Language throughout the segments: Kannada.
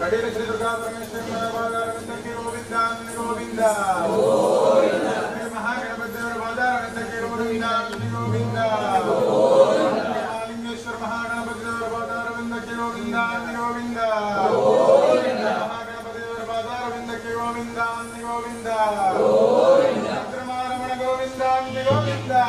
कटिल श्री दुर्गा परमेश्वर गोविंदा गोविंदा महागणपति गोविंदा गोविंदा लिंगेश्वर महागणपति गोविंदा गोविंदा महागणपति गोविंदा गोविंदा चंद्रमारमण गोविंदा गोविंदा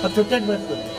अब चुपचाप बैठ कर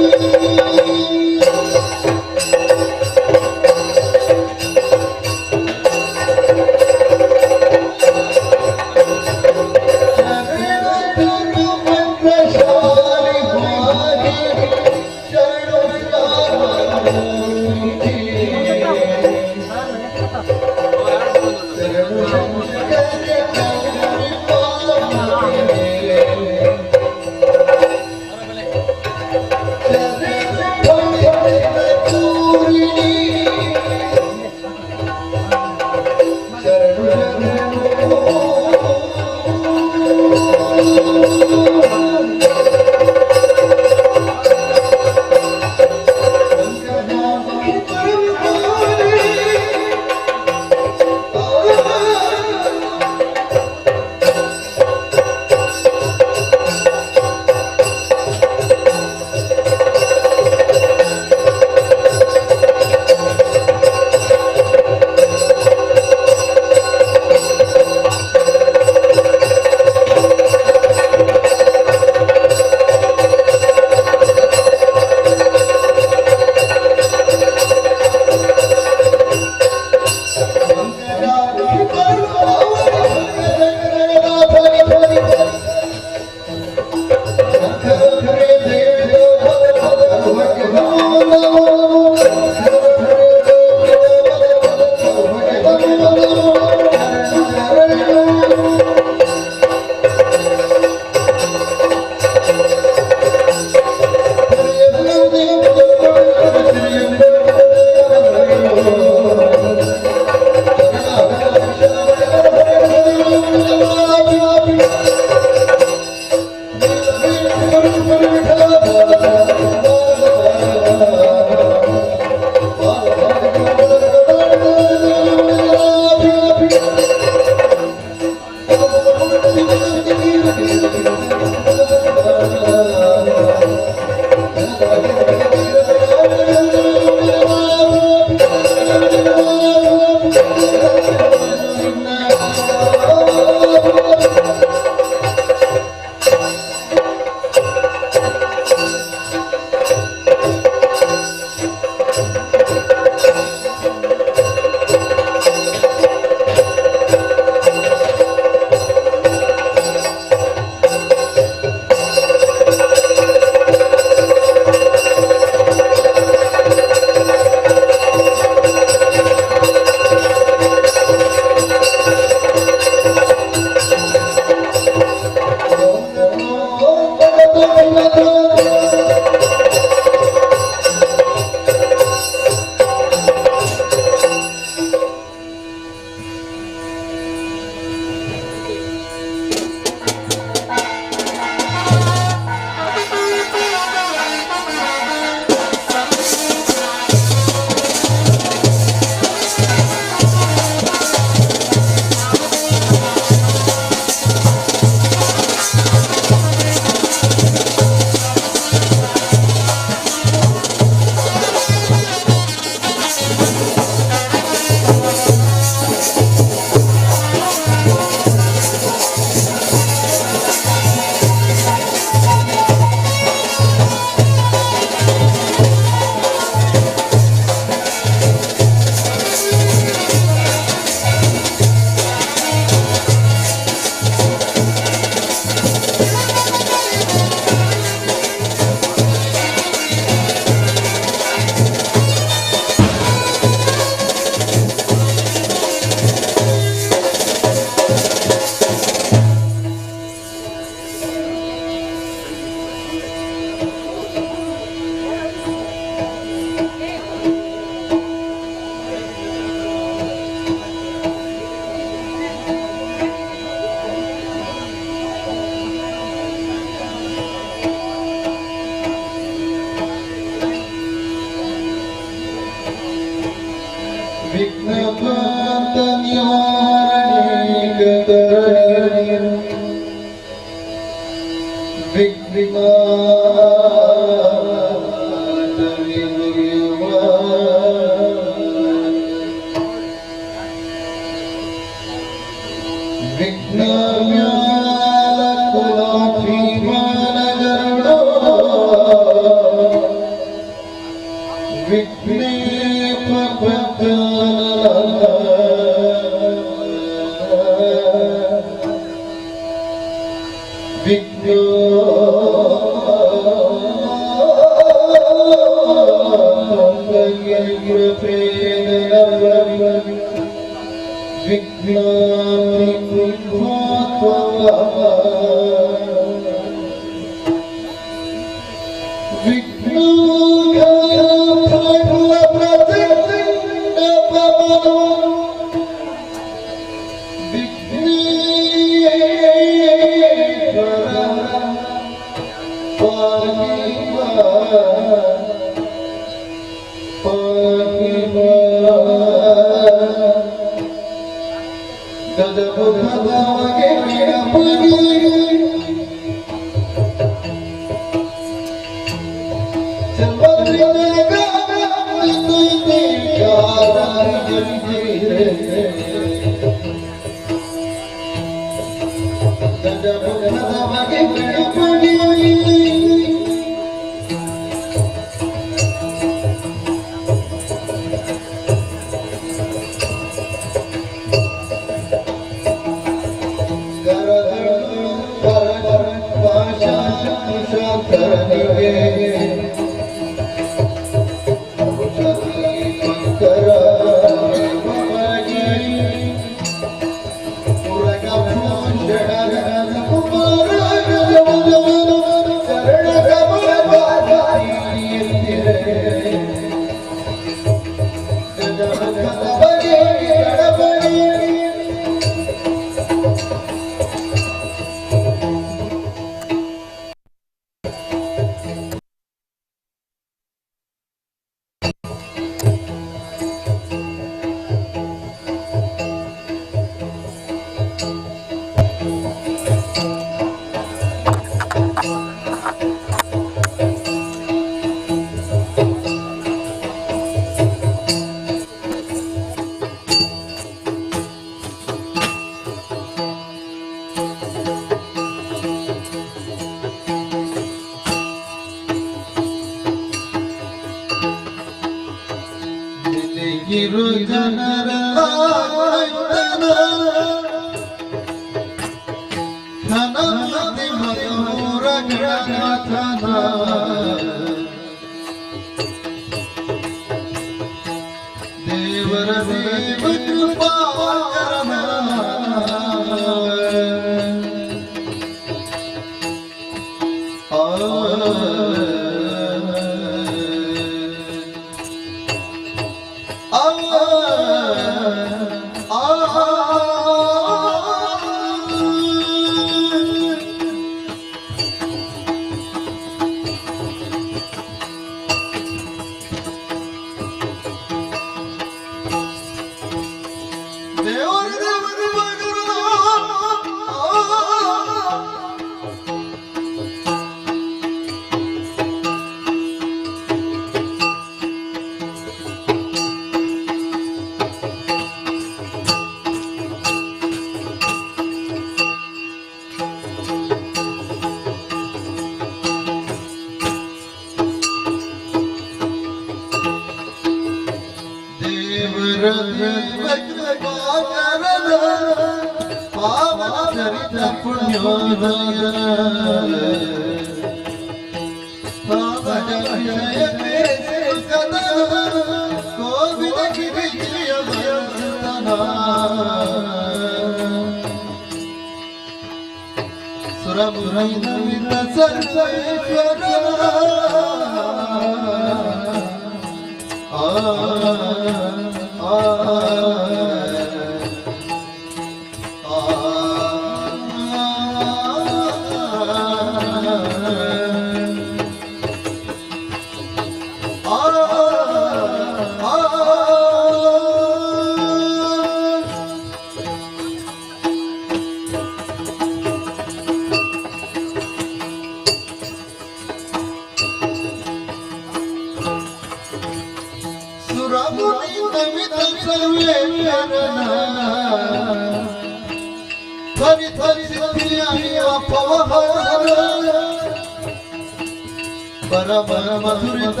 ಮಧುರಿತ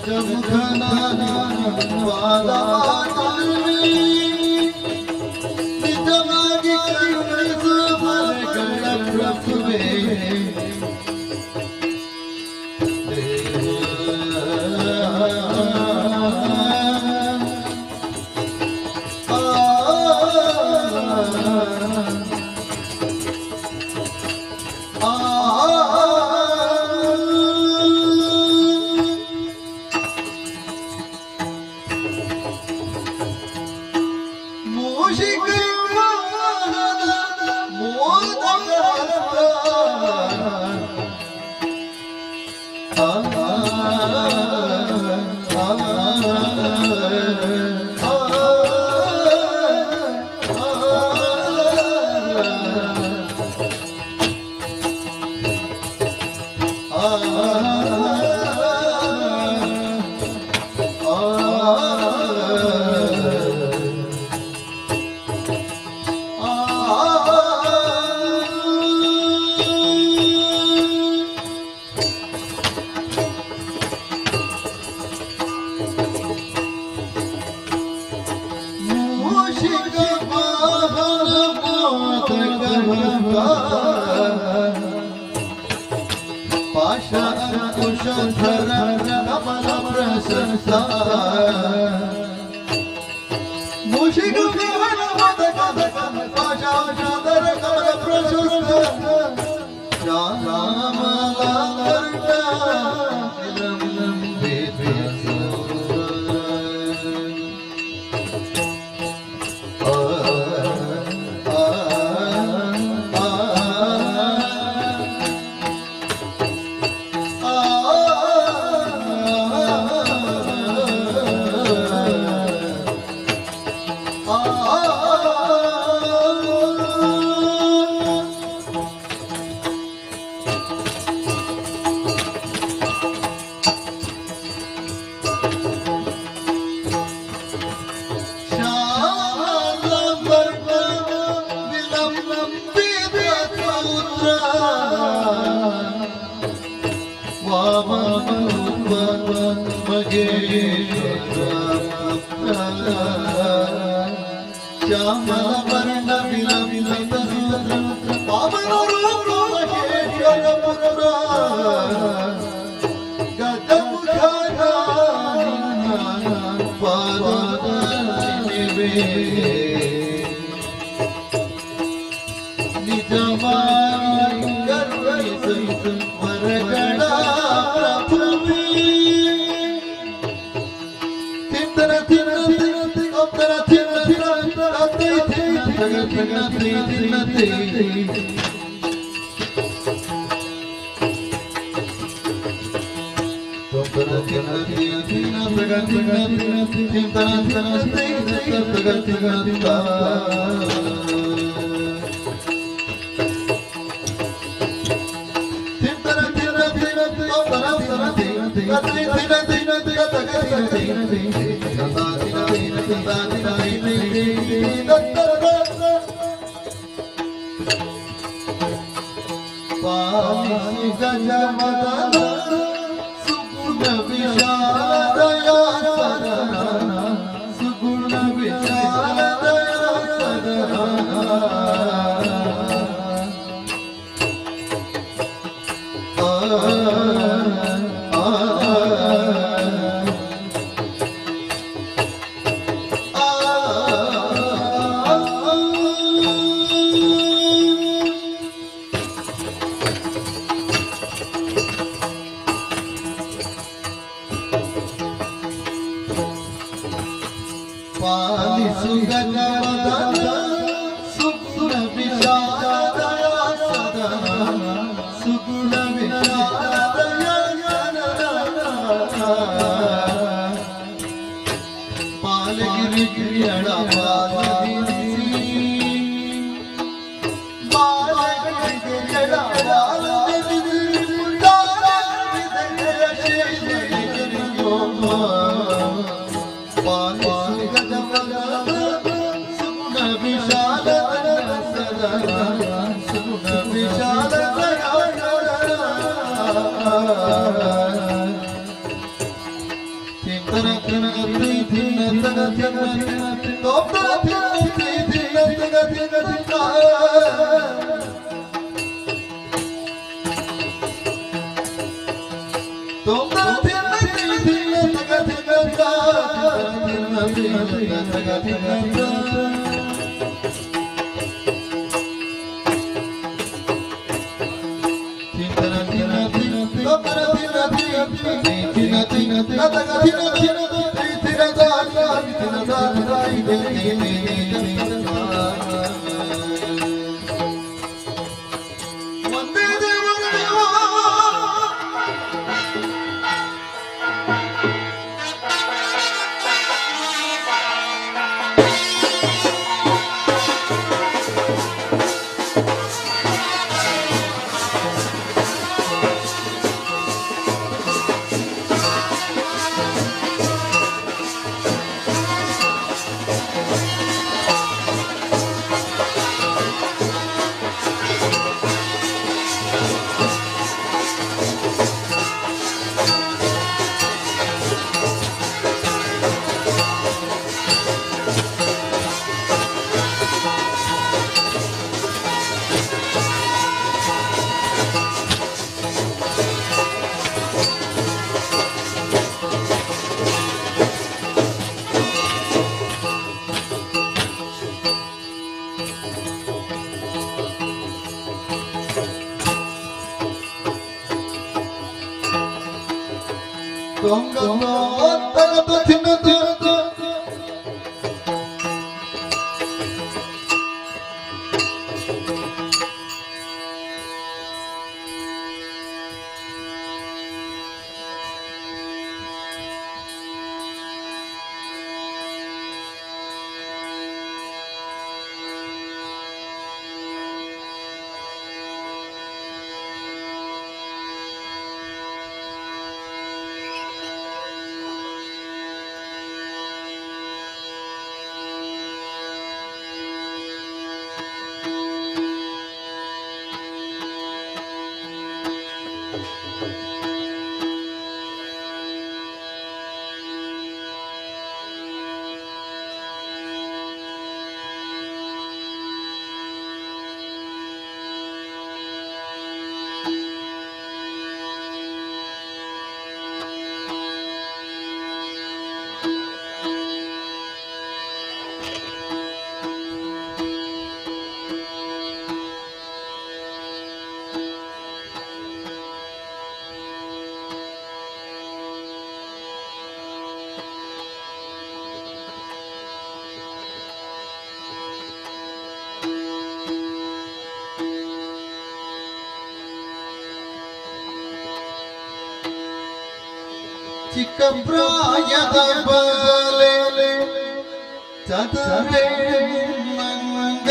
ಗಜಮುಖ ಪಾದನಿವೆ ನಿಜವಾಗಿ ಕರುಣಿಸು ವರಗಳ ಪ್ರಭುವೇ ತಿಂತರ ತಿನ್ನತೆ ಒತ್ತರ ತಿನ್ನತೆ ತಿನ್ನತೆ ಸುಗುಣ ವಿಶಾಲ ದಯಾ ಸುಗುಣ ವಿಶಾಲ ಪಾಲಿಸು ಗಗನದ ಸುಗುಣ ವಿಶಾಲ ದಯಾ ಸುಗುಣ ವಿಶಾಲ ಪಾಲಗಿರಿ ಗಿರಿಯಳ ಪಾಲಗಿರಿಸಿ ಚಿಕ್ಕ ಪ್ರಾಯದ ಬಾಲೆ ಚತುರೆ ಮಂಗ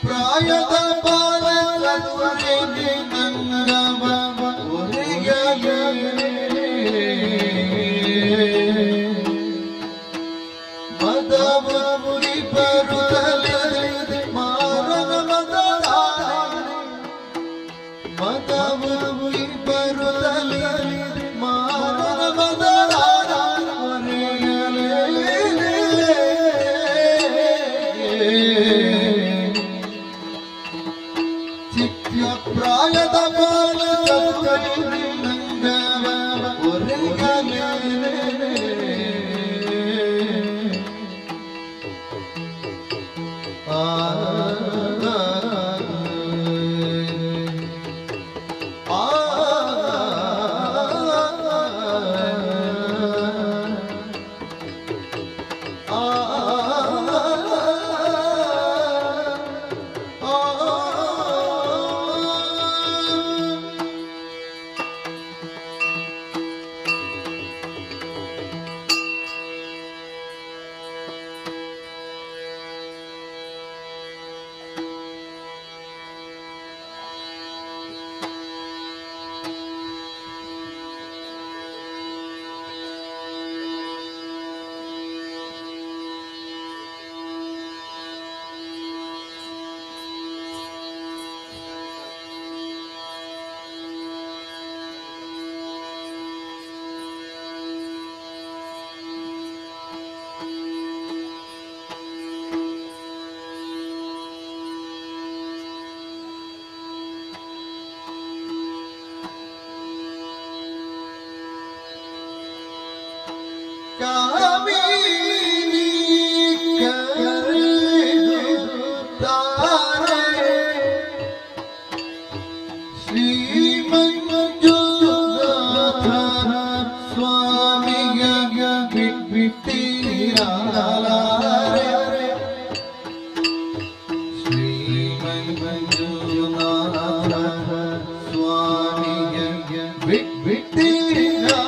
ಪ್ರಾಯದ ಬಾಲ ಚತುರೆ ನಂಗವ ಮದವ ಮುರಿ ಬರುತ್ತಲೇ ಮಾರನ ಮದವ ಮುರಿ ಬರುತ್ತಲೇ ಮಾರನ ಪ್ರಾಯದ ಬಾಲ ಚತುರೆ ನಂಗವ ಕಾಮಿನಿ ಕರೆಯುತ್ತಾರೆ ಶ್ರೀಮಂಜುನಾಥ ಸ್ವಾಮಿಯ ಬಿಟ್ಟಿರಾರೆ ಶ್ರೀಮಂಜುನಾಥ ಸ್ವಾಮಿಯ ಬಿಟ್ಟಿರಾರೆ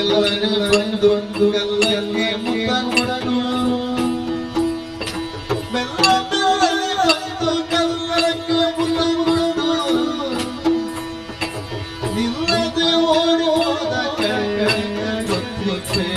ಬಂದು ಗಲ್ಲಕ್ಕೆ ಮುತ್ತ ಕೊಡಲು ಬೆಲ್ಲದಲ್ಲಿ ಬಂದು ಗಲ್ಲಕ್ಕೆ ಮುತ್ತ ಕೊಡಲು ನಿಲ್ಲದೆ ಓಡಿ ಹೋದ ಗೊತ್ತೇ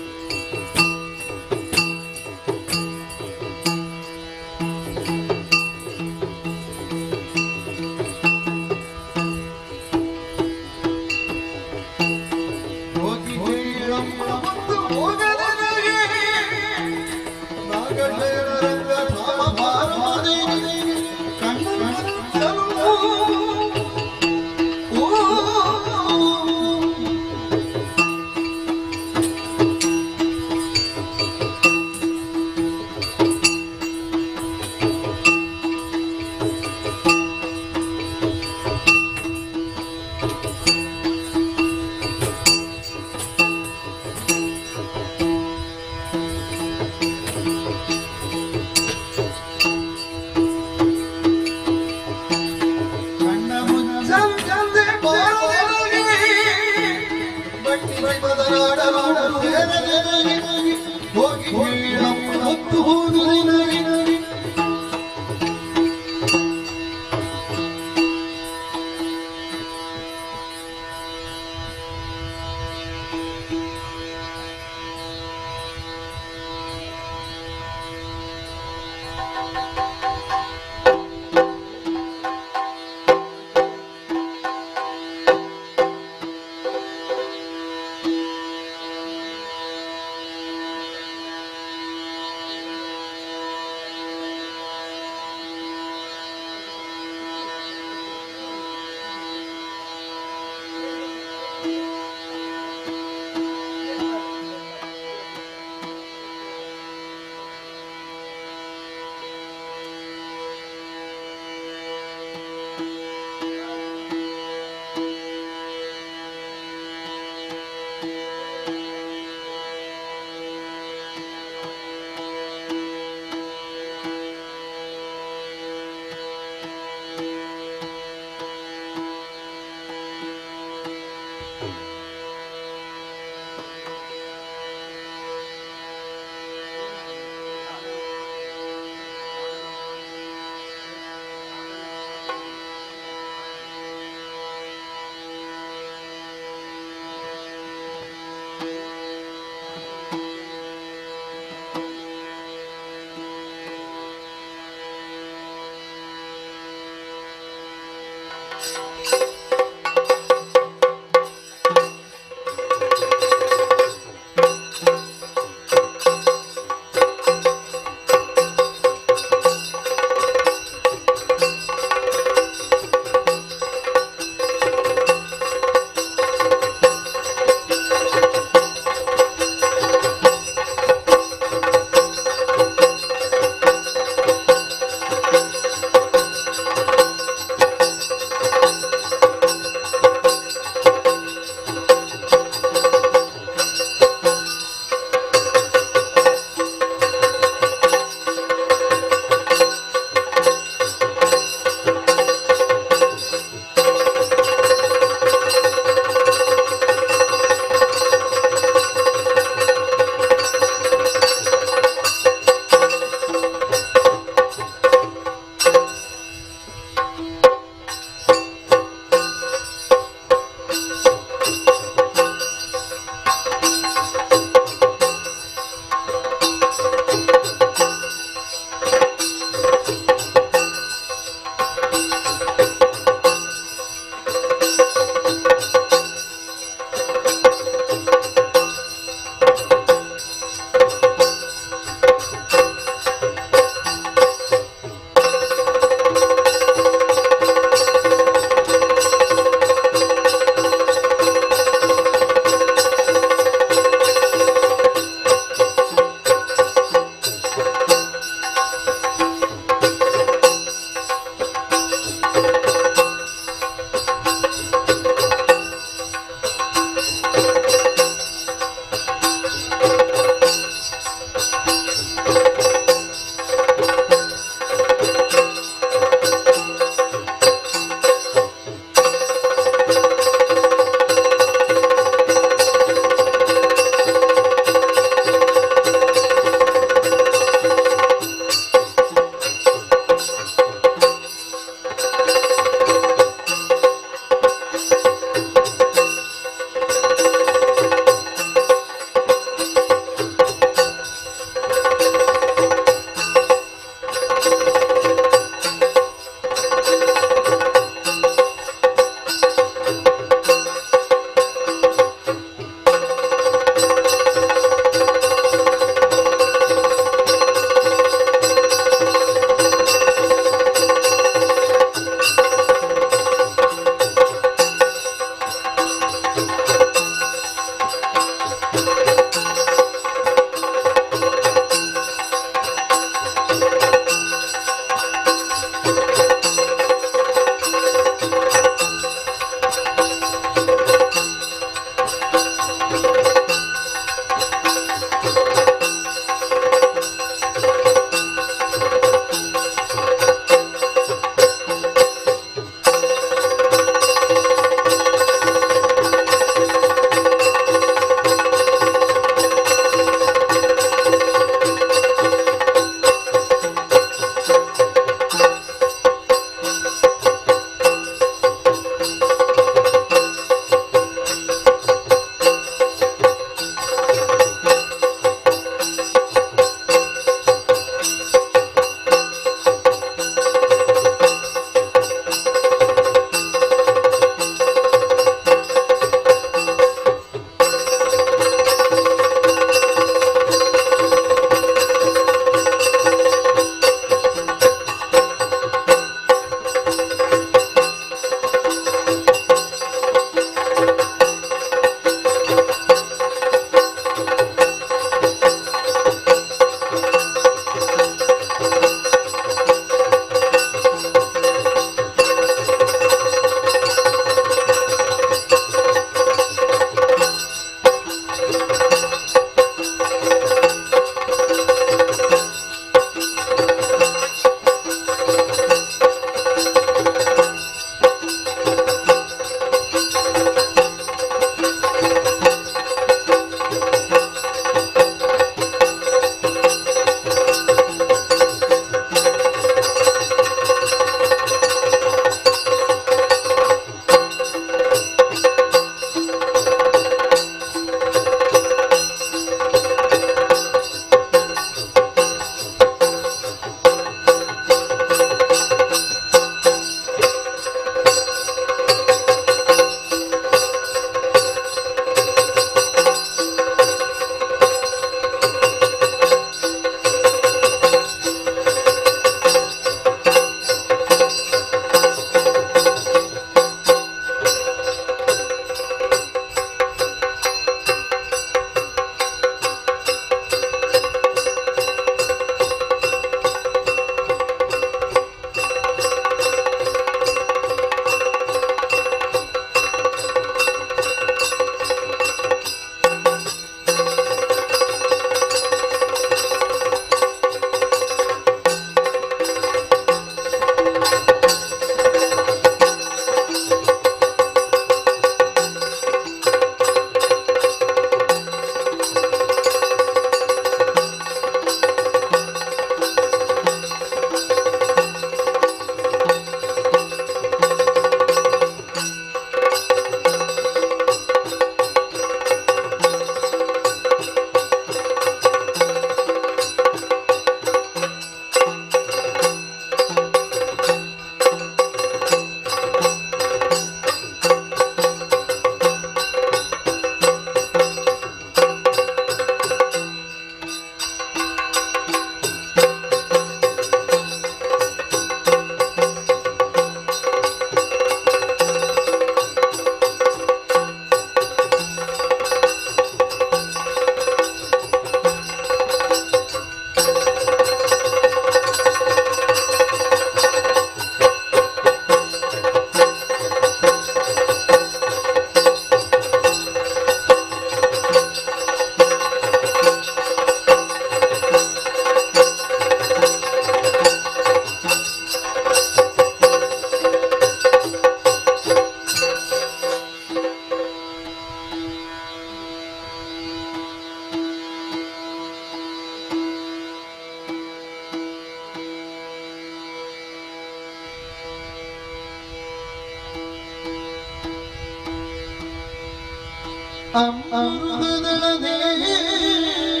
ಅಮೃತದಳ ನೇತ್ರೆ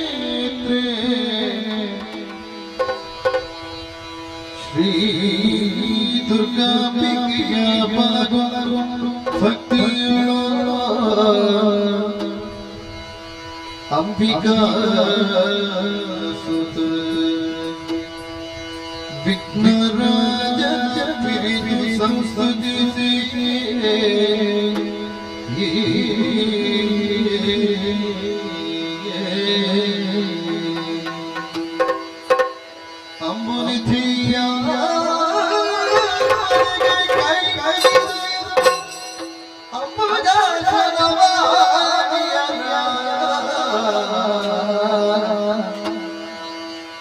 ಶ್ರೀ ದುರ್ಗಾಂಬಿಕೆಯ ಪಾಲ್ಗೊಂಡು ಭಕ್ತಿಯೊಳು ಅಂಬಿಕಾ ಸುತ ವಿಘ್ನರಾಜ ಪಿರಿದು ಸಂಸ್ತುತಿಸಿ ಅಂಬುನಿಧಿಯ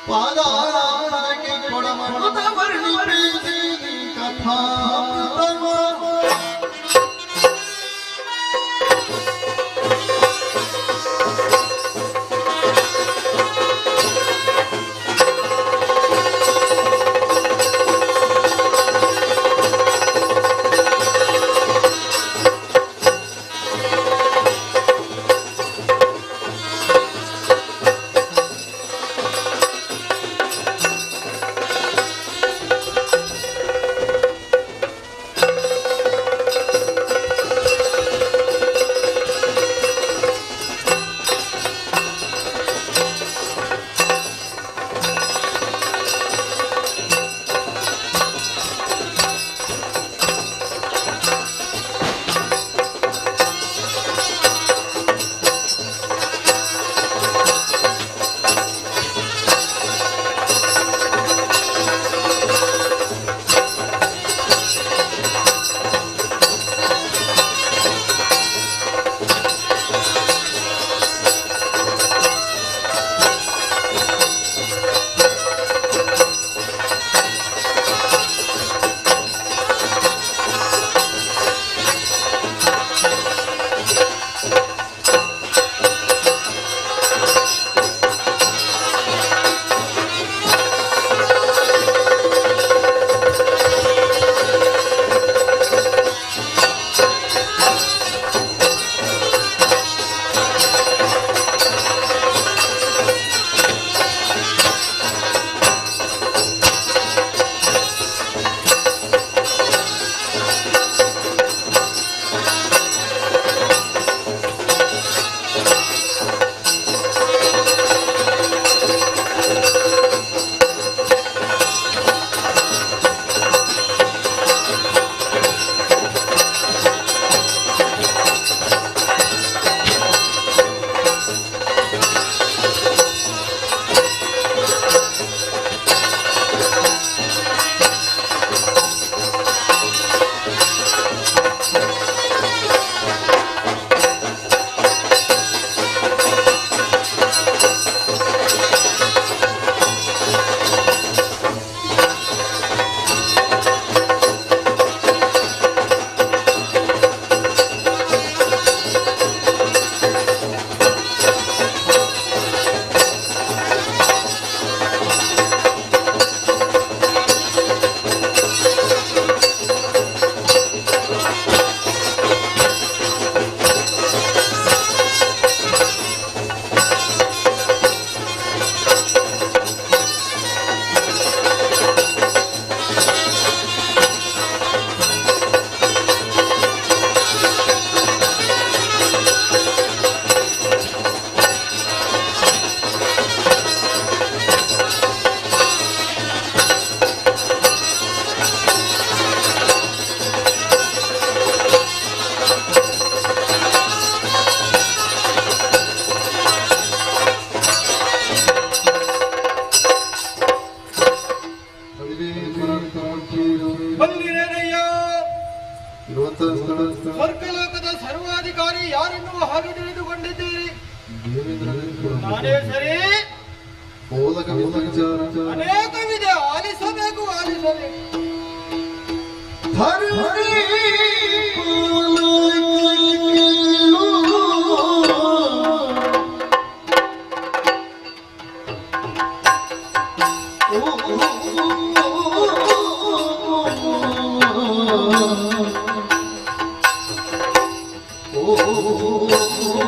ಪಾದಾರಕ್ಕೆ ಕೊಡಮೃತ ವರ್ಣಿಸಿ ಕಥಾ ಸ್ವರ್ಗಲೋಕದ ಸರ್ವಾಧಿಕಾರಿ ಯಾರೆನ್ನುವ ಹಾಗೆ ತಿಳಿದುಕೊಂಡಿದ್ದೀರಿ. ನಾನೇ ಸರಿ, ಅನೇಕವಿದೆ, ಆಲಿಸಬೇಕು ಆಲಿಸಬೇಕು. Oh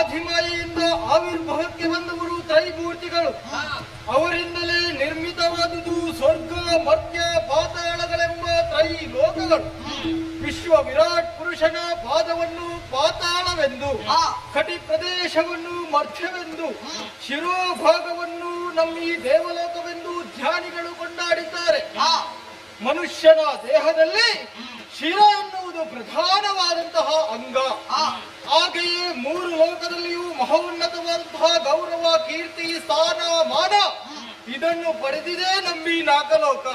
ಆದಿಮಾಯೆಯಿಂದ ಆವಿರ್ಭಾವಕ್ಕೆ ಬಂದವರು ತ್ರೈಮೂರ್ತಿಗಳು. ಅವರಿಂದಲೇ ನಿರ್ಮಿತವಾದುದು ಸ್ವರ್ಗ, ಮರ್ತ್ಯ, ಪಾತಾಳಗಳೆಂಬ ತ್ರೈಲೋಕಗಳು. ವಿಶ್ವ ವಿರಾಟ್ ಪುರುಷನ ಪಾದವನ್ನು ಪಾತಾಳವೆಂದು, ಕಟಿ ಪ್ರದೇಶವನ್ನು ಮರ್ತ್ಯವೆಂದು, ಶಿರೋಭಾಗವನ್ನು ನಮ್ಮ ಈ ದೇವಲೋಕವೆಂದು ಧ್ಯಾನಿಗಳು ಕೊಂಡಾಡಿದ್ದಾರೆ. ಮನುಷ್ಯನ ದೇಹದಲ್ಲಿ ಶಿರ ಎನ್ನುವುದು ಪ್ರಧಾನವಾದಂತಹ ಅಂಗ. ಹಾಗೆಯೇ ಮೂರು ಲೋಕದಲ್ಲಿಯೂ ಮಹೋನ್ನತವಾದಂತಹ ಗೌರವ, ಕೀರ್ತಿ, ಸ್ಥಾನ, ಮಾನ ಇದನ್ನು ಪಡೆದಿದೆ ನಂಬಿ ನಾಗಲೋಕ.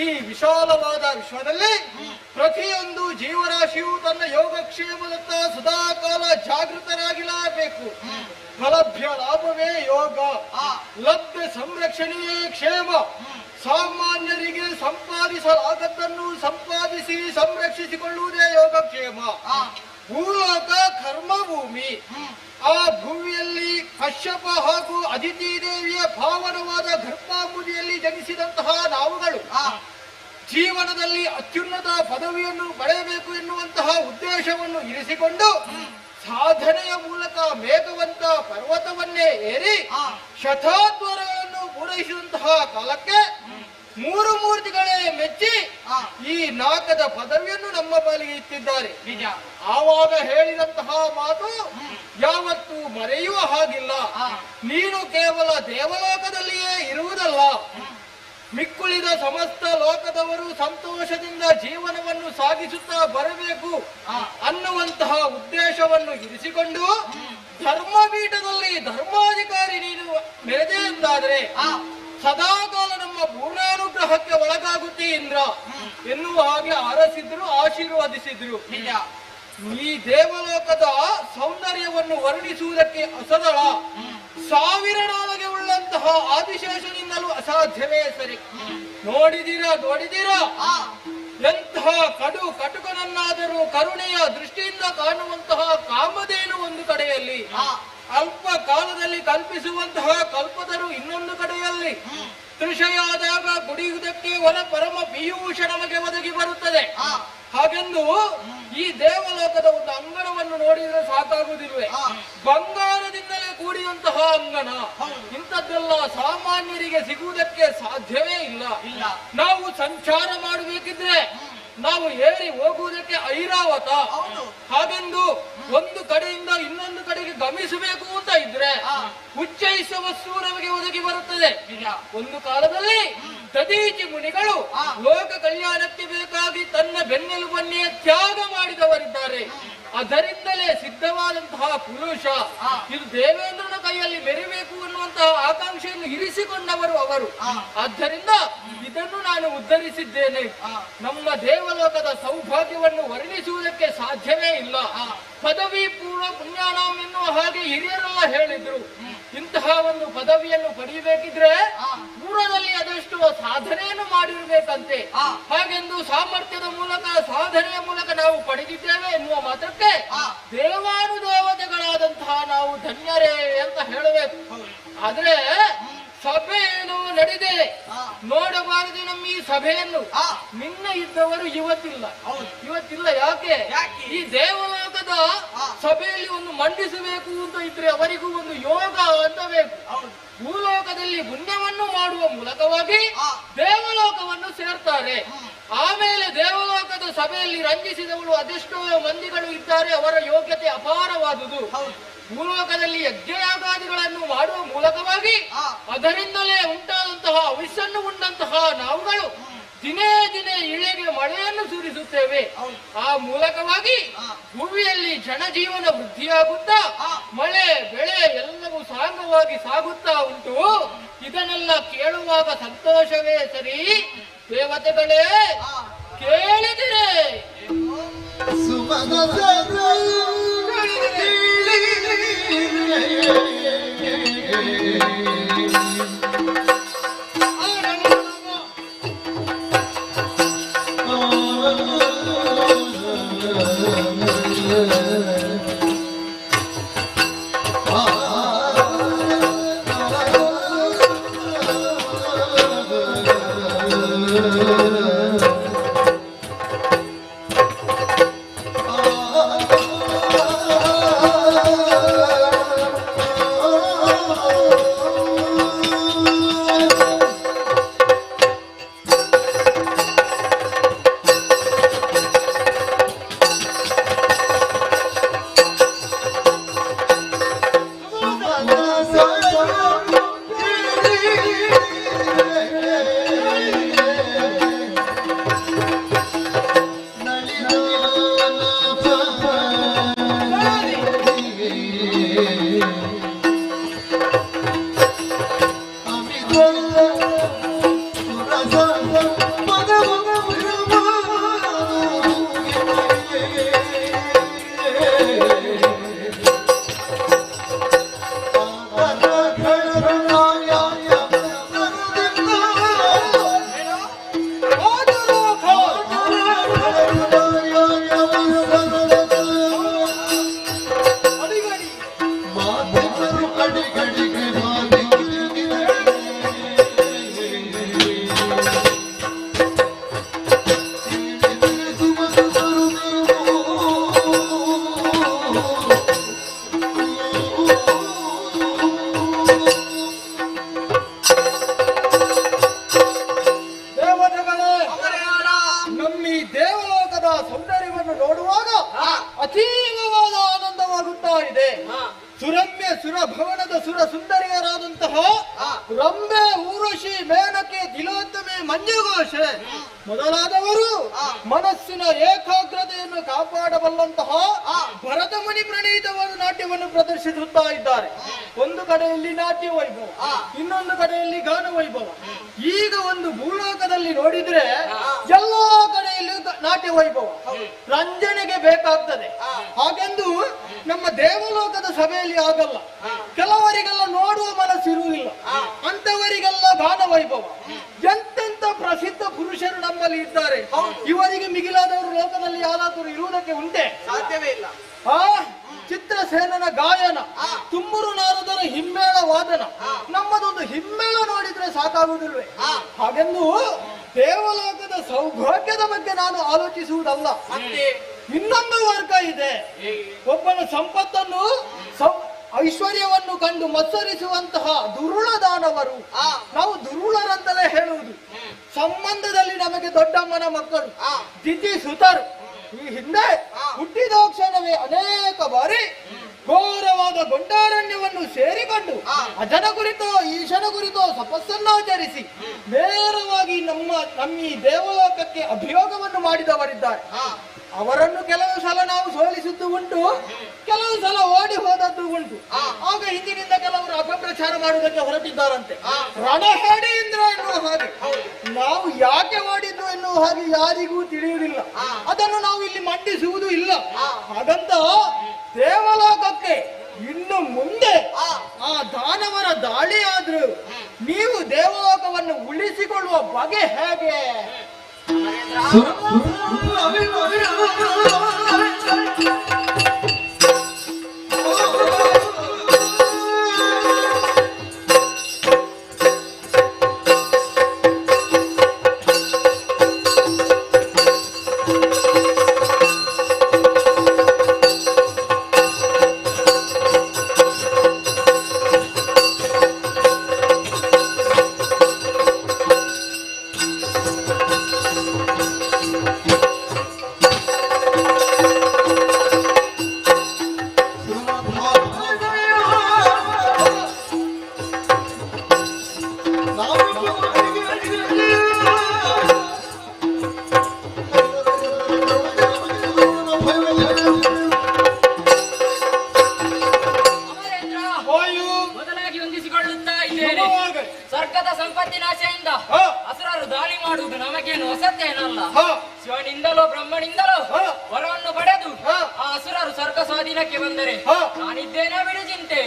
ಈ ವಿಶಾಲವಾದ ವಿಶ್ವದಲ್ಲಿ ಪ್ರತಿಯೊಂದು ಜೀವರಾಶಿಯು ತನ್ನ ಯೋಗಕ್ಷೇಮದತ್ತ ಸದಾಕಾಲ ಜಾಗೃತರಾಗಿರಬೇಕು. ಫಲಭ್ಯ ಲಾಭವೇ ಯೋಗ, ಲಭ್ಯ ಸಂರಕ್ಷಣೆಯೇ ಕ್ಷೇಮ. ಸಾಮಾನ್ಯರಿಗೆ ಸಂಪಾದಿಸಲಾಗದ್ದನ್ನು ಸಂಪಾದಿಸಿ ಸಂರಕ್ಷಿಸಿಕೊಳ್ಳುವುದೇ ಯೋಗಕ್ಷೇಮ. ಭೂಲೋಕ ಕರ್ಮಭೂಮಿ. ಆ ಭೂಮಿಯಲ್ಲಿ ಕಶ್ಯಪ ಹಾಗೂ ಅದಿತಿ ದೇವಿಯ ಪಾವನವಾದ ಗರ್ಭಾಂಬುದಿಯಲ್ಲಿ ಜನಿಸಿದಂತಹ ನಾವುಗಳು ಜೀವನದಲ್ಲಿ ಅತ್ಯುನ್ನತ ಪದವಿಯನ್ನು ಪಡೆಯಬೇಕು ಎನ್ನುವಂತಹ ಉದ್ದೇಶವನ್ನು ಇರಿಸಿಕೊಂಡು ಸಾಧನೆಯ ಮೂಲಕ ಮೇಘವಂತ ಪರ್ವತವನ್ನೇ ಏರಿ ಶತಾದ್ವರವನ್ನು ಪೂರೈಸಿದಂತಹ ಕಾಲಕ್ಕೆ ಮೂರು ಮೂರ್ತಿಗಳೇ ಮೆಚ್ಚಿ ಈ ನಾಕದ ಪದವಿಯನ್ನು ನಮ್ಮ ಬಳಿಗೆ ಇಟ್ಟಿದ್ದಾರೆ. ನಿಜ. ಆವಾಗ ಹೇಳಿದಂತಹ ಮಾತು ಯಾವತ್ತೂ ಮರೆಯುವ ಹಾಗಿಲ್ಲ. ನೀನು ಕೇವಲ ದೇವಲೋಕದಲ್ಲಿಯೇ ಇರುವುದಲ್ಲ, ಮಿಕ್ಕುಳಿದ ಸಮಸ್ತ ಲೋಕದವರು ಸಂತೋಷದಿಂದ ಜೀವನವನ್ನು ಸಾಗಿಸುತ್ತಾ ಬರಬೇಕು ಅನ್ನುವಂತಹ ಉದ್ದೇಶವನ್ನು ಇರಿಸಿಕೊಂಡು ಧರ್ಮಪೀಠದಲ್ಲಿ ಧರ್ಮಾಧಿಕಾರಿ ನೀನು ಮೆರೆದೆ ಎಂದಾದರೆ ಸದಾಕಾಲ ನಮ್ಮ ಪೂರ್ಣಾನುಗ್ರಹಕ್ಕೆ ಒಳಗಾಗುತ್ತೆ ಇಂದ್ರ ಎನ್ನುವ ಹಾಗೆ ಅರಸಿದ್ರು, ಆಶೀರ್ವಾದಿಸಿದ್ರು. ಈ ದೇವಲೋಕದ ಸೌಂದರ್ಯವನ್ನು ವರ್ಣಿಸುವುದಕ್ಕೆ ಅಸದಳ. 1000 ನಾಲಿಗೆ ಉಳ್ಳಂತಹ ಆದಿಶೇಷನಿಂದಲೂ ಅಸಾಧ್ಯವೇ ಸರಿ. ನೋಡಿದಿರಾ ಎಂತಹ ಕಟುಕನನ್ನಾದರೂ ಕರುಣೆಯ ದೃಷ್ಟಿಯಿಂದ ಕಾಣುವಂತಹ ಕಾಮಧೇನು ಒಂದು ಕಡೆಯಲ್ಲಿ, ಅಲ್ಪ ಕಾಲದಲ್ಲಿ ಕಲ್ಪಿಸುವಂತಹ ಕಲ್ಪತರು ಇನ್ನೊಂದು ಕಡೆಯಲ್ಲಿ ತೃಷೆಯಾದಾಗ ಕುಡಿಯುವುದಕ್ಕೆ ಹೊರ ಪರಮ ಪೀಯೂಷ ನಮಗೆ ಒದಗಿ ಬರುತ್ತದೆ. ಹಾಗೆಂದು ಈ ದೇವಲೋಕದ ಒಂದು ಅಂಗಣವನ್ನು ನೋಡಿದ್ರೆ ಸಾಕಾಗುವುದಿಲ್ವೇ? ಬಂಗಾರದಿಂದಲೇ ಕೂಡಿದಂತಹ ಅಂಗಣ, ಇಂಥದ್ದೆಲ್ಲ ಸಾಮಾನ್ಯರಿಗೆ ಸಿಗುವುದಕ್ಕೆ ಸಾಧ್ಯವೇ ಇಲ್ಲ. ನಾವು ಸಂಚಾರ ಮಾಡಬೇಕಿದ್ರೆ ನಾವು ಏರಿ ಹೋಗುವುದಕ್ಕೆ ಐರಾವತ. ಹಾಗೆಂದು ಒಂದು ಕಡೆಯಿಂದ ಇನ್ನೊಂದು ಕಡೆಗೆ ಗಮಿಸಬೇಕು ಅಂತ ಇದ್ರೆ ಉಚ್ಚೈಸುವ ವಸ್ತು ನಮಗೆ ಒದಗಿ ಬರುತ್ತದೆ. ಒಂದು ಕಾಲದಲ್ಲಿ ದದೀಚಿ ಮುನಿಗಳು ಲೋಕ ಕಲ್ಯಾಣಕ್ಕೆ ಬೇಕಾಗಿ ತನ್ನ ಬೆನ್ನೆಲುಬನ್ನೇ ತ್ಯಾಗ ಮಾಡಿದವರಿದ್ದಾರೆ. ಅದರಿಂದಲೇ ಸಿದ್ಧವಾದಂತಹ ಪುರುಷ ಇದು ದೇವೇಂದ್ರನ ಕೈಯಲ್ಲಿ ಮೆರಿಬೇಕು ಅನ್ನುವಂತಹ ಆಕಾಂಕ್ಷೆಯನ್ನು ಇರಿಸಿಕೊಂಡವರು ಅವರು. ಆದ್ದರಿಂದ ಇದನ್ನು ನಾನು ಉದ್ಧರಿಸಿದ್ದೇನೆ. ನಮ್ಮ ದೇವಲೋಕದ ಸೌಭಾಗ್ಯವನ್ನು ವರ್ಣಿಸುವುದಕ್ಕೆ ಸಾಧ್ಯವೇ ಇಲ್ಲ. ಪದವಿ ಪೂರ್ವ ಪುಣ್ಯಾನಾಮ್ ಎನ್ನುವ ಹಾಗೆ ಹಿರಿಯರೆಲ್ಲ ಹೇಳಿದ್ರು. ಇಂತಹ ಒಂದು ಪದವಿಯನ್ನು ಪಡೆಯಬೇಕಿದ್ರೆ ಪೂರ್ವದಲ್ಲಿ ಅದೆಷ್ಟು ಸಾಧನೆಯನ್ನು ಮಾಡಿರಬೇಕಂತೆ. ಹಾಗೆಂದು ಸಾಮರ್ಥ್ಯದ ಮೂಲಕ ಸಾಧನೆಯ ಮೂಲಕ ನಾವು ಪಡೆದಿದ್ದೇವೆ ಎನ್ನುವ ಮಾತ್ರಕ್ಕೆ ದೇವಾನುದೇವತೆಗಳಾದಂತಹ ನಾವು ಧನ್ಯರೇ ಅಂತ ಹೇಳಬೇಕು. ಆದ್ರೆ ಸಭೆಯನ್ನು ನಡೆದೆ ನೋಡಬಾರದು ನಮ್ಮ ಈ ಸಭೆಯನ್ನು. ನಿನ್ನ ಇದ್ದವರು ಇವತ್ತಿಲ್ಲ. ಯಾಕೆ? ಈ ದೇವಲೋಕದ ಸಭೆಯಲ್ಲಿ ಒಂದು ಮಂಡಿಸಬೇಕು ಅಂತ ಇದ್ರೆ ಅವರಿಗೂ ಒಂದು ಯೋಗ ಅಂತ ಬೇಕು. ಭೂಲೋಕದಲ್ಲಿ ಪುಣ್ಯವನ್ನು ಮಾಡುವ ಮೂಲಕವಾಗಿ ದೇವಲೋಕವನ್ನು ಸೇರ್ತಾರೆ. ಆಮೇಲೆ ದೇವಲೋಕದ ಸಭೆಯಲ್ಲಿ ರಂಜಿಸಿದವರು ಅದೆಷ್ಟೋ ಮಂದಿಗಳು ಇದ್ದಾರೆ. ಅವರ ಯೋಗ್ಯತೆ ಅಪಾರವಾದುದು. ಭೂಲೋಕದಲ್ಲಿ ಯಜ್ಞಯಾಗಾದಿಗಳನ್ನು ಮಾಡುವ ಮೂಲಕವಾಗಿ ಅದರಿಂದಲೇ ಉಂಟಾದಂತಹ ಅವಿಸನ್ನು ಉಂಡಂತಹ ನಾವುಗಳು ದಿನೇ ದಿನೇ ಇಳೆಗೆ ಮಳೆಯನ್ನು ಸುರಿಸುತ್ತೇವೆ. ಆ ಮೂಲಕವಾಗಿ ಭೂಮಿಯಲ್ಲಿ ಜನಜೀವನ ವೃದ್ಧಿಯಾಗುತ್ತಾ ಮಳೆ ಬೆಳೆ ಎಲ್ಲವೂ ಸಾಂಗವಾಗಿ ಸಾಗುತ್ತಾ ಉಂಟು. ಇದನ್ನೆಲ್ಲ ಕೇಳುವಾಗ ಸಂತೋಷವೇ ಸರಿ. ದೇವತೆಗಳೇ ಕೇಳಿದಿರೆ ಸೌಂದರ್ಯವನ್ನು ನೋಡುವಾಗ ಅತೀವವಾದ ಆನಂದವಾಗುತ್ತಾ ಇದೆ. ಸುರಮ್ಯ ಸುರಭವನದ ಸುರ ಸುಂದರಿಯರಾದಂತಹ ರಂಬೆ, ಊರ್ವಶಿ, ಮೇನಕೆ, ತಿಲೋತ್ತಮೆ, ಮಂಜುಘೋಷೆ ಮೊದಲಾದವರು ಮನಸ್ಸಿನ ಏಕಾಗ್ರತೆಯನ್ನು ಕಾಪಾಡಬಲ್ಲಂತಹ ಭರತ ಮುನಿ ಪ್ರಣೀತವಾದ ನಾಟ್ಯವನ್ನು ಪ್ರದರ್ಶಿಸುತ್ತಾ ಇದ್ದಾರೆ. ಒಂದು ಕಡೆಯಲ್ಲಿ ನಾಟ್ಯ ವೈಭವ, ಇನ್ನೊಂದು ಕಡೆಯಲ್ಲಿ ಗಾನ ವೈಭವ. ಈಗ ಒಂದು ಭೂಲೋಕದಲ್ಲಿ ನೋಡಿದ್ರೆ ಎಲ್ಲಾ ಕಡೆಯಲ್ಲಿ ನಾಟ್ಯ ವೈಭವ ರಂಜನೆಗೆ ಬೇಕಾಗ್ತದೆ. ಹಾಗೆಂದು ನಮ್ಮ ದೇವಲೋಕದ ಸಭೆಯಲ್ಲಿ ಆಗಲ್ಲ. ಕೆಲವರಿಗೆಲ್ಲ ನೋಡುವ ಮನಸ್ಸಿರುವುದಿಲ್ಲ, ಅಂತವರಿಗೆಲ್ಲ ಗಾನ ವೈಭವ. ಎಂತೆಂತ ಪ್ರಸಿದ್ಧ ಪುರುಷರು ನಮ್ಮಲ್ಲಿ ಇದ್ದಾರೆ. ಇವರಿಗೆ ಮಿಗಿಲಾದವರು ಲೋಕದಲ್ಲಿ ಯಾರಾದರೂ ಇರುವುದಕ್ಕೆ ಉಂಟೆ? ಸಾಧ್ಯವೇ ಇಲ್ಲ. ಚಿತ್ರಸೇನನ ಗಾಯನ, ತುಂಬು ಸಾಕಾಗುವುದಿಲ್ವೇ? ಹಾಗೆಂದು ದೇವಲೋಕದ ಸೌಭಾಗ್ಯದ ಬಗ್ಗೆ ನಾನು ಆಲೋಚಿಸುವುದಲ್ಲ. ಇನ್ನೊಂದು ವರ್ಗ ಇದೆ. ಒಬ್ಬನ ಸಂಪತ್ತನ್ನು ಐಶ್ವರ್ಯವನ್ನು ಕಂಡು ಮತ್ಸರಿಸುವಂತಹ ದುರುಳ ದಾನವರು. ನಾವು ದುರುಳರಂತಲೇ ಹೇಳುವುದು. ಸಂಬಂಧದಲ್ಲಿ ನಮಗೆ ದೊಡ್ಡಮ್ಮನ ಮಕ್ಕಳು ದಿತಿ ಸುತರು ಈ ಹಿಂದೆ ಹುಟ್ಟಿದ ಕ್ಷಣವೇ ಅನೇಕ ಬಾರಿ ಘೋರವಾದ ಗೊಂಡಾರಣ್ಯವನ್ನು ಸೇರಿಕೊಂಡು ಅಜನ ಕುರಿತೋ ಈಶನ ಕುರಿತೋ ತಪಸ್ಸನ್ನಾಚರಿಸಿ ನೇರವಾಗಿ ನಮ್ಮ ಈ ದೇವಲೋಕಕ್ಕೆ ಅಭಿಯೋಗವನ್ನು ಮಾಡಿದವರಿದ್ದಾರೆ. ಅವರನ್ನು ಕೆಲವು ಸಲ ನಾವು ಸೋಲಿಸಿದ್ದು ಉಂಟು, ಕೆಲವು ಸಲ ಓಡಿ ಹೋದದ್ದು ಉಂಟು. ಆಗ ಹಿಂದಿನಿಂದ ಕೆಲವರು ಅಪಪ್ರಚಾರ ಮಾಡುವುದಕ್ಕೆ ಹೊರಟಿದ್ದಾರಂತೆ. ರಣಹೇಡಿ ಇಂದ್ರ ಎನ್ನುವ ಹಾಗೆ ನಾವು ಯಾಕೆ ಓಡಿದ್ದು ಎನ್ನುವ ಹಾಗೆ ಯಾರಿಗೂ ತಿಳಿಯುವುದಿಲ್ಲ. ಅದನ್ನು ನಾವು ಇಲ್ಲಿ ಮಂಡಿಸುವುದು ಇಲ್ಲ. ಹಾಗಂತ ದೇವಲೋಕಕ್ಕೆ ಇನ್ನು ಮುಂದೆ ಆ ದಾನವರ ದಾಳಿ ಆದ್ರೂ ನೀವು ದೇವಲೋಕವನ್ನು ಉಳಿಸಿಕೊಳ್ಳುವ ಬಗೆ ಹೇಗೆ? ಸ್ವರ್ಗದ ಸಂಪತ್ತಿನ ಆಸೆಯಿಂದ ಅಸುರರು ದಾಳಿ ಮಾಡುವುದು ನಮಗೇನು ಹೊಸತೇನಲ್ಲ. ಶಿವನಿಂದಲೋ ಬ್ರಹ್ಮನಿಂದಲೋ ವರವನ್ನು ಪಡೆದು ಆ ಅಸುರರು ಸ್ವರ್ಗ ಸ್ವಾಧೀನಕ್ಕೆ ಬಂದರೆ ನಾನಿದ್ದೇನೆ ಬಿಡು ಚಿಂತೆ.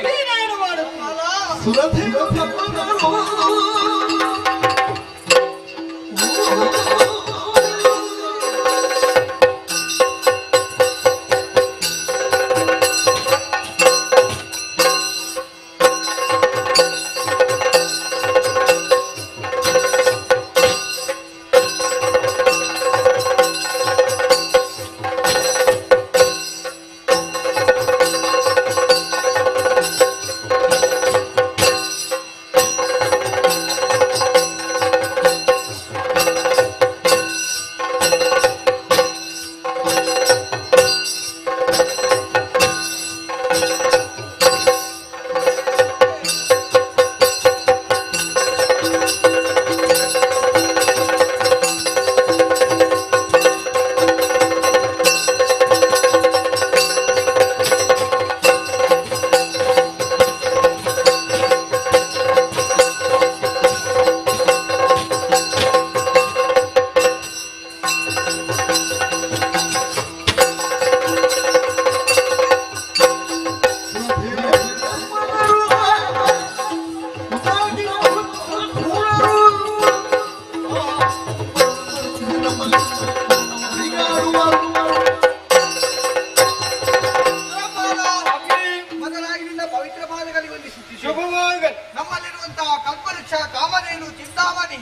ನಮ್ಮಲ್ಲಿರುವಂತಹ ಕಲ್ಪವೃಕ್ಷ, ಕಾಮಧೇನು, ಚಿಂತಾಮಣಿ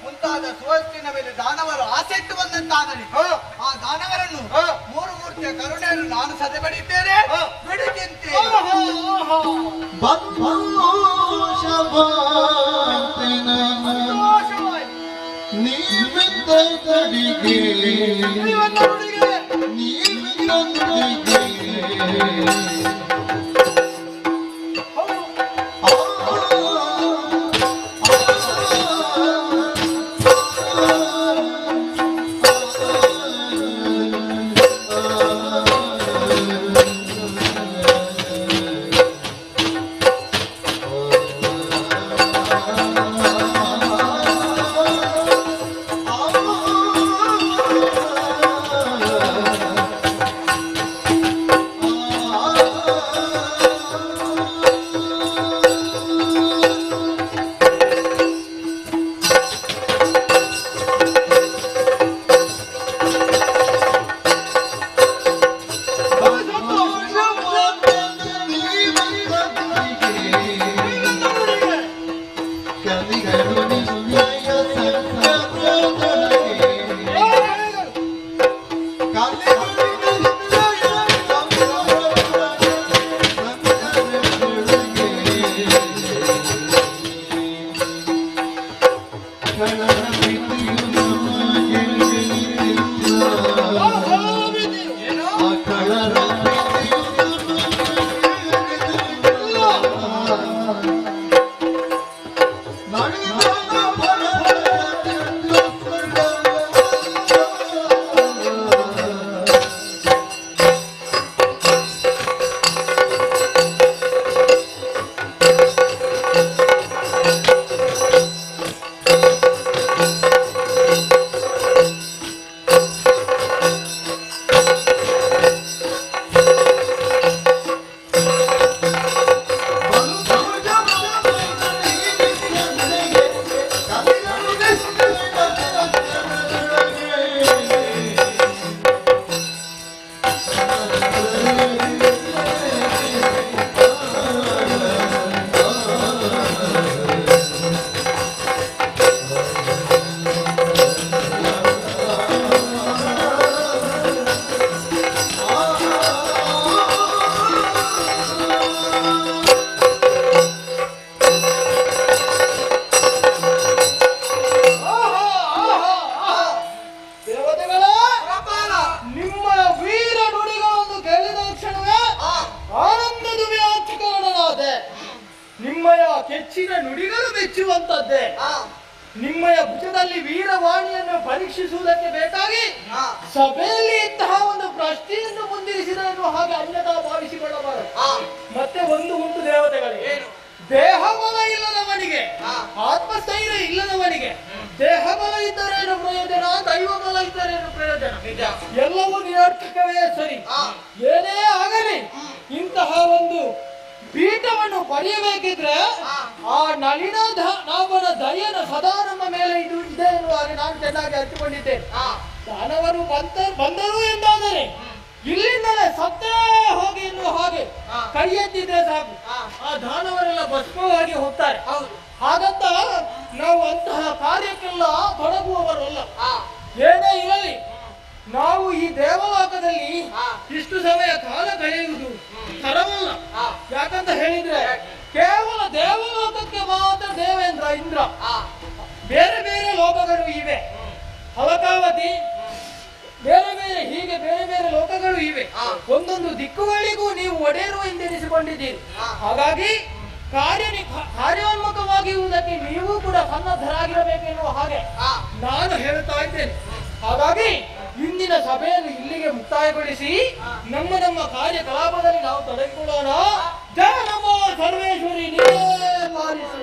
ಮುಂತಾದ ಸುವಸ್ತಿನ ಮೇಲೆ ದಾನವರು ಆಸೆಟ್ಟು ಬಂದಂತಾದರೆ ಆ ದಾನವರನ್ನು ಮೂರು ಮೂರ್ತಿಯ ಕರುಣೆಯನ್ನು ನಾನು ಸದೆಬಡಿದ್ದೇನೆ. ಬಿಡು ಚಿಂತೆ. ಕೆಚ್ಚಿನ ನುಡಿಗಳು ಮೆಚ್ಚುವಂತದ್ದೇ. ನಿಮ್ಮಯ ಭುಜದಲ್ಲಿ ವೀರವಾಣಿಯನ್ನು ಪರೀಕ್ಷಿಸುವುದಕ್ಕೆ ಬೇಕಾಗಿ ಸಭೆಯಲ್ಲಿ ಇಂತಹ ಒಂದು ಪ್ರಶ್ನೆಯನ್ನು ಮುಂದಿರಿಸಿದ ಎನ್ನುವ ಹಾಗೆ ಅನ್ಯತಾ ಭಾವಿಸಿಕೊಳ್ಳಬಾರದು. ಮತ್ತೆ ಒಂದು ಉಂಟು ದೇವತೆಗಳಿಗೆ, ದೇಹಬಲ ಇಲ್ಲದವನಿಗೆ, ಆತ್ಮಸ್ಥೈರ್ಯ ಇಲ್ಲದವನಿಗೆ ದೇಹಬಲ ಇದ್ದರೇನು ಪ್ರಯೋಜನ, ದೈವಬಲ ಇದ್ದರೇನು ಪ್ರಯೋಜನ, ಎಲ್ಲವೂ ನಿರರ್ಥಕವೇ ಸರಿ. ಏನೇ ಆಗಲಿ ಇಂತಹ ಒಂದು ಪೀಠವನ್ನು ಪಡೆಯಬೇಕಿದ್ರೆ ಆ ನಳಿನಾಭನ ದಯನ ಸದಾ ನಮ್ಮ ಮೇಲೆ ಇದು ಇದೆ ಎನ್ನುವಾಗ ನಾನು ಚೆನ್ನಾಗಿ ಅರಿತುಕೊಂಡಿದ್ದೇನೆ. ದಾನವರು ಬಂದರು ಎಂದಾದರೆ ಇಲ್ಲಿಂದಲೇ ಸತ್ತೇ ಹೋಗಿ ಎನ್ನುವ ಹಾಗೆ ಕೈ ಎತ್ತಿದ್ರೆ ಸಾಕು, ಆ ದಾನವರೆಲ್ಲ ಭಸ್ಮವಾಗಿ ಹೋಗ್ತಾರೆ. ಹಾಗಂತ ನಾವು ಅಂತಹ ಕಾರ್ಯಕ್ಕೆಲ್ಲ ತೊಡಗುವವರಲ್ಲ. ಏನೇ ಇರಲಿ, ನಾವು ಈ ದೇವಲೋಕದಲ್ಲಿ ಇಷ್ಟು ಸಮಯ ಕಾಲ ಕಳೆಯುವುದು ತರವಲ್ಲ. ಯಾಕಂತ ಹೇಳಿದ್ರೆ ಕೇವಲ ದೇವಲೋಕಕ್ಕೆ ಮಾತ್ರ ದೇವೇಂದ್ರ, ಇಂದ್ರ, ಬೇರೆ ಬೇರೆ ಲೋಕಗಳು ಇವೆ, ಹಲಕಾವತಿ, ಬೇರೆ ಬೇರೆ ಹೀಗೆ ಬೇರೆ ಬೇರೆ ಲೋಕಗಳು ಇವೆ. ಒಂದೊಂದು ದಿಕ್ಕುಗಳಿಗೂ ನೀವು ಒಡೆಯರು ಎಂದೆನಿಸಿಕೊಂಡಿದ್ದೀರಿ. ಹಾಗಾಗಿ ಕಾರ್ಯೋನ್ಮುಖವಾಗಿರುವುದಕ್ಕೆ ನೀವು ಕೂಡ ಸನ್ನದ್ಧರಾಗಿರಬೇಕೆನ್ನುವ ಹಾಗೆ ನಾನು ಹೇಳ್ತಾ ಇದ್ದೇನೆ. ಹಾಗಾಗಿ ಇಂದಿನ ಸಭೆಯನ್ನು ಇಲ್ಲಿಗೆ ಮುಕ್ತಾಯಗೊಳಿಸಿ ನಮ್ಮ ನಮ್ಮ ಕಾರ್ಯಕಲಾಪದಲ್ಲಿ ನಾವು ತೊಡಗಿಕೊಳ್ಳೋಣ. ಜಯ ನಮೋ ಸರ್ವೇಶ್ವರಿ, ನೀವೇ ಪಾಲಿಸು.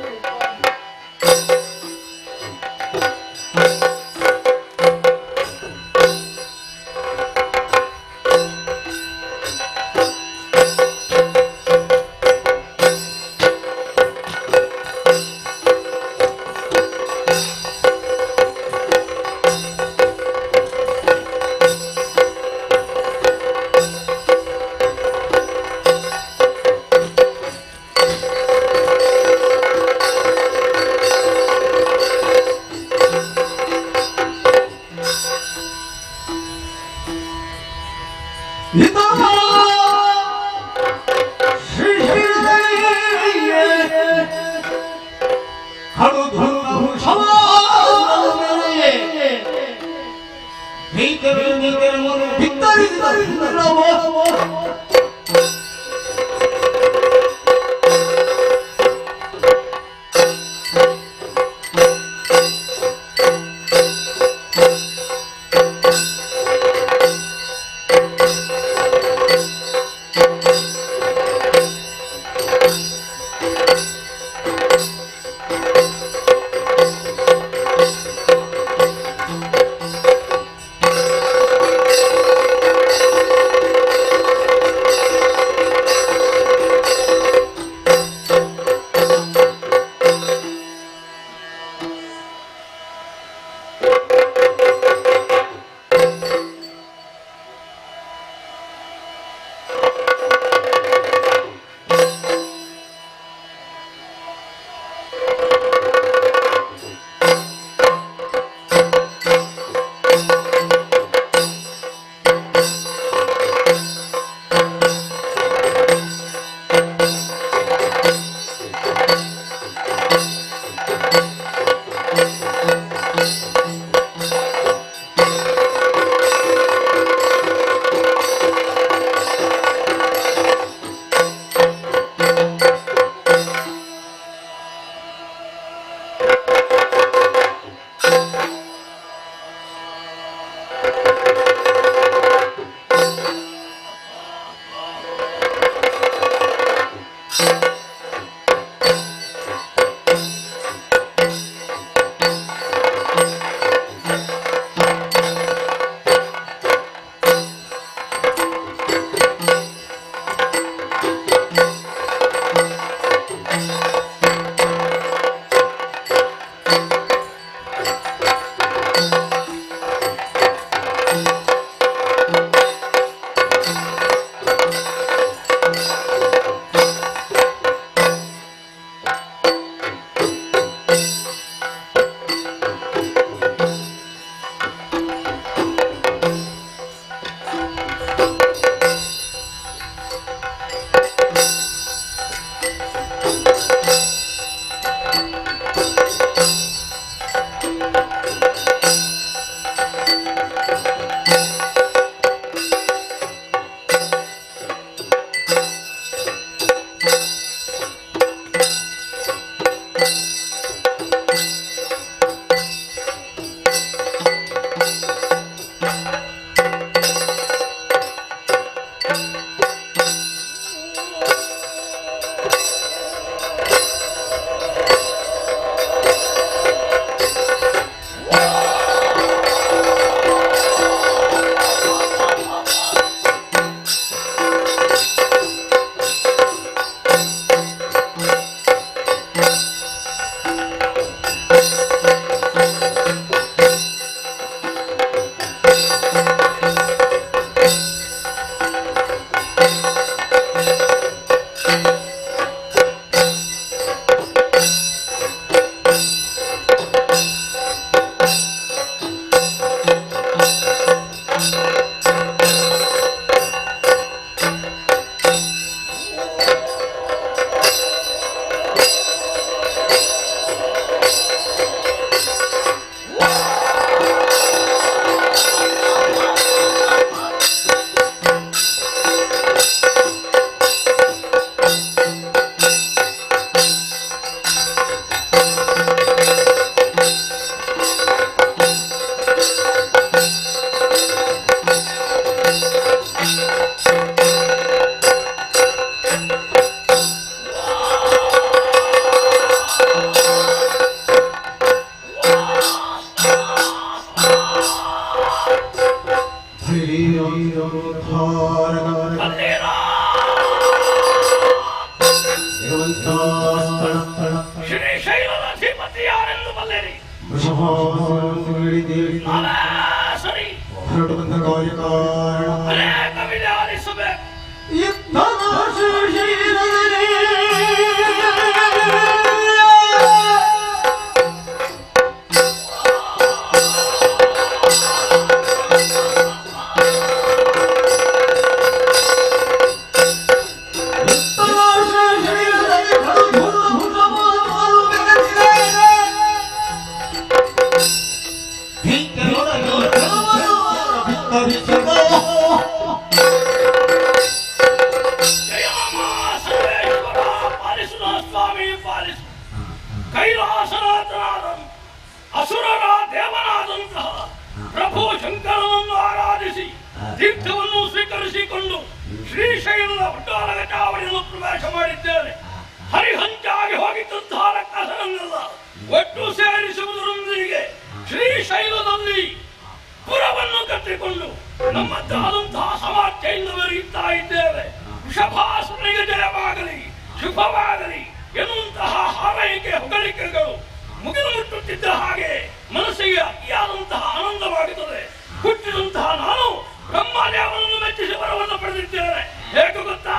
ಶ್ರೀಶೈಲದ ಅಧಿಪತಿ ಯಾರೆಂದು ಬಲ್ಲೆರಿ? ಸರಿ, ಅನೇಕ ವಿಚಾರಿಸಬೇಕು. ಕೈಲಾಸನಾಥನಾದನು ಅಸುರರ ದೇವನಾದಂತಹ ಪ್ರಭು ಶಂಕರನನ್ನು ಆರಾಧಿಸಿ ತೀರ್ಥವನ್ನು ಸ್ವೀಕರಿಸಿಕೊಂಡು ಶ್ರೀಶೈಲದ ಹುಟ್ಟಾಲಗ ಚಾವಡಿಯನ್ನು ಪ್ರವೇಶ ಮಾಡಿದ್ದೇನೆ. ಹರಿಹಂಚಾಗಿ ಹೋಗಿದ್ದಂತಹ ರಕ್ಕಸರನ್ನೆಲ್ಲ ಒಟ್ಟು ಸೇರಿಸುವುದರೊಂದಿಗೆ ಶ್ರೀಶೈಲದಲ್ಲಿ ಪುರವನ್ನು ಕಟ್ಟಿಕೊಂಡು ನಮ್ಮದ್ದಾದಂತಹ ಸಮಾಖ್ಯೆಯಿಂದ ಮೆರೆಯುತ್ತಾ ಇದ್ದೇವೆ. ವೃಷಭಾಸುರನಿಗೆ ಜಯವಾಗಲಿ, ಶುಭವಾಗಲಿ ಎನ್ನುವಂತಹ ಹಾರೈಕೆ ಹೊಗಳಿಕೆಗಳು ಮುಗಿಲು ಮುಟ್ಟುತ್ತಿದ್ದ ಹಾಗೆ ಮನಸ್ಸಿಗೆ ಅತಿಯಾದಂತಹ ಆನಂದವಾಗುತ್ತದೆ. ಹುಟ್ಟಿದಂತಹ ನಾನು ಬ್ರಹ್ಮದೇವನನ್ನು ಮೆಚ್ಚಿಸಿ ವರವನ್ನು ಪಡೆದಿದ್ದೇನೆ. ಹೇಗೆ ಗೊತ್ತಾ?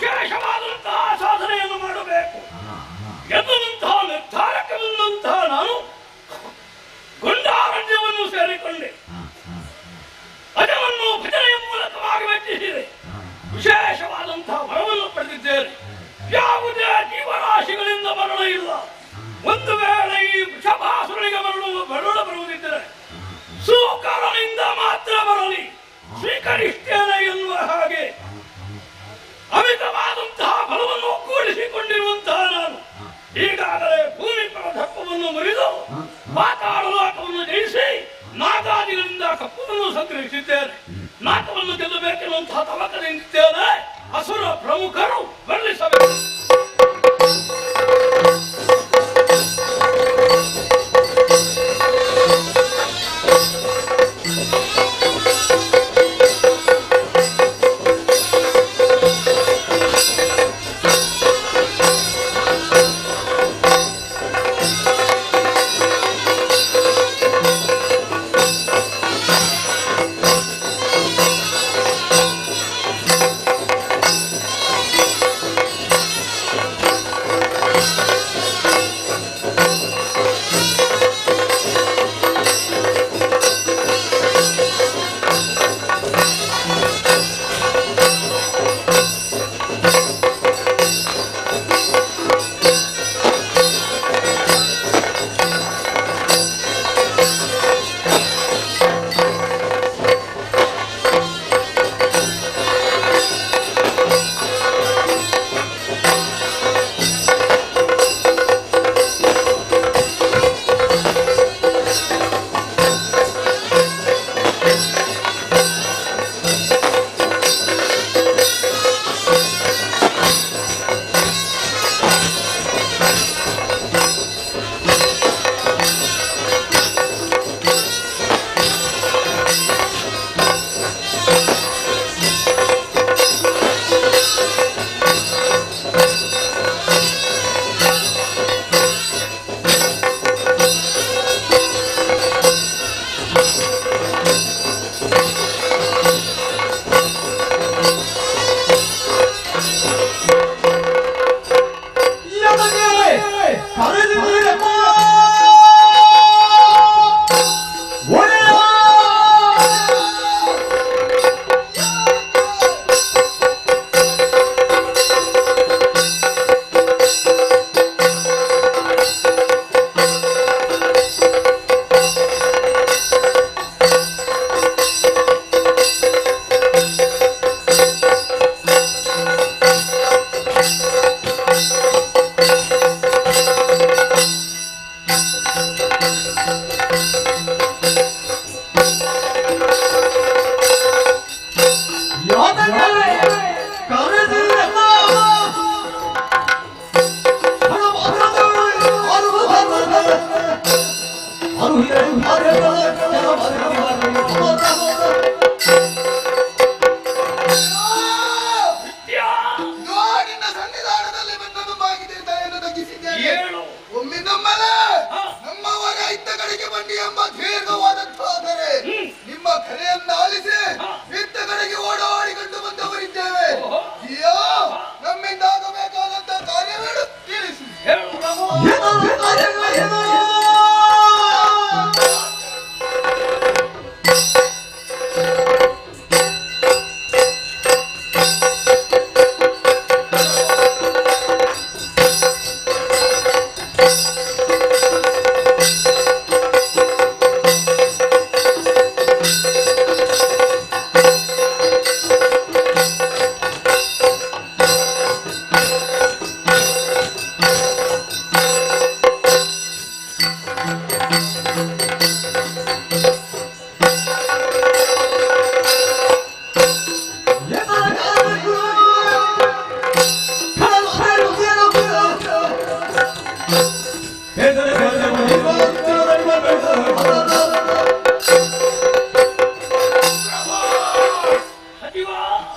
ವಿಶೇಷವಾದಂತಹ ಸಾಧನೆಯನ್ನು ಮಾಡಬೇಕು ಎನ್ನುವಂತಹ ನಿರ್ಧಾರಕ್ಕೆ ಬಂದಂತಹ ನಾನು ಗುಂಡಾರಣ್ಯವನ್ನು ಸೇರಿಕೊಂಡೆ. ಅಜವನ್ನು ಭಜನೆಯ ಮೂಲಕವಾಗಿ ಮೆಚ್ಚಿಸಿದೆ. ವಿಶೇಷವಾದಂತಹ ವರವನ್ನು ಪಡೆದಿದ್ದೇನೆ. ಯಾವುದೇ ಜೀವರಾಶಿಗಳಿಂದ ಮರಣ ಇಲ್ಲ. ಒಂದು ವೇಳೆ ಈ ವೃಷಭಾಸುರನಿಗೆ ಮರಣ ಬರುವುದಿದ್ದರೆ ಸೂಕರನಿಂದ ಮಾತ್ರ ಬರಲಿ, ಸ್ವೀಕರಿಸ್ತೇನೆ ಎನ್ನುವ ಹಾಗೆ ಅಮಿತವಾದಂತಹ ಬಲವನ್ನು ಒಗ್ಗೂಡಿಸಿಕೊಂಡಿರುವಂತಹ ನಾನು ಈಗಾಗಲೇ ಭೂಮಿ ಪ್ರಧರ್ಪವನ್ನು ಮುರಿದು ಪಾತಾಳ ಲೋಕವನ್ನು ಜಯಿಸಿ ನಾಗಾದಿಗಳಿಂದ ಕಪ್ಪನ್ನು ಸಂಗ್ರಹಿಸಿದ್ದೇನೆ. ನಾಟವನ್ನು ಗೆಲ್ಲಬೇಕೆನ್ನುವಂತಹ ತವಕದಿಂದಿದ್ದೇನೆ. ಅಸುರ ಪ್ರಮುಖರು ವರ್ಣಿಸಬೇಕು. ನಿನ್ನ ಸನ್ನಿಧಾನದಲ್ಲಿ ನನ್ನನ್ನು ಬಾಗಿದೆ ದಯೆಯನ್ನು ತಗ್ಗಿಸಿದ್ದೇನೆ. ಹೇಳು. ಒಮ್ಮೆ ನಮ್ಮಲ್ಲ ನಮ್ಮವರ ಇತ್ತ ಕಡೆಗೆ ಬನ್ನಿ ಎಂಬ ದೀರ್ಘವಾದಂತಾದರೆ ನಿಮ್ಮ ಕರೆಯನ್ನು ಆಲಿಸಿ ಇತ್ತ ಕಡೆಗೆ ಓಡಾಡಿಕೊಂಡು ಬಂದವರಿದ್ದೇವೆ. ಅಯ್ಯೋ ನಮ್ಮಿಂದ ಆಗಬೇಕಾದಂತ ಕಾರ್ಯವೇನು ತಿಳಿಸಿ. ಹೇಳು.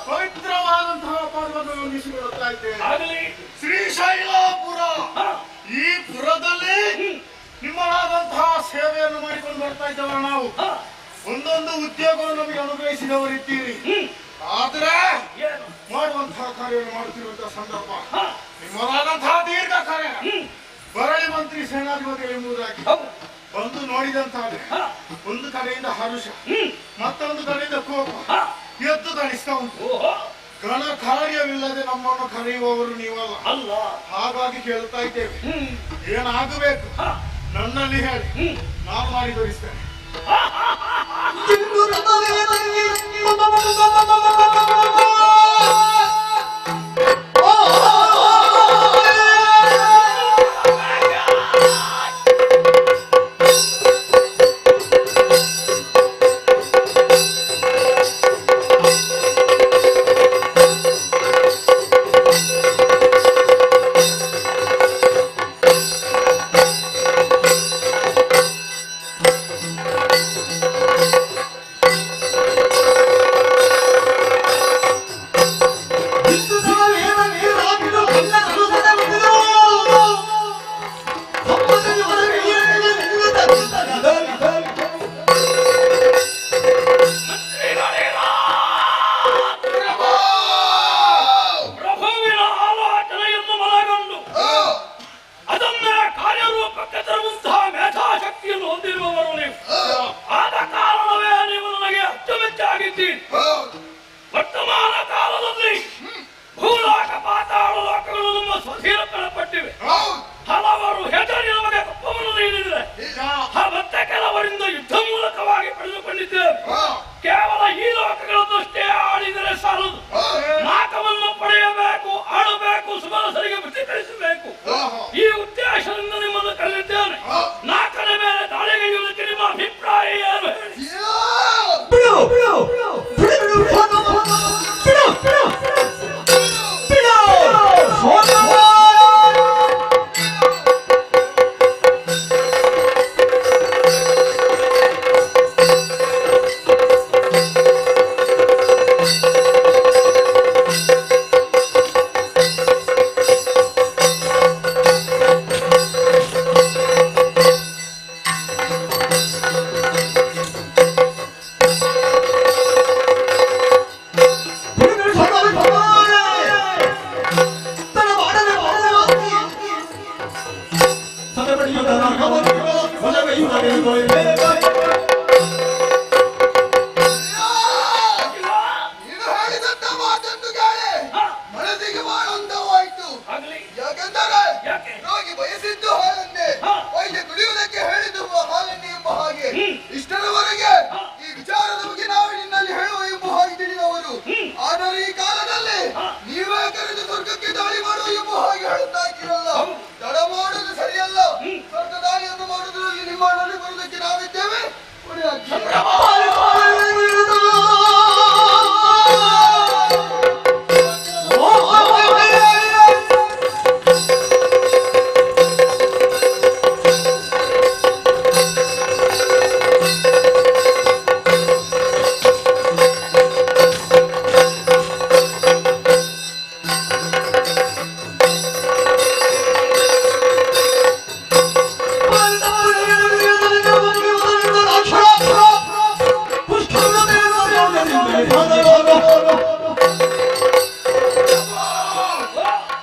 ಪವಿತ್ರವಾದಂತಹ ಪರ್ವತವನ್ನು ನಿಲ್ಲಿಸಿಕೊಳ್ಳುತ್ತಾ ಇದ್ದೇನೆ. ಆಗಲಿ. ಶ್ರೀಶೈಲಪುರ ಈ ಪುರದಲ್ಲಿ ನಿಮ್ಮದಾದಂತಹ ಸೇವೆಯನ್ನು ಮಾಡಿಕೊಂಡು ಬರ್ತಾ ಇದ್ದವರು ನಾವು. ಒಂದೊಂದು ಉದ್ಯೋಗವನ್ನು ನಮಗೆ ಅನುಗ್ರಹಿಸಿದವರಿದ್ದೀರಿ. ಆದ್ರೆ ಏನು? ಮಾಡುವಂತಹ ಕಾರ್ಯವನ್ನು ಮಾಡುತ್ತಿರುವಂತಹ ಸಂದರ್ಭ ನಿಮ್ಮದಾದಂತಹ ದೀರ್ಘ ಕಾರ್ಯ ಬರಳಿ ಮಂತ್ರಿ ಸೇನಾಧಿಪತಿಗಳು ಎಂಬುದಾಗಿ ಬಂದು ನೋಡಿದಂತಾದ್ರೆ ಒಂದು ಕಡೆಯಿಂದ ಹರುಷ, ಮತ್ತೊಂದು ಕಡೆಯಿಂದ ಕೋಪ ಎದ್ದು ಕಾಣಿಸ್ತಾ ಉಂಟು. ಓಹೋ. ಘನ ಕಾರ್ಯವಿಲ್ಲದೆ ನಮ್ಮನ್ನು ಕರೆಯುವವರು ನೀವಲ್ಲ. ಅಲ್ಲ. ಹಾಗಾಗಿ ಕೇಳ್ತಾ ಇದ್ದೇವೆ, ಏನಾಗಬೇಕು ನನ್ನಲ್ಲಿ ಹೇಳಿ, ನಾನು ಮಾಡಿ ತೋರಿಸ್ತೇನೆ.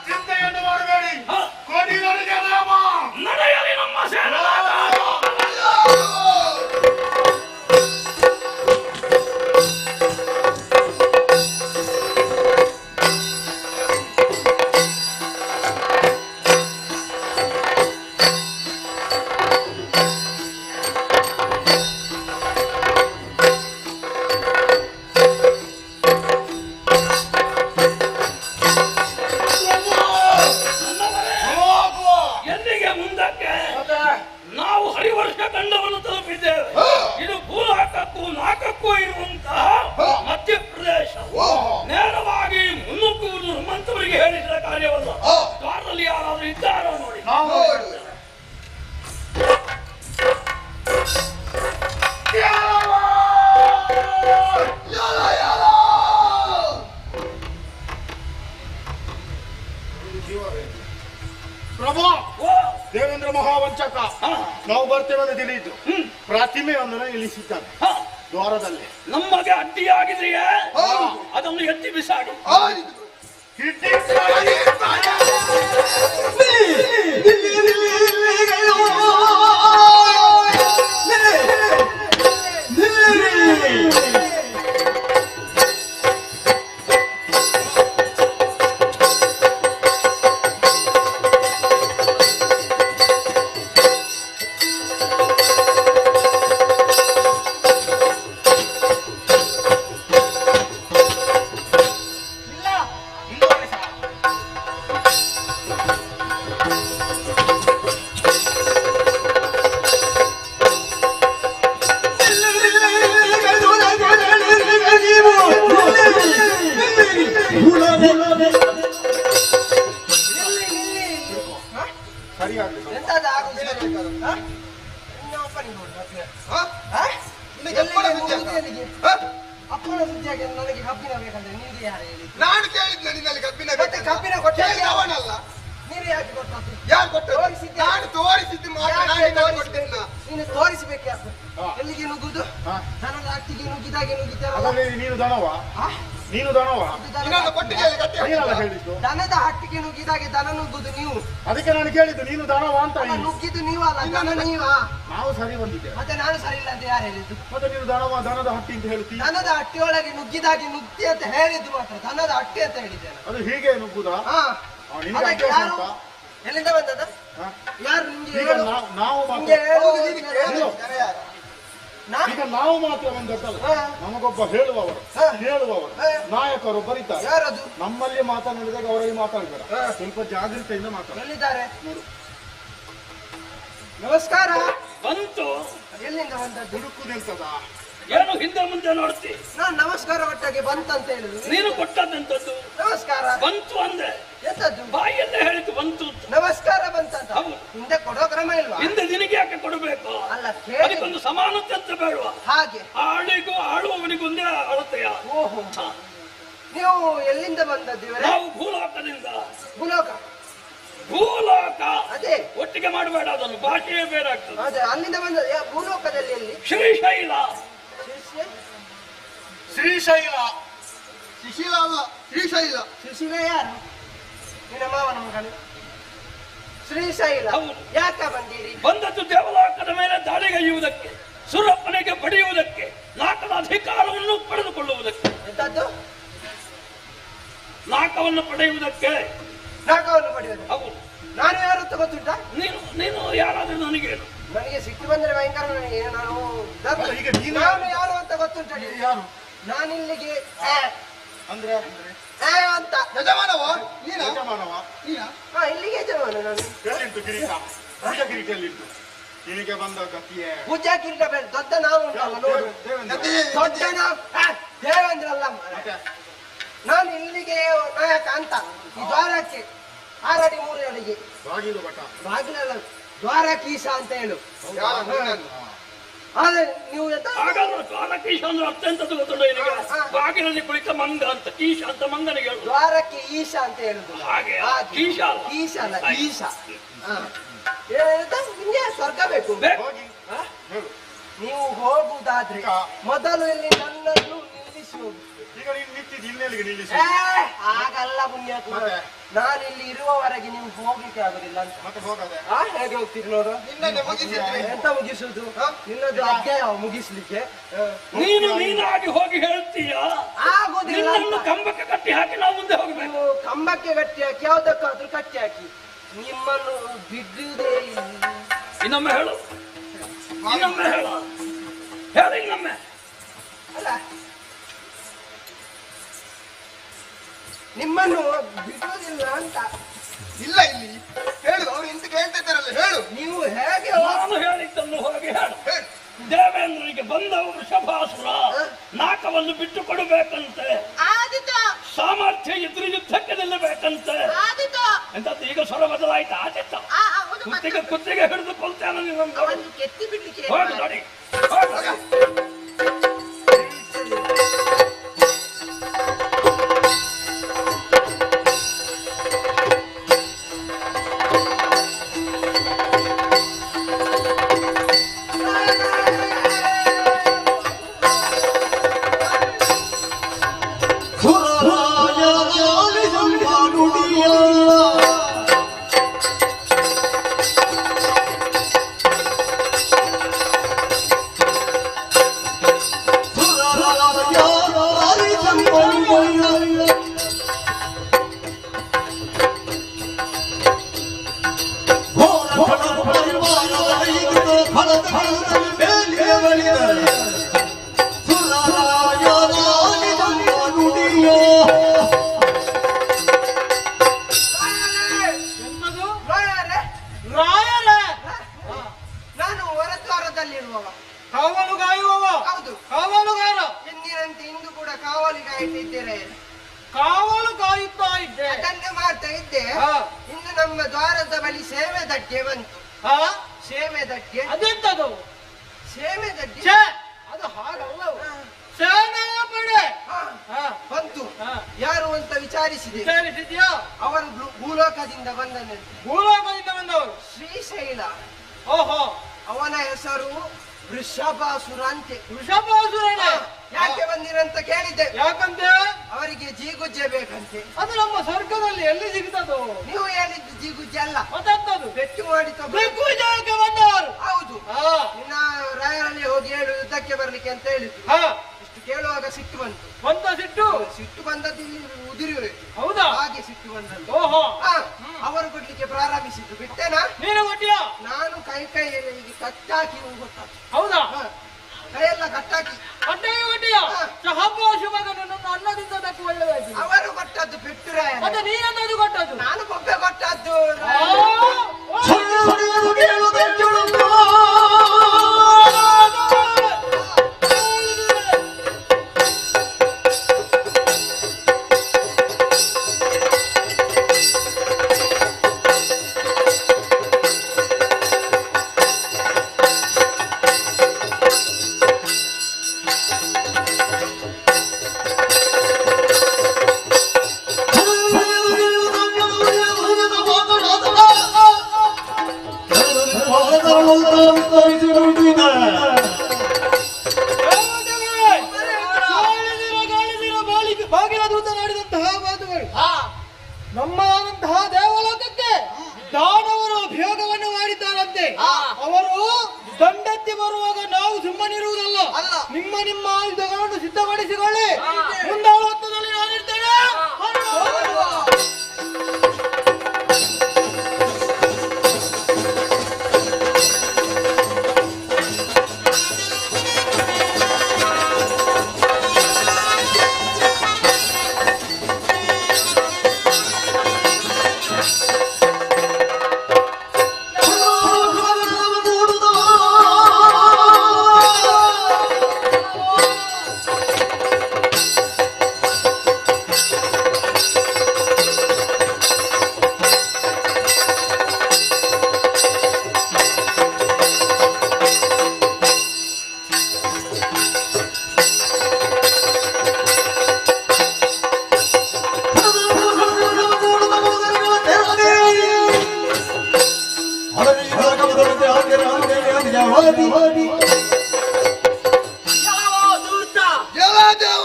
ಚಿಂತೆಯನ್ನು ಮಾಡಬೇಡಿ, ಕೊಡಿ ನನಗೆ ನಾಮ. ನಡೆಯಲಿ ನಮ್ಮ ಸೇನಾಗ. ಎಲ್ಲಿಗೆ ಮುಂದಕ್ಕೆ? ನಾವು ಹರಿವರ್ಷ ಖಂಡವನ್ನು ತಲುಪಿದ್ದೇವೆ. ಇದು ಭೂಲೋಕಕ್ಕೂ ನಾಲ್ಕಕ್ಕೂ ಇರುವಂತಹ ಮಧ್ಯಪ್ರದೇಶ. ನೇರವಾಗಿ ಮುನ್ನುಗ್ಗುವುದು ನಮ್ಮಂತವರಿಗೆ ಹೇಳಿದ ಕಾರ್ಯವಲ್ಲ. ಕಾರಲ್ಲಿ ಯಾರಾದ್ರೂ ಇದ್ದಾರೋ ನೋಡಿ. ಪ್ರಭು, ದೇವೇಂದ್ರ ಮಹಾವಂಚಕ ನಾವು ಬರ್ತೇವೆ ಅಂತ ತಿಳಿಯಿತು. ಪ್ರತಿಮೆಯೊಂದನ್ನು ಇಳಿಸಿದ್ದಾನೆ ದ್ವಾರದಲ್ಲಿ. ನಮಗೆ ಅಡ್ಡಿಯಾಗಿದೆಯೇ ಅದನ್ನು ಎತ್ತಿ ಬಿಸಾಡಿ. ಅಪ್ಪನ ಸುದ್ದಿಯಾಗಿ ನನಗೆ ಕಬ್ಬಿನ ಬೇಕಂದ್ರೆ ನಿಮಗೆ ಯಾರು ಹೇಳಿ? ನಾನು ಕೇಳಿದ್ನ ನಿನ್ನಲ್ಲಿ ಕಬ್ಬಿನ ಮತ್ತೆ ಕಬ್ಬಿನ ಕೊಟ್ಟೆ ಅವನಲ್ಲ. ನೀನು ಯಾಕೆ ಕೊಟ್ಟದ್ದು? ಯಾರು ಕೊಟ್ಟರು? ತೋರಿಸಿದ್ದೆ. ನಾನು ತೋರಿಸಿದ್ದು ಮಾತ್ರ ನಾನು ಕೊಡ್ತೇನೆ. ನೀನು ತೋರಿಸಬೇಕೆ? ಎಲ್ಲಿಗೆ ನುಗ್ಗುದು? ದನದ ಅಟ್ಟಿಗೆ ನುಗ್ಗಿದಾಗೆ ನುಗ್ಗಿದ್ದಾರಲ್ಲ. ನೀನು ದನವ? ನೀನು ದನವ? ಇನ್ನೊಂದು ಕೊಟ್ಟಿಗೆಯಲ್ಲಿ ಕಟ್ಟಿ ನೀನಲ್ಲ ಹೇಳಿದ್ದು. ದನದ ಹಟ್ಟಿಗೆ ನುಗ್ಗಿದಾಗೆ ದನ ನುಗ್ಗುದು ನೀವು. ಅದಕ್ಕೆ ನಾನು ಕೇಳಿದ್ದು ನೀನು ದನವ ಅಂತ. ನುಗ್ಗಿದ್ದು ನೀವಲ್ಲ, ದನ ನೀವಾ? ನಾವು ಸರಿ ಬಂದಿದ್ದೇವೆ. ಮತ್ತೆ ನಾನು ಸರಿ ಇಲ್ಲ ಅಂತ ಯಾರು ಹೇಳಿದ್ದು? ಮತ್ತೆ ನೀನು ದನವ, ದನದ ಹಟ್ಟಿ ಅಂತ ಹೇಳ್ತೀವಿ. ದನದ ಹಟ್ಟಿಯೊಳಗೆ ನುಗ್ಗಿದಾಗೆ ನುಗ್ಗಿ ಅಂತ ಹೇಳಿದ್ದು ಮಾತ್ರ, ದನದ ಹಟ್ಟಿ ಅಂತ ಹೇಳಿದ್ದೇನೆ. ಅದು ಹೀಗೆ ನುಗ್ಗುದಾ? ಹಾ. ನಿನಗೆ ಅದಕ್ಕೆ ಅಭ್ಯಾಸ ಯಾರು? ಉಂಟಾ? ಎಲ್ಲಿಂದ ಬಂದದ? ಯಾರು ನಿಮ್ಗೆ ಈಗ ಹೇಳು? ನಾವು ನಿಮ್ಗೆ ಹೇಳುವುದು ಮಾತ್ರ ಇದಕ್ಕೆ ಹೇಳು. ಈಗ ನಾವು ಮಾತ್ರ ಬಂದದ್ದಲ್ಲ. ನಮಗೊಬ್ಬ ಹೇಳುವವರು, ಹೇಳುವವರು, ನಾಯಕರು ಬರೀತಾರೆ. ಯಾರದು? ನಮ್ಮಲ್ಲಿ ಮಾತನಾಡಿದಾಗ ಅವರಲ್ಲಿ ಮಾತಾಡಬೇಡ. ಸ್ವಲ್ಪ ಜಾಗೃತೆಯಿಂದ ಮಾತಾಡ. ಎಲ್ಲಿದ್ದಾರೆ? ನೋಡು, ನಮಸ್ಕಾರ. ಬಂತು. ಎಲ್ಲಿಂದ ಬಂದದ್ದು? ಹುಡುಕುದೆಂತದ? ಏನು ಹಿಂದೆ ಮುಂದೆ ನೋಡ್ತಿ? ನಾನು ನಮಸ್ಕಾರ ಒಟ್ಟಿಗೆ ಬಂತಂತ ಹೇಳಿದ್ರು. ನೀನು ಕೊಟ್ಟದ್ದೆಂತದ್ದು? ನಮಸ್ಕಾರ ಬಂತು ಅಂದೆ. ಎಂತದ್ದು? ಬಾಯಲ್ಲೇ ಹೇಳಿದ್ದು ಬಂತು ಅಂತ. ನಮಸ್ಕಾರ ಬಂತಂತ. ಹೌದು. ಹಿಂದೆ ಕೊಡೋ ಕ್ರಮ ಇಲ್ವಾ? ಹಿಂದೆ ನಿನಗೆ ಯಾಕೆ ಕೊಡಬೇಕು? ಅಲ್ಲ ಕೇಳಿ. ಅದಕ್ಕೊಂದು ಸಮಾನತೆ ಅಂತ ಬೇಡವಾ? ಹಾಗೆ ಆಳಿಗೂ ಆಳುವವನಿಗೊಂದೇ ಅಳತೆಯ. ಓಹೋ. ನೀವು ಎಲ್ಲಿಂದ ಬಂದದ್ದು ಇವರೇ? ನಾವು ಭೂಲೋಕದಿಂದ. ಭೂಲೋಕ? ಭೂಲೋಕ ಅದೇ ಒಟ್ಟಿಗೆ ಮಾಡಬೇಡ, ಅದನ್ನು ಭಾಷೆಯೇ ಬೇರೆ ಆಗ್ತದೆ. ಅದೇ ಅಲ್ಲಿಂದ ಬಂದ. ಭೂಲೋಕದಲ್ಲಿ ಎಲ್ಲಿ? ಶ್ರೀಶೈಲ. ಶ್ರೀಶೈಲ. ಶಿಶಿಲ ಅಲ್ಲ, ಶ್ರೀಶೈಲ. ಸುಶೀಲ ಯಾರು? ನಿನ್ನ ಮಾವನ ಮಗಳು ಶ್ರೀಶೈಲ. ಹೌದು. ಯಾಕ ಬಂದಿರಿ? ಬಂದದ್ದು ದೇವಲೋಕದ ಮೇಲೆ ದಾಳಿಗೈಯುವುದಕ್ಕೆ, ಸುರಪ್ಪನಿಗೆ ಬಡಿಯುವುದಕ್ಕೆ, ನಾಕದ ಅಧಿಕಾರವನ್ನು ಪಡೆದುಕೊಳ್ಳುವುದಕ್ಕೆ. ಎಂತದ್ದು? ನಾಕವನ್ನು ಪಡೆಯುವುದಕ್ಕೆ. ನಾಕವನ್ನು ಪಡೆಯೋದು? ಹೌದು. ನಾನು ಯಾರು ಅಂತ ಗೊತ್ತುಂಟಾ? ನೀನು ಯಾರಾದ್ರೂ ನನಗೇನು? ನನಗೆ ಸಿಟ್ಟು ಬಂದ್ರೆ ಭಯಂಕರ. ನನಗೆ ನಾನು ಈಗ ನೀನು ನಾನು ಯಾರು ಅಂತ ಗೊತ್ತುಂಟ? ಯಾರು? ನಾನಿಲ್ಲಿಗೆ ಅಂದ್ರೆ ಅಂತ. ಯಜಮಾನವ ನೀನ? ಯಜಮಾನವ? ಹಾ, ಇಲ್ಲಿಗೆ ಯಜಮಾನ ನಾನು. ಎಲ್ಲಿಂಟು ಕಿರೀಟ? ಭುಜ ಕಿರೀಟ ಎಲ್ಲಿಂಟು? ನಿನಗೆ ಬಂದ ಗತಿಯೇ ಪೂಜಾ ಕಿರೀಟ ಬೇಡ, ದೊಡ್ಡ ನಾವು ಉಂಟಲ್ಲ ನೋಡು. ದೇವೇಂದ್ರ. ದೊಡ್ಡ ನಾವು ದೇವೇಂದ್ರ ಅಲ್ಲ. ನಾನು ಇಲ್ಲಿಗೆ ನಾಯಕ ಅಂತ. ಈ ದ್ವಾರಕ್ಕೆ 6 ಅಡಿ 3 ಅಡಿಗೆ ಬಾಗಿಲು ಭಟ. ಬಾಗಿಲಲ್ಲ, ದ್ವಾರಕೀಶ ಅಂತ ಹೇಳು. ಆದ್ರೆ ನೀವು ಎಂತ? ಹಾಗಾದ್ರೆ ದ್ವಾರಕೀಶ ಅಂದ್ರೆ ಅತ್ಯಂತ ಗೊತ್ತುಂಟ ನಿನಗೆ? ಬಾಗಿಲಲ್ಲಿ ಕುಳಿತ ಮಂಗ ಅಂತ, ಕೀಶ ಅಂತ ಮಂಗನಿಗೆ ಹೇಳುದು. ದ್ವಾರಕ್ಕೆ ಈಶ ಅಂತ ಹೇಳುದು. ಹಾಗೆ ಕೀಶ ಅಲ್ಲ. ಈಶ ಅಲ್ಲ, ಈಶ. ನಿಮ್ಗೆ ಸ್ವರ್ಗ ಬೇಕು? ಹೋಗಿ ಹೇಳು. ನೀವು ಹೋಗುವುದಾದ್ರೆ ಮೊದಲು ಇಲ್ಲಿ ನನ್ನನ್ನು ನಿಲ್ಲಿಸಿ ಹೋಗು. ಮನೆಯಲ್ಲಿ ನಿಲ್ಲಿಸಿ. ಹಾಗಲ್ಲ ಪುಣ್ಯಾತ್ಮ, ಮತ್ತೆ? ನಾನು ಇಲ್ಲಿ ಇರುವವರೆಗೆ ನೀವು ಹೋಗ್ಲಿಕ್ಕೆ ಆಗುದಿಲ್ಲ ಅಂತ. ಮತ್ತೆ ಹೋಗದೆ ಹೇಗೆ ಹೋಗ್ತೀರಿ ನೋಡು? ನಿನ್ನನ್ನೇ ಮುಗಿಸಿದ್ವಿ. ಎಂತ ಮುಗಿಸುದು? ನಿನ್ನದು ಅಧ್ಯಾಯ ಮುಗಿಸ್ಲಿಕ್ಕೆ ನೀನಾಗಿ ಹೋಗಿ ಹೇಳ್ತೀಯ? ಆಗುದಿಲ್ಲ ನಿನ್ನನ್ನು ಅಂತ. ಕಂಬಕ್ಕೆ ಕಟ್ಟಿ ಹಾಕಿ ನಾವು ಮುಂದೆ ಹೋಗಬೇಕು. ನೀವು ಕಂಬಕ್ಕೆ ಕಟ್ಟಿ ಹಾಕಿ ಯಾವ್ದಕ್ಕಾದ್ರೂ ಕಟ್ಟಿ ಹಾಕಿ, ನಿಮ್ಮನ್ನು ಬಿಡುವುದೇ ಇಲ್ಲ. ಇನ್ನೊಮ್ಮೆ ಹೇಳು, ಇನ್ನೊಮ್ಮೆ ಹೇಳು, ಹೇಳು ಇನ್ನೊಮ್ಮೆ. ಅಲ್ಲ, ನಿಮ್ಮನ್ನು ಬಿಡುವುದಿಲ್ಲ ಅಂತ. ಇಲ್ಲ ಇಲ್ಲಿ ಹೇಳು, ಅವ್ರು ಇಂತ ಕೇಳ್ತಾ ಇದ್ದಾರಲ್ಲ, ಹೇಳು. ನೀವು ಹೇಗೆ ನಾನು ಹೇಳಿದ್ದನ್ನು ಹೋಗಿ ಹೇಳು. ಹೇಳು. ದೇವೇಂದ್ರನಿಗೆ ಬಂದವರು ಶಭಾಸುರ ನಾಕವನ್ನು ಬಿಟ್ಟು ಕೊಡಬೇಕಂತೆ. ಸಾಮರ್ಥ್ಯ ಇದ್ರೆ ಯುದ್ಧಕ್ಕೆ ನಿಲ್ಲಬೇಕಂತೆ. ಎಂತದ್ದು ಈಗ ಸ್ವರ ಬದಲಾಯ್ತಾ? ಆದಿತ್ತ ಕುತ್ತಿಗೆ ಹಿಡಿದು ಕೊಲ್ತೇನೆ ನಿನ್ನನ್ನು. ಹೋಗು ನೋಡಿ, ಹೋಗು. ನಾನು ಹೊರದ್ವಾರದಲ್ಲಿರುವವ, ಕಾವಲು ಕಾಯುವವ. ಹೌದು. ಕಾವಲುಗಾರ. ಎಂದಿನಂತೆ ಇಂದು ಕೂಡ ಕಾವಲಿಗೆ ಇಟ್ಟಿದ್ದೀರಾ? ಕಾವಲು ಕಾಯುತ್ತಾ ಇದ್ದೆ. ಅದನ್ನೇ ಮಾಡ್ತಾ ಇದ್ದೆ. ಹಾ. ಇನ್ನು ನಮ್ಮ ದ್ವಾರದ ಬಳಿ ಸೇವೆ ದಡ್ಡೆ ಬಂತು. ಹಾ? ಸೇವೆ ದಡ್ಡೆ, ಅದೆಂತದು? ಸೇವೆ ದಡ್ಡೆ ಛೇ, ಅದು ಹಾಗಲ್ಲವು. ಸೇನೆಯ ಪಡೆ. ಹಾ, ಹಾ. ಬಂತು. ಹಾ. ಯಾರು ಅಂತ ವಿಚಾರಿಸಿದೆ. ಸೇರಿಸಿದ್ಯಾ? ಅವನು ಭೂಲೋಕದಿಂದ ಬಂದನಂತೆ. ಭೂಲೋಕದಿಂದ ಬಂದವರು. ಶ್ರೀಶೈಲ. ಓಹೋ, ಅವನ ಹೆಸರು ವೃಷಭಾಸುರ ಅಂತೆ. ವೃಷಭಾಸುರನೇ. ಯಾಕೆ ಬಂದಿರಂತ ಕೇಳಿದ್ದೆ. ಯಾಕಂತೆ? ಅವರಿಗೆ ಜೀಗುಜ್ಜೆ ಬೇಕಂತೆ. ಅದು ನಮ್ಮ ಸ್ವರ್ಗದಲ್ಲಿ ಎಲ್ಲಿ ಸಿಗ್ತದೋ? ನೀವು ಹೇಳಿದ್ದು ಜೀಗುಜ್ಜೆ ಅಲ್ಲ, ಮತ್ತಂತದು ಬೆಟ್ಟು ಮಾಡಿ ದಿಗ್ವಿಜಯಕ್ಕೆ ಬಂದವರು. ಹೌದು. ಹಾ. ನಿನ್ನ ರಾಯರಲ್ಲಿ ಹೋಗಿ ಹೇಳು ಯುದ್ಧಕ್ಕೆ ಬರ್ಲಿಕ್ಕೆ ಅಂತ ಹೇಳಿದ್ರು. ಹಾ. ಇಷ್ಟು ಕೇಳುವಾಗ ಸಿಟ್ಟು ಬಂತು. ಬಂತ ಸಿಟ್ಟು? ಸಿಟ್ಟು ಬಂದದ್ದು ಇಲ್ಲಿ ಉದುರಿ ಹೋಯ್ತು. ಹೌದಾ? ಹಾಗೆ ಸಿಟ್ಟು ಬಂದದ್ದು. ಓಹೋ. ಅವರು ಕೊಡ್ಲಿಕ್ಕೆ ಪ್ರಾರಂಭಿಸಿದ್ದು. ಬಿಟ್ಟೇನಾ? ನೀನು ಕೊಟ್ಟಿಯಾ? ನಾನು ಕೈಯಲ್ಲಿ ಈಗ ಕಟ್ಟಾಕಿ ಗೊತ್ತಾಗ್ತದೆ. ಹೌದಾ? ಕೈಯೆಲ್ಲ ಕಟ್ಟಾಕಿ ಕೊಟ್ಟೆಯೇ ಕೊಟ್ಟಿಯಾ? ಶಹಬ್ಬಾಸ್ ಮಗನನ್ನು ಅನ್ನದಿಂದ ತಕ್ಕ ಒಳ್ಳೆದಾಗಿ. ಅವರು ಕೊಟ್ಟದ್ದು ಬಿಟ್ಟು ರಾಯ. ಮತ್ತೆ ನೀನನ್ನದು ಕೊಟ್ಟದ್ದು? ನಾನು ಬೊಬ್ಬೆ ಕೊಟ್ಟದ್ದು. ನಮ್ಮಂತಹ ದೇವಲೋಕಕ್ಕೆ ದಾನವರು ಅಭಿಯೋಗವನ್ನು ಮಾಡಿದ್ದಾರಂತೆ. ಅವರು ದಂಡೆತ್ತಿ ಬರುವಾಗ ನಾವು ಸುಮ್ಮನಿರುವುದಲ್ಲ. ನಿಮ್ಮ ನಿಮ್ಮ ಆಯುಧಗಳನ್ನು ಸಿದ್ಧಪಡಿಸಿಕೊಳ್ಳಿ. ಮುಂದಾಳು ಹೊತ್ತದಲ್ಲಿ ನಾನಿರ್ತೇನೆ.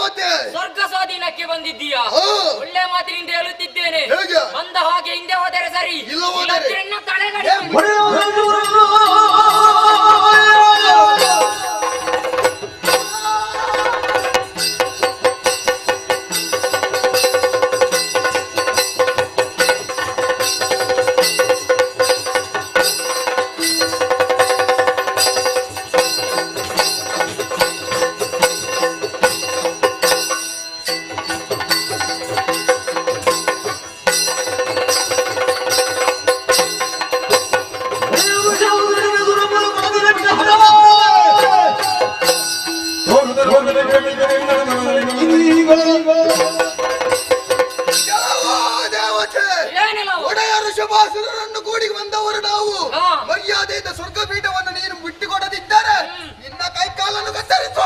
ದೇವತೆ ಸ್ವರ್ಗ ಸ್ವಾಧೀನಕ್ಕೆ ಬಂದಿದ್ದೀಯಾ? ಹಾ. ಒಳ್ಳೆ ಮಾತಿನಿಂದ ಹೇಳುತ್ತಿದ್ದೇನೆ. ಹೇಗೆ? ಬಂದ ಹಾಗೆ ಹಿಂದೆ ಹೋದರೆ ಸರಿ, ಇಲ್ಲ ಹೋದರೆ? ಇಲ್ಲದಿದ್ರೆ ತಲೆಗಡೆ ದೇವತೆ ಏನಿಲ್ಲ. ಒಡೆಯರು ಶುಭಾಸುರರನ್ನು ಕೂಡಿ ಬಂದವರು ನಾವು. ಹಾ. ಮರ್ಯಾದೆಯಿಂದ ಸ್ವರ್ಗ ಪೀಠವನ್ನು ನೀನು ಬಿಟ್ಟುಕೊಡದಿದ್ದರೆ ನಿನ್ನ ಕೈ ಕಾಲನ್ನು ಕತ್ತರಿಸುವ.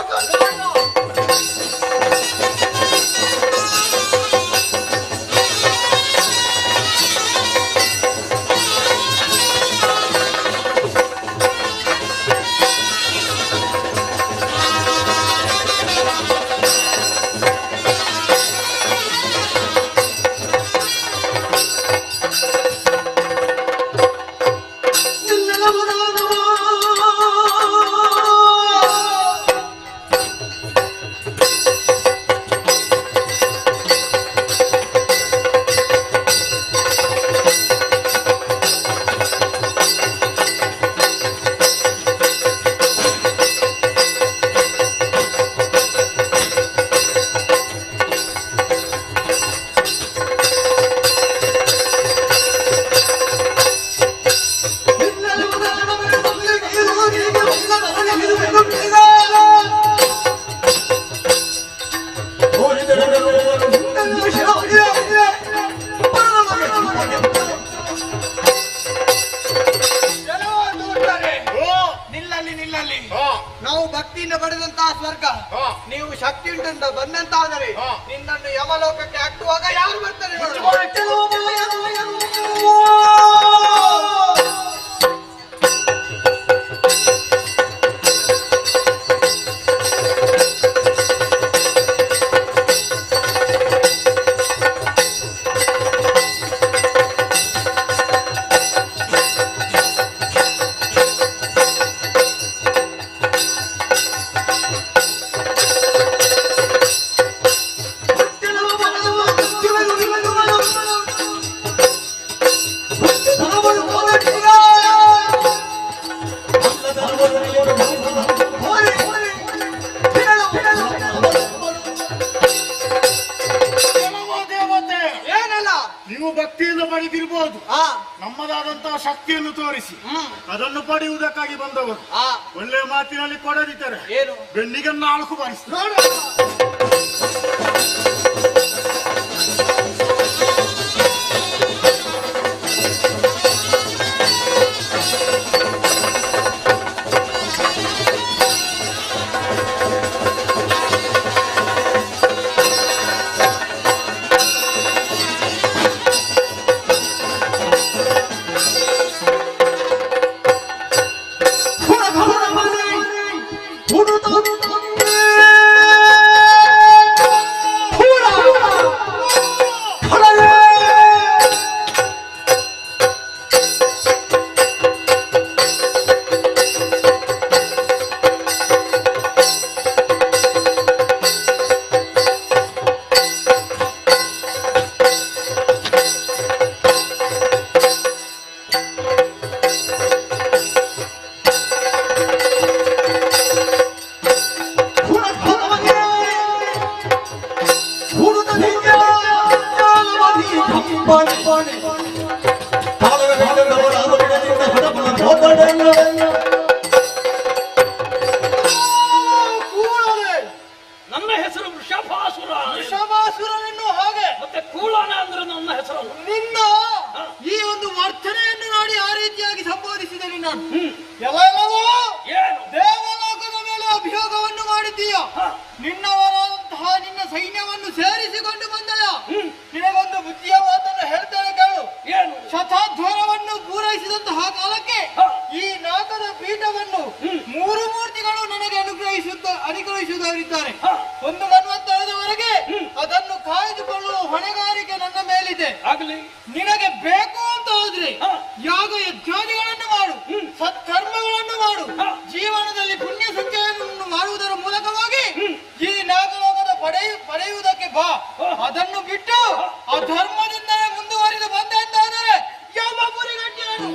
ನಿಲ್ಲಲ್ಲಿ ನಾವು ಭಕ್ತಿಯಿಂದ ಪಡೆದಂತಹ ಸ್ವರ್ಗ ನೀವು ಶಕ್ತಿ ಉಂಟಂತ ಬಂದಂತಾದರೆ ನಿನ್ನನ್ನು ಯಮಲೋಕಕ್ಕೆ ಹಾಕುವಾಗ ಯಾರು ಬರ್ತಾರೆ ನೀವು ಭಕ್ತಿಯಿಂದ ಪಡೆದಿರಬಹುದು. ನಮ್ಮದಾದಂತಹ ಶಕ್ತಿಯನ್ನು ತೋರಿಸಿ ಅದನ್ನು ಪಡೆಯುವುದಕ್ಕಾಗಿ ಬಂದವರು. ಒಳ್ಳೆ ಮಾತಿನಲ್ಲಿ ಕೊಡದಿದ್ದರೆ ಏನು ಬೆನ್ನಿಗೆ 4 ಬಾರಿಸಿ ನನ್ನ ಹೆಸರು ವೃಷಭಾಸುರ. ವೃಷಭಾಸುರನೆನ್ನು ಹಾಗೆ ಮತ್ತೆ ಕೂಳನ ಅಂದ್ರೆ ನನ್ನ ಹೆಸರು. ನಿನ್ನ ಈ ಒಂದು ವರ್ತನೆಯನ್ನು ನೋಡಿ ಆ ರೀತಿಯಾಗಿ ಸಂಬೋಧಿಸಿದೆ ನಿನ್ನ ಏನು ದೇವಲೋಕದ ಮೇಲೆ ಅಭಿಯೋಗವನ್ನು ಮಾಡಿದ್ದೀಯ. ನಿನ್ನವರಾದಂತಹ ನಿನ್ನ ಸೈನ್ಯವನ್ನು ಸೇರಿಸಿಕೊಂಡು ಬಂದಯ. ನಿನಗೊಂದು ಬುದ್ಧಿಯ ಮಾತನ್ನು ಹೇಳ್ತೇನೆ ಕೇಳು. ಏನು ಶತಾಧ್ವರವನ್ನು ಪೂರೈಸಿದಂತಹ ಕಾಲಕ್ಕೆ ಈ ನಾಗದ ಪೀಠವನ್ನು 3 ಮೂರ್ತಿಗಳು ನನಗೆ ಅನುಗ್ರಹಿಸುವವರಿದ್ದಾರೆ. ಒಂದು ಮನ್ವಂತರದ ನಿನಗೆ ಬೇಕು ಅಂತ ಹೋದ್ರೆ ಯಾಗ ಯಜ್ಞಾದಿಗಳನ್ನು ಮಾಡು, ಸತ್ಕರ್ಮಗಳನ್ನು ಮಾಡು, ಜೀವನದಲ್ಲಿ ಪುಣ್ಯ ಸಂಚಯನವನ್ನು ಮಾಡುವುದರ ಮೂಲಕವಾಗಿ ಈ ನಾಗಲೋಕದ ಪಡೆಯುವುದಕ್ಕೆ ಬಾ. ಅದನ್ನು ಬಿಟ್ಟು ಅಧರ್ಮದಿಂದ ಮುಂದುವರಿದು ಬಂದ ಎಂದಾದರೆ ಯಾವ ಗುರಿಗಟ್ಟಿಯನ್ನು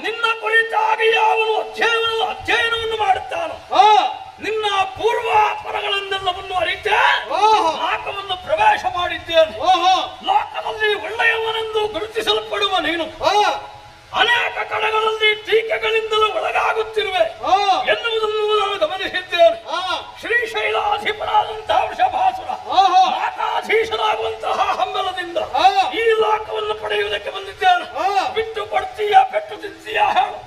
ನಿನ್ನ ಕುರಿತಾಗಿ ಯಾವನು ಅಧ್ಯಯನವನ್ನು ಮಾಡುತ್ತಾನೋ ನಿನ್ನ ಪೂರ್ವಾಪರಗಳೆಂದೆಲ್ಲವನ್ನು ಅರಿತೆ ಲೋಕವನ್ನು ಪ್ರವೇಶ ಮಾಡಿದ್ದೇನೆ. ಲೋಕದಲ್ಲಿ ಒಳ್ಳೆಯವನೆಂದು ಗುರುತಿಸಲ್ಪಡುವ ನೀನು ಅನೇಕ ಕಡೆಗಳಲ್ಲಿ ಟೀಕೆಗಳಿಂದಲೂ ಒಳಗಾಗುತ್ತಿರುವೆ ಎನ್ನುವುದನ್ನು ನಾನು ಗಮನಿಸಿದ್ದೇನೆ. ಶ್ರೀಶೈಲಾಧಿಪನಾದಂತಹ ವೃಷಭಾಸುರ ಮಾತಾಧೀಶನಾಗುವಂತಹ ಹಂಬಲದಿಂದ ಈ ಲೋಕವನ್ನು ಪಡೆಯುವುದಕ್ಕೆ ಬಂದಿದ್ದೇನೆ. ಬಿಟ್ಟು ಕೊಡ್ತೀಯ, ಪೆಟ್ಟು ತಿಂತೀಯ ಹೇಳು.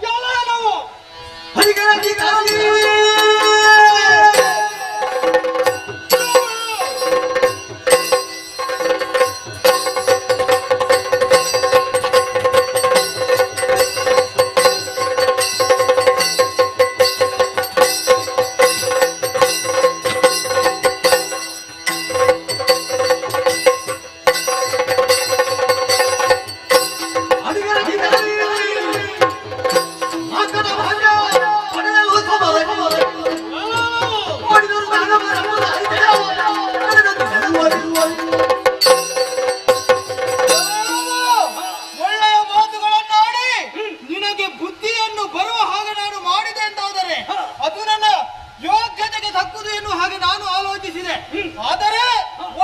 ಆದರೆ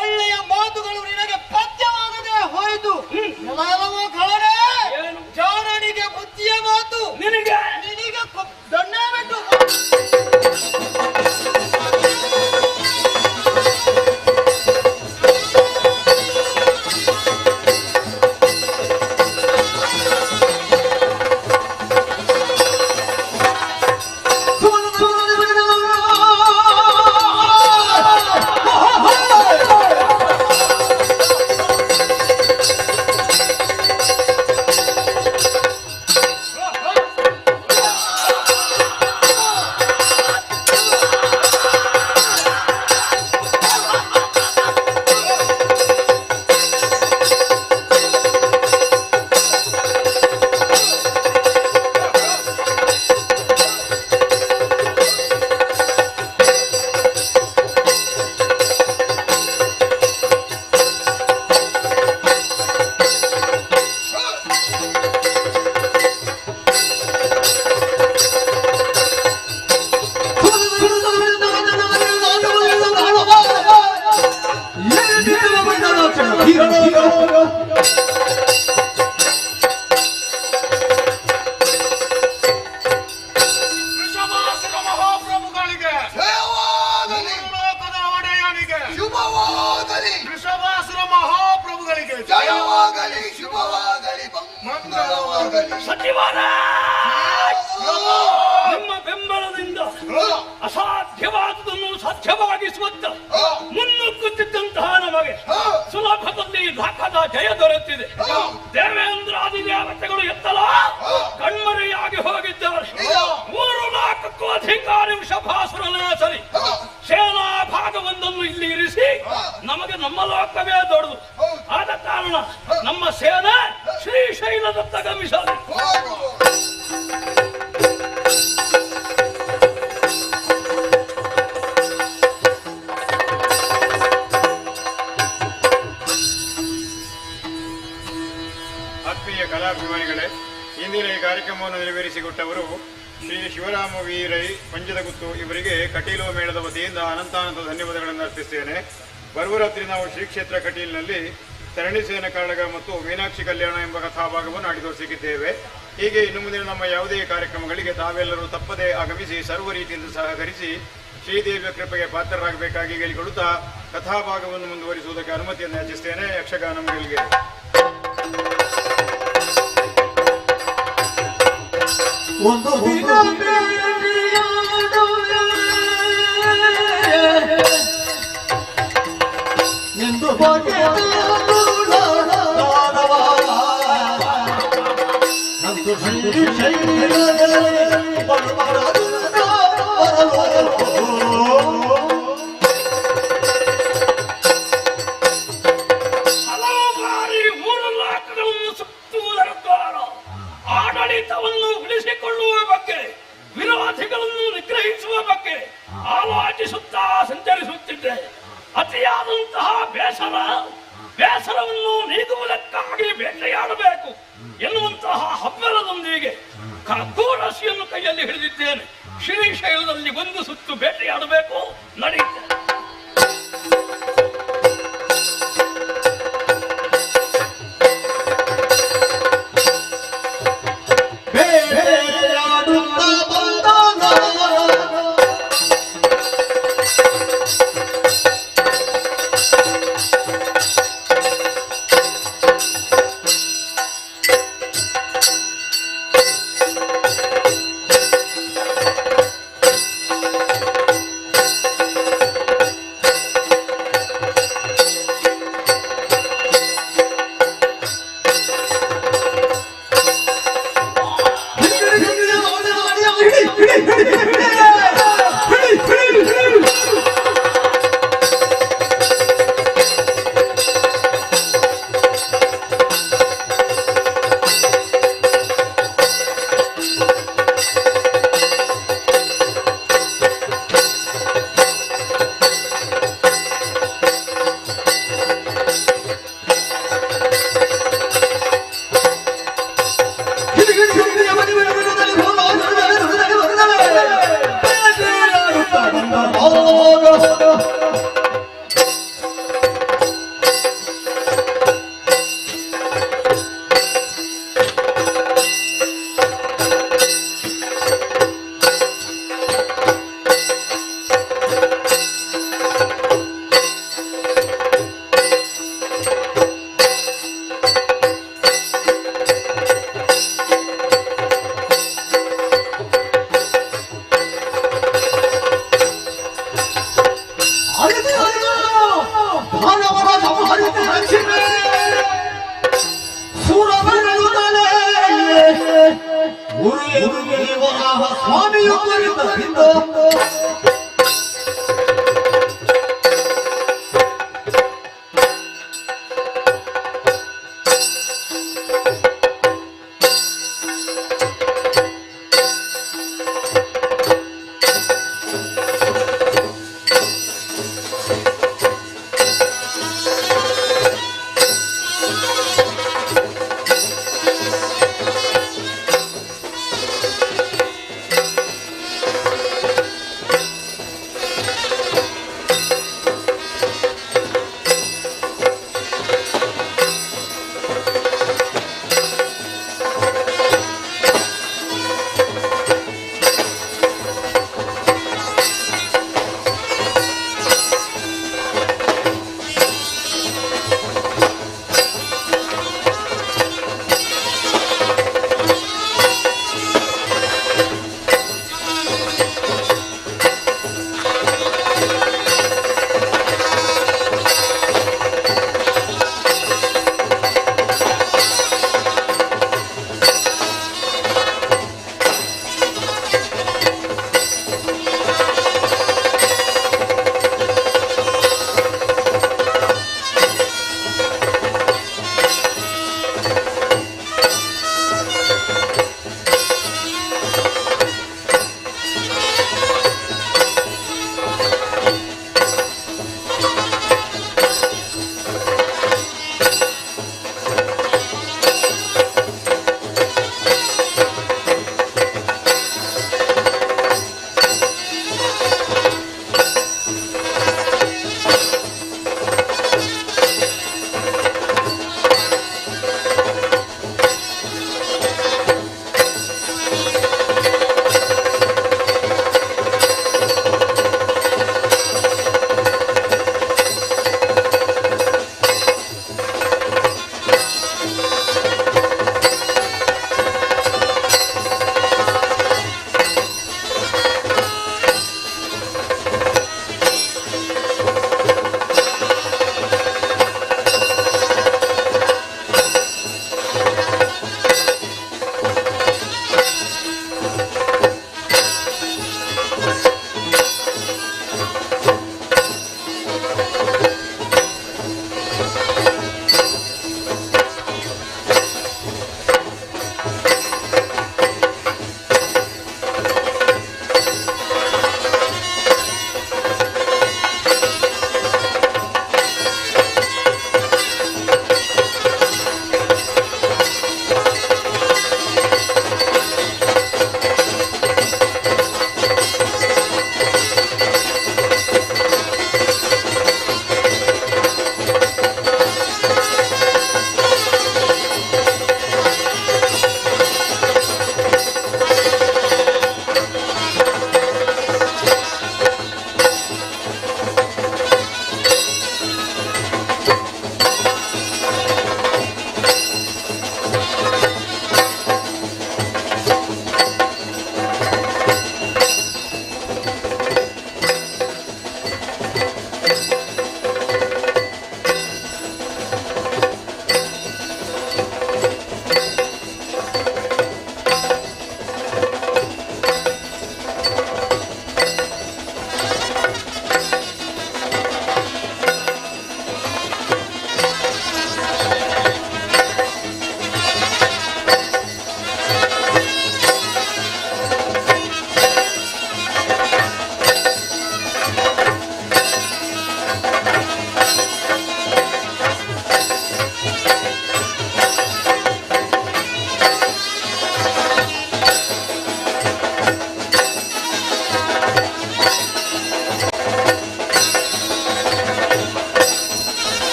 ಒಳ್ಳೆಯ ಮಾತುಗಳು ನಿನಗೆ ಪಥ್ಯವಾಗದೆ ಹೋಯಿತು. ಜಾಣನಿಗೆ ಬುದ್ಧಿಯ ಮಾತು ನಿನಗೆ ದೊಣ್ಣೆ ಬಿಟ್ಟು ನಿಮ್ಮ ಬೆಂಬಲದಿಂದ ಅಸಾಧ್ಯವಾದುದನ್ನು ಸಾಧ್ಯವಾಗಿಸುವಂತ ಮುನ್ನುಗ್ಗುತ್ತಿದ್ದಂತಹ ನಮಗೆ ಸುಲಭದಲ್ಲಿ ದಾಖದ ಜಯ ದೊರೆತಿದೆ. ದೇವೇಂದ್ರಾದಿ ದೇವತೆಗಳು ಎತ್ತಲ ಕಣ್ಮರೆಯಾಗಿ ಹೋಗಿದ್ದಾರೆ. 3 ಲಾಖಕ್ಕೂ ಅಧಿಕಾರಿ ವೃಷಭಾಸುರನೇ ಸರಿ ಸೇನಾ ಭಾಗವೊಂದನ್ನು ಇಲ್ಲಿ ಇರಿಸಿ ನಮಗೆ ನಮ್ಮ ಲೋಕವೇ ದೊಡ್ಡದು. ಆದ ಕಾರಣ ನಮ್ಮ ಸೇನೆ ಶ್ರೀಶೈಲದತ್ತ ಗಮಿಸಲಿ. ಆತ್ಮೀಯ ಕಲಾಭಿಮಾನಿಗಳೇ, ಇಂದಿನ ಈ ಕಾರ್ಯಕ್ರಮವನ್ನು ಕಾರ್ಯವನ್ನು ನೆರವೇರಿಸಿಕೊಟ್ಟವರು ಶ್ರೀ ಶಿವರಾಮ ವೀರೈ ಪಂಜದಗುತ್ತು ಇವರಿಗೆ ಕಟೀಲು ಮೇಳದ ವತಿಯಿಂದ ಅನಂತಾನಂತ ಧನ್ಯವಾದಗಳನ್ನು ಅರ್ಪಿಸ್ತೇನೆ. ಬರುವ ರಾತ್ರಿ ನಾವು ಶ್ರೀ ಕ್ಷೇತ್ರ ಕಟೀಲಿನಲ್ಲಿ ತರಣಿಸೇನ ಕಾಳಗ ಮತ್ತು ಮೀನಾಕ್ಷಿ ಕಲ್ಯಾಣ ಎಂಬ ಕಥಾಭಾಗವನ್ನು ಆಡಿದೋರಿಸಿದ್ದೇವೆ. ಹೀಗೆ ಇನ್ನು ಮುಂದಿನ ನಮ್ಮ ಯಾವುದೇ ಕಾರ್ಯಕ್ರಮಗಳಿಗೆ ತಾವೆಲ್ಲರೂ ತಪ್ಪದೇ ಆಗಮಿಸಿ ಸರ್ವ ರೀತಿಯಿಂದ ಸಹಕರಿಸಿ ಶ್ರೀದೇವಿಯ ಕೃಪೆಗೆ ಪಾತ್ರರಾಗಬೇಕಾಗಿ ಹೇಳಿಕೊಡುತ್ತಾ ಕಥಾಭಾಗವನ್ನು ಮುಂದುವರಿಸುವುದಕ್ಕೆ ಅನುಮತಿಯನ್ನು ಯಾಚಿಸ್ತೇನೆ. ಯಕ್ಷಗಾನ ಮಗಳಿಗೆ ಆಡಳಿತವನ್ನು ಉಳಿಸಿಕೊಳ್ಳುವ ಬಗ್ಗೆ, ವಿರೋಧಿಗಳನ್ನು ನಿಗ್ರಹಿಸುವ ಬಗ್ಗೆ ಆಲೋಚಿಸುತ್ತಾ ಸಂಚರಿಸುತ್ತಿದ್ದೆ. ಅತಿಯಾದಂತಹ ಬೇಸರವನ್ನು ನೀಗುವುದಕ್ಕಾಗಿ ಬೇಟೆಯಾಡಬೇಕು ಎನ್ನುವಂತಹ ಹಬ್ಬಲದೊಂದಿಗೆ ಕಗ್ಗೋರಸಿಯನ್ನು ಕೈಯಲ್ಲಿ ಹಿಡಿದಿದ್ದೇನೆ. ಶ್ರೀಶೈಲದಲ್ಲಿ ಒಂದು ಸುತ್ತು ಬೇಟೆಯಾಡಬೇಕು, ನಡೆಯುತ್ತೇನೆ.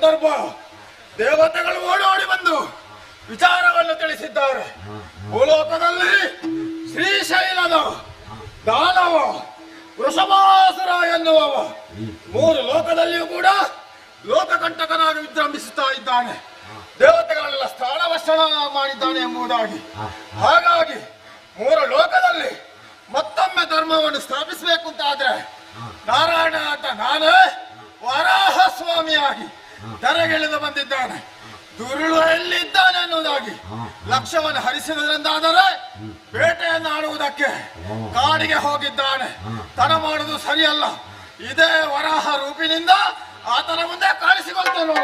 ಸಂದರ್ಭ ದೇವತೆಗಳು ಓಡೋಡಿ ಬಂದು ವಿಚಾರವನ್ನು ತಿಳಿಸಿದ್ದಾರೆ. ಭೂಲೋಕದಲ್ಲಿ ಶ್ರೀಶೈಲದ ದಾನವ ವೃಷಭಾಸುರ ಎನ್ನುವವ 3 ಲೋಕದಲ್ಲಿಯೂ ಕೂಡ ಲೋಕಕಂಟಕನಾಗಿ ವಿಜೃಂಭಿಸುತ್ತಾ ಇದ್ದಾನೆ. ದೇವತೆಗಳೆಲ್ಲ ಸ್ಥಾನವರ್ಷಣ ಮಾಡಿದ್ದಾನೆ ಎಂಬುದಾಗಿ. ಹಾಗಾಗಿ 3 ಲೋಕದಲ್ಲಿ ಮತ್ತೊಮ್ಮೆ ಧರ್ಮವನ್ನು ಸ್ಥಾಪಿಸಬೇಕು ಅಂತಾದ್ರೆ ನಾರಾಯಣ ಅಂತ ನಾನೇ ವರಾಹ ಸ್ವಾಮಿಯಾಗಿ ಧರೆಗಿಳಿದು ಬಂದಿದ್ದಾನೆ. ದುರುಳು ಎಲ್ಲಿದ್ದಾನೆ ಅನ್ನುವುದಾಗಿ ಲಕ್ಷ್ಯವನ್ನು ಹರಿಸಿದ್ರಿಂದಾದರೆ ಬೇಟೆಯನ್ನು ಆಡುವುದಕ್ಕೆ ಕಾಡಿಗೆ ಹೋಗಿದ್ದಾನೆ. ತಡ ಮಾಡುವುದು ಸರಿಯಲ್ಲ. ಇದೇ ವರಾಹ ರೂಪಿನಿಂದ ಆತನ ಮುಂದೆ ಕಾಣಿಸಿಕೊಳ್ತಾನೋ.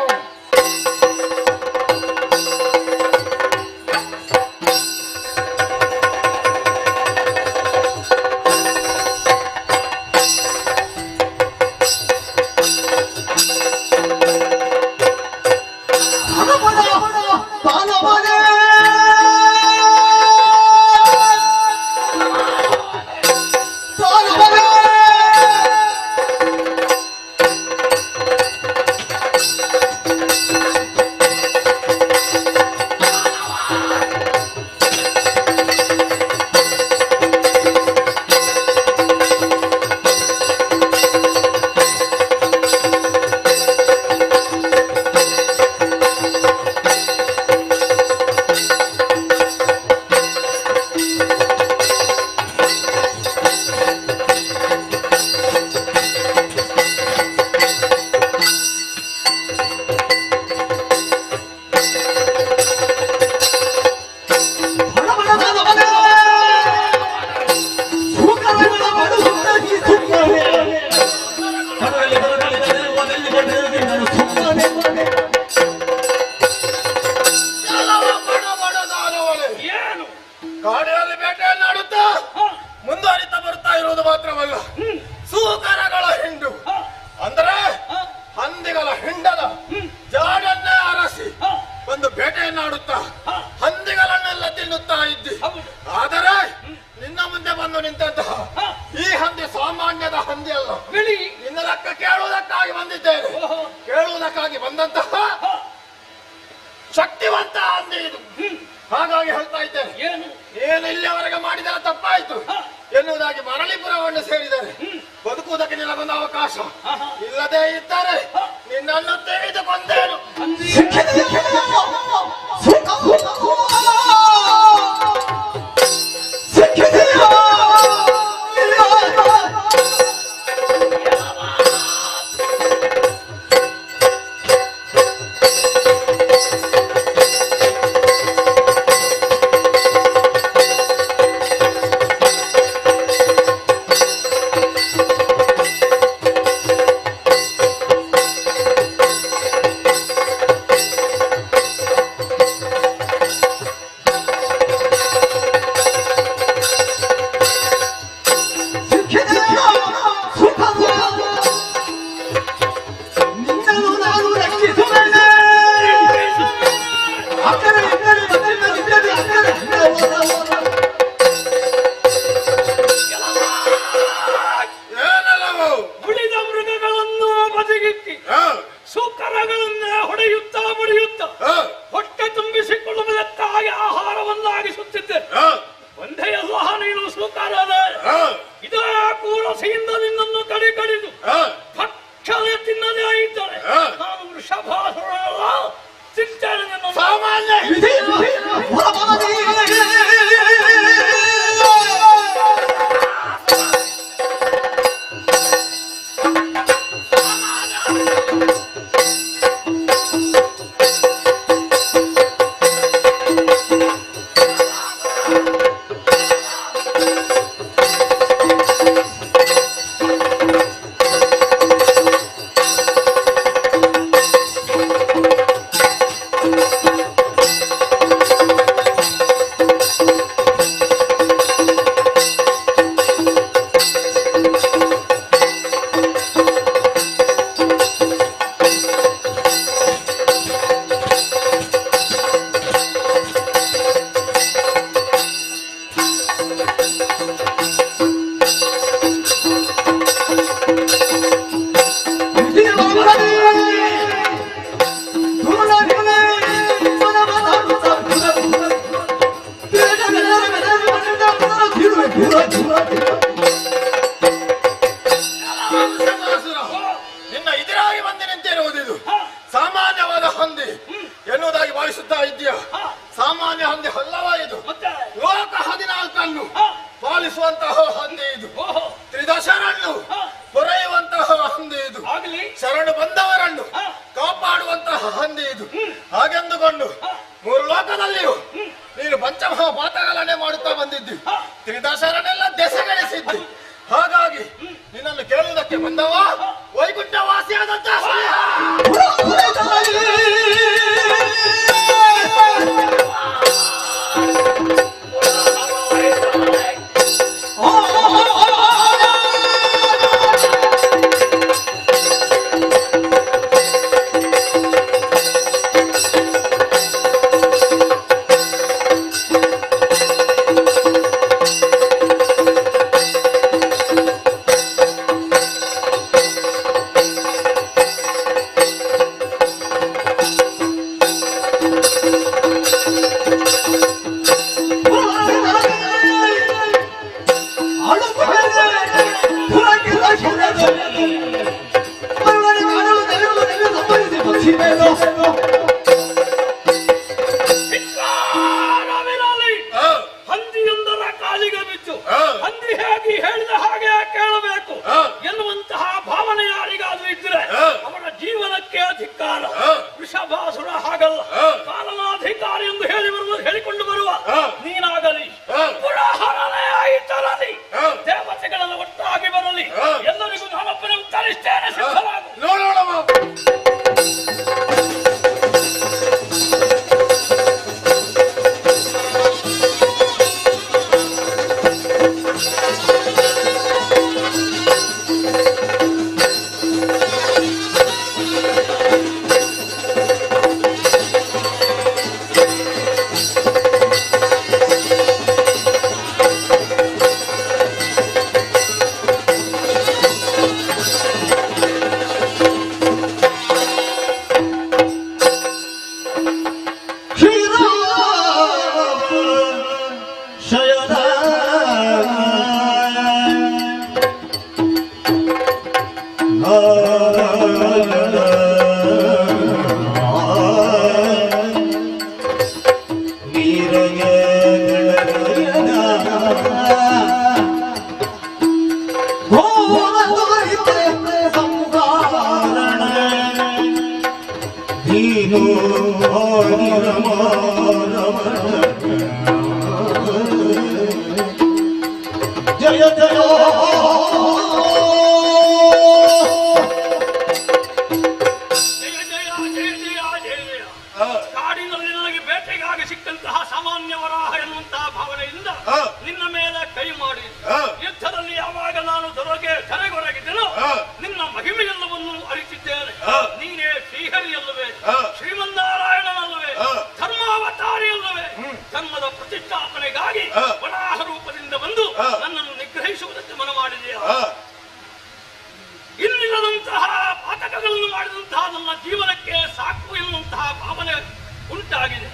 ಕಾಡಿನಲ್ಲಿ ಬೇಟೆಯನ್ನಾಡುತ್ತಾ ಮುಂದುವರಿತಾ ಬರ್ತಾ ಇರುವುದು ಮಾತ್ರವಲ್ಲ, ಸೂಕರಗಳ ಹಿಂಡು ಅಂದರೆ ಹಂದಿಗಳ ಹಿಂಡದ ಜಾಡನ್ನೇ ಅರಸಿ ಒಂದು ಬೇಟೆಯನ್ನಾಡುತ್ತಾ ಹಂದಿಗಳನ್ನೆಲ್ಲ ತಿನ್ನುತ್ತಾ ಇದ್ದಿ. ಆದರೆ ನಿನ್ನ ಮುಂದೆ ಬಂದು ನಿಂತಹ ಈ ಹಂದಿ ಸಾಮಾನ್ಯದ ಹಂದಿ ಅಲ್ಲ. ನಿನ್ನದಕ್ಕೆ ಕೇಳುವುದಕ್ಕಾಗಿ ಬಂದಿದ್ದೇನೆ. ಕೇಳುವುದಕ್ಕಾಗಿ ಬಂದಂತಹ ಶಕ್ತಿವಂತ ಹಂದಿ ಇದು. ಹಾಗಾಗಿ ಹೇಳ್ತಾ ಇದ್ದೇನೆ, ಏನು ಇಲ್ಲಿಯವರೆಗೆ ಮಾಡಿದರೆ ತಪ್ಪಾಯ್ತು ಎನ್ನುವುದಾಗಿ ಮರಳಿಪುರವನ್ನು ಸೇರಿದರೆ ಬದುಕುವುದಕ್ಕೆ ನಿನಗೊಂದು ಅವಕಾಶ. ಇಲ್ಲದೆ ಇದ್ದರೆ ನಿನ್ನನ್ನು ತೆಗೆದುಕೊಂಡೇನು. ಎಂತಹ ಹಂದಿ ಇದು ಹಾಗೆಂದುಕೊಂಡು 3 ಲೋಕದಲ್ಲಿಯೂ ನೀನು ಪಂಚಮಹಾಪಾತಗಳನ್ನೇ ಮಾಡುತ್ತಾ ಬಂದಿದ್ದಿ, ತ್ರಿದಶರನ್ನೆಲ್ಲ ದೆಸೆಗಳಿಸಿದ್ದಿ. ಹಾಗಾಗಿ ನಿನ್ನನ್ನು ಕೇಳುವುದಕ್ಕೆ ಬಂದವ ವೈಕುಂಠ ವಾಸಿಯಾದಂತ ಹಂದಿಯೊಂದರ ಕಾಲಿಗೆ ಬಿದ್ದು ಹಂದಿ ಹೇಗೆ ಹೇಳಿದ ಹಾಗೆ ಕೇಳಬೇಕು ಎನ್ನುವಂತಹ ಭಾವನೆ ಯಾರಿಗಾದ್ರೂ ಇದ್ರೆ ಅವರ ಜೀವನಕ್ಕೆ ಅಧಿಕಾರ. ವೃಷಭಾಸುರ ಹಾಗಲ್ಲ, ಪಾಲನಾಧಿಕಾರಿ ಎಂದು ಹೇಳಿಕೊಂಡು ಬರುವ ನೀನಾಗಲಿ, ಪುರಾಹರನೇ ಆಯಿತರಲಿ, ದೇವತೆಗಳೆಲ್ಲ ಒಟ್ಟಾಗಿ ಬರಲಿ, ಎಲ್ಲರಿಗೂ ನಾನೊಬ್ಬನೇ ಉತ್ತರಿಸ್ತೇನೆ. ಸಿದ್ಧರಾಗು. ಜಯ ಜಯ ಕಾಡಿನಲ್ಲಿ ನನಗೆ ಬೇಟೆಗಾಗಿ ಸಿಕ್ಕಂತಹ ಸಾಮಾನ್ಯ ವರಾಹ ಎನ್ನುವಂತಹ ಭಾವನೆಯಿಂದ ನಿನ್ನ ಮೇಲೆ ಕೈ ಮಾಡಿ ಯುದ್ಧದಲ್ಲಿ ಯಾವಾಗ ನಾನು ತೆರೆಗೊರಗಿದ್ದೆನೋ ನಿನ್ನ ಮಹಿಮೆಯೆಲ್ಲವನ್ನು ಅರಿತಿದ್ದೇನೆ. ನೀನೇ ಶ್ರೀಹರಿಯಲ್ಲವೇ, ಶ್ರೀಮನ್ನಾರಾಯಣನಲ್ಲವೇ, ಧರ್ಮಾವತಾರಿಯಲ್ಲವೇ, ಧರ್ಮದ ಪ್ರತಿಷ್ಠಾಪನೆಗಾಗಿ ವರಾಹ ರೂಪದಿಂದ ಬಂದು ನನ್ನನ್ನು ನಿಗ್ರಹಿಸುವುದಕ್ಕೆ ಮನ ಮಾಡಿದೆಯಾ? ಇನ್ನಿಲ್ಲದಂತಹ ಪಾತಕಗಳನ್ನು ಮಾಡಿದಂತಹ ನನ್ನ ಜೀವನಕ್ಕೆ ಸಾಕು ಎನ್ನುವಂತಹ ಭಾವನೆ ಉಂಟಾಗಿದೆ.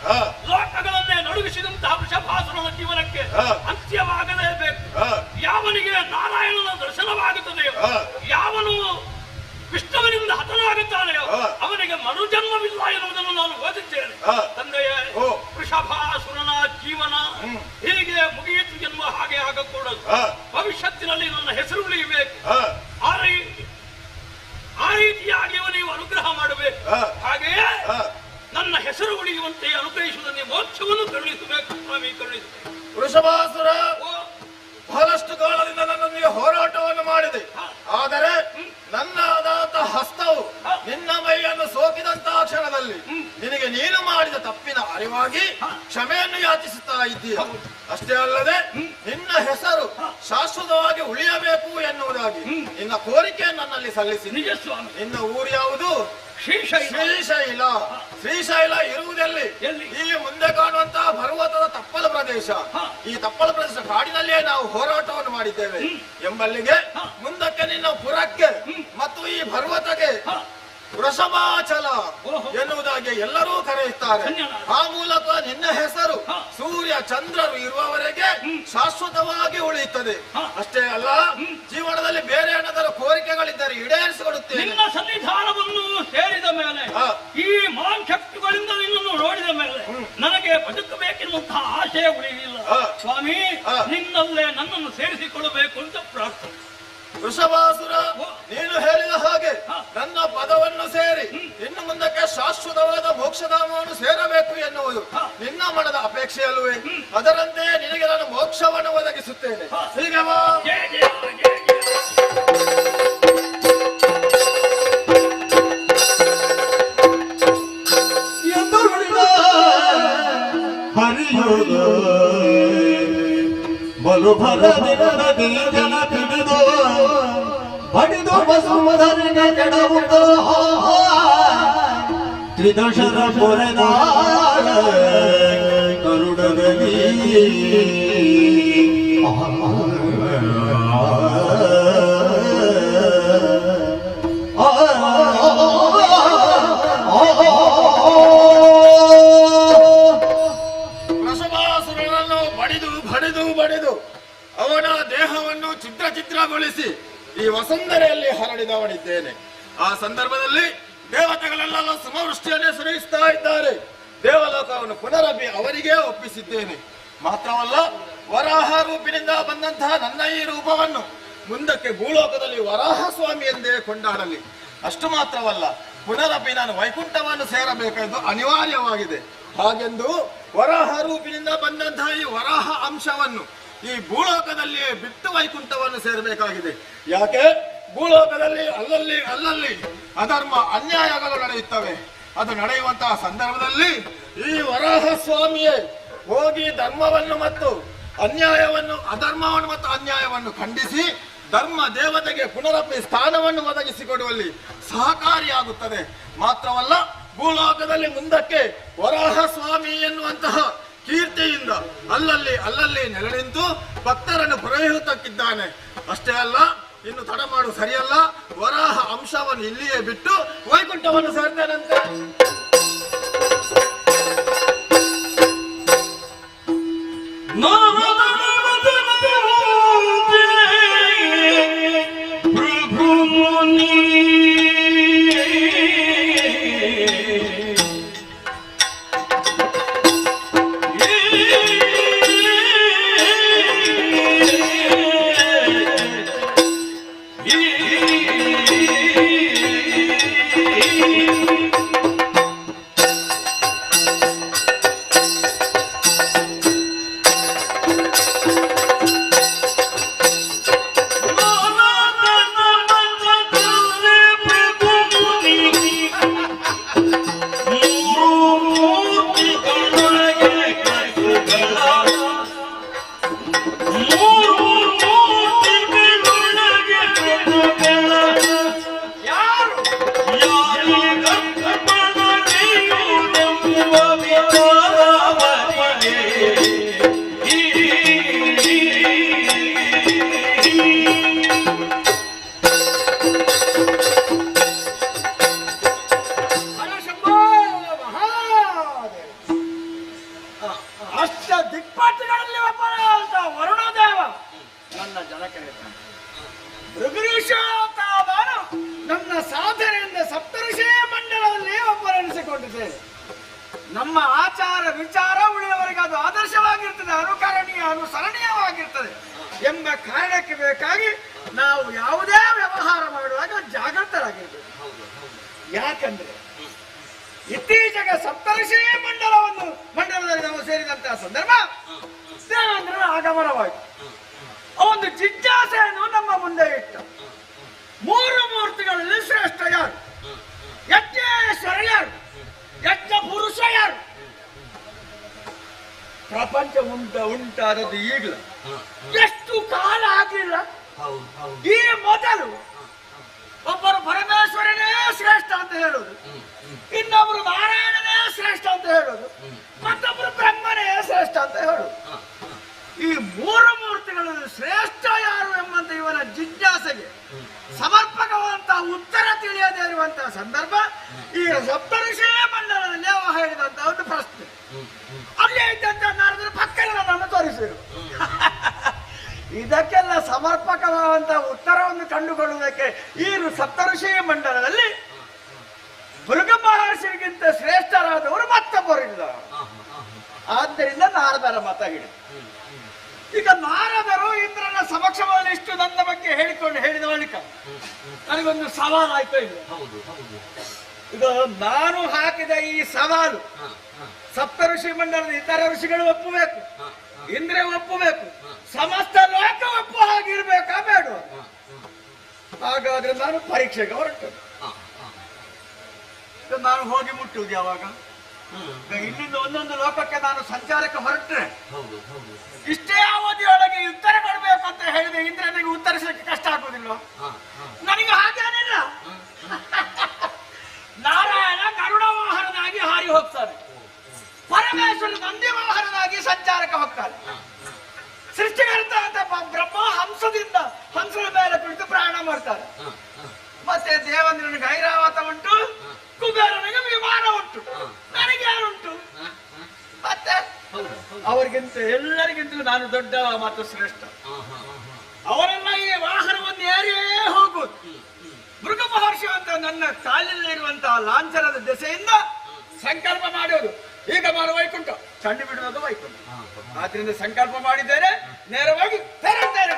ಲೋಕಗಳನ್ನೇ ನಡುಗಿಸಿದಂತಹ ವೃಷಭಾಸುರನ ಜೀವನಕ್ಕೆ ಅಂತ್ಯವಾಗಲೇಬೇಕು. ಯಾವನಿಗೆ ನಾರಾಯಣನ ದರ್ಶನವಾಗುತ್ತದೆಯೋ, ಯಾವನು ವಿಷ್ಣುವಿನಿಂದ ಹತನಾಗುತ್ತಾನೆಯೋ ಅವನಿಗೆ ಮರುಜನ್ಮವಿಲ್ಲ ಎನ್ನುವುದನ್ನು ನಾನು ಓದಿದ್ದೇನೆ. ತಂದೆಯೇ, ವೃಷಭಾಸುರನ ಜೀವನ ಹೀಗೆ ಮುಗಿಯಿತು ಎನ್ನುವ ಹಾಗೆ ಆಗಕೂಡದು. ಭವಿಷ್ಯತ್ತಿನಲ್ಲಿ ನನ್ನ ಹೆಸರು ಉಳಿಯಬೇಕು. ಆ ರೀತಿಯಾಗಿ ನೀವು ಅನುಗ್ರಹ ಮಾಡಬೇಕು. ಹಾಗೆಯೇ ನನ್ನ ಹೆಸರು ಉಳಿಯುವಂತೆ ಅನುಗ್ರಹಿಸುವುದನ್ನೇ ಮೋಕ್ಷವನ್ನು ಕರುಣಿಸಬೇಕು. ಸ್ವಾಮಿ, ಕರುಣಿಸಬೇಕು. ವೃಷಭಾಸುರ ಬಹಳಷ್ಟು ಕಾಲದಿಂದ ನನ್ನೊಂದಿಗೆ ಹೋರಾಟವನ್ನು ಮಾಡಿದೆ. ಆದರೆ ನನ್ನದಾದ ಹಸ್ತವು ನಿನ್ನ ಮೈಯನ್ನು ಸೋಕಿದಂತಹ ಕ್ಷಣದಲ್ಲಿ ನಿನಗೆ ನೀನು ಮಾಡಿದ ತಪ್ಪಿನ ಅರಿವಾಗಿ ಕ್ಷಮೆಯನ್ನು ಯಾಚಿಸುತ್ತಾ ಇದ್ದೀಯ. ಅಷ್ಟೇ ಅಲ್ಲದೆ ನಿನ್ನ ಹೆಸರು ಶಾಶ್ವತವಾಗಿ ಉಳಿಯಬೇಕು ಎನ್ನುವುದಾಗಿ ನಿನ್ನ ಕೋರಿಕೆ ನನ್ನಲ್ಲಿ ಸಲ್ಲಿಸಿ. ನಿನ್ನ ಊರು ಯಾವುದು? ಶ್ರೀಶೈಲ. ಶ್ರೀಶೈಲ ಇರುವುದೆಲ್ಲಿ? ಈ ಮುಂದೆ ಕಾಣುವಂತಹ ಪರ್ವತದ ತಪ್ಪಲ ಪ್ರದೇಶ. ಈ ತಪ್ಪಲ ಪ್ರದೇಶ ಕಾಡಿನಲ್ಲಿಯೇ ನಾವು ಹೋರಾಟವನ್ನು ಮಾಡಿದ್ದೇವೆ ಎಂಬಲ್ಲಿಗೆ ಮುಂದಕ್ಕೆ ನಿನ್ನ ಪುರಕ್ಕೆ ಮತ್ತು ಈ ಪರ್ವತಕ್ಕೆ ವೃಷಭಾಚಲ ಎನ್ನುವುದಾಗಿ ಎಲ್ಲರೂ ಕರೆಯುತ್ತಾರೆ. ಆ ಮೂಲಕ ನಿನ್ನ ಹೆಸರು ಸೂರ್ಯ ಚಂದ್ರರು ಇರುವವರೆಗೆ ಶಾಶ್ವತವಾಗಿ ಉಳಿಯುತ್ತದೆ. ಅಷ್ಟೇ ಅಲ್ಲ, ಜೀವನದಲ್ಲಿ ಬೇರೆ ಏನಾದರೂ ಕೋರಿಕೆಗಳಿದ್ದರೆ ಈಡೇರಿಸಿಕೊಡುತ್ತೇನೆ. ನಿನ್ನ ಸನ್ನಿಧಾನವನ್ನು ಸೇರಿದ ಮೇಲೆ, ಈ ಮಾಂಶಕ್ತಿಗಳಿಂದ ನಿನ್ನನ್ನು ನೋಡಿದ ಮೇಲೆ ನನಗೆ ಬದುಕಬೇಕೆನ್ನುವಂತಹ ಆಶಯ ಉಳಿಯಲಿಲ್ಲ. ಸ್ವಾಮಿ, ನಿನ್ನಲ್ಲೇ ನನ್ನನ್ನು ಸೇರಿಸಿಕೊಳ್ಳಬೇಕು ಅಂತ ಪ್ರಾರ್ಥನೆ. ವೃಷಭಾಸುರ, ನೀನು ಹೇಳಿದ ಹಾಗೆ ನನ್ನ ಪದವನ್ನು ಸೇರಿ ಇನ್ನು ಮುಂದಕ್ಕೆ ಶಾಶ್ವತವಾದ ಮೋಕ್ಷಧಾಮವನ್ನು ಸೇರಬೇಕು ಎನ್ನುವುದು ನಿನ್ನ ಮನದ ಅಪೇಕ್ಷೆ ಅಲ್ಲವೇ? ಅದರಂತೆ ನಿನಗೆ ನಾನು ಮೋಕ್ಷವನ್ನು ಒದಗಿಸುತ್ತೇನೆ. ಹೀಗೆ ಬಾ. ಬಲು ಭರದಿ ಜನ ಪಿಡಿದು ಬಡಿದು ಬಸುಮಧನಿಗೆ ಕೆಡವುದು ತ್ರಿದಶರ ಪೊರೆದ ಕರುಡದಲ್ಲಿ ಬಡಿದು ಅವನ ದೇಹವನ್ನು ಚಿತ್ರಗೊಳಿಸಿ ಈ ವಸುಂಧರೆಯಲ್ಲಿ ಹರಡಿದವನಿದ್ದೇನೆ. ಆ ಸಂದರ್ಭದಲ್ಲಿ ದೇವತೆಗಳೆಲ್ಲ ಸಮವೃಷ್ಟಿಯನ್ನೇ ಸುರಿಸ್ತಾ ಇದ್ದಾರೆ. ದೇವಲೋಕವನ್ನು ಪುನರಭಿ ಅವರಿಗೆ ಒಪ್ಪಿಸಿದ್ದೇನೆ. ಮಾತ್ರವಲ್ಲ, ವರಾಹ ರೂಪಿನಿಂದ ಬಂದಂತಹ ನನ್ನ ಈ ರೂಪವನ್ನು ಮುಂದಕ್ಕೆ ಭೂಲೋಕದಲ್ಲಿ ವರಾಹ ಸ್ವಾಮಿ ಎಂದೇ ಕೊಂಡಾಡಲಿ. ಅಷ್ಟು ಮಾತ್ರವಲ್ಲ, ಪುನರಭಿ ನಾನು ವೈಕುಂಠವನ್ನು ಸೇರಬೇಕೆಂದು ಅನಿವಾರ್ಯವಾಗಿದೆ. ಹಾಗೆಂದು ವರಾಹ ರೂಪಿನಿಂದ ಬಂದಂತಹ ಈ ವರಾಹ ಅಂಶವನ್ನು ಈ ಭೂಲೋಕದಲ್ಲಿಯೇ ಬಿಟ್ಟು ವೈಕುಂಠವನ್ನು ಸೇರಬೇಕಾಗಿದೆ. ಯಾಕೆ? ಭೂಲೋಕದಲ್ಲಿ ಅಲ್ಲಲ್ಲಿ ಅಧರ್ಮ ಅನ್ಯಾಯಗಳು ನಡೆಯುತ್ತವೆ. ಅದು ನಡೆಯುವಂತಹ ಸಂದರ್ಭದಲ್ಲಿ ಈ ವರಾಹ ಸ್ವಾಮಿಯೇ ಹೋಗಿ ಧರ್ಮವನ್ನು ಮತ್ತು ಅನ್ಯಾಯವನ್ನು ಖಂಡಿಸಿ ಧರ್ಮ ದೇವತೆಗೆ ಪುನರಪಿ ಸ್ಥಾನವನ್ನು ಒದಗಿಸಿಕೊಡುವಲ್ಲಿ ಸಹಕಾರಿಯಾಗುತ್ತದೆ. ಮಾತ್ರವಲ್ಲ, ಭೂಲೋಕದಲ್ಲಿ ಮುಂದಕ್ಕೆ ವರಾಹ ಸ್ವಾಮಿ ಎನ್ನುವಂತಹ ಕೀರ್ತಿಯಿಂದ ಅಲ್ಲಲ್ಲಿ ನೆಲೆ ನಿಂತು ಭಕ್ತರನ್ನು ಪುರಹಿಸುತ್ತಿದ್ದಾನೆ. ಅಷ್ಟೇ ಅಲ್ಲ, ಇನ್ನು ತಡ ಮಾಡು ಸರಿಯಲ್ಲ, ವರಾಹ ಅಂಶವನ್ನು ಇಲ್ಲಿಯೇ ಬಿಟ್ಟು ವೈಕುಂಠವನ್ನು ಸೇರ್ತೇನಂತೆ. ನಮ್ಮ ಆಚಾರ ವಿಚಾರ ಉಳಿದವರಿಗೆ ಅದು ಆದರ್ಶವಾಗಿರ್ತದೆ, ಅನುಸರಣೀಯವಾಗಿರ್ತದೆ ಎಂಬ ಕಾರಣಕ್ಕೆ ಬೇಕಾಗಿ ನಾವು ಯಾವುದೇ ವ್ಯವಹಾರ ಮಾಡುವಾಗ ಜಾಗೃತರಾಗಿರ್ಬೇಕು. ಯಾಕಂದ್ರೆ ಇತ್ತೀಚೆಗೆ ಸಪ್ತರ್ಷಿ ಮಂಡಲದಲ್ಲಿ ನಾವು ಸೇರಿದಂತಹ ಸಂದರ್ಭ ದೇವೇಂದ್ರನ ಆಗಮನವಾಯಿತು. ಒಂದು ಜಿಜ್ಞಾಸೆಯನ್ನು ನಮ್ಮ ಮುಂದೆ ಇಟ್ಟ. ಮೂರು ಮೂರ್ತಿಗಳಲ್ಲಿ ಶ್ರೇಷ್ಠ ಯಾರು? ಯಜ್ಞೇಶ್ವರ ಯಾರು? ಯಜ್ಞ ಪುರುಷ ಯಾರು? ಪ್ರಪಂಚ ಉಂಟಾದದ್ದು ಈಗಲೂ, ಎಷ್ಟು ಕಾಲ ಆಗಲಿಲ್ಲ. ಈ ಮೊದಲು ಒಬ್ಬರು ಪರಮೇಶ್ವರನೇ ಶ್ರೇಷ್ಠ ಅಂತ ಹೇಳೋದು, ಇನ್ನೊಬ್ರು ನಾರಾಯಣನೇ ಶ್ರೇಷ್ಠ ಅಂತ ಹೇಳೋದು, ಮತ್ತೊಬ್ರು ಬ್ರಹ್ಮನೇ ಶ್ರೇಷ್ಠ ಅಂತ ಹೇಳೋದು. ಈ ಮೂರು ಮೂರ್ತಿಗಳಲ್ಲಿ ಶ್ರೇಷ್ಠ ಯಾರು ಎಂಬಂತ ಇವನ ಜಿಜ್ಞಾಸೆಗೆ ಸಮರ್ಪಕವಾದಂತಹ ಉತ್ತರ ತಿಳಿಯದೇ ಇರುವಂತಹ ಸಂದರ್ಭ ಈ ಸಪ್ತಋಷಿ ಮಂಡಲದಲ್ಲಿ ಅವ ಹೇಳಿದಂತಹ ಒಂದು ಪ್ರಶ್ನೆ. ಅಲ್ಲೇ ಇದ್ದಂತ ನಾರದರು ಪಕ್ಕದ ನನ್ನನ್ನು ತೋರಿಸಿದರು. ಇದಕ್ಕೆಲ್ಲ ಸಮರ್ಪಕವಾದಂತಹ ಉತ್ತರವನ್ನು ಕಂಡುಕೊಳ್ಳುವುದಕ್ಕೆ ಈ ಸಪ್ತಋಷಿ ಮಂಡಲದಲ್ಲಿ ಭೃಗ ಮಹರ್ಷಿಗಿಂತ ಶ್ರೇಷ್ಠರಾದವರು ಮತ್ತೊಬ್ಬರಿಲ್ಲ. ಆದ್ದರಿಂದ ನಾರದರ ಮತ ಹಿಡಿದು ಈಗ ನಾರದರು ಇಂದ್ರನ ಸಮಕ್ಷಮದಲ್ಲಿ ಇಷ್ಟು ನನ್ನ ಬಗ್ಗೆ ಹೇಳಿದ ಬಳಿಕ ನನಗೊಂದು ಸವಾಲಾಯ್ತು. ಇಲ್ಲ ಇದು ನಾನು ಹಾಕಿದ ಈ ಸವಾಲು ಸಪ್ತ ಋಷಿ ಮಂಡಲದ ಇತರ ಋಷಿಗಳು ಒಪ್ಪಬೇಕು, ಇಂದ್ರ ಒಪ್ಪಬೇಕು, ಸಮಸ್ತ ಲೋಕ ಒಪ್ಪು ಹಾಗಿರ್ಬೇಕಾ ಬೇಡ? ಹಾಗಾದ್ರೆ ನಾನು ಪರೀಕ್ಷೆಗೆ ಹೊರಟು ನಾನು ಹೋಗಿ ಮುಟ್ಟುವುದು ಯಾವಾಗ? ಇಲ್ಲಿಂದ ಒಂದೊಂದು ಲೋಕಕ್ಕೆ ನಾನು ಸಂಚಾರಕ್ಕೆ ಹೊರಟ್ರೆ ಇಷ್ಟೇ ಅವಧಿಯೊಳಗೆ ಉತ್ತರ ಕೊಡಬೇಕು ಅಂತ ಹೇಳಿದ್ರೆ ಇಂದ್ರನಿಗೆ ಉತ್ತರಿಸಲಿಕ್ಕೆ ಕಷ್ಟ ಆಗುದಿಲ್ಲ. ನನಗೆ ಹಾಗೇನಿಲ್ಲ. ನಾರಾಯಣ ಗರುಡ ವಾಹನನಾಗಿ ಹಾರಿ ಹೋಗ್ತಾನೆ, ಪರಮೇಶ್ವರ ನಂದಿ ವಾಹನನಾಗಿ ಸಂಚಾರಕ್ಕೆ ಹೋಗ್ತಾನೆ, ಸೃಷ್ಟಿಕರ್ತ ಅಂತ ಬ್ರಹ್ಮ ಹಂಸದಿಂದ ಹಂಸದ ಮೇಲೆ ಕುಳಿತು ಪ್ರಯಾಣ ಮಾಡ್ತಾರೆ. ಮತ್ತೆ ದೇವೇಂದ್ರನಿಗೆ ಐರಾವತ ಉಂಟು, ಕುಬೇರನಿಗೆ ವಿಮಾನ ಉಂಟು, ನನಗೆ ಯಾರುಂಟು? ಮತ್ತೆ ಅವರಿಗಿಂತ ಎಲ್ಲರಿಗಿಂತಲೂ ನಾನು ದೊಡ್ಡ ಮತ್ತು ಶ್ರೇಷ್ಠ. ಅವರೆಲ್ಲ ಈ ವಾಹನವನ್ನು ಏರೇ ಹೋಗುವುದು. ಮೃಗ ಮಹರ್ಷಿ ಅಂತ ನನ್ನ ಕಾಲಿನಲ್ಲಿರುವಂತಹ ಲಾಂಛನದ ದೆಸೆಯಿಂದ ಸಂಕಲ್ಪ ಮಾಡೋದು, ಈಗ ಮಾರು ವೈಕುಂಠ, ಚಂಡಿ ಬಿಡುವುದು ವೈಕುಂಠ. ಆದ್ರಿಂದ ಸಂಕಲ್ಪ ಮಾಡಿದ್ದೇನೆ, ನೇರವಾಗಿ ತೆರಳುತ್ತೇನೆ.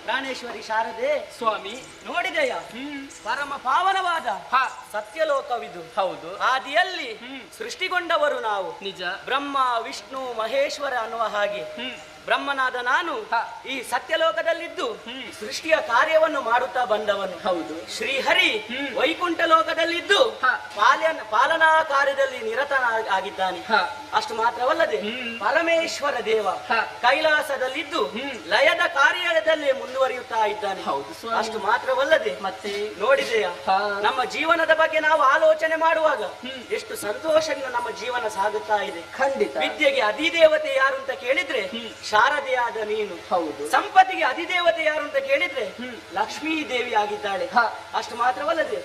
ಪ್ರಾಣೇಶ್ವರಿ ಶಾರದೆ ಸ್ವಾಮಿ ನೋಡಿದೆಯ ಪರಮ ಪಾವನವಾದ ಸತ್ಯಲೋಕವಿದು. ಹೌದು, ಆದಿಯಲ್ಲಿ ಸೃಷ್ಟಿಗೊಂಡವರು ನಾವು. ನಿಜ. ಬ್ರಹ್ಮ ವಿಷ್ಣು ಮಹೇಶ್ವರ ಅನ್ನುವ ಹಾಗೆ ಬ್ರಹ್ಮನಾದ ನಾನು ಈ ಸತ್ಯಲೋಕದಲ್ಲಿದ್ದು ಸೃಷ್ಟಿಯ ಕಾರ್ಯವನ್ನು ಮಾಡುತ್ತಾ ಬಂದವನು. ಹೌದು. ಶ್ರೀಹರಿ ವೈಕುಂಠ ಲೋಕದಲ್ಲಿದ್ದು ಪಾಲನಾ ಕಾರ್ಯದಲ್ಲಿ ನಿರತನಾಗಿದ್ದಾನೆ. ಅಷ್ಟು ಮಾತ್ರವಲ್ಲದೆ ಪರಮೇಶ್ವರ ದೇವ ಕೈಲಾಸದಲ್ಲಿದ್ದು ಲಯದ ಕಾರ್ಯದಲ್ಲೇ ಮುಂದುವರಿಯುತ್ತಾ ಇದ್ದಾನೆ. ಅಷ್ಟು ಮಾತ್ರವಲ್ಲದೆ ಮತ್ತೆ ನೋಡಿದೆಯಾ, ನಮ್ಮ ಜೀವನದ ಬಗ್ಗೆ ನಾವು ಆಲೋಚನೆ ಮಾಡುವಾಗ ಎಷ್ಟು ಸಂತೋಷದಿಂದ ನಮ್ಮ ಜೀವನ ಸಾಗುತ್ತಾ ಇದೆ. ಖಂಡಿತ. ವಿದ್ಯೆಗೆ ಅಧಿದೇವತೆ ಯಾರು ಅಂತ ಕೇಳಿದ್ರೆ ಶಾರದೆಯಾದ ನೀನು. ಹೌದು. ಸಂಪತ್ತಿಗೆ ಅಧಿದೇವತೆ ಯಾರು ಅಂತ ಕೇಳಿದ್ರೆ ಲಕ್ಷ್ಮೀ ದೇವಿ ಆಗಿದ್ದಾಳೆ. ಅಷ್ಟು ಮಾತ್ರವಲ್ಲದೆ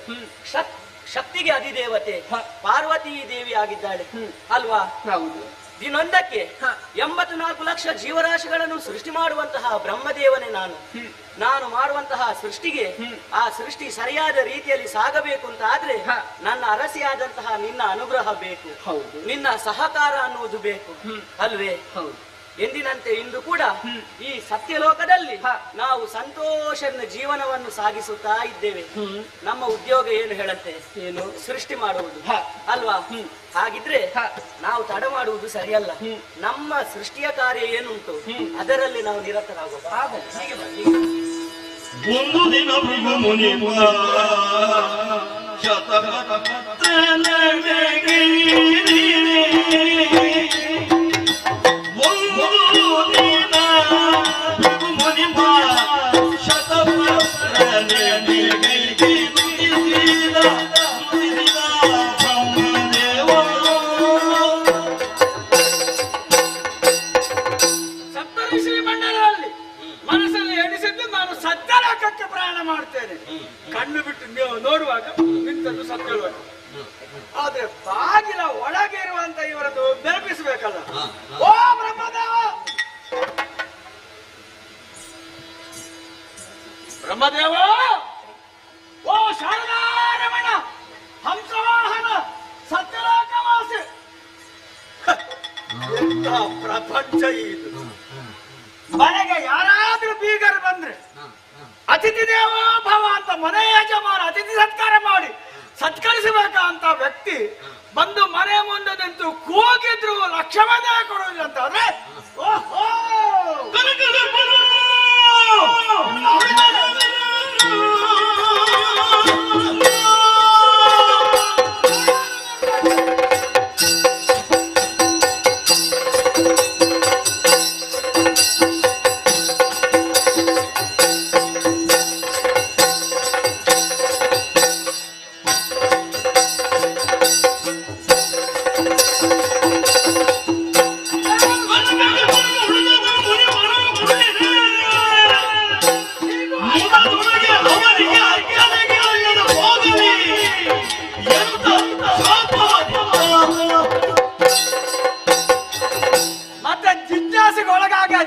ಶಕ್ತಿಗೆ ಅಧಿದೇವತೆ ಪಾರ್ವತಿ ದೇವಿ ಆಗಿದ್ದಾಳೆ ಅಲ್ವಾ? ಹೌದು. ದಿನೊಂದಕ್ಕೆ 84 ಲಕ್ಷ ಜೀವರಾಶಿಗಳನ್ನು ಸೃಷ್ಟಿ ಮಾಡುವಂತಹ ಬ್ರಹ್ಮದೇವನೇ ನಾನು ಮಾಡುವಂತಹ ಸೃಷ್ಟಿಗೆ ಆ ಸೃಷ್ಟಿ ಸರಿಯಾದ ರೀತಿಯಲ್ಲಿ ಸಾಗಬೇಕು ಅಂತ ಆದ್ರೆ ನನ್ನ ಅರಸಿಯಾದಂತಹ ನಿನ್ನ ಅನುಗ್ರಹ ಬೇಕು. ಹೌದು. ನಿನ್ನ ಸಹಕಾರ ಅನ್ನುವುದು ಬೇಕು ಅಲ್ವೇ? ಹೌದು. ಎಂದಿನಂತೆ ಇಂದು ಕೂಡ ಈ ಸತ್ಯಲೋಕದಲ್ಲಿ ನಾವು ಸಂತೋಷದ ಜೀವನವನ್ನು ಸಾಗಿಸುತ್ತಾ ಇದ್ದೇವೆ. ನಮ್ಮ ಉದ್ಯೋಗ ಏನು ಹೇಳುತ್ತೆ? ಏನು? ಸೃಷ್ಟಿ ಮಾಡುವುದು ಅಲ್ವಾ? ಹಾಗಿದ್ರೆ ನಾವು ತಡ ಮಾಡುವುದು ಸರಿಯಲ್ಲ. ನಮ್ಮ ಸೃಷ್ಟಿಯ ಕಾರ್ಯ ಏನುಂಟು ಅದರಲ್ಲಿ ನಾವು ನಿರತರಾಗುವ. ಒಂದು ದಿನ ಸಪ್ತಋಷಿ ಮಂಡಲದಲ್ಲಿ ಮನಸ್ಸಲ್ಲಿ ಎಣಿಸಿದ್ದು ನಾನು ಸತ್ಯಲೋಕಕ್ಕೆ ಪ್ರಯಾಣ ಮಾಡ್ತೇನೆ. ಕಣ್ಣು ಬಿಟ್ಟು ನೋಡುವಾಗ ಆದ್ರೆ ಬಾಗಿಲ ಒಳಗೆ ಇರುವಂತ ಇವರದ್ದು ನೆನಪಿಸಬೇಕಲ್ಲ. ಓ ಬ್ರಹ್ಮದೇವ, ಬ್ರಹ್ಮದೇವ, ಓ ಶಾರದಾರಮಣ, ಹಂಸವಾಹನ, ಸತ್ಯಲೋಕವಾಸಿ, ಎಂತ ಪ್ರಪಂಚ ಇದು. ಮನೆಗೆ ಯಾರಾದ್ರೂ ಬೀಗರು ಬಂದ್ರೆ ಅತಿಥಿ ದೇವೋ ಭವ ಅಂತ ಮನೆ ಯಜಮಾನ ಅತಿಥಿ ಸತ್ಕಾರ ಮಾಡಿ ಸತ್ಕರಿಸಬೇಕಂತ ವ್ಯಕ್ತಿ ಬಂದು ಮನೆ ಮುಂದೆ ನಿಂತು ಕೂಗಿದ್ರು ಲಕ್ಷವನ್ನೇ ಕೊಡುವುದಿಲ್ಲ ಅಂತ ಅಂದ್ರೆ ಓಹೋ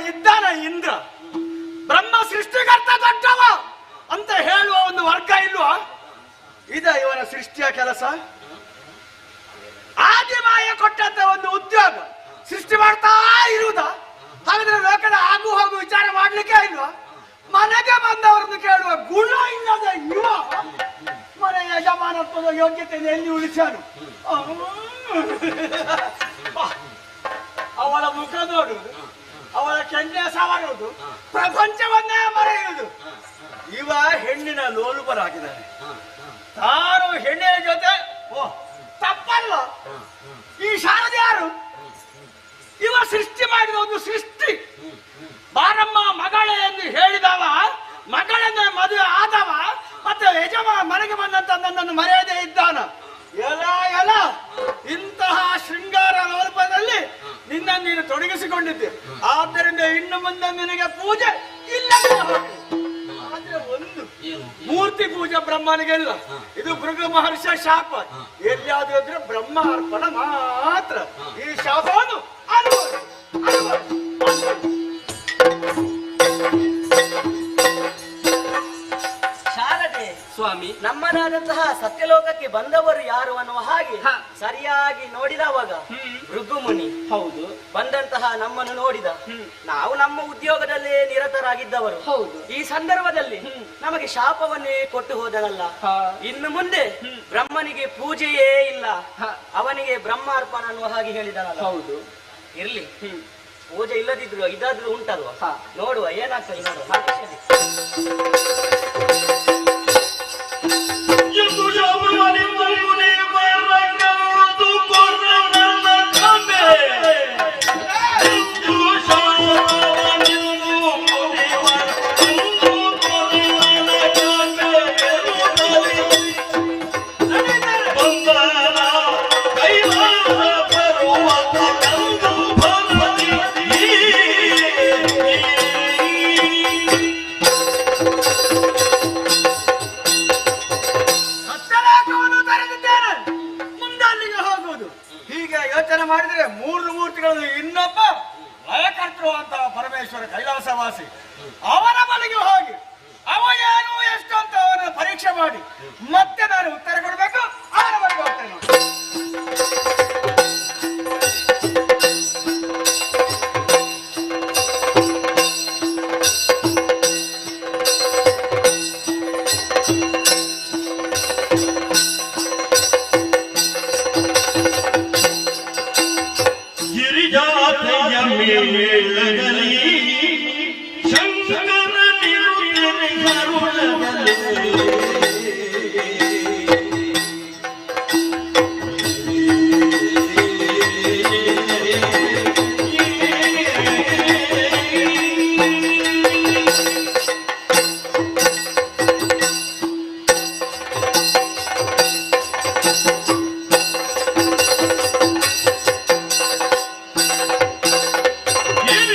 ಇದ್ದಾನ ಇಂದ್ರ. ಬ್ರಹ್ಮ ಸೃಷ್ಟಿಕರ್ತ ದೊಡ್ಡವ ಅಂತ ಹೇಳುವ ಒಂದು ವರ್ಗ ಇಲ್ವಾ? ಇದ ಇವನ ಸೃಷ್ಟಿಯ ಕೆಲಸ. ಆದಿಮಾಯ ಕೊಟ್ಟಂತ ಒಂದು ಉದ್ಯೋಗ ಸೃಷ್ಟಿ ಮಾಡ್ತಾ ಇರುವುದ? ಹಾಗಾದ್ರೆ ಲೋಕದ ಆಗು ಹೋಗು ವಿಚಾರ ಮಾಡ್ಲಿಕ್ಕೆ ಇಲ್ವಾ? ಮನೆಗೆ ಬಂದವರನ್ನು ಕೇಳುವ ಗುಣ ಇಲ್ಲದ ಇವ ಮನೆ ಯಜಮಾನತ್ವದ ಯೋಗ್ಯತೆಯನ್ನು ಎಲ್ಲಿ ಉಳಿಸ್ಯಾನು? ಅವಳ ಮುಖ ನೋಡುವುದು, ಅವಳ ಕೆನ್ನೆ ಸವರುವುದು, ಪ್ರಪಂಚವನ್ನೇ ಮರೆಯುವುದು. ಇವ ಹೆಣ್ಣಿನ ಲೋಲುಪರಾಗಿದ್ದಾನೆ. ತಾನು ಹೆಣ್ಣಿನ ಜೊತೆ ತಪ್ಪಲ್ಲ. ಈ ಶಾರದೆ ಯಾರು? ಇವ ಸೃಷ್ಟಿ ಮಾಡಿದ ಒಂದು ಸೃಷ್ಟಿ. ಬಾರಮ್ಮ ಮಗಳೇ ಎಂದು ಹೇಳಿದವ, ಮಗಳನ್ನೇ ಮದುವೆ ಆದವ, ಮತ್ತೆ ಯಜಮಾನ ಮನೆಗೆ ಬಂದಂತ ನನ್ನನ್ನು ಮರೆಯದೇ ಇದ್ದಾನ. ಎಲ ಎಲ, ಇಂತಹ ಶೃಂಗಾರ ಲೋಲ್ಪದಲ್ಲಿ ನಿನ್ನನ್ನು ನೀನು ತೊಡಗಿಸಿಕೊಂಡಿದ್ದೆ. ಆದ್ದರಿಂದ ಇನ್ನು ಮುಂದೆ ನಿನಗೆ ಪೂಜೆ ಇಲ್ಲ. ಆದ್ರೆ ಒಂದು ಮೂರ್ತಿ ಪೂಜೆ ಬ್ರಹ್ಮನಿಗೆಲ್ಲ. ಇದು ಭೃಗು ಮಹರ್ಷಿಯ ಶಾಪ. ಎಲ್ಲಿಯಾದ್ರೂ ಇದ್ರೆ ಬ್ರಹ್ಮ ಅರ್ಪಣ ಮಾತ್ರ. ಈ ಶಾಪವನ್ನು ಶಾರದೆ ಸ್ವಾಮಿ, ನಮ್ಮದಾದಂತಹ ಸತ್ಯಲೋಕಕ್ಕೆ ಬಂದವರು ಯಾರು ಅನ್ನುವ ಹಾಗೆ ಸರಿಯಾಗಿ ನೋಡಿದವಾಗ ಭೃಗುಮುನಿ ಹೌದು ಬಂದಂತಹ ನಮ್ಮನ್ನು ನೋಡಿದ. ನಾವು ನಮ್ಮ ಉದ್ಯೋಗದಲ್ಲೇ ನಿರತರಾಗಿದ್ದವರು. ಹೌದು. ಈ ಸಂದರ್ಭದಲ್ಲಿ ನಮಗೆ ಶಾಪವನ್ನೇ ಕೊಟ್ಟು ಹೋದನಲ್ಲ. ಇನ್ನು ಮುಂದೆ ಬ್ರಹ್ಮನಿಗೆ ಪೂಜೆಯೇ ಇಲ್ಲ, ಅವನಿಗೆ ಬ್ರಹ್ಮಾರ್ಪಣ ಅನ್ನುವ ಹಾಗೆ ಹೇಳಿದನಲ್ಲ. ಹೌದು. ಇರ್ಲಿ, ಪೂಜೆ ಇಲ್ಲದಿದ್ರು ಇದಾದ್ರೂ ಉಂಟಲ್ವ, ನೋಡುವ ಏನಾಗ್ತದೆ ನೋಡುವ. ಮಾಡಿದ್ರೆ ಮೂರು ಮೂರ್ತಿಗಳನ್ನು ಇನ್ನೊಬ್ಬ ಲಯಕರ್ತೃ ಅಂತ ಪರಮೇಶ್ವರ ಕೈಲಾಸವಾಸಿ ಅವನ ಬಳಿಗೆ ಹೋಗಿ ಅವ ಏನು ಎಷ್ಟು ಅಂತ ಅವನ ಪರೀಕ್ಷೆ ಮಾಡಿ ಮತ್ತೆ ನಾನು ಉತ್ತರ ಕೊಡಬೇಕು. ಅವನ ಬಳಿಗೆ ಹೋಗ್ತೇನೆ. Yeah.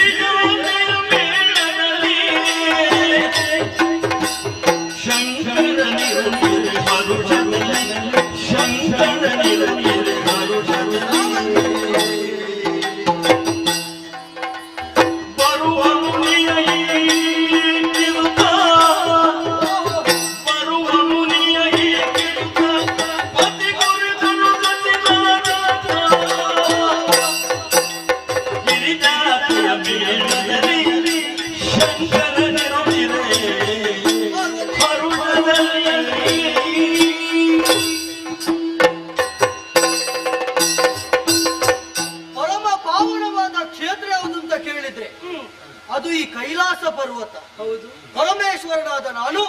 ಕೈಲಾಸ ಪರ್ವತ ಹೌದು ಪರಮೇಶ್ವರನಾದ ನಾನು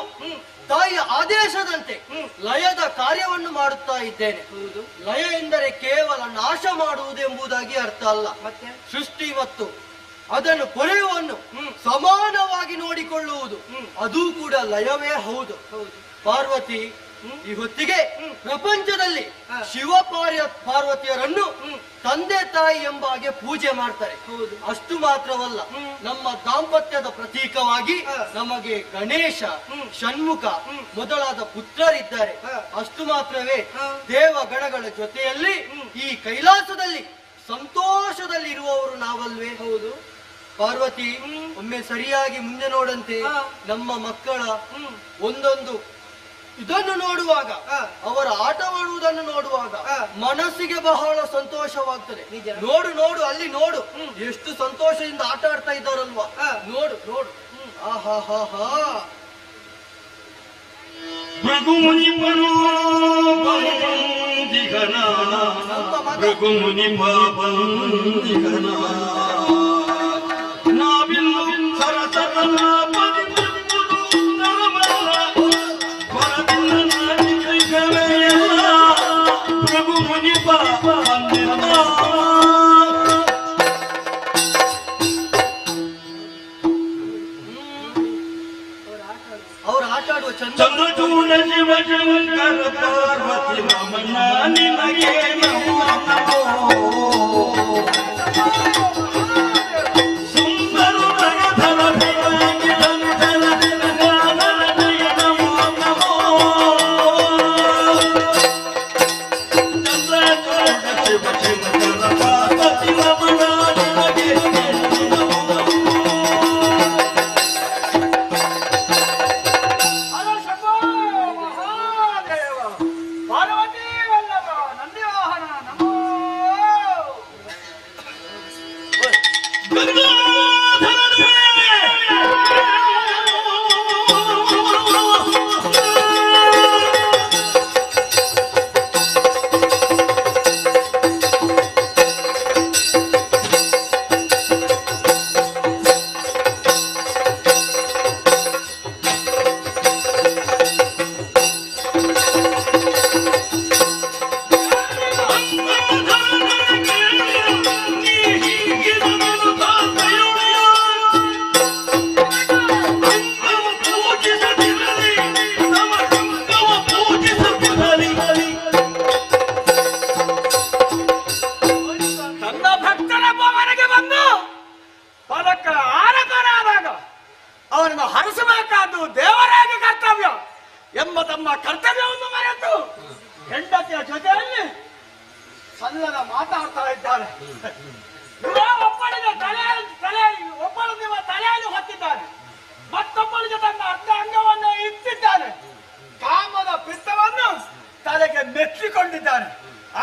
ತಾಯಿಯ ಆದೇಶದಂತೆ ಲಯದ ಕಾರ್ಯವನ್ನು ಮಾಡುತ್ತಾ ಇದ್ದೇನೆ. ಲಯ ಎಂದರೆ ಕೇವಲ ನಾಶ ಮಾಡುವುದೆಂಬುದಾಗಿ ಅರ್ಥ ಅಲ್ಲ, ಮತ್ತೆ ಸೃಷ್ಟಿ ಮತ್ತು ಅದನ್ನು ಕೊನೆಯುವನ್ನು ಸಮಾನವಾಗಿ ನೋಡಿಕೊಳ್ಳುವುದು ಅದು ಕೂಡ ಲಯವೇ ಹೌದು. ಪಾರ್ವತಿ ಈ ಹೊತ್ತಿಗೆ ಪ್ರಪಂಚದಲ್ಲಿ ಶಿವ ಪಾರ್ವತಿಯರನ್ನು ತಂದೆ ತಾಯಿ ಎಂಬ ಹಾಗೆ ಪೂಜೆ ಮಾಡ್ತಾರೆ. ಅಷ್ಟು ಮಾತ್ರವಲ್ಲ, ನಮ್ಮ ದಾಂಪತ್ಯದ ಪ್ರತೀಕವಾಗಿ ನಮಗೆ ಗಣೇಶ, ಷಣ್ಮುಖ ಮೊದಲಾದ ಪುತ್ರರಿದ್ದಾರೆ. ಅಷ್ಟು ಮಾತ್ರವೇ ದೇವಗಣಗಳ ಜೊತೆಯಲ್ಲಿ ಈ ಕೈಲಾಸದಲ್ಲಿ ಸಂತೋಷದಲ್ಲಿ ಇರುವವರು ನಾವಲ್ವೇ? ಹೌದು ಪಾರ್ವತಿ, ಒಮ್ಮೆ ಸರಿಯಾಗಿ ಮುಂದೆ ನೋಡಂತೆ ನಮ್ಮ ಮಕ್ಕಳ ಒಂದೊಂದು ಇದನ್ನು ನೋಡುವಾಗ, ಅವರ ಆಟವಾಡುವುದನ್ನು ನೋಡುವಾಗ ಮನಸ್ಸಿಗೆ ಬಹಳ ಸಂತೋಷವಾಗ್ತದೆ. ನೋಡು ನೋಡು, ಅಲ್ಲಿ ನೋಡು, ಎಷ್ಟು ಸಂತೋಷದಿಂದ ಆಟ ಆಡ್ತಾ ಇದ್ದಾರಲ್ವಾ, ನೋಡು ನೋಡು. ಆಹಾ ಹಾ ಹಾ. ಅವರು ಆಟ ಆಡುವ ಚಂದ್ರಚೂಡ ಶಿವ ಶಂಕರ ಪಾರ್ವತಿ ರಮಣ ನಿನಗೆ ಅವನನ್ನು ಹರಿಸಬೇಕಾದ್ದು ದೇವರಾಗಿ ಕರ್ತವ್ಯ ಎಂಬ ತಮ್ಮ ಕರ್ತವ್ಯವನ್ನು ಮರೆತು ಹೆಂಡತಿಯ ಜೊತೆಯಲ್ಲಿ ಸಲ್ಲದ ಮಾತಾಡ್ತಾ ಇದ್ದಾರೆ. ಒಬ್ಬಳಿಗೆ ಒಬ್ಬಳು ನಿಮ್ಮ ತಲೆಯಲ್ಲಿ ಹೊತ್ತಿದ್ದಾನೆ, ಮತ್ತೊಬ್ಬಳಿಗೆ ತನ್ನ ಅರ್ಧ ಅಂಗವನ್ನು ಇಟ್ಟಿದ್ದಾನೆ, ಕಾಮದ ಪಿತ್ತವನ್ನು ತಲೆಗೆ ಮೆಚ್ಚಿಕೊಂಡಿದ್ದಾನೆ.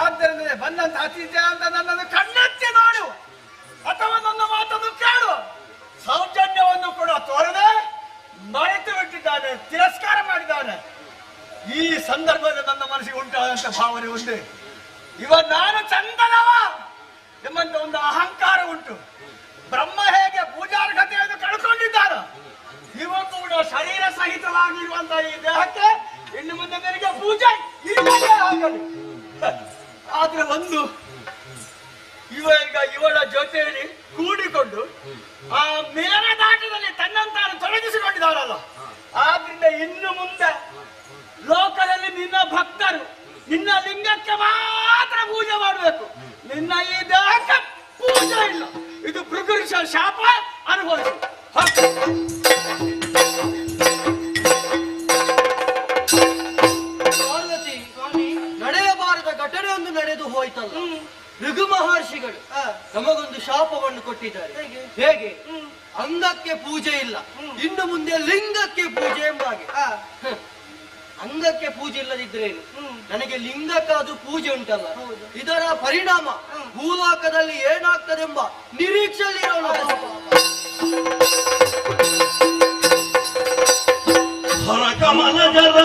ಆದ್ದರಿಂದ ಬಂದಂತ ಅತಿಥ್ಯ ಅಂತ ನನ್ನನ್ನು ಕಣ್ಣೆತ್ತಿ ನೋಡು ಅಥವಾ ನನ್ನ ಮಾತನ್ನು ಕೇಳು. ಸೌಜನ್ಯವನ್ನು ಕೂಡ ತೋರದೆ ಮರೆತು ಬಿಟ್ಟಿದ್ದಾನೆ, ತಿರಸ್ಕಾರ ಮಾಡಿದ್ದಾನೆ. ಈ ಸಂದರ್ಭದಲ್ಲಿ ನನ್ನ ಮನಸ್ಸಿಗೆ ಉಂಟಾದಂತ ಭಾವನೆ ಒಂದೇ, ನಾನು ಚಂದನವ ಎಂಬಂತ ಒಂದು ಅಹಂಕಾರ ಉಂಟು. ಬ್ರಹ್ಮ ಹೇಗೆ ಪೂಜಾರ್ಹತೆಯನ್ನು ಕಳ್ಕೊಂಡಿದ್ದಾನ, ಇವ ಕೂಡ ಶರೀರ ಸಹಿತವಾಗಿರುವಂತಹ ಈ ದೇಹಕ್ಕೆ ಇನ್ನು ಮುಂದೆ ನನಗೆ ಪೂಜೆ ಇಲ್ಲವೇ ಆಗಲಿ. ಆದ್ರೆ ಒಂದು ಇವಳ ಜೊತೆಯಲ್ಲಿ ಕೂಡಿಕೊಂಡು ಆ ಮೇಲದಾಟದಲ್ಲಿ ತನ್ನಂತಾನು ತೊಡಗಿಸಿಕೊಂಡಿದ್ದಾರಲ್ಲ, ಆದ್ರಿಂದ ಇನ್ನು ಮುಂದೆ ಲೋಕದಲ್ಲಿ ನಿನ್ನ ಭಕ್ತರು ನಿನ್ನ ಲಿಂಗಕ್ಕೆ ಮಾತ್ರ ಪೂಜೆ ಮಾಡಬೇಕು, ನಿನ್ನ ಈ ದೇಹಕ್ಕೆ ಪೂಜೆ ಇಲ್ಲ. ಇದು ಭೃಗುರುಷ ಶಾಪ ಅನುಭವಿಸಿ. ಪಾರ್ವತಿ, ನಡೆಯಬಾರದ ಘಟನೆಯೊಂದು ನಡೆದು ಹೋಯ್ತಲ್ಲ. ಭೃಗು ಮಹರ್ಷಿಗಳು ನಮಗೊಂದು ಶಾಪವನ್ನು ಕೊಟ್ಟಿದ್ದಾರೆ. ಹೇಗೆ? ಅಂಗಕ್ಕೆ ಪೂಜೆ ಇಲ್ಲ, ಇನ್ನು ಮುಂದೆ ಲಿಂಗಕ್ಕೆ ಪೂಜೆ ಎಂಬಾಗೆ. ಅಂಗಕ್ಕೆ ಪೂಜೆ ಇಲ್ಲದಿದ್ರೇನು, ನನಗೆ ಲಿಂಗಕ್ಕಾದ್ರೂ ಪೂಜೆ ಉಂಟಲ್ಲ. ಇದರ ಪರಿಣಾಮ ಭೂಲೋಕದಲ್ಲಿ ಏನಾಗ್ತದೆಂಬ ನಿರೀಕ್ಷೆಯಲ್ಲಿರೋಣ. ಕಮಲ ಜಲ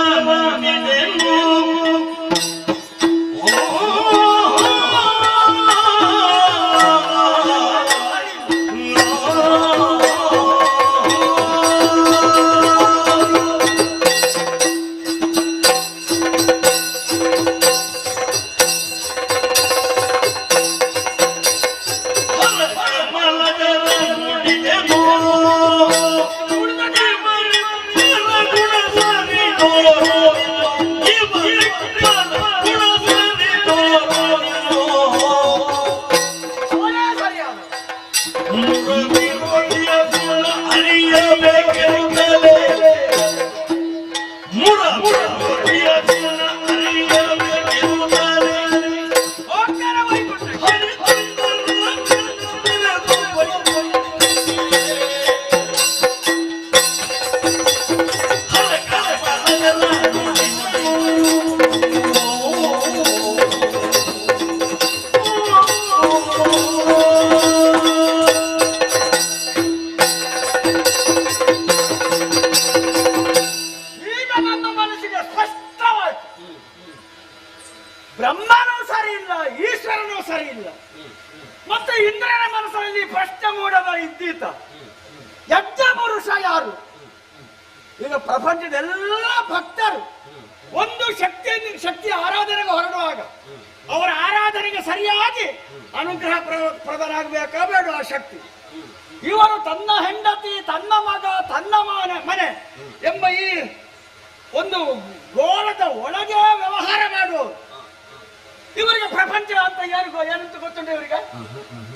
ಬ್ರಹ್ಮನೂ ಸರಿ ಇಲ್ಲ, ಈಶ್ವರನೂ ಸರಿ ಇಲ್ಲ. ಮತ್ತೆ ಇಂದ್ರನ ಮನಸ್ಸಿನಲ್ಲಿ ಪ್ರಶ್ನೆ ಮೂಡದ ಇದ್ದೀತ ಯಜ್ಞ ಪುರುಷ ಯಾರು? ಈಗ ಪ್ರಪಂಚದ ಎಲ್ಲ ಭಕ್ತರು ಒಂದು ಶಕ್ತಿ ಆರಾಧನೆಗೆ ಹೊರಡುವಾಗ ಅವರ ಆರಾಧನೆಗೆ ಸರಿಯಾಗಿ ಅನುಗ್ರಹ ಪ್ರದನಾಗಬೇಕಾ ಬೇಡ ಆ ಶಕ್ತಿ. ಇವರು ತನ್ನ ಹೆಂಡತಿ, ತನ್ನ ಮಗ, ತನ್ನ ಮನೆ ಎಂಬ ಈ ಒಂದು ಗೋಳದ ಒಳಗೆ ವ್ಯವಹಾರ ಮಾಡುವವರು. ಇವರಿಗೆ ಪ್ರಪಂಚ ಅಂತ ಏನಂತ ಗೊತ್ತುಂಟು ಇವರಿಗೆ?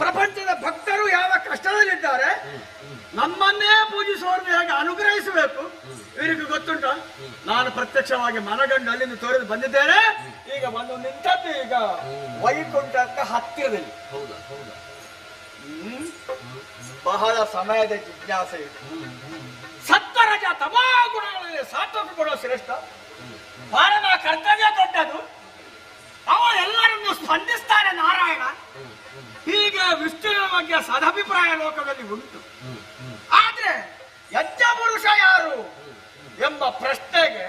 ಪ್ರಪಂಚದ ಭಕ್ತರು ಯಾವ ಕಷ್ಟದಲ್ಲಿದ್ದಾರೆ, ನಮ್ಮನ್ನೇ ಪೂಜಿಸುವವರನ್ನು ಹೇಗೆ ಅನುಗ್ರಹಿಸಬೇಕು ಇವರಿಗೆ ಗೊತ್ತುಂಟ. ನಾನು ಪ್ರತ್ಯಕ್ಷವಾಗಿ ಮನಗಂಡು ಅಲ್ಲಿಂದ ತೋರಿದು ಬಂದಿದ್ದೇನೆ. ಈಗ ಬಂದು ನಿಂತದ್ದು ಈಗ ವೈಕುಂಠಕ್ಕೆ ಹತ್ತಿರದಲ್ಲಿ. ಬಹಳ ಸಮಯದ ಜಿಜ್ಞಾಸೆ ಇದೆ. ಸತ್ವರಜ ತಮಾ ಗುಣಗಳಲ್ಲಿ ಸಾತ್ವಿಕ ಗುಣ ಶ್ರೇಷ್ಠ, ಭಾರತ ಕರ್ತವ್ಯ ದೊಡ್ಡದು. ಅವ ಎಲ್ಲರನ್ನು ಸ್ಪಂದಿಸ್ತಾನೆ ನಾರಾಯಣ. ಹೀಗೆ ವಿಷ್ಣುವಿನ ಬಗ್ಗೆ ಸದಭಿಪ್ರಾಯ ಲೋಕದಲ್ಲಿ ಉಂಟು. ಆದ್ರೆ ಯಜ್ಞ ಪುರುಷ ಯಾರು ಎಂಬ ಪ್ರಶ್ನೆಗೆ,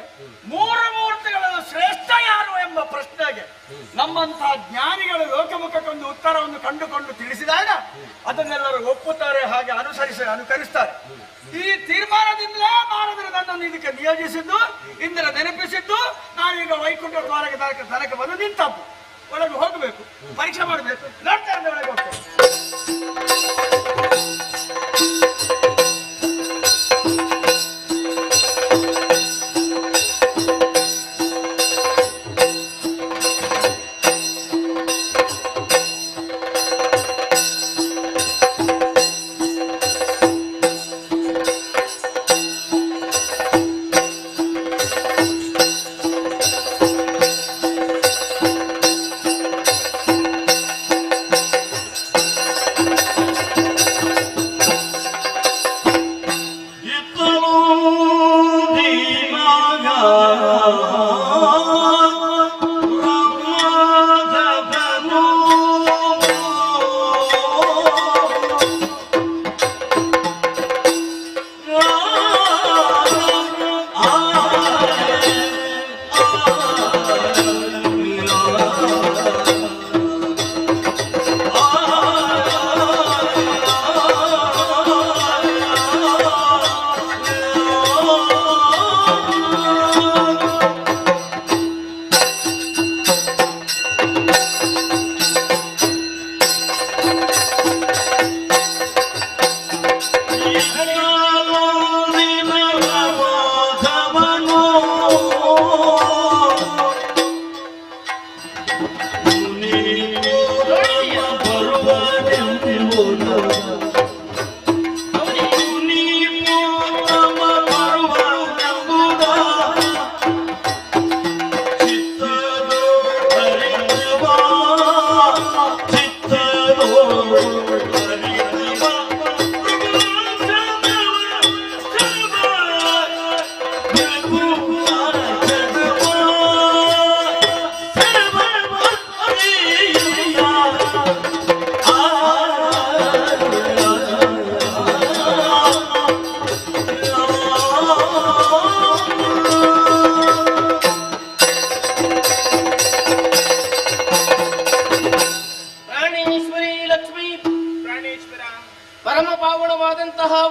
ಮೂರು ಮೂರ್ತಿಗಳಲ್ಲಿ ಶ್ರೇಷ್ಠ ಯಾರು ಎಂಬ ಪ್ರಶ್ನೆಗೆ ನಮ್ಮಂತಹ ಜ್ಞಾನಿಗಳು ಲೋಕಮುಖಕ್ಕೊಂದು ಉತ್ತರವನ್ನು ಕಂಡುಕೊಂಡು ತಿಳಿಸಿದಾಗ ಅದನ್ನೆಲ್ಲರೂ ಒಪ್ಪುತ್ತಾರೆ, ಹಾಗೆ ಅನುಕರಿಸ್ತಾರೆ. ಈ ತೀರ್ಮಾನದಿಂದಲೇ ನಾರದರು ನನ್ನನ್ನು ಇದಕ್ಕೆ ನಿಯೋಜಿಸಿದ್ದು, ಇಂದ್ರ ನೆನಪಿಸಿದ್ದು. ನಾನೀಗ ವೈಕುಂಠ ದ್ವಾರಕ್ಕೆ ತನಕ ಬಂದು ನಿಂತದ್ದು. ಒಳಗೆ ಹೋಗಬೇಕು, ಪರೀಕ್ಷೆ ಮಾಡಬೇಕು. ನೋಡ್ತಾ ಇದ್ದ ಒಳಗೆ ಹೋಗ್ತೇನೆ.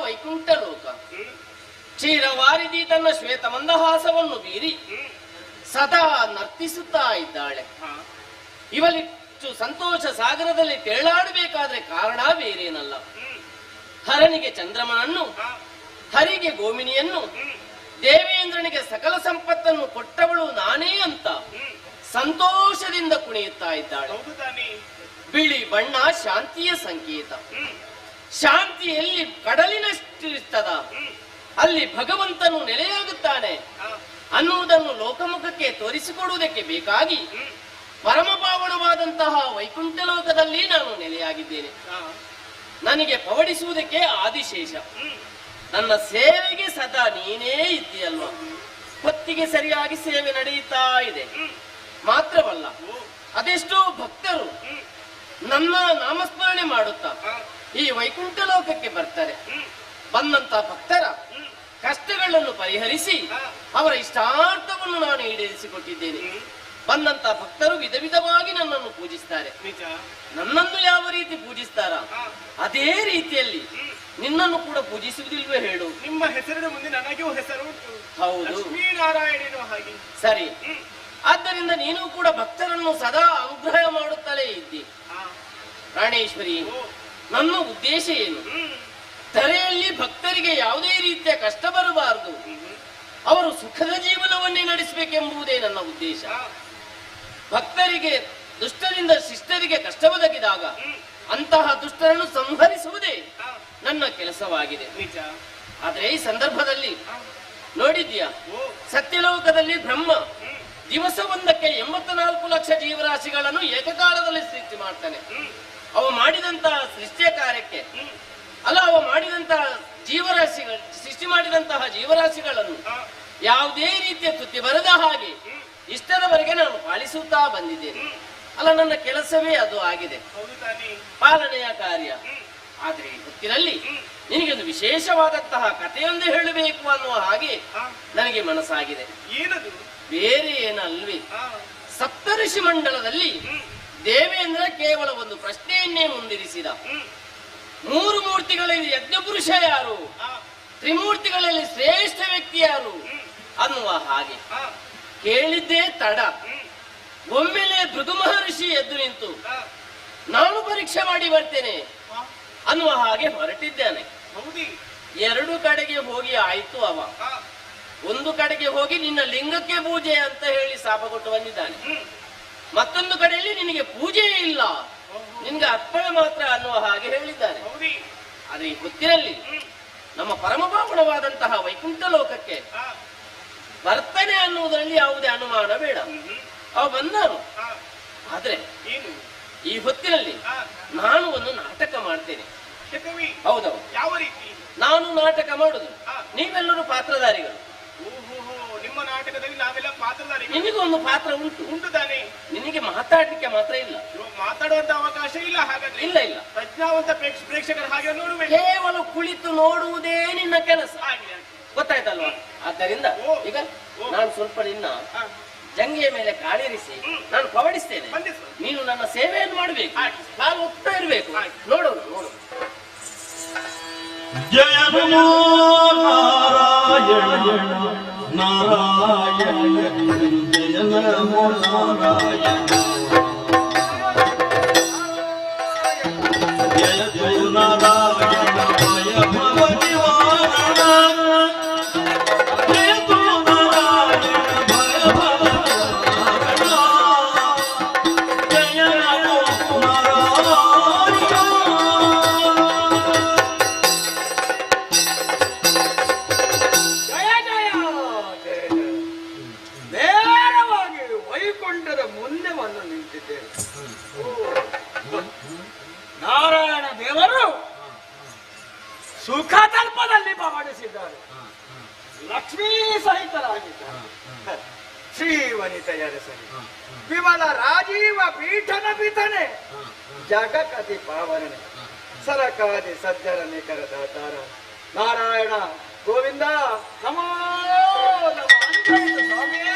ವೈಕುಂಠ ಲೋಕ ಕ್ಷೀರವಾರಿದಿ ತನ್ನ ಶ್ವೇತ ಮಂದಹಾಸವನ್ನು ಬೀರಿ ಸದಾ ನರ್ತಿಸುತ್ತಾ ಇದ್ದಾಳೆ. ಇವಳಿಷ್ಟು ಸಂತೋಷ ಸಾಗರದಲ್ಲಿ ತೇಳಾಡಬೇಕಾದ್ರೆ ಕಾರಣ ಬೇರೇನಲ್ಲ. ಹರನಿಗೆ ಚಂದ್ರಮನನ್ನು, ಹರಿಗೆ ಗೋಮಿನಿಯನ್ನು, ದೇವೇಂದ್ರನಿಗೆ ಸಕಲ ಸಂಪತ್ತನ್ನು ಕೊಟ್ಟವಳು ನಾನೇ ಅಂತ ಸಂತೋಷದಿಂದ ಕುಣಿಯುತ್ತಾ ಇದ್ದಾಳೆ. ಬಿಳಿ ಬಣ್ಣ ಶಾಂತಿಯ ಸಂಕೇತ. ಶಾಂತಿ ಎಲ್ಲಿ ಕಡಲಿನಷ್ಟಿರ್ತದ ಅಲ್ಲಿ ಭಗವಂತನು ನೆಲೆಯಾಗುತ್ತಾನೆ ಅನ್ನುವುದನ್ನು ಲೋಕಮುಖಕ್ಕೆ ತೋರಿಸಿಕೊಡುವುದಕ್ಕೆ ಬೇಕಾಗಿ ಪರಮ ಪಾವನವಾದಂತಹ ವೈಕುಂಠ ಲೋಕದಲ್ಲಿ ನಾನು ನೆಲೆಯಾಗಿದ್ದೇನೆ. ನನಗೆ ಪವಡಿಸುವುದಕ್ಕೆ ಆದಿಶೇಷ. ನನ್ನ ಸೇವೆಗೆ ಸದಾ ನೀನೇ ಇದ್ದೀಯಲ್ವಾ. ಹೊತ್ತಿಗೆ ಸರಿಯಾಗಿ ಸೇವೆ ನಡೆಯುತ್ತಾ ಇದೆ. ಮಾತ್ರವಲ್ಲ, ಅದೆಷ್ಟೋ ಭಕ್ತರು ನನ್ನ ನಾಮಸ್ಮರಣೆ ಮಾಡುತ್ತಾ ಈ ವೈಕುಂಠ ಲೋಕಕ್ಕೆ ಬರ್ತಾರೆ. ಬಂದಂತ ಭಕ್ತರ ಕಷ್ಟಗಳನ್ನು ಪರಿಹರಿಸಿ ಅವರ ಇಷ್ಟಾರ್ಥವನ್ನು ನಾನು ಈಡೇರಿಸಿಕೊಟ್ಟಿದ್ದೇನೆ. ಬಂದಂತ ಭಕ್ತರು ವಿಧ ವಿಧವಾಗಿ ನನ್ನನ್ನು ಪೂಜಿಸ್ತಾರೆ. ನನ್ನನ್ನು ಯಾವ ರೀತಿ ಪೂಜಿಸ್ತಾರ ಅದೇ ರೀತಿಯಲ್ಲಿ ನಿನ್ನನ್ನು ಕೂಡ ಪೂಜಿಸುವುದಿಲ್ವೇ ಹೇಳು? ನಿಮ್ಮ ಹೆಸರಿನ ಮುಂದೆ ನನಗೂ ಹೆಸರು ಉಂಟು. ಹೌದು, ಲಕ್ಷ್ಮೀನಾರಾಯಣನು ಹಾಗೆ. ಸರಿ, ಆದ್ದರಿಂದ ನೀನು ಕೂಡ ಭಕ್ತರನ್ನು ಸದಾ ಅನುಗ್ರಹ ಮಾಡುತ್ತಲೇ ಇದ್ದಿ. ಪ್ರಾಣೇಶ್ವರಿ, ನನ್ನ ಉದ್ದೇಶ ಏನು? ಧರೆಯಲ್ಲಿ ಭಕ್ತರಿಗೆ ಯಾವುದೇ ರೀತಿಯ ಕಷ್ಟ ಬರಬಾರದು, ಅವರು ಸುಖದ ಜೀವನವನ್ನೇ ನಡೆಸಬೇಕೆಂಬುದೇ ನನ್ನ ಉದ್ದೇಶ. ಭಕ್ತರಿಗೆ ದುಷ್ಟರಿಂದ ಶಿಷ್ಟರಿಗೆ ಕಷ್ಟ ಒದಗಿದಾಗ ಅಂತಹ ದುಷ್ಟರನ್ನು ಸಂಹರಿಸುವುದೇ ನನ್ನ ಕೆಲಸವಾಗಿದೆ. ಆದರೆ ಈ ಸಂದರ್ಭದಲ್ಲಿ ನೋಡಿದ್ಯಾ, ಸತ್ಯಲೋಕದಲ್ಲಿ ಬ್ರಹ್ಮ ದಿವಸವೊಂದಕ್ಕೆ 84 ಲಕ್ಷ ಜೀವರಾಶಿಗಳನ್ನು ಏಕಕಾಲದಲ್ಲಿ ಸೃಷ್ಟಿ ಮಾಡ್ತಾನೆ. ಅವ ಮಾಡಿದಂತಹ ಸೃಷ್ಟಿಯ ಕಾರ್ಯಕ್ಕೆ ಅವ ಮಾಡಿದಂತಹ ಸೃಷ್ಟಿ ಮಾಡಿದಂತಹ ಜೀವರಾಶಿಗಳನ್ನು ಯಾವುದೇ ರೀತಿಯ ತುತಿ ಬರದ ಹಾಗೆ ಇಷ್ಟರವರೆಗೆ ನಾನು ಪಾಲಿಸುತ್ತಾ ಬಂದಿದ್ದೇನೆ. ನನ್ನ ಕೆಲಸವೇ ಅದು ಆಗಿದೆ, ಪಾಲನೆಯ ಕಾರ್ಯ. ಆದ್ರೆ ಈ ಹೊತ್ತಿನಲ್ಲಿ ನಿನಗೊಂದು ವಿಶೇಷವಾದಂತಹ ಕಥೆಯೊಂದು ಹೇಳಬೇಕು ಅನ್ನುವ ಹಾಗೆ ನನಗೆ ಮನಸ್ಸಾಗಿದೆ. ಏನದು? ಬೇರೆ ಏನಲ್ವೇ, ಸಪ್ತಋಷಿ ಮಂಡಲದಲ್ಲಿ ದೇವೇಂದ್ರ ಕೇವಲ ಒಂದು ಪ್ರಶ್ನೆಯನ್ನೇ ಮುಂದಿರಿಸಿದ. 3 ಮೂರ್ತಿಗಳಲ್ಲಿ ಯಜ್ಞಪುರುಷ ಯಾರು, ತ್ರಿಮೂರ್ತಿಗಳಲ್ಲಿ ಶ್ರೇಷ್ಠ ವ್ಯಕ್ತಿ ಯಾರು ಅನ್ನುವ ಹಾಗೆ ಕೇಳಿದ್ದೇ ತಡ. ಒಮ್ಮೆಲೆ ಭೃಗು ಮಹರ್ಷಿ ಎದ್ದು ನಿಂತು ನಾನು ಪರೀಕ್ಷೆ ಮಾಡಿ ಬರ್ತೇನೆ ಅನ್ನುವ ಹಾಗೆ ಹೊರಟಿದ್ದಾನೆ. 2 ಕಡೆಗೆ ಹೋಗಿ ಆಯ್ತು. ಅವ ಒಂದು ಕಡೆಗೆ ಹೋಗಿ ನಿನ್ನ ಲಿಂಗಕ್ಕೆ ಪೂಜೆ ಅಂತ ಹೇಳಿ ಶಾಪ ಕೊಟ್ಟು ಬಂದಿದ್ದಾನೆ. ಮತ್ತೊಂದು ಕಡೆಯಲ್ಲಿ ನಿನಗೆ ಪೂಜೆಯೇ ಇಲ್ಲ, ನಿನ್ಗೆ ಅರ್ಪಣ ಮಾತ್ರ ಅನ್ನುವ ಹಾಗೆ ಹೇಳಿದ್ದಾನೆ. ಆದ್ರೆ ಈ ಹೊತ್ತಿನಲ್ಲಿ ನಮ್ಮ ಪರಮಪಾವನವಾದಂತಹ ವೈಕುಂಠ ಲೋಕಕ್ಕೆ ಬರ್ತಾನೆ ಅನ್ನುವುದರಲ್ಲಿ ಯಾವುದೇ ಅನುಮಾನ ಬೇಡ. ಅವ ಬಂದನು. ಆದ್ರೆ ಈ ಹೊತ್ತಿನಲ್ಲಿ ನಾನು ಒಂದು ನಾಟಕ ಮಾಡ್ತೇನೆ. ಹೌದೌದು, ಯಾವ ರೀತಿ? ನಾನು ನಾಟಕ ಮಾಡುದು, ನೀವೆಲ್ಲರೂ ಪಾತ್ರಧಾರಿಗಳು. ನಿಮ್ಮ ನಾಟಕದಲ್ಲಿ ನಾವೆಲ್ಲ ಪಾತ್ರಧಾರಿಗಳು. ನಿನಗೂ ಒಂದು ಪಾತ್ರ ಉಂಟು ತಾನೆ. ನಿನಗೆ ಮಾತಾಡ್ಲಿಕ್ಕೆ ಮಾತ್ರ ಇಲ್ಲ, ಮಾತಾಡುವಂತ ಅವಕಾಶ ಇಲ್ಲ. ಹಾಗಾದ್ರೆ ಇಲ್ಲ ಇಲ್ಲ, ಪ್ರಜ್ಞಾವಂತ ಪ್ರೇಕ್ಷಕರ ಹಾಗೆ ನೋಡುವೆ. ಕೇವಲ ಕುಳಿತು ನೋಡುವುದೇ ನಿನ್ನ ಕೆಲಸ, ಗೊತ್ತಾಯ್ತಲ್ವಾ? ಆದ್ದರಿಂದ ಈಗ ನಾನು ಸ್ವಲ್ಪ ನಿನ್ನ ಜಂಗಿಯ ಮೇಲೆ ಕಾಳಿರಿಸಿ ನಾನು ಪವಡಿಸ್ತೇನೆ. ನೀನು ನನ್ನ ಸೇವೆಯನ್ನು ಮಾಡಬೇಕು, ನಾನು ಒಪ್ತಾ ಇರಬೇಕು. ನೋಡೋಣ ನೋಡು. ಜಯ ನಮೋ ನಾರಾಯಣ ನಾರಾಯಣ, ಜಯ ನಮೋ ನಾರಾಯಣ, ಜಯ ಜಯ ನಾರಾಯಣ, ಭಯ ಭವ ನಿವಾರಣ, ಜಯ ತೋ ನಾರಾಯಣ, ಭಯ ಭವ ನಿವಾರಣ, ಜಯ ನಮೋ ನಾರಾಯಣ. ನೇರವಾಗಿ ವೈಕುಂಠದ ಮುಂದೆ ಬಂದು ನಿಂತಿದ್ದೇನೆ. ನಾರಾಯಣ ದೇವರು ಸುಖ ತಲ್ಪದಲ್ಲಿ ಪವಡಿಸಿದ್ದಾರೆ, ಲಕ್ಷ್ಮೀ ಸಹಿತರಾಗಿದ್ದಾರೆ. ಶ್ರೀವನಿತೆಯರ ಸಹಿತ ವಿಮಲ ರಾಜೀವ ಪೀಠನ ಪಿತನೆ, ಜಗಕತಿ ಪಾವನನೆ, ಸರಕಾದಿ ಸಜ್ಜರ ನಿಖರದಾತಾರ ನಾರಾಯಣ ಗೋವಿಂದ ನಮೋ ನಮಃ. ಸ್ವಾಮಿಯೇ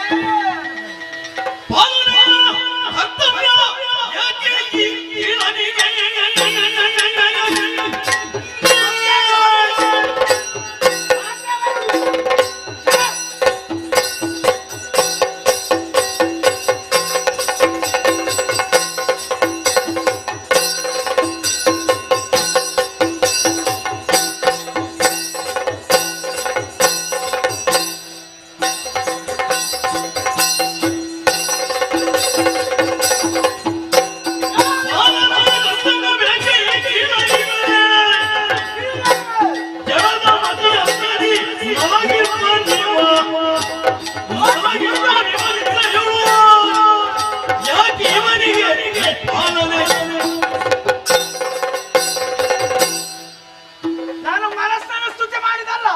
ನಾನು ಮನಸ್ಸನ್ನು ಸ್ತುತಿ ಮಾಡಿದಲ್ಲ,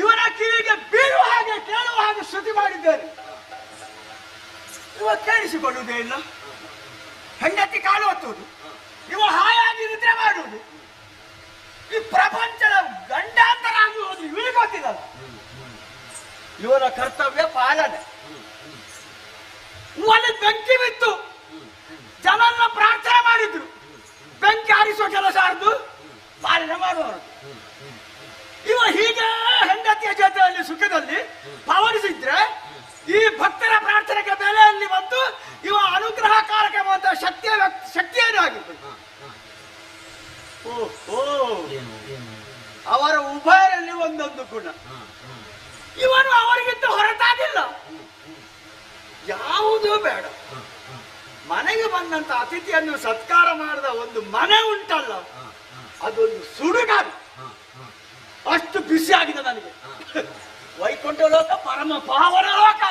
ಇವನ ಕಿವಿಗೆ ಬೀಳುವ ಹಾಗೆ ಕೇಳುವ ಹಾಗೆ ಸ್ತುತಿ ಮಾಡಿದ್ದೇನೆ. ಇವ ಕೇಳಿಸಿಕೊಳ್ಳುವುದೇ ಇಲ್ಲ, ಹೆಂಡತಿ ಕಾಲು ಹೊತ್ತುವುದು, ಇವ ಹಾಯಾಗಿ ನಿದ್ರೆ ಮಾಡುವುದು, ಈ ಪ್ರಪಂಚದ ಗಂಡಾಂತರ ಆಗಿ ಹೋದ್ರು ಇವನಿಗೆ ಗೊತ್ತಿಲ್ಲ. ಇವನ ಕರ್ತವ್ಯ ಪಾಲನೆ. ಅಲ್ಲಿ ಬೆಂಕಿ ಬಿತ್ತು. ಜನನ್ನ ಪ್ರಾರ್ಥನೆ ಮಾಡಿದ್ರು. ಬೆಂಕಿ ಆರಿಸುವ ಕೆಲಸ ಆರ್ದು ಪಾಲನೆ ಮಾಡುವವರು. ಇವ ಹೀಗೆ ಹೆಂಡತಿಯ ಜೊತೆಯಲ್ಲಿ ಸುಖದಲ್ಲಿ ಪವನಿಸಿದ್ರೆ ಈ ಭಕ್ತರ ಪ್ರಾರ್ಥನೆಗೆ ಬೆಲೆಯಲ್ಲಿ ಬಂದು ಇವ ಅನುಗ್ರಹಕಾರಕ ಶಕ್ತಿಯನ್ನು ಆಗಿತ್ತು. ಅವರ ಉಭಯರಲ್ಲಿ ಒಂದೊಂದು ಗುಣ. ಇವನು ಅವರಿಗಿಂತ ಹೊರತಾಗಿಲ್ಲ. ಯಾವುದೂ ಬೇಡ, ಮನೆಗೆ ಬಂದಂತ ಅತಿಥಿಯನ್ನು ಸತ್ಕಾರ ಮಾಡಿದ ಒಂದು ಮನೆ ಉಂಟಲ್ಲ, ಅದೊಂದು ಸುಡುಗಾಡು. ಅಷ್ಟು ಬಿಸಿ ಆಗಿದೆ ನನಗೆ. ವೈಕುಂಠ ಲೋಕ, ಪರಮ ಪಾವನ ಲೋಕ,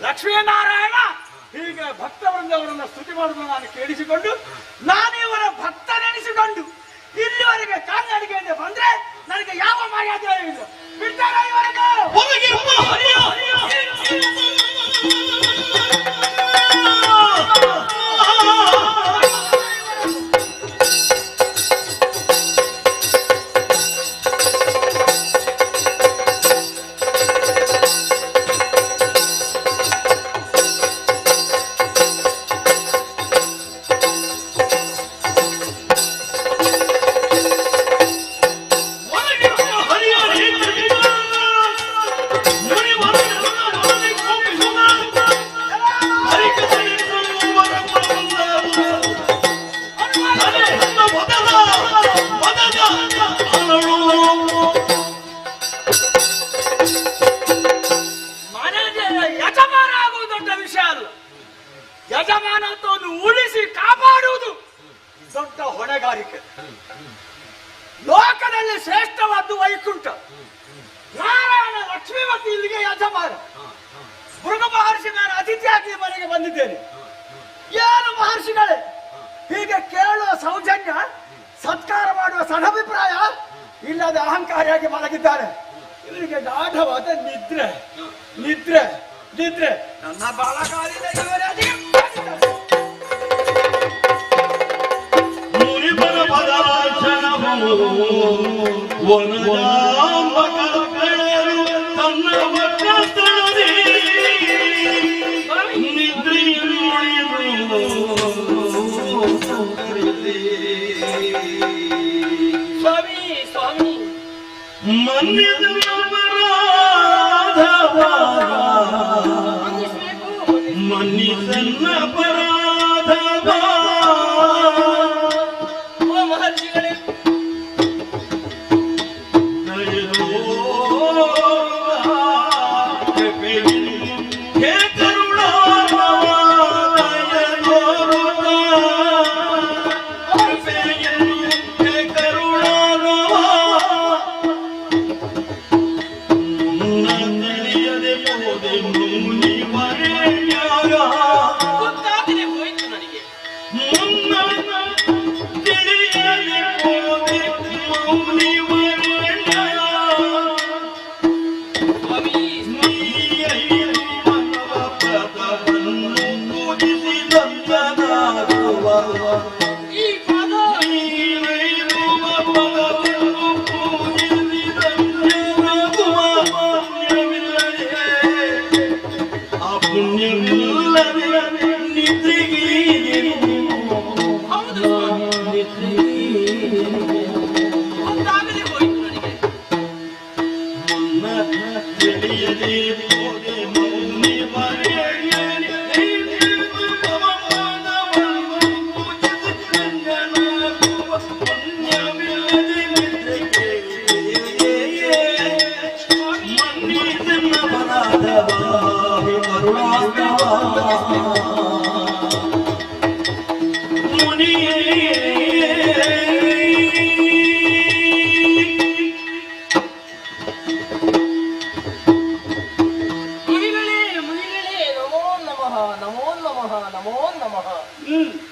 ಲಕ್ಷ್ಮೀನಾರಾಯಣ ಹೀಗೆ ಭಕ್ತ ವೃಂದವರನ್ನ ಸ್ತುತಿ ಮಾಡುವುದು ನಾನು ಕೇಳಿಸಿಕೊಂಡು, ನಾನು ಇವರ ಭಕ್ತನೆನಿಸಿಕೊಂಡು ಇಲ್ಲಿವರೆಗೆ ಕಾಲ್ನಡಿಗೆಯಿಂದ ಬಂದ್ರೆ ನನಗೆ ಯಾವ ಮರ್ಯಾದೆ ಇಲ್ಲ. ಬಿಡ್ತಾರ ಇವರಿಗೆ ಯಜಮಾನತ್ವವನ್ನು ಉಳಿಸಿ ಕಾಪಾಡುವುದು ದೊಡ್ಡ ಹೊಣೆಗಾರಿಕೆ. ಲೋಕದಲ್ಲಿ ಶ್ರೇಷ್ಠವಾದ್ದು ವೈಕುಂಠ. ನಾರಾಯಣ ಲಕ್ಷ್ಮೀವತಿ ಇಲ್ಲಿಗೆ ಯಜಮಾನ. ಭೃಗು ಮಹರ್ಷಿ ನಾನು ಅತಿಥಿಯಾಗಿ ಮನೆಗೆ ಬಂದಿದ್ದೇನೆ. ಏನು ಮಹರ್ಷಿಗಳೇ, ಹೀಗೆ ಕೇಳುವ ಸೌಜನ್ಯ, ಸತ್ಕಾರ ಮಾಡುವ ಸದಭಿಪ್ರಾಯ ಇಲ್ಲದ ಅಹಂಕಾರಿಯಾಗಿ ಮಲಗಿದ್ದಾರೆ. ಇವರಿಗೆ ಗಾಢವಾದ ನಿದ್ರೆ ನಿದ್ರೆ ನಿದ್ರೆ. ನನ್ನ ಬಾಲಕಾಲಿನ ಇವರೇ ಸ್ವಾಮಿ ಸ್ವಾಮಿ ಮನ್ನಿಸನ್ನ ಪರಾಧವ ಮಹರ್ಷಿಗಳೇ,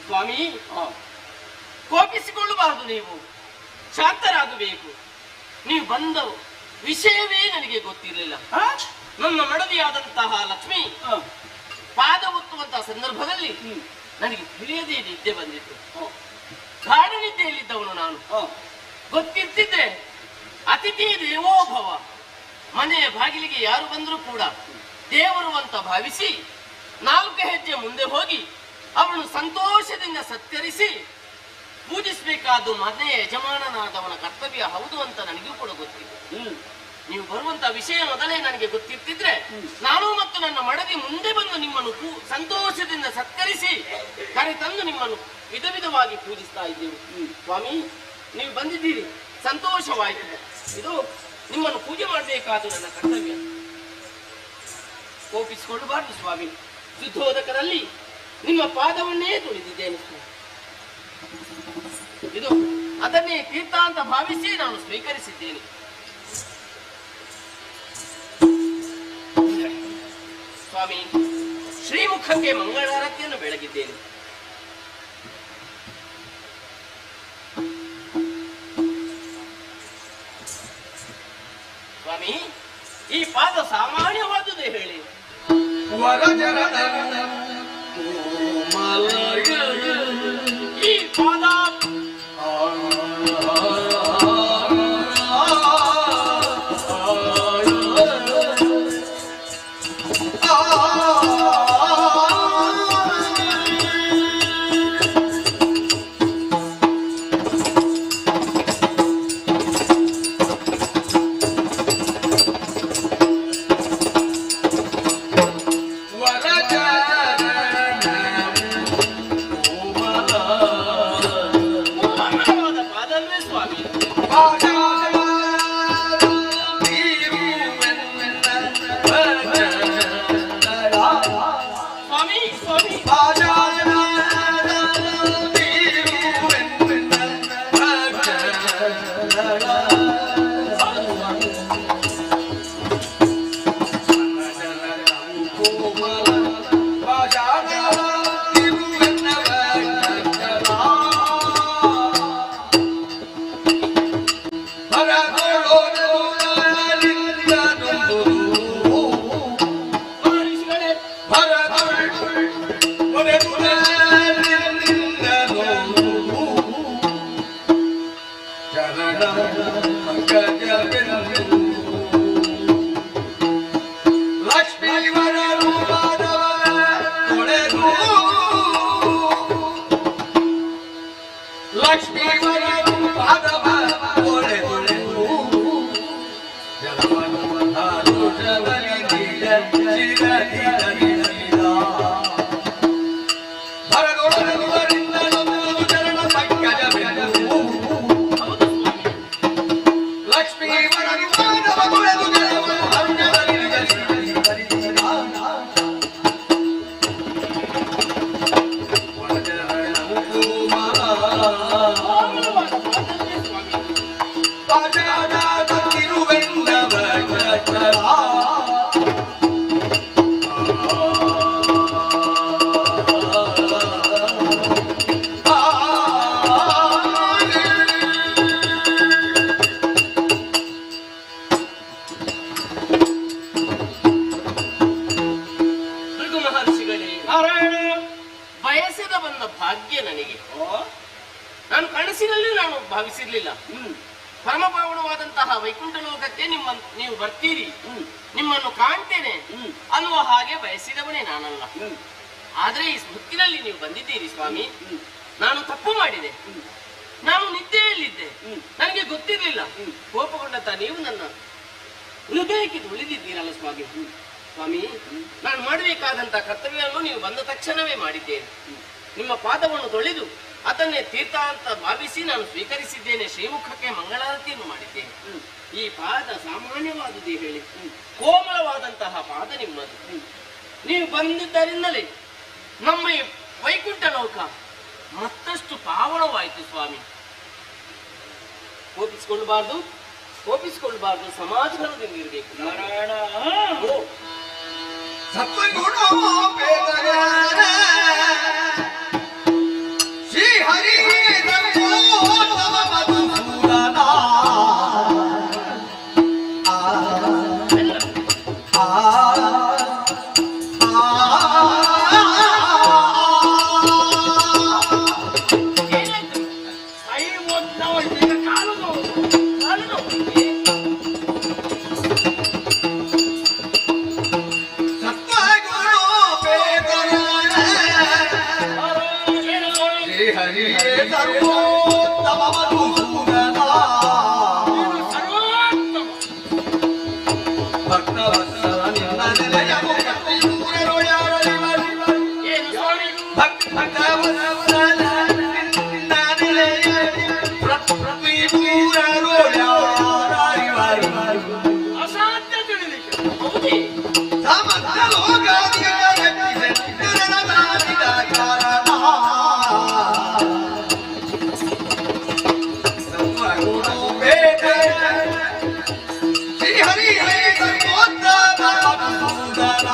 ಸ್ವಾಮಿ ಕೋಪಿಸಿಕೊಳ್ಳಬಾರದು, ನೀವು ಶಾಂತರಾಗಬೇಕು. ನೀವು ಬಂದ ವಿಷಯವೇ ನನಗೆ ಗೊತ್ತಿರಲಿಲ್ಲ. ನನ್ನ ಮಡದಿಯಾದಂತಹ ಲಕ್ಷ್ಮಿ ಪಾದ ಒತ್ತುವಂತಹ ಸಂದರ್ಭದಲ್ಲಿ ನನಗೆ ತಿಳಿಯದೇ ನಿದ್ದೆ ಬಂದಿತ್ತು. ಗಾಢ ನಿದ್ದೆಯಲ್ಲಿದ್ದವನು ನಾನು. ಗೊತ್ತಿರ್ತಿದ್ರೆ ಅತಿಥಿ ದೇವೋಭವ, ಮನೆಯ ಬಾಗಿಲಿಗೆ ಯಾರು ಬಂದರೂ ಕೂಡ ದೇವರು ಅಂತ ಭಾವಿಸಿ 4 ಹೆಜ್ಜೆ ಮುಂದೆ ಹೋಗಿ ಅವನು ಸಂತೋಷದಿಂದ ಸತ್ಕರಿಸಿ ಪೂಜಿಸಬೇಕಾದ್ದು ಮನೆಯ ಯಜಮಾನನಾದವನ ಕರ್ತವ್ಯ ಹೌದು ಅಂತ ನನಗೂ ಕೂಡ ಗೊತ್ತಿದೆ. ನೀವು ಬರುವಂತ ವಿಷಯ ಮೊದಲೇ ನನಗೆ ಗೊತ್ತಿರ್ತಿದ್ರೆ ನಾನು ಮತ್ತು ನನ್ನ ಮಡದಿ ಮುಂದೆ ಬಂದು ನಿಮ್ಮನ್ನು ಸಂತೋಷದಿಂದ ಸತ್ಕರಿಸಿ ಕರೆತಂದು ನಿಮ್ಮನ್ನು ವಿಧ ವಿಧವಾಗಿ ಪೂಜಿಸ್ತಾ ಇದ್ದೇವೆ. ಸ್ವಾಮಿ, ನೀವು ಬಂದಿದ್ದೀರಿ, ಸಂತೋಷವಾಯಿತು. ಇದು ನಿಮ್ಮನ್ನು ಪೂಜೆ ಮಾಡಬೇಕಾದ ನನ್ನ ಕರ್ತವ್ಯ. ಕೋಪಿಸಿಕೊಳ್ಳಬಾರದು ಸ್ವಾಮಿ. ಶುದ್ಧೋದಕರಲ್ಲಿ ನಿಮ್ಮ ಪಾದವನ್ನೇ ತುಳಿದಿದ್ದೇನೆ. ಇದು ಅದನ್ನೇ ತೀರ್ಥ ಅಂತ ಭಾವಿಸಿ ನಾನು ಸ್ವೀಕರಿಸಿದ್ದೇನೆ. ಸ್ವಾಮಿ, ಶ್ರೀಮುಖಕ್ಕೆ ಮಂಗಳಾರತಿಯನ್ನು ಬೆಳಗಿದ್ದೇನೆ. ಸ್ವಾಮಿ, ಈ ಪಾದ ಸಾಮಾನ್ಯವಾದುದೇ ಹೇಳಿ. ಈ ಪಾದ ಬಯಸದ ಬಂದ ಭಾಗ್ಯ ನನಗೆ. ನಾನು ಕನಸಿನಲ್ಲಿ ನಾನು ಭಾವಿಸಿರ್ಲಿಲ್ಲ. ಪರಮಪಾವನವಾದಂತಹ ವೈಕುಂಠ ಲೋಕಕ್ಕೆ ನೀವು ಬರ್ತೀರಿ, ನಿಮ್ಮನ್ನು ಕಾಣ್ತೇನೆ ಅನ್ನುವ ಹಾಗೆ ಬಯಸಿದವನೇ ನಾನಲ್ಲ. ಆದ್ರೆ ಈ ಹೊತ್ತಿನಲ್ಲಿ ನೀವು ಬಂದಿದ್ದೀರಿ ಸ್ವಾಮಿ. ನಾನು ತಪ್ಪು ಮಾಡಿದೆ, ನಾನು ನಿದ್ದೆಯಲ್ಲಿದ್ದೆ, ನನಗೆ ಗೊತ್ತಿರ್ಲಿಲ್ಲ. ಕೋಪಗೊಂಡಂತ ನೀವು ನನ್ನ ಹೃದಯಕ್ಕೆ ಉಳಿದಿದ್ದೀರಲ್ಲ ಸ್ವಾಮಿ. ಸ್ವಾಮಿ, ನಾನು ಮಾಡಬೇಕಾದಂತ ಕರ್ತವ್ಯವನ್ನು ನೀವು ಬಂದ ತಕ್ಷಣವೇ ಮಾಡಿದ್ದೇನೆ. ನಿಮ್ಮ ಪಾದವನ್ನು ತೊಳೆದು ಅದನ್ನೇ ತೀರ್ಥ ಅಂತ ಭಾವಿಸಿ ನಾನು ಸ್ವೀಕರಿಸಿದ್ದೇನೆ. ಶ್ರೀಮುಖಕ್ಕೆ ಮಂಗಳಾರತಿಯನ್ನು ಮಾಡಿದ್ದೇನೆ. ಈ ಪಾದ ಸಾಮಾನ್ಯವಾದುದೇ ಹೇಳಿ, ಕೋಮಲವಾದಂತಹ ಪಾದ ನಿಮ್ಮದು. ನೀವು ಬಂದಿದ್ದರಿಂದಲೇ ನಮ್ಮ ಈ ವೈಕುಂಠ ಲೋಕ ಮತ್ತಷ್ಟು ಪಾವನವಾಯಿತು ಸ್ವಾಮಿ. ಕೋಪಿಸಿಕೊಳ್ಳಬಾರ್ದು, ಕೋಪಿಸಿಕೊಳ್ಳಬಾರ್ದು, ಸಮಾಧಾನದಿಂದಿರಬೇಕು. ನಾರಾಯಣ ಶ್ರೀ ಹರಿ ಸತ್ವಗುರು ಪೇದ ಶ್ರೀಹರಿಯೇ ಸರ್ವೋತ್ತಮ ಮಧುಸೂದನ ಭಕ್ತವತ್ಸಲ ನಿನ್ನ ನೆಲೆಯನು ಏನು ಸ್ವಾಮಿ ಭಕ್ತವತ್ಸಲ ನಿನ್ನ ನೆಲೆಯನು ಪ್ರತಿಪೂರರೋಳ್ಯಾರಿವರು ಅಸಾಧ್ಯ ತಿಳಿಲಿಕ್ಕೆ ಹೌದೇ ಸಮಸ್ತ ಲೋಕಾದಿಗಳ ರಕ್ಷಿಸಿದ ಕಾರಣ ಸರ್ವಗುಣ ಬೇಡ ಶ್ರೀಹರಿಯೇ ಸರ್ವೋತ್ತಮ ಮಧುಸೂದನ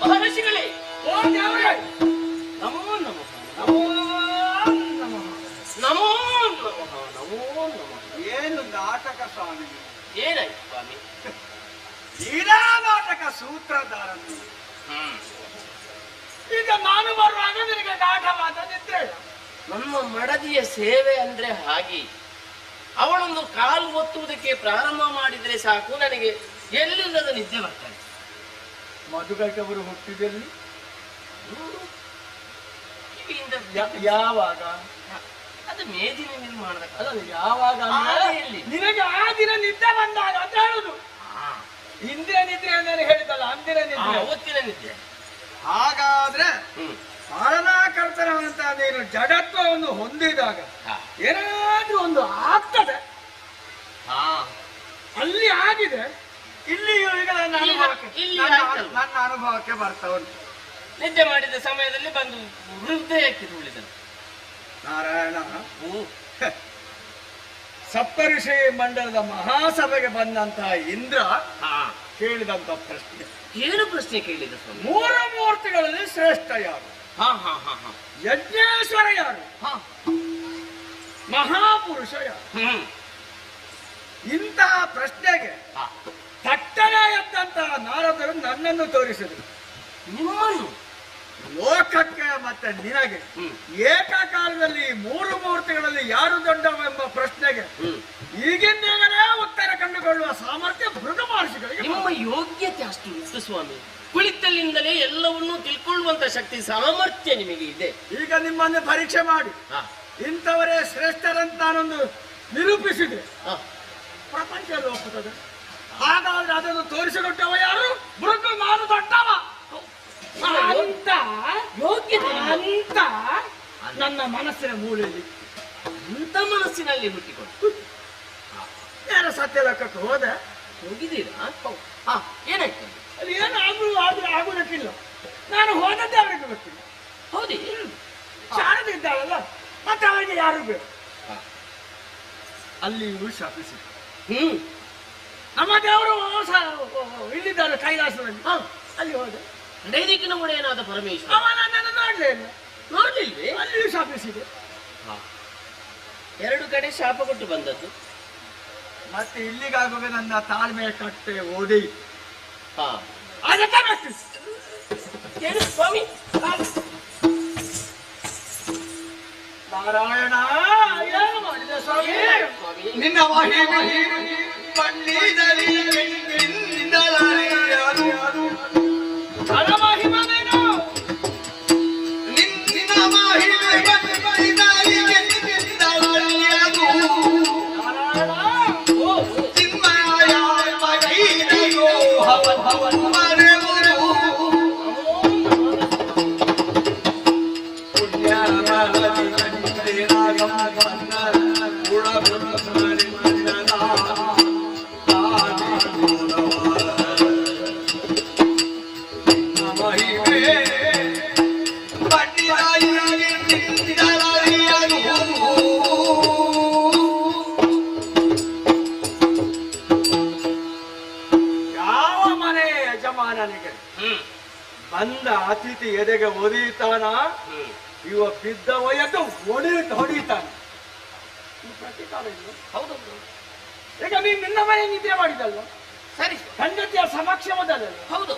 ಮಹರ್ಷಿಗಳೇ ಓ ದೇವರೇ ನಮೋ ನಮಃ ನಮೋ ನಮಃ. ನಮೋ ನಮಃ ನಮೋ ನಮಃ. ಏನು ನಾಟಕ ಸ್ವಾಮಿ ಏನಾಯ್ತು ಸ್ವಾಮಿ? ಲೀಲಾ ನಾಟಕ ಸೂತ್ರಧಾರ ನೀವು. ಈಗ ನಾನು ಬರುವಾಗ ನಿನಗೆ ಗಾಢವಾದ ನಿದ್ರೆ ಇಲ್ಲ. ನಮ್ಮ ಮಡದಿಯ ಸೇವೆ ಅಂದ್ರೆ ಹಾಗೆ ಅವಳೊಂದು ಕಾಲು ಒತ್ತುವುದಕ್ಕೆ ಪ್ರಾರಂಭ ಮಾಡಿದ್ರೆ ಸಾಕು, ನನಗೆ ಎಲ್ಲಿಲ್ಲದ ನಿದ್ದೆ ಬರ್ತದೆ. ಮಧುಕೈಕವರು ಹುಟ್ಟಿದಲ್ಲಿ ಕಿವಿಯಿಂದ ಯಾವಾಗ ಅದು ಮೇದಿನ ನಿರ್ಮಾಣದ ಅಲ್ಲ ಯಾವಾಗ ಅಂದ್ರೆ ಎಲ್ಲಿ? ನಿನಗೆ ಆ ದಿನ ನಿದ್ದೆ ಬಂದಾಗ ಅಂತ ಹೇಳುದು. ಹಿಂದಿನ ನಿದ್ರೆ ಅಂದರೆ ಹೇಳಿದಲ್ಲ ಅಂದಿನ ನಿದ್ರೆ. ಅವತ್ತಿನ ನಿದ್ದೆ. ಹಾಗಾದ್ರೆ ಹ್ಮ್. ಪಾಲನಾಕರ್ತನವಂತ ನೀನು ಜಡತ್ವವನ್ನು ಹೊಂದಿದಾಗ ಹಾ. ಏನಾದ್ರೂ ಒಂದು ಆಗ್ತದೆ. ಹಾ. ಅಲ್ಲಿ ಆಗಿದೆ, ಇಲ್ಲಿಯೂ ಈಗ ನನ್ನ ಈಗ ಅನುಭವಕ್ಕೆ ಇಲ್ಲಿ ನನ್ನ- ಆಯ್ತಲ್ವ? ನನ್ನ ಅನುಭವಕ್ಕೆ ಬರ್ತಾ ಉಂಟು. ನಿದ್ದೆ ಮಾಡಿದ ಸಮಯದಲ್ಲಿ ಬಂದು ಹೃದಯಕ್ಕೆ ತುಳಿದನು. ನಾರಾಯಣ ಓ, ಸಪ್ತಋಷಿ ಮಂಡಲದ ಮಹಾಸಭೆಗೆ ಬಂದಂತಹ ಇಂದ್ರ ಹಾ. ಕೇಳಿದಂತ ಪ್ರಶ್ನೆ, ಏನು ಪ್ರಶ್ನೆ ಕೇಳಿದ ಸ್ವಾಮಿ? ಮೂರು ಮೂರ್ತಿಗಳಲ್ಲಿ ಶ್ರೇಷ್ಠ ಯಾರು? ಹಾ ಹಾ ಹಾ ಹಾ. ಯಜ್ಞೇಶ್ವರ ಯಾರು? ಹಾ. ಮಹಾಪುರುಷ ಯಾರು? ಹ್ಮ್. ಇಂತಹ ಪ್ರಶ್ನೆಗೆ ಹಾ. ತಟ್ಟನೆ ಎದ್ದಂತಹ ನಾರದರು ನನ್ನನ್ನು ತೋರಿಸಿದರು. ನಿಮ್ಮನ್ನು? ಲೋಕಕ್ಕೆ ಮತ್ತೆ ನಿನಗೆ ಹ್ಮ್. ಏಕಕಾಲದಲ್ಲಿ ಮೂರು ಮೂರ್ತಿಗಳಲ್ಲಿ ಯಾರು ದೊಡ್ಡವೆಂಬ ಪ್ರಶ್ನೆಗೆ ಹ್ಮ್. ಈಗಿಂದಲೇ ಉತ್ತರ ಕಂಡುಕೊಳ್ಳುವ ಸಾಮರ್ಥ್ಯ ಭೃಗು ಮಹರ್ಷಿಗಳಿಗೆ ನಿಮ್ಮ ಯೋಗ್ಯತೆ ಅಷ್ಟು ಉಂಟು ಸ್ವಾಮಿ. ಕುಳಿತಲ್ಲಿಂದಲೇ ಎಲ್ಲವನ್ನೂ ತಿಳ್ಕೊಳ್ಳುವಂತ ಶಕ್ತಿ ಸಾಮರ್ಥ್ಯ ನಿಮಗೆ ಇದೆ. ಈಗ ನಿಮ್ಮನ್ನು ಪರೀಕ್ಷೆ ಮಾಡಿ ಹಾ. ಇಂಥವರೇ ಶ್ರೇಷ್ಠರಂತ ನಾನೊಂದು ನಿರೂಪಿಸಿದ್ರೆ ಹಾ. ಪ್ರಪಂಚ ಒಪ್ಪುತ್ತದೆ. ಹಾಗಾದ್ರೆ ಅದನ್ನು ತೋರಿಸಿಕೊಟ್ಟವ ಯಾರು? ಭೃಗು, ನಾನು ದೊಡ್ಡವ ಅಂತ ಯೋಗ್ಯತೆ ಅಂತ ನನ್ನ ಮನಸ್ಸಿನ ಮೂಲೆಯಲ್ಲಿ ಅಂತ ಮನಸ್ಸಿನಲ್ಲಿ ಹುಟ್ಟಿಕೊಂಡು ನೇರ ಸತ್ಯ ಲೆಕ್ಕಕ್ಕೆ ಹೋದೆ. ಹೋಗಿದ್ದೀರಾ? ಹಾ. ಏನಾಯ್ತು? ಅಲ್ಲಿ ಏನಾದ್ರೂ ಆಗುವುದಕ್ಕಿಲ್ಲ. ನಾನು ಹೋದದ್ದೇ ಅವರಿಗೆ ಗೊತ್ತಿಲ್ಲ. ಹೌದೇ? ಶಾರದೆ ಇದ್ದಾಳಲ್ಲ, ಮತ್ತೆ ಅವರಿಗೆ ಯಾರು ಬೇಕು? ಅಲ್ಲಿಯೂ ಶಪಿಸಿ ಹ್ಮ್. ನಮ್ಮ ದೇವರು ಇಲ್ಲಿದ್ದಾರೆ ಕೈಲಾಸದಲ್ಲಿ. ಹಾ. ಅಲ್ಲಿ ಹೋದೆ. ನೈದಿಕಿನ ಒಡೆಯನಾದ ಪರಮೇಶ್ವರ ಅವ ನನ್ನನ್ನು ನೋಡ್ಲೇ ಇಲ್ಲ. ನೋಡ್ಲಿಲ್ವೇ? ಅಲ್ಲಿಯೂ ಶಾಪಿಸಿದೆ. ಎರಡು ಕಡೆ ಶಾಪ ಕೊಟ್ಟು ಬಂದದ್ದು. ಮತ್ತೆ ಇಲ್ಲಿಗಾಗುವಾಗ ನನ್ನ ತಾಳ್ಮೆಯ ಕಟ್ಟೆ ಓದಿ ಹಾ. ಅದಕ್ಕೆ ಮತ್ತೆ ಏನು ಸ್ವಾಮಿ? ನಾರಾಯಣ ಏನು ಮಾಡಿದೆ ಸ್ವಾಮಿ? ಏನು ಸ್ವಾಮಿ? ನಿನ್ನ ಮಹಿಮೆ ಮಣ್ಣಿನಲ್ಲಿ ನಿನ್ನಲಾರಿಯಾರು. ನನ್ನ ಮಹಿಮೆ ನೀನು. ನಿನ್ನ ಮಹಿಮೆ ಮಣ್ಣಿನಲ್ಲಿ ನಿನ್ನಲಾರಿಯಾರು. ನಾರಾಯಣ ಓ, ಓ. ಚಿನ್ಮಯ ಮಗೀನಯೋ ಮರೆವುದು. ಪುಣ್ಯಮಲದಿ ಕಂದಿರಾಗಮನ ಗುಣಬ್ರಹ್ಮರಿ ಮಂದನ ಮಹಿಮೆ ಮಣ್ಣಿನಲ್ಲಿ ನಿನ್ನಲಾರಿಯಾರು. ಯಾವ ಮನೆ ಯಜಮಾನನಿಗೆ ಹ್ಮ್. ಬಂದ ಅತಿಥಿ ಎದೆಗೆ ಒದೀತಾನ, ಹ್ಮ್. ಇವ ಬಿದ್ದ ಒಯ್ಯದ್ದು ಹೊಡೀತಾನೆ. ಈ ಪ್ರತೀಕಾರ ಇಲ್ಲ. ಹೌದು. ಈಗ ನೀನು ನಿನ್ನ ಮನೆ ನಿದ್ರೆ ಮಾಡಿದಲ್ಲ, ಸರಿ. ಹೆಂಡತಿಯ ಸಮಕ್ಷಮದಲ್ಲಿ. ಹೌದು.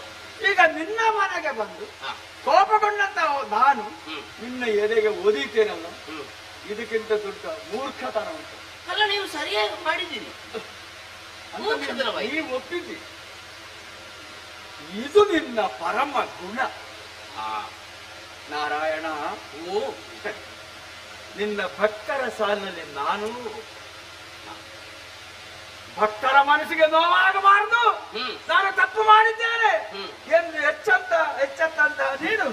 ಈಗ ನಿನ್ನ ಮನೆಗೆ ಬಂದು ಹಾ. ಕೋಪಗೊಂಡಂತ ನಾನು ಹ್ಮ್. ನಿನ್ನ ಎದೆಗೆ ಒದೀತೇನಲ್ಲ, ಹ್ಮ್. ಇದಕ್ಕಿಂತ ದೊಡ್ಡ ಮೂರ್ಖತನ ಉಂಟು. ಅಲ್ಲ, ನೀವು ಸರಿಯಾಗಿ ಮಾಡಿದ್ದೀರಿ. ನೀವು ಒಪ್ಪಿದ್ದಿ. ಇದು ನಿನ್ನ ಪರಮ ಗುಣ. ನಾರಾಯಣ, ಓ ನಿನ್ನ ಭಕ್ತರ ಸಾಲಿನಲ್ಲಿ ನಾನು ಭಕ್ತರ ಮನಸ್ಸಿಗೆ ನೋವಾಗಬಾರದು, ನಾನು ತಪ್ಪು ಮಾಡಿದ್ದೇನೆ ಎಂದು ಎಚ್ಚೆತ್ತಂತ ನೀನು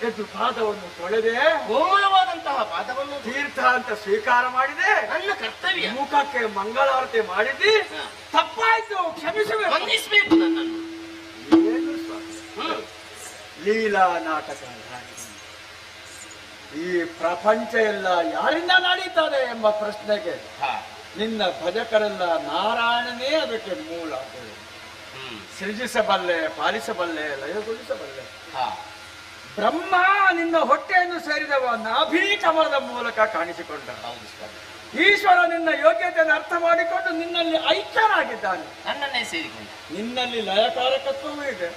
ಎದ್ದು ಪಾದವನ್ನು ತೊಳೆದೆ, ಕೋಮಲವಾದಂತಹ ಪಾದವನ್ನು ತೀರ್ಥ ಅಂತ ಸ್ವೀಕಾರ ಮಾಡಿದೆ, ನನ್ನ ಕರ್ತವ್ಯ. ಮುಖಕ್ಕೆ ಮಂಗಳಾರತಿ ಮಾಡಿದ್ದಿ, ತಪ್ಪಾಯ್ತು, ಕ್ಷಮಿಸಬೇಕು, ವಂದಿಸಬೇಕು ನನ್ನನ್ನು. ಏನು ಸ್ವಾಮಿ, ಲೀಲಾ ನಾಟಕ. ಈ ಪ್ರಪಂಚ ಎಲ್ಲ ಯಾರಿಂದ ನಡೀತದೆ ಎಂಬ ಪ್ರಶ್ನೆಗೆ ನಿನ್ನ ಭಜಕರೆಲ್ಲ ನಾರಾಯಣನೇ ಅದಕ್ಕೆ ಮೂಲ. ಸೃಜಿಸಬಲ್ಲೆ, ಪಾಲಿಸಬಲ್ಲೆ, ಲಯಗೊಳಿಸಬಲ್ಲೆ. ಬ್ರಹ್ಮ ನಿನ್ನ ಹೊಟ್ಟೆಯನ್ನು ಸೇರಿದವ ನಾಭಿ ಕಮಲದ ಮೂಲಕ ಕಾಣಿಸಿಕೊಂಡ. ಈಶ್ವರ ನಿನ್ನ ಯೋಗ್ಯತೆಯನ್ನು ಅರ್ಥ ಮಾಡಿಕೊಂಡು ನಿನ್ನಲ್ಲಿ ಐಕ್ಯನಾಗಿದ್ದಾನೆ, ನನ್ನನ್ನೇ ಸೇರಿಕೊಂಡ. ನಿನ್ನಲ್ಲಿ ಲಯಕಾರಕತ್ವವೂ ಇದೆ,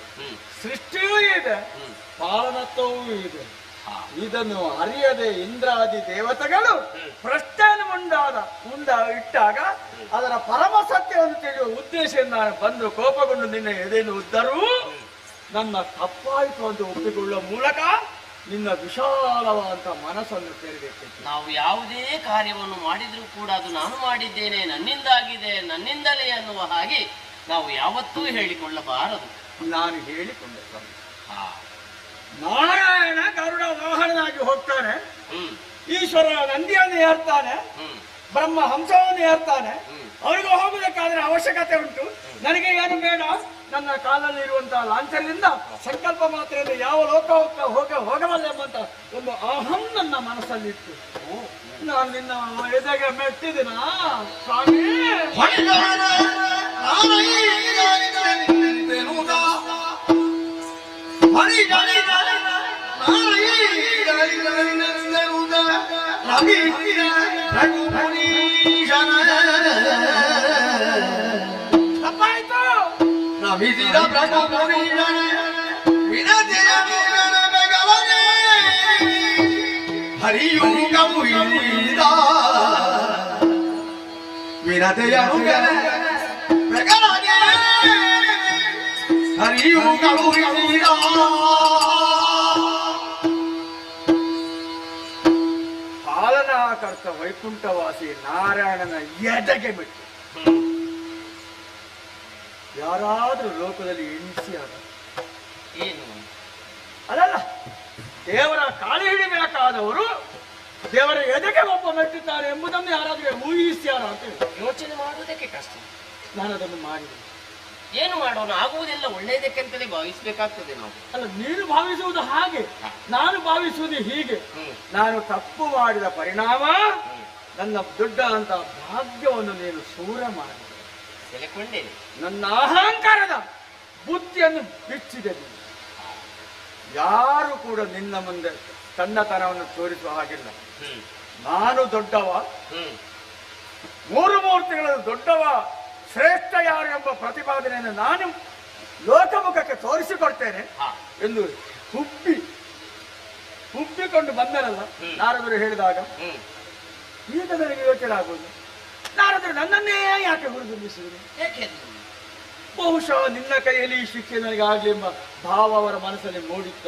ಸೃಷ್ಟಿಯೂ ಇದೆ, ಪಾಲನತ್ವವೂ ಇದೆ. ಇದನ್ನು ಅರಿಯದೆ ಇಂದ್ರಾದಿ ದೇವತೆಗಳು ಪ್ರಶ್ನೆಯನ್ನು ಮುಂದ ಇಟ್ಟಾಗ ಅದರ ಪರಮ ಸತ್ಯವನ್ನು ತಿಳಿಯುವ ಉದ್ದೇಶದಿಂದ ನಾನು ಬಂದು ಕೋಪಗೊಂಡು ನಿನ್ನ ಎದೆಯನ್ನು ಉದ್ದರೂ ನನ್ನ ತಪ್ಪಾಯಿತು ಅಂತ ಒಪ್ಪಿಕೊಳ್ಳುವ ಮೂಲಕ ನಿನ್ನ ವಿಶಾಲವಾದಂತ ಮನಸ್ಸನ್ನು ಸೇರಬೇಕಿತ್ತು. ನಾವು ಯಾವುದೇ ಕಾರ್ಯವನ್ನು ಮಾಡಿದ್ರೂ ಕೂಡ ಅದು ನಾನು ಮಾಡಿದ್ದೇನೆ, ನನ್ನಿಂದಾಗಿದೆ, ನನ್ನಿಂದಲೇ ಅನ್ನುವ ಹಾಗೆ ನಾವು ಯಾವತ್ತೂ ಹೇಳಿಕೊಳ್ಳಬಾರದು. ನಾನು ಹೇಳಿಕೊಂಡೆ ಸ್ವಾಮಿ. ನಾರಾಯಣ ಗರುಡ ವಾಹನನಾಗಿ ಹೋಗ್ತಾನೆ, ಈಶ್ವರ ನಂದಿಯನ್ನು ಏರ್ತಾನೆ, ಬ್ರಹ್ಮ ಹಂಸವನ್ನು ಏರ್ತಾನೆ. ಅವರಿಗೆ ಹೋಗಬೇಕಾದ್ರೆ ಅವಶ್ಯಕತೆ ಉಂಟು, ನನಗೆ ಏನು ಬೇಡ. ನನ್ನ ಕಾಲಲ್ಲಿ ಇರುವಂತಹ ಲಾಂಛನದಿಂದ ಸಂಕಲ್ಪ ಮಾತ್ರೆಯಿಂದ ಯಾವ ಲೋಕ ಹೋಗಬಲ್ಲೆ ಎಂಬಂತ ಒಂದು ಅಹಂ ನನ್ನ ಮನಸ್ಸಲ್ಲಿ ಇತ್ತು. ನಾನು ನಿನ್ನ ಎದೆಗೆ ಮೆಟ್ಟಿದಿನ ಸ್ವಾಮಿ. ತಪ್ಪಾಯ್ತು. ಹರಿಯು ಕಮುಯಿದ ವಿನತೆಯ ಹರಿಯು ಕಮುಯಿದ ಪಾಲನಾಕರ್ತ ವೈಕುಂಠವಾಸಿ ನಾರಾಯಣನ ಎದೆಗೆ ಬಿಟ್ಟು ಯಾರಾದ್ರೂ ಲೋಕದಲ್ಲಿ ಎಣಿಸಿಯಾಗ ಏನು ಅಲ್ಲಲ್ಲ, ದೇವರ ಕಾಲು ಹಿಡಿಬೇಕಾದವರು ದೇವರ ಎದೆಗೆ ಒಬ್ಬ ಮೆಟ್ಟಿದ್ದಾರೆ ಎಂಬುದನ್ನು ಯಾರಾದ್ರೂ ಊಹಿಸ್ಯಾರ ಅಂತ ಯೋಚನೆ ಮಾಡುವುದಕ್ಕೆ ಕಷ್ಟ. ನಾನು ಅದನ್ನು ಮಾಡಿದೆ. ಏನು ಮಾಡೋಣ, ಆಗುವುದೆಲ್ಲ ಒಳ್ಳೆಯದಕ್ಕೆಂತಲೇ ಭಾವಿಸ್ಬೇಕಾಗ್ತದೆ ನಾವು. ಅಲ್ಲ, ನೀನು ಭಾವಿಸುವುದು ಹಾಗೆ, ನಾನು ಭಾವಿಸುವುದು ಹೀಗೆ. ನಾನು ತಪ್ಪು ಮಾಡಿದ ಪರಿಣಾಮ ನನ್ನ ದೊಡ್ಡಂತ ಭಾಗ್ಯವನ್ನು ನೀನು ಸೂರ ಮಾಡಿದೆ. ಸೆಳೆಕೊಂಡೇನೆ. ನನ್ನ ಅಹಂಕಾರದ ಬುದ್ಧಿಯನ್ನು ಬಿಚ್ಚಿದೆ. ಯಾರು ಕೂಡ ನಿನ್ನ ಮುಂದೆ ತನ್ನತನವನ್ನು ತೋರಿಸುವ ಹಾಗಿಲ್ಲ. ನಾನು ದೊಡ್ಡವ, ಮೂರು ಮೂರ್ತಿಗಳಲ್ಲಿ ದೊಡ್ಡವ, ಶ್ರೇಷ್ಠ ಯಾರು ಎಂಬ ಪ್ರತಿಪಾದನೆಯನ್ನು ನಾನು ಲೋಕಮುಖಕ್ಕೆ ತೋರಿಸಿಕೊಡ್ತೇನೆ ಎಂದು ಹುಬ್ಬಿಕೊಂಡು ಬಂದರಲ್ಲ ನಾರದರು ಹೇಳಿದಾಗ ಈಗ ನನಗೆ ಯೋಚನೆ ಆಗುವುದು, ನಾರದರು ನನ್ನನ್ನೇ ಯಾಕೆ ಹುರಿದುಂಬಿಸಿದರು? ಬಹುಶಃ ನಿನ್ನ ಕೈಯಲ್ಲಿ ಈ ಶಿಕ್ಷೆ ನನಗೆ ಆಗಲಿ ಎಂಬ ಭಾವ ಅವರ ಮನಸ್ಸಲ್ಲಿ ಮೂಡಿತ್ತ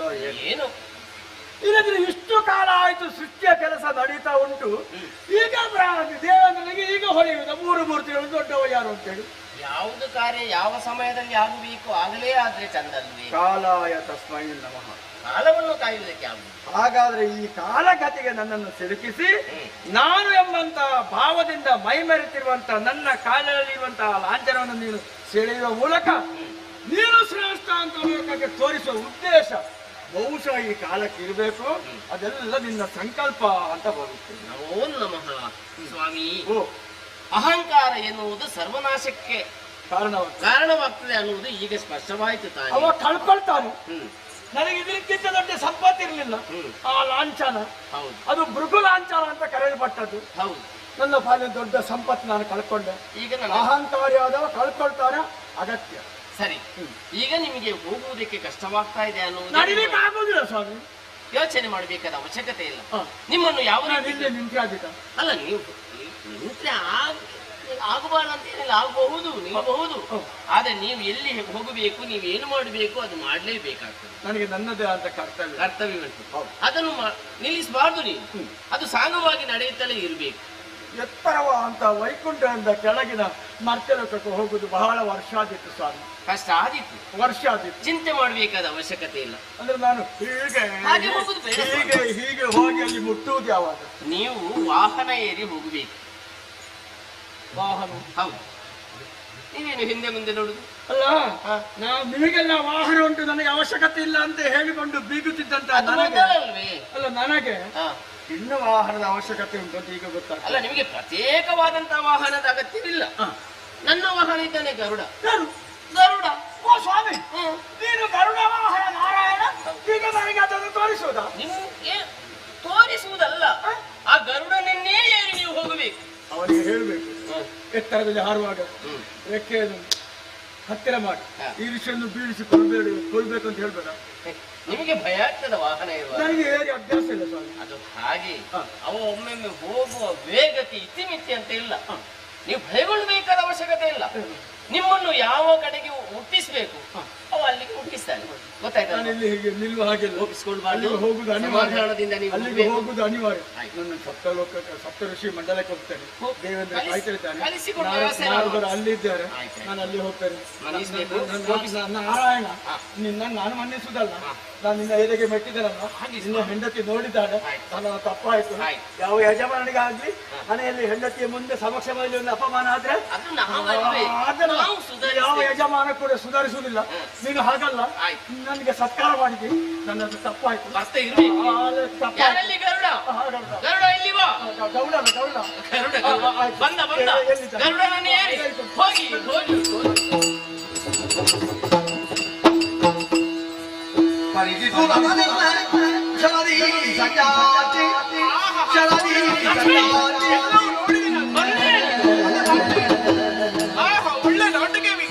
ಏನು. ಇಲ್ಲದ್ರೆ ಇಷ್ಟು ಕಾಲ ಆಯ್ತು ಸೃಷ್ಟಿಯ ಕೆಲಸ ನಡೀತಾ ಉಂಟು, ಈಗ ದೇವೇಂದ್ರನಿಗೆ ಈಗ ಹೊಳೆಯುವುದು ಮೂರು ಮೂರ್ತಿಗಳು ದೊಡ್ಡವ ಯಾರು ಅಂತೇಳಿ. ಯಾವುದು ಕಾರ್ಯ ಯಾವ ಸಮಯದಲ್ಲಿ ಆಗಬೇಕು ಆಗಲೇ ಆದ್ರೆ ಚಂದಲ್ವೇ. ಕಾಲಾಯ ತಸ್ಮೈ ನಮಃ. ಕಾಲವನ್ನು ಕಾಯುವುದಕ್ಕೆ ಆಗುವುದು. ಹಾಗಾದ್ರೆ ಈ ಕಾಲಗತಿಗೆ ನನ್ನನ್ನು ಸಿಲುಕಿಸಿ ನಾನು ಎಂಬಂತ ಭಾವದಿಂದ ಮೈ ಮೆರೆತಿರುವಂತ ನನ್ನ ಕಾಲದಲ್ಲಿರುವಂತಹ ಲಾಂಛನವನ್ನು ನೀನು ಸೆಳೆಯುವ ಮೂಲಕ ನೀನು ಶ್ರೇಷ್ಠ ಅಂತ ಲೋಕಕ್ಕೆ ತೋರಿಸುವ ಉದ್ದೇಶ ಬಹುಶಃ ಈ ಕಾಲಕ್ಕೆ ಇರಬೇಕು. ಅದೆಲ್ಲ ನಿನ್ನ ಸಂಕಲ್ಪ ಅಂತ ಬರುತ್ತೇನೆ. ನಮೋ ನಮಃ. ಸ್ವಾಮಿ, ಅಹಂಕಾರ ಎನ್ನುವುದು ಸರ್ವನಾಶಕ್ಕೆ ಕಾರಣವಾಗ್ತದೆ ಅನ್ನುವುದು ಈಗ ಸ್ಪಷ್ಟವಾಯಿತು. ತಾನೆ ಅವ ಕಳ್ಕೊಳ್ತಾನೆ. ನನಗೆ ಇದಕ್ಕಿಂತ ದೊಡ್ಡ ಸಂಪತ್ತಿರಲಿಲ್ಲ. ಆ ಲಾಂಛನ ಅದು ಭೃಗು ಲಾಂಛನ ಅಂತ ಕರೆಯಲ್ಪಟ್ಟದ್ದು. ಹೌದು, ನನ್ನ ಪಾಲಿನ ದೊಡ್ಡ ಸಂಪತ್ತು ನಾನು ಕಳ್ಕೊಂಡೆ. ಈಗ ಅಹಂಕಾರಿಯಾದವ ಕಳ್ಕೊಳ್ತಾನೆ, ಅಗತ್ಯ. ಸರಿ, ಈಗ ನಿಮಗೆ ಹೋಗುವುದಕ್ಕೆ ಕಷ್ಟವಾಗ್ತಾ ಇದೆ ಅನ್ನೋದು ನಡಿಲಿಕ್ಕೆ ಆಗುದಿಲ್ಲ ಸ್ವಾಮಿ. ಯೋಚನೆ ಮಾಡಬೇಕಾದ ಅವಶ್ಯಕತೆ ಇಲ್ಲ. ನಿಮ್ಮನ್ನು ಯಾವ ರೀತಿ ಅಲ್ಲ ನೀವು ನಿಂತ್ರೆ ಆಗಬಾರ್ದಂತ ಏನಿಲ್ಲ, ಆಗಬಹುದು, ನಿಲ್ಲಬಹುದು. ಆದ್ರೆ ನೀವು ಎಲ್ಲಿ ಹೋಗಬೇಕು, ನೀವು ಏನು ಮಾಡಬೇಕು ಅದು ಮಾಡ್ಲೇಬೇಕಾಗ್ತದೆ. ನನಗೆ ನನ್ನದೇ ಆದ ಕರ್ತವ್ಯ ಉಂಟು, ಅದನ್ನು ನಿಲ್ಲಿಸಬಾರ್ದು. ನೀವು ಅದು ಸಾಂಗವಾಗಿ ನಡೆಯುತ್ತಲೇ ಇರಬೇಕು. ಎತ್ತರವ ಅಂತ ವೈಕುಂಠದಿಂದ ಕೆಳಗಿನ ಮರ್ತ್ಯಲೋಕಕ್ಕೆ ಹೋಗುದು ಬಹಳ ವರ್ಷ ಆದಿತ್ತು ಸ್ವಾಮಿ. ಕಷ್ಟ ಆದಿತ್ತು, ವರ್ಷ ಆದಿತ್ತು. ಚಿಂತೆ ಮಾಡಬೇಕಾದ ಅವಶ್ಯಕತೆ ಇಲ್ಲ. ಅಂದ್ರೆ ನಾನು ಹಾಗೆ ಹೋಗುದು ಬೇಡ. ಹೀಗೆ ಹೋಗಿ ಅಲ್ಲಿ ಮುಟ್ಟುವುದು ಯಾವಾಗ? ನೀವು ವಾಹನ ಏರಿ ಹೋಗಬೇಕು. ವಾಹನ? ಹೌದು. ನೀವೇನು ಹಿಂದೆ ಮುಂದೆ ನೋಡುದು? ಅಲ್ಲ, ನಾವು ನಿಮಗೆಲ್ಲ ವಾಹನ ಉಂಟು, ನನಗೆ ಅವಶ್ಯಕತೆ ಇಲ್ಲ ಅಂತ ಹೇಳಿಕೊಂಡು ಬೀಗುತ್ತಿದ್ದಂತ ನನಗೆ ಅಲ್ಲ, ನನಗೆ ಇನ್ನು ವಾಹನದ ಅವಶ್ಯಕತೆ ಉಂಟು ಅಂತ ಈಗ ಗೊತ್ತಾಗ್ತದೆ. ಅಲ್ಲ, ನಿಮಗೆ ಪ್ರತ್ಯೇಕವಾದಂತಹ ವಾಹನದ ಅಗತ್ಯವಿಲ್ಲ. ನನ್ನ ವಾಹನ ಇದ್ದಾನೆ ಗರುಡ. ಗರುಡ? ಓ ಸ್ವಾಮಿ, ನೀನು ಗರುಡ ವಾಹನ ನಾರಾಯಣ, ಈಗ ನನಗೆ ಅದನ್ನು ತೋರಿಸುವುದಾ? ನಿಮ್ಗೆ ತೋರಿಸುವುದಲ್ಲ, ಆ ಗರುಡನನ್ನೇ ಏರಿ ನೀವು ಹೋಗಬೇಕು. ಅವನಿಗೆ ಹೇಳ್ಬೇಕು, ಎತ್ತರದಲ್ಲಿ ಹಾರುವಾಗ ರೆಕ್ಕೆಯನ್ನು ಹತ್ತಿರ ಮಾಡಿ ಈ ವಿಷಯನ್ನು ಬೀಳಿಸಿ ಕೊಲ್ಬೇಕು ಅಂತ ಹೇಳ್ಬೇಡ. ನಿಮಗೆ ಭಯ ಆಗ್ತದ ವಾಹನ ಇರುವ? ನನಗೆ ಏರಿ ಅಭ್ಯಾಸ ಇಲ್ಲ ಸ್ವಾಮಿ. ಅದು ಹಾಗೆ, ಅವ ಒಮ್ಮೊಮ್ಮೆ ಹೋಗುವ ವೇಗಕ್ಕೆ ಇತಿಮಿತಿ ಅಂತ ಇಲ್ಲ. ನೀವು ಭಯಗೊಳ್ಳಬೇಕಾದ ಅವಶ್ಯಕತೆ ಇಲ್ಲ. ನಿಮ್ಮನ್ನು ಯಾವ ಕಡೆಗೆ ಮುಟ್ಟಿಸ್ಬೇಕು ಅವ ಅಲ್ಲಿಗೆ ಮುಟ್ಟಿಸ್ತಾನೆ. ಗೊತ್ತಾಯ್ತಾ? ಹೀಗೆ ನಿಲ್ಲುವ ಹಾಗೆ ಒಪ್ಪಿಸ್ಕೊಳ್ಬಾರ್ದು. ಹೋಗುದು ಸಮಾಧಾನದಿಂದ ನೀವು ಅಲ್ಲಿಗೆ ಹೋಗುದು ಅನಿವಾರ್ಯ. ನನ್ನ ಸಪ್ತ ಋಷಿ ಮಂಡಲಕ್ಕೆ ಹೋಗ್ತೇನೆ. ದೇವೇಂದ್ರ ಕಾಯ್ತಿರ್ತಾನೆ, ನಾರದರು ಅಲ್ಲಿದ್ದಾರೆ, ನಾನು ಅಲ್ಲಿ ಹೋಗ್ತೇನೆ. ನಾರಾಯಣ, ನಿನ್ನ ನಾನು ಮನ್ನಿಸುವುದಲ್ಲ, ನಾನು ನಿನ್ನ ಎದೆಗೆ ಮೆಟ್ಟಿದ್ದೇನಲ್ಲ, ನಿನ್ನ ಹೆಂಡತಿ ನೋಡಿದ್ದಾಳೆ, ನನ್ನ ತಪ್ಪಾಯ್ತು. ಯಾವ ಯಜಮಾನಿಗಾಗ್ಲಿ ಮನೆಯಲ್ಲಿ ಹೆಂಡತಿಯ ಮುಂದೆ ಸಮಕ್ಷಮದಲ್ಲಿ ಒಂದು ಅಪಮಾನ ಆದ್ರೆ ಯಾವ ಯಜಮಾನ ಕೂಡ ಸುಧಾರಿಸುವುದಿಲ್ಲ. ನೀನು ಹಾಗಲ್ಲ, ನನಗೆ ಸತ್ಕಾರ ಮಾಡಿದ್ದಿ, ನನ್ನದು ತಪ್ಪಾಯ್ತು. ಒಳ್ಳೆ ನಾಟಕವೇ.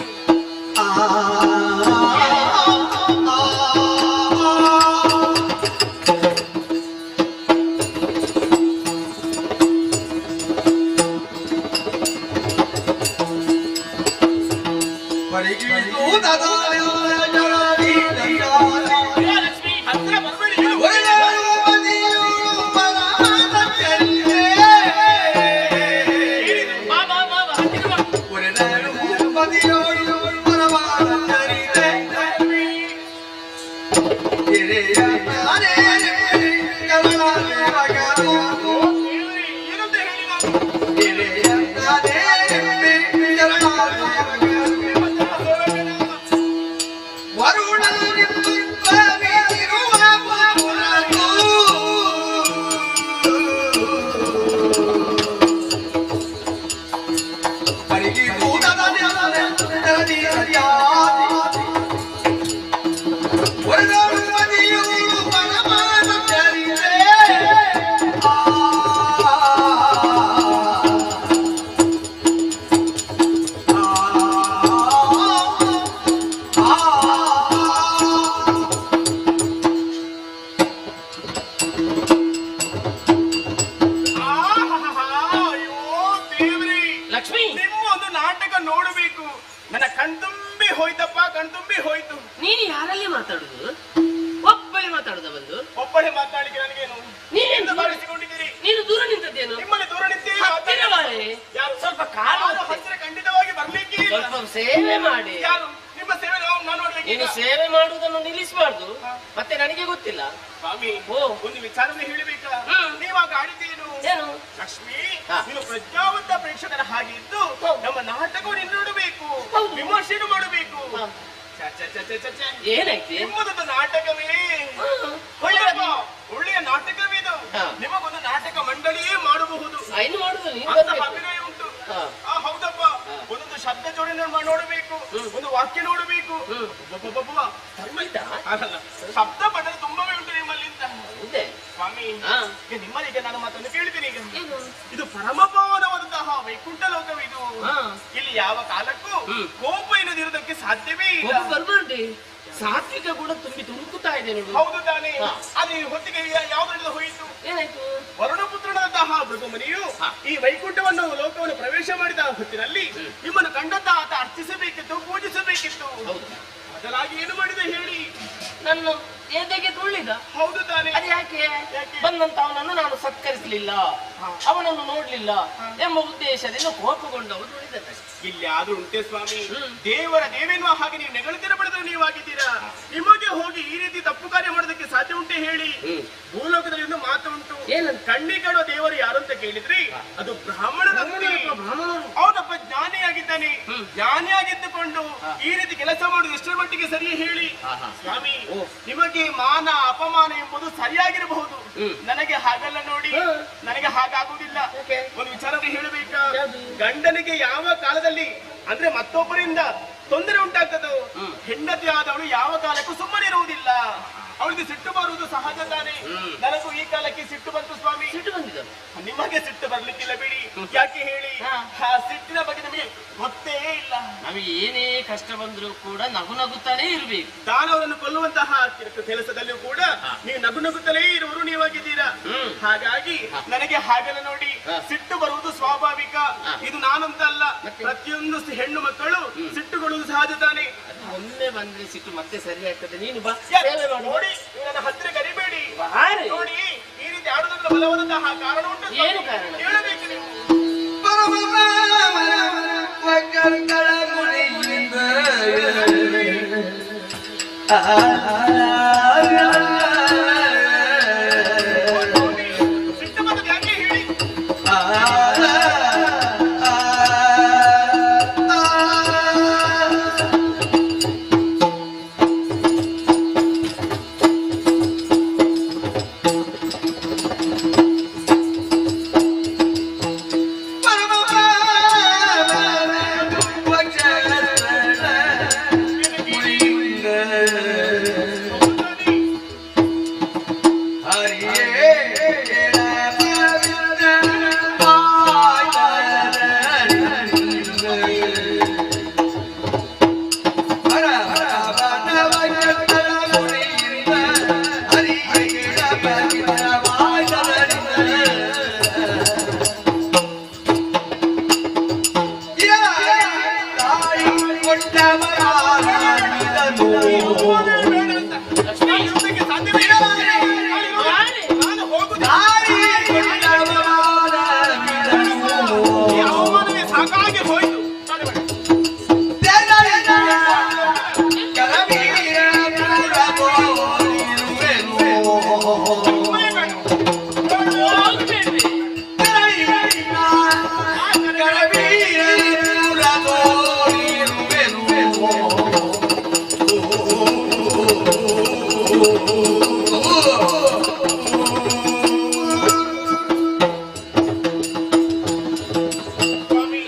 ಸೇವೆ ಮಾಡುವುದನ್ನು ನಿಲ್ಲಿಸಬಾರ್ದು. ಮತ್ತೆ ನನಗೆ ಗೊತ್ತಿಲ್ಲ ಸ್ವಾಮಿ, ಒಂದು ವಿಚಾರವನ್ನು ಹೇಳಬೇಕಾ? ನೀವಾಗ ಆಡಿದ್ದೇನು? ಲಕ್ಷ್ಮಿ, ನೀನು ಪ್ರಜ್ಞಾವಂತ ಪ್ರೇಕ್ಷಕರ ಹಾಗೆ ಇದ್ದು ನಮ್ಮ ನಾಟಕವನ್ನು ನೋಡಬೇಕು, ವಿಮರ್ಶೆಯನ್ನು ಮಾಡಬೇಕು. ಏನಾಯ್ತು? ನಿಮ್ಮದೊಂದು ನಾಟಕವೇ ಒಳ್ಳೆಯ ನಾಟಕವಿದು. ನಿಮಗೊಂದು ನಾಟಕ ಮಂಡಳಿಯೇ ಮಾಡಬಹುದು. ಅಭಿನಯ ಉಂಟು. ಹೌದಪ್ಪ, ಒಂದೊಂದು ಶಬ್ದ ಜೋಡಣೆ ನೋಡಬೇಕು, ಒಂದು ವಾಕ್ಯ ನೋಡಬೇಕು. ಶಬ್ದ ಪದ ತುಂಬವೇ ಉಂಟು ನಿಮ್ಮಲ್ಲಿ. ಸ್ವಾಮಿ, ನಿಮ್ಮಲ್ಲಿಗೆ ನಾನು ಮಾತನ್ನು ಕೇಳ್ತೀನಿ. ಈಗ ಇದು ಪರಮಪಾವನವಾದಂತಹ ವೈಕುಂಠ ಲೋಕವಿದು. ಇಲ್ಲಿ ಯಾವ ಕಾಲಕ್ಕೂ ಕೋಪ ಎನ್ನುವುದಿರುವುದಕ್ಕೆ ಸಾಧ್ಯವೇ ಇಲ್ಲ. ಸಾತ್ವಿಕ ಗುಣ ತುಂಬಿ ತುಳುಕುತ್ತಾ ಇದೆ ನೋಡು. ಹೌದು ತಾನೇ. ಅದು ಈ ಹೊತ್ತಿಗೆ ಯಾವ್ದ್ರಿಂದ ಹೋಯಿತು? ಏನಾಯ್ತು? ವರುಣಪುತ್ರನಾದಂತಹ ಭೃಗುಮುನಿಯು ಈ ವೈಕುಂಠವನ್ನು ಲೋಕವನ್ನು ಪ್ರವೇಶ ಮಾಡಿದ ಹೊತ್ತಿನಲ್ಲಿ ನಿಮ್ಮನ್ನು ಕಂಡಂತ ಆತ ಅರ್ಚಿಸಬೇಕಿತ್ತು, ಪೂಜಿಸಬೇಕಿತ್ತು. ಬದಲಾಗಿ ಏನು ಮಾಡಿದ ಹೇಳಿ? ನನ್ನ ಎದೆಗೆ ತುಳ್ಳಿದ. ಹೌದು ತಾನೆ. ಅದು ಯಾಕೆ? ಬಂದಂತ ಅವನನ್ನು ನಾನು ಸತ್ಕರಿಸಲಿಲ್ಲ, ಅವನನ್ನು ನೋಡ್ಲಿಲ್ಲ ಎಂಬ ಉದ್ದೇಶದಿಂದ ಕೋಪಗೊಂಡವರು ತುಳಿದ. ಇಲ್ಲಿ ಆದ್ರೂ ಉಂಟೆ ಸ್ವಾಮಿ, ದೇವರ ದೇವೆನ್ನುವ ಹಾಗೆ ನೀವು ನೆಗಳಿತರ ಪಡೆದು ನೀವಾಗಿದ್ದೀರಾ. ನಿಮಗೆ ಹೋಗಿ ಈ ರೀತಿ ತಪ್ಪು ಕಾರ್ಯ ಮಾಡೋದಕ್ಕೆ ಸಾಧ್ಯ ಉಂಟೆ ಹೇಳಿ? ಭೂಲೋಕದಲ್ಲಿ ಒಂದು ಮಾತು ಉಂಟು, ಕಣ್ಣಿ ಕಾಣುವ ದೇವರು ಯಾರು ಅಂತ ಕೇಳಿದ್ರಿ ಅದು ಬ್ರಾಹ್ಮಣನಂತೆ. ಅವನೊಬ್ಬ ಜ್ಞಾನಿಯಾಗಿದ್ದಾನೆ. ಜ್ಞಾನಿಯಾಗಿದ್ದುಕೊಂಡು ಈ ರೀತಿ ಕೆಲಸ ಮಾಡುವುದು ಎಷ್ಟರ ಮಟ್ಟಿಗೆ ಸರಿ ಹೇಳಿ? ಸ್ವಾಮಿ, ನಿಮಗೆ ಮಾನ ಅಪಮಾನ ಎಂಬುದು ಸರಿಯಾಗಿರಬಹುದು, ನನಗೆ ಹಾಗಲ್ಲ ನೋಡಿ. ನನಗೆ ಹಾಗಾಗುವುದಿಲ್ಲ. ಒಂದು ವಿಚಾರವನ್ನು ಹೇಳಬೇಕಾ? ಗಂಡನಿಗೆ ಯಾವ ಕಾಲದಲ್ಲಿ ಅಂದ್ರೆ ಮತ್ತೊಬ್ಬರಿಂದ ತೊಂದರೆ ಉಂಟಾಗ್ತದೋ ಹೆಂಡತಿ ಆದವಳು ಯಾವ ಕಾಲಕ್ಕೂ ಸುಮ್ಮನಿರುವುದಿಲ್ಲ. ಅವಳಿಗೆ ಸಿಟ್ಟು ಬರುವುದು ಸಹಜ ತಾನೆ. ನನಗೂ ಈ ಕಾಲಕ್ಕೆ ಸಿಟ್ಟು ಬಂತು ಸ್ವಾಮಿ. ಸಿಟ್ಟು ಬಂದಿದ್ದ? ನಿಮಗೆ ಸಿಟ್ಟು ಬರ್ಲಿಕ್ಕಿಲ್ಲ ಬಿಡಿ. ಯಾಕೆ ಹೇಳಿ? ಆ ಸಿಟ್ಟಿನ ಬಗ್ಗೆ ನಮಗೆ ಗೊತ್ತೇ ಇಲ್ಲ. ನಮಗೆ ಏನೇ ಕಷ್ಟ ಬಂದರೂ ಕೂಡ ನಗು ನಗುತ್ತಾನೆ ಇರ್ಬೇಕು. ದಾನವರನ್ನು ಕೊಲ್ಲುವಂತಹ ಕೆಲಸದಲ್ಲಿಯೂ ಕೂಡ ನೀವು ನಗು ನಗುತ್ತಲೇ ಇರುವರು ನೀವಾಗಿದ್ದೀರಾ. ಹಾಗಾಗಿ ನನಗೆ ಹಾಗಲ್ಲ ನೋಡಿ, ಸಿಟ್ಟು ಬರುವುದು ಸ್ವಾಭಾವಿಕ. ಇದು ನಾನಂತ ಅಲ್ಲ, ಪ್ರತಿಯೊಂದು ಹೆಣ್ಣು ಮಕ್ಕಳು ಸಿಟ್ಟುಗೊಳ್ಳುವುದು ಸಹಜ ತಾನೆ. ಒಮ್ಮೆ ಬಂದ್ರೆ ಸಿಟ್ಟು ಮತ್ತೆ ಸರಿ ಆಗ್ತದೆ. ನೀನು ಬಾ ನೋಡಿ, ನನ್ನ ಹತ್ತಿರ ಕರಿಬೇಡಿ ನೋಡಿ. ಈ ರೀತಿ ಆಡುವುದಕ್ಕೆ ಬಲವಾದಂತಹ ಕಾರಣ ಉಂಟು. ಏನು ಕಾರಣ ಹೇಳಬೇಕು ನೀವು. ಸಿಟ್ಟು ಬಂದದ್ದು ಯಾಕೆ ಹೇಳಿ? ಸಾಕಾಗಿ ಹೋಯ್ತು.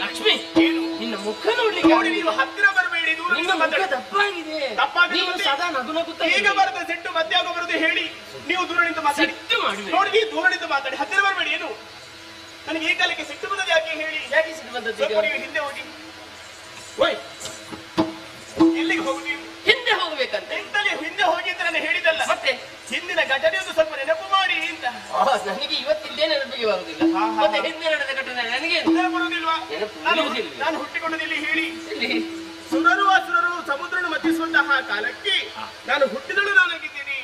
ಲಕ್ಷ್ಮಿ, ನಿನ್ನ ಮುಖ ನೋಡ್ಲಿಕ್ಕೆ ನೋಡಿ, ನೀವು ಹತ್ತಿರ ಬರಬೇಡಿ, ದೂರ ನಿನ್ನ ಮುಖ ದಪ್ಪಾಗಿದೆ. ನೀನು ಸದಾ ನಗು ನಗುತ್ತಾ ಈಗ ಬರದ ಸಿಟ್ಟು ಮತ್ತೆ ಆಗ ಬರುದು ಹೇಳಿ? ನೀವು ದೂರ ನಿಂತು ಮಾತಾಡಿ. ಸಿಟ್ಟು ಮಾಡುವೆ. ನೋಡಿ, ನೀವು ದೂರ ನಿಂತು ಮಾತಾಡಿ, ಹತ್ತಿರ ಬರಬೇಡಿ. ಏನು ನನಗೆ ಈ ಕಾಲಕ್ಕೆ ಸಿಟ್ಟು ಬಂದದ್ದು ಯಾಕೆ ಹೇಳಿ? ಯಾಕೆ ಸಿಟ್ಟು ಬಂದದ್ದು? ಸ್ವಲ್ಪ ನೀವು ಹಿಂದೆ ಹೋಗಿ. ಎಲ್ಲಿಗೆ ಹೋಗು ನೀವು? ಹಿಂದೆ ಹೋಗ್ಬೇಕಂತೆ. ಎಂತಲೇ ಹಿಂದೆ ಹೋಗಿ ಅಂತ ನಾನು ಹೇಳಿದಲ್ಲ. ಮತ್ತೆ ಹಿಂದಿನ ಘಟನೆಯನ್ನು ಸ್ವಲ್ಪ ನೆನಪು ಮಾಡಿ ಅಂತ. ನನಗೆ ಇವತ್ತಿದ್ದೇ ನೆನಪಿಗೆ ಬರುವುದಿಲ್ಲ. ಮತ್ತೆ ಹಿಂದೆ ನಡೆದ ಘಟನೆ ನನಗೆ ನೆನಪು ಬರುವುದಿಲ್ವಾ? ನಾನು ಹುಟ್ಟಿಕೊಂಡದಿಲ್ಲಿ ಹೇಳಿ. ಸುರರು ಅಸುರರು ಸಮುದ್ರವನ್ನು ಮತ್ತಿಸುವಂತಹ ಕಾಲಕ್ಕೆ ನಾನು ಹುಟ್ಟಿದಳು ನಾನಾಗಿದ್ದೀನಿ.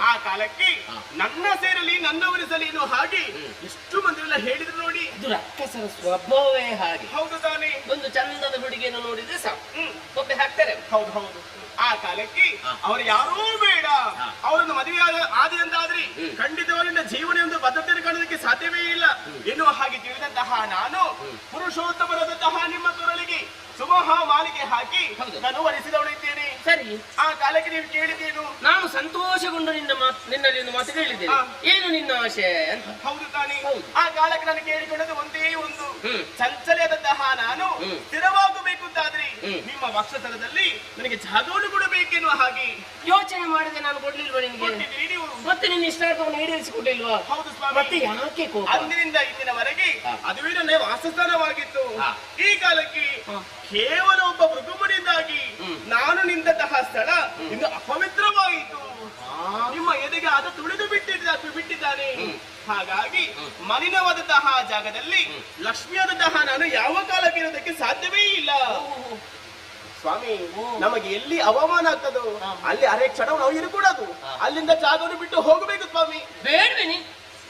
ಆ ಕಾಲಕ್ಕೆ ನನ್ನ ಸೇರಲಿ ನನ್ನ ಉರಿಸಲಿ ಎನ್ನುವ ಹಾಗೆ ಇಷ್ಟು ಮಂದಿರೆಲ್ಲ ಹೇಳಿದ್ರು ನೋಡಿ. ಇದು ರಕ್ಕಸರ ಸ್ವಭಾವವೇ ಹಾಗೆ. ಹೌದು ತಾನೆ. ಒಂದು ಚಂದದ ಹುಡುಗಿಯನ್ನು ನೋಡಿದ್ರೆ ಸಾಕು ಒಬ್ಬೆ ಹಾಕ್ತಾರೆ. ಹೌದು ಹೌದು. ಆ ಕಾಲಕ್ಕೆ ಅವರು ಯಾರೂ ಬೇಡ, ಅವರನ್ನು ಮದುವೆ ಆದಿ ಅಂತಾದ್ರಿ ಖಂಡಿತವಾಗಿ ಜೀವನ ಒಂದು ಬದ್ಧತೆಯನ್ನು ಕಾಣೋದಕ್ಕೆ ಸಾಧ್ಯವೇ ಇಲ್ಲ ಎನ್ನುವ ಹಾಗೆ ತಿಳಿದಂತಹ ನಾನು ಪುರುಷೋತ್ತಮರಾದಂತಹ ನಿಮ್ಮ ಕೊರಳಿಗೆ ಸುಮಹ ಮಾಲಿಗೆ ಹಾಕಿ ನಾನು ವರಿಸಿದವಳಿದ್ದೇನೆ. ಸರಿ, ಆ ಕಾಲಕ್ಕೆ ನೀವು ಕೇಳಿದ್ದೇನು? ನಾನು ಸಂತೋಷಗೊಂಡು ನಿನ್ನಲ್ಲಿ ಒಂದು ಮಾತು ಕೇಳಿದ್ದೇನೆ. ಏನು ನಿನ್ನ ಆಶೆ ಅಂತ? ಹೌದು ತಾನೇ. ಆ ಕಾಲಕ್ಕೆ ನಾನು ಕೇಳಿಕೊಂಡದ್ದು ಒಂದೇ ಒಂದು, ಚಂಚಲೆಯಾದಂತಹ ನಾನು ಸ್ಥಿರವಾಗಬೇಕು ಅಂತಾದ್ರಿ ನಿಮ್ಮ ವಕ್ಷಸ್ಥಳದಲ್ಲಿ ನನಗೆ ಜಾಗವನ್ನು ಕೊಡಬೇಕೆನ್ನುವ ಹಾಗೆ ಯೋಚನೆ ಮಾಡಿದೆ. ನಾನು ಕೊಡ್ಲಿಲ್ವಾ ನಿನ್ಗೆ? ಕೊಟ್ಟಿದ್ದೀರಿ ನೀವು. ಮತ್ತೆ ನಿನ್ನ ಇಷ್ಟಾರ್ಥವನ್ನು ಈಡೇರಿಸಿಕೊಟ್ಟಿಲ್ವಾ? ಹೌದು ಸ್ವಾಮಿ. ಮತ್ತೆ ಯಾಕೆ ಕೋಪ? ಅಂದಿನಿಂದ ಇಂದಿನವರೆಗೆ ಅದುವೇ ನನ್ನ ವಾಸಸ್ಥಾನವಾಗಿತ್ತು. ಈ ಕಾಲಕ್ಕೆ ಕೇವಲ ಒಬ್ಬ ಮೃಗುಮನಿಂದಾಗಿ ನಾನು ನಿಂತಹ ಸ್ಥಳ ಇನ್ನು ಅಪವಿತ್ರವಾಯಿತು. ನಿಮ್ಮ ಎದೆಗೆ ಆತ ತುಳಿದು ಬಿಟ್ಟಿದ್ದಾನೆ. ಹಾಗಾಗಿ ಮಲಿನವಾದಂತಹ ಜಾಗದಲ್ಲಿ ಲಕ್ಷ್ಮಿಯಾದಂತಹ ನಾನು ಯಾವ ಕಾಲಕ್ಕೆ ಇರೋದಕ್ಕೆ ಸಾಧ್ಯವೇ ಇಲ್ಲ. ಸ್ವಾಮಿ, ನಮಗೆ ಎಲ್ಲಿ ಅವಮಾನ ಆಗ್ತದೋ ಅಲ್ಲಿ ಅರೆ ಕ್ಷಣ ನಾವು ಇರಕೂಡದು. ಅಲ್ಲಿಂದ ಜಾಗವನ್ನು ಬಿಟ್ಟು ಹೋಗಬೇಕು ಸ್ವಾಮಿ. ಬೇಡವೇನಿ,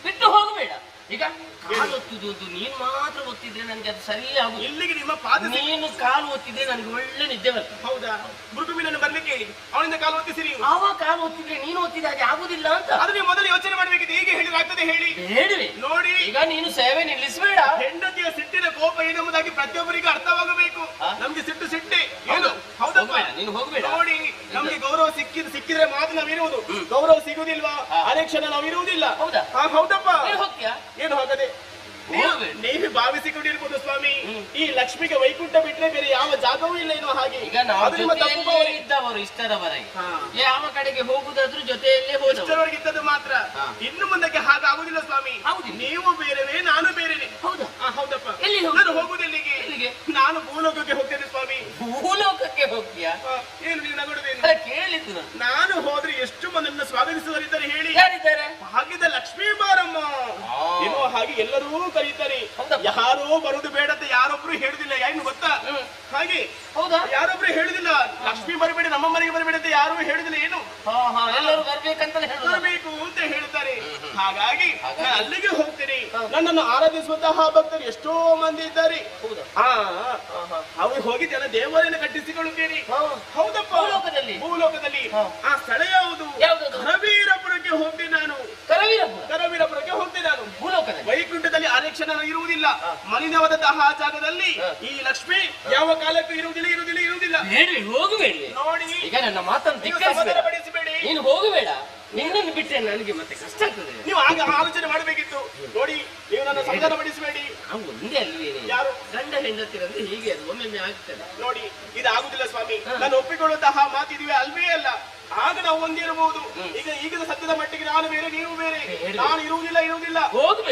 ಬಿಟ್ಟು ಹೋಗಬೇಡ. ಈಗ ಕಾಲು ಒತ್ತುದು ನೀನು ಮಾತ್ರ ಒತ್ತಿದ್ರೆ ನನಗೆ ಅದು ಸರಿ ಆಗುದು. ಇಲ್ಲಿಗೆ ನಿಮ್ಮ ಪಾದ ನೀನು ಕಾಲು ಒತ್ತಿದ್ರೆ ನನಗೆ ಒಳ್ಳೆ ನಿದ್ದೆ ಬರ್ತದೆ. ಹೌದಾ? ಮೃದುವಿನನ್ನು ಬರ್ಲಿಕ್ಕೆ ಹೇಳಿ, ಅವನಿಂದ ಕಾಲು ಒತ್ತಿಸಿರಿ. ಆವ ಕಾಲು ಒತ್ತಿದ್ರೆ ನೀನು ಒತ್ತಿದ ಹಾಗೆ ಆಗುದಿಲ್ಲ ಅಂತ. ಅದು ನೀವು ಮೊದಲು ಯೋಚನೆ ಮಾಡ್ಬೇಕಿದೆ. ಹೀಗೆ ಹೇಳಿದ್ರೆ ಆಗ್ತದೆ ಹೇಳಿ. ಬೇಡವೆ ನೋಡಿ, ಈಗ ನೀನು ಸೇವೆ ನಿಲ್ಲಿಸಬೇಡ. ಹೆಂಡತಿಯ ಸಿಟ್ಟಿನ ಕೋಪ ಏನೆಂಬುದಾಗಿ ಪ್ರತಿಯೊಬ್ಬರಿಗೆ ಅರ್ಥವಾಗಬೇಕು. ನಮ್ಗೆ ಸಿಟ್ಟೆ ಏನು? ಹೌದಪ್ಪ, ನೀನು ಹೋಗ್ಬೇಡ. ನೋಡಿ, ನಮ್ಗೆ ಗೌರವ ಸಿಕ್ಕಿದ್ರೆ ಮಾತ್ರ ನಾವಿರುವುದು. ಗೌರವ ಸಿಗುದಿಲ್ವಾ ಅದೇ ಕ್ಷಣ ನಾವಿರುವುದಿಲ್ಲ. ಹೌದಾ? ಹೌದಪ್ಪ. ಹೋಗ್ತೀಯಾ? ಏನು ಹೋಗದೆ ನೀವು ಭಾವಿಸಿಕೊಂಡಿರ್ಬೋದು ಸ್ವಾಮಿ. ಈ ಲಕ್ಷ್ಮಿಗೆ ವೈಕುಂಠ ಬಿಟ್ರೆ ಬೇರೆ ಯಾವ ಜಾಗವೂ ಇಲ್ಲ ಏನೋ ಹಾಗೆ. ಈಗ ನಾವು ಇದ್ದವರು ಇಷ್ಟರವರೆಗೆ ಯಾವ ಕಡೆಗೆ ಹೋಗುದಾದ್ರೂ ಜೊತೆಯಲ್ಲೇ ಇಷ್ಟರವರೆಗಿದ್ದದ್ದು ಮಾತ್ರ. ಇನ್ನು ಮುಂದಕ್ಕೆ ಹಾಗಾಗುದಿಲ್ಲ ಸ್ವಾಮಿ. ನೀವು ಬೇರೆವೇ, ನಾನು ಬೇರೆನೆ. ಹೌದಾ? ಹೌದಪ್ಪ. ನಾನು ಹೋಗುದೆಲ್ಲಿಗೆ? ನಾನು ಭೂಲೋಕಕ್ಕೆ ಹೋಗ್ತೇನೆ ಸ್ವಾಮಿ. ಭೂಲೋಕಕ್ಕೆ ಹೋಗ್ತೀಯಾ? ಏನು ನೀವು ನಗೊಡುದೇನು? ಕೇಳಿದ್ದು ನಾನು ಹೋದ್ರೆ ಎಷ್ಟು ಮಂದಿಯನ್ನು ಸ್ವಾಗತಿಸುವರಿದ್ದಾರೆ ಹೇಳಿ. ಯಾರಿದ್ದಾರೆ? ಭಾಗ್ಯದ ಲಕ್ಷ್ಮೀ ಬಾರಮ್ಮ ಎನ್ನುವ ಹಾಗೆ ಎಲ್ಲರೂ ಕರೀತಾರೆ. ಯಾರೋ ಬರುದು ಬೇಡಂತ ಯಾರೊಬ್ರು ಹೇಳುದಿಲ್ಲ. ಏನು ಗೊತ್ತಾ? ಹಾಗೆ ಹೌದಾ? ಯಾರೊಬ್ರು ಹೇಳುದಿಲ್ಲ ಲಕ್ಷ್ಮಿ ಬರಬೇಡಿ, ನಮ್ಮ ಮನೆಗೆ ಬರಬೇಡಿ ಅಂತ ಯಾರು ಹೇಳುದಿಲ್ಲ. ಏನು ಎಲ್ಲರೂ ಬರ್ಬೇಕಂತ ಬರಬೇಕು ಅಂತ ಹೇಳ್ತಾರೆ. ಹಾಗಾಗಿ ನಾನು ಅಲ್ಲಿಗೆ ಹೋಗ್ತೀನಿ. ನನ್ನನ್ನು ಆರಾಧಿಸುವಂತಹ ಭಕ್ತರು ಎಷ್ಟೋ ಮಂದಿ ಇದ್ದಾರೆ. ಅವ್ರಿಗೆ ಹೋಗಿ ಜನ ದೇವಾಲಯನ ಕಟ್ಟಿಸಿಕೊಳ್ಳುತ್ತೇನೆ. ಹೌದಪ್ಪ. ಭೂಲೋಕದಲ್ಲಿ ಆ ಸ್ಥಳ ಯಾವುದು? ಕರವೀರಪುರಕ್ಕೆ ಹೋಗ್ತೀನಿ ನಾನು. ಕರವೀರಪುರಕ್ಕೆ ಹೋಗ್ತೀನಿ ನಾನು. ವೈಕುಂಠದಲ್ಲಿ ಅರೆಕ್ಷಣ ಇರುವುದಿಲ್ಲ. ಮಲಿನವಾದಂತಹ ಜಾಗದಲ್ಲಿ ಈ ಲಕ್ಷ್ಮಿ ಯಾವ ಕಾಲಕ್ಕೂ ಇರುವುದಿಲ್ಲ. ಹೋಗಬೇಡಿ. ನೋಡಿ, ಈಗ ನನ್ನ ಮಾತನ್ನು ಧಿಕ್ಕರಿಸಬೇಡಿ. ನೀನು ಹೋಗಬೇಡ. ನಿನ್ನನ್ನು ಬಿಟ್ಟರೆ ನನಗೆ ಮತ್ತೆ ಕಷ್ಟ ಆಗ್ತದೆ. ನೀವು ಆಗ ಆಲೋಚನೆ ಮಾಡಬೇಕಿತ್ತು. ನೋಡಿ, ನೀವು ನನ್ನ ಸಮಾಧಾನ ಪಡಿಸಬೇಡಿ. ಒಂದೇ ಅಲ್ವೇ ಯಾರು ಗಂಡ ಹೆಂಡತಿರಂದ್ರೆ ಹೀಗೆ ಅದು ಒಮ್ಮೆ ಆಗ್ತದೆ. ನೋಡಿ, ಇದು ಆಗುದಿಲ್ಲ ಸ್ವಾಮಿ. ನಾನು ಒಪ್ಪಿಕೊಳ್ಳುವಂತಹ ಮಾತಿದೀವಿ ಅಲ್ವೇ ಅಲ್ಲ. ಆಗ ನಾವು ಒಂದಿರಬಹುದು. ಈಗಿನ ಸತ್ಯದ ಮಟ್ಟಿಗೆ ನಾನು ಬೇರೆ, ನೀವು ಬೇರೆ. ನಾನು ಇರುವುದಿಲ್ಲ.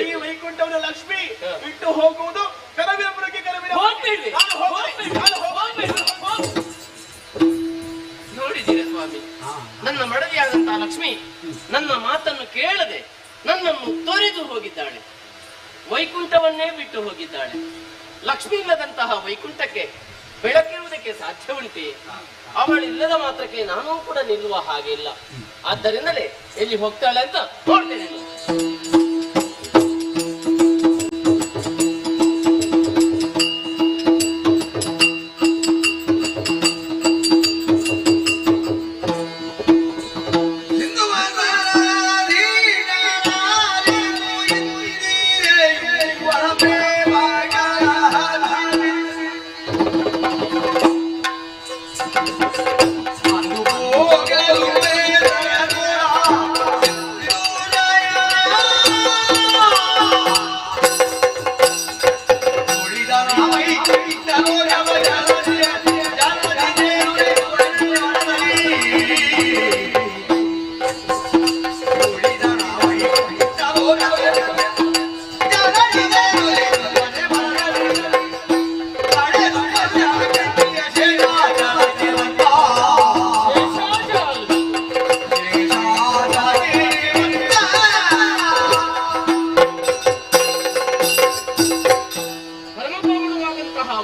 ಈ ವೈಕುಂಠವನ ಲಕ್ಷ್ಮಿ ಬಿಟ್ಟು ಹೋಗುವುದು ಕರವೀರಪುರಕ್ಕೆ. ನೋಡಿದ್ದೀರ ಸ್ವಾಮಿ, ನನ್ನ ಮಡದಿಯಾದಂತಹ ಲಕ್ಷ್ಮಿ ನನ್ನ ಮಾತನ್ನು ಕೇಳದೆ ನನ್ನನ್ನು ತೊರೆದು ಹೋಗಿದ್ದಾಳೆ. ವೈಕುಂಠವನ್ನೇ ಬಿಟ್ಟು ಹೋಗಿದ್ದಾಳೆ. ಲಕ್ಷ್ಮಿ ಇಲ್ಲದಂತಹ ವೈಕುಂಠಕ್ಕೆ ಬೆಳಕಿರುವುದಕ್ಕೆ ಸಾಧ್ಯ ಉಂಟೆ? ಅವಳಿಲ್ಲದ ಮಾತ್ರಕ್ಕೆ ನಾನೂ ಕೂಡ ನಿಲ್ಲುವ ಹಾಗೆ ಇಲ್ಲ. ಆದ್ದರಿಂದಲೇ ಎಲ್ಲಿ ಹೋಗ್ತಾಳೆ ಅಂತ ನೋಡ್ತೇನೆ.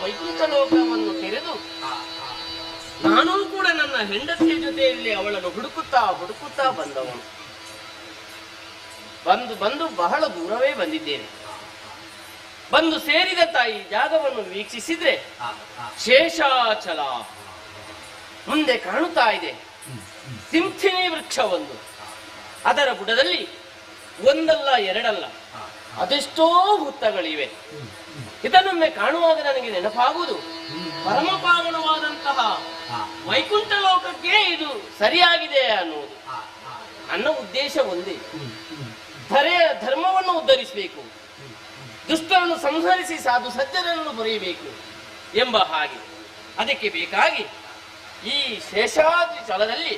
ವೈಕುಂಠ ಲೋಕವನ್ನು ತೆರೆದು ನಾನೂ ಕೂಡ ನನ್ನ ಹೆಂಡತಿಯ ಜೊತೆಯಲ್ಲಿ ಅವಳನ್ನು ಹುಡುಕುತ್ತಾ ಬಂದವನು. ಬಂದು ಬಹಳ ದೂರವೇ ಬಂದಿದ್ದೇನೆ. ಬಂದು ಸೇರಿದ ತಾಯಿ ಜಾಗವನ್ನು ವೀಕ್ಷಿಸಿದ್ರೆ ಶೇಷಾಚಲ ಮುಂದೆ ಕಾಣುತ್ತಾ ಇದೆ. ಸಿಂಥಿನಿ ವೃಕ್ಷವೊಂದು, ಅದರ ಬುಡದಲ್ಲಿ ಒಂದಲ್ಲ ಎರಡಲ್ಲ ಅದೆಷ್ಟೋ ಹುತ್ತಗಳಿವೆ. ಇದನ್ನೊಮ್ಮೆ ಕಾಣುವಾಗ ನನಗೆ ನೆನಪಾಗುವುದು ಪರಮ ಪಾವನವಾದಂತಹ ವೈಕುಂಠ ಲೋಕಕ್ಕೆ ಇದು ಸರಿಯಾಗಿದೆ ಅನ್ನುವುದು. ನನ್ನ ಉದ್ದೇಶ ಒಂದೇ, ಧರ್ಮವನ್ನು ಉದ್ಧರಿಸಬೇಕು, ದುಷ್ಟರನ್ನು ಸಂಹರಿಸಿ ಸಾಧು ಸಜ್ಜನರನ್ನು ಬರೆಯಬೇಕು ಎಂಬ ಹಾಗೆ. ಅದಕ್ಕೆ ಬೇಕಾಗಿ ಈ ಶೇಷಾದ್ರಿ ಸ್ಥಳದಲ್ಲಿ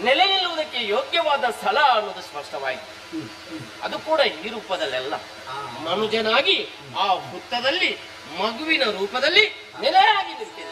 ನೆಲೆ ನಿಲ್ಲುವುದಕ್ಕೆ ಯೋಗ್ಯವಾದ ಸ್ಥಳ ಅನ್ನೋದು ಸ್ಪಷ್ಟವಾಯಿತು. ಅದು ಕೂಡ ಈ ರೂಪದಲ್ಲೆಲ್ಲ ಮನುಜನಾಗಿ ಆ ಹುತ್ತದಲ್ಲಿ ಮಗುವಿನ ರೂಪದಲ್ಲಿ ನೆಲೆಯಾಗಿ ನಿಂತಿದೆ.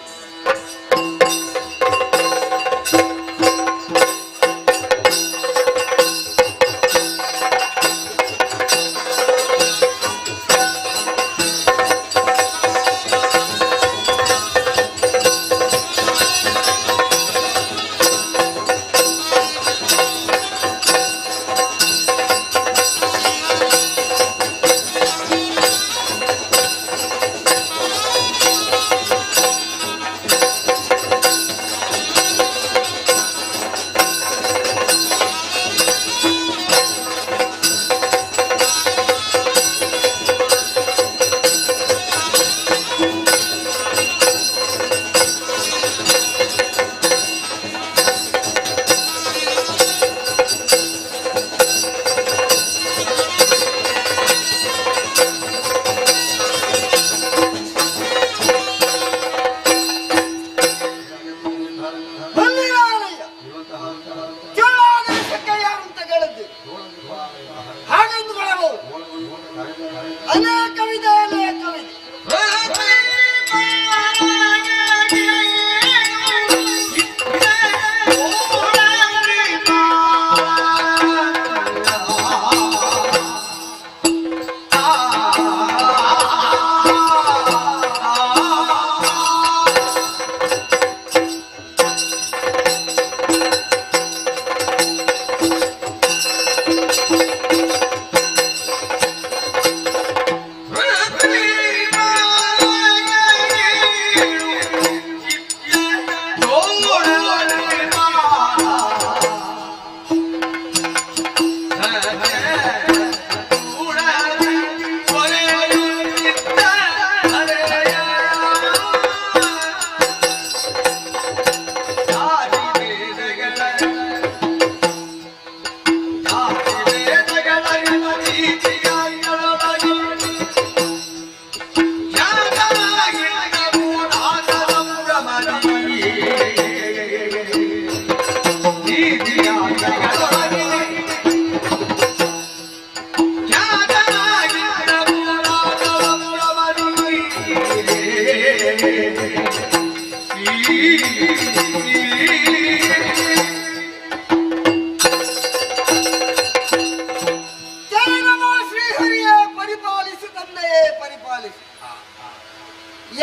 ಶ್ರೀಹರಿಯೇ ಪರಿಪಾಲಿಸು ತಂದೆಯೇ ಪರಿಪಾಲಿಸು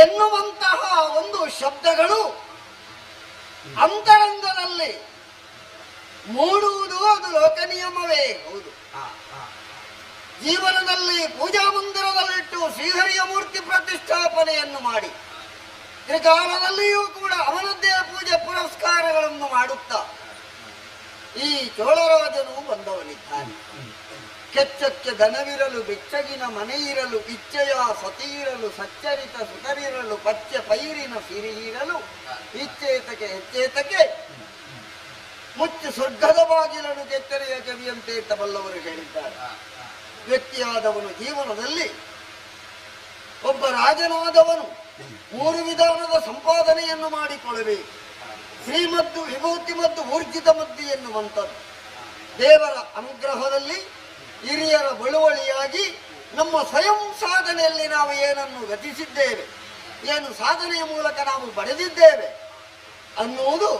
ಎನ್ನುವಂತಹ ಒಂದು ಶಬ್ದಗಳು ಅಂತರಂಗದಲ್ಲಿ ಮೂಡುವುದು ಅದು ಲೋಕ ನಿಯಮವೇ ಹೌದು. ಜೀವನದಲ್ಲಿ ಪೂಜಾ ಮಂದಿರದಲ್ಲಿಟ್ಟು ಶ್ರೀಹರಿಯ ಮೂರ್ತಿ ಪ್ರತಿಷ್ಠಾಪನೆಯನ್ನು ಮಾಡಿ ತ್ರಿಕಾಲದಲ್ಲಿಯೂ ಕೂಡ ಅವನದ್ದೇ ಪೂಜೆ ಪುರಸ್ಕಾರಗಳನ್ನು ಮಾಡುತ್ತಾ ಈ ಚೋಳರಾಜನು ಬಂದವನಿದ್ದಾನೆ. ಕೆಚ್ಚಕ್ಕೆ ದನವಿರಲು ಬೆಚ್ಚಗಿನ ಮನೆಯಿರಲು ಇಚ್ಛೆಯ ಸತಿಯಿರಲು ಸಚ್ಚರಿತ ಸುತರಿರಲು ಪಚ್ಚೆ ಪೈರಿನ ಸಿರಿಯಿರಲು ಇಚ್ಛೇತಕ್ಕೆ ಹೆಚ್ಚೇತಕ್ಕೆ ಮುಚ್ಚು ಸ್ವರ್ಗದ ಬಾಗಿಲನ್ನು ಕೆತ್ತನೆಯ ಕವಿಯಂತೆ ಅಂತ ಬಲ್ಲವರು ಹೇಳಿದ್ದಾರೆ. ವ್ಯಕ್ತಿಯಾದವನು ಜೀವನದಲ್ಲಿ ಒಬ್ಬ ರಾಜನಾದವನು 3 ವಿಧಾನದ ಸಂಪಾದನೆಯನ್ನು ಮಾಡಿಕೊಳ್ಳಬೇಕು. ಶ್ರೀಮದ್ದು ವಿಭೂತಿ ಮದ್ದು ಊರ್ಜಿತ ಮದ್ದು ಎನ್ನುವಂಥದ್ದು. ದೇವರ ಅನುಗ್ರಹದಲ್ಲಿ ಹಿರಿಯರ ಬಳುವಳಿಯಾಗಿ ನಮ್ಮ ಸ್ವಯಂ ಸಾಧನೆಯಲ್ಲಿ ನಾವು ಏನನ್ನು ಗತಿಸಿದ್ದೇವೆ, ಏನು ಸಾಧನೆಯ ಮೂಲಕ ನಾವು ಪಡೆದಿದ್ದೇವೆ ಅನ್ನುವುದು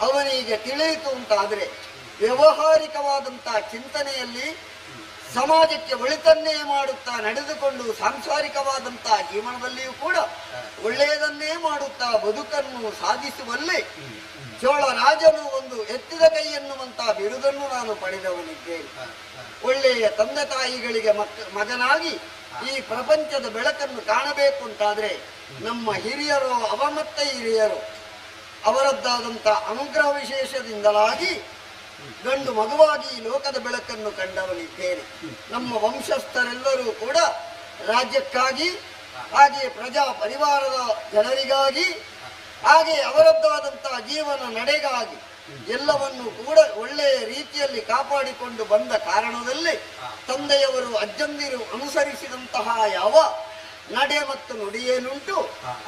ಅವನಿಗೆ ತಿಳಿಯಿತು ಅಂತಾದರೆ ವ್ಯಾವಹಾರಿಕವಾದಂತಹ ಚಿಂತನೆಯಲ್ಲಿ ಸಮಾಜಕ್ಕೆ ಒಳಿತನ್ನೇ ಮಾಡುತ್ತಾ ನಡೆದುಕೊಂಡು ಸಾಂಸಾರಿಕವಾದಂತಹ ಜೀವನದಲ್ಲಿಯೂ ಕೂಡ ಒಳ್ಳೆಯದನ್ನೇ ಮಾಡುತ್ತಾ ಬದುಕನ್ನು ಸಾಧಿಸುವಲ್ಲಿ ಚೋಳ ರಾಜನು ಒಂದು ಎತ್ತಿದ ಕೈ ಎನ್ನುವಂತಹ ಬಿರುದನ್ನು ನಾನು ಪಡೆದವನಿದ್ದೇನೆ. ಒಳ್ಳೆಯ ತಂದೆ ತಾಯಿಗಳಿಗೆ ಮಗನಾಗಿ ಈ ಪ್ರಪಂಚದ ಬೆಳಕನ್ನು ಕಾಣಬೇಕು ಅಂತಾದ್ರೆ ನಮ್ಮ ಹಿರಿಯರು ಅವಮತ್ತ ಹಿರಿಯರು ಅವರದ್ದಾದಂಥ ಅನುಗ್ರಹ ವಿಶೇಷದಿಂದಲಾಗಿ ಗಂಡು ಮಗುವಾಗಿ ಈ ಲೋಕದ ಬೆಳಕನ್ನು ಕಂಡವನಿದ್ದೇನೆ. ನಮ್ಮ ವಂಶಸ್ಥರೆಲ್ಲರೂ ಕೂಡ ರಾಜ್ಯಕ್ಕಾಗಿ ಹಾಗೆ ಪ್ರಜಾ ಪರಿವಾರದ ಜನರಿಗಾಗಿ ಹಾಗೆ ಅವರದ್ದಾದಂತಹ ಜೀವನ ನಡೆಗಾಗಿ ಎಲ್ಲವನ್ನು ಕೂಡ ಒಳ್ಳೆಯ ರೀತಿಯಲ್ಲಿ ಕಾಪಾಡಿಕೊಂಡು ಬಂದ ಕಾರಣದಲ್ಲಿ ತಂದೆಯವರು ಅಜ್ಜಂದಿರು ಅನುಸರಿಸಿದಂತಹ ಯಾವ ನಡೆ ಮತ್ತು ನುಡಿಯೇನುಂಟು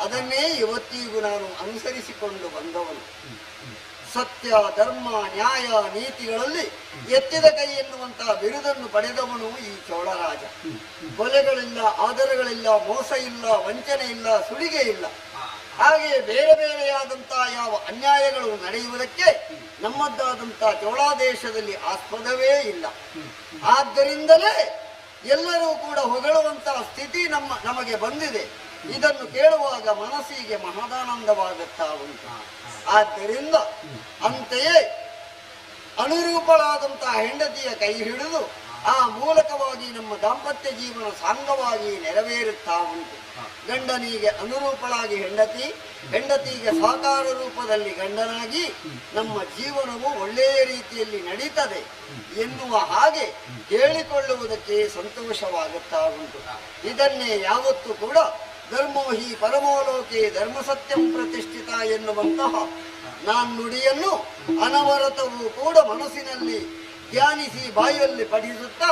ಅದನ್ನೇ ಇವತ್ತಿಗೂ ನಾನು ಅನುಸರಿಸಿಕೊಂಡು ಬಂದವನು. ಸತ್ಯ ಧರ್ಮ ನ್ಯಾಯ ನೀತಿಗಳಲ್ಲಿ ಎತ್ತಿದ ಕೈ ಎನ್ನುವಂತಹ ಬಿರುದನ್ನು ಪಡೆದವನು ಈ ಚೋಳರಾಜ. ಕೊಲೆಗಳಿಲ್ಲ, ಆದರಗಳಿಲ್ಲ, ಮೋಸ ಇಲ್ಲ, ವಂಚನೆ ಇಲ್ಲ, ಸುಳಿಗೆ ಇಲ್ಲ. ಹಾಗೆ ಬೇರೆ ಬೇರೆಯಾದಂತಹ ಯಾವ ಅನ್ಯಾಯಗಳು ನಡೆಯುವುದಕ್ಕೆ ನಮ್ಮದ್ದಾದಂತಹ ಚೋಳಾದೇಶದಲ್ಲಿ ಆಸ್ಪದವೇ ಇಲ್ಲ. ಆದ್ದರಿಂದಲೇ ಎಲ್ಲರೂ ಕೂಡ ಹೊಗಳುವಂತಹ ಸ್ಥಿತಿ ನಮಗೆ ಬಂದಿದೆ. ಇದನ್ನು ಕೇಳುವಾಗ ಮನಸ್ಸಿಗೆ ಮಹದಾನಂದವಾಗುತ್ತಾ ಉಂಟು. ಆದ್ದರಿಂದ ಅಂತೆಯೇ ಅನುರೂಪಳಾದಂತಹ ಹೆಂಡತಿಯ ಕೈ ಹಿಡಿದು ಆ ಮೂಲಕವಾಗಿ ನಮ್ಮ ದಾಂಪತ್ಯ ಜೀವನ ಸಾಂಗವಾಗಿ ನೆರವೇರುತ್ತಾ ಉಂಟು. ಗಂಡನಿಗೆ ಅನುರೂಪಳಾಗಿ ಹೆಂಡತಿ, ಹೆಂಡತಿಗೆ ಸಾಕಾರ ರೂಪದಲ್ಲಿ ಗಂಡನಾಗಿ ನಮ್ಮ ಜೀವನವು ಒಳ್ಳೆಯ ರೀತಿಯಲ್ಲಿ ನಡೀತದೆ ಎನ್ನುವ ಹಾಗೆ ಹೇಳಿಕೊಳ್ಳುವುದಕ್ಕೆ ಸಂತೋಷವಾಗುತ್ತಾ ಉಂಟು. ಇದನ್ನೇ ಯಾವತ್ತೂ ಕೂಡ ಧರ್ಮೋ ಹಿ ಪರಮೋಲೋಕೆ ಧರ್ಮ ಸತ್ಯಂ ಪ್ರತಿಷ್ಠಿತ ಎನ್ನುವಂತಹ ನಾನ್ನುಡಿಯನ್ನು ಅನವರತವೂ ಕೂಡ ಮನಸ್ಸಿನಲ್ಲಿ ಧ್ಯಾನಿಸಿ ಬಾಯಲ್ಲಿ ಪಠಿಸುತ್ತಾ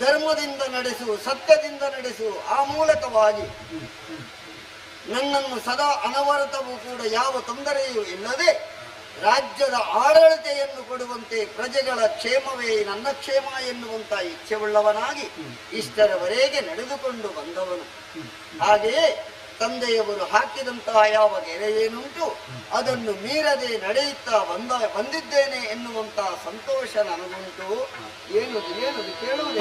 ಧರ್ಮದಿಂದ ನಡೆಸು, ಸತ್ಯದಿಂದ ನಡೆಸು, ಆ ಮೂಲಕವಾಗಿ ನನ್ನನ್ನು ಸದಾ ಅನವರತವೂ ಕೂಡ ಯಾವ ತೊಂದರೆಯೂ ಇಲ್ಲದೆ ರಾಜ್ಯದ ಆಡಳಿತೆಯನ್ನು ಕೊಡುವಂತೆ ಪ್ರಜೆಗಳ ಕ್ಷೇಮವೇ ನನ್ನ ಕ್ಷೇಮ ಎನ್ನುವಂತ ಇಚ್ಛೆಯುಳ್ಳವನಾಗಿ ಇಷ್ಟರವರೆಗೆ ನಡೆದುಕೊಂಡು ಬಂದವನು. ಹಾಗೆಯೇ ತಂದೆಯವರು ಹಾಕಿದಂತಹ ಯಾವ ಗೆರೆಯೇನುಂಟು ಅದನ್ನು ಮೀರದೆ ನಡೆಯುತ್ತಾ ಬಂದಿದ್ದೇನೆ ಎನ್ನುವಂತಹ ಸಂತೋಷ ನನಗುಂಟು. ಏನು ಕೇಳುವುದೇ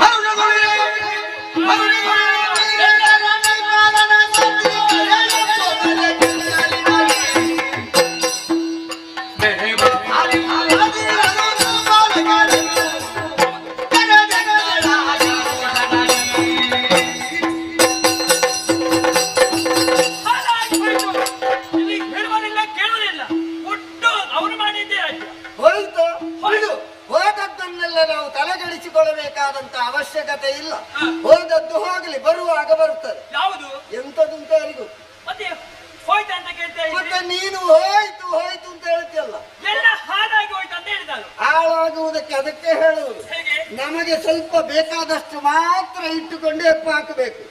ನಾವು ತಲೆಗೆಡಿಸಿಕೊಳ್ಳಬೇಕಾದಂತ ಅವಶ್ಯಕತೆ ಇಲ್ಲ. ಹೋದದ್ದು ಹೋಗಲಿ, ಬರುವಾಗ ಬರುತ್ತದೆ. ಯಾವುದು ಎಂತದ್ದು ಅಂತ ಯಾರಿಗೂ ಮತ್ತೆ ನೀನು ಹೋಯ್ತು ಅಂತ ಹೇಳ್ತಿಯಲ್ಲ, ಹಾಳಾಗುವುದಕ್ಕೆ ಅದಕ್ಕೆ ಹೇಳುವುದು. ನಮಗೆ ಸ್ವಲ್ಪ ಬೇಕಾದಷ್ಟು ಮಾತ್ರ ಇಟ್ಟುಕೊಂಡು ಹೆಪ್ಪ ಹಾಕಬೇಕು.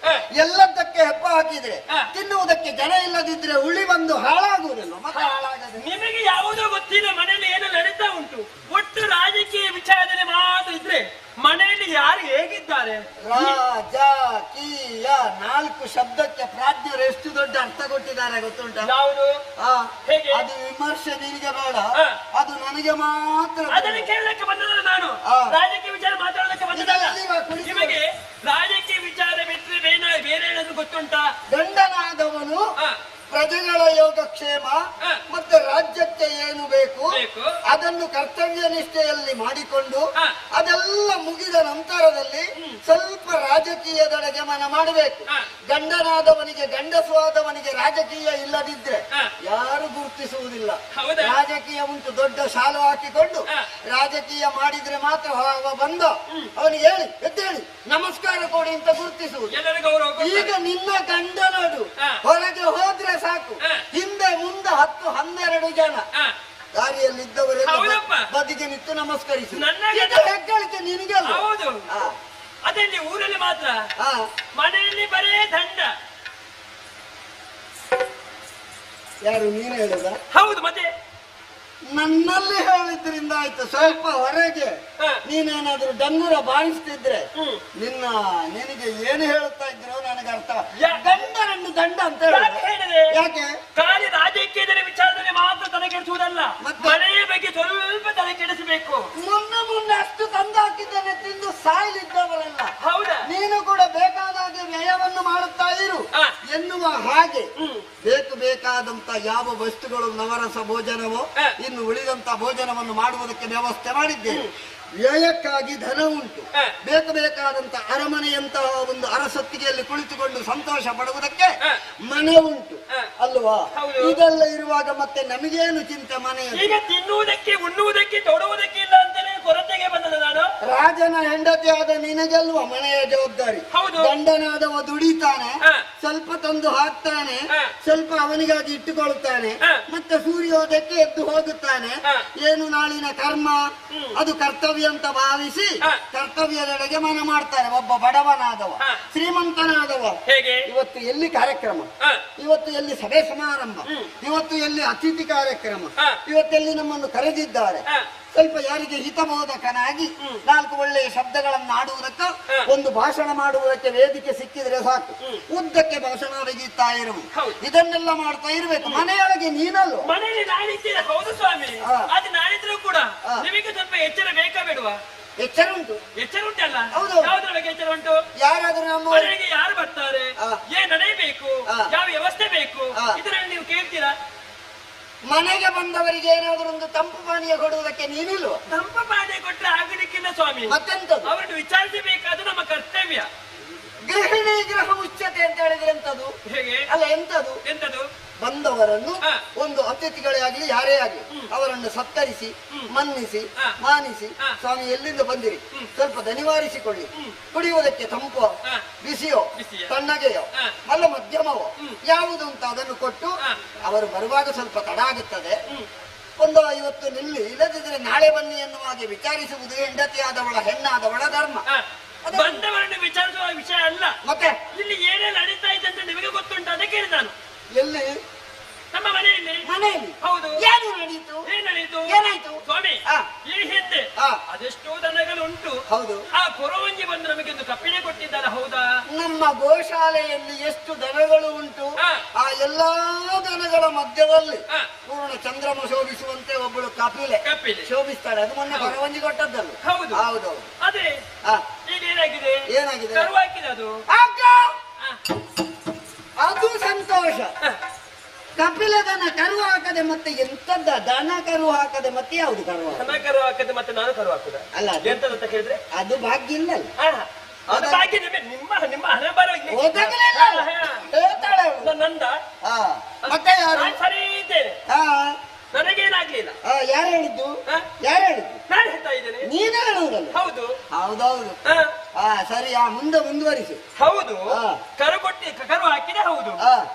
ಎಲ್ಲದಕ್ಕೆ ಹೆಪ್ಪ ಹಾಕಿದ್ರೆ ತಿನ್ನುವುದಕ್ಕೆ ಜನ ಇಲ್ಲದಿದ್ರೆ ಉಳಿ ಬಂದು ಹಾಳಾಗುವುದಿಲ್ಲ. ಮತ್ತೆ ಹಾಳಾಗದೆ ನಿಮಗೆ ಯಾವುದೋ ಗೊತ್ತಿಲ್ಲ ಮನೆಯಲ್ಲಿ ಏನು ನಡೀತಾ ಉಂಟು. ಒಟ್ಟು ರಾಜಕೀಯ ವಿಚಾರದಲ್ಲಿ ಮಾತ್ರ ಇದ್ರೆ ಮನೆಯಲ್ಲಿ ಯಾರು ಹೇಗಿದ್ದಾರೆ? ರಾಜಕೀಯ 4 ಶಬ್ದಕ್ಕೆ ಪ್ರಾಜ್ಞರು ಎಷ್ಟು ದೊಡ್ಡ ಅರ್ಥ ಕೊಟ್ಟಿದ್ದಾರೆ ಗೊತ್ತುಂಟ? ಯಾವುದು? ಹೇಗೆ? ಅದು ವಿಮರ್ಶೆ ನಿನಗೆ ಬೇಡ, ಅದು ನನಗೆ ಮಾತ್ರ. ಅದನ್ನು ಕೇಳಲಿಕ್ಕೆ ಬಂದದಲ್ಲ ನಾನು, ರಾಜಕೀಯ ವಿಚಾರ ಮಾತಾಡಲಿಕ್ಕೆ ಬಂದದಲ್ಲ. ನಿಮಗೆ ರಾಜಕೀಯ ವಿಚಾರ ಬಿಟ್ಟರೆ ಬೇರೆ ಏನಾದ್ರು ಗೊತ್ತುಂಟಾ? ಗಂಡನಾದವನು ಪ್ರಜೆಗಳ ಯೋಗಕ್ಷೇಮ ಮತ್ತೆ ರಾಜ್ಯಕ್ಕೆ ಏನು ಬೇಕು ಅದನ್ನು ಕರ್ತವ್ಯ ನಿಷ್ಠೆಯಲ್ಲಿ ಮಾಡಿಕೊಂಡು ಅದೆಲ್ಲ ಮುಗಿದ ನಂತರದಲ್ಲಿ ಸ್ವಲ್ಪ ರಾಜಕೀಯದೊಳಗೆ ಮನ ಮಾಡಬೇಕು. ಗಂಡನಾದವನಿಗೆ ಗಂಡಸವಾದವನಿಗೆ ರಾಜಕೀಯ ಇಲ್ಲದಿದ್ರೆ ಯಾರು ಗುರುತಿಸುವುದಿಲ್ಲ. ರಾಜಕೀಯ ಉಂಟು, ದೊಡ್ಡ ಶಾಲು ಹಾಕಿಕೊಂಡು ರಾಜಕೀಯ ಮಾಡಿದ್ರೆ ಮಾತ್ರ ಬಂದ ಅವನಿಗೆ ಹೇಳಿ ಎದ್ದೇಳಿ ನಮಸ್ಕಾರ ಕೊಡಿ ಅಂತ ಗುರುತಿಸುವುದು. ಈಗ ನಿನ್ನ ಗಂಡ ನೋಡು, ಹೊರಗೆ ಹೋದ್ರೆ ಸಾಕು, ಹಿಂದೆ ಮುಂದೆ 10-12 ಜನ ದಾರಿಯಲ್ಲಿದ್ದವರೆಲ್ಲ ಬದಿಗೆ ನಿಂತು ನಮಸ್ಕರಿಸಿ ಹೆಗ್ಗಳಿಕೆ ನಿನಗೆ. ಹೌದು, ಅದಲ್ಲಿ ಊರಲ್ಲಿ ಮಾತ್ರ, ಮನೆಯಲ್ಲಿ ಬರೇ ದಂಡ. ಯಾರು ನೀನು ಹೇಳುದ? ಹೌದು, ಮತ್ತೆ ನನ್ನಲ್ಲಿ ಹೇಳಿದ್ರಿಂದ ಆಯ್ತು. ಸ್ವಲ್ಪ ಹೊರಗೆ ನೀನೇನಾದ್ರೂ ಡಂಗುರ ಬಾರಿಸ್ತಿದ್ರೆ ನಿನಗೆ ಏನು ಹೇಳುತ್ತಾ ಇದ್ರು ನನಗೆ ಅರ್ಥ. ಗಂಡನನ್ನು ದಂಡ ಅಂತ ಹೇಳಿದೆ. ಯಾಕೆ? ಖಾಲಿ ರಾಜಕೀಯದ ವಿಚಾರದಲ್ಲಿ ಮಾತ್ರ ತಲೆ ಕೆಡಿಸುವುದಲ್ಲ, ಮನೆಯ ಬಗ್ಗೆ ಸ್ವಲ್ಪ ತಲೆ ಕೆಡಿಸಬೇಕು. ಮುನ್ನ ಅಷ್ಟು ತಂದು ಹಾಕಿದ್ದೇನೆ ತಿಂದು ಸಾಯಲಿದ್ದವರಲ್ಲ. ಹೌದಾ? ನೀನು ಕೂಡ ಬೇಕಾದಾಗೆ ವ್ಯಯವನ್ನು ಮಾಡುತ್ತಾ ಇರು ಎನ್ನುವ ಹಾಗೆ ಬೇಕಾದಂತ ಯಾವ ವಸ್ತುಗಳು ನವರಸ ಭೋಜನವೋ ಇನ್ನು ಉಳಿದಂತ ಭೋಜನವನ್ನು ಮಾಡುವುದಕ್ಕೆ ವ್ಯವಸ್ಥೆ ಮಾಡಿದ್ದೇನೆ. ವ್ಯಯಕ್ಕಾಗಿ ಧನ ಉಂಟು, ಬೇಕಾದಂತ ಅರಮನೆಯಂತಹ ಒಂದು ಅರಸತ್ತಿಗೆಯಲ್ಲಿ ಕುಳಿತುಕೊಂಡು ಸಂತೋಷ ಪಡುವುದಕ್ಕೆ ಮನೆ ಉಂಟು ಅಲ್ವಾ? ಇದೆಲ್ಲ ಇರುವಾಗ ಮತ್ತೆ ನಮಗೇನು ಚಿಂತೆ? ಮನೆಯಲ್ಲಿ ಈಗ ತಿನ್ನುವುದಕ್ಕೆ ಉಣ್ಣುವುದಕ್ಕೆ ತೊಡುವುದಕ್ಕೆ ಇಲ್ಲ ಅಂತಲೇ ಕೊರತೆಗೆ ಬಂದದ ನಾನು. ರಾಜನ ಹೆಂಡತಿ ಆದ ನಿನಗೆಲ್ವ ಮನೆಯ ಜವಾಬ್ದಾರಿ. ಗಂಡನಾದವ ದುಡಿತಾನೆ, ಸ್ವಲ್ಪ ತಂದು ಹಾಕ್ತಾನೆ, ಸ್ವಲ್ಪ ಅವನಿಗಾಗಿ ಇಟ್ಟುಕೊಳ್ಳುತ್ತಾನೆ, ಮತ್ತೆ ಸೂರ್ಯೋದಯಕ್ಕೆ ಎದ್ದು ಹೋಗುತ್ತಾನೆ. ಏನು ನಾಳಿನ ಕರ್ಮ ಅದು ಕರ್ತವ್ಯ ಅಂತ ಭಾವಿಸಿ ಕರ್ತವ್ಯದೆಡೆಗೆ ಮನ ಮಾಡ್ತಾರೆ. ಒಬ್ಬ ಬಡವನಾದವ, ಶ್ರೀಮಂತನಾದವ ಇವತ್ತು ಎಲ್ಲಿ ಕಾರ್ಯಕ್ರಮ, ಇವತ್ತು ಎಲ್ಲಿ ಸಭೆ ಸಮಾರಂಭ, ಇವತ್ತು ಎಲ್ಲಿ ಅತಿಥಿ ಕಾರ್ಯಕ್ರಮ, ಇವತ್ತೆಲ್ಲಿ ನಮ್ಮನ್ನು ಕರೆದಿದ್ದಾರೆ. ಸ್ವಲ್ಪ ಯಾರಿಗೆ ಹಿತಬೋಧಕನಾಗಿ 4 ಒಳ್ಳೆಯ ಶಬ್ದಗಳನ್ನು ಆಡುವುದಕ್ಕ ಒಂದು ಭಾಷಣ ಮಾಡುವುದಕ್ಕೆ ವೇದಿಕೆ ಸಿಕ್ಕಿದ್ರೆ ಸಾಕು, ಉದ್ದಕ್ಕೆ ಭಾಷಣ ತೆಗೀತಾ ಇರು. ಇದನ್ನೆಲ್ಲ ಮಾಡ್ತಾ ಇರ್ಬೇಕು. ಮನೆಯೊಳಗೆ ನೀನಲ್ಲ, ಮನೆಯಲ್ಲಿ ನಾನಿದ್ದೇನೆ. ಹೌದು ಸ್ವಾಮಿ, ಅದು ನಾನಿದ್ರು ಕೂಡ ನಿಮಗೆ ಸ್ವಲ್ಪ ಎಚ್ಚರ ಬೇಕಾ ಬೇಡವಾ? ಎಚ್ಚರ ಉಂಟು. ಎಚ್ಚರ ಉಂಟಲ್ಲ? ಹೌದು. ಯಾವುದ್ರ ಬಗ್ಗೆ ಎಚ್ಚರ ಉಂಟು? ಯಾರಾದ್ರೂ ನಮ್ಮ ಮನೆಗೆ ಯಾರು ಬರ್ತಾರೆ, ಏನ್ ನಡೆಯಬೇಕು, ಯಾವ ವ್ಯವಸ್ಥೆ ಬೇಕು, ಇದರಲ್ಲಿ ನೀವು ಕೇಳ್ತೀರಾ? ಮನೆಗೆ ಬಂದವರಿಗೆ ಏನಾದ್ರೂ ಒಂದು ತಂಪು ಪಾನೀಯ ಕೊಡುವುದಕ್ಕೆ ನೀನಿಲ್ಲ. ತಂಪು ಪಾನೀಯ ಕೊಟ್ಟರೆ ಆಗಲಿಕ್ಕಿಲ್ಲ ಸ್ವಾಮಿ. ಮತ್ತೆಂತದ್ದು? ಅವರನ್ನು ವಿಚಾರಿಸಬೇಕಾದ ನಮ್ಮ ಕರ್ತವ್ಯ. ಗೃಹಿಣಿ ಗೃಹ ಉಚ್ಯತೆ ಅಂತ ಹೇಳಿದ್ರೆ ಎಂತದು? ಹೇಗೆ? ಅಲ್ಲ ಎಂತದು? ಎಂತದು? ಬಂದವರನ್ನು ಒಂದು ಅತಿಥಿಗಳೇ ಆಗಲಿ ಯಾರೇ ಆಗಲಿ ಅವರನ್ನು ಸತ್ತರಿಸಿ ಮನ್ನಿಸಿ ಮಾನಿಸಿ, ಸ್ವಾಮಿ ಎಲ್ಲಿಂದ ಬಂದಿರಿ, ಸ್ವಲ್ಪ ದನಿವಾರಿಸಿಕೊಳ್ಳಿ, ಕುಡಿಯುವುದಕ್ಕೆ ತಂಪು ಬಿಸಿಯೋ ತಣ್ಣಗೆಯೋ ಅಲ್ಲ ಮಧ್ಯಮವೋ ಯಾವುದು ಅಂತ ಅದನ್ನು ಕೊಟ್ಟು ಅವರು ಬರುವಾಗ ಸ್ವಲ್ಪ ತಡ ಆಗುತ್ತದೆ, ಒಂದು 50 ನಿಲ್ಲಿ, ಇಲ್ಲದಿದ್ರೆ ನಾಳೆ ಬನ್ನಿ ಎನ್ನುವ ಹಾಗೆ ವಿಚಾರಿಸುವುದು ಹೆಂಡತಿಯಾದವಳ ಹೆಣ್ಣಾದವಳ ಧರ್ಮ. ಬಂದವರನ್ನು ವಿಚಾರಿಸುವ ವಿಷಯ ಅಲ್ಲ. ಮತ್ತೆ ಇಲ್ಲಿ ಏನೇನು ನಡೀತಾ ಇದೆ ಅಂತ ನಿಮಗೆ ಗೊತ್ತುಂಟು, ಅದಕ್ಕೆ ಕೇಳಿ ನಾನು. ಎಲ್ಲಿ? ನಮ್ಮ ಮನೆಯಲ್ಲಿ. ಮನೆಯಲ್ಲಿ? ಹೌದು. ಏನು ನಡೀತು? ಏನಾಯಿತು? ಏನಾಯ್ತು ಸ್ವಾಮಿ? ಈ ಹಿಂದೆ ಅದೆಷ್ಟೋ ದನಗಳು ಉಂಟು. ಹೌದು. ಆ ಕೊರವಂಜಿ ಬಂದು ನಮಗೆ ಒಂದು ಕಪ್ಪಿಣೆ ಕೊಟ್ಟಿದ್ದಾರೆ. ಹೌದಾ? ನಮ್ಮ ಗೋಶಾಲೆಯಲ್ಲಿ ಎಷ್ಟು ದನಗಳು ಉಂಟು, ಆ ಎಲ್ಲಾ ದನಗಳ ಮಧ್ಯದಲ್ಲಿ ಪೂರ್ಣ ಚಂದ್ರಮ ಶೋಭಿಸುವಂತೆ ಒಬ್ಬಳು ಕಪಿಲೆ ಶೋಭಿಸ್ತಾಳೆ. ಅದು ಮೊನ್ನೆ ಕೊರವಂಜಿ ಕೊಟ್ಟದ್ದಲ್ಲ? ಹೌದು ಹೌದು. ಅದೇ ಈಗ ಏನಾಗಿದೆ? ಏನಾಗಿದೆ? ಕರು ಹಾಕಿದೆ ಅದು. ಅದು ಸಂತೋಷ. ಕಪಿಲೆ ದನ ಕರು ಹಾಕದೆ ಮತ್ತೆ ಎಂತದ್ದ? ದನ ಕರು ಹಾಕದೆ ಮತ್ತೆ ಯಾವುದು ಕರು? ದನ ಕರು ಹಾಕದೆ ಮತ್ತೆ ನಾನು ಕರು ಹಾಕುದ? ಅಲ್ಲ ಎಂತದಂತ ಕೇಳಿದ್ರೆ ಅದು ಭಾಗ್ಯ ಇಲ್ಲಲ್ಲ. ಅದು ಭಾಗ್ಯ ನಿಮ್ಮ ಹಣ ಬರೋ ನಂದ. ಮತ್ತೆ ಯಾರು? ಸರಿ ಇದ್ದೇನೆ, ನನಗೇನಾಗ್ಲಿಲ್ಲ. ಯಾರು ಹೇಳಿದ್ದು? ಯಾರು ಹೇಳಿದ್ದು? ನಾನು ಹೇಳ್ತಾ ಇದ್ದೇನೆ. ನೀನೇ ಹೇಳುವುದಲ್ಲ? ಹೌದು. ಹೌದೌದು. ಸರಿ, ಮುಂದೆ ಮುಂದುವರಿಸಿ. ಹೌದು, ಕರು ಹಾಕಿದೆ. ಹೌದು.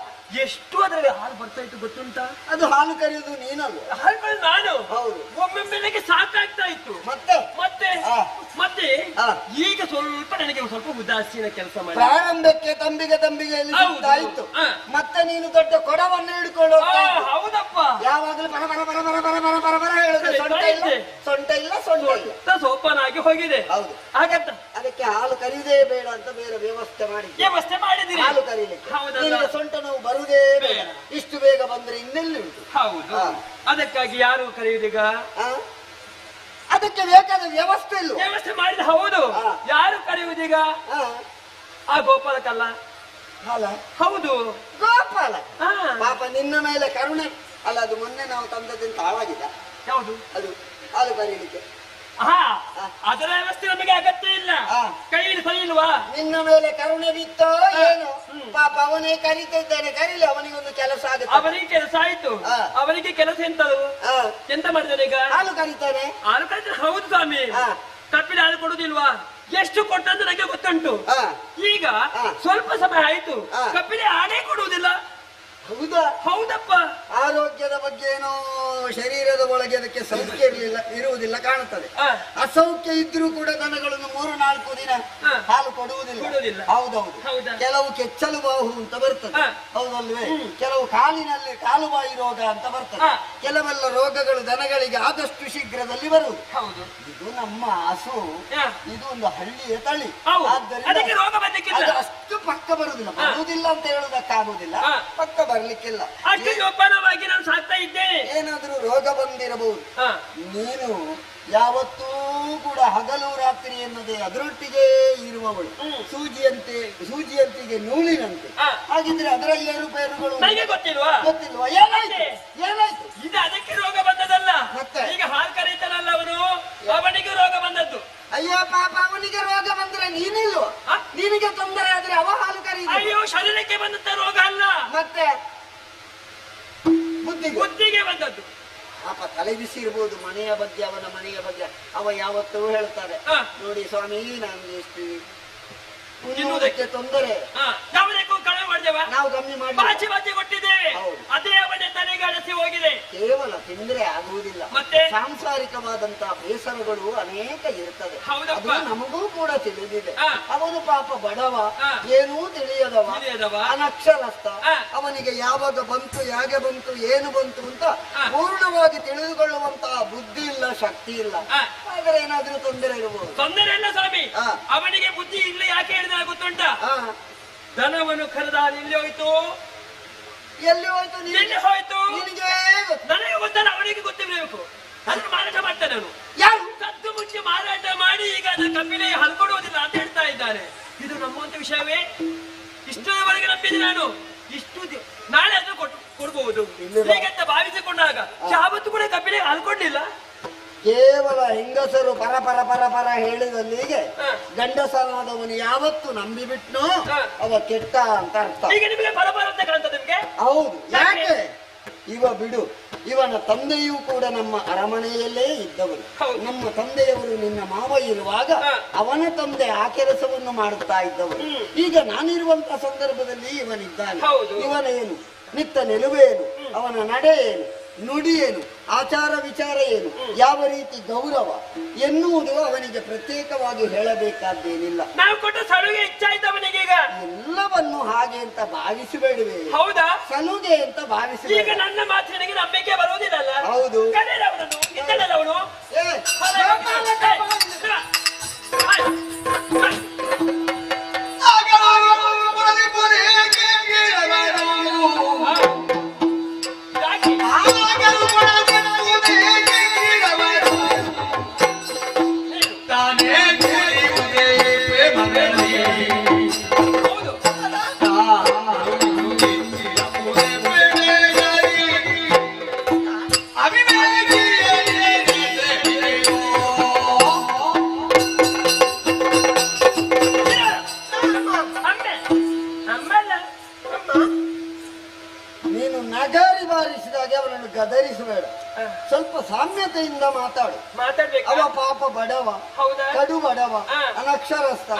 ಎಷ್ಟು ಅದರಲ್ಲಿ ಹಾಲು ಬರ್ತಾ ಇತ್ತು ಗೊತ್ತುಂಟಾ? ಅದು ಹಾಲು ಕರೆಯುವುದು ನೀನಲ್ಲ? ಹಾಲು ನಾನು. ಹೌದು. ಒಮ್ಮೆ ಬೆಳಗ್ಗೆ ಸಾಕಾಗ್ತಾ ಇತ್ತು. ಮತ್ತೆ ಮತ್ತೆ ಮತ್ತೆ ಈಗ ಸ್ವಲ್ಪ ನನಗೆ ಸ್ವಲ್ಪ ಉದಾಸೀನ ಕೆಲಸ ಮಾಡಿ ಪ್ರಾರಂಭಕ್ಕೆ ತಂಬಿಗೆ ಇತ್ತು. ಮತ್ತೆ ನೀನು ದೊಡ್ಡ ಕೊಡವನ್ನು ಹಿಡ್ಕೊಂಡು ಹೌದಪ್ಪ, ಯಾವಾಗಲೂ ಬರ ಬರ ಬರ ಬರ ಬರ ಬರ ಬರ ಬರ ಹೇಳುದು. ಇದ್ದೆ. ಸೊಂಟ ಇಲ್ಲ ಸೊಂಟ ಇಲ್ಲ ಸೋಪನಾಗಿ ಹೋಗಿದೆ. ಹೌದು. ಹಾಗಂತ ಅದಕ್ಕೆ ಹಾಲು ಕರೀದೇ ಬೇಡ ಅಂತ ಬೇರೆ ವ್ಯವಸ್ಥೆ ಮಾಡಿದ್ದೀರಿ. ಹಾಲು ಕರೀಲಿಕ್ಕೆ ಹೌದಲ್ಲ? ನಿನಗೆ ಸೊಂಟ ನೋವು ಬರುವುದೇ ಬೇಡ. ಇಷ್ಟು ಬೇಗ ಬಂದ್ರೆ ಇನ್ನೆಲ್ಲಿ ಉಂಟು? ಹೌದು. ಅದಕ್ಕಾಗಿ ಯಾರು ಕರೆಯುವುದೀಗ? ಅದಕ್ಕೆ ಬೇಕಾದ ವ್ಯವಸ್ಥೆ ಇಲ್ಲ. ವ್ಯವಸ್ಥೆ ಮಾಡಿದ. ಹೌದು. ಯಾರು ಕರೆಯುವುದೀಗ? ಆ ಗೋಪಾಲಕಲ್ಲ. ಹೌದು, ಗೋಪಾಲ. ಪಾಪ ನಿನ್ನ ಮೇಲೆ ಕರುಣೆ ಅಲ್ಲ. ಅದು ಮೊನ್ನೆ ನಾವು ತಂದದ್ದಂತ ಹಾಳಾಗಿದ್ದ. ಯಾವುದು ಅದು ಹಾಲು ಕರೀಲಿಕ್ಕೆ? ಅದರ ವ್ಯವಸ್ಥೆ ನಮಗೆ ಅಗತ್ಯ ಇಲ್ಲ. ಕೈಯಲ್ಲಿ ಸರಿ ಇಲ್ವಾ? ನಿನ್ನ ಮೇಲೆ ಕರುಣೆ ಬಿತ್ತೋ ಏನು? ಪಾಪ ಅವನೇ ಕರೀತಿದ್ದಾನೆ, ಕರೀಲಿ. ಅವನಿಗೊಂದು ಕೆಲಸ ಆಗುತ್ತೆ. ಅವನಿಗೆ ಕೆಲಸ ಆಯ್ತು. ಅವನಿಗೆ ಕೆಲಸ ಎಂತದು? ಎಂತ ಮಾಡಿದಾನೆ ಈಗ? ಹಾಲು ಕರೀತಾನೆ. ಹಾಲು ಕರೀತಾನೆ. ಹೌದು ಸ್ವಾಮಿ. ಕಪ್ಪಿನ ಹಾಲು ಕೊಡುದಿಲ್ವಾ? ಎಷ್ಟು ಕೊಟ್ಟಂತ ನನಗೆ ಗೊತ್ತುಂಟು. ಈಗ ಸ್ವಲ್ಪ ಸಮಯ ಆಯ್ತು, ಕಪ್ಪಿನ ಹಾಲೇ ಕೊಡುವುದಿಲ್ಲ. ಹೌದಾ? ಹೌದಪ್ಪ. ಆರೋಗ್ಯದ ಬಗ್ಗೆ ಏನೋ ಶರೀರದ ಒಳಗೆ ಅದಕ್ಕೆ ಸೌಖ್ಯ ಇರುವುದಿಲ್ಲ ಕಾಣುತ್ತದೆ. ಅಸೌಖ್ಯ ಇದ್ರೂ ಕೂಡ ದನಗಳನ್ನು 3-4 ದಿನ ಹಾಲು ಕೊಡುವುದಿಲ್ಲ. ಹೌದೌದು. ಕೆಲವು ಕೆಚ್ಚಲು ಬಾಹು ಅಂತ ಬರ್ತದೆ, ಹೌದಲ್ವೇ? ಕೆಲವು ಕಾಲಿನಲ್ಲಿ ಕಾಲುಬಾಯಿ ರೋಗ ಅಂತ ಬರ್ತದೆ. ಕೆಲವೆಲ್ಲ ರೋಗಗಳು ದನಗಳಿಗೆ ಆದಷ್ಟು ಶೀಘ್ರದಲ್ಲಿ ಬರುವುದು. ಇದು ನಮ್ಮ ಹಸು, ಇದು ಒಂದು ಹಳ್ಳಿಯ ತಳಿ. ಆದ್ದರಿಂದ ಅಷ್ಟು ಪಕ್ಕ ಬರುವುದಿಲ್ಲ ಅಂತ ಹೇಳುವುದಕ್ಕಾಗುವುದಿಲ್ಲ. ಪಕ್ಕ ಬರ್ಲಿಕ್ಕಿಲ್ಲ. ಅಷ್ಟು ಜೋಪಾನವಾಗಿ ನಾನು ಸಾಕ್ತಾ ಇದ್ದೇನೆ. ಏನಾದ್ರೂ ರೋಗ ಬಂದಿರಬಹುದು. ನೀನು ಯಾವತ್ತೂ ಕೂಡ ಹಗಲು ರಾತ್ರಿ ಎನ್ನದೆ ಅದರೊಟ್ಟಿಗೆ ಇರುವವಳು. ಸೂಜಿಯಂತಿಗೆ ನೂಲಿನಂತೆ. ಹಾಗಿದ್ರೆ ಅದರ ಏರುಪೇರುಗಳು ನನಗೆ ಗೊತ್ತಿಲ್ವಾ? ಏನಾಯ್ತು? ಇದು ಅದಕ್ಕೆ ರೋಗ ಬಂದದಲ್ಲ. ಮತ್ತೆ ಈಗ ಹಾಲು ಕರೀತಾನಲ್ಲ ಅವನು, ಅವನಿಗೆ ರೋಗ ಬಂದದ್ದು. ಅಯ್ಯೋ ಪಾಪ, ಅವನಿಗೆ ರೋಗ ಬಂದ್ರೆ ನೀನಿಲ್ವ? ನಿನಗೆ ತೊಂದರೆ ಆದ್ರೆ ಅವ ಹಾಲು ಕರೀದ. ಅಯ್ಯೋ, ಶರೀರಕ್ಕೆ ಬಂದಂತ ರೋಗ ಅಲ್ಲ, ಮತ್ತೆ ಬುದ್ಧಿಗೆ ಬಂದದ್ದು. ಪಾಪ ತಲೆ ಬಿಸಿ ಇರ್ಬೋದು. ಮನೆಯ ಬಗ್ಗೆ, ಅವನ ಮನೆಯ ಬಗ್ಗೆ ಅವ ಯಾವತ್ತೂ ಹೇಳ್ತಾರೆ, ನೋಡಿ ಸ್ವಾಮಿ, ನಮ್ಗೆ ಎಷ್ಟು ತಿನ್ನುವುದಕ್ಕೆ ತೊಂದರೆ. ನಾವು ಕಮ್ಮಿ ಮಾಡಿ ಬಾಚಿ ಕೊಟ್ಟಿದ್ದೇವೆ. ಅದೇ ಅವನ ತಲೆಗೆ ಅಡಸಿ ಹೋಗಿದೆ. ಕೇವಲ ತಿಂದ್ರೆ ಆಗುವುದಿಲ್ಲ, ಮತ್ತೆ ಸಾಂಸಾರಿಕವಾದಂತಹ ಬೇಸರಗಳು ಅನೇಕ ಇರ್ತದೆ. ಅದು ನಮಗೂ ಕೂಡ ತಿಳಿದಿದೆ. ಅವನು ಪಾಪ ಬಡವ, ಏನೂ ತಿಳಿಯದವ, ಅನಕ್ಷರಸ್ಥ. ಅವನಿಗೆ ಯಾವಾಗ ಬಂತು, ಹೇಗೆ ಬಂತು, ಏನು ಬಂತು ಅಂತ ಪೂರ್ಣವಾಗಿ ತಿಳಿದುಕೊಳ್ಳುವಂತಹ ಬುದ್ಧಿ ಇಲ್ಲ, ಶಕ್ತಿ ಇಲ್ಲ. ಆದರೆ ಏನಾದ್ರೂ ತೊಂದರೆ ಇರಬಹುದು. ತೊಂದರೆ ಇಲ್ಲ ಸ್ವಾಮಿ, ಅವನಿಗೆ ಬುದ್ಧಿ ಇಲ್ಲ. ಯಾಕೆ ಹೇಳಿದ್ರೆ ಗೊತ್ತುಂಟ? ದನವನ್ನು ಕರೆದ ಎಲ್ಲಿ ಹೋಯ್ತು? ಎಲ್ಲಿ ಹೋಯ್ತು? ಎಲ್ಲಿ ಹೋಯ್ತು? ನನಗೆ ಗೊತ್ತಲ್ಲ, ಅವನಿಗೆ ಗೊತ್ತಿರಬೇಕು. ಅದನ್ನು ಮಾರಾಟ ಮಾಡ್ತಾನೆ ಅವನು. ಯಾರು? ಕದ್ದು ಮುಚ್ಚಿ ಮಾರಾಟ ಮಾಡಿ ಈಗ ಅದರ ಕಬ್ಬಿನ ಹಾಲು ಕೊಡುವುದಿಲ್ಲ ಅಂತ ಹೇಳ್ತಾ ಇದ್ದಾರೆ. ಇದು ನಮ್ಮಂತ ವಿಷಯವೇ? ಇಷ್ಟರವರೆಗೆ ನಂಬಿದೆ ನಾನು. ನಾಳೆ ಅದನ್ನು ಕೊಡ್ಬಹುದು ಹೀಗಂತ ಭಾವಿಸಿಕೊಂಡಾಗ ಯಾವತ್ತು ಕೂಡ ಕಬ್ಬಿನ ಹಾಲು ಕೊಡ್ಲಿಲ್ಲ. ಕೇವಲ ಹೆಂಗಸರು ಪರ ಪರ ಪರ ಪರ ಹೇಳಿದಲ್ಲಿಗೆ ಗಂಡಸನಾದವನು ಯಾವತ್ತು ನಂಬಿಬಿಟ್ನೋ ಅವ ಕೆಟ್ಟ ಅಂತ ಅರ್ಥ. ಈಗ ನಿಮಗೆ ಪರಪರ ಅಂತ ಕಾಣ್ತದೆ ನಿಮ್ಗೆ? ಹೌದು. ಯಾಕೆ? ಇವ ಬಿಡು, ಇವನ ತಂದೆಯೂ ಕೂಡ ನಮ್ಮ ಅರಮನೆಯಲ್ಲೇ ಇದ್ದವರು. ನಮ್ಮ ತಂದೆಯವರು ನಿನ್ನ ಮಾವ ಇರುವಾಗ ಅವನ ತಂದೆ ಆ ಕೆಲಸವನ್ನು ಮಾಡುತ್ತಾ ಇದ್ದವರು. ಈಗ ನಾನಿರುವಂತಹ ಸಂದರ್ಭದಲ್ಲಿ ಇವನಿದ್ದಾನೆ. ಇವನೇನು, ನಿತ್ತ ನಿಲುವೇನು, ಅವನ ನಡೆ ಏನು, ನುಡಿ ಏನು, ಆಚಾರ ವಿಚಾರ ಏನು, ಯಾವ ರೀತಿ ಗೌರವ ಎನ್ನುವುದು ಅವನಿಗೆ ಪ್ರತ್ಯೇಕವಾಗಿ ಹೇಳಬೇಕಾದ್ದೇನಿಲ್ಲ. ನಾವು ಕೊಟ್ಟ ಸಲುಗೆ ಹೆಚ್ಚಾಯ್ತವನಿಗೆ ಈಗ ಎಲ್ಲವನ್ನು ಹಾಗೆ ಅಂತ ಭಾವಿಸಬೇಡುವೆ. ಹೌದಾ? ಸಲುಗೆ ಅಂತ ಭಾವಿಸಬೇಡ. ಈಗ ನನ್ನ ಮಾತಿನಿಗೆ ನಂಬಿಕೆ ಬರುವುದಿಲ್ಲ. ಹೌದು. ನೀನು ನಗಾರಿ ಬಾರಿಸಿದಾಗ ಅವನನ್ನು ಗದರಿಸಬೇಡ. ಸ್ವಲ್ಪ ಸಾಮ್ಯತೆಯಿಂದ ಮಾತಾಡು. ಅವ ಪಾಪ ಬಡವ, ಕಡು ಬಡವ, ಅನಕ್ಷರಸ್ಥ.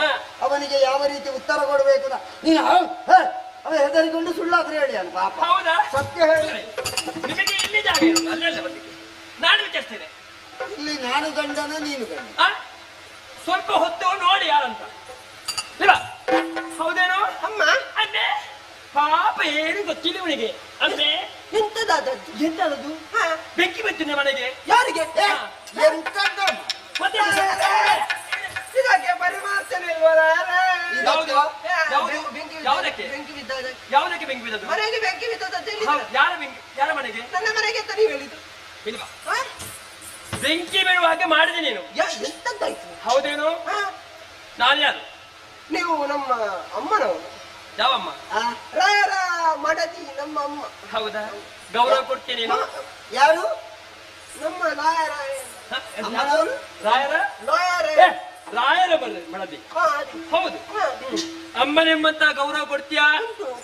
ಅವನಿಗೆ ಯಾವ ರೀತಿ ಉತ್ತರ ಕೊಡಬೇಕು ನೀನು ಅವ ಹೆದರಿಕೊಂಡು ಸುಳ್ಳಾದ್ರೆ ಹೇಳಿ ಅಲ್ಲ ಪಾಪ. ಸತ್ಯ ಹೇಳಿ. ನಾನು ವಿಚಾರಿಸ್ತೇನೆ. ಇಲ್ಲಿ ನಾನು ಗಂಡನ, ನೀನು ಗಂಡ. ಸ್ವಲ್ಪ ಹೊತ್ತು ನೋಡಿ ಯಾರಂತ. ಹೌದೇನೋ ಅಮ್ಮ? ಅಣ್ಣೆ ಪಾಪ ಏನು ಗೊತ್ತಿಲ್ಲ ಇವನಿಗೆ. ಅಂದ್ರೆ ಎಂತದ ಎಂತಾದದ್ದು? ಎಂತದು ಹಾ. ಬೆಂಕಿ ಬಿತ್ತು ನಿಮ್ಮ ಮನೆಗೆ ಯಾರಿಗೆ? ಎಂತದ್ದು? ಮತ್ತೆ ಇದಕ್ಕೆ ಪರಿಮಾರ್ಸನೆ ಇಲ್ವಲ್ಲ? ಯಾವುದು? ಯಾವುದಕ್ಕೆ ಬೆಂಕಿ ಬಿದ್ದಾಗ ಯಾವುದಕ್ಕೆ ಬೆಂಕಿ ಬಿದ್ದದ್ದು? ಮನೆಗೆ ಬೆಂಕಿ ಬಿದ್ದದ್ದು ಯಾರ ಬೆಂಕಿ? ಯಾರ ಮನೆಗೆ? ನನ್ನ ಮನೆಗೆ ಅಂತ ನೀವು ಹೇಳಿದ್ದು. ಇಲ್ವಾ? ಬೆಂಕಿ ಬೀಳುವ ಹಾಗೆ ಮಾಡಿದೆ ನೀನು. ಎಂತದ್ದಾಯ್ತು? ಹೌದೇನು? ನಾನು ಯಾರು? ನೀವು ನಮ್ಮ ಅಮ್ಮನವರು. ಯಾವಮ್ಮ? ರಾಯರ ಮಡದಿ ನಮ್ಮ ಅಮ್ಮ. ಹೌದಾ? ಗೌರವ ಕೊಡ್ತೀನಿ ನೀನು. ಯಾರು? ನಮ್ಮ ರಾಯರ ಅಮ್ಮನವರು. ರಾಯರ ರಾಯರ ಮಡದಿ. ಹೌದು. ಅಮ್ಮನೆಂಬಂತ ಗೌರವ ಕೊಡ್ತೀಯಾ?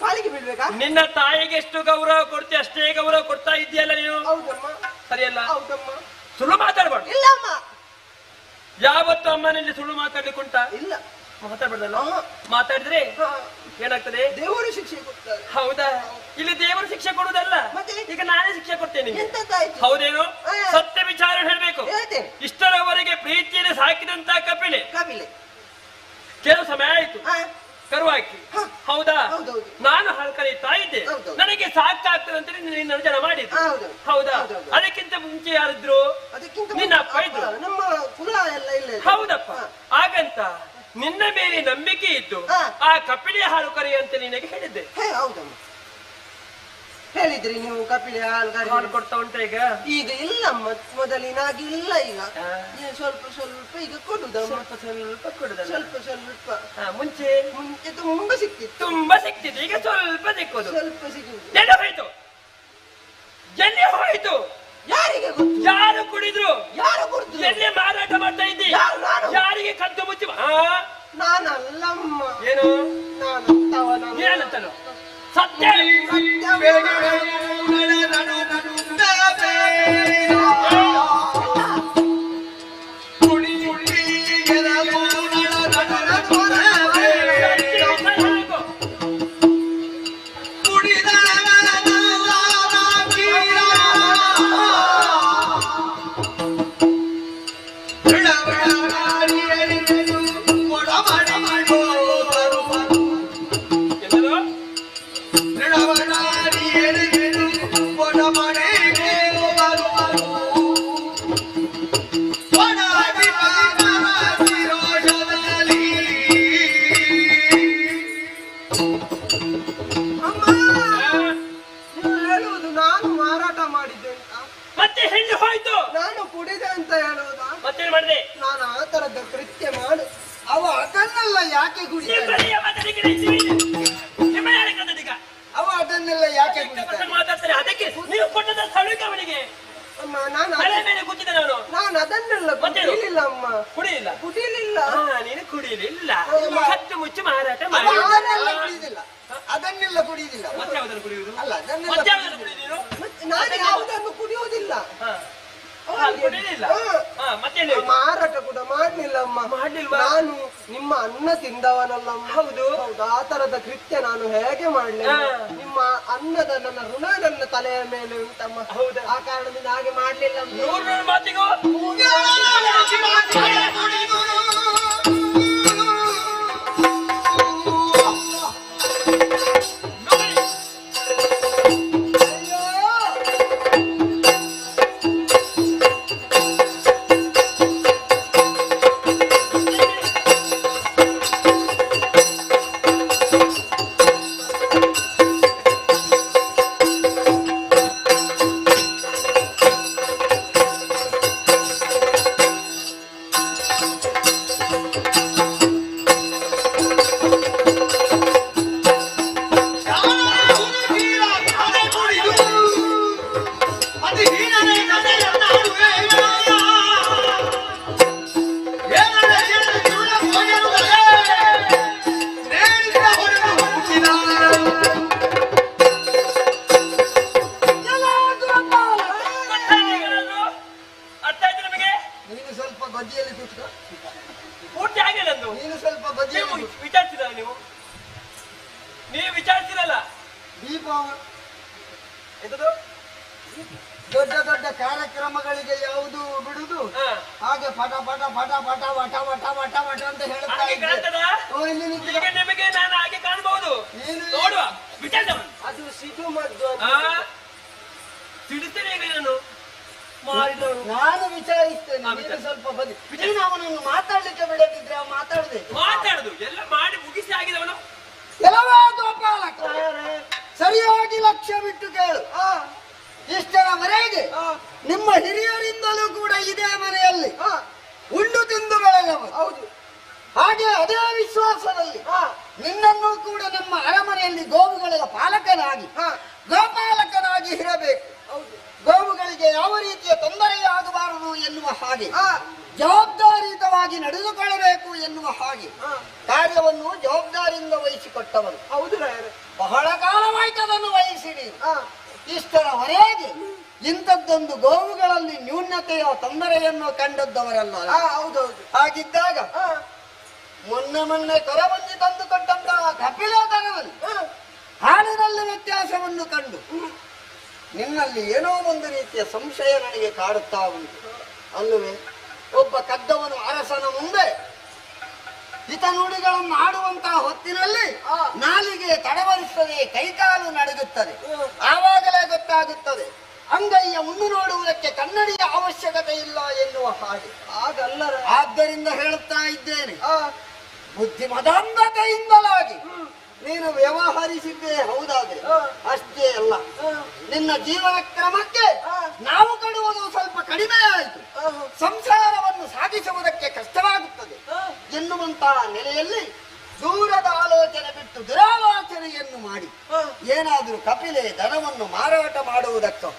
ಕಾಲಿಗೆ ಬೀಳ್ಬೇಕಾ? ನಿನ್ನ ತಾಯಿಗೆ ಎಷ್ಟು ಗೌರವ ಕೊಡ್ತೀಯ ಅಷ್ಟೇ ಗೌರವ ಕೊಡ್ತಾ ಇದೆಯಲ್ಲ ನೀನು. ಹೌದಮ್ಮ. ಸರಿಯಲ್ಲ? ಹೌದಮ್ಮ. ಸುಳ್ಳು ಮಾತಾಡಬಾರ್ದು. ಇಲ್ಲ ಅಮ್ಮ. ಯಾವತ್ತು ಅಮ್ಮನಲ್ಲಿ ಸುಳ್ಳು ಮಾತಾಡ್ಲಿಕ್ಕೆ ಉಂಟಾ? ಇಲ್ಲ. ಮಾತಾಡ್ಬಾರ್ದಲ್ಲ? ಮಾತಾಡಿದ್ರೆ ಏನಾಗ್ತದೆ? ದೇವರು ಶಿಕ್ಷೆ ಕೊಡ್ತಾರೆ. ಹೌದಾ? ಇಲ್ಲಿ ದೇವರು ಶಿಕ್ಷೆ ಕೊಡುವುದಲ್ಲ, ಈಗ ನಾನೇ ಶಿಕ್ಷೆ ಕೊಡ್ತೇನೆ. ಹೌದೇನು? ಸತ್ಯ ವಿಚಾರ ಹೇಳ್ಬೇಕು. ಇಷ್ಟರವರೆಗೆ ಪ್ರೀತಿಯಲ್ಲಿ ಸಾಕಿದಂತ ಕಪಿಲೆ ಕೆಲವು ಸಮಯ ಆಯ್ತು ಕರುವಾಕಿ. ಹೌದಾ? ನಾನು ಕರೀತಾ ಇದ್ದೆ, ನನಗೆ ಸಾಕಾಗ್ತದೆ ಅಂತ ನಿನ್ನ ಜನ ಮಾಡಿದ್ದು. ಹೌದಾ? ಅದಕ್ಕಿಂತ ಮುಂಚೆ ಯಾರಿದ್ರು? ನಿನ್ನ ಅಪ್ಪ ಇದ್ರು. ನಮ್ಮ ಕುಲ ಎಲ್ಲ ಇಲ್ಲ. ಹೌದಪ್ಪ. ಹಾಗಂತ ನಿನ್ನ ಮೇಲೆ ನಂಬಿಕೆ ಇದ್ದು ಆ ಕಪಿಲೆಯ ಹಾಲು ಕರಿ ಅಂತ ನಿನಗೆ ಹೇಳಿದ್ದೆ. ಹೌದಮ್ಮ, ಹೇಳಿದ್ರಿ ನೀವು. ಕಪಿಲೆ ಹಾಲು ಕೊಡ್ತಾ ಉಂಟ ಈಗ? ಈಗ ಇಲ್ಲ ಮೊದಲಿನಾಗಿ ಇಲ್ಲ. ಈಗ ಸ್ವಲ್ಪ ಸ್ವಲ್ಪ ಈಗ ಕೊಡುದಮ್ಮ. ಸ್ವಲ್ಪ ಕೊಡುದಲ್ಲ? ಸ್ವಲ್ಪ ಸ್ವಲ್ಪ. ಮುಂಚೆ ತುಂಬಾ ಸಿಕ್ತಿತ್ತು. ತುಂಬಾ ಸಿಕ್ತಿತ್ತು, ಈಗ ಸ್ವಲ್ಪ ಸಿಕ್ಕೋದು. ಸ್ವಲ್ಪ ಸಿಗುದು. ಎಲ್ಲಿ ಹೋಯ್ತು? ಎಲ್ಲಿ ಹೋಯ್ತು? ಯಾರಿಗೆ ಗೊತ್ತು? ಯಾರು ಕುಡಿದ್ರು? ಯಾರು ಕುಡಿದ್ರು? ಎಲ್ಲಿ ಮಾರಾಟ ಮಾಡ್ತಾ ಇದ್ದಿ? ಯಾರಿಗೆ ಕದ್ದು ಮುಚ್ಚಿ? ನಾನಲ್ಲಮ್ಮ. ಏನು? ನಾನು ಏನಂತನು? ಸತ್ಯ ಅದನ್ನೆಲ್ಲ ಕುಡಿಯುವುದಿಲ್ಲ. ನಾನು ಯಾವುದನ್ನು ಕುಡಿಯುವುದಿಲ್ಲ. ಮಾರಾಟ ಕೂಡ ಮಾಡ್ಲಿಲ್ಲ ಅಮ್ಮ. ನಾನು ನಿಮ್ಮ ಅನ್ನ ತಿಂದವನಲ್ಲ. ಹೌದು ಹೌದು. ಆ ತರದ ಕೃತ್ಯ ನಾನು ಹೇಗೆ ಮಾಡ್ಲಿ? ನಿಮ್ಮ ಅನ್ನದ ನನ್ನ ಋಣ ನನ್ನ ತಲೆಯ ಮೇಲೆ ಉಂಟಮ್ಮ. ಹೌದು. ಆ ಕಾರಣದಿಂದ ಹಾಗೆ ಮಾಡ್ಲಿಲ್ಲ. ದೊಡ್ಡ ದೊಡ್ಡ ಕಾರ್ಯಕ್ರಮಗಳಿಗೆ ಯಾವುದು ಬಿಡುದು ಹಾಗೆ ಪಟ ಪಟ ಪಟ ಪಟ ವಟ ವಟ ವಟ ವಟ ಅಂತ ಹೇಳ್ತಾ ಈಗ ನಿಮಗೆ ನಾನು ಹಾಗೆ ಕಾಣಬಹುದು. ನೋಡುವ ಅದು ಸಿಗು ಮದ್ದು. ಸಿಡಿಸ್ತೇನೆ ಈಗ ನಾನು ಮಾಡಿದವನು. ನಾನು ವಿಚಾರಿಸ್ತೇನೆ, ನೀನು ಸ್ವಲ್ಪ ಬದಿ. ನೀನು ಅವನನ್ನು ಮಾತಾಡ್ಲಿಕ್ಕೆ ಬಿಡದಿದ್ರೆ ಅವ ಮಾತಾಡದೆ ಮಾತಾಡುದು ಎಲ್ಲ ಮಾಡಿ ಮುಗಿಸಿ ಆಗಿದವನು. ಕೆಲವೇ ಗೋಪಾಲಕ ಸರಿಯಾಗಿ ಲಕ್ಷ್ಯ ಬಿಟ್ಟು ಕೇಳು. ಇಷ್ಟರವರೆಗೆ ನಿಮ್ಮ ಹಿರಿಯರಿಂದಲೂ ಕೂಡ ಇದೇ ಮನೆಯಲ್ಲಿ ಉಂಡು ತಿಂದು ಬೆಳೆದವರು. ಹೌದು. ಹಾಗೆ ಅದೇ ವಿಶ್ವಾಸದಲ್ಲಿ ನಿನ್ನನ್ನು ಕೂಡ ನಮ್ಮ ಅರಮನೆಯಲ್ಲಿ ಗೋವುಗಳ ಪಾಲಕನಾಗಿ ಗೋಪಾಲಕನಾಗಿ ಇರಬೇಕು. ಗೋವುಗಳಿಗೆ ಯಾವ ರೀತಿಯ ತೊಂದರೆಯಾಗಬಾರದು ಎನ್ನುವ ಹಾಗೆ ಜವಾಬ್ದಾರಿಯುತವಾಗಿ ನಡೆದುಕೊಳ್ಳಬೇಕು ಎನ್ನುವ ಹಾಗೆ ಕಾರ್ಯವನ್ನು ಜವಾಬ್ದಾರಿಯಿಂದ ವಹಿಸಿಕೊಟ್ಟವರು. ಹೌದು, ಬಹಳ ಕಾಲವಾಯ್ತದನ್ನು ವಹಿಸಿ ನೀನು. ಇಷ್ಟರವರೆಗೆ ಇಂಥದ್ದೊಂದು ಗೋವುಗಳಲ್ಲಿ ನ್ಯೂನತೆಯ ತೊಂದರೆಯನ್ನು ಕಂಡದ್ದವರಲ್ಲ. ಹೌದೌದು. ಹಾಗಿದ್ದಾಗ ಮೊನ್ನೆ ಕರಬಂದಿ ತಂದು ಕೊಟ್ಟಂತಹ ಕಪಿಲೆ ದನದಲ್ಲಿ ಹಾಲಿನಲ್ಲಿ ವ್ಯತ್ಯಾಸವನ್ನು ಕಂಡು ನಿನ್ನಲ್ಲಿ ಏನೋ ಒಂದು ರೀತಿಯ ಸಂಶಯ ನನಗೆ ಕಾಡುತ್ತಾ ಉಂಟು ಅಲ್ಲವೇ? ಒಬ್ಬ ಕದ್ದವನು ಅರಸನ ಮುಂದೆ ಹಿತನುಡಿಗಳನ್ನು ಆಡುವಂತಹ ಹೊತ್ತಿನಲ್ಲಿ ನಾಲಿಗೆ ತಡವರಿಸ್ತದೆ, ಕೈಕಾಲು ನಡುಗುತ್ತದೆ. ಆವಾಗಲೇ ಗೊತ್ತಾಗುತ್ತದೆ ಅಂಗೈಯ ಮುಂದೆ ನೋಡುವುದಕ್ಕೆ ಕನ್ನಡಿಯ ಅವಶ್ಯಕತೆ ಇಲ್ಲ ಎನ್ನುವ ಹಾಗೆ. ಆದ್ದರಿಂದ ಹೇಳುತ್ತಾ ಇದ್ದೇನೆ, ಬುದ್ಧಿಮದಾಂಧತೆಯಿಂದಲಾಗಿ ನೀನು ವ್ಯವಹರಿಸಿದ್ದೇ ಹೌದಾದ್ರೆ ಅಷ್ಟೇ ಅಲ್ಲ, ನಿನ್ನ ಜೀವನ ಕ್ರಮಕ್ಕೆ ನಾವು ಕೊಡುವುದು ಸ್ವಲ್ಪ ಕಡಿಮೆ ಆಯಿತು, ಸಂಸಾರವನ್ನು ಸಾಧಿಸುವುದಕ್ಕೆ ಕಷ್ಟವಾಗುತ್ತದೆ ಎನ್ನುವಂತಹ ನೆಲೆಯಲ್ಲಿ ದೂರದ ಆಲೋಚನೆ ಬಿಟ್ಟು ದುರಾಲೋಚನೆಯನ್ನು ಮಾಡಿ ಏನಾದರೂ ಕಪಿಲೆ ದನವನ್ನು ಮಾರಾಟ ಮಾಡುವುದಕ್ಕೋ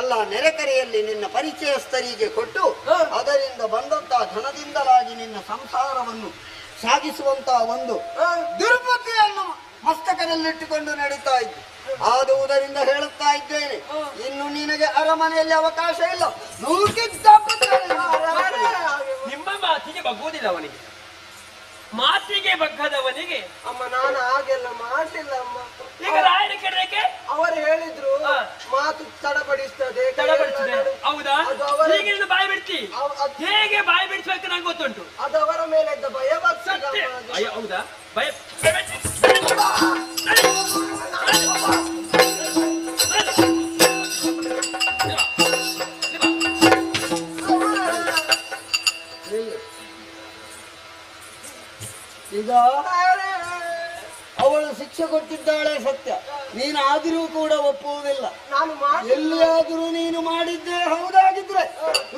ಅಲ್ಲ ನೆರೆಕರೆಯಲ್ಲಿ ನಿನ್ನ ಪರಿಚಯಸ್ಥರಿಗೆ ಕೊಟ್ಟು ಅದರಿಂದ ಬಂದಂತಹ ಧನದಿಂದಲಾಗಿ ನಿನ್ನ ಸಂಸಾರವನ್ನು ಸಾಗಿಸುವಂತಹ ಒಂದು ದುರ್ಬುದ್ಧಿಯನ್ನು ಮಸ್ತಕದಲ್ಲಿಟ್ಟುಕೊಂಡು ನಡೀತಾ ಇದ್ದು. ಆದುದರಿಂದ ಹೇಳುತ್ತಾ ಇದ್ದೇನೆ, ಇನ್ನು ನಿನಗೆ ಅರಮನೆಯಲ್ಲಿ ಅವಕಾಶ ಇಲ್ಲ. ನಿಮ್ಮ ಮಾತಿಗೆ ಬಗ್ಗುವುದಿಲ್ಲ ಅವನಿಗೆ, ಮಾತಿಗೆ ಬಗ್ಗದವನಿಗೆ. ಅಮ್ಮ, ನಾನು ಹಾಗೆಲ್ಲ ಮಾಡಲಿಲ್ಲ ಅಮ್ಮ. ಈಗ ರಾಯರ ಕೆಡಕ್ಕೆ ಅವರು ಹೇಳಿದ್ರು ಮಾತು ತಡಪಡಿಸ್ತದೆ. ಹೌದಾ? ಹೀಗೆ ಬಾಯಿ ಬಿಡ್ತಿ, ಹೇಗೆ ಬಾಯಿ ಬಿಡಿಸ್ಬೇಕು ನಂಗೆ ಗೊತ್ತುಂಟು. ಅದು ಅವರ ಮೇಲೆ ಇದ್ದ ಭಯ. ಅಯ್ಯೋ ಹೌದಾ? ಭಯ ಈಗ ಅವಳು ಶಿಕ್ಷೆ ಕೊಟ್ಟಿದ್ದಾಳೆ ಸತ್ಯ, ನೀನಾದರೂ ಕೂಡ ಒಪ್ಪುವುದಿಲ್ಲ. ನಾನು ಎಲ್ಲಿಯಾದರೂ ನೀನು ಮಾಡಿದ್ದೆ ಹೌದಾಗಿದ್ರೆ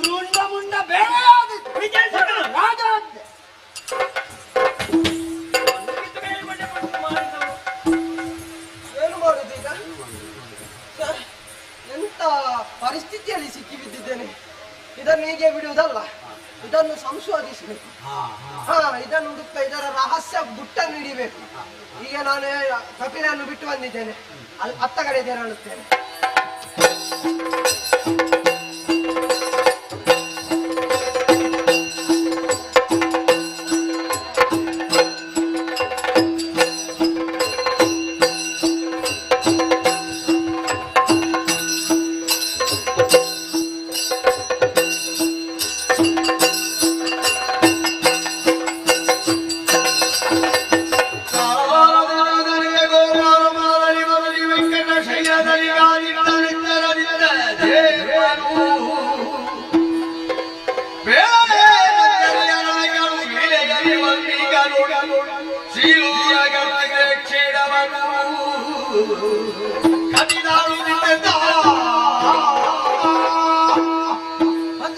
ರುಂಡ ಮುಂಡ ಬೇರೆ ರಾಜ ಅಂತೆ. ಏನು ಮಾಡುದು ಈಗ? ಎಂತ ಪರಿಸ್ಥಿತಿಯಲ್ಲಿ ಸಿಕ್ಕಿ ಬಿದ್ದಿದ್ದೇನೆ. ಇದನ್ನು ಹೀಗೆ ಬಿಡುವುದಲ್ಲ, ಇದನ್ನು ಸಂಶೋಧಿಸಬೇಕು. ಇದನ್ನು ಹುಡುಕ್ತಾ ಇದರ ರಹಸ್ಯ ಗುಟ್ಟನ್ನು ಹಿಡಿಬೇಕು. ಈಗ ನಾನು ಕಪಿಲೆಯನ್ನು ಬಿಟ್ಟು ಬಂದಿದ್ದೇನೆ, ಅತ್ತ ಕಡೆ ತೆರಳುತ್ತೇನೆ.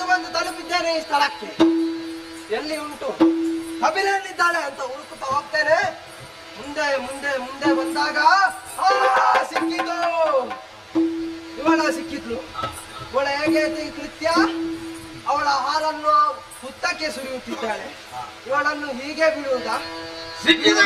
ಬಂದು ತಲುಪಿದ್ದೇನೆ ಈ ಸ್ಥಳಕ್ಕೆ. ಎಲ್ಲಿ ಉಂಟು ಕಪಿಲೆಯಲ್ಲಿದ್ದಾಳೆ ಅಂತ ಹುಡುಕುತ್ತಾ ಹೋಗ್ತೇನೆ. ಮುಂದೆ ಮುಂದೆ ಮುಂದೆ ಬಂದಾಗ ಸಿಕ್ಕಿತು, ಇವಳ ಸಿಕ್ಕಿದ್ಲು. ಇವಳ ಹೇಗೆ ಈ ಕೃತ್ಯ? ಅವಳ ಹಾರನ್ನು ಹುತ್ತಕ್ಕೆ ಸುರಿಯುತ್ತಿದ್ದಾಳೆ. ಇವಳನ್ನು ಹೀಗೆ ಬಿಡುವುದಾ? ಸಿಕ್ಕಿದ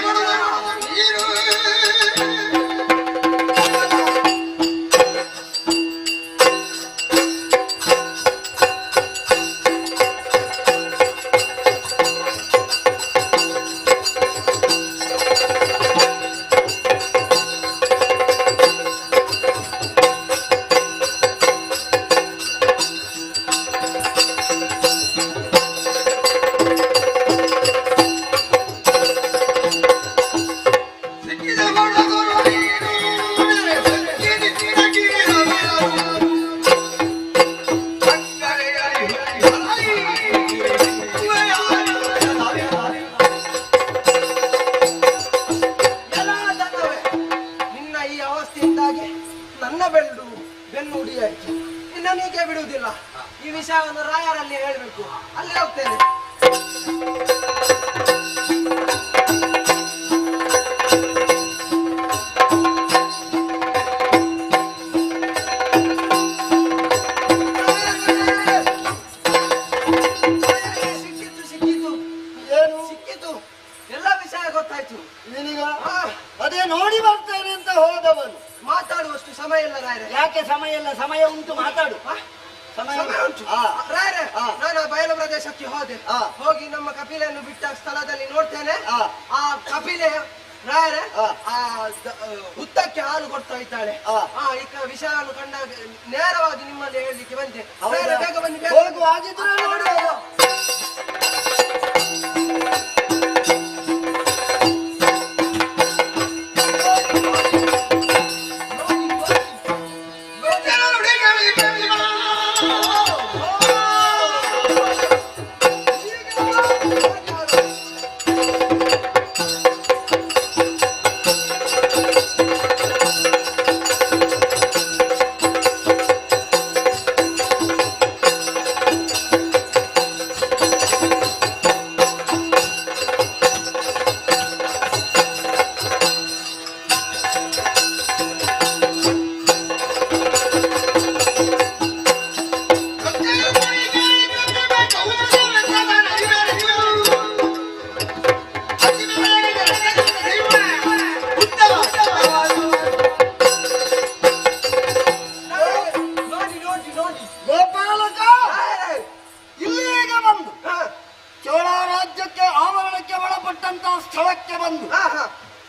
ಸಿಕ್ಕಿದ ನನ್ನ ಬೆನ್ನು ಉಡಿಯಾಯ್ತು. ಇನ್ನು ನೀಕೆ ಬಿಡುವುದಿಲ್ಲ. ಈ ವಿಷಯವನ್ನು ರಾಯರಲ್ಲಿ ಹೇಳ್ಬೇಕು. ಅಲ್ಲಿ ಹೋಗ್ತೇನೆ. ಸಿಕ್ಕಿತು. ಎಲ್ಲ ವಿಷಯ ಗೊತ್ತಾಯ್ತು ನಿನಗ. ಅದೇ ನೋಡಿ ಬರ್ತೇನೆ ಅಂತ ಹೋದವನು. ಮಾತಾಡುವಷ್ಟು ಸಮಯ ಇಲ್ಲ ರಾಯರೇ. ಯಾಕೆ ಸಮಯ ಇಲ್ಲ? ಸಮಯ ಉಂಟು, ಮಾತಾಡು. ಸಮಯ ಉಂಟು. ರಾಯರೇ, ನಾನು ಬಯಲು ಪ್ರದೇಶಕ್ಕೆ ಹೋದೆ. ಹೋಗಿ ನಮ್ಮ ಕಪಿಲೆಯನ್ನು ಬಿಟ್ಟ ಸ್ಥಳದಲ್ಲಿ ನೋಡ್ತೇನೆ. ಆ ಕಪಿಲೆ ರಾಯರೇ ಹುತ್ತಕ್ಕೆ ಹಾಲು ಕೊಡ್ತಾ ಇದ್ದಾಳೆ. ಈ ವಿಷಯವನ್ನು ಕಂಡಾಗ ನೇರವಾಗಿ ನಿಮ್ಮಲ್ಲಿ ಹೇಳಲಿಕ್ಕೆ ಬಂದೆ. ಬೇಗ ಬನ್ನಿ. ಹೋಗುವಾಗಿದ್ರೆ ನೋಡು.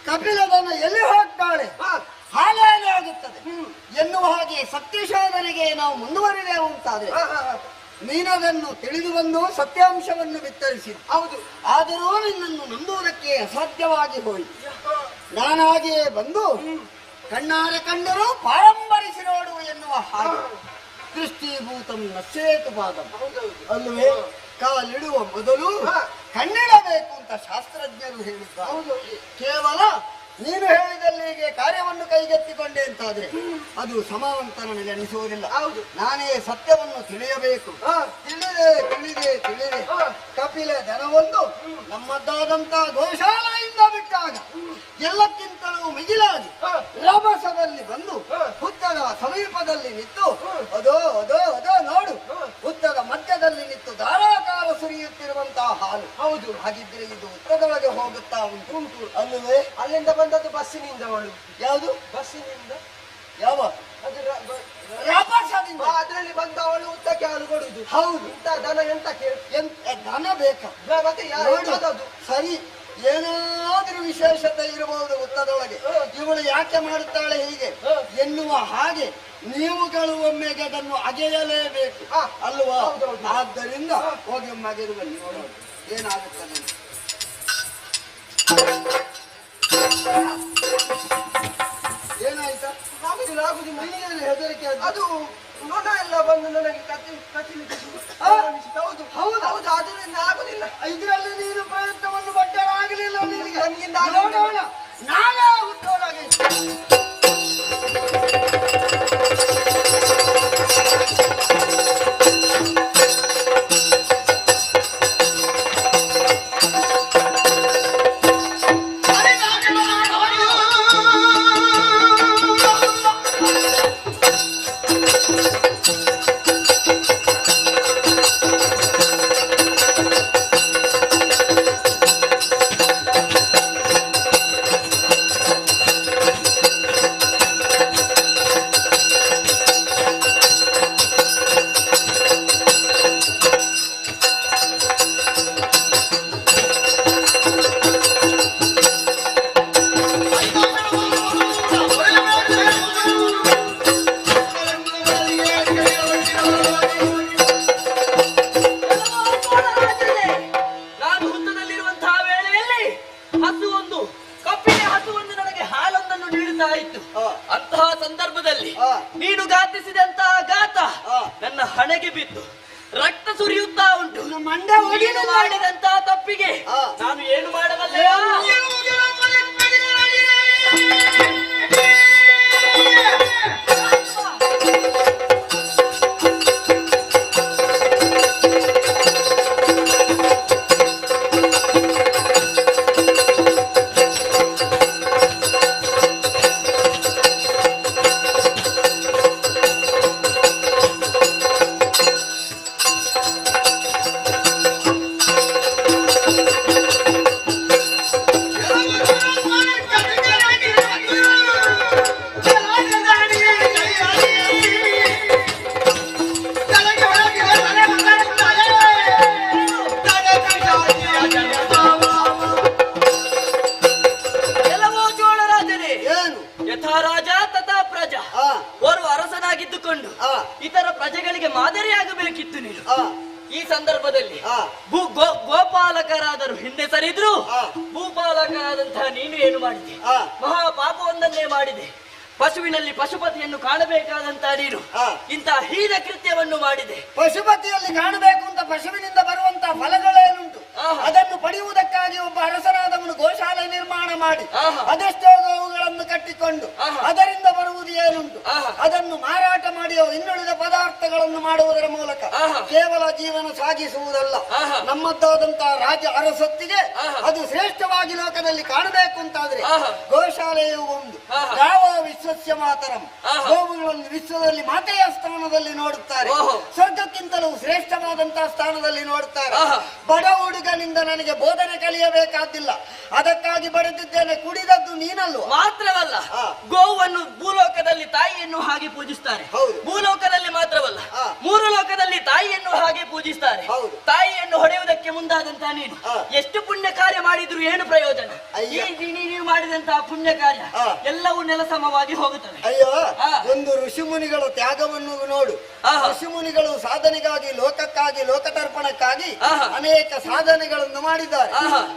ಕಪಿಲದನ್ನು ಎಲ್ಲಿ ಹೋಗ್ತಾಳೆ ಹಾಲೇನೇ ಆಗುತ್ತದೆ ಎನ್ನುವ ಹಾಗೆ ಸತ್ಯಶೋಧನೆಗೆ ನಾವು ಮುಂದುವರಿದೆವು ಅಂತಾದ್ರೆ ನೀನದನ್ನು ತಿಳಿದು ಬಂದು ಸತ್ಯಾಂಶವನ್ನು ಬಿತ್ತರಿಸಿದ. ಹೌದು, ಆದರೂ ನಿನ್ನನ್ನು ನಂಬುವುದಕ್ಕೆ ಅಸಾಧ್ಯವಾಗಿ ಹೋಯಿತು. ನಾನಾಗಿಯೇ ಬಂದು ಕಣ್ಣಾರೆ ಕಂಡರೂ ಪಾರಂಬರಿಸಿ ನೋಡು ಎನ್ನುವ ಹಾಗೆ ದೃಷ್ಟಿಭೂತಂ ನಶ್ಯೇತು ಪಾದಂ ಅಲ್ಲವೇ? ಕಾಲಿಡುವ ಮೊದಲು ಕಣ್ಣಿಡಬೇಕು ಅಂತ ಶಾಸ್ತ್ರಜ್ಞರು ಹೇಳಿದ್ದಾರೆ. ಕೇವಲ ನೀನು ಹೇಳಿದಲ್ಲಿಗೆ ಕಾರ್ಯವನ್ನು ಕೈಗೆತ್ತಿಕೊಂಡೆ ಅಂತಾದ್ರೆ ಅದು ಸಮಾವಂತನ ನೆಲೆ ಅನಿಸುವುದಿಲ್ಲ. ನಾನೇ ಸತ್ಯವನ್ನು ತಿಳಿಯಬೇಕು. ತಿಳಿದೆ ಕಪಿಲ ದನವೊಂದು ನಮ್ಮದಾದಂತ ಗೋಶಾಲೆಯಿಂದ ಬಿಟ್ಟಾಗ ಎಲ್ಲಕ್ಕಿಂತಲೂ ಮಿಗಿಲಾಗಿ ರಭಸದಲ್ಲಿ ಬಂದು ಹುತ್ತದ ಸಮೀಪದಲ್ಲಿ ನಿಂತು ಅದೋ ನೋಡು, ಹುತ್ತದ ಮಧ್ಯದಲ್ಲಿ ನಿಂತು ಧಾರಾಕಾರ ಸುರಿಯುತ್ತಿರುವಂತಹ ಹಾಲು. ಹೌದು, ಹಾಗಿದ್ರೆ ಇದು ಉತ್ತರದೊಳಗೆ ಹೋಗುತ್ತಾ ಉಂಟು ಅಲ್ಲವೇ? ಅಲ್ಲಿಂದ ಬಂದದ್ದು ಬಸ್ಸಿನಿಂದ. ಅವಳು ಯಾವುದು ಬಸ್ಸಿನಿಂದ? ಯಾವ ಅದರಲ್ಲಿ ಬಂದ ಅವಳು ಉತ್ತಕ್ಕೆ ಹಾಲು ಕೊಡುದು. ಹೌದು, ಇಂತ ದನ ಎಂತಕ್ಕೆ? ದನ ಬೇಕಾ? ಮತ್ತೆ ಸರಿ, ಏನಾದ್ರೂ ವಿಶೇಷತೆ ಇರಬಹುದು ಉತ್ತದೊಳಗೆ. ಇವಳು ಯಾಕೆ ಮಾಡುತ್ತಾಳೆ ಹೀಗೆ ಎನ್ನುವ ಹಾಗೆ ನೀವುಗಳು ಒಮ್ಮೆಗೆ ಅದನ್ನು ಅಗೆಯಲೇಬೇಕು ಅಲ್ವಾ? ಆದ್ದರಿಂದ ಹೋಗಿ ಒಮ್ಮೆ ಅಗೆದು ಬನ್ನಿ, ನೋಡೋಣ ಏನಾಗುತ್ತದೆ. ಏನಾಯ್ತಾ? ಆಗುದಿಲ್ಲ ಹೆದರಿಕೆ. ಅದು ನೊಣ ಎಲ್ಲ ಬಂದು ನನಗೆ ಹೌದು ಹೌದು ಹೌದು, ಅದರಿಂದ ಆಗುದಿಲ್ಲ. ಇದರಲ್ಲಿ ನೀನು ಪ್ರಯತ್ನವನ್ನು ಬಡ್ಡರಾಗಲಿಲ್ಲ. ನಿನಗೆ ನನ್ಗಿಂದ ನೋಡೋಣ, ನಾನೇ ಹುಟ್ಟೋಳಾಗೆ ಅಂತಹ ಸಂದರ್ಭದಲ್ಲಿ ನೀನು ಗಾತಿಸಿದಂತಹ ಗಾತ ನನ್ನ ಹಣೆಗೆ ಬಿದ್ದು ರಕ್ತ ಸುರಿಯುತ್ತಾ ಉಂಟು. ನೀನು ಮಾಡಿದಂತಹ ತಪ್ಪಿಗೆ ನಾನು ಏನು ಮಾಡಬಲ್ಲೆ? ತಿಳಿದುಕೊಂಡು ಇತರ ಪ್ರಜೆಗಳಿಗೆ ಮಾದರಿಯಾಗಬೇಕಿತ್ತು ನೀನು. ಈ ಸಂದರ್ಭದಲ್ಲಿ ಗೋಪಾಲಕರಾದರು ಹಿಂದೆ ಸರಿದ್ರು, ಭೂಪಾಲಕರಾದಂತಹ ನೀನು ಏನು ಮಾಡಿದೆ? ಮಹಾಪಾಪವೊಂದನ್ನೇ ಮಾಡಿದೆ. ಪಶುವಿನಲ್ಲಿ ಪಶುಪತಿಯನ್ನು ಕಾಣಬೇಕಾದಂತಹ ನೀನು ಇಂತಹ ಹೀನ ಕೃತ್ಯವನ್ನು ಮಾಡಿದೆ. ಪಶುಪತಿಯಲ್ಲಿ ಕಾಣಬೇಕು ಅಂತ ಪಶುವಿನಿಂದ ಬರುವಂತಹ ಫಲಗಳೇನುಂಟು, ಅದನ್ನು ಪಡೆಯುವುದಕ್ಕಾಗಿ ಒಬ್ಬ ಅರಸನಾದವನು ಗೋಶಾಲೆ ನಿರ್ಮಾಣ ಮಾಡಿ ಅದೆಷ್ಟೋ ಗೋವುಗಳನ್ನು ಕಟ್ಟಿಕೊಂಡು ಅದರಿಂದ ಬರುವುದು ಏನುಂಟು ಅದನ್ನು ಮಾರಾಟ ಮಾಡಿ ಇನ್ನುಳಿದ ಪದಾರ್ಥಗಳನ್ನು ಮಾಡುವುದರ ಮೂಲಕ ಕೇವಲ ಜೀವನ ಸಾಗಿಸುವುದಲ್ಲ, ನಮ್ಮದ್ದಾದಂತಹ ರಾಜ್ಯ ಅರಸೊತ್ತಿಗೆ ಅದು ಶ್ರೇಷ್ಠವಾಗಿ ಲೋಕದಲ್ಲಿ ಕಾಣಬೇಕು ಅಂತಾದ್ರೆ ಗೋಶಾಲೆಯು ಒಂದು. ಯಾವ ವಿಶ್ವಸ್ಯ ಮಾತರಂ, ಗೋವುಗಳನ್ನು ವಿಶ್ವದಲ್ಲಿ ಮಾತೆಯ ಸ್ಥಾನದಲ್ಲಿ ನೋಡುತ್ತಾರೆ, ಸ್ವರ್ಗಕ್ಕಿಂತಲೂ ಶ್ರೇಷ್ಠವಾದಂತಹ ಸ್ಥಾನದಲ್ಲಿ ನೋಡುತ್ತಾರೆ. ಬಡ ಹುಡುಗನಿಂದ ನನಗೆ ಬೋಧನೆ ಕಲಿಯಬೇಕಾದಿಲ್ಲ, ಅದಕ್ಕಾಗಿ ಬರೆದಿದ್ದೇನೆ. ಕುಡಿದದ್ದು ನೀನಲ್ವ? ಮಾತ್ರವಲ್ಲ, ಗೋವನ್ನು ಭೂಲೋಕದಲ್ಲಿ ತಾಯಿಯನ್ನು ಹಾಗೆ ಪೂಜಿಸ್ತಾರೆ. ಭೂಲೋಕದಲ್ಲಿ ಮಾತ್ರವಲ್ಲ, ಮೂರು ಲೋಕದಲ್ಲಿ ತಾಯಿಯನ್ನು ಹಾಗೆ ಪೂಜಿಸ್ತಾರೆ. ತಾಯಿಯನ್ನು ಹೊಡೆಯುವುದಕ್ಕೆ ಮುಂದಾದಂತಹ ನೀನು ಎಷ್ಟು ಪುಣ್ಯ ಕಾರ್ಯ ಮಾಡಿದ್ರು ಏನು ಪ್ರಯೋಜನ? ನೀವು ಮಾಡಿದಂತಹ ಪುಣ್ಯ ಕಾರ್ಯ ಎಲ್ಲವೂ ನೆಲಸಮವಾಗಿ ಹೋಗುತ್ತದೆ. ಅಯ್ಯೋ, ಒಂದು ಋಷಿಮುನಿಗಳ ತ್ಯಾಗವನ್ನು ನೋಡು. ಋಷಿಮುನಿಗಳು ಸಾಧನೆಗಾಗಿ, ಲೋಕಕ್ಕಾಗಿ, ಲೋಕತರ್ಪಣಕ್ಕಾಗಿ ಅನೇಕ ಸಾಧನೆಗಳನ್ನು ಮಾಡಿದ್ದಾರೆ.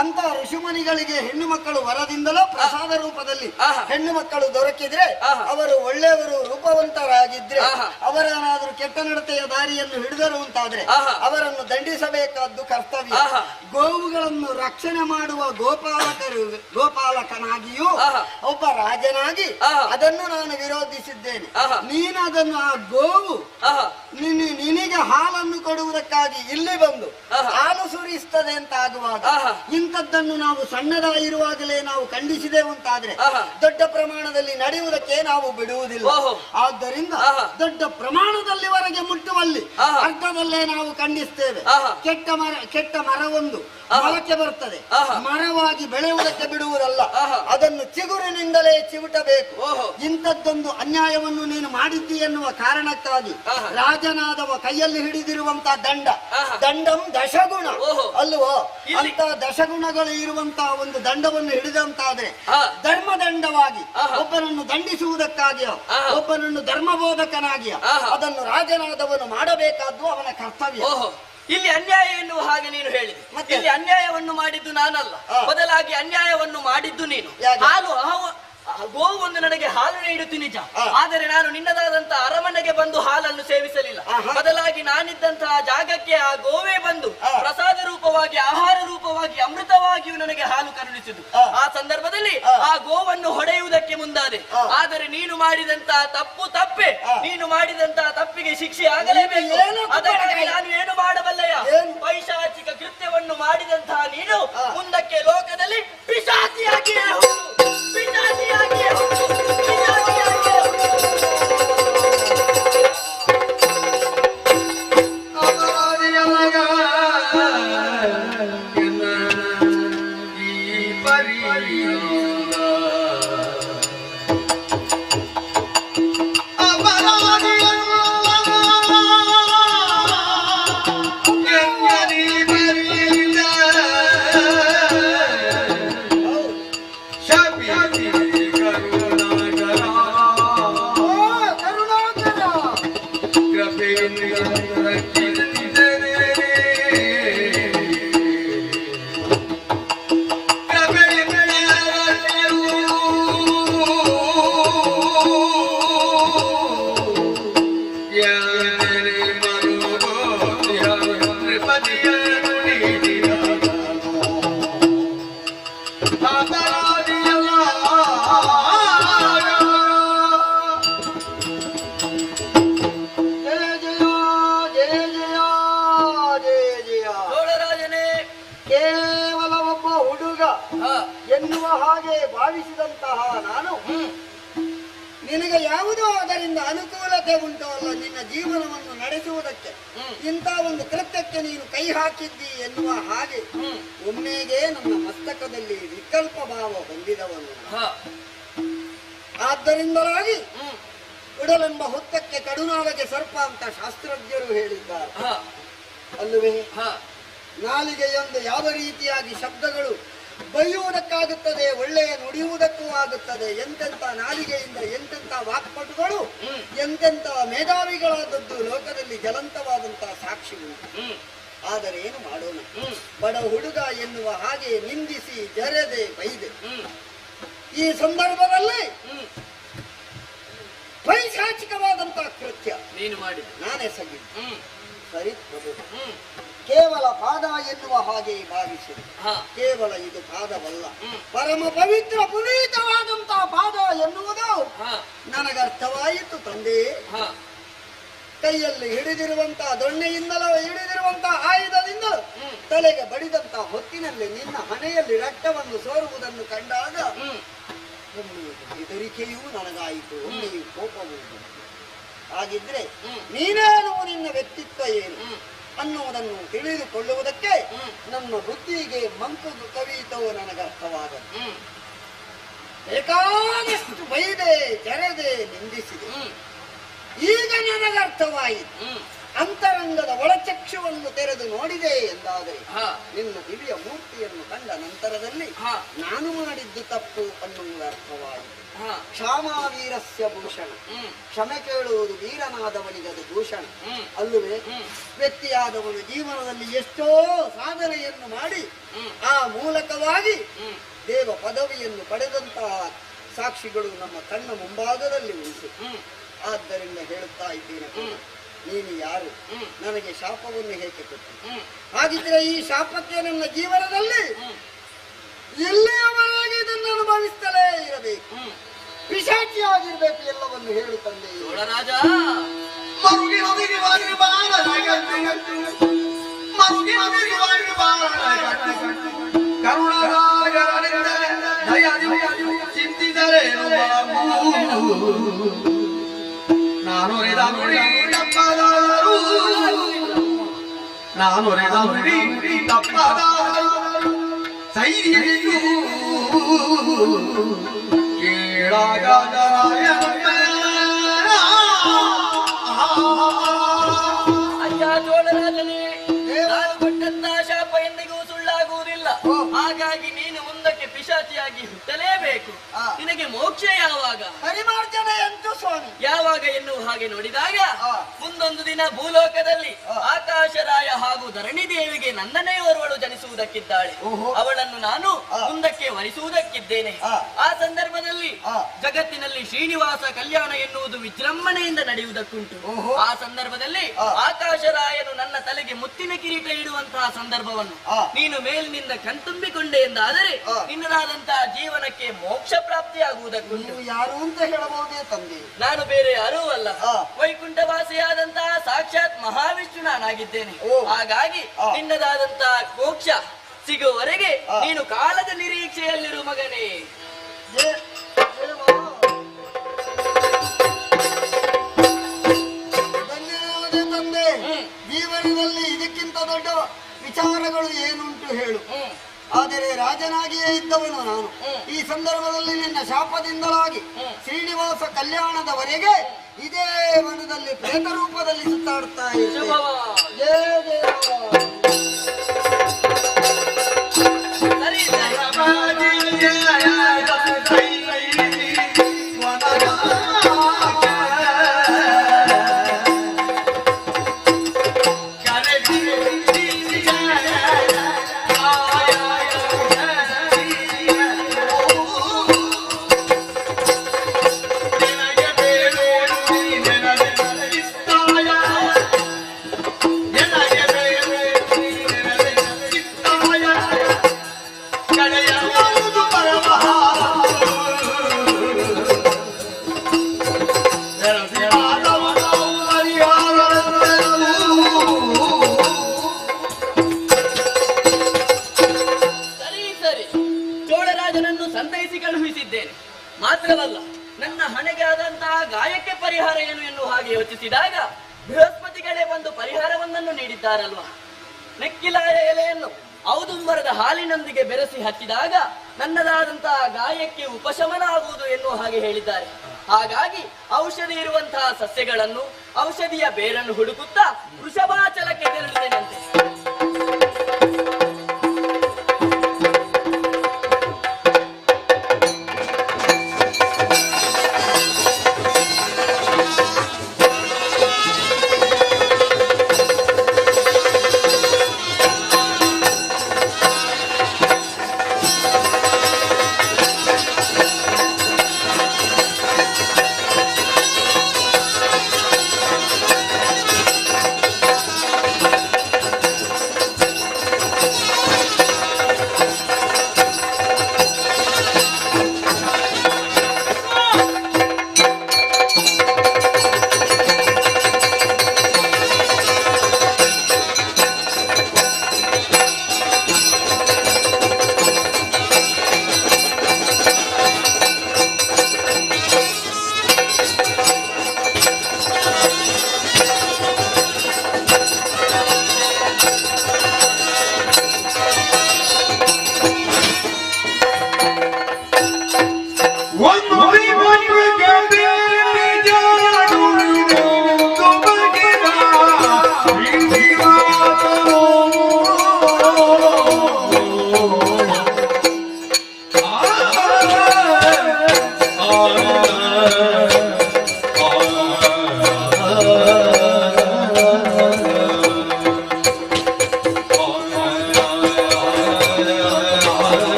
ಅಂತ ಋಷಿಮುನಿಗಳಿಗೆ ಹೆಣ್ಣು ಮಕ್ಕಳು ವರದಿಂದಲೂ ಪ್ರಸಾದ ರೂಪದಲ್ಲಿ ಹೆಣ್ಣು ಮಕ್ಕಳು ದೊರಕಿದ್ರೆ ಅವರು ಒಳ್ಳೆಯವರು, ರೂಪವಂತರಾಗಿದ್ರೆ, ಅವರೇನಾದ್ರೂ ಕೆಟ್ಟ ನಡತೆಯ ದಾರಿಯನ್ನು ಹಿಡಿದರು ಅಂತಾದ್ರೆ ಅವರನ್ನು ದಂಡಿಸಬೇಕಾದ್ದು ಕರ್ತವ್ಯ. ಗೋವುಗಳನ್ನು ರಕ್ಷಣೆ ಮಾಡುವ ಗೋಪಾಲಕನಾಗಿಯೂ ಒಬ್ಬ ರಾಜನಾಗಿ ಅದನ್ನು ನಾನು ವಿರೋಧಿಸಿದ್ದೇನೆ. ನೀನು ಅದನ್ನು, ಆ ಗೋವು ನಿನಗೆ ಹಾಲನ್ನು ಕೊಡುವುದಕ್ಕಾಗಿ ಇಲ್ಲಿ ಬಂದು ಹಾಲು ಸುರಿಸ್ತದೆ ಅಂತ ಆಗುವಾಗ ಇಂಥದ್ದನ್ನು ನಾವು ಸಣ್ಣದಾಗಿರುವಾಗಲೇ ನಾವು ಖಂಡಿಸಿದೆವು ಅಂತಾದ್ರೆ ದೊಡ್ಡ ಪ್ರಮಾಣದಲ್ಲಿ ನಡೆಯುವುದಕ್ಕೆ ನಾವು ಬಿಡುವುದಿಲ್ಲ. ಆದ್ದರಿಂದ ದೊಡ್ಡ ಪ್ರಮಾಣದಲ್ಲಿವರೆಗೆ ಮುಟ್ಟುವಲ್ಲಿ ಅರ್ಧದಲ್ಲೇ ನಾವು ಖಂಡಿಸ್ತೇವೆ. ಕೆಟ್ಟ ಮರವೊಂದು ಮೊಳಕೆ ಬರ್ತದೆ, ಮರವಾಗಿ ಬೆಳೆಯುವುದಕ್ಕೆ ಬಿಡುವುದಲ್ಲ, ಅದನ್ನು ಚಿಗುರಿನಿಂದಲೇ ಚಿವುಟಬೇಕು. ಇಂಥದ್ದೊಂದು ಅನ್ಯಾಯವನ್ನು ನೀನು ಮಾಡಿದ್ದಿ ಎನ್ನುವ ಕಾರಣಕ್ಕಾಗಿ ರಾಜನಾದವ ಕೈಯಲ್ಲಿ ಹಿಡಿದಿರುವಂತಹ ದಂಡಂ ದಶಗುಣ ಅಲ್ವೋ? ಅಂತ ದಶಗುಣಗಳು ಇರುವಂತಹ ಒಂದು ದಂಡವನ್ನು ಹಿಡಿದಂತಾದ್ರೆ ಧರ್ಮದಂಡವಾಗಿ ಒಬ್ಬನನ್ನು ದಂಡಿಸುವುದಕ್ಕಾಗಿಯೋ ಒಬ್ಬನನ್ನು ಧರ್ಮಬೋಧಕನಾಗಿಯೋ ಅದನ್ನು ರಾಜನಾದವನು ಮಾಡಬೇಕಾದ್ದು ಅವನ ಕರ್ತವ್ಯ. ಇಲ್ಲಿ ಅನ್ಯಾಯ ಎನ್ನುವ ಹಾಗೆ ನೀನು ಹೇಳಿದೆ. ಇಲ್ಲಿ ಅನ್ಯಾಯವನ್ನು ಮಾಡಿದ್ದು ನಾನಲ್ಲ, ಬದಲಾಗಿ ಅನ್ಯಾಯವನ್ನು ಮಾಡಿದ್ದು ನೀನು. ಗೋವು ಒಂದು ನನಗೆ ಹಾಲು ನೀಡುತ್ತಿ ನಿಜ, ಆದರೆ ನಾನು ನಿನ್ನದಾದಂತಹ ಅರಮನೆಗೆ ಬಂದು ಹಾಲನ್ನು ಸೇವಿಸಲಿಲ್ಲ. ಬದಲಾಗಿ ನಾನಿದ್ದಂತಹ ಜಾಗಕ್ಕೆ ಆ ಗೋವೇ ಬಂದು ಪ್ರಸಾದ ರೂಪವಾಗಿ, ಆಹಾರ ರೂಪವಾಗಿ, ಅಮೃತವಾಗಿಯೂ ನನಗೆ ಹಾಲು ಕರುಣಿಸಿದ್ದು. ಆ ಸಂದರ್ಭದಲ್ಲಿ ಆ ಗೋವನ್ನು ಹೊಡೆಯುವುದಕ್ಕೆ ಮುಂದಾದೆ. ಆದರೆ ನೀನು ಮಾಡಿದಂತಹ ತಪ್ಪೇ, ನೀನು ಮಾಡಿದಂತಹ ತಪ್ಪಿಗೆ ಶಿಕ್ಷೆ ಆಗಲೇಬೇಕು. ಅದಕ್ಕಾಗಿ ನಾನು ಏನು ಮಾಡಬಲ್ಲೆಯ? ಪೈಶಾಚಿಕ ಕೃತ್ಯವನ್ನು ಮಾಡಿದಂತಹ ನೀನು ಮುಂದಕ್ಕೆ ಲೋಕದಲ್ಲಿ ಪಿಶಾಚಿಯಾಗಿಯೇ ಎನ್ನುವ ಹಾಗೆ ಭಾವಿಸಿದಂತಹ ನಾನು ನಿನಗೆ ಯಾವುದೋ ಅದರಿಂದ ಅನುಕೂಲತೆ ಉಂಟು ಅಲ್ಲ ನಿನ್ನ ಜೀವನವನ್ನು ನಡೆಸುವುದಕ್ಕೆ, ಇಂಥ ಒಂದು ಕೃತ್ಯಕ್ಕೆ ನೀನು ಕೈ ಹಾಕಿದ್ದಿ ಎನ್ನುವ ಹಾಗೆ ಒಮ್ಮೆಗೆ ನನ್ನ ಮಸ್ತಕದಲ್ಲಿ ವಿಕಲ್ಪ ಭಾವ ಹೊಂದಿದವನು. ಆದ್ದರಿಂದಲಾಗಿ ಉಡಲೆಂಬ ಹುತ್ತಕ್ಕೆ ಕಡುನಾಳಗೆ ಸರ್ಪ ಅಂತ ಶಾಸ್ತ್ರಜ್ಞರು ಹೇಳಿದ್ದಾರೆ ಅಲ್ಲವೇ? ನಾಲಿಗೆಯೊಂದು ಯಾವ ರೀತಿಯಾಗಿ ಶಬ್ದಗಳು ಬೈಯುವುದಕ್ಕಾಗುತ್ತದೆ, ಒಳ್ಳೆಯ ನುಡಿಯುವುದಕ್ಕೂ ಆಗುತ್ತದೆ. ಎಂತೆಂತ ನಾಲಿಗೆಯಿಂದ ಎಂತೆಂತ ವಾಕ್ಪಟುಗಳು, ಎಂತೆಂತ ಮೇಧಾವಿಗಳಾದದ್ದು ಲೋಕದಲ್ಲಿ ಜ್ವಲಂತವಾದಂತಹ ಸಾಕ್ಷಿಗಳು. ಆದರೆ ಏನು ಮಾಡೋಣ, ಬಡ ಹುಡುಗ ಎನ್ನುವ ಹಾಗೆ ನಿಂದಿಸಿ ಜರೆದೆ ಬೈದೆ. ಈ ಸಂದರ್ಭದಲ್ಲಿ ಪೈಶಾಚಿಕವಾದಂತಹ ಕೃತ್ಯ ನೀನು ಮಾಡಿ ನಾನೇ ಸಗಿದ್ದು. ಸರಿ ಪ್ರಭು, ಕೇವಲ ಪಾದ ಎನ್ನುವ ಹಾಗೆ ಭಾವಿಸಿದೆ. ಕೇವಲ ಇದು ಪಾದವಲ್ಲ, ಪರಮ ಪವಿತ್ರ ಪುನೀತವಾದಂತಹ ಪಾದ ಎನ್ನುವುದು ನನಗರ್ಥವಾಯಿತು ತಂದೆ. ಕೈಯಲ್ಲಿ ಹಿಡಿದಿರುವಂತಹ ದೊಣ್ಣೆಯಿಂದಲೋ ಹಿಡಿದಿರುವಂತಹ ಆಯುಧದಿಂದ ತಲೆಗೆ ಬಡಿದಂತಹ ಹೊತ್ತಿನಲ್ಲಿ ನಿನ್ನ ಹಣೆಯಲ್ಲಿ ರಕ್ತವನ್ನು ಸೋರುವುದನ್ನು ಕಂಡಾಗ ಒಮ್ಮೆಯು ಹೆದರಿಕೆಯೂ ನನಗಾಯಿತು, ಒಮ್ಮೆಯು ಕೋಪವೂ. ಹಾಗಿದ್ರೆ ನೀನೇನು, ನಿನ್ನ ವ್ಯಕ್ತಿತ್ವ ಏನು ಅನ್ನುವುದನ್ನು ತಿಳಿದುಕೊಳ್ಳುವುದಕ್ಕೆ ನನ್ನ ಬುದ್ಧಿಗೆ ಮಂಕು ಕವಿಯಿತೋ ನನಗರ್ಥವಾಗದು. ಬೇಕಾದಷ್ಟು ಬೈದೆ, ಜರೆದೆ, ನಿಂದಿಸಿದೆ. ಈಗ ನನಗರ್ಥವಾಯಿತು. ಅಂತರಂಗದ ಒಳಚಕ್ಷುವನ್ನು ತೆರೆದು ನೋಡಿದೆ ಎಂದಾದರೆ ನಿನ್ನ ದಿವ್ಯ ಮೂರ್ತಿಯನ್ನು ಕಂಡ ನಂತರದಲ್ಲಿ ನಾನು ಮಾಡಿದ್ದು ತಪ್ಪು ಅನ್ನುವುದು ಅರ್ಥವಾಯಿತು. ಕ್ಷಾಮಾವೀರಸ್ಯ ಭೂಷಣ, ಕ್ಷಮೆ ಕೇಳುವುದು ವೀರನಾದವನಿಗೆ ಅದು ಭೂಷಣ ಅಲ್ಲವೇ? ವ್ಯಕ್ತಿಯಾದವನು ಜೀವನದಲ್ಲಿ ಎಷ್ಟೋ ಸಾಧನೆಯನ್ನು ಮಾಡಿ ಆ ಮೂಲಕವಾಗಿ ದೇವ ಪದವಿಯನ್ನು ಪಡೆದಂತಹ ಸಾಕ್ಷಿಗಳು ನಮ್ಮ ಕಣ್ಣ ಮುಂಭಾಗದಲ್ಲಿ ಉಂಟು. ಆದ್ದರಿಂದ ಹೇಳುತ್ತಾ ಇದ್ದೇನೆ, ನೀನು ಯಾರು, ನನಗೆ ಶಾಪವನ್ನು ಹೇಗೆ ಕೊಟ್ಟು? ಹಾಗಿದ್ರೆ ಈ ಶಾಪಕ್ಕೆ ನನ್ನ ಜೀವನದಲ್ಲಿ ಎಲ್ಲಿಯವರೆಗೆ ಇದನ್ನು ಅನುಭವಿಸ್ತಲೇ ಇರಬೇಕು, ಪಿಶಾಚಿಯಾಗಿರ್ಬೇಕು ಎಲ್ಲವನ್ನು ಹೇಳು ತಂದೆ. ರಾಜ ಚಿಂತಿದರೆ ನಾನು ತಪ್ಪಾದ ಸೈರ್ಯೂ ಕೇಳಾಗ ಅಯ್ಯ ಚೋಳರಾಜನೇ, ನಾನು ಕೊಟ್ಟಂತಹ ಶಾಪ ಎಂದಿಗೂ ಸುಳ್ಳಾಗುವುದಿಲ್ಲ. ಹಾಗಾಗಿ ನೀನು ಮುಂದಕ್ಕೆ ಪಿಶಾಚಿಯಾಗಿ ಹುಟ್ಟಲೇಬೇಕು. ನಿನಗೆ ಮೋಕ್ಷ ಯಾವಾಗ? ಪರಿಮಾರ್ಜನ ಎಂಟು ಸ್ವಾಮಿ. ಯಾವಾಗ ಎನ್ನುವ ಹಾಗೆ ನೋಡಿದಾಗ ಮುಂದೊಂದು ದಿನ ಭೂಲೋಕದಲ್ಲಿ ಆಕಾಶರಾಯ ಹಾಗೂ ಧರಣಿ ದೇವಿಗೆ ನನ್ನನೇ ಓರ್ವಳು ಜನಿಸುವುದಕ್ಕಿದ್ದಾಳೆ. ಅವಳನ್ನು ನಾನು ಮುಂದಕ್ಕೆ ವರಿಸುವುದಕ್ಕಿದ್ದೇನೆ. ಆ ಸಂದರ್ಭದಲ್ಲಿ ಜಗತ್ತಿನಲ್ಲಿ ಶ್ರೀನಿವಾಸ ಕಲ್ಯಾಣ ಎನ್ನುವುದು ವಿಜೃಂಭಣೆಯಿಂದ ನಡೆಯುವುದಕ್ಕುಂಟು. ಆ ಸಂದರ್ಭದಲ್ಲಿ ಆಕಾಶರಾಯನು ನನ್ನ ತಲೆಗೆ ಮುತ್ತಿನ ಕಿರೀಟ ಇಡುವಂತಹ ಸಂದರ್ಭವನ್ನು ನೀನು ಮೇಲಿನಿಂದ ಕಣ್ತುಂಬಿಕೊಂಡೆ ಎಂದಾದರೆ ನಿನ್ನದಾದಂತಹ ಜೀವನಕ್ಕೆ ಮೋಕ್ಷ ಪ್ರಾಪ್ತಿಯಾಗುವುದಕ್ಕುಂಟು. ಯಾರು ಅಂತ ಹೇಳಬಹುದೇ ತಂದೆ? ನಾನು ಬೇರೆ ಯಾರೂ ಅಲ್ಲ, ವೈಕುಂಠವಾಸಿಯಾದಂತಹ ಸಾಕ್ಷಾತ್ ಮಹಾವಿಷ್ಣು ನಾನಾಗಿದ್ದೇನೆ. ಹಾಗಾಗಿ ನಿನ್ನದಾದಂತಹ ಮೋಕ್ಷ ಸಿಗುವವರೆಗೆ ನೀನು ಕಾಲದ ನಿರೀಕ್ಷೆಯಲ್ಲಿರು ಮಗನೇ. ತಂದೆ, ಜೀವನದಲ್ಲಿ ಇದಕ್ಕಿಂತ ದೊಡ್ಡ ವಿಚಾರಗಳು ಏನುಂಟು ಹೇಳು. ಆದರೆ ರಾಜನಾಗಿಯೇ ಇದ್ದವನು ನಾನು. ಈ ಸಂದರ್ಭದಲ್ಲಿ ನಿನ್ನ ಶಾಪದಿಂದಲಾಗಿ ಶ್ರೀನಿವಾಸ ಕಲ್ಯಾಣದವರೆಗೆ ಇದೇ ವನದಲ್ಲಿ ಪ್ರೇತ ರೂಪದಲ್ಲಿ ಸುತ್ತಾಡುತ್ತಾ ಇದ್ದೇನೆ. ಮಾತ್ರವಲ್ಲ, ನನ್ನ ಹಣೆಗೆ ಆದಂತಹ ಗಾಯಕ್ಕೆ ಪರಿಹಾರ ಏನು ಎನ್ನುವ ಹಾಗೆ ಯೋಚಿಸಿದಾಗ ಬೃಹಸ್ಪತಿಗಳೇ ಬಂದು ಪರಿಹಾರವನ್ನನ್ನು ನೀಡಿದ್ದಾರಲ್ವಾ. ನೆಕ್ಕಿಲಾಯ ಎಲೆಯನ್ನು ಔದುಂಬರದ ಹಾಲಿನೊಂದಿಗೆ ಬೆರೆಸಿ ಹಚ್ಚಿದಾಗ ನನ್ನದಾದಂತಹ ಗಾಯಕ್ಕೆ ಉಪಶಮನ ಆಗುವುದು ಎನ್ನುವ ಹಾಗೆ ಹೇಳಿದ್ದಾರೆ. ಹಾಗಾಗಿ ಔಷಧಿ ಇರುವಂತಹ ಸಸ್ಯಗಳನ್ನು, ಔಷಧಿಯ ಬೇರನ್ನು ಹುಡುಕುತ್ತಾ ವೃಷಭಾಚಲಕ್ಕೆ ತೆರಳಿದ್ದೇನಂತೆ.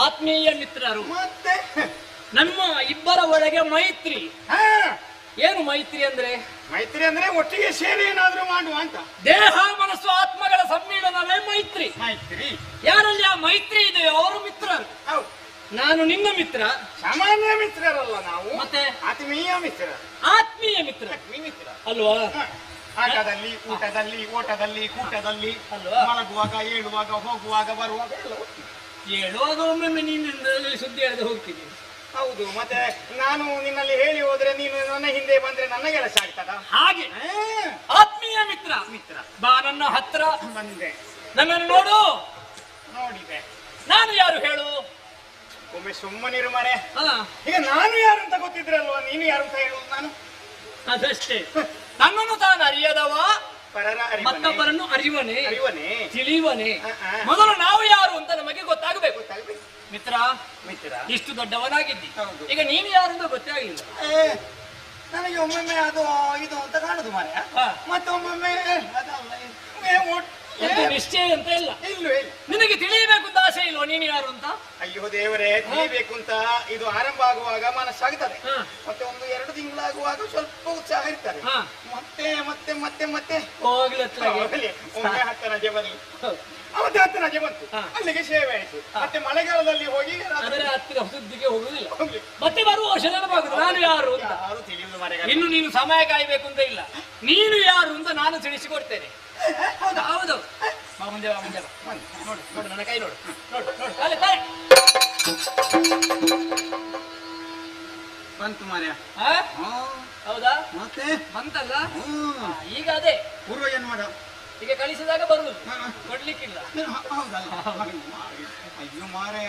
ಆತ್ಮೀಯ ಮಿತ್ರರು ಮತ್ತೆ ನಮ್ಮ ಇಬ್ಬರ ಒಳಗೆ ಮೈತ್ರಿ. ಏನು ಮೈತ್ರಿ ಅಂದ್ರೆ? ಮೈತ್ರಿ ಅಂದ್ರೆ ಒಟ್ಟಿಗೆ ಸೇರಿ ಏನಾದ್ರೂ ಮಾಡುವ ಅಂತ. ದೇಹ ಮನಸ್ಸು ಆತ್ಮಗಳ ಸಮ್ಮಿಳನವೇ ಮೈತ್ರಿ. ಮೈತ್ರಿ ಯಾರಲ್ಲಿ ಆ ಮೈತ್ರಿ ಇದೆಯೋ ಅವರು ಮಿತ್ರರು. ನಾನು ನಿನ್ನ ಮಿತ್ರ. ಸಾಮಾನ್ಯ ಮಿತ್ರರಲ್ಲ ನಾವು, ಮತ್ತೆ ಆತ್ಮೀಯ ಮಿತ್ರ. ಆತ್ಮೀಯ ಮಿತ್ರ ಅಲ್ವಾ? ಆಟದಲ್ಲಿ, ಊಟದಲ್ಲಿ, ಓಟದಲ್ಲಿ, ಕೂಟದಲ್ಲಿ, ಮಲಗುವಾಗ, ಏಳುವಾಗ, ಹೋಗುವಾಗ, ಬರುವಾಗ ಹೇಳುವಾಗ ಒಮ್ಮೊಮ್ಮೆ ನೀನು ಸುದ್ದಿ ಹೇಳದೆ ಹೋಗ್ತೀನಿ. ಹೌದು, ಮತ್ತೆ ನಾನು ನಿನ್ನಲ್ಲಿ ಹೇಳಿ ಹೋದ್ರೆ ನೀನು ನನ್ನ ಹಿಂದೆ ಬಂದ್ರೆ ನನ್ನ ಕೆಲಸ ಆಗ್ತದ? ಹಾಗೆ ಆತ್ಮೀಯ ಮಿತ್ರ. ಬಾ ನನ್ನ ಹತ್ರ. ಬಂದೆ. ನನ್ನನ್ನು ನೋಡು. ನೋಡಿದೆ. ನಾನು ಯಾರು ಹೇಳು? ಒಮ್ಮೆ ಸುಮ್ಮನಿರು ಮರೆ. ಈಗ ನಾನು ಯಾರು ಅಂತ ಗೊತ್ತಿದ್ರಲ್ವಾ, ನೀನು ಯಾರು ಅಂತ ಹೇಳು. ನಾನು ಅದಷ್ಟೇ. ನನ್ನನ್ನು ತಾನು ಅರಿಯದವ ಪರರ ಮತ್ತೊಬ್ಬರನ್ನು ಅರಿವನೇ ತಿಳಿಯುವನೇ. ತಿಳಿಯುವನೇ. ಮೊದಲು ನಾವು ಯಾರು ಅಂತ ನಮಗೆ ಗೊತ್ತಾಗಬೇಕು. ಮಿತ್ರ, ಇಷ್ಟು ದೊಡ್ಡವನಾಗಿದ್ದಿ, ಈಗ ನೀನು ಯಾರು ಅಂತ ಗೊತ್ತೇ ಆಗಿಲ್ಲ. ನನಗೆ ಒಮ್ಮೊಮ್ಮೆ ಅದು ಇದು ಅಂತ ಕಾಣುದು ಮಾರ್ಯ, ಮತ್ತೊಮ್ಮೊಮ್ಮೆ ನಿಶ್ಚಯ ಅಂತ ಇಲ್ಲ. ನಿನಗೆ ತಿಳಿಯಬೇಕು ಅಂತ ಆಸೆ ಇಲ್ವ ನೀನು ಯಾರು ಅಂತ? ಅಯ್ಯೋ ದೇವರೇ, ತಿಳಿಯಬೇಕು ಅಂತ ಇದು ಆರಂಭ ಆಗುವಾಗ ಮನಸ್ಸಾಗ್ತದೆ, ಮತ್ತೆ ಒಂದು 2 ತಿಂಗಳಾಗುವಾಗ ಸ್ವಲ್ಪ ಉತ್ಸಾಹ ಇರ್ತದೆ, ಮತ್ತೆ ಮತ್ತೆ ಮತ್ತೆ ಮತ್ತೆ ಒಮ್ಮೆ 10 ರಜೆ ಬರಲಿ, ಅವತ್ತು 10 ರಜೆ ಬಂತು, ಅಲ್ಲಿಗೆ ಸೇವೆ ಆಯ್ತು. ಮತ್ತೆ ಮಳೆಗಾಲದಲ್ಲಿ ಹೋಗಿ ಹತ್ತಿರ ಸುದ್ದಿಗೆ ಹೋಗುದಿಲ್ಲ, ಮತ್ತೆ ಬರುವ ವರ್ಷ ನೆನಪಾಗುದು ನಾನು ಯಾರು ಅಂತ. ತಿಳಿಯುವುದು ಮರೆ. ಇನ್ನು ನೀನು ಸಮಯ ಕಾಯ್ಬೇಕು ಅಂತ ಇಲ್ಲ, ನೀನು ಯಾರು ಅಂತ ನಾನು ತಿಳಿಸಿಕೊಡ್ತೇನೆ. ಹೌದು, ಮುಂದೆ ನೋಡು ನೋಡು, ನನ್ನ ಕೈ ನೋಡು, ನೋಡು ನೋಡು, ಅಲ್ಲೇ ತಾನೆ ಬಂತು ಮಾರ್ಯ. ಹೌದಾ? ಮತ್ತೆ ಬಂತಲ್ಲ, ಈಗ ಅದೇ ಪೂರ್ವ ಜನ್ಮದ ಈಗ ಕಳಿಸಿದಾಗ ಬರುವುದು, ಕೊಡ್ಲಿಕ್ಕಿಲ್ಲ. ಅಯ್ಯೋ ಮಾರಾಯ,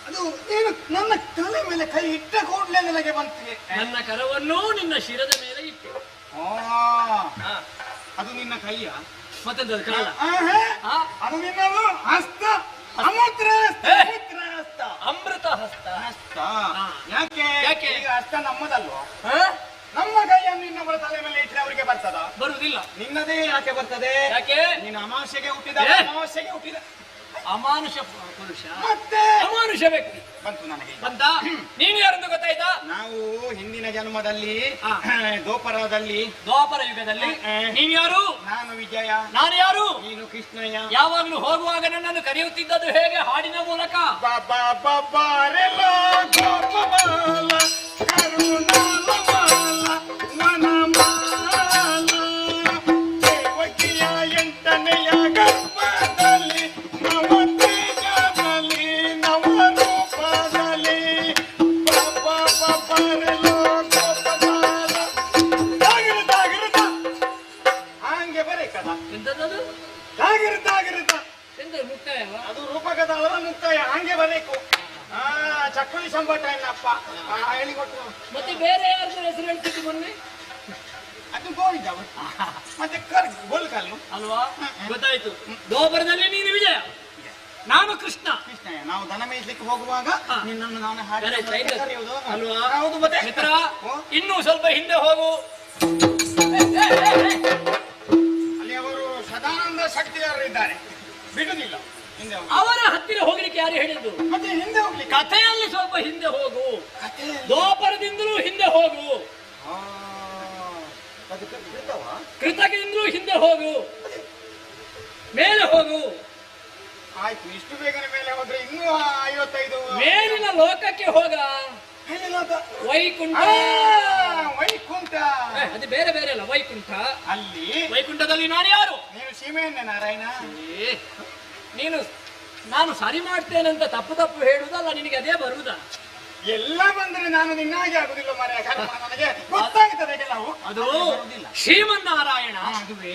ಅದು ಏನು ನನ್ನ ತಲೆ ಮೇಲೆ ಕೈ ಇಟ್ಟ ಕೂಡಲೇ ನನಗೆ ಬಂತು. ನನ್ನ ಕರವನ್ನು ನಿನ್ನ ಶಿರದ ಮೇಲೆ ಇಟ್ಟು. ಅದು ನಿನ್ನ ಕೈಯ? ಮತ್ತೆ ಕಾಲ ಅದು ನಿನ್ನದು ಹಸ್ತ, ಅಮೃತ ಹಸ್ತ, ಅಮೃತ ಹಸ್ತ. ಯಾಕೆ ಈಗ ಹಸ್ತ ನಮ್ಮದಲ್ವಾ? ನಮ್ಮ ಕೈಯನ್ನು ಇನ್ನೊಬ್ಬರ ತಲೆ ಮೇಲೆ ಇಟ್ಟರೆ ಅವರಿಗೆ ಬರ್ತದ? ಬರುವುದಿಲ್ಲ. ನಿನ್ನದೇ ಯಾಕೆ ಬರ್ತದೆ? ಯಾಕೆ? ನೀನು ಅಮಾವಾಸ್ಯೆಗೆ ಹುಟ್ಟಿದ ಅಮಾನುಷ ಪುರುಷ, ಮತ್ತೆ ಅಮಾನುಷ ವ್ಯಕ್ತಿ. ಬಂತು ನನಗೆ. ಬಂತ? ನೀನು ಯಾರಂತ ಗೊತ್ತಾಯ್ತಾ? ನಾವು ಹಿಂದಿನ ಜನ್ಮದಲ್ಲಿ ದ್ವಾಪರ ಯುಗದಲ್ಲಿ ನೀನು ಯಾರು? ನಾನು ವಿಜಯ. ನಾನು ಯಾರು? ನೀನು ಕೃಷ್ಣಯ್ಯ. ಯಾವಾಗಲೂ ಹೋಗುವಾಗ ನನ್ನನ್ನು ಕರೆಯುತ್ತಿದ್ದದ್ದು ಹೇಗೆ? ಹಾಡಿನ ಮೂಲಕ. ಅದು ರೂಪಕದ ಮುಕ್ತಾಯ ಹಂಗೆ ಬರಬೇಕು. ಚಕ್ಕುಲಿ ಸಂಬಟ ಎನ್ನಪ್ಪ ಹೇಳಿಕೊಟ್ರು. ಮತ್ತೆ ಬೇರೆ ಯಾರ್ದು ಹೆಸರು ಹೇಳ್ತಿದ್ದು ಮೊನ್ನೆ? ಅದು ಗೋವಿಂದ ಮತ್ತೆ ಗೋಲ್ಕಲ್ಲು ಅಲ್ವಾ? ಗೊತ್ತಾಯ್ತು. ದ್ವಾಪರದಲ್ಲಿ ನೀನು ವಿಜಯ, ನಾನು ಕೃಷ್ಣ. ಕೃಷ್ಣಯ್ಯ, ನಾವು ದನ ಮೇಯಿಸ್ಲಿಕ್ಕೆ ಹೋಗುವಾಗ ನಿನ್ನನ್ನು ನಾನು ಕರೆಯುವುದು ಅಲ್ವಾ? ಹೌದು. ಮತ್ತೆ ಮಿತ್ರ, ಇನ್ನೂ ಸ್ವಲ್ಪ ಹಿಂದೆ ಹೋಗು. ಅಲ್ಲಿ ಅವರು ಸದಾನಂದ ಶಕ್ತಿಗಾರರು ಇದ್ದಾರೆ, ಬಿಡುದಿಲ್ಲ. ಹಿಂದೆ ಹೋಗಿ. ಅವರ ಹತ್ತಿರ ಹೋಗ್ಲಿಕ್ಕೆ ಯಾರು ಹೇಳಿದ್ದು? ಮತ್ತೆ ಹಿಂದೆ ಹೋಗ್ಲಿಕ್ಕೆ ಕಥೆಯಲ್ಲಿ ಸ್ವಲ್ಪ ಹಿಂದೆ ಹೋಗು. ದ್ವಾಪರದಿಂದಲೂ ಹಿಂದೆ ಹೋಗು. ಕೃತಕದಿಂದಲೂ ಹಿಂದೆ ಹೋಗು. ಮೇಲೆ ಹೋಗು. ಆಯ್ತು, ಇಷ್ಟು ಬೇಗನೆ ಮೇಲೆ ಹೋದ್ರೆ ಇನ್ನೂ 55 ಮೇಲಿನ ಲೋಕಕ್ಕೆ ಹೋಗ. ವೈಕುಂಠ. ವೈಕುಂಠ ಅದು ಬೇರೆ ಬೇರೆ ಅಲ್ಲ. ವೈಕುಂಠ ಅಲ್ಲಿ. ವೈಕುಂಠದಲ್ಲಿ ನಾನು ಯಾರು? ನೀನು ಸೀಮೆಯನ್ನೇ ನಾರಾಯಣ. ನಾನು ಸರಿ ಮಾಡ್ತೇನಂತ ತಪ್ಪು ಹೇಳುದಲ್ಲ, ನಿನಗೆ ಅದೇ ಬರುವುದಾ? ಎಲ್ಲ ಬಂದ್ರೆ ನಾನು ನಿನ್ನಾಗೆ ಆಗುದಿಲ್ಲ ಮಾರ್ರೆ. ನನಗೆ ಗೊತ್ತಾಗ್ತದೆ ಕೆಲವು. ಅದು ಶ್ರೀಮನ್ನಾರಾಯಣ. ಅದುವೇ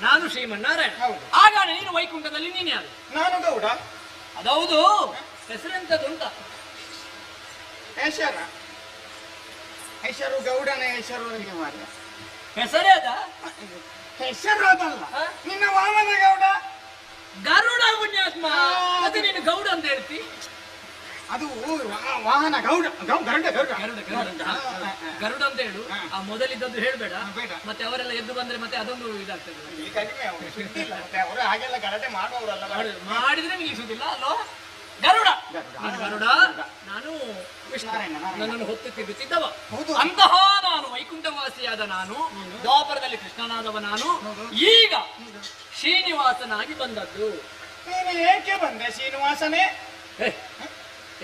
ನಾನು ಶ್ರೀಮನ್ನಾರಾಯಣ. ಆಗ ನೀನು ವೈಕುಂಠದಲ್ಲಿ ನೀನು ಯಾರು? ನಾನು ಗೌಡ. ಅದೌದು. ಹೆಸರೆಂತದ್ದು ಅಂತ? ಹೆಸರ ಹೆಸರು ಗೌಡನ ಹೆಸರು ನನಗೆ ಮಾರ್ರೆ. ಹೆಸರೇ ಅದ? ಹೆಸರು ಅದಲ್ಲ, ನಿನ್ನ ವಾಮನ ಗೌಡ. ಗರುಡ ಪುಣ್ಯಾತ್ಮ. ಮತ್ತೆ ನೀನು ಗೌಡ ಅಂತ ಹೇಳ್ತಿ? ಅದು ವಾಹನ ಗೌಡ. ಗರುಡ ಗರುಡ ಗರುಡ ಅಂತ ಹೇಳು. ಆ ಮೊದಲಿದ್ದದ್ದು ಹೇಳ್ಬೇಡ. ಮತ್ತೆ ಅವರೆಲ್ಲ ಎದ್ದು ಬಂದ್ರೆ ಮತ್ತೆ ಅದೊಂದು ಇದಾಗ್ತದೆ. ಕಡಿಮೆ ಅವರು ಹಾಗೆಲ್ಲ ಗಲಾಟೆ ಮಾಡುವವರಲ್ಲ. ಮಾಡಿದ್ರೆ ನಿಲ್ಲಿಸುವುದಿಲ್ಲ ಅಲ್ಲೋ. ಗರುಡ. ಗರುಡ. ನಾನು ನನ್ನನ್ನು ಹೊತ್ತು ತಿರುಗುತ್ತಿದ್ದವ. ಅಂತಹ ನಾನು ವೈಕುಂಠವಾಸಿಯಾದ ನಾನು, ದ್ವಾಪರದಲ್ಲಿ ಕೃಷ್ಣನಾದವ ನಾನು, ಈಗ ಶ್ರೀನಿವಾಸನಾಗಿ ಬಂದದ್ದು. ನೀನು ಏಕೆ ಬಂದೆ ಶ್ರೀನಿವಾಸನೇ?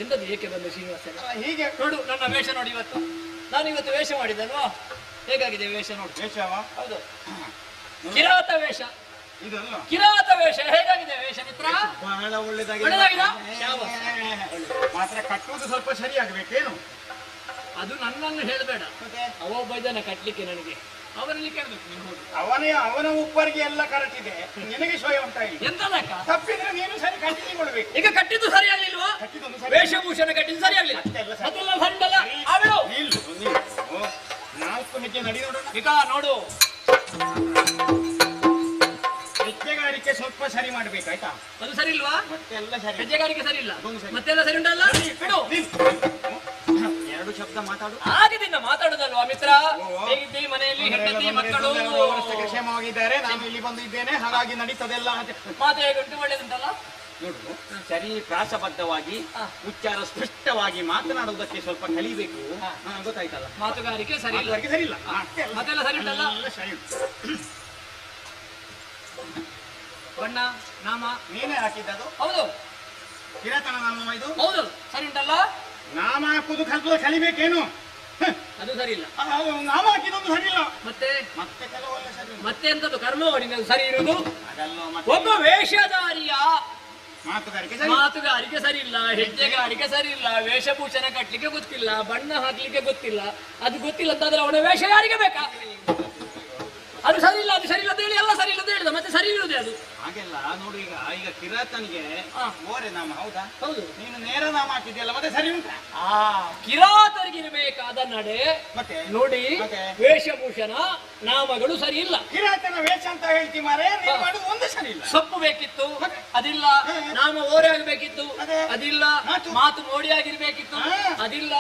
ಎಂತದ್ದು ಏಕೆ ಬಂದೆ ಶ್ರೀನಿವಾಸನೇ? ಹೀಗೆ ನೋಡು ನನ್ನ ವೇಷ ನೋಡಿ. ನಾನು ಇವತ್ತು ವೇಷ ಮಾಡಿದ್ದಲ್ವಾ? ಹೇಗಾಗಿದೆ ವೇಷ ನೋಡು. ವೇಷವ? ಹೌದು, ಕಿರಾತ ವೇಷ. ಇದಲ್ಲ ಕಿರಾತ ವೇಷ. ಹೇಗಾಗಿದೆ ವೇಷ ಮಿತ್ರ? ಬಹಳ ಒಳ್ಳೆದಾಗಿದೆ. ಮಾತ್ರ ಕಟ್ಟುವುದು ಸ್ವಲ್ಪ ಸರಿಯಾಗಬೇಕೇನು? ಅದು ನನ್ನನ್ನು ಹೇಳಬೇಡ. ಅವ ಒಬ್ಬ ಇದನ್ನ ಕಟ್ಲಿಕ್ಕೆ ನನಗೆ ಅವರಲ್ಲಿ ಕೇಳಬೇಕು. ನೀವು ಅವನ ಉಪ್ಪರಿಗೆ ಎಲ್ಲ ಕರೆಕ್ಟ್ ಇದೆ, ನಿನಗೆ ಶೋಯ ಉಂಟಾ? ಎಂತದಕ್ಕ ತಪ್ಪಿದ್ರೆ ನೀನು ಸರಿ ಕಂಟಿನ್ಯೂಗೊಳ್ಬೇಕು. ಈಗ ಕಟ್ಟಿದ್ದು ಸರಿಯಾಗ್ಲಿಲ್ವಾ? ವೇಷಭೂಷಣ ಕಟ್ಟಿದ್ದು ಸರಿಯಾಗ್ಲಿಲ್ಲ. ಅದೆಲ್ಲ ಸರಿಯಲ್ಲ. ನಾಲ್ಕು ಹೆಜ್ಜೆ ನಡಿ ನೋಡೋಣ. ಈಗ ನೋಡು, ಹೆಜ್ಜೆಗಾರಿಕೆ ಸ್ವಲ್ಪ ಸರಿ ಮಾಡ್ಬೇಕಾಯ್ತಾ? ಅದು ಸರಿ ಇಲ್ವಾ? ಮತ್ತೆಲ್ಲ ಸರಿ. ಹೆಜ್ಜೆಗಾರಿಕೆ ಸರಿ ಇಲ್ಲ, ಮತ್ತೆಲ್ಲ ಸರಿ ಉಂಟಲ್ಲ? ಬಿಡು. ಎರಡು ಶಬ್ದ ಮಾತಾಡು. ಆಗಿದ್ದ ಮಾತಾಡುದಲ್ವಾ ಮಿತ್ರ? ಹೇಗಿದ್ದಿ ಮನೆಯಲ್ಲಿ? ಹೆಂಡತಿ ಮಕ್ಕಳು ಕ್ಷೇಮವಾಗಿದ್ದಾರೆ. ನಾನು ಇಲ್ಲಿ ಬಂದು ಇದ್ದೇನೆ, ಹಾಗಾಗಿ ನಡೀತದೆಲ್ಲ. ಮಾತು ಹೇಗುಂಟು? ಒಳ್ಳೇದುಂಟಲ್ಲ? ನೋಡು, ಸರಿ ಪ್ರಾಸಬದ್ಧವಾಗಿ ಉಚ್ಚಾರ ಸ್ಪಷ್ಟವಾಗಿ ಮಾತನಾಡುವುದಕ್ಕೆ ಸ್ವಲ್ಪ ಕಲಿಬೇಕು. ಗೊತ್ತಾಯ್ತಲ್ಲ? ಮಾತುಗಾರಿಕೆ ಸರಿ ಇಲ್ಲ. ಸರಿ ಇಲ್ಲ, ಮತ್ತೆಲ್ಲ ಸರಿ ಉಂಟಲ್ಲ? ಸರಿ. ಬಣ್ಣ ನಾಮ ನೀನೇ ಹಾಕಿದ್ದದು? ಹೌದು. ಕಿರಾತನ ನಾಮ ಇದು? ಹೌದು. ಸರಿ ಉಂಟಲ್ಲ? ನಾಮ ಹಾಕುದು ಕಲಿಬೇಕೇನು? ಅದು ಸರಿ ಇಲ್ಲ. ನಾಮ ಹಾಕಿದೊಂದು ಸರಿ ಇಲ್ಲ. ಮತ್ತೆ ಮತ್ತೆ ಕೆಲವೆಲ್ಲ ಸರಿ. ಮತ್ತೆ ಎಂತದ್ದು ಕರ್ಮ ನಿನ್ನದು ಸರಿ ಇರುವುದು? ಒಬ್ಬ ವೇಷಧಾರಿಯ ಮಾತುಗಾರಿಕೆ ಸರಿ ಇಲ್ಲ, ಹೆಜ್ಜೆಗಾರಿಕೆ ಸರಿ ಇಲ್ಲ, ವೇಷಭೂಷಣ ಕಟ್ಲಿಕ್ಕೆ ಗೊತ್ತಿಲ್ಲ, ಬಣ್ಣ ಹಾಕ್ಲಿಕ್ಕೆ ಗೊತ್ತಿಲ್ಲ. ಅದು ಗೊತ್ತಿಲ್ಲ ಅಂತಾದ್ರೆ ಅವನ ವೇಷ ಯಾರಿಗೆ ಬೇಕಾ? ಅದು ಸರಿ ಇಲ್ಲ, ಅದು ಸರಿ ಇಲ್ಲ ಅಂತ ಹೇಳಿ ಎಲ್ಲ ಸರಿ ಇಲ್ಲ ಅಂತ ಹೇಳಿದ, ಮತ್ತೆ ಸರಿ ಇರುವುದೇ ಅದು? ಹಾಗೆಲ್ಲ ನೋಡು. ಈಗ ಕಿರಾತನಿಗೆ ಓರೆ ನಾಮ ಹೌದಾ? ಹೌದು. ನೀನು ನೇರ ನಾಮ ಹಾಕಿದ್ಯಲ್ಲ, ಮತ್ತೆ ಸರಿ ಉಂಟಾ? ಕಿರಾತರಿಗಿರಬೇಕಾದ ನಡೆ ಮತ್ತೆ ನೋಡಿ, ವೇಷಭೂಷಣ ನಾಮಗಳು ಸರಿ ಇಲ್ಲ. ಕಿರಾತನ ವೇಷ ಅಂತ ಹೇಳ್ತಿ ಮಾರೇ, ನೀನು ಮಾಡುದು ಒಂದು ಸರಿ ಇಲ್ಲ. ಸೊಪ್ಪು ಬೇಕಿತ್ತು, ಅದಿಲ್ಲ. ನಾಮ ಓರೆ ಆಗಬೇಕಿತ್ತು, ಅದಿಲ್ಲ. ಮಾತು ಮೋಡಿ ಆಗಿರ್ಬೇಕಿತ್ತು, ಅದಿಲ್ಲ.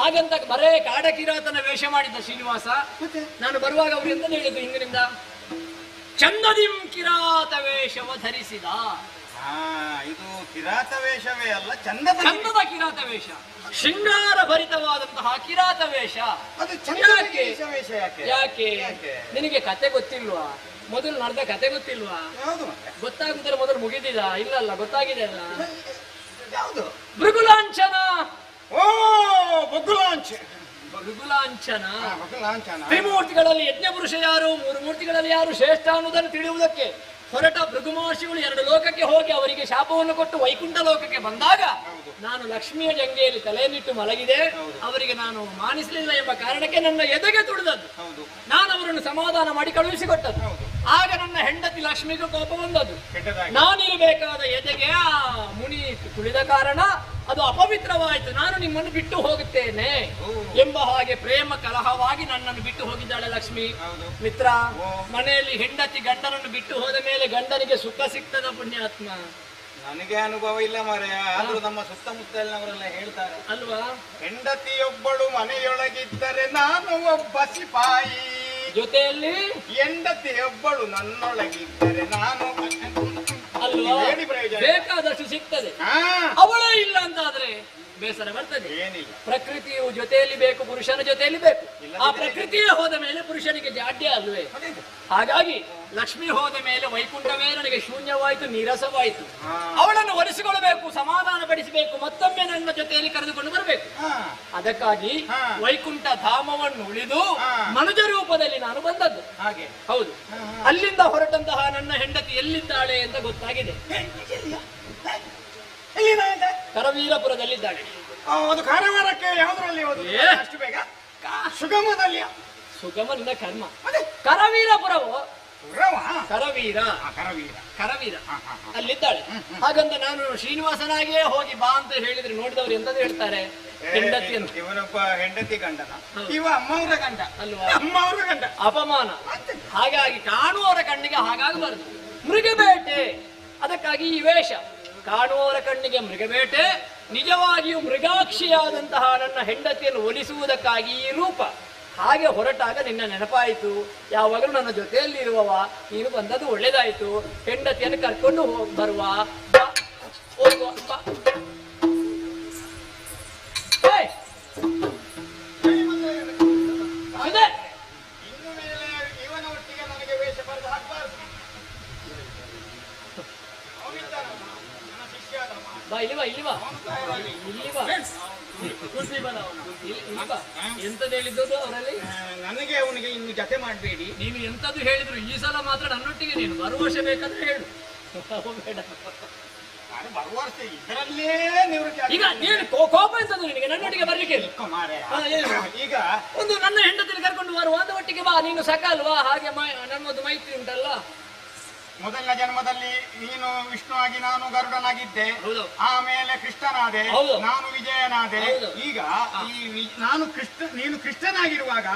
ಹಾಗಂತ ಬರೇ ಕಾಡ ಕಿರಾತನ ವೇಷ ಮಾಡಿದ್ದ ಶ್ರೀನಿವಾಸ. ನಾನು ಬರುವಾಗ ಅವ್ರು ಎಂತ ಹೇಳಿದ್ರು ಹಿಂದಿನಿಂದ? ಚಂದದಿಂ ಕಿರಾತ ವೇಷವ ಧರಿಸಿದ. ಇದು ಕಿರಾತ ವೇಷವೇ ಅಲ್ಲ, ಚಂದದ ಕಿರಾತ ವೇಷ, ಶೃಂಗಾರ ಭರಿತವಾದಂತಹ ಕಿರಾತ ವೇಷ. ಯಾಕೆ? ನಿನಗೆ ಕತೆ ಗೊತ್ತಿಲ್ವಾ? ಮೊದಲು ನಡೆದ ಕತೆ ಗೊತ್ತಿಲ್ವಾ? ಗೊತ್ತಾಗುದ್ರೆ ಮೊದಲು ಮುಗಿದಿದ? ಇಲ್ಲಲ್ಲ, ಗೊತ್ತಾಗಿದೆ ಅಲ್ಲ. ಭೃಗುಲಾಂಛನ. ಓ, ಭೃಗುಲಾಂಛನ. ತ್ರಿಮೂರ್ತಿಗಳಲ್ಲಿ ಯಜ್ಞ ಪುರುಷ ಯಾರು, ಮೂರು ಮೂರ್ತಿಗಳಲ್ಲಿ ಯಾರು ಶ್ರೇಷ್ಠ ಅನ್ನೋದನ್ನು ತಿಳಿಯುವುದಕ್ಕೆ ಹೊರಟ ಭೃಗು ಮಹರ್ಷಿಗಳು ಎರಡು ಲೋಕಕ್ಕೆ ಹೋಗಿ ಅವರಿಗೆ ಶಾಪವನ್ನು ಕೊಟ್ಟು ವೈಕುಂಠ ಲೋಕಕ್ಕೆ ಬಂದಾಗ ನಾನು ಲಕ್ಷ್ಮಿಯ ಜಂಗೆಯಲ್ಲಿ ತಲೆಯನ್ನಿಟ್ಟು ಮಲಗಿದೆ. ಅವರಿಗೆ ನಾನು ಮಾನಿಸಲಿಲ್ಲ ಎಂಬ ಕಾರಣಕ್ಕೆ ನನ್ನ ಎದೆಗೆ ತುಳಿದದ್ದು. ನಾನು ಅವರನ್ನು ಸಮಾಧಾನ ಮಾಡಿ ಕಳುಹಿಸಿಕೊಟ್ಟದ್ದು. ಆಗ ನನ್ನ ಹೆಂಡತಿ ಲಕ್ಷ್ಮಿಗೂ ಕೋಪ ಬಂದದ್ದು. ನಾನಿರಬೇಕಾದ ಎದೆಗೆ ಆ ಮುನಿ ತುಳಿದ ಕಾರಣ ಅದು ಅಪವಿತ್ರವಾಯಿತು, ನಾನು ನಿಮ್ಮನ್ನು ಬಿಟ್ಟು ಹೋಗುತ್ತೇನೆ ಎಂಬ ಹಾಗೆ ಪ್ರೇಮ ಕಲಹವಾಗಿ ನನ್ನನ್ನು ಬಿಟ್ಟು ಹೋಗಿದ್ದಾಳೆ ಲಕ್ಷ್ಮಿ. ಮಿತ್ರ, ಮನೆಯಲ್ಲಿ ಹೆಂಡತಿ ಗಂಡನನ್ನು ಬಿಟ್ಟು ಹೋದ ಮೇಲೆ ಗಂಡನಿಗೆ ಸುಖ ಸಿಗ್ತದ ಪುಣ್ಯಾತ್ಮ? ನನಗೆ ಅನುಭವ ಇಲ್ಲ ಮಾರಾಯ, ಆದ್ರೂ ನಮ್ಮ ಸುತ್ತಮುತ್ತಲಿನವರೆಲ್ಲ ಹೇಳ್ತಾರೆ ಅಲ್ವಾ? ಹೆಂಡತಿಯೊಬ್ಬಳು ಮನೆಯೊಳಗಿದ್ದರೆ ನಾನು ಒಬ್ಬ ಸಿಪಾಯಿ, ಜೊತೆಯಲ್ಲಿ ಹೆಂಡತಿಯೊಬ್ಬಳು ನನ್ನೊಳಗಿದ್ದರೆ ನಾನು ಅಲ್ವಾ? ಹೇಳಿ ಪ್ರಯೋಜನ? ಬೇಕಾದಷ್ಟು ಸಿಗ್ತದೆ, ಅವಳೇ ಇಲ್ಲ ಅಂತಾದ್ರೆ ಬೇಸರ ಬರ್ತದೆ. ಏನಿಲ್ಲ, ಪ್ರಕೃತಿಯು ಜೊತೆಯಲ್ಲಿ ಬೇಕು, ಪುರುಷನ ಜೊತೆಯಲ್ಲಿ ಬೇಕು. ಆ ಪ್ರಕೃತಿಯೇ ಹೋದ ಮೇಲೆ ಪುರುಷನಿಗೆ ಜಾಡ್ಯ ಅಲ್ವೇ? ಹಾಗಾಗಿ ಲಕ್ಷ್ಮಿ ಹೋದ ಮೇಲೆ ವೈಕುಂಠವೇ ನನಗೆ ಶೂನ್ಯವಾಯಿತು, ನೀರಸವಾಯಿತು. ಅವಳನ್ನು ಒಲಿಸಿಕೊಳ್ಳಬೇಕು, ಸಮಾಧಾನ ಪಡಿಸಬೇಕು, ಮತ್ತೊಮ್ಮೆ ನನ್ನ ಜೊತೆಯಲ್ಲಿ ಕರೆದುಕೊಂಡು ಬರಬೇಕು. ಅದಕ್ಕಾಗಿ ವೈಕುಂಠ ಧಾಮವನ್ನು ಉಳಿದು ಮನುಜ ರೂಪದಲ್ಲಿ ನಾನು ಬಂದದ್ದು. ಹಾಗೆ ಹೌದು. ಅಲ್ಲಿಂದ ಹೊರಟಂತಹ ನನ್ನ ಹೆಂಡತಿ ಎಲ್ಲಿದ್ದಾಳೆ ಅಂತ ಗೊತ್ತಾಗಿದೆ. ಕರವೀರಪುರದಲ್ಲಿದ್ದಾಳೆ. ಅದು ಕಾರವಾರಕ್ಕೆ ಯಾವ್ದ್ರಲ್ಲಿ ಹೋದ್ರು ಅಷ್ಟು ಬೇಗ? ಸುಗಮದಲ್ಲಿ. ಸುಗಮ ನಿನ್ನ ಕರ್ಮ. ಕರವೀರಪುರವು ಕರವೀರ ಕರವೀರ ಅಲ್ಲಿದ್ದಾಳೆ. ಹಾಗಂತ ನಾನು ಶ್ರೀನಿವಾಸನಾಗಿಯೇ ಹೋಗಿ ಬಾ ಅಂತ ಹೇಳಿದ್ರೆ ನೋಡಿದವರು ಎಂತದ್ದು ಹೇಳ್ತಾರೆ? ಹೆಂಡತಿ ಅಂತ. ಇವನೊಬ್ಬ ಹೆಂಡತಿ ಗಂಡನ, ಇವ ಅಮ್ಮವರ ಗಂಡ ಅಲ್ವಾ? ಅಮ್ಮವರ ಗಂಡ. ಅಪಮಾನ. ಹಾಗಾಗಿ ಕಾಣುವವರ ಕಣ್ಣಿಗೆ ಹಾಗಾಗಬಾರದು. ಮೃಗಬೇಟೆ, ಅದಕ್ಕಾಗಿ ಈ ವೇಷ. ಕಾಣುವವರ ಕಣ್ಣಿಗೆ ಮೃಗಬೇಟೆ, ನಿಜವಾಗಿಯೂ ಮೃಗಾಕ್ಷಿಯಾದಂತಹ ನನ್ನ ಹೆಂಡತಿಯನ್ನು ಒಲಿಸುವುದಕ್ಕಾಗಿ ಈ ರೂಪ. ಹಾಗೆ ಹೊರಟಾಗ ನಿನ್ನ ನೆನಪಾಯಿತು. ಯಾವಾಗಲೂ ನನ್ನ ಜೊತೆಯಲ್ಲಿ ಇರುವವ, ನೀನು ಬಂದದ್ದು ಒಳ್ಳೇದಾಯ್ತು. ಹೆಂಡತಿಯನ್ನು ಕರ್ಕೊಂಡು ಬರುವ ಇವನ ಒಟ್ಟಿಗೆ ನನಗೆ ವೇಷ ಬರೆದು ಹಾಕಬಾರದು. ಬಾ, ಇಲ್ಲಿ ಬಾ, ಇಲ್ಲಿ ಬಾ, ಇಲ್ಲಿ ಬಾ. ಎಂತದ್ದು ಹೇಳಿದ್ದು ಅವರಲ್ಲಿ? ನನಗೆ ಅವನಿಗೆ ಇನ್ನು ಜೊತೆ ಮಾಡಬೇಡಿ. ನೀನು ಎಂತದ್ದು ಹೇಳಿದ್ರು ಈ ಸಲ ಮಾತ್ರ ನನ್ನೊಟ್ಟಿಗೆ ನೀನು ಬರುವ ವರ್ಷ ಬೇಕಾದ್ರೆ ಹೇಳು. ಬೇಡ, ಬರುವ ವರ್ಷ ಇದರಲ್ಲೇ ನಿವೃತ್ತಿ. ಈಗ ನೀನು ಕೋಪ ಎಂತದ್ದು ನಿನಗೆ ನನ್ನೊಟ್ಟಿಗೆ ಬರ್ಲಿಕ್ಕೆ? ಈಗ ಒಂದು ನನ್ನ ಹೆಂಡತಿನ ಕರ್ಕೊಂಡು ಬರುವ ಒಂದು ಒಟ್ಟಿಗೆ ಬಾ. ನೀನು ಸಕ ಅಲ್ವಾ? ಹಾಗೆ ನನ್ನೊಂದು ಮೈತ್ರಿ ಉಂಟಲ್ಲ. ಮೊದಲನೇ ಜನ್ಮದಲ್ಲಿ ನೀನು ವಿಷ್ಣು ಆಗಿ ನಾನು ಗರುಡನಾಗಿದ್ದೆ, ಆಮೇಲೆ ಕೃಷ್ಣನಾದೆ, ನಾನು ವಿಜಯನಾದೆ. ಈಗ ನೀನು ಕೃಷ್ಣನಾಗಿರುವಾಗ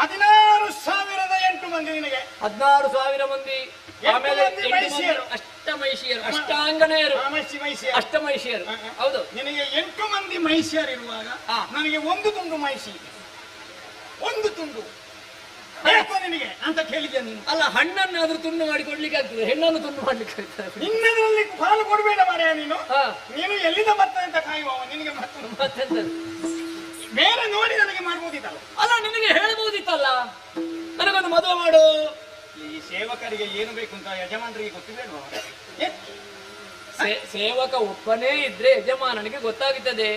16,008 ಮಂದಿ ನಿನಗೆ. 16,000 ಮಂದಿ. ಆಮೇಲೆ ಅಷ್ಟಮೈಷಿಯರು, ಅಷ್ಟಾಂಗನೆಯರು, ಅಷ್ಟಮೈಷಿಯರು. ಹೌದು. ನಿನಗೆ 8 ಮಂದಿ ಮಹಿಷಿಯರು ಇರುವಾಗ ನನಗೆ ಒಂದು ತುಂಡು ಮಹಿಷಿ ಇದೆ. ಒಂದು ತುಂಡು ಬೇಕು ನಿನಗೆ ಅಂತ ಕೇಳಿದ್ಯಾ ನೀನು? ಅಲ್ಲ, ಹಣ್ಣನ್ನಾದ್ರೂ ತುಂಡು ಮಾಡಿ ಕೊಡ್ಲಿಕ್ಕೆ ಆಗ್ತದೆ, ಹೆಣ್ಣನ್ನು ತುಂಡು ಮಾಡ್ಲಿಕ್ಕೆ ಆಗ್ತದೆ. ನಿನ್ನದ್ರಲ್ಲಿ ಪಾಲು ಕೊಡ್ಬೇಡ ಮಾರಾಯ. ನೀನು ಎಲ್ಲಿಂದ ಬರ್ತದೆ ಅಂತ ಕಾಯುವ. ನಿನಗೆ ಮತ್ತೆಂತ ಬೇರೆ ನೋಡಿ ನನಗೆ ಮಾಡ್ಬೋದಿತ್ತಲ್ಲ. ಅಲ್ಲ, ನಿನಗೆ ಹೇಳ್ಬೋದಿತ್ತಲ್ಲ, ನನಗೊಂದು ಮದುವೆ ಮಾಡು. ಈ ಸೇವಕರಿಗೆ ಏನು ಬೇಕು ಅಂತ ಯಜಮಾನರಿಗೆ ಗೊತ್ತಿಲ್ವಾ? ಸೇವಕ ಒಬ್ಬನೇ ಇದ್ರೆ ಯಜಮಾನನಿಗೆ ಗೊತ್ತಾಗುತ್ತದೆ.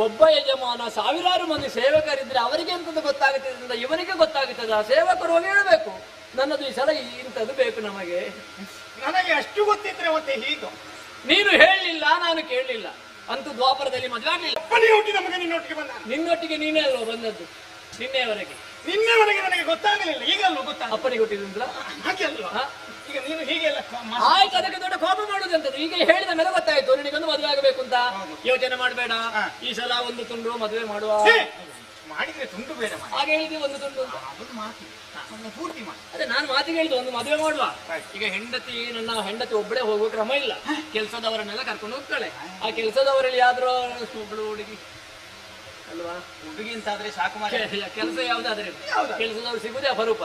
ಒಬ್ಬ ಯಜಮಾನ, ಸಾವಿರಾರು ಮಂದಿ ಸೇವಕರಿದ್ರೆ ಅವರಿಗೆ ಎಂತದ್ದು ಗೊತ್ತಾಗುತ್ತದೆ ಅಂತ ಇವನಿಗೆ ಗೊತ್ತಾಗುತ್ತದೆ. ಸೇವಕರು ಹೋಗಿ ಹೇಳಬೇಕು, ನನ್ನದು ಈ ಸಲ ಇಂಥದ್ದು ಬೇಕು ನಮಗೆ. ನನಗೆ ಅಷ್ಟು ಗೊತ್ತಿದ್ರೆ ಮತ್ತೆ ಹೀಗೆ ನೀನು ಹೇಳಲಿಲ್ಲ, ನಾನು ಕೇಳಲಿಲ್ಲ. ಅಂತೂ ದ್ವಾಪರದಲ್ಲಿ ಮದುವೆ ಆಗಲಿಲ್ಲ. ನಿನ್ನೊಟ್ಟಿಗೆ ಬಂದ. ನಿನ್ನೊಟ್ಟಿಗೆ ನೀನೇ ಅಲ್ವಾ ಬಂದದ್ದು? ನಿನ್ನೆವರೆಗೆ ನನಗೆ ಗೊತ್ತಾಗಲಿಲ್ಲ. ಈಗ ಅಲ್ವಾ ಗೊತ್ತಾಗ? ಅಪ್ಪನಿಗೆ ಗೊತ್ತಿದ್ದಿಲ್ಲ. ಹಾಗೆ ಅಲ್ವಾ? ಈಗ ನೀನು ಹೀಗೆಲ್ಲ ಆಯ್ತು, ಅದಕ್ಕೆ ದೊಡ್ಡ ಕೋಪ ಮಾಡುದಂತದ್ದು. ಈಗ ಹೇಳಿದ ಮೇಲೆ ಗೊತ್ತಾಯ್ತು ನಿನಗೊಂದು ಮದುವೆ ಆಗಬೇಕು ಅಂತ. ಯೋಚನೆ ಮಾಡಬೇಡ, ಈ ಸಲ ಒಂದು ತುಂಡು ಮದುವೆ ಮಾಡುವ. ಮಾಡಿದ್ರೆ ತುಂಡು ಬೇಡ. ಹಾಗೆ ಹೇಳಿದ್ವಿ, ಒಂದು ತುಂಡು ಅಂತ. ಪೂರ್ತಿ ಮಾಡಿ. ಅದೇ ನಾನು ಮಾತಿಗೆ ಹೇಳಿದ್ದು, ಒಂದು ಮದುವೆ ಮಾಡುವ. ಈಗ ನನ್ನ ಹೆಂಡತಿ ಒಬ್ಬಳೇ ಹೋಗುವ ಕ್ರಮ ಇಲ್ಲ. ಕೆಲಸದವರನ್ನೆಲ್ಲ ಕರ್ಕೊಂಡು ಹೋಗ್ತಾಳೆ. ಆ ಕೆಲಸದವರಲ್ಲಿ ಯಾವ್ದಾರು ಒಬ್ಬಳು ಹುಡುಗಿ ಅಲ್ವಾ? ಹುಡುಗಿ ಅಂತಾದ್ರೆ ಸಾಕು ಮಾಡಿ. ಕೆಲಸ ಯಾವ್ದಾದ್ರೆ ಕೆಲಸದವ್ರು ಸಿಗುದೇ ಅಪರೂಪ.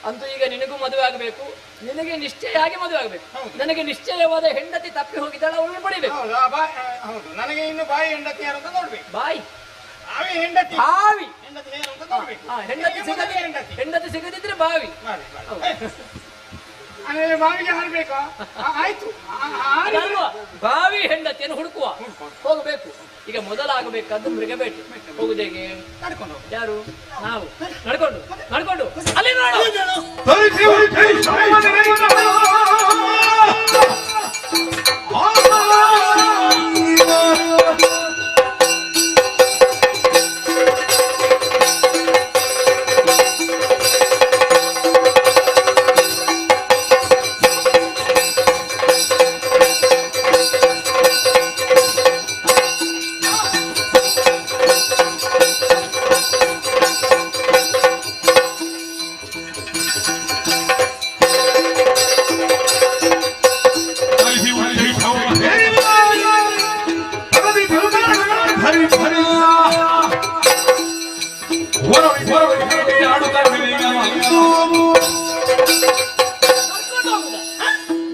ಅಂತೂ ಈಗ ನಿನಗೂ ಮದುವೆ ಆಗಬೇಕು, ನಿನಗೆ ನಿಶ್ಚಯ ಆಗಿ ಮದುವೆ ಆಗಬೇಕು. ನನಗೆ ನಿಶ್ಚಯವಾದ ಹೆಂಡತಿ ತಪ್ಪಿ ಹೋಗಿದ್ದಾಳೆ, ಅವಳನ್ನು ಪಡಿಬೇಕು. ಹೌದು, ನನಗೆ ಇನ್ನು ಬಾಯಿ ಹೆಂಡತಿ ಯಾರು ಅಂತ ನೋಡ್ಬೇಕು. ಬಾಯಿ ಹೆಂಡತಿ ಬಾವಿ ಹೆಂಡತಿ ಹೆಂಡತಿ ಸಿಗದಿದ್ರೆ ಬಾವಿ. ಬಾವಿಗೆ ಹಾರ್ಬೇಕಾ? ಆಯ್ತು, ಬಾವಿ ಹೆಂಡತಿಯನ್ನು ಹುಡುಕುವ ಹೋಗಬೇಕು. ಈಗ ಮೊದಲಾಗಬೇಕಾದ್ದು ಮೃಗಬೇಟೆ. ಹೋಗುದೇಗೆ? ನಡ್ಕೊಂಡು. ಯಾರು? ನಾವು ನಡ್ಕೊಂಡು ಅಲ್ಲಿ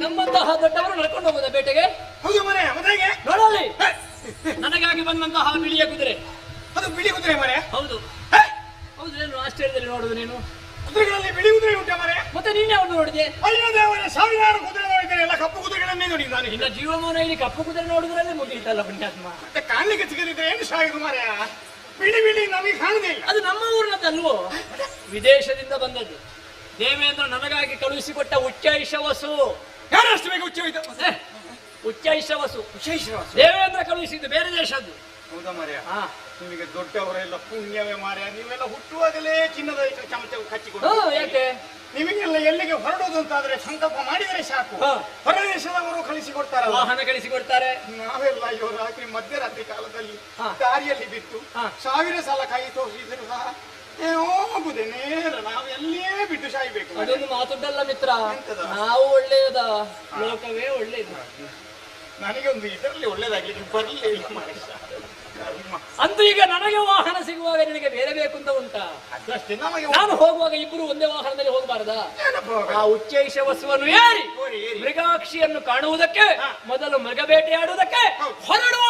ನಮ್ಮಂತಹ ದೊಡ್ಡವರು ನಡ್ಕೊಂಡು ಹೋಗುದ ಬೇಟೆಗೆ? ಹೌದು ಮರೆ, ಮನೆಗೆ ನೋಡಲ್ಲಿ ನನಗಾಗಿ ಬಂದಂತಹ ಬಿಳಿಯ ಕುದುರೆ. ಅದು ಬಿಳಿ ಕುದುರೆ ಮರೆ? ಹೌದು ಹೌದು. ಏನು ಆಶ್ಚರ್ಯದಲ್ಲಿ ನೋಡುದು ನೀನು? ಕುದುರೆಗಳಲ್ಲಿ ಬಿಳಿ ಕುದುರೆ ಉಂಟ ಮರೆ? ಮತ್ತೆ ನೀನ್ ಯಾವ್ದು ನೋಡಿದೆ? ಅಯ್ಯೋ ದೇವರೇ, ಸಾವಿರಾರು ಕುದುರೆ ನೋಡಿದ್ದೇನೆ, ಎಲ್ಲ ಕಪ್ಪು ಕುದುರೆಗಳನ್ನೇ ನೋಡಿದ್ದಾನೆ. ಇನ್ನ ಜೀವಮಾನ ಇಲ್ಲಿ ಕಪ್ಪು ಕುದುರೆ ನೋಡುದ್ರಲ್ಲೇ ಮುಗಿಯಿತಲ್ಲ ಪುಣ್ಯಾತ್ಮ. ಮತ್ತೆ ಕಾಣ್ಲಿಕ್ಕೆ ಸಿಗದಿದ್ರೆ ಏನು ಸಾಯುದು ಮಾರ್ಯ? ಬಿಳಿ ಬಿಳಿ ನಮಗೆ ಕಾಣುದೇ ಇಲ್ಲ. ಅದು ನಮ್ಮ ಊರಿನದಲ್ವೋ, ವಿದೇಶದಿಂದ ಬಂದದ್ದು. ದೇವೇಂದ್ರ ನನಗಾಗಿ ಕಳುಹಿಸಿಕೊಟ್ಟ ಉಚ್ಚೈಷವಸು. ಯಾರಷ್ಟು ಬೇಗ ಉಚ್ಚವಿತು? ಉಚ್ಚೈಷವಸು ದೇವೇಂದ್ರ ಕಳುಹಿಸಿದ್ದು, ಬೇರೆ ದೇಶದ್ದು. ಹೌದಾ ಮಾರ್ಯ? ನಿಮಗೆ ದೊಡ್ಡವರೆಲ್ಲ ಪುಣ್ಯವೇ ಮಾರ್ಯ. ನೀವೆಲ್ಲ ಹುಟ್ಟುವಾಗಲೇ ಚಿನ್ನದ ಚಮಚ ಕಚ್ಚಿಕೊಂಡು. ಯಾಕೆ? ನಿಮಗೆಲ್ಲ ಎಲ್ಲಿಗೆ ಹೊರಡೋದು ಅಂತಾದ್ರೆ ಸಂಕಲ್ಪ ಮಾಡಿದರೆ ಸಾಕು, ಹೊರದೇಶದವರು ಕಳಿಸಿಕೊಡ್ತಾರಲ್ಲ, ವಾಹನ ಕಳಿಸಿಕೊಡ್ತಾರೆ. ನಾವೆಲ್ಲ ಅಯ್ಯೋ ರಾತ್ರಿ ಮಧ್ಯರಾತ್ರಿ ಕಾಲದಲ್ಲಿ ದಾರಿಯಲ್ಲಿ ಬಿಟ್ಟು ಸಾವಿರ ಸಲ ಕೈ ತೋರಿಸಿದ್ರು ಸಹ ಹೋಗುದೇ ನೇರ ನಾವು ಎಲ್ಲೇ ಬಿಟ್ಟು ಸಾಯ್ಬೇಕು. ಅದೊಂದು ಮಾತುಂಟಲ್ಲ ಮಿತ್ರ, ನಾವು ಒಳ್ಳೆಯದ, ಲೋಕವೇ ಒಳ್ಳೆಯದು. ನನಗೆ ಒಂದು ಇದರಲ್ಲಿ ಒಳ್ಳೇದಾಗ್ಲಿಕ್ಕೆ ಬರಲೇ ಇಲ್ಲ ಮನುಷ್ಯ. ಅಂತೂ ಈಗ ನನಗೆ ವಾಹನ ಸಿಗುವಾಗ ನಿನಗೆ ಬೇರೆ ಬೇಕು ಅಂತ ಉಂಟಾ? ಅದಷ್ಟೇ. ನಮಗೆ ನಾನು ಹೋಗುವಾಗ ಇಬ್ಬರು ಒಂದೇ ವಾಹನದಲ್ಲಿ ಹೋಗಬಾರದಾ? ಆ ಉಚ್ಚೈಷ ವಸುವನ್ನು ಏರಿ ಮೃಗಾಕ್ಷಿಯನ್ನು ಕಾಣುವುದಕ್ಕೆ ಮೊದಲು ಮೃಗ ಬೇಟೆಯಾಡುವುದಕ್ಕೆ ಹೊರಡುವ.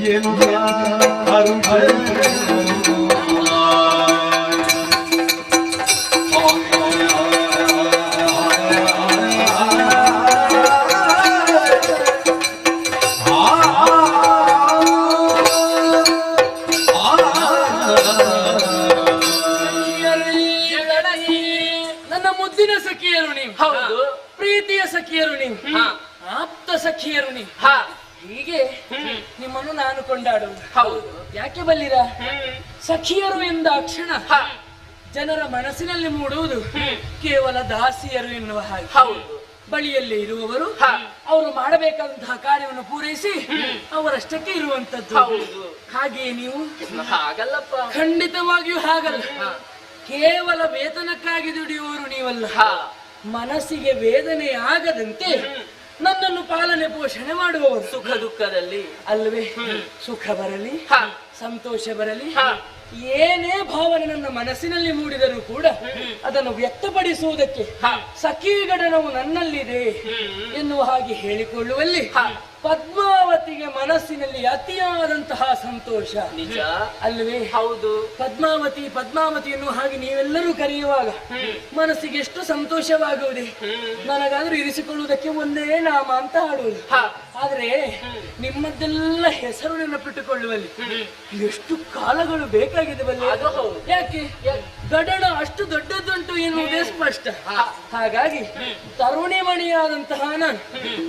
ನನ್ನ ಮುದ್ದಿನ ಸಖಿಯರು ನೀವು. ಹೌದು. ಪ್ರೀತಿಯ ಸಖಿಯರು ನೀವು. ಆಪ್ತ ಸಖಿಯರು ನೀವು. ಹೀಗೆ ನಿಮ್ಮನ್ನು ನಾನು ಕೊಂಡಾಡುವುದು. ಹೌದು. ಯಾಕೆ ಬಲ್ಲಿರ? ಸಖಿಯರು ಎಂದ ಕ್ಷಣ ಜನರ ಮನಸ್ಸಿನಲ್ಲಿ ಮೂಡುವುದು ಕೇವಲ ದಾಸಿಯರು ಎನ್ನುವ ಹಾಗೆ. ಹೌದು. ಬಳಿಯಲ್ಲಿ ಇರುವವರು ಅವರು ಮಾಡಬೇಕಾದಂತಹ ಕಾರ್ಯವನ್ನು ಪೂರೈಸಿ ಅವರಷ್ಟಕ್ಕೆ ಇರುವಂತದ್ದು. ಹಾಗೆಯೇ ನೀವು? ಹಾಗಲ್ಲಪ್ಪ, ಖಂಡಿತವಾಗಿಯೂ ಹಾಗಲ್ಲ. ಕೇವಲ ವೇತನಕ್ಕಾಗಿ ದುಡಿಯುವವರು ನೀವಲ್ಲ. ಮನಸ್ಸಿಗೆ ವೇದನೆ ಆಗದಂತೆ ನನ್ನನ್ನು ಪಾಲನೆ ಪೋಷಣೆ ಮಾಡುವವರು. ಸುಖ ದುಃಖದಲ್ಲಿ ಅಲ್ವೇ? ಸುಖ ಬರಲಿ, ಸಂತೋಷ ಬರಲಿ, ಏನೇ ಭಾವನೆ ನನ್ನ ಮನಸ್ಸಿನಲ್ಲಿ ಮೂಡಿದರೂ ಕೂಡ ಅದನ್ನು ವ್ಯಕ್ತಪಡಿಸುವುದಕ್ಕೆ ಸಖೀಗಡನವು ನನ್ನಲ್ಲಿದೆ ಎನ್ನುವ ಹಾಗೆ ಹೇಳಿಕೊಳ್ಳುವಲ್ಲಿ ಪದ್ಮಾವತಿಗೆ ಮನಸ್ಸಿನಲ್ಲಿ ಅತಿಯಾದಂತಹ ಸಂತೋಷ. ನಿಜ ಅಲ್ವೇ? ಹೌದು. ಪದ್ಮಾವತಿ ಪದ್ಮಾವತಿ ಎನ್ನುವ ಹಾಗೆ ನೀವೆಲ್ಲರೂ ಕರೆಯುವಾಗ ಮನಸ್ಸಿಗೆ ಎಷ್ಟು ಸಂತೋಷವಾಗುವುದೇ. ನನಗಾದ್ರೂ ಇರಿಸಿಕೊಳ್ಳುವುದಕ್ಕೆ ಒಂದೇ ನಾಮ ಅಂತ ಹಾಡುವುದು. ಆದ್ರೆ ನಿಮ್ಮದ್ದೆಲ್ಲ ಹೆಸರು ನೆನಪಿಟ್ಟುಕೊಳ್ಳುವಲ್ಲಿ ಎಷ್ಟು ಕಾಲಗಳು ಬೇಕಾಗಿದೆ ಬಲ್ಲಿ. ಯಾಕೆ? ಗಡಣ ಅಷ್ಟು ದೊಡ್ಡದುಂಟು ಎನ್ನುವುದೇ ಸ್ಪಷ್ಟ. ಹಾಗಾಗಿ ತರುಣಿಮಣಿಯಾದಂತಹ ನಾನು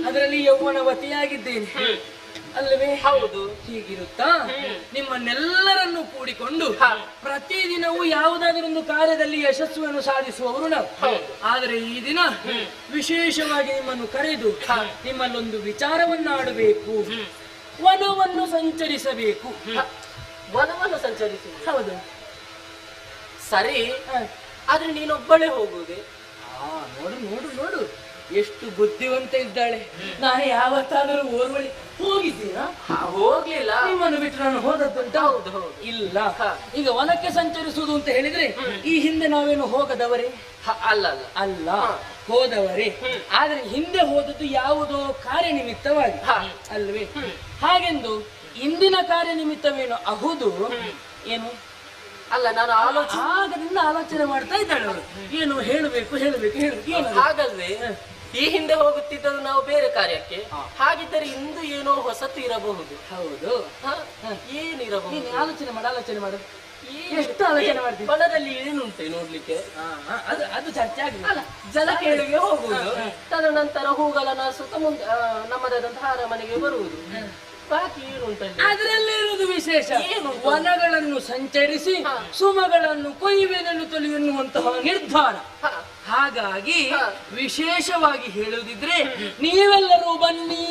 ಅದರಲ್ಲಿ ಯೌವನವತಿಯಾಗಿದ್ದೇನೆ ಅಲ್ಲವೇ? ಹೌದು. ಹೀಗಿರುತ್ತಾ ನಿಮ್ಮನ್ನೆಲ್ಲರನ್ನು ಕೂಡಿಕೊಂಡು ಪ್ರತಿದಿನವೂ ಯಾವುದಾದರೊಂದು ಕಾರ್ಯದಲ್ಲಿ ಯಶಸ್ಸನ್ನು ಸಾಧಿಸುವವರು ನಾವು. ಆದರೆ ಈ ದಿನ ವಿಶೇಷವಾಗಿ ನಿಮ್ಮನ್ನು ಕರೆದು ನಿಮ್ಮಲ್ಲೊಂದು ವಿಚಾರವನ್ನಾಡಬೇಕು. ವನವನ್ನು ಸಂಚರಿಸಬೇಕು. ವನವನ್ನು ಸಂಚರಿಸಿ? ಹೌದು. ಸರಿ, ಆದ್ರೆ ನೀನೊಬ್ಬಳೇ ಹೋಗುವುದೇ? ನೋಡು ನೋಡು ನೋಡು, ಎಷ್ಟು ಬುದ್ಧಿವಂತ ಇದ್ದಾಳೆ. ನಾನು ಯಾವತ್ತಾದರೂ ಓರ್ವಳಿ ಹೋಗಿದ್ದೀರಾ? ಹೋಗ್ಲಿಲ್ಲ. ನಿಮ್ಮನ್ನು ಬಿಟ್ಟು ನಾನು ಹೋದದ್ದುಂಟ? ಹೌದು. ಇಲ್ಲ. ಈಗ ವನಕ್ಕೆ ಸಂಚರಿಸುವುದು ಅಂತ ಹೇಳಿದ್ರೆ ಈ ಹಿಂದೆ ನಾವೇನು ಹೋಗದವರೇ? ಅಲ್ಲ ಅಲ್ಲ ಅಲ್ಲ, ಹೋದವರೇ. ಆದ್ರೆ ಹಿಂದೆ ಹೋದದ್ದು ಯಾವುದೋ ಕಾರ್ಯ ನಿಮಿತ್ತವಾಗಿ ಅಲ್ವೇ? ಹಾಗೆಂದು ಇಂದಿನ ಕಾರ್ಯ ನಿಮಿತ್ತವೇನು ಅಹುದು? ಏನು ಅಲ್ಲ, ನಾನು ಆಗದಿಂದ ಆಲೋಚನೆ ಮಾಡ್ತಾ ಇದ್ದಾಳೆ ಅವಳು. ಏನು ಹೇಳಬೇಕು ಹೇಳಬೇಕು ಹೇಳಬೇಕು. ಹಾಗಲ್ವೇ, ಈ ಹಿಂದೆ ಹೋಗುತ್ತಿದ್ದರು ನಾವು ಬೇರೆ ಕಾರ್ಯಕ್ಕೆ. ಹಾಗಿದ್ದರೆ ಇಂದು ಏನೋ ಹೊಸತು ಇರಬಹುದು. ಹೌದು. ಏನಿರಬಹುದು? ಆಲೋಚನೆ ಮಾಡು. ಎಷ್ಟು ಆಲೋಚನೆ ಮಾಡ್ತೀವಿ? ಬನದಲ್ಲಿ ಏನುಂಟೆ ನೋಡ್ಲಿಕ್ಕೆ? ಅದು ಚರ್ಚೆ ಆಗಲ್ಲ. ಜಲ ಕೇಳಿಗೆ ಹೋಗುವುದು, ತದನಂತರ ಹೂಗಳನ್ನ ಸುತ್ತ ಮುಂದೆ ನಮ್ಮದಾದಂತಹ ಅರಮನೆಗೆ ಬರುವುದು. ಬಾಕಿ ಏನುಂಟಲ್ಲಿ? ಅದರಲ್ಲೇ ಇರುವುದು ವಿಶೇಷ. ವನಗಳನ್ನು ಸಂಚರಿಸಿ ಸುಮಗಳನ್ನು ಕೊಯ್ಯುವೆನೆನ್ನುತ್ತಲು ಎನ್ನುವಂತಹ ನಿರ್ಧಾರ. ಹಾಗಾಗಿ ವಿಶೇಷವಾಗಿ ಹೇಳುವುದಿದ್ರೆ ನೀವೆಲ್ಲರೂ ಬನ್ನಿ.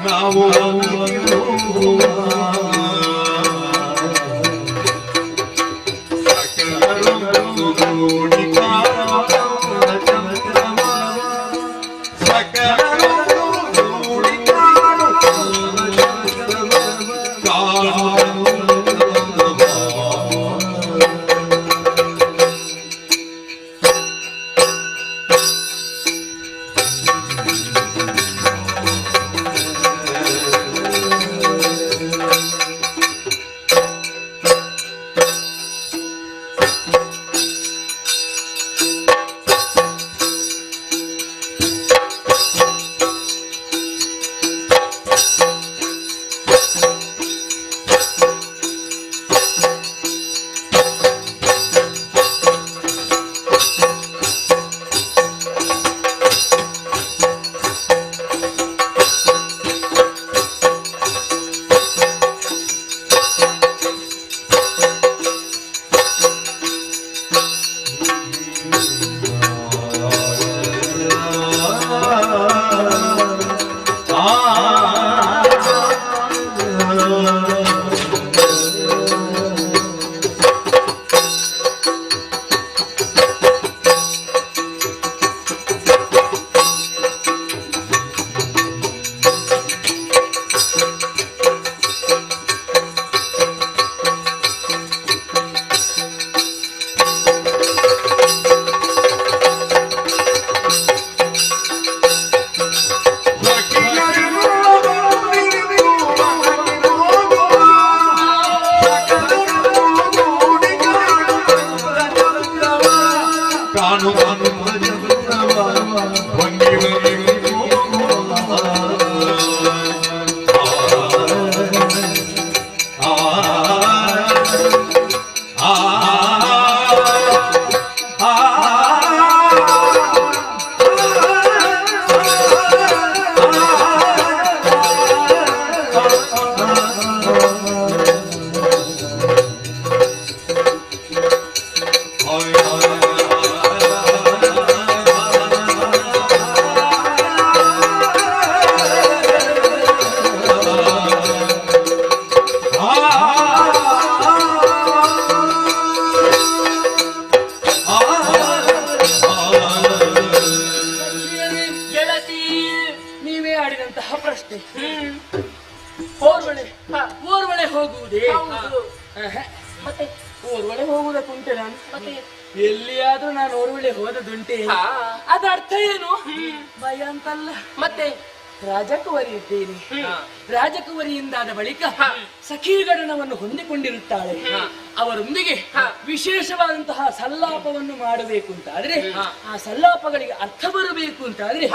ನಾವು ಓರ್ವಳೆ ಹೋಗುವುದೇ ಮತ್ತೆ ಓರ್ವಳೆ ಹೋಗುವುದಕ್ಕುಂಟೆ ನಾನು ಮತ್ತೆ ಎಲ್ಲಿಯಾದ್ರೂ ನಾನು ಓರ್ವಳೆ ಹೋದದುಂಟೆ ಅದ ಅರ್ಥ ಏನು ಭಯ ಅಂತಲ್ಲ ಮತ್ತೆ ರಾಜಕುವರಿ ಇದ್ದೇನೆ ರಾಜಕುವರಿಯಿಂದಾದ ಬಳಿಕ ಸಖೀಗಣನವನ್ನು ಹೊಂದಿಕೊಂಡಿರುತ್ತಾಳೆ ಅವರೊಂದಿಗೆ ವಿಶೇಷವಾದಂತಹ ಸಲ್ಲಾಪವನ್ನು ಮಾಡಬೇಕು ಅಂತ ಆದ್ರೆ ಆ ಸಲ್ಲಾಪಗಳಿಗೆ ಅರ್ಥ ಬರಬೇಕು ಅಂತ ಆದ್ರೆ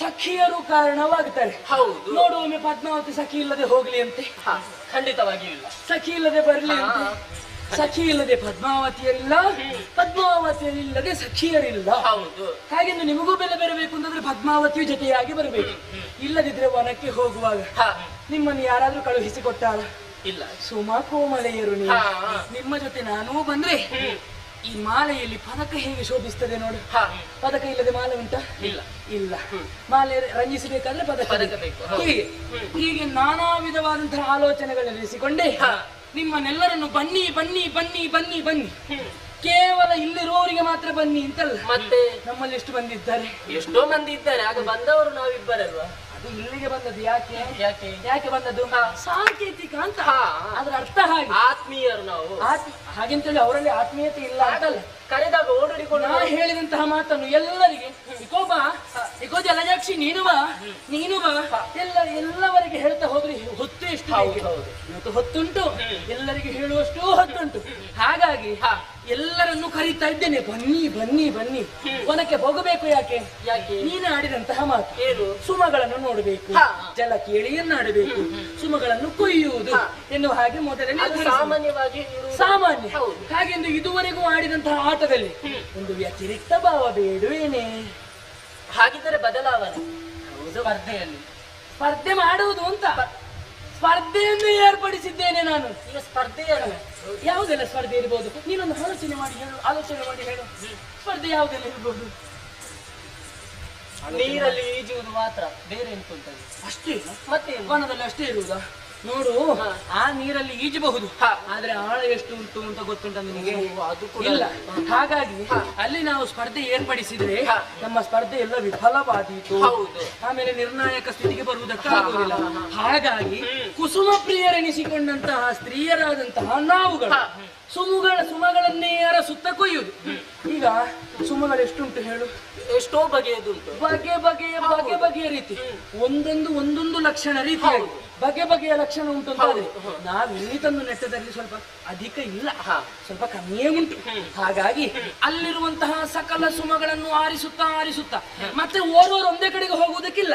ಸಖಿಯರು ಕಾರಣವಾಗ್ತಾರೆ. ಹೌದು ನೋಡು, ಒಮ್ಮೆ ಪದ್ಮಾವತಿ ಸಖಿ ಇಲ್ಲದೆ ಹೋಗ್ಲಿ ಅಂತೆ? ಖಂಡಿತವಾಗಿಯೂ ಇಲ್ಲ. ಸಖಿ ಇಲ್ಲದೆ ಬರ್ಲಿ ಅಂತೆ? ಸಖಿ ಇಲ್ಲದೆ ಪದ್ಮಾವತಿಯರಿಲ್ಲ, ಪದ್ಮಾವತಿಯರಿಲ್ಲದೆ ಸಖಿಯರಿಲ್ಲ. ಹೌದು, ಹಾಗೆಂದು ನಿಮಗೂ ಬೆಲೆ ಬರಬೇಕು ಅಂತಂದ್ರೆ ಪದ್ಮಾವತಿಯು ಜೊತೆಯಾಗಿ ಬರಬೇಕು. ಇಲ್ಲದಿದ್ರೆ ವನಕ್ಕೆ ಹೋಗುವಾಗ ನಿಮ್ಮನ್ನು ಯಾರಾದ್ರೂ ಕಳುಹಿಸಿಕೊಟ್ಟಾರ? ಇಲ್ಲ. ಸುಮಾ ಕೋಮಳೆಯರು ನೀವು, ನಿಮ್ಮ ಜೊತೆ ನಾನೂ ಬಂದ್ರೆ ಈ ಮಾಲೆಯಲ್ಲಿ ಪದಕ ಹೇಗೆ ಶೋಭಿಸ್ತದೆ ನೋಡು. ಪದಕ ಇಲ್ಲದೆ ಮಾಲೆ ಉಂಟಾ? ಇಲ್ಲ. ಇಲ್ಲ. ಮಾಲೆ ರಂಜಿಸಬೇಕಾದ್ರೆ ಪದಕ ಬೇಕು. ಹೀಗೆ ಹೀಗೆ ನಾನಾ ವಿಧವಾದಂತಹ ಆಲೋಚನೆಗಳನ್ನಿರಿಸಿಕೊಂಡೆ ನಿಮ್ಮನ್ನೆಲ್ಲರನ್ನು ಬನ್ನಿ ಬನ್ನಿ ಬನ್ನಿ ಬನ್ನಿ ಬನ್ನಿ, ಕೇವಲ ಇಲ್ಲಿರುವವರಿಗೆ ಮಾತ್ರ ಬನ್ನಿ ಅಂತಲ್ಲ, ಮತ್ತೆ ನಮ್ಮಲ್ಲಿ ಎಷ್ಟು ಮಂದಿ ಇದ್ದಾರೆ? ಎಷ್ಟೋ ಮಂದಿ ಇದ್ದಾರೆ. ಆಗ ಬಂದವರು ನಾವಿಬ್ಬರಲ್ವಾ? ಅದು ಇಲ್ಲಿಗೆ ಬಂದದ್ದು ಯಾಕೆ? ಯಾಕೆ ಯಾಕೆ ಬಂದದ್ದು? ಸಾಂಕೇತಿಕ ಅಂತ. ಅದ್ರ ಅರ್ಥ ಹಾಗೆ, ಆತ್ಮೀಯರು ನಾವು. ಹಾಗೆಂತೇಳಿ ಅವರಲ್ಲಿ ಆತ್ಮೀಯತೆ ಇಲ್ಲ ಅಂತಲ್ಲ, ಕರೆದಾಗ ಓಡಾಡಿಕೊಂಡು ನಾ ಹೇಳಿದಂತಹ ಮಾತನ್ನು ಎಲ್ಲರಿಗೆ ಇಕೋ ಜಲಜಾಕ್ಷಿ ನೀನು ಬಾ ಎಲ್ಲವರಿಗೆ ಹೇಳ್ತಾ ಹೋದ್ರೆ ಹೊತ್ತು ಎಷ್ಟು ಇವತ್ತು ಹೊತ್ತುಂಟು, ಎಲ್ಲರಿಗೆ ಹೇಳುವಷ್ಟು ಹೊತ್ತುಂಟು. ಹಾಗಾಗಿ ಎಲ್ಲರನ್ನು ಕರೀತಾ ಇದ್ದೇನೆ, ಬನ್ನಿ ಬನ್ನಿ ಬನ್ನಿ. ವನಕ್ಕೆ ಹೋಗಬೇಕು. ಯಾಕೆ? ಯಾಕೆ? ನೀನು ಆಡಿದಂತಹ ಮಾತು ಏನು? ಸುಮಗಳನ್ನು ನೋಡಬೇಕು, ಜಲ ಕೇಳಿಯನ್ನಾಡಬೇಕು, ಸುಮಗಳನ್ನು ಕೊಯ್ಯುವುದು ಎನ್ನುವ ಹಾಗೆ ಮೊದಲನೇ ಸಾಮಾನ್ಯವಾಗಿ ಸಾಮಾನ್ಯ. ಹಾಗೆಂದು ಇದುವರೆಗೂ ಆಡಿದಂತಹ ಆಟದಲ್ಲಿ ಒಂದು ವ್ಯತಿರಿಕ್ತ ಭಾವ ಬೇಡುವೇನೆ? ಹಾಗಿದ್ದರೆ ಬದಲಾವಣೆ. ಸ್ಪರ್ಧೆಯಲ್ಲಿ ಸ್ಪರ್ಧೆ ಮಾಡುವುದು ಅಂತ ಸ್ಪರ್ಧೆಯನ್ನು ಏರ್ಪಡಿಸಿದ್ದೇನೆ ನಾನು. ಈಗ ಸ್ಪರ್ಧೆಯನ್ನು ಯಾವುದೆಲ್ಲ ಸ್ಪರ್ಧೆ ಇರಬಹುದು? ನೀನೊಂದು ಆಲೋಚನೆ ಮಾಡಿ ಹೇಳು. ಸ್ಪರ್ಧೆ ಯಾವುದೆಲ್ಲ ಇರಬಹುದು? ನೀರಲ್ಲಿ ಈಜುವುದು ಮಾತ್ರ, ಬೇರೆ ಎಂತ ಉಂಟದು? ಅಷ್ಟೇ ಮತ್ತೆ ವನದಲ್ಲಿ ಅಷ್ಟೇ ಇರುವುದಾ? ನೋಡು, ಆ ನೀರಲ್ಲಿ ಈಜಬಹುದು, ಆದ್ರೆ ಆಳ ಎಷ್ಟು ಉಂಟು ಅಂತ ಗೊತ್ತುಂಟ ನಿನಗೆ? ಅದು ಕೂಡ ಇಲ್ಲ. ಹಾಗಾಗಿ ಅಲ್ಲಿ ನಾವು ಸ್ಪರ್ಧೆ ಏರ್ಪಡಿಸಿದ್ರೆ ನಮ್ಮ ಸ್ಪರ್ಧೆ ಎಲ್ಲ ವಿಫಲವಾದೀತು. ಆಮೇಲೆ ನಿರ್ಣಾಯಕ ಸ್ಥಿತಿಗೆ ಬರುವುದಕ್ಕಾಗುವುದಿಲ್ಲ. ಹಾಗಾಗಿ ಕುಸುಮ ಪ್ರಿಯರೆನಿಸಿಕೊಂಡಂತಹ ಸ್ತ್ರೀಯರಾದಂತಹ ನಾವುಗಳು ಸುಮಗಳನ್ನೇ ಯಾರ ಸುತ್ತ ಕೊಯ್ಯುವುದು. ಈಗ ಸುಮಗಳು ಎಷ್ಟುಂಟು ಹೇಳು? ಎಷ್ಟೋ ಬಗೆಯದುಂಟು, ಬಗೆ ಬಗೆಯ ರೀತಿ, ಒಂದೊಂದು ಲಕ್ಷಣ ರೀತಿಯಾಗಿ ಬಗೆ ಬಗೆಯ ಲಕ್ಷಣ ಉಂಟು ಅಂತಾದ್ರೆ ನಾವಿಲ್ಲಿ ತಂದು ನೆಟ್ಟದಲ್ಲಿ ಸ್ವಲ್ಪ ಅಧಿಕ ಇಲ್ಲ, ಸ್ವಲ್ಪ ಕಮ್ಮಿಯೇ ಉಂಟು. ಹಾಗಾಗಿ ಅಲ್ಲಿರುವಂತಹ ಸಕಲ ಸುಮಗಳನ್ನು ಆರಿಸುತ್ತಾ ಮತ್ತೆ ಓರ್ವರು ಒಂದೇ ಕಡೆಗೆ ಹೋಗುವುದಕ್ಕಿಲ್ಲ,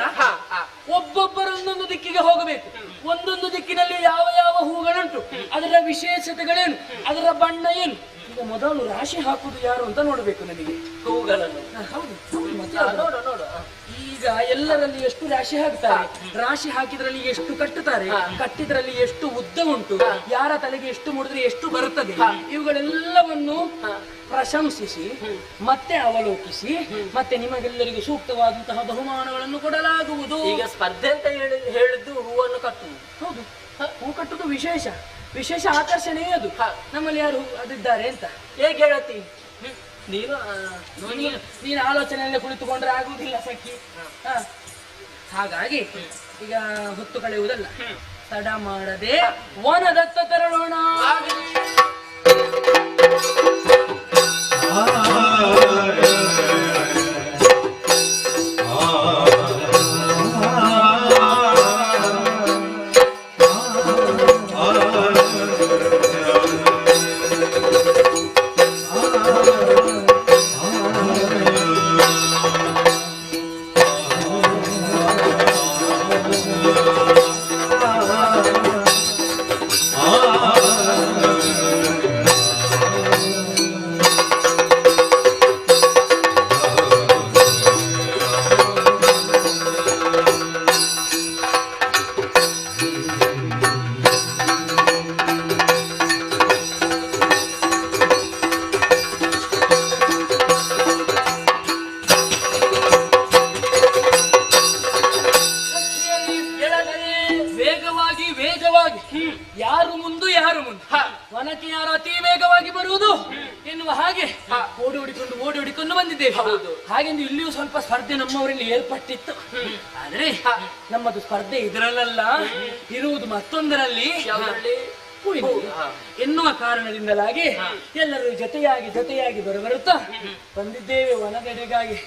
ಒಬ್ಬೊಬ್ಬರೊಂದೊಂದು ದಿಕ್ಕಿಗೆ ಹೋಗಬೇಕು. ಒಂದೊಂದು ದಿಕ್ಕಿನಲ್ಲಿ ಯಾವ ಯಾವ ಹೂಗಳುಂಟು, ಅದರ ವಿಶೇಷತೆಗಳೇನು, ಅದರ ಬಣ್ಣ ಏನು. ಈಗ ಮೊದಲು ರಾಶಿ ಹಾಕುವುದು ಯಾರು ಅಂತ ನೋಡಬೇಕು ನನಗೆ, ಹೂಗಳನ್ನು. ನೋಡು ಈಗ ಎಲ್ಲರಲ್ಲಿ ಎಷ್ಟು ರಾಶಿ ಹಾಕ್ತಾರೆ, ರಾಶಿ ಹಾಕಿದ್ರಲ್ಲಿ ಎಷ್ಟು ಕಟ್ಟುತ್ತಾರೆ, ಕಟ್ಟಿದ್ರಲ್ಲಿ ಎಷ್ಟು ಉದ್ದ ಉಂಟು, ಯಾರ ತಲೆಗೆ ಎಷ್ಟು ಮುಡಿದ್ರೆ ಎಷ್ಟು ಬರುತ್ತದೆ, ಇವುಗಳೆಲ್ಲವನ್ನು ಪ್ರಶಂಸಿಸಿ ಮತ್ತೆ ಅವಲೋಕಿಸಿ ಮತ್ತೆ ನಿಮಗೆಲ್ಲರಿಗೂ ಸೂಕ್ತವಾದಂತಹ ಬಹುಮಾನಗಳನ್ನು ಕೊಡಲಾಗುವುದು. ಈಗ ಸ್ಪರ್ಧೆ ಅಂತ ಹೇಳಿದ್ದು ಹೂವನ್ನು ಕಟ್ಟುವುದು. ಹೌದು, ಹೂ ಕಟ್ಟುವುದು ವಿಶೇಷ ಆಕರ್ಷಣೆಯೇ ಅದು. ನಮ್ಮಲ್ಲಿ ಯಾರು ಅದಿದ್ದಾರೆ ಅಂತ ಹೇಗೆ ಹೇಳತ್ತಿ? ನೀನು ಆಲೋಚನೆಯಲ್ಲೇ ಕುಳಿತುಕೊಂಡ್ರೆ ಆಗುವುದಿಲ್ಲ ಸಖಿ. ಹಾಗಾಗಿ ಈಗ ಹೊತ್ತು ಕಳೆಯುವುದಲ್ಲ, ತಡ ಮಾಡದೆ ವನದತ್ತ ತೆರಳೋಣ. ಯಾರು ಮುಂದೆ ವನಕ್ಕೆ ಯಾರು ಅತಿ ವೇಗವಾಗಿ ಬರುವುದು ಎನ್ನುವ ಹಾಗೆ ಓಡಿ ಬಂದಿದ್ದೇವೆ. ಹಾಗೆಂದು ಇಲ್ಲಿಯೂ ಸ್ವಲ್ಪ ಸ್ಪರ್ಧೆ ನಮ್ಮವರಲ್ಲಿ ಏರ್ಪಟ್ಟಿತ್ತು. ಆದ್ರೆ ನಮ್ಮದು ಸ್ಪರ್ಧೆ ಇದರಲ್ಲ, ಇರುವುದು ಮತ್ತೊಂದರಲ್ಲಿ ಎನ್ನುವ ಕಾರಣದಿಂದಲಾಗಿ ಎಲ್ಲರೂ ಜೊತೆಯಾಗಿ ಬರುತ್ತಾ ಬಂದಿದ್ದೇವೆ ವನಗಡೆಗಾಗಿ.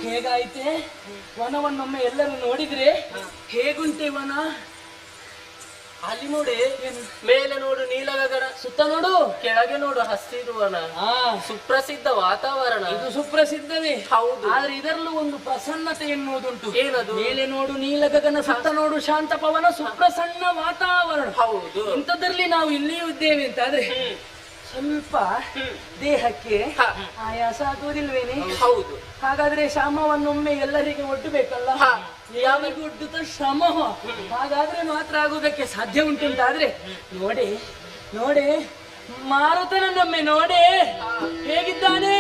ಹೇಗಾಯ್ತೆ ವನವನ್ನೊಮ್ಮೆ ಎಲ್ಲರೂ ನೋಡಿದ್ರೆ ಹೇಗುಂಟೆ ವನ? ಅಲ್ಲಿ ನೋಡಿ, ಮೇಲೆ ನೋಡು ನೀಲಗಗನ, ಸುತ್ತ ನೋಡು, ಕೆಳಗೆ ನೋಡು ಹಸಿರು ವನ, ಸುಪ್ರಸಿದ್ಧ ವಾತಾವರಣ. ಇದು ಸುಪ್ರಸಿದ್ಧವೇ ಹೌದು, ಆದ್ರೆ ಇದರಲ್ಲೂ ಒಂದು ಪ್ರಸನ್ನತೆ ಎನ್ನುವುದುಂಟು. ಏನದು? ಮೇಲೆ ನೋಡು ನೀಲಗಗನ, ಸುತ್ತ ನೋಡು ಶಾಂತ ಪವನ, ಸುಪ್ರಸನ್ನ ವಾತಾವರಣ. ಹೌದು, ಇಂಥದ್ರಲ್ಲಿ ನಾವು ಇಲ್ಲಿಯೂ ಇದ್ದೇವೆ ಅಂತಾದ್ರೆ ಸ್ವಲ್ಪ ದೇಹಕ್ಕೆ ಆಯಾಸ ಆಗುವುದಿಲ್ವೇನೆ? ಹೌದು. ಹಾಗಾದ್ರೆ ಶ್ರಮವನ್ನೊಮ್ಮೆ ಎಲ್ಲರಿಗೆ ಒಡ್ಡಬೇಕಲ್ಲ, ಯಾರಿಗೂ ಒಡ್ಡುತ್ತ ಶ್ರಮ. ಹಾಗಾದ್ರೆ ಮಾತ್ರ ಆಗುವುದಕ್ಕೆ ಸಾಧ್ಯ ಉಂಟುಂಟಾದ್ರೆ ನೋಡಿ ಮಾರುತನನ್ನೊಮ್ಮೆ ನೋಡೆ ಹೇಗಿದ್ದಾನೆ.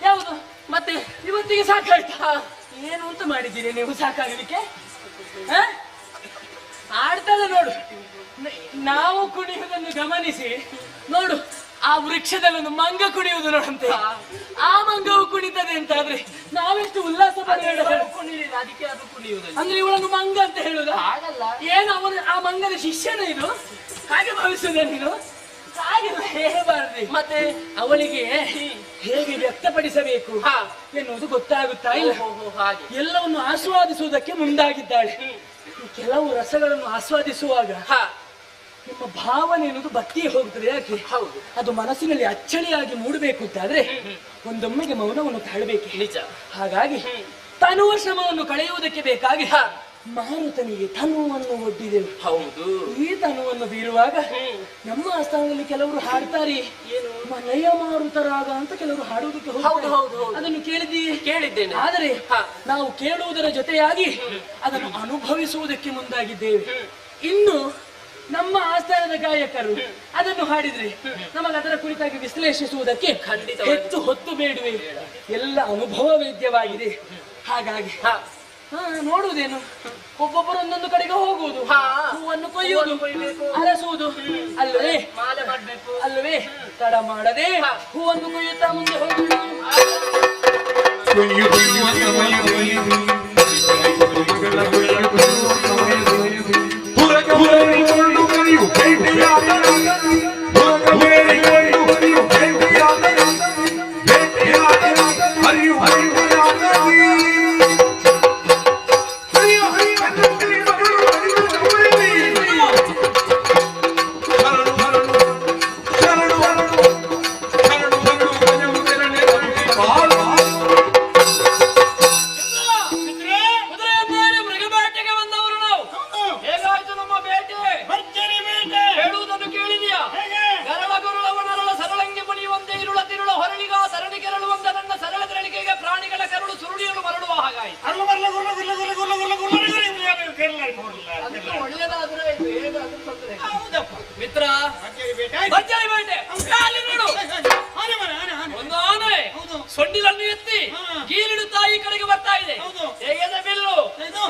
ಯಾವುದು ಮತ್ತೆ ಇವತ್ತಿಗೆ ಸಾಕಾಯ್ತಾ? ಏನು ಅಂತ ಮಾಡಿದ್ದೀರಿ ನೀವು ಸಾಕಾಗಲಿಕ್ಕೆ? ಆಡ್ತದೆ ನೋಡು. ನಾವು ಕುಣಿಯುವುದನ್ನು ಗಮನಿಸಿ ನೋಡು, ಆ ವೃಕ್ಷದಲ್ಲೊಂದು ಮಂಗ ಕುಣಿಯುವುದು ನೋಡಂತೆ. ಆ ಮಂಗವು ಕುಣಿತದೆ ಅಂತ ಆದ್ರೆ ನಾವೆಷ್ಟು ಉಲ್ಲಾಸ ಅದಕ್ಕೆ ಅದು ಕುಣಿಯುವುದು ಅಂದ್ರೆ ಇವಳನ್ನು ಮಂಗ ಅಂತ ಹೇಳುದ? ಏನು ಅವನು ಆ ಮಂಗನ ಶಿಷ್ಯನ ಇದು? ಹಾಗೆ ಭಾವಿಸುದ ನೀನು? ಹಾಗೆಲ್ಲ ಹೇಳಬಾರ್ದು. ಮತ್ತೆ ಅವಳಿಗೆ ಹೇಗೆ ವ್ಯಕ್ತಪಡಿಸಬೇಕು ಎನ್ನುವುದು ಗೊತ್ತಾಗುತ್ತಾ ಇಲ್ಲ. ಎಲ್ಲವನ್ನು ಆಸ್ವಾದಿಸುವುದಕ್ಕೆ ಮುಂದಾಗಿದ್ದಾಳೆ. ಕೆಲವು ರಸಗಳನ್ನು ಆಸ್ವಾದಿಸುವಾಗ ನಿಮ್ಮ ಭಾವನೆ ಎನ್ನುವುದು ಬತ್ತಿಯೇ ಹೋಗುತ್ತದೆ. ಯಾಕೆ? ಹೌದು, ಅದು ಮನಸ್ಸಿನಲ್ಲಿ ಅಚ್ಚಳಿಯಾಗಿ ಮೂಡಬೇಕು ಅಂತಾದ್ರೆ ಒಂದೊಮ್ಮೆಗೆ ಮೌನವನ್ನು ತಾಳಬೇಕು. ನಿಜ. ಹಾಗಾಗಿ ತನುವ ಶ್ರಮವನ್ನು ಕಳೆಯುವುದಕ್ಕೆ ಬೇಕಾಗಿ ಮಾರುತನಿಗೆ ತನುವನ್ನು ಒಡ್ಡಿದೆವು. ಹೌದು, ಈ ತನುವನ್ನು ಬೀರುವಾಗ ನಮ್ಮ ಆಸ್ಥಾನದಲ್ಲಿ ಕೆಲವರು ಹಾಡ್ತಾರೆ, ಏನು ನಯ ಮಾರುತರಾಗ ಅಂತ ಕೆಲವರು ಹಾಡುವುದಕ್ಕೆ ಹೋಗ್ತಾರೆ. ಅದನ್ನು ಕೇಳಿದ್ದೇನೆ. ಆದರೆ ನಾವು ಕೇಳುವುದರ ಜೊತೆಯಾಗಿ ಅದನ್ನು ಅನುಭವಿಸುವುದಕ್ಕೆ ಮುಂದಾಗಿದ್ದೇವೆ. ಇನ್ನು ನಮ್ಮ ಆಸ್ಥಾನದ ಗಾಯಕರು ಅದನ್ನು ಹಾಡಿದ್ರೆ ನಮಗೆ ಅದರ ಕುರಿತಾಗಿ ವಿಶ್ಲೇಷಿಸುವುದಕ್ಕೆ ಖಂಡಿತ ಹೆಚ್ಚು ಹೊತ್ತು ಬೇಡುವೆ. ಎಲ್ಲ ಅನುಭವ ವೇದ್ಯವಾಗಿದೆ. ಹಾಗಾಗಿ ನೋಡುವುದೇನು, ಒಬ್ಬೊಬ್ಬರು ಒಂದೊಂದು ಕಡೆಗೆ ಹೋಗುವುದು, ಹೂವನ್ನು ಕೊಯ್ಯುವುದು, ಅರಸುವುದು ಅಲ್ಲವೇ? ಮಾಲೆ ಮಾಡಬೇಕು ಅಲ್ಲವೇ? ತಡ ಮಾಡದೆ ಹೂವನ್ನು ಕೊಯ್ಯುತ್ತಾ ಮುಂದೆ ಹೋಗುವುದು. ಮಿತ್ರ, ಒಂದು ಆನೆ ಸೊಂಡಿಲನ್ನು ಎತ್ತಿ ಗೀರಿಡುತ್ತಾ ಈ ಕಡೆಗೆ ಬರ್ತಾ ಇದೆ. ಹೇಗಿದೆ ಬಿಲ್ಲು,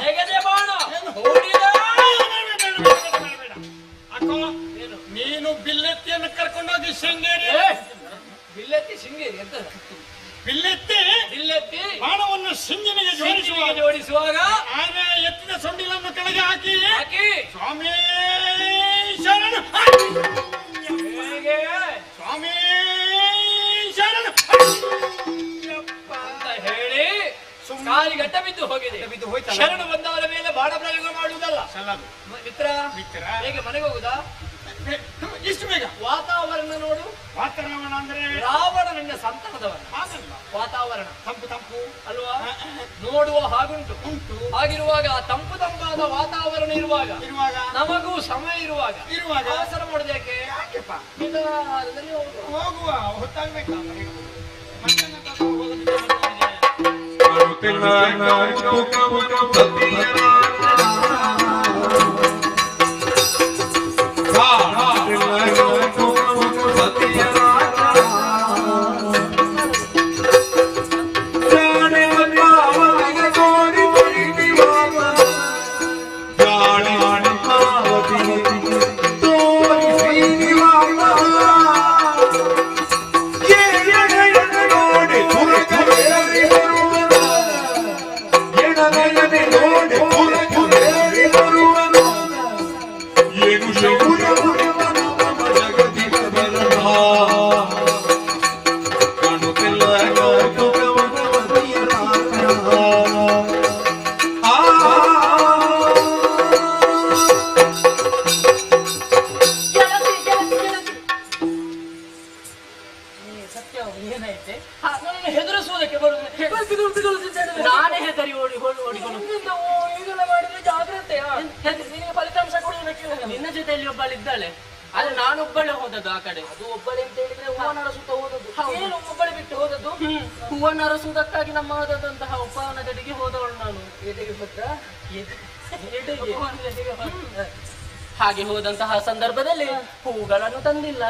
ಹೇಗಿದೆ ಬಾಣ? ನೀನು ಬಿಲ್ಲೆತ್ತಿಯನ್ನು ಕರ್ಕೊಂಡೋಗಿ ಶೃಂಗೇರಿ. ಬಿಲ್ಲೆತ್ತಿ ಶೃಂಗೇರಿ ಅಂತ? ಬಿಲ್ಲೆತ್ತಿ ಬಾಣವನ್ನು ಸಿಂಗಿನಿಗೆ ಜೋಡಿಸುವಾಗ ಆನೆ ಎತ್ತಿದ ಸೊಂಡಿಲನ್ನು ಕೆಳಗೆ ಹಾಕಿ ಸ್ವಾಮಿ ಶರಣ, ಸ್ವಾಮಿ ಶರಣ ಅಂತ ಹೇಳಿ ಕಾಲಿ ಗಟ್ಟ ಬಿದ್ದು ಹೋಗಿದೆ. ಶರಣು ಬಂದವರ ಮೇಲೆ ಬಾಣ ಪ್ರಯೋಗ ಮಾಡುವುದಲ್ಲ ಮಿತ್ರ. ಹೇಗೆ ಮನೆಗೆ ಹೋಗುದಾ? ಇಷ್ಟು ಬೇಗ ವಾತಾವರಣ ನೋಡು. ವಾತಾವರಣ ಅಂದ್ರೆ ರಾವಣ ನನ್ನ ಸಂತಾನದವರ ವಾತಾವರಣ ತಂಪು ಅಲ್ವಾ? ನೋಡುವ ಹಾಗುಂಟು. ಹಾಗಿರುವಾಗ ತಂಪಾದ ವಾತಾವರಣ ಇರುವಾಗ ನಮಗೂ ಸಮಯ ಇರುವಾಗ ಅವಸರ ಮಾಡೋದಕ್ಕೆ ಹೋಗುವ ಹೊತ್ತಾಗ್ಬೇಕು. ಹೆದರಿಸುವುದಕ್ಕೆ ಬರುವುದು ನಾನೇ ಹೆದರಿ ಓಡಿಕೊಂಡು ಈಗೆಲ್ಲ ಮಾಡಿದ್ರೆ ಜಾಗ್ರತೆ. ಫಲಿತಾಂಶ ಕೊಡುವುದಕ್ಕೆ ನಿನ್ನ ಜೊತೆಯಲ್ಲಿ ಒಬ್ಬಳಿದ್ದಾಳೆ, ಆದ್ರೆ ನಾನೊಬ್ಬಳೆ ಹೋದದ್ದು ಆ ಕಡೆ. ಅದು ಒಬ್ಬಳೆ ಅಂತ ಹೇಳಿದ್ರೆ ಹೂವನ ಅರಸುತ್ತ ಹೋದದ್ದು. ಏನು ಒಬ್ಬಳೆ ಬಿಟ್ಟು ಹೋದದ್ದು? ಹೂವನ್ನ ಅರಸುವುದಕ್ಕಾಗಿ ನಮ್ಮ ಆದಂತಹ ಉಪವನ ಗಡಿಗೆ ಹೋದವಳು ನಾನು. ಎದೆಗೆ ಹೋದ ಹಾಗೆ ಹೋದಂತಹ ಸಂದರ್ಭದಲ್ಲಿ ಹೂಗಳನ್ನು ತಂದಿಲ್ಲ.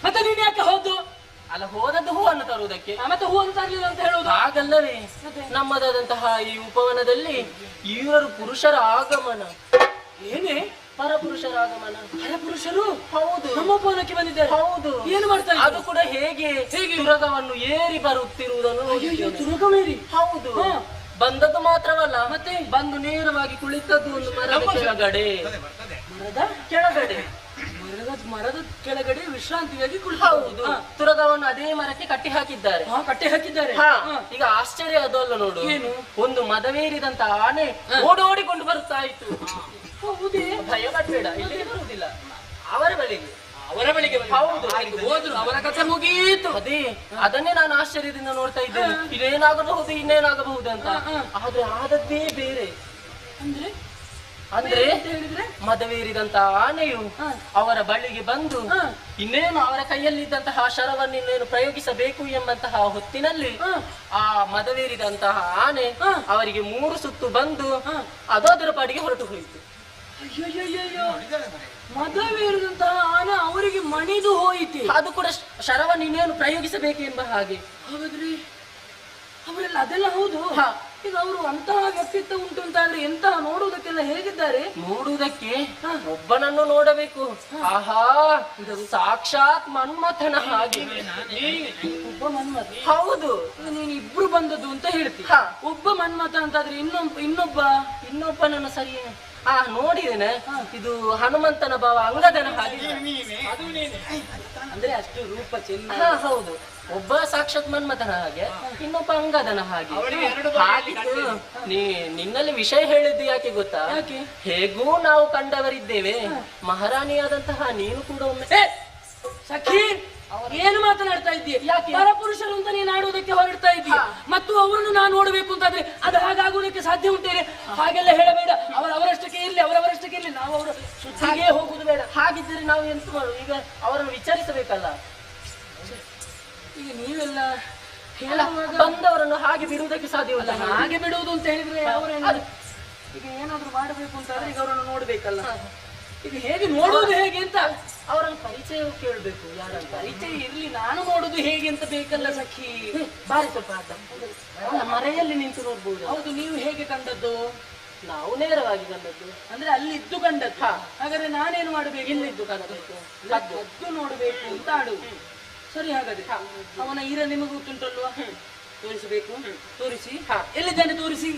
ಮತ್ತೆ ನೀನ್ ಯಾಕೆ ಹೋದ್ದು? ಅಲ್ಲ ಹೋದದ್ದು ಹೂವನ್ನು ತರುವುದಕ್ಕೆ. ಮತ್ತೆ ಹೂವನ್ನು ತರಲಿಲ್ಲ ಅಂತ ಹೇಳುವುದು ಹಾಗಲ್ಲವೇ, ನಮ್ಮದಾದಂತಹ ಈ ಉಪವನದಲ್ಲಿ ಇವರು ಪುರುಷರ ಆಗಮನ. ಏನೇ ಪರಪುರುಷರ ಆಗಮನ? ಪರಪುರುಷರು ಹೌದು, ನಮ್ಮ ಉಪವನಕ್ಕೆ ಬಂದಿದ್ದಾರೆ. ಹೌದು. ಏನು ಮಾಡ್ತಾರೆ? ಅದು ಕೂಡ ಹೇಗೆ ತುರಗವನ್ನು ಏರಿ ಬರುತ್ತಿರುವುದನ್ನು. ತುರಗವೇರಿ? ಹೌದು. ಬಂದದ್ದು ಮಾತ್ರವಲ್ಲ, ಮತ್ತೆ ಬಂದು ನೇರವಾಗಿ ಕುಳಿತದ್ದು ಒಂದು ಮರದ ಕೆಳಗಡೆ. ಮರದ ಕೆಳಗಡೆ, ಮರದ ಕೆಳಗಡೆ ವಿಶ್ರಾಂತಿಯಾಗಿ ಹೌದು. ತುರಗವನ್ನು ಅದೇ ಮರಕ್ಕೆ ಕಟ್ಟಿ ಹಾಕಿದ್ದಾರೆ. ಕಟ್ಟಿ ಹಾಕಿದ್ದಾರೆ. ಈಗ ಆಶ್ಚರ್ಯ ಅದಲ್ಲ ನೋಡು, ಏನು? ಒಂದು ಮದವೇರಿದಂತ ಆನೆ ಓಡೋಡಿಕೊಂಡು ಬರುತ್ತಾ ಇತ್ತು. ಹೌದೇ? ಭಯ ಪಡಬೇಡ, ಇಲ್ಲಿಗೆ ಬರುವುದಿಲ್ಲ, ಅವರ ಬಳಿಗೆ. ಹೌದು, ಹೋದ್ರು, ಅವರ ಕಥೆ ಮುಗೀತು. ಅದೇ ಅದನ್ನೇ ನಾನು ಆಶ್ಚರ್ಯದಿಂದ ನೋಡ್ತಾ ಇದ್ದೇನೆ. ಇದೇನಾಗಬಹುದು ಇನ್ನೇನಾಗಬಹುದು ಅಂತ. ಆದ್ರೆ ಆದದ್ದೇ ಬೇರೆ. ಅಂದ್ರೆ ಹೇಳಿದ್ರೆ ಮದವೇರಿದಂತ ಆನೆಯು ಅವರ ಬಳಿಗೆ ಬಂದು ಇನ್ನೇನು ಅವರ ಕೈಯಲ್ಲಿದ್ದಂತಹ ಶರವನ್ನು ಇನ್ನೇನು ಪ್ರಯೋಗಿಸಬೇಕು ಎಂಬಂತಹ ಹೊತ್ತಿನಲ್ಲಿ ಆ ಮದವೇರಿದಂತಹ ಆನೆ ಅವರಿಗೆ 3 ಸುತ್ತು ಬಂದು ಅದು ಅದರ ಪಾಡಿಗೆ ಹೊರಟು ಹೋಯಿತು. ಮದವೇರಿದಂತಹ ಆನೆ ಅವರಿಗೆ ಮಣಿದು ಹೋಯಿತು. ಅದು ಕೂಡ ಶರವನ್ನು ಇನ್ನೇನು ಪ್ರಯೋಗಿಸಬೇಕು ಎಂಬ ಹಾಗೆ. ಹಾಗಾದ್ರೆ ಅವರೆಲ್ಲ ಅದೆಲ್ಲ ಹೌದು. ಈಗ ಅವರು ಅಂತಹ ವ್ಯಕ್ತಿತ್ವ ಉಂಟು ಅಂತ ಆದ್ರೆ ಎಂತಹ ನೋಡುವುದಕ್ಕೆಲ್ಲ ಹೇಗಿದ್ದಾರೆ? ನೋಡುವುದಕ್ಕೆ ಒಬ್ಬನನ್ನು ನೋಡಬೇಕು. ಆಹಾ, ಸಾಕ್ಷಾತ್ ಮನ್ಮಥನ ಹಾಗೆ. ಒಬ್ಬ ಮನ್ಮಥ? ಹೌದು. ನೀನು ಇಬ್ರು ಬಂದದ್ದು ಅಂತ ಹೇಳ್ತೀವಿ. ಒಬ್ಬ ಮನ್ಮಥ ಅಂತಾದ್ರೆ ಇನ್ನೊಬ್ಬನನ್ನು ಸರಿ ನೋಡಿದ್ದೇನೆ. ಇದು ಹನುಮಂತನ ಭಾವ ಅಂಗದನ ಹಾಗೆ. ಅಂದ್ರೆ ಅಷ್ಟು ರೂಪ ಚೆನ್ನ. ಹೌದು, ಒಬ್ಬ ಸಾಕ್ಷಾತ್ ಮನ್ಮಥನ ಹಾಗೆ, ಇನ್ನೊಬ್ಬ ಅಂಗದನ ಹಾಗೆ. ನಿನ್ನಲ್ಲಿ ವಿಷಯ ಹೇಳಿದ್ದು ಯಾಕೆ ಗೊತ್ತಾ? ಹೇಗೂ ನಾವು ಕಂಡವರಿದ್ದೇವೆ, ಮಹಾರಾಣಿಯಾದಂತಹ ನೀನು ಕೂಡ ಒಮ್ಮೆ. ಸಖಿ, ಏನು ಮಾತನಾಡ್ತಾ ಇದ್ದೀಯ? ಪರಪುರುಷರು ಅಂತ ನೀನು ಆಡುವುದಕ್ಕೆ ಹೊರಡ್ತಾ ಇದ್ದೀಯ, ಮತ್ತು ಅವರನ್ನು ನಾನು ನೋಡಬೇಕು ಅಂತಾದ್ರೆ ಅದು ಹಾಗಾಗುವುದಕ್ಕೆ ಸಾಧ್ಯ ಉಂಟೇನೆ? ಹಾಗೆಲ್ಲ ಹೇಳಬೇಡ. ಅವರವರಷ್ಟಕ್ಕೆ ಇರ್ಲಿ, ನಾವು ಅವರ ಸುತ್ತಿಗೆ ಹೋಗುದು ಬೇಡ. ಹಾಗಿದ್ದರೆ ನಾವು ಎಂತ ಮಾಡುದು? ಈಗ ಅವರನ್ನು ವಿಚಾರಿಸಬೇಕಲ್ಲ. ಈಗ ನೀವೆಲ್ಲ ಬಂದವರನ್ನು ಹಾಗೆ ಬಿಡುವುದಕ್ಕೆ ಸಾಧ್ಯವಿಲ್ಲ. ಹಾಗೆ ಬಿಡುವುದು ಅಂತ ಹೇಳಿದ್ರೆ ಈಗ ಏನಾದ್ರು ಮಾಡಬೇಕು ಅಂತ ಆದ್ರೆ ಈಗ ಅವರನ್ನು ನೋಡ್ಬೇಕಲ್ಲ. ಈಗ ಹೇಗೆ ನೋಡುವುದು ಹೇಗೆ ಅಂತ ಅವರನ್ನು ಪರಿಚಯ ಕೇಳಬೇಕು. ಯಾರಂತ ಪರಿಚಯ ಇರ್ಲಿ, ನಾನು ನೋಡುದು ಹೇಗೆ ಅಂತ ಬೇಕಲ್ಲ ಸಖಿ. ಬಾರಿ ಸ್ವಲ್ಪ ಮರೆಯಲ್ಲಿ ನಿಂತು ನೋಡ್ಬೋದು. ಹೌದು, ನೀವು ಹೇಗೆ ಕಂಡದ್ದು? ನಾವು ನೇರವಾಗಿ ಕಂಡದ್ದು. ಅಂದ್ರೆ ಅಲ್ಲಿದ್ದು ಕಂಡದ್ದು. ಹಾಗಾದ್ರೆ ನಾನೇನು ಮಾಡಬೇಕು? ಇಲ್ಲಿದ್ದು ಕಂಡದ್ದು, ಕದ್ದು ನೋಡ್ಬೇಕು ಅಂತ ಆಡುವುದು. ಸರಿ, ಹಾಗಾದ್ರೆ ಅವನ ಈರ ನಿಮಗೆ ಗೊತ್ತುಂಟಲ್ವಾ? ತೋರಿಸಬೇಕು. ತೋರಿಸಿ. ಎಲ್ಲಿದ್ದಾನೆ ತೋರಿಸಿ.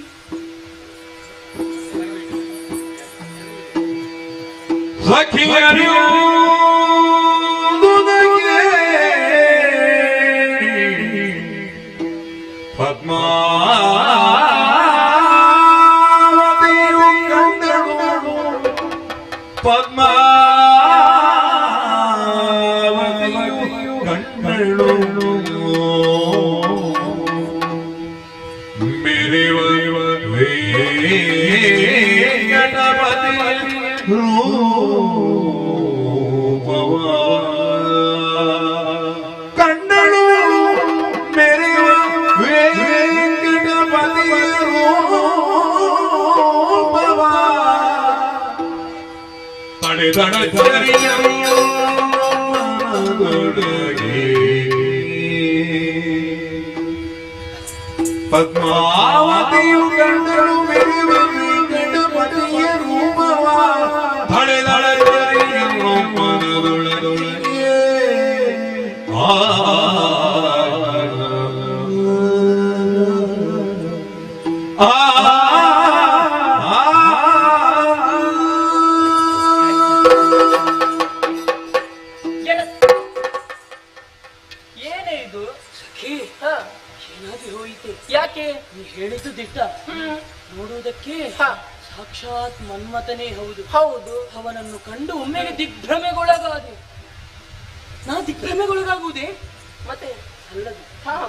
ಪದ್ಮಾವತಿಯು ಕಂಡಳು ಮೆರೆಯುವ ವೆಂಕಟಪತಿಯ ರೂಪವ ಹಳೆದಳದೊಳಗೆ ಏನೇ ಇದು ಸಖಿ? ಏನಾದ್ರೂ ಹೋಯಿತೆ? ಯಾಕೆ? ನೀ ಹೇಳಿದ್ದು ದಿಟ್ಟ. ನೋಡುವುದಕ್ಕೆ ಸಾಕ್ಷಾತ್ ಮನ್ಮಥನೇ ಹೌದು. ಹೌದು, ಅವನನ್ನು ಕಂಡು ಒಮ್ಮೆಗೆ ದಿಗ್ಭ್ರಮೆಗೊಳಗಾದೆ. ನಾ ದಿಗ್ಭ್ರಮೆಗೊಳಗಾಗುವುದೇ? ಮತ್ತೆ ಅಲ್ಲದು,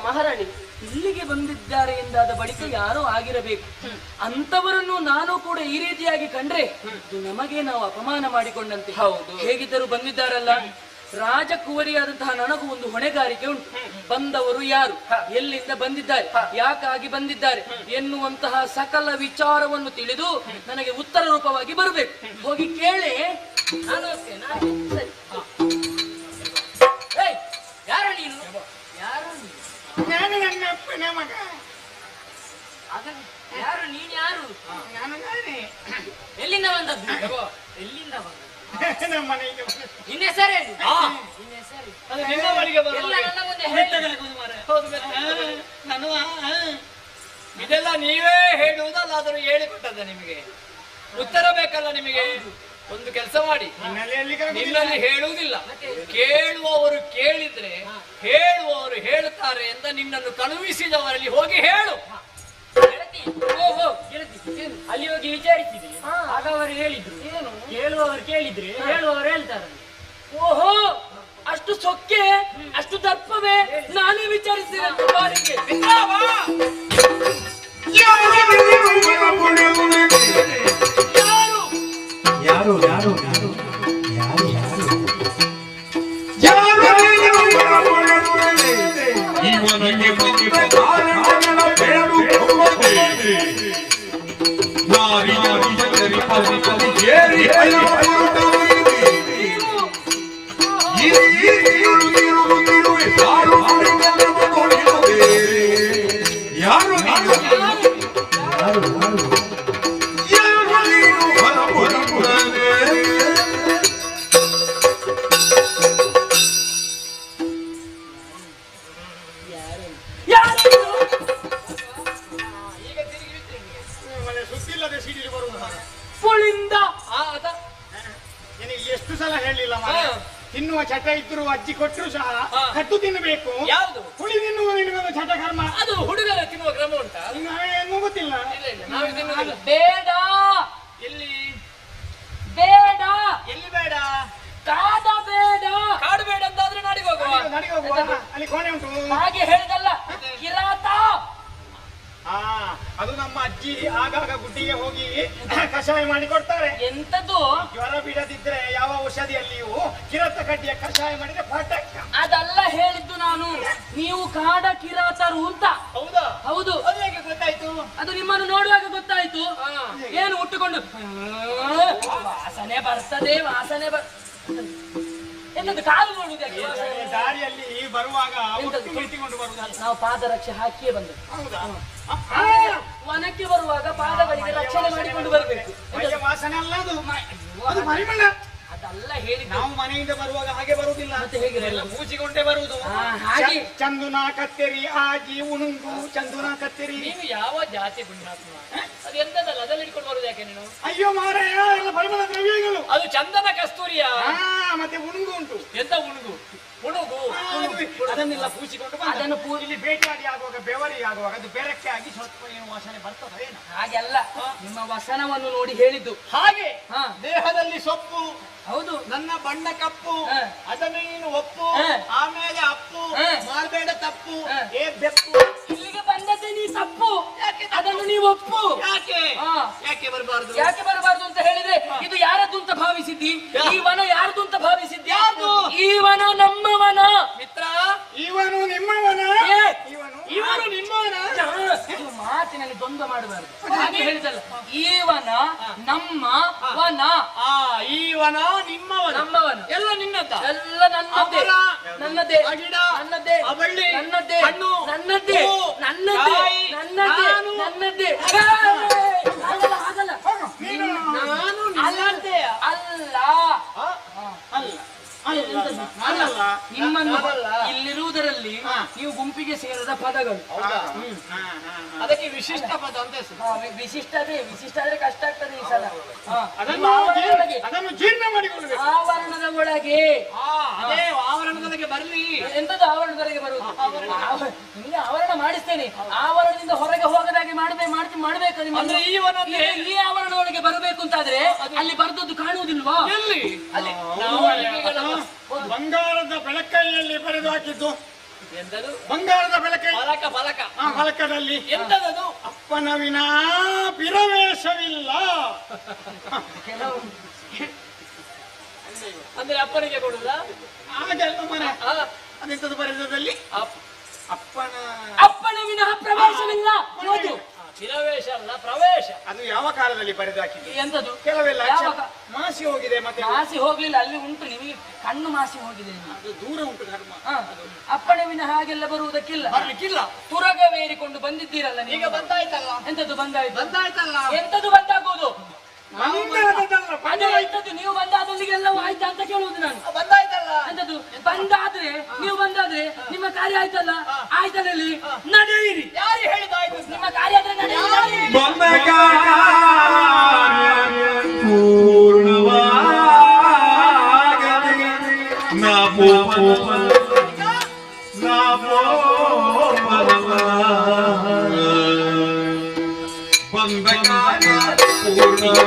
ಮಹಾರಾಣಿ ಇಲ್ಲಿಗೆ ಬಂದಿದ್ದಾರೆ ಎಂದಾದ ಬಳಿಕ ಯಾರೋ ಆಗಿರಬೇಕು. ಅಂತವರನ್ನು ನಾನು ಕೂಡ ಈ ರೀತಿಯಾಗಿ ಕಂಡ್ರೆ ಇದು ನಮಗೆ ನಾವು ಅಪಮಾನ ಮಾಡಿಕೊಂಡಂತೆ. ಹೌದು, ಹೇಗಿದ್ದರೂ ಬಂದಿದ್ದಾರಲ್ಲ. ರಾಜಕುವರಿಯಾದಂತಹ ನನಗೂ ಒಂದು ಹೊಣೆಗಾರಿಕೆ ಉಂಟು. ಬಂದವರು ಯಾರು, ಎಲ್ಲಿಂದ ಬಂದಿದ್ದಾರೆ, ಯಾಕಾಗಿ ಬಂದಿದ್ದಾರೆ ಎನ್ನುವಂತಹ ಸಕಲ ವಿಚಾರವನ್ನು ತಿಳಿದು ನನಗೆ ಉತ್ತರ ರೂಪವಾಗಿ ಬರಬೇಕು. ಹೋಗಿ ಕೇಳಿ. ಯಾರ ನೀನು? ಅಪ್ಪನೇ ಮಗ. ಯಾರು ನೀನ್ ಯಾರು? ನಾನು ನಾನೇ. ಎಲ್ಲಿಂದ ಬಂದದ್ದು? ಎಲ್ಲಿಂದ ಬಂದದ್ದು? ನಮ್ಮ ಮನೆಗೆ ನಿನ್ನ ಹೆಸರೇನು? ನಿನ್ನ ಹೆಸರು ಅದು ನಿಮ್ಮ ಬಳಿಗೆ ಬರುವ ಎಲ್ಲ ನನ್ನ ಮುಂದೆ ಹೇಳಿ. ಹೌದು ನಾನು ಇದೆಲ್ಲ ನೀವೇ ಹೇಳುವುದಲ್ಲಾದರೂ ಹೇಳಿಕೊಟ್ಟದ ನಿಮಗೆ ಉತ್ತರ ಬೇಕಲ್ಲ ನಿಮಗೆ. ಒಂದು ಕೆಲಸ ಮಾಡಿ, ನಿನ್ನಲ್ಲಿ ಹೇಳುವುದಿಲ್ಲ, ಕೇಳುವವರು ಕೇಳಿದ್ರೆ ಹೇಳುವವರು ಹೇಳುತ್ತಾರೆ ಅಂತ ನಿನ್ನನ್ನು ಕಳುಹಿಸಿದವರಲ್ಲಿ ಹೋಗಿ ಹೇಳು. ಓಹೋ ಅಲ್ಲಿ ಹೋಗಿ ವಿಚಾರಿಸಿದೆ. ಆಗ ಅವರು ಹೇಳಿದ್ರು ಕೇಳುವವರು ಕೇಳಿದ್ರೆ ಹೇಳುವವರು ಹೇಳ್ತಾರೆ. ಓಹೋ ಅಷ್ಟು ಸೊಕ್ಕೆ ಅಷ್ಟು ದರ್ಪವೇ? ನಾನೇ ವಿಚಾರಿಸಿದೆ. ಯಾರು ಯಾರು ಸುತ್ತಿಲ್ಲದೆ ಸಿಡಿಲು ಬರುವುದು. ಪುಳಿಂದ ನಿನಗೆ ಎಷ್ಟು ಸಲ ಹೇಳಿಲ್ಲ ತಿನ್ನುವ ಚಟ ಇದ್ರು ಅಜ್ಜಿ ಕೊಟ್ಟರು ಸಹ ಕಟ್ಟು ತಿನ್ನಬೇಕು. ಯಾವುದು ಹುಳಿ ತಿನ್ನುವ ನಿನಗೊಂದು ಚಟ ಕರ್ಮ. ಅದು ಹುಡುಗರ ತಿನ್ನುವ ಕ್ರಮ ಉಂಟಾ? ಏನು ಗೊತ್ತಿಲ್ಲ. ಬೇಡ ಎಲ್ಲಿ ಬೇಡ ಎಲ್ಲಿ ಬೇಡ? ಕಾಡ ಬೇಡ. ಕಾಡು ಬೇಡ ಅಂತಾದ್ರೆ ನಾಡಿಗೆ ಹೋಗುವ. ನಡಿಗೆ ಹೋಗುವ. ಅಲ್ಲಿ ಕೋಣೆ ಉಂಟು. ಹಾಗೆ ಹೇಳಿದಲ್ಲ ಕಿರಾತ. ಅದು ನಮ್ಮ ಅಜ್ಜಿ ಆಗಾಗ ಗುಡ್ಡಿಗೆ ಹೋಗಿ ಕಷಾಯ ಮಾಡಿ ಕೊಡ್ತಾರೆ. ಎಂತದ್ದು? ಜ್ವರ ಬಿಡದಿದ್ರೆ ಯಾವ ಔಷಧಿಯಲ್ಲಿಯೂ ಕಿರತ ಕಡ್ಡಿಯ ಕಷಾಯ ಮಾಡಿದ್ರೆ ಪಟಕ್ಕ. ಅದಲ್ಲ ಹೇಳಿದ್ದು ನಾನು, ನೀವು ಕಾಡ ಕಿರಾತರು ಅಂತ. ಹೌದಾ? ಹೌದು. ಅದು ಹೇಗೆ ಗೊತ್ತಾಯ್ತು? ಅದು ನಿಮ್ಮನ್ನು ನೋಡುವಾಗ ಗೊತ್ತಾಯ್ತು. ಏನು ಉಟ್ಟುಕೊಂಡು ವಾಸನೆ ಬರ್ತದೆ, ವಾಸನೆ ಎಂತದ್ದು ಕಾಲು ನೋಡುವುದಕ್ಕೆ? ದಾರಿಯಲ್ಲಿ ಬರುವಾಗ ಇಟ್ಟುಕೊಂಡು ಬರುವುದಲ್ಲ. ನಾವು ಪಾದರಕ್ಷೆ ಹಾಕಿಯೇ ಬಂದದ್ದು. ಹೌದಾ? ವನಕ್ಕೆ ಬರುವಾಗ ಪಾದಗಳಿಗೆ ರಕ್ಷಣೆ ಮಾಡಿಕೊಂಡು ಬರಬೇಕು. ವಾಸನೆ ಅಲ್ಲ ಅದು, ಅದು ಪರಿಮಳ. ಅದಲ್ಲ ಹೇಳಿ. ನಾವು ಮನೆಯಿಂದ ಬರುವಾಗ ಹಾಗೆ ಬರುವುದಿಲ್ಲ. ಮತ್ತೆ ಹೇಗೆ? ಮೂಚಿಕೊಂಡೇ ಬರುವುದು. ಹಾಗೆ ಚಂದುನ ಕತ್ತೆರಿ ಆಗಿ ಉಣುಂಗು ಚಂದುನ ಕತ್ತೆರಿ. ನೀವು ಯಾವ ಜಾತಿ ಪುಣ್ಯಾತ್ಮ? ಅದು ಎಂತದಲ್ಲ, ಅದನ್ನ ಇಟ್ಕೊಂಡು ಬರುದು ಯಾಕೆ ನೀನು? ಅಯ್ಯೋ ಮಾರಾಯ, ಎಲ್ಲ ಪರಿಮಳ ದ್ರವ್ಯಗಳು. ಅದು ಚಂದನ ಕಸ್ತೂರಿಯ. ಮತ್ತೆ ಉಣುಗು ಉಂಟು. ಎಂತ ಉಣುಗು? ಉಣುಗು ಅದನ್ನೆಲ್ಲ ಪೂಸಿಕೊಂಡು ಅದನ್ನು ಇಲ್ಲಿ ಭೇಟಿಯಾಗಿ ಆಗುವಾಗ ಬೆವರಿ ಆಗುವಾಗ ಅದು ಬೆರಕ್ಕೆ ಆಗಿ ಸ್ವಲ್ಪ ಏನು ವಾಸನೆ ಬರ್ತದೆ. ಹಾಗೆಲ್ಲ ನಿಮ್ಮ ವಸನವನ್ನು ನೋಡಿ ಹೇಳಿದ್ದು. ಹಾಗೆ ದೇಹದಲ್ಲಿ ಸೊಪ್ಪು. ಹೌದು. ನನ್ನ ಬಣ್ಣ ಕಪ್ಪು, ಅದನ್ನು ನೀನು ಒಪ್ಪು, ಆಮೇಲೆ ಅಪ್ಪು ಮಾಡಬೇಡ ತಪ್ಪು. ಏ ಬೆಪ್ಪು, ಇಲ್ಲಿಗೆ ಬಂದದ್ದೇ ನೀ ತಪ್ಪು. ಅದನ್ನು ನೀವು ಒಪ್ಪು. ಯಾಕೆ ಯಾಕೆ ಬರಬಾರ್ದು? ಯಾಕೆ ಬರಬಾರ್ದು ಅಂತ ಹೇಳಿದ್ರೆ, ಇದು ಯಾರದ್ದು ಅಂತ ಭಾವಿಸಿದ್ದಿ? ಈ ವನ ಯಾರ್ದು ಅಂತ ಭಾವಿಸಿದ್ದಿ? ಈ ವನ ನಮ್ಮವನ ಮಿತ್ರ. ಇವನು ನಿಮ್ಮವನ. ಇವನು ನಿಮ್ಮವನ. ಮಾತಿನಲ್ಲಿ ದ್ವಂದ್ವ ಮಾಡಬಾರ್ದು. ಹಾಗೆ ಹೇಳಿದಲ್ಲ, ಈ ವನ ನಮ್ಮ ವನ. ಈ ವನ ನಿಮ್ಮವನ. ನಮ್ಮವನ ಎಲ್ಲ ನಿನ್ನದ. ಎಲ್ಲ ನನ್ನದೇ. ನನ್ನದೇ. ಗಿಡ, ನನ್ನದೇ. ಬಳ್ಳಿ, ನನ್ನದೇ. ಹಣ್ಣು, ನನ್ನದೇ. ನನ್ನದೇ. ನನ್ನದೇ. ನನ್ನದೇ. ಆಗಲ್ಲ ಆಗಲ್ಲ. ನಾನು ಅಲ್ಲದೆ ಅಲ್ಲ ಅಲ್ಲ. ನಿಮ್ಮನ್ನು ಇಲ್ಲಿರುವುದರಲ್ಲಿ ನೀವು ಗುಂಪಿಗೆ ಸೇರದ ಪದಗಳು. ಅದಕ್ಕೆ ವಿಶಿಷ್ಟ ಪದ ಅಂತ ಹೆಸರು. ವಿಶಿಷ್ಟತೆ. ವಿಶಿಷ್ಟ ಆದ್ರೆ ಕಷ್ಟ ಆಗ್ತದೆ ಈ ಸಲ. ಅದನ್ನು ಜೀರ್ಣ ಮಾಡಿಕೊಳ್ಳಬೇಕು. ಆವರಣದ ಒಳಗೆ. ಅದೇ ಆವರಣದೊಳಗೆ ಬರ್ಲಿ. ಎಂತದ್ದು ಆವರಣದೊಳಗೆ ಬರುವುದು? ನಿಮಗೆ ಆವರಣ ಮಾಡಿಸ್ತೇನೆ. ಆವರಣದಿಂದ ಹೊರಗೆ ಹೋಗದಾಗೆ ಮಾಡ್ಬೇಕು. ಅಂದ್ರೆ ಈ ಆವರಣದೊಳಗೆ ಬರಬೇಕು ಅಂತಾದ್ರೆ ಅಲ್ಲಿ ಬರೆದದ್ದು ಕಾಣುವುದಿಲ್ವಾ? ಎಲ್ಲಿ? ಅಲ್ಲಿ ಬಂಗಾರದ ಬೆಳಕೈಯಲ್ಲಿ ಬರೆದು ಹಾಕಿದ್ದು. ಎಂತದು? ಬಂಗಾರದ ಬೆಳಕೈ. ಫಲಕ ಫಲಕ. ಫಲಕದಲ್ಲಿ ಎಂತದದು? ಅಪ್ಪನ ವಿನಾ ಪಿರವೇಶವಿಲ್ಲ. ಅಂದ್ರೆ ಅಪ್ಪನಿಗೆ ಕೊಡುದ? ಹಾಗೆಲ್ಲ ಮನೆ ಅದೆಂತದ್ದು ಬರೆದದಲ್ಲಿ ಅಪ್ಪನ ವಿನಃ ಪ್ರವೇಶವಿಲ್ಲ. ಹೌದು. ಶಿರವೇಶ ಅಲ್ಲ ಪ್ರವೇಶ. ಅದು ಯಾವ ಕಾಲದಲ್ಲಿ ಬರೆದಾಕಿದ್ದು? ಎಂತದು? ಕೆಲವೆಲ್ಲ ಯಾವ ಅಕ್ಷರ ಮಾಸಿ ಹೋಗಿದೆ. ಮತ್ತೆ ಮಾಸಿ ಹೋಗ್ಲಿಲ್ಲ, ಅಲ್ಲಿ ಉಂಟು, ನಿಮಗೆ ಕಣ್ಣು ಮಾಸಿ ಹೋಗಿದೆ. ಅದು ದೂರ ಉಂಟು ಧರ್ಮ. ಅಪ್ಪಣೆ ವಿನ ಹಾಗೆಲ್ಲ ಬರುವುದಕ್ಕಿಲ್ಲ, ಬರ್ಲಿಕ್ಕಿಲ್ಲ. ತುರಗವೇರಿಕೊಂಡು ಬಂದಿದ್ದೀರಲ್ಲ ನೀವು. ಈಗ ಬಂದಾಯ್ತಲ್ಲ. ಎಂತದ್ದು ಬಂದಾಯ್ತು? ಬಂದಾಯ್ತಲ್ಲ. ಎಂತದ್ದು ಬಂದಾಗುವುದು? ಎಂತದ್ದು ನೀವು ಬಂದಾದಲ್ಲಿಗೆಲ್ಲವೂ ಆಯ್ತಾ ಅಂತ ಕೇಳುವುದು ನಾನು. ಬಂದಾಯ್ತಲ್ಲ. ಎಂತದ್ದು ಬಂದಾದ್ರೆ ನೀವು ಬಂದಾದ್ರೆ ನಿಮ್ಮ ಕಾರ್ಯ ಆಯ್ತಲ್ಲ. ಆಯ್ತಲ್ಲಿ ನಡೆಯಿರಿ. ಯಾರು ಹೇಳಿದಾಯ್ತು? ನಿಮ್ಮ ಕಾರ್ಯ ಆದ್ರೆ ನಡೆಯಿರಿ. ಬಂದ ಕಾರ್ಯ ಪೂರ್ಣವಾಗದೆ ಬಂದ ಕಾರ್ಯ ಪೂರ್ಣವಾಗದೆ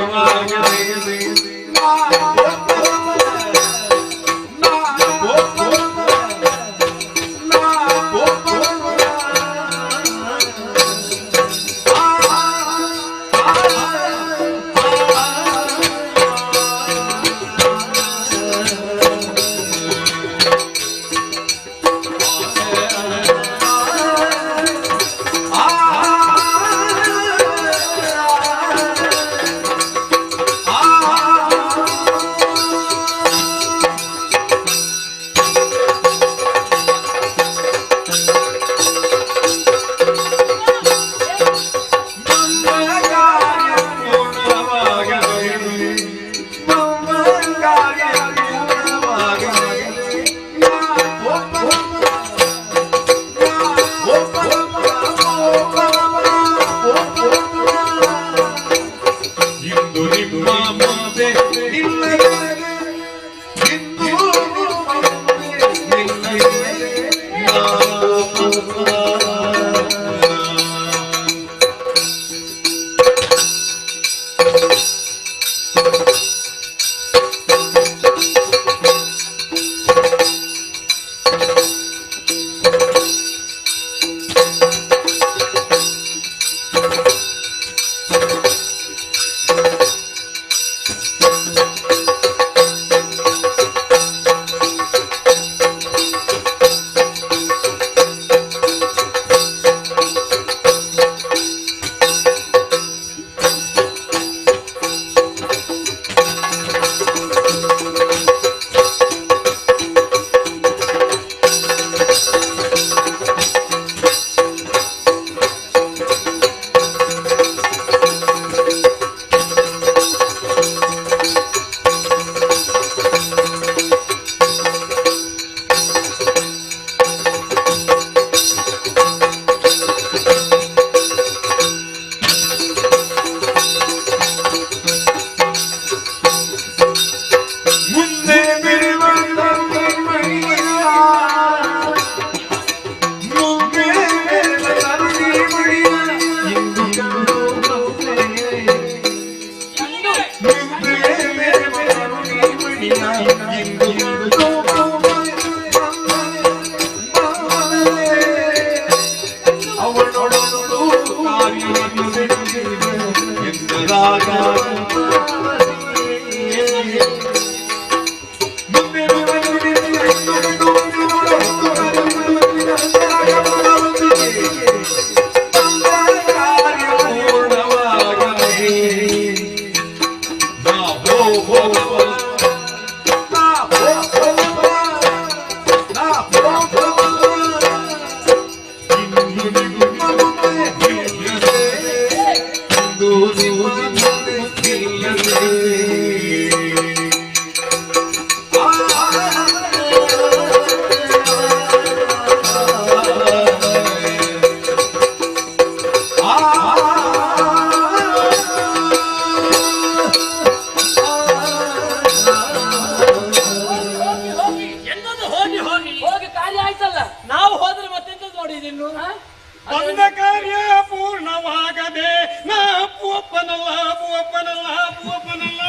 ಬಂದ ಕಾರ್ಯ ಪೂರ್ಣವಾಗದೆ ನಾ ಪೂವಪ್ಪನಲ್ಲ ಪೂವಪ್ಪನಲ್ಲ ಪೂವಪ್ಪನಲ್ಲ.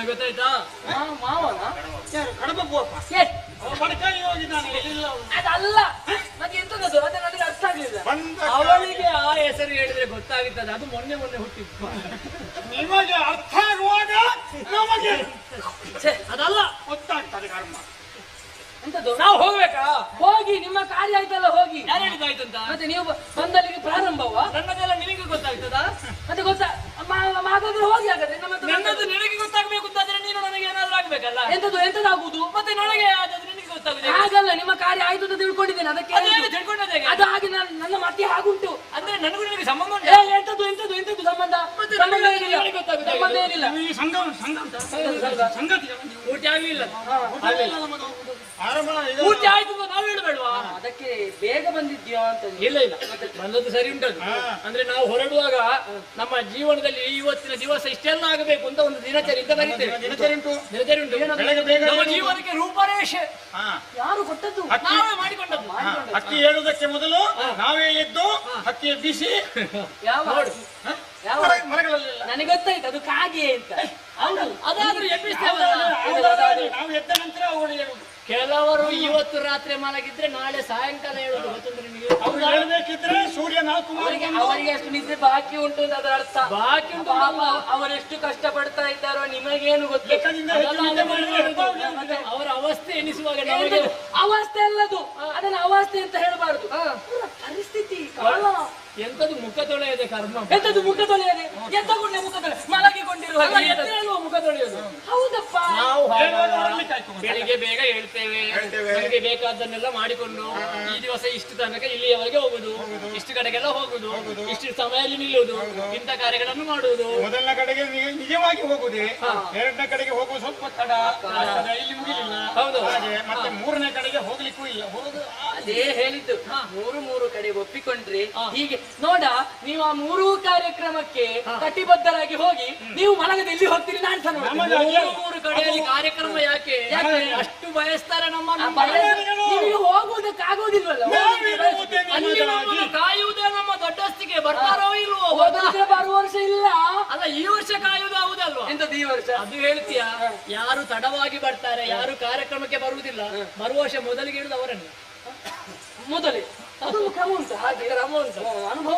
ಗೊತ್ತಾಯ್ತಾ? ಮಾವನ ಕಡಪ ಪೂವಪ್ಪ ಬಡಕಾಯಿ ಹೋಗಿದ್ದಾನೆ. ಅದಲ್ಲ, ಮತ್ತೆ ಎಂತದ್ದು ಅದೇ ನನಗೆ ಅರ್ಥ ಆಗಲಿಲ್ಲ. ಅವಳಿಗೆ ಆ ಹೆಸರು ಹೇಳಿದ್ರೆ ಗೊತ್ತಾಗುತ್ತದೆ, ಅದು ಮೊನ್ನೆ ಹುಟ್ಟಿತ್ತು. ನಿಮಗೆ ಅರ್ಥ ಆಗುವಾಗ ನಮಗೆ ಅದಲ್ಲ ಗೊತ್ತಾಗ್ತದೆ ಕರ್ಮ. ಎಂತದ್ದು ನಾವು ಹೋಗ್ಬೇಕಾ? ಹೋಗಿ ನಿಮ್ಮ ಕಾರ್ಯ ಆಯ್ತಲ್ಲ, ಹೋಗಿ. ಯಾರು ಹೇಳಿದಾಯ್ತಂತ? ಮತ್ತೆ ನೀವು ಬಂದಲ್ಲಿಗೆ ಪ್ರಾರಂಭವಾ? ನನ್ನದೆಲ್ಲ ನಿಮಗೆ ಗೊತ್ತು. ಮತ್ತೆ ಹಾಗಾದ್ರೆ ಹೋಗಿ ಹಾಗಾದ್ರೆ ನನ್ನದು ನಿನಗೆ ಗೊತ್ತಾಗಬೇಕು ಅಂತಾದ್ರೆ ನೀನು ನನಗೆ ಏನಾದ್ರೂ ಆಗ್ಬೇಕಲ್ಲ. ಎಂತದಾಗುವುದು ಮತ್ತೆ ನನಗೆ ಆದ್ರೆ ನಿನಗೆ ಗೊತ್ತಾಗುದು ಹಾಗಲ್ಲ. ನಿಮ್ಮ ಕಾರ್ಯ ಆಯ್ತು ಅಂತ ತಿಳ್ಕೊಂಡಿದ್ದೇನೆ, ಅದಕ್ಕೆ ತಿಳ್ಕೊಂಡೇ ಅದು ಹಾಗೆ ನನ್ನ ಮತ್ತೆ ಹಾಗುಂಟು ಅಂದ್ರೆ ನನಗೂ ನಿನಗೆ ಸಂಬಂಧ ಉಂಟು. ಎಂತದ್ದು ಸಂಬಂಧ? ಸಂಬಂಧ ಏನಿಲ್ಲ. ಸಂಗತಿ ಊಟ ಆಗಲಿಲ್ಲ, ಪೂರ್ತಿ ಆಯ್ತು ನಾವು ಹೇಳಬೇಡವಾ? ಅದಕ್ಕೆ ಬೇಗ ಬಂದಿದ್ಯಾ ಅಂತ. ಇಲ್ಲ ಬಂದದ್ದು ಸರಿ ಉಂಟದು. ಅಂದ್ರೆ ನಾವು ಹೊರಡುವಾಗ ನಮ್ಮ ಜೀವನದಲ್ಲಿ ಇವತ್ತಿನ ದಿವಸ ಇಷ್ಟೆಲ್ಲ ಆಗಬೇಕು ಅಂತ ಒಂದು ದಿನಚರಿ ಅಂತ ಬರೀತೇವೆ. ದಿನಚರಿ ಉಂಟು. ನಮ್ಮ ಜೀವನಕ್ಕೆ ರೂಪರೇಷೆ ಯಾರು ಕೊಟ್ಟದ್ದು? ನಾವೇ ಮಾಡಿಕೊಂಡದ್ದು. ಹಕ್ಕಿ ಹೇಳುವುದಕ್ಕೆ ಮೊದಲು ನಾವೇ ಎದ್ದು ಹಕ್ಕಿ ಎಬ್ಬಿಸಿ ನನಗೆ ಗೊತ್ತಾಯ್ತು ಅದು ಕಾಗೆ ಅಂತ. ಅದಾದ್ರೂ ಎಬ್ಬಿಸ್ತೇವೆ ನಾವು ಎದ್ದ ನಂತರ ಅವಳು ಹೇಳುದು. ಕೆಲವರು ಇವತ್ತು ರಾತ್ರಿ ಮಲಗಿದ್ರೆ ನಾಳೆ ಸಾಯಂಕಾಲ ಹೇಳುದು. ಅವ್ರು ಹೇಳಬೇಕಿದ್ರೆ ಸೂರ್ಯ 4 ಅವರಿಗೆ ಎಷ್ಟು ನಿದ್ರೆ ಬಾಕಿ ಉಂಟು ಅಂತ ಅದರ ಅರ್ಥ. ಬಾಕಿ ಉಂಟು. ಅವರೆಷ್ಟು ಕಷ್ಟ ಪಡ್ತಾ ಇದ್ದಾರೋ ನಿಮಗೇನು ಗೊತ್ತು. ಅವರ ಅವಸ್ಥೆ ಎನಿಸುವಾಗ ಅವಸ್ಥೆ ಅಲ್ಲದು, ಅದನ್ನ ಅವಸ್ಥೆ ಅಂತ ಹೇಳಬಾರದು. ಪರಿಸ್ಥಿತಿ ಎಂತದು ಮುಖ ತೊಳೆಯದೆ ಕರ್ಮ. ಎಂತದ್ದು ಮುಖ ತೊಳೆಯದೆ? ಎಂತಗೊಂಡೆ ಮುಖ ತೊಳೆ ಮಲಗಿಕೊಂಡಿರುವ ಮುಖ ತೊಳೆಯೋದು. ಹೌದಪ್ಪ, ಬೆಳಿಗ್ಗೆ ಬೇಗ ಹೇಳ್ತೇವೆ, ನಮಗೆ ಬೇಕಾದ್ದನ್ನೆಲ್ಲ ಮಾಡಿಕೊಂಡು ಈ ದಿವಸ ಇಷ್ಟು ತನಕ ಇಲ್ಲಿಯವರೆಗೆ ಹೋಗುದು, ಇಷ್ಟು ಕಡೆಗೆಲ್ಲ ಹೋಗುದು, ಇಷ್ಟು ಸಮಯದಲ್ಲಿ ನಿಲ್ಲುವುದು, ಇಂಥ ಕಾರ್ಯಗಳನ್ನು ಮಾಡುವುದು. ಮೊದಲನೇ ಕಡೆಗೆ ನಿಜವಾಗಿ ಹೋಗುದೇ, ಎರಡನೇ ಕಡೆಗೆ ಹೋಗುವ ಸ್ವಲ್ಪ ತಡ, ಇಲ್ಲಿ ಮುಗಿಲಿಲ್ಲ. ಹೌದು. ಮತ್ತೆ ಮೂರನೇ ಕಡೆಗೆ ಹೋಗ್ಲಿಕ್ಕೂ ಇಲ್ಲ. ಅದೇ ಹೇಳಿದ್ದು, ಮೂರು ಕಡೆ ಒಪ್ಪಿಕೊಂಡ್ರೆ ಹೀಗೆ ನೋಡ. ನೀವು ಆ 3 ಕಾರ್ಯಕ್ರಮಕ್ಕೆ ಕಟಿಬದ್ಧರಾಗಿ ಹೋಗಿ ನೀವು ಮಲಗದೆ ಎಲ್ಲಿ ಹೋಗ್ತೀರಿ? ನಾನು 3 ಕಡೆಯಲ್ಲಿ ಕಾರ್ಯಕ್ರಮ ಯಾಕೆ ಅಷ್ಟು ಬಯಸ್ತಾರೆ ನಮ್ಮನ್ನು? ನಿಮಗೆ ಹೋಗುವುದಕ್ಕಾಗೋದಿಲ್ವಲ್ಲ? ಕಾಯುವುದೇ ನಮ್ಮ ದೊಡ್ಡಸ್ತಿಗೆ. ಬರ್ತಾರೋ ಇಲ್ವೋ? ಬರುವ ವರ್ಷ ಇಲ್ಲ ಅಲ್ಲ, ಈ ವರ್ಷ ಕಾಯುವುದು ಹೌದಲ್ವಾ? ಎಂತದ್ದು ಈ ವರ್ಷ? ಅದು ಹೇಳ್ತೀಯಾ? ಯಾರು ತಡವಾಗಿ ಬರ್ತಾರೆ, ಯಾರು ಕಾರ್ಯಕ್ರಮಕ್ಕೆ ಬರುವುದಿಲ್ಲ, ಬರುವ ವರ್ಷ ಮೊದಲಿಗೆ ಹೇಳುದು ಅವರನ್ನು ಮೊದಲೇ.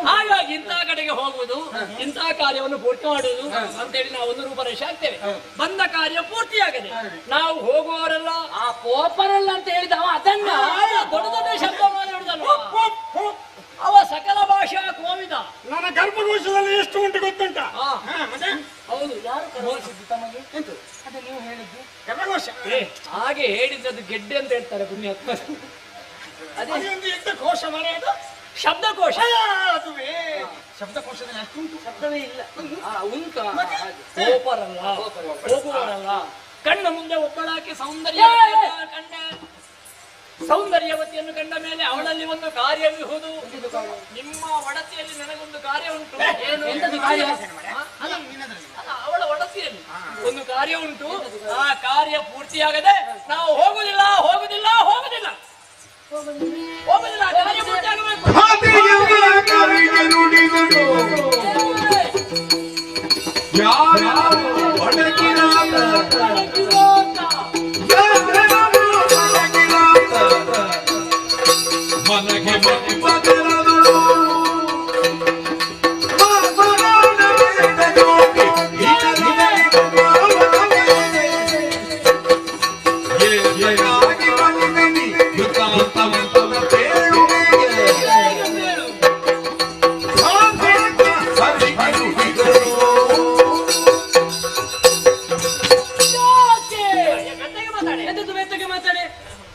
ಹಾಗಾಗಿ ಇಂತಹ ಕಡೆಗೆ ಹೋಗುವುದು, ಇಂತಹ ಕಾರ್ಯವನ್ನು ಪೂರ್ತಿ ಮಾಡುವುದು ಅಂತೇಳಿ ನಾವು ಒಂದು ರೂಪರೇಷೆ ಆಗ್ತೇವೆ. ಬಂದ ಕಾರ್ಯ ಪೂರ್ತಿಯಾಗದೆ ನಾವು ಹೋಗುವವರೆಲ್ಲ ಆ ಪೋಪರಲ್ಲ ಅಂತ ಹೇಳಿದವ ಅದನ್ನ ದೊಡ್ಡ ದೊಡ್ಡ ಶಬ್ದ ಮಾತಾಡುದಲ್ವ? ಅವ ಸಕಲ ಭಾಷಾ ಕೋವಿದ. ನನ್ನ ಗರ್ಭಕೋಶದಲ್ಲಿ ಎಷ್ಟು ಉಂಟು ಗೊತ್ತುಂಟ? ಹೌದು. ಯಾರು ಕರ್ಣಿಸಿದ್ದು ತಮಗೆ? ಅದ ನೀವು ಹೇಳಿದ್ದು ಗರ್ಭಕೋಶ. ಹಾಗೆ ಹೇಳಿದ್ದದು ಗೆಡ್ಡೆ ಅಂತ ಹೇಳ್ತಾರೆ ಪುಣ್ಯಾತ್ಮ. ಅದೇ ಎಂತ ಕೋಶ ಮನೆಯದು? ಶಬ್ದಕೋಶ. ಅದುವೇ ಶಬ್ದಕೋಶದಲ್ಲಿ ಅಷ್ಟುಂಟು. ಶಬ್ದವೇ ಇಲ್ಲ. ಉಂಟು. ಹೋಗುವರಲ್ಲ, ಕಣ್ಣ ಮುಂದೆ ಒಬ್ಬಳಾಕೆ ಸೌಂದರ್ಯವತಿಯನ್ನು ಕಂಡ ಮೇಲೆ ಅವಳಲ್ಲಿ ಒಂದು ಕಾರ್ಯವಿಹುದು. ನಿಮ್ಮ ಒಡತಿಯಲ್ಲಿ ನನಗೊಂದು ಕಾರ್ಯ ಉಂಟು. ಏನು ಕಾರ್ಯ? ಅವಳ ಒಡತಿಯಲ್ಲಿ ಒಂದು ಕಾರ್ಯ ಉಂಟು. ಆ ಕಾರ್ಯ ಪೂರ್ತಿಯಾಗದೆ ನಾವು ಹೋಗುದಿಲ್ಲ. ಕಾರ್ಯ ಪೂರ್ತಿಯಾಗಬೇಕು. ಮನಗೆ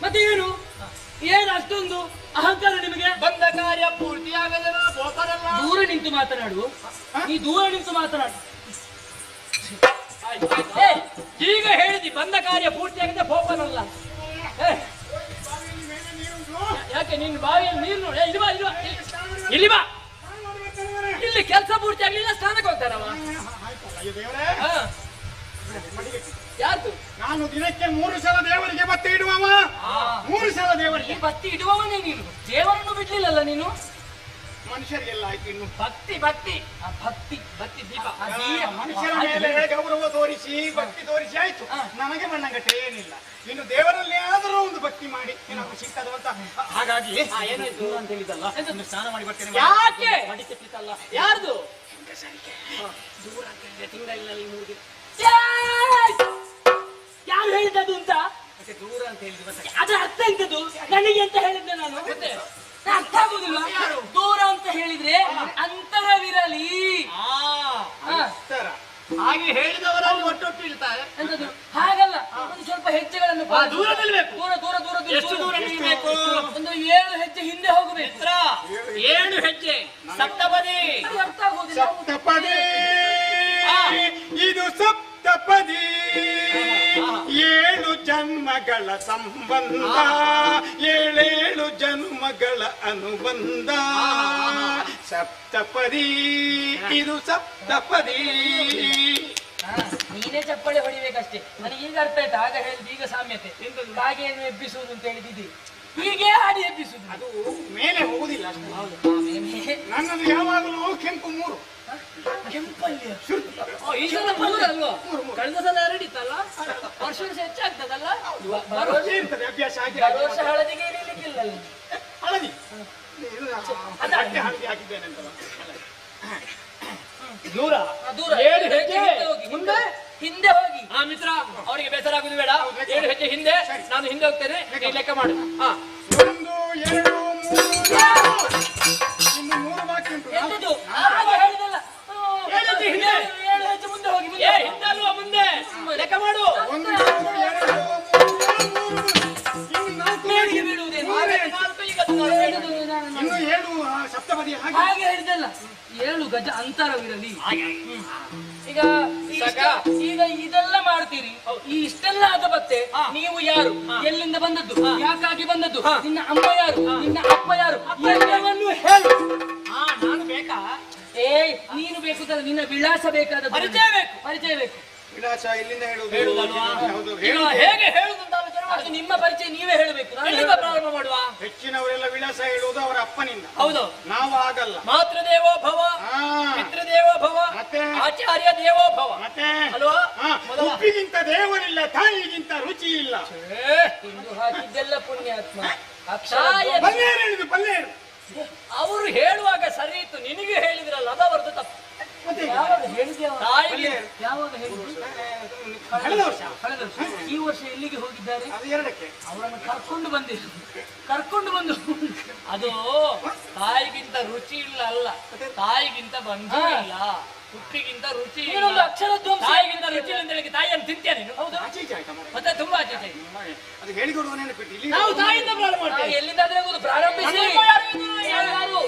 ಮತ್ತೆ ಏನು ಅಷ್ಟೊಂದು ಅಹಂಕಾರ ನಿಮಗೆ? ಬಂದ ಕಾರ್ಯ ಪೂರ್ತಿಯಾಗದೆ ದೂರ ನಿಂತು ಮಾತನಾಡು. ನೀ ದೂರ ನಿಂತು ಮಾತನಾಡು. ಈಗ ಹೇಳಿದಿ ಬಂದ ಕಾರ್ಯ ಪೂರ್ತಿಯಾಗದೆ ಪೋಪನಲ್ಲ. ಯಾಕೆ ನಿನ್ನ ಬಾವಿಯಲ್ಲಿ ನೀರು ನೋಡಿ? ಇಲ್ಲಿ ಬಾ. ಇಲ್ಲಿ ಕೆಲಸ ಪೂರ್ತಿ ಆಗ್ಲಿಲ್ಲ, ಸ್ನಾನಕ್ಕೆ ಹೋಗ್ತಾರವ. ಯಾರ್ದು? ನಾನು ದಿನಕ್ಕೆ 3 ಸಲ ದೇವರಿಗೆ ಬತ್ತಿ ಇಡುವವ. 3 ಸಲ ದೇವರಿಗೆ ಬತ್ತಿ ಇಡುವವನೇ ನೀನು. ದೇವರನ್ನು ಬಿಡ್ಲಿಲ್ಲಲ್ಲ ನೀನು. ಮನುಷ್ಯರಿಗೆಲ್ಲ ಆಯ್ತು ಇನ್ನು ಭಕ್ತಿ ದೀಪ. ಮನುಷ್ಯರ ಮೇಲೆ ಗೌರವ ತೋರಿಸಿ ಭಕ್ತಿ ತೋರಿಸಿ ಆಯ್ತು. ನನಗೆ ಮಣ್ಣಗಟ್ಟೆ ಏನಿಲ್ಲ. ಇನ್ನು ದೇವರಲ್ಲಿ ಆದರೂ ಒಂದು ಭಕ್ತಿ ಮಾಡಿ ಏನಾದ್ರು ಸಿಗ್ತದ ಅಂತ. ಹಾಗಾಗಿ ಏನಾಯ್ತು ಅಂತ ಹೇಳಿದಲ್ಲ, ಸ್ನಾನ ಮಾಡಿ ಬರ್ತೇನೆ. ಯಾಕೆ ಅಲ್ಲ? ಯಾರ್ದು ದೂರ ಅಂತ ಹೇಳಿದೆ? ತಿಂಗಳಲ್ಲಿ 3 ದಿನ. ಯಾರು ಹೇಳಿದ್ದು ಅಂತ? ಮತ್ತೆ ದೂರ ಅಂತ ಹೇಳಿದ್ದು ಅದ್ರ ಅರ್ಥ ಎಂತದ್ದು? ನನಗೆ ಅಂತ ಹೇಳಿದ್ದೆ ನಾನು. ಅರ್ಥ ಆಗುದಿಲ್ಲ. ದೂರ ಅಂತ ಹೇಳಿದ್ರೆ ಅಂತರವಿರಲಿ. ದೂರ ನಿಲ್ಬೇಕು. ದೂರ ದೂರ ದೂರ ಎಷ್ಟು ದೂರ ನಿಲ್ಬೇಕು? ಒಂದು 7 ಹೆಜ್ಜೆ ಹಿಂದೆ ಹೋಗಬೇಕು. 7 ಹೆಜ್ಜೆ ಸಪ್ತಪದಿ. ಅರ್ಥ ಆಗೋದಿಲ್ಲ. ಸಪ್ತಪದಿ ಇದು ಸಪ್ತಪದಿ 7 ಜನ್ಮಗಳ ಸಂಬಂಧ 7 ಜನ್ಮಗಳ ಅನುಬಂಧ ಸಪ್ತಪದಿ ಇದು ಸಪ್ತಪದಿ. ನೀನೇ ಚಪ್ಪಳೆ ಹೊಡಿಬೇಕಷ್ಟೇ. ನನಗೆ ಈಗ ಅರ್ಥ ಆಯ್ತು. ಆಗ ಹೇಳಿದ ಈಗ ಸಾಮ್ಯತೆ ಕಾಗೆಯನ್ನು ಎಬ್ಬಿಸುವುದು ಅಂತ ಹೇಳಿದ್ದೀರಿ. ಹೀಗೆ ಹಾಡಿ ಎಬ್ಬಿಸುವುದು. ಅದು ಮೇಲೆ ಹೋಗುದಿಲ್ಲ ಅಷ್ಟೇ. ನನ್ನದು ಯಾವಾಗಲೂ ಕೆಂಪು 3 ಕೆಂಪಲ್ಲಿ ಈ ಸಲ 3 ಅಲ್ವಾ? ಕಳೆದ ಸಲ 2 ಇತ್ತಲ್ಲ. ವರ್ಷ ಹೆಚ್ಚಾಗ್ತದಲ್ಲ. ಇರ್ತದೆ ಅಭ್ಯಾಸ ಆಗಿ. ವರ್ಷ ಹಳದಿಗೆ ಇರಲಿಕ್ಕಿಲ್ಲ ಅಲ್ಲಿ. ಹಳದಿ ಹಳದಿ ಹಾಕಿದ್ದೇನೆ ಅಂತ. ದೂರ ದೂರ 7 ಹೆಜ್ಜೆ ಮುಂದೆ ಹಿಂದೆ ಹೋಗಿ. ಮಿತ್ರ ಅವರಿಗೆ ಬೇಸರ ಆಗುದು ಬೇಡ. 7 ಹೆಜ್ಜೆ ಹಿಂದೆ, ನಾನು ಹಿಂದೆ ಹೋಗ್ತೇನೆ. ನೀನು ಲೆಕ್ಕ ಮಾಡು. 1 2 3 ಇನ್ನು 3 ಬಾಕಿ ಉಂಟು. ಎಂತದು? ಹಾಗೆ ಹೇಳಿದಲ್ಲ. 7 ಹೆಜ್ಜೆ ಹಿಂದೆ, 7 ಹೆಜ್ಜೆ ಮುಂದೆ ಹೋಗಿ. ಹಿಂದೆ ಅಲ್ವಾ ಮುಂದೆ? ಲೆಕ್ಕ ಮಾಡು. 1 2 3 ಇನ್ನು 4 ಮೇಲಿಗೆ ಬೀಳುವುದೇನು? ಇನ್ನು 7 ಸಪ್ತಪದಿ ಹಾಗೆ ಹೇಳಿದಲ್ಲ. 7 ಗಜ ಅಂತರವಿರಲಿ. ಈಗ ಈಗ ಇದೆಲ್ಲ ಮಾಡ್ತೀರಿ. ಈ ಇಷ್ಟೆಲ್ಲ ಆದ ಮತ್ತೆ ನೀವು ಯಾರು, ಎಲ್ಲಿಂದ ಬಂದದ್ದು, ಯಾಕಾಗಿ ಬಂದದ್ದು, ನಿನ್ನ ಅಮ್ಮ ಯಾರು, ನಿನ್ನ ಅಪ್ಪ ಯಾರು, ಎಲ್ಲವನ್ನೂ ಹೇಳು. ನಾನು ಬೇಕಾ? ನೀನು ಬೇಕು ಅಂತ ನಿನ್ನ ವಿಳಾಸ ಬೇಕಾದ ಪರಿಚಯ ಬೇಕು. ಪರಿಚಯ ಬೇಕು. ವಿಳಾಸ ಇಲ್ಲಿಂದ ಹೇಳುದಲ್ವಾ? ಹೌದು. ಹೇಗೆ ಹೇಳುದಂತ ಆಲೋಚನೆ ಅದು ನಿಮ್ಮ ಪರಿಚಯ ನೀವೇ ಹೇಳಬೇಕು. ಎಲ್ಲಿಂದ ಪ್ರಾರಂಭ ಮಾಡುವ? ಹೆಚ್ಚಿನವರೆಲ್ಲ ವಿಳಾಸ ಹೇಳುವುದು ಅವರ ಅಪ್ಪನಿಂದ. ಹೌದು. ನಾವು ಆಗಲ್ಲ. ಮಾತೃದೇವೋ ಭವ, ಪಿತೃದೇವೋ ಭವ, ಮತ್ತೆ ಆಚಾರ್ಯ ದೇವೋ ಭವ. ಮತ್ತೆ ಅಲ್ವಾ? ಉಪ್ಪಿಗಿಂತ ದೇವರಿಲ್ಲ, ತಾಯಿಗಿಂತ ರುಚಿ ಇಲ್ಲ. ಇಂದು ಹಾಕಿದ್ದೆಲ್ಲ ಪುಣ್ಯಾತ್ಮ. ಪಲ್ಲೇರು ಹೇಳಿದ್ದು ಪಲ್ಲೇರು. ಅವರು ಹೇಳುವಾಗ ಸರಿ ಇತ್ತು, ನಿನಗೆ ಹೇಳಿದ್ರಲ್ಲ ಅದು ಅವರದ್ದು ತಪ್ಪು. ಯಾವಾಗ ಹೇಳಿದ್ಯಾ? ತಾಯಿಗೆ ಯಾವಾಗ ಹೇಳಿದ್ರು? ಕಳೆದ ವರ್ಷ. ಕಳೆದ ವರ್ಷ. ಈ ವರ್ಷ ಎಲ್ಲಿಗೆ ಹೋಗಿದ್ದಾರೆ? ಅದು 2ಕ್ಕೆ ಅವರನ್ನು ಕರ್ಕೊಂಡು ಬಂದು ಅದು ತಾಯಿಗಿಂತ ರುಚಿ ಇಲ್ಲ ಅಲ್ಲ, ತಾಯಿಗಿಂತ ಬಂಧು ಇಲ್ಲ, ಉಪ್ಪಿಗಿಂತ ರುಚಿ ಇಲ್ಲ. ಅಕ್ಷರಧ್ವಂಸ. ತಾಯಿಗಿಂತ ರುಚಿ ಇಲ್ಲ ಅಂತ ಹೇಳಿ ತಾಯಿಯನ್ನು ತಿಂತೇನೆ ನೀನು? ಹೌದು. ಆಚೀಚೆ ಆಯ್ತಾ ಮಾರ್ರೆ? ಮತ್ತೆ ತುಂಬಾ ಆಚೆ ಅದು ಹೇಳಿಕೊಡುವ ನೆನಪಿಟ್ಟು ಇಲ್ಲಿ ನಾವು ತಾಯಿಯಿಂದ ಪ್ರಾರಂಭ ಮಾಡ್ತೇವೆ. ಎಲ್ಲಿಂದಾದ್ರೆ ಆಗೋದು ಪ್ರಾರಂಭಿಸಿ. ಯಾರು?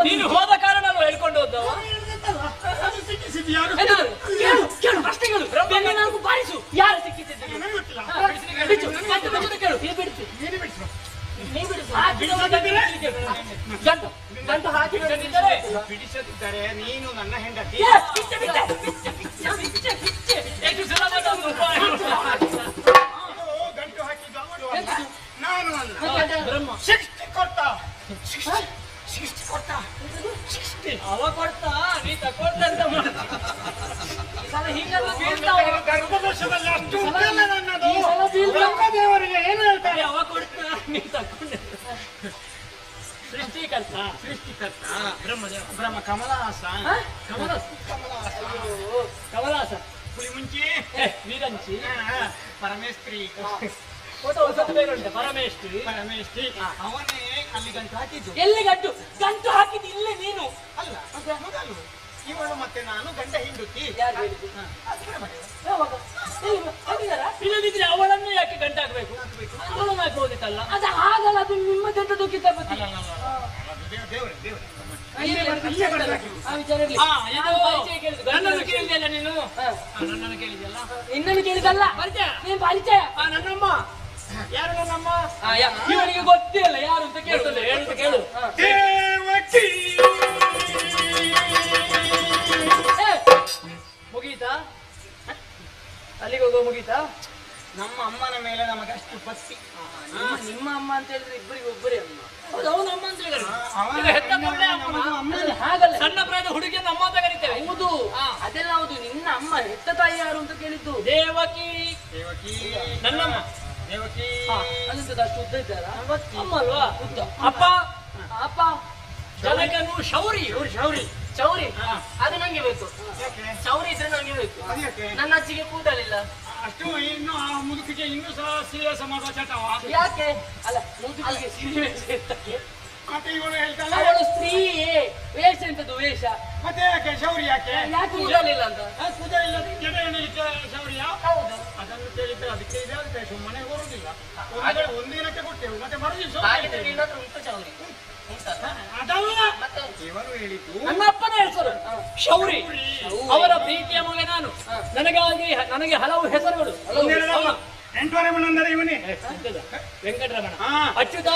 ನೀನು ಹೋದ ಕಾರಣ ನಾನು ಹೇಳ್ಕೊಂಡು ಹೋದವ. ಕೇಳು ಪ್ರಶ್ನೆಗಳು ನನಗೂ ಬಾರಿಸು. ಯಾರು ಸಿಕ್ಕಿಸಿದ್ದು ಗಂಟು ಹಾಕಿ ಬಿಡಿಸದಿದ್ದರೆ ನೀನು ನನ್ನ ಹೆಂಡತಿ. ಗಂಟು ಹಾಕಿ ನಾನು ಶಿಕ್ಷೆ ಕೊಟ್ಟ ಅವ ಕೊಡ್ತಾ ನೀ ತಕೊಡ್ತಾ ಅಂತ ಹೀಗೆಲ್ಲ ಬೀಳ್ತಾವ. ಗರ್ಭದೋಷದಲ್ಲಿ ಅಷ್ಟು ನನ್ನದು ದೇವರಿಗೆ ಏನು ಹೇಳ್ತಾರೆ? ಅವ ಕೊಡ್ತಾ ನೀ ತಕೊಂಡೆ. ಸೃಷ್ಟಿಕರ್ತ ಬ್ರಹ್ಮ ಕಮಲಾಸ ಕಮಲಾಸ ಪುಳಿ ಮುಂಚಿ ವೀರಂಚಿ ಪರಮೇಶ್ವರಿ ಪರಮೇಶ್ವರಿ ಅವನೇ ಅಲ್ಲಿ ಗಂಟು ಹಾಕಿದ್ದು. ಎಲ್ಲಿ ಗಂಟು ಹಾಕಿದ್ದು ಇಲ್ಲೇ ನೀನು ಅಲ್ಲ ಮೊದಲು ಇವಳು ಮತ್ತೆ ನಾನು ಗಂಡ ಹಿಂಡುತ್ತಿ. ಇಲ್ಲದಿದ್ರೆ ಅವಳನ್ನು ಯಾಕೆ ಗಂಟು ಹಾಕ್ಬೇಕು? ಅವಳನ್ನು ಹಾಕಬಹುದಿತ್ತಲ್ಲ. ಅದು ಹಾಗಲ್ಲ, ಅದು ನಿಮ್ಮ ದೊಡ್ಡದು ಕಿತಾಪತಿ. ನನ್ನನ್ನು ಕೇಳಿದೆಯಲ್ಲ ನೀನು? ನನ್ನನ್ನು ಕೇಳಿದೆಯಲ್ಲ, ಇನ್ನನ್ನು ಕೇಳಿದಲ್ಲ. ನೀನು ಪರಿಚಯ ನನ್ನಮ್ಮ. ಯಾರು ನನ್ನಮ್ಮ? ಇವನಿಗೆ ಗೊತ್ತೇ ಇಲ್ಲ ಯಾರು ಅಂತ ಕೇಳುತ್ತದೆ. ಹೇಳುದು ಕೇಳು. ಮುಗೀತಾ? ಅಲ್ಲಿಗೆ ಹೋಗೋ ಮುಗೀತಾ? ನಮ್ಮ ಅಮ್ಮನ ಮೇಲೆ ನಮಗೆ ಅಷ್ಟು ಭಕ್ತಿ. ನಿಮ್ಮ ಅಮ್ಮ ಅಂತ ಹೇಳಿದ್ರೆ ಇಬ್ಬರಿಗೆ ಒಬ್ಬರೇ ಅಮ್ಮ. ಹೌದು, ಅವನು ಅಮ್ಮ ಅಂತ ಹೇಳಿದ್ರು. ಈಗ ಹೆತ್ತ ಕೂಡಲೇ ಅಮ್ಮ. ಹಾಗಲ್ಲ, ಸಣ್ಣ ಪ್ರಾಯದ ಹುಡುಗಿಯನ್ನು ಅಮ್ಮ ಅಂತ ಕರಿತೇವೆ. ಹೌದು, ಅದೆಲ್ಲ ಹೌದು. ನಿನ್ನ ಅಮ್ಮ ಹೆತ್ತ ತಾಯಿ ಯಾರು ಅಂತ ಕೇಳಿದ್ದು? ದೇವಕಿ. ನನ್ನಮ್ಮ ದೇವಕಿ. ಅದಂತದ ಅಷ್ಟು ಉದ್ದ ಇದ್ದಾರಾ? ಅಮ್ಮ ಅಲ್ವಾ? ಉದ್ದ. ಅಪ್ಪ ಅಪ್ಪ ಜನಕನು ಶೌರಿ. ಚೌರಿ ಅದು ನಂಗೆ ಬೇಕು. ಚೌರಿ ಇದ್ರೆ ನಂಗೆ ಬೇಕು. ನನ್ನ ಅಜ್ಜಿಗೆ ಕೂದಲಿಲ್ಲ. ಅಷ್ಟು ಇನ್ನು ಆ ಮುದುಕಿಗೆ ಇನ್ನೂ ಸಹ ಸೀರಿಯಸ್ ಮಾಡುವ ಚಟವ. ಯಾಕೆ? ಅಲ್ಲ, ಮುದುಕಿಗೆ ಸೀರಿಯಸ್ ಇರ್ತಕ್ಕೆ. ಮತ್ತೆ ಇವಳು ಹೇಳ್ತಾಳೆ ಅವಳು ಸ್ತ್ರೀಯೇ. ವೇಷ ಎಂತದ್ದು ವೇಷ? ಮತ್ತೆ ಯಾಕೆ ಶೌರಿ ಯಾಕೆ? ಯಾಕೆ ಕೂದಲಿಲ್ಲ ಅಂತ? ಕೂದಲಿಲ್ಲ ಜಡೆ ಎಣ್ಣೆ ಶೌರ್ಯ. ಹೌದು, ಅದನ್ನು ಕೇಳಿದ್ರೆ ಅದಕ್ಕೆ ಇದಾಗುತ್ತೆ, ಸುಮ್ಮನೆ ಬರುದಿಲ್ಲ. ಒಂದಿನಕ್ಕೆ ಕೊಟ್ಟೆವು, ಮತ್ತೆ ಮರುದಿವಸ ಹಾಗಿದ್ರೆ ನಿನ್ನ ಹತ್ರ ಉಂಟು ಚೌರಿ? ಅದಲ್ಲ, ಮತ್ತೆ ಇವರು ಹೇಳಿದ್ದು ನನ್ನ ಅಪ್ಪನ ಹೆಸರು ಶೌರಿ. ಅವರ ಪ್ರೀತಿಯ ಮಗ ನಾನು. ನನಗೆ ಹಲವು ಹೆಸರುಗಳು. ಎಂಟುವರೆ ಇವನೇ ವೆಂಕಟರಮಣ, ಅಚ್ಯುತ,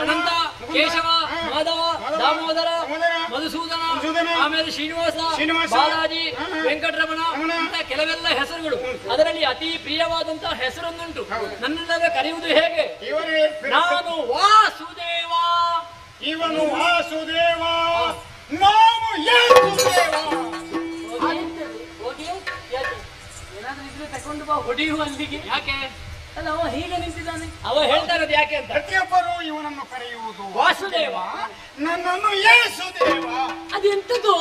ಅನಂತ, ಕೇಶವ, ಮಾಧವ, ದಾಮೋದರ, ಮಧುಸೂದನ, ಆಮೇಲೆ ಶ್ರೀನಿವಾಸ, ಬಾಲಾಜಿ, ವೆಂಕಟರಮಣ ಅಂತ ಕೆಲವೆಲ್ಲ ಹೆಸರುಗಳು. ಅದರಲ್ಲಿ ಅತಿ ಪ್ರಿಯವಾದಂತಹ ಹೆಸರೊಂದುಂಟು. ನನ್ನೆಲ್ಲ ಕರೆಯುವುದು ಹೇಗೆ? ನಾನು ವಾಸುದೇವ. ಇವನು ವಾಸುದೇವ, ನಾನು ಯೇಸುದೇವ. ಹೋಗಿ ಯಾಕೆ? ಏನಾದ್ರೂ ಇದ್ರೆ ತಕೊಂಡು ಬಾ, ಹೊಡೆಯುವ ಅಲ್ಲಿಗೆ. ಯಾಕೆ? ಅಲ್ಲ, ಅವ ಹೀಗೆ ನಿಂತಿದ್ದಾನೆ. ಅವ ಹೇಳ್ತಾ ಇರೋದು ಯಾಕೆ ಅಂತ. ಪ್ರತಿಯೊಬ್ಬರು ಇವನನ್ನು ಕರೆಯುವುದು ವಾಸುದೇವ, ನನ್ನನ್ನು ಯೇಸುದೇವ. ಅದೆಂತದ್ದು?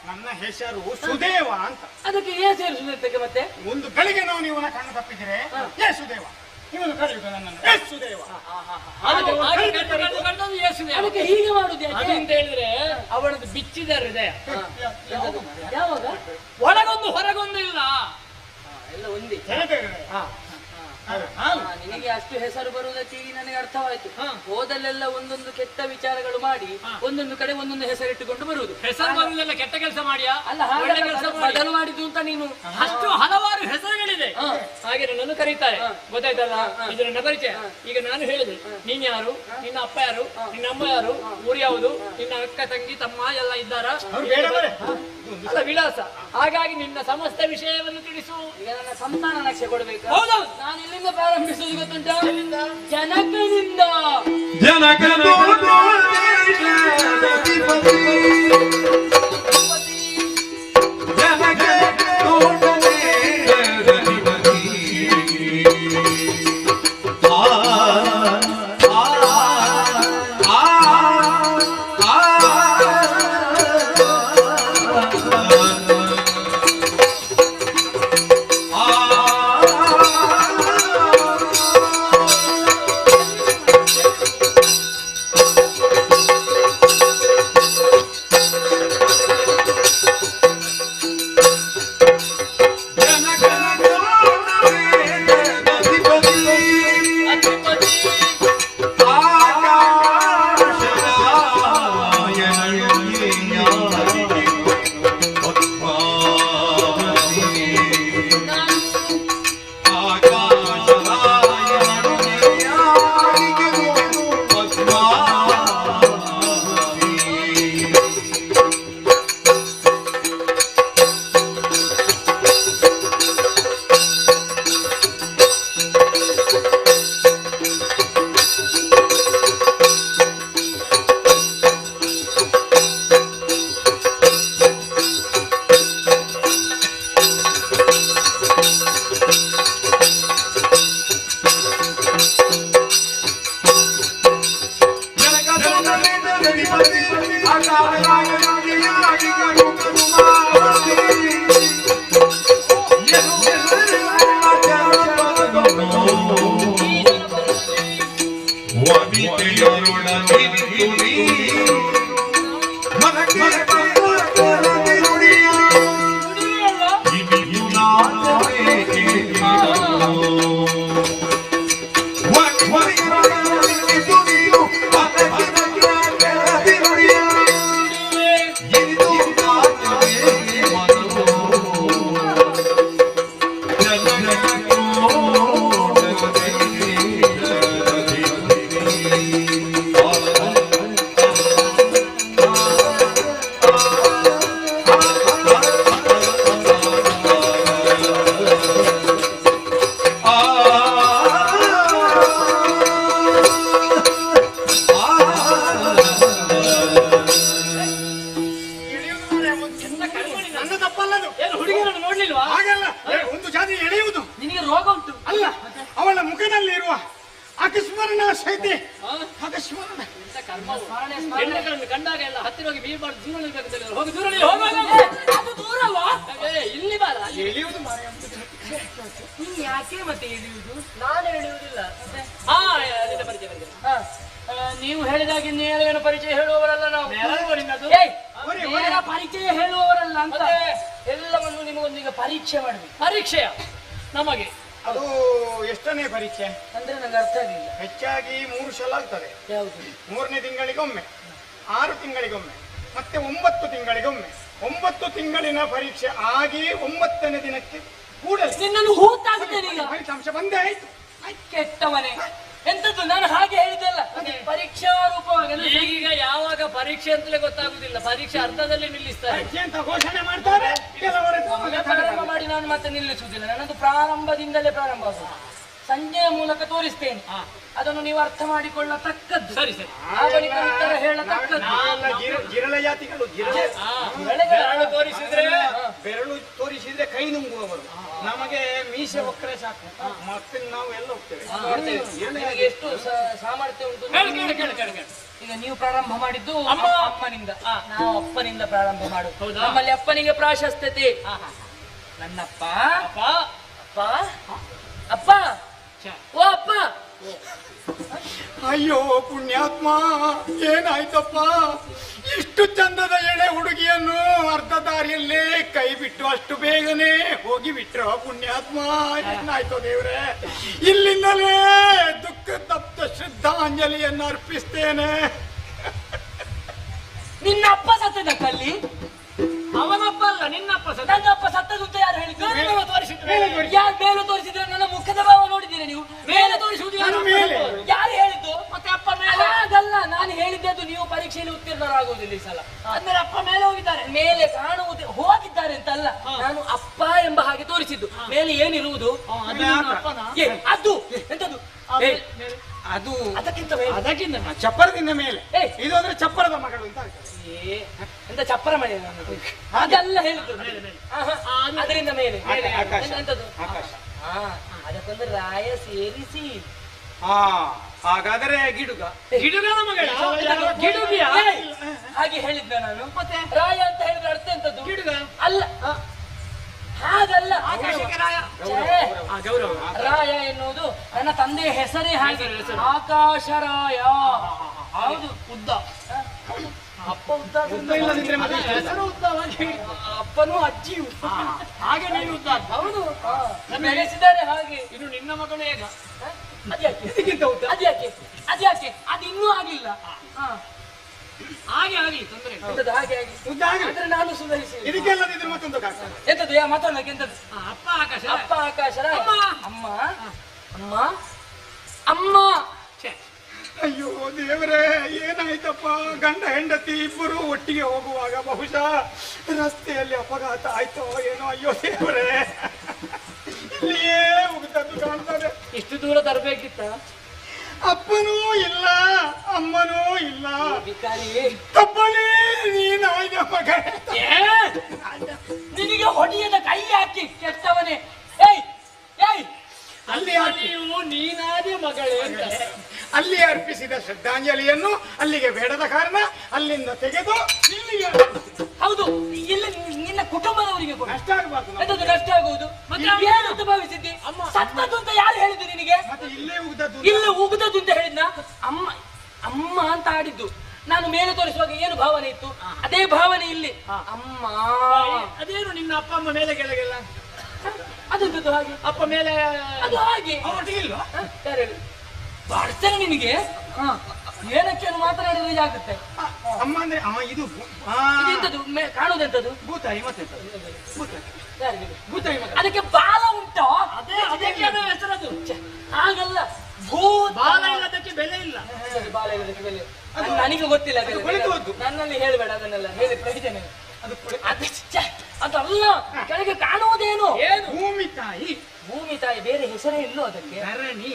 ನನ್ನ ಹೆಸರು ಸುದೇವ ಅಂತ. ಅದಕ್ಕೆ ಏನ್ ಸೇರಿಸುತ್ತೆ ಮತ್ತೆ? ಒಂದು ಗಳಿಗೆ ನಾವು ಇವನ ಕಣ್ಣು ತಪ್ಪಿದ್ರೆ ಯೇಸುದೇವ, ಇವನು ಕರೆಯುವುದು ನನ್ನನ್ನು ಯೇಸುದೇವ. ಅದಕ್ಕೆ ಹೀಗೆ ಮಾಡುದು ಯಾಕೆ ಅಂತ ಹೇಳಿದ್ರೆ ಅವಳದ್ದು ಬಿಚ್ಚಿದ ಹೃದಯ. ಯಾವಾಗ? ಒಳಗೊಂದು ಹೊರಗೊಂದು ಇಲ್ಲ, ಎಲ್ಲ ಒಂದೇ. ನಿನಗೆ ಅಷ್ಟು ಹೆಸರು ಬರುವುದಕ್ಕೆ ಈಗ ನನಗೆ ಅರ್ಥವಾಯ್ತು. ಹೋದಲ್ಲೆಲ್ಲ ಒಂದೊಂದು ಕೆಟ್ಟ ವಿಚಾರಗಳು ಮಾಡಿ ಒಂದೊಂದು ಕಡೆ ಒಂದೊಂದು ಹೆಸರಿಟ್ಟುಕೊಂಡು ಬರುವುದು. ಹೆಸರು ಬರುವುದೆಲ್ಲ ಕೆಟ್ಟ ಕೆಲಸ ಮಾಡಿಯಾ? ಅಲ್ಲ, ಒಳ್ಳೆ ಕೆಲಸ ಬದಲು ಮಾಡಿದ್ದು ಅಂತ ನೀನು. ಅಷ್ಟು ಹಲವಾರು ಹೆಸರುಗಳಿದೆ. ಹಾಗೆ ನನ್ನನ್ನು ಕರೀತಾರೆ, ಗೊತ್ತಾಯ್ತಲ್ಲ? ಇದು ನನ್ನ ಪರಿಚಯ. ಈಗ ನಾನು ಹೇಳಿದೆ, ನೀನ್ ಯಾರು, ನಿನ್ನ ಅಪ್ಪ ಯಾರು, ನಿನ್ನ ಅಮ್ಮ ಯಾರು, ಊರು ಯಾವುದು, ನಿನ್ನ ಅಕ್ಕ ತಂಗಿ ತಮ್ಮ ಎಲ್ಲ ಇದ್ದಾರಾ? ಅಲ್ಲ, ವಿಳಾಸ. ಹಾಗಾಗಿ ನಿನ್ನ ಸಮಸ್ತ ವಿಷಯವನ್ನು ತಿಳಿಸು. ಈಗ ನನ್ನ ಸಂತಾನ ನಕ್ಷೆ ಕೊಡ್ಬೇಕು. ಹೌದೌದು. ನಾನು ಇಲ್ಲಿಂದ ಪ್ರಾರಂಭಿಸುವುದು ಗೊತ್ತುಂಟ? ಜನಕನಿಂದ. ಸ್ಮರಣ ಸೈತೆ ಸ್ಮರಣ ಹೆಣ್ಣುಗಳನ್ನು ಕಂಡಾಗ ಎಲ್ಲ ಹತ್ತಿರ ಹೋಗಿ ಬೀಳ್ಬಾರ್ದು, ದೂರ ನಿಲ್ಬೇಕು. ಹೋಗಿ ದೂರ ನಿಲ್ಲಿ, ಅದು ದೂರವಾ? ಇಲ್ಲಿ ಬಾರ. ಎಳೆಯುವುದು ಮಾರಾಯ. ನೀನ್ ಯಾಕೆ ಮತ್ತೆ ಎಳೆಯುವುದು? ನಾನು ಎಳೆಯುವುದಿಲ್ಲ. ನಿನ್ನ ಪರಿಚಯ ಬಂದಿದೆ. ನೀವು ಹೇಳಿದಾಗೆ ನೇರ ಪರಿಚಯ ಹೇಳುವವರಲ್ಲ ನಾವು. ನೇರ ಪರಿಚಯ ಹೇಳುವವರಲ್ಲ ಅಂತ ಎಲ್ಲವನ್ನು ನಿಮಗೊಂದೀಗ ಪರೀಕ್ಷೆ ಮಾಡಬೇಕು. ಪರೀಕ್ಷೆಯ ನಮಗೆ ಅದು ಎಷ್ಟನೇ ಪರೀಕ್ಷೆ ಅಂದ್ರೆ ನಂಗೆ ಅರ್ಥ ಆಗಿಲ್ಲ. ಹೆಚ್ಚಾಗಿ 3 ಸಲ ಆಗ್ತದೆ. ಯಾವುದು? 3ನೇ ತಿಂಗಳಿಗೊಮ್ಮೆ, 6 ತಿಂಗಳಿಗೊಮ್ಮೆ, ಮತ್ತೆ 9 ತಿಂಗಳಿಗೊಮ್ಮೆ. 9 ತಿಂಗಳಿನ ಪರೀಕ್ಷೆ ಆಗಿ 9ನೇ ದಿನಕ್ಕೆ ಕೂಡಲೇ ನಿನ್ನನ್ನು ಹೂತಾಗ್ತೇನೆ ಈಗ. ಫಲಿತಾಂಶ ಬಂದೇ ಆಯ್ತು. ಕೆಟ್ಟವನೇ, ಎಂತದ್ದು ನಾನು ಹಾಗೆ ಹೇಳಿದ್ದಲ್ಲ, ಪರೀಕ್ಷಾ ರೂಪವಾಗಿ. ಈಗ ಯಾವಾಗ ಪರೀಕ್ಷೆ ಅಂತಲೇ ಗೊತ್ತಾಗುದಿಲ್ಲ, ಪರೀಕ್ಷೆ ಅರ್ಧದಲ್ಲಿ ನಿಲ್ಲಿಸ್ತಾರೆ. ಪರೀಕ್ಷೆ ಅಂತ ಘೋಷಣೆ ಮಾಡ್ತಾರೆ, ಪ್ರಾರಂಭ ಮಾಡಿ ನಾನು ಮತ್ತೆ ನಿಲ್ಲಿಸುವುದಿಲ್ಲ. ನನ್ನದು ಪ್ರಾರಂಭದಿಂದಲೇ ಪ್ರಾರಂಭ ಆಗುವುದು. ಸಂಜೆಯ ಮೂಲಕ ತೋರಿಸ್ತೇನೆ, ಅದನ್ನು ನೀವು ಅರ್ಥ ಮಾಡಿಕೊಳ್ಳತಕ್ಕದ್ದು. ಸರಿ ಸರಿ. ಆ ಬಳಿಕ ಉತ್ತರ ಹೇಳತಕ್ಕದ್ದು. ಜಿರಳ ಜಾತಿಗಳು ಬೆರಳು ತೋರಿಸಿದ್ರೆ ಕೈ ನುಂಗುವವರು. ನಮಗೆ ಮೀಸೆ ಒಕ್ಕರೆ ಸಾಕು, ಮತ್ತೆ ನಾವು ಎಲ್ಲ ಹೋಗ್ತೇವೆ. ನಿಮಗೆ ಎಷ್ಟು ಸಾಮರ್ಥ್ಯ ಉಂಟು? ಈಗ ನೀವು ಪ್ರಾರಂಭ ಮಾಡಿದ್ದು ಅಮ್ಮನಿಂದ, ನಾವು ಅಪ್ಪನಿಂದ ಪ್ರಾರಂಭ ಮಾಡುದು. ನಮ್ಮಲ್ಲಿ ಅಪ್ಪನಿಗೆ ಪ್ರಾಶಸ್ತ್ಯತೆ. ನನ್ನಪ್ಪ ಅಪ್ಪ ಅಪ್ಪ ಓ ಅಪ್ಪ. ಅಯ್ಯೋ ಪುಣ್ಯಾತ್ಮ, ಏನಾಯ್ತಪ್ಪ? ಇಷ್ಟು ಚಂದದ ಎಳೆ ಹುಡುಗಿಯನ್ನು ಅರ್ಧ ದಾರಿಯಲ್ಲೇ ಕೈ ಬಿಟ್ಟು ಅಷ್ಟು ಬೇಗನೆ ಹೋಗಿ ಬಿಟ್ರ ಪುಣ್ಯಾತ್ಮ. ಏನಾಯ್ತು ದೇವ್ರೆ? ಇಲ್ಲಿಂದಲೇ ದುಃಖ ತಪ್ತ ಶ್ರದ್ಧಾಂಜಲಿಯನ್ನು ಅರ್ಪಿಸ್ತೇನೆ. ನಿನ್ನ ಅಪ್ಪ ಸತ್ತದ ಕಲ್ಲಿ? ಅವನಪ್ಪ ಅಲ್ಲ, ನಿನ್ನಪ್ಪ ಸತ್ತ. ನನ್ನ ಅಪ್ಪ ಸತ್ತದು ಅಂತ ಯಾರು ಹೇಳಿದ್ರು? ಯಾರು ಮೇಲೆ ತೋರಿಸಿದ್ರೆ? ನನ್ನ ಮುಖದ ಭಾವ ನೋಡಿದ್ದೀರಾ ನೀವು? ಮೇಲೆ ತೋರಿಸುವುದು ಯಾರು ಹೇಳಿದ್ದು? ಮತ್ತೆ ಅಪ್ಪ ಮೇಲೆ? ಹಾಗಲ್ಲ, ನಾನು ಹೇಳಿದ್ದದು ನೀವು ಪರೀಕ್ಷೆಯಲ್ಲಿ ಉತ್ತೀರ್ಣರಾಗುವುದಿಲ್ಲ ಈ ಸಲ. ಅಂದ್ರೆ ಅಪ್ಪ ಮೇಲೆ ಹೋಗಿದ್ದಾರೆ. ಮೇಲೆ ಕಾಣುವುದು ಹೋಗಿದ್ದಾರೆ ಅಂತಲ್ಲ, ನಾನು ಅಪ್ಪ ಎಂಬ ಹಾಗೆ ತೋರಿಸಿದ್ದು. ಮೇಲೆ ಏನಿರುವುದು? ಅದು ಎಂತದು? ಅದು ಅದಕ್ಕಿಂತ ಚಪ್ಪರದಿಂದ ಮೇಲೆ. ಇದು ಅಂದ್ರೆ ಚಪ್ಪರದ ಮಗಳು ಅಂತ ಎಂತ ಚಪ್ಪರ ಮನೆ ಅದೆಲ್ಲ ಹೇಳಿದ್ದು. ಅದರಿಂದ ಮೇಲೆ ಎಂತದು? ಅದಕ್ಕೊಂದು ರಾಯ ಸೇರಿಸಿ. ಹಾಗಾದರೆ ಗಿಡುಗ ಗಿಡುಗಿಯ ಹಾಗೆ ಹೇಳಿದ್ದ ನಾನು. ಮತ್ತೆ ರಾಯ ಅಂತ ಹೇಳಿದ್ರೆ ಅರ್ಥ ಎಂತದ್ದು? ಗಿಡುಗ ಅಲ್ಲ, ಹಾಗಲ್ಲ. ರಾಯ ಎನ್ನುವುದು ನನ್ನ ತಂದೆಯ ಹೆಸರೇ ಹಾಗೆ, ಆಕಾಶ ರಾಯ. ಹೌದು, ಉದ್ದ. ಅಪ್ಪ ಉದ್ದ, ಹೆಸರು ಉದ್ದವಾಗಿ, ಅಪ್ಪನೂ ಅಜ್ಜಿಯು ಹಾಗೆ. ನೀನು ಉದ್ದ. ಹೌದು, ಬೆಳೆಸಿದ್ದಾರೆ ಹಾಗೆ. ಇನ್ನು ನಿನ್ನ ಮಗಳು ಹೇಗ? ಅದ್ಯಾಕೆ ಅದು ಇನ್ನೂ ಆಗಿಲ್ಲ. ಹಾಗೆ ಆಗಲಿ, ತೊಂದರೆ ಹಾಗೆ ಆಗಿ ಅಂದ್ರೆ ನಾನು ಸುಧಾರಿಸಿ. ಇದಕ್ಕೆಲ್ಲದಿದ್ರೆ ಮತ್ತೊಂದು ಎಂತದ್ದು? ಮತ್ತೊಂದಕ್ಕೆ ಎಂತದ್ದು? ಅಪ್ಪ ಆಕಾಶ ಅಮ್ಮ ಅಮ್ಮ. ಅಯ್ಯೋ ದೇವರೇ, ಏನಾಯ್ತಪ್ಪ? ಗಂಡ ಹೆಂಡತಿ ಇಬ್ಬರು ಒಟ್ಟಿಗೆ ಹೋಗುವಾಗ ಬಹುಶಃ ರಸ್ತೆಯಲ್ಲಿ ಅಪಘಾತ ಆಯ್ತೋ ಏನೋ. ಅಯ್ಯೋ ದೇವರೇ, ಇಲ್ಲಿಯೇ ಮುಗಿದದ್ದು ಕಾಣ್ತದೆ. ಇಷ್ಟು ದೂರ ತರಬೇಕಿತ್ತ? ಅಪ್ಪನೂ ಇಲ್ಲ, ಅಮ್ಮನೂ ಇಲ್ಲ. ಬಿಕಾರಿ ತಪ್ಪಲಿ ನೀನಾಯ್ದ ಮಗ. ನಿನಗೆ ಹೊಡೆಯದ ಕೈ ಹಾಕಿ ಕೆಟ್ಟವನೇ. ಅಲ್ಲಿ ನೀವು ನೀನಾದ ಮಗಳೇ ಅಂತ ಅಲ್ಲಿ ಅರ್ಪಿಸಿದ ಶ್ರದ್ಧಾಂಜಲಿಯನ್ನು ಅಲ್ಲಿಗೆ ಬೇಡದ ಕಾರಣ ಅಲ್ಲಿಂದ ತೆಗೆದು ಇಲ್ಲಿಗೆ. ಹೌದು, ಇಲ್ಲಿ ನಿನ್ನ ಕುಟುಂಬದವರಿಗೆ ನಷ್ಟ ಆಗಬಾರ್ದು. ಎಂತದ್ದು ನಷ್ಟ ಆಗುವುದು? ಏನು ಅಂತ ಭಾವಿಸಿದ್ದಿ? ಸತ್ತದ್ದು ಅಂತ ಯಾರು ಹೇಳಿದ್ದು ನಿನಗೆ? ಮತ್ತೆ ಇಲ್ಲೇ ಉಗ್ದದ್ದು, ಇಲ್ಲೇ ಉಗ್ದದ್ದು ಅಂತ ಹೇಳಿದ್ನ? ಅಮ್ಮ ಅಂತ ಆಡಿದ್ದು. ನಾನು ಮೇಲೆ ತೋರಿಸುವಾಗ ಏನು ಭಾವನೆ ಇತ್ತು, ಅದೇ ಭಾವನೆ ಇಲ್ಲಿ. ಅಮ್ಮ. ಅದೇನು ನಿನ್ನ ಅಪ್ಪ ಅಮ್ಮ ಮೇಲೆ ಕೆಳಗೆಲ್ಲ? ಅದೆಂತದ್ದು ಹಾಗೆ? ಅಪ್ಪ ಮೇಲೆ ಅದು ಹಾಗೆ. ಯಾರು ಹೇಳಿ ಬರ್ತೇನೆ ನಿನಗೆ. ಏನಕ್ಕೆ ಮಾತನಾಡಿದ್ರೆ ಆಗುತ್ತೆ. ಅಮ್ಮ ಅಂದ್ರೆ ಇದು ಎಂತದ್ದು ಕಾಣುವುದೆಂತದ್ದು? ಭೂತಾಯಿ. ಮತ್ತೆ ಭೂತಾಯಿ. ಅದಕ್ಕೆ ಬಾಲ ಉಂಟು, ಅದಕ್ಕೆ ಹೆಸರದು. ಹಾಗಲ್ಲ, ಬಾಲ ಇಲ್ಲದಕ್ಕೆ ಬೆಲೆ ಇಲ್ಲ. ಬಾಲ ಇಲ್ಲದಕ್ಕೆ ಬೆಲೆ ನನಗೆ ಗೊತ್ತಿಲ್ಲ. ನನ್ನಲ್ಲಿ ಹೇಳಬೇಡ ಅದನ್ನೆಲ್ಲ, ಹೇಳಿ ಪ್ರಯೋಜನ. ಅದಲ್ಲ, ಕೆಳಗೆ ಕಾಣುವುದೇನು? ಭೂಮಿ ತಾಯಿ. ಭೂಮಿ ತಾಯಿ ಬೇರೆ ಹೆಸರೇ ಇಲ್ಲೋ ಅದಕ್ಕೆ? ಧರಣಿ.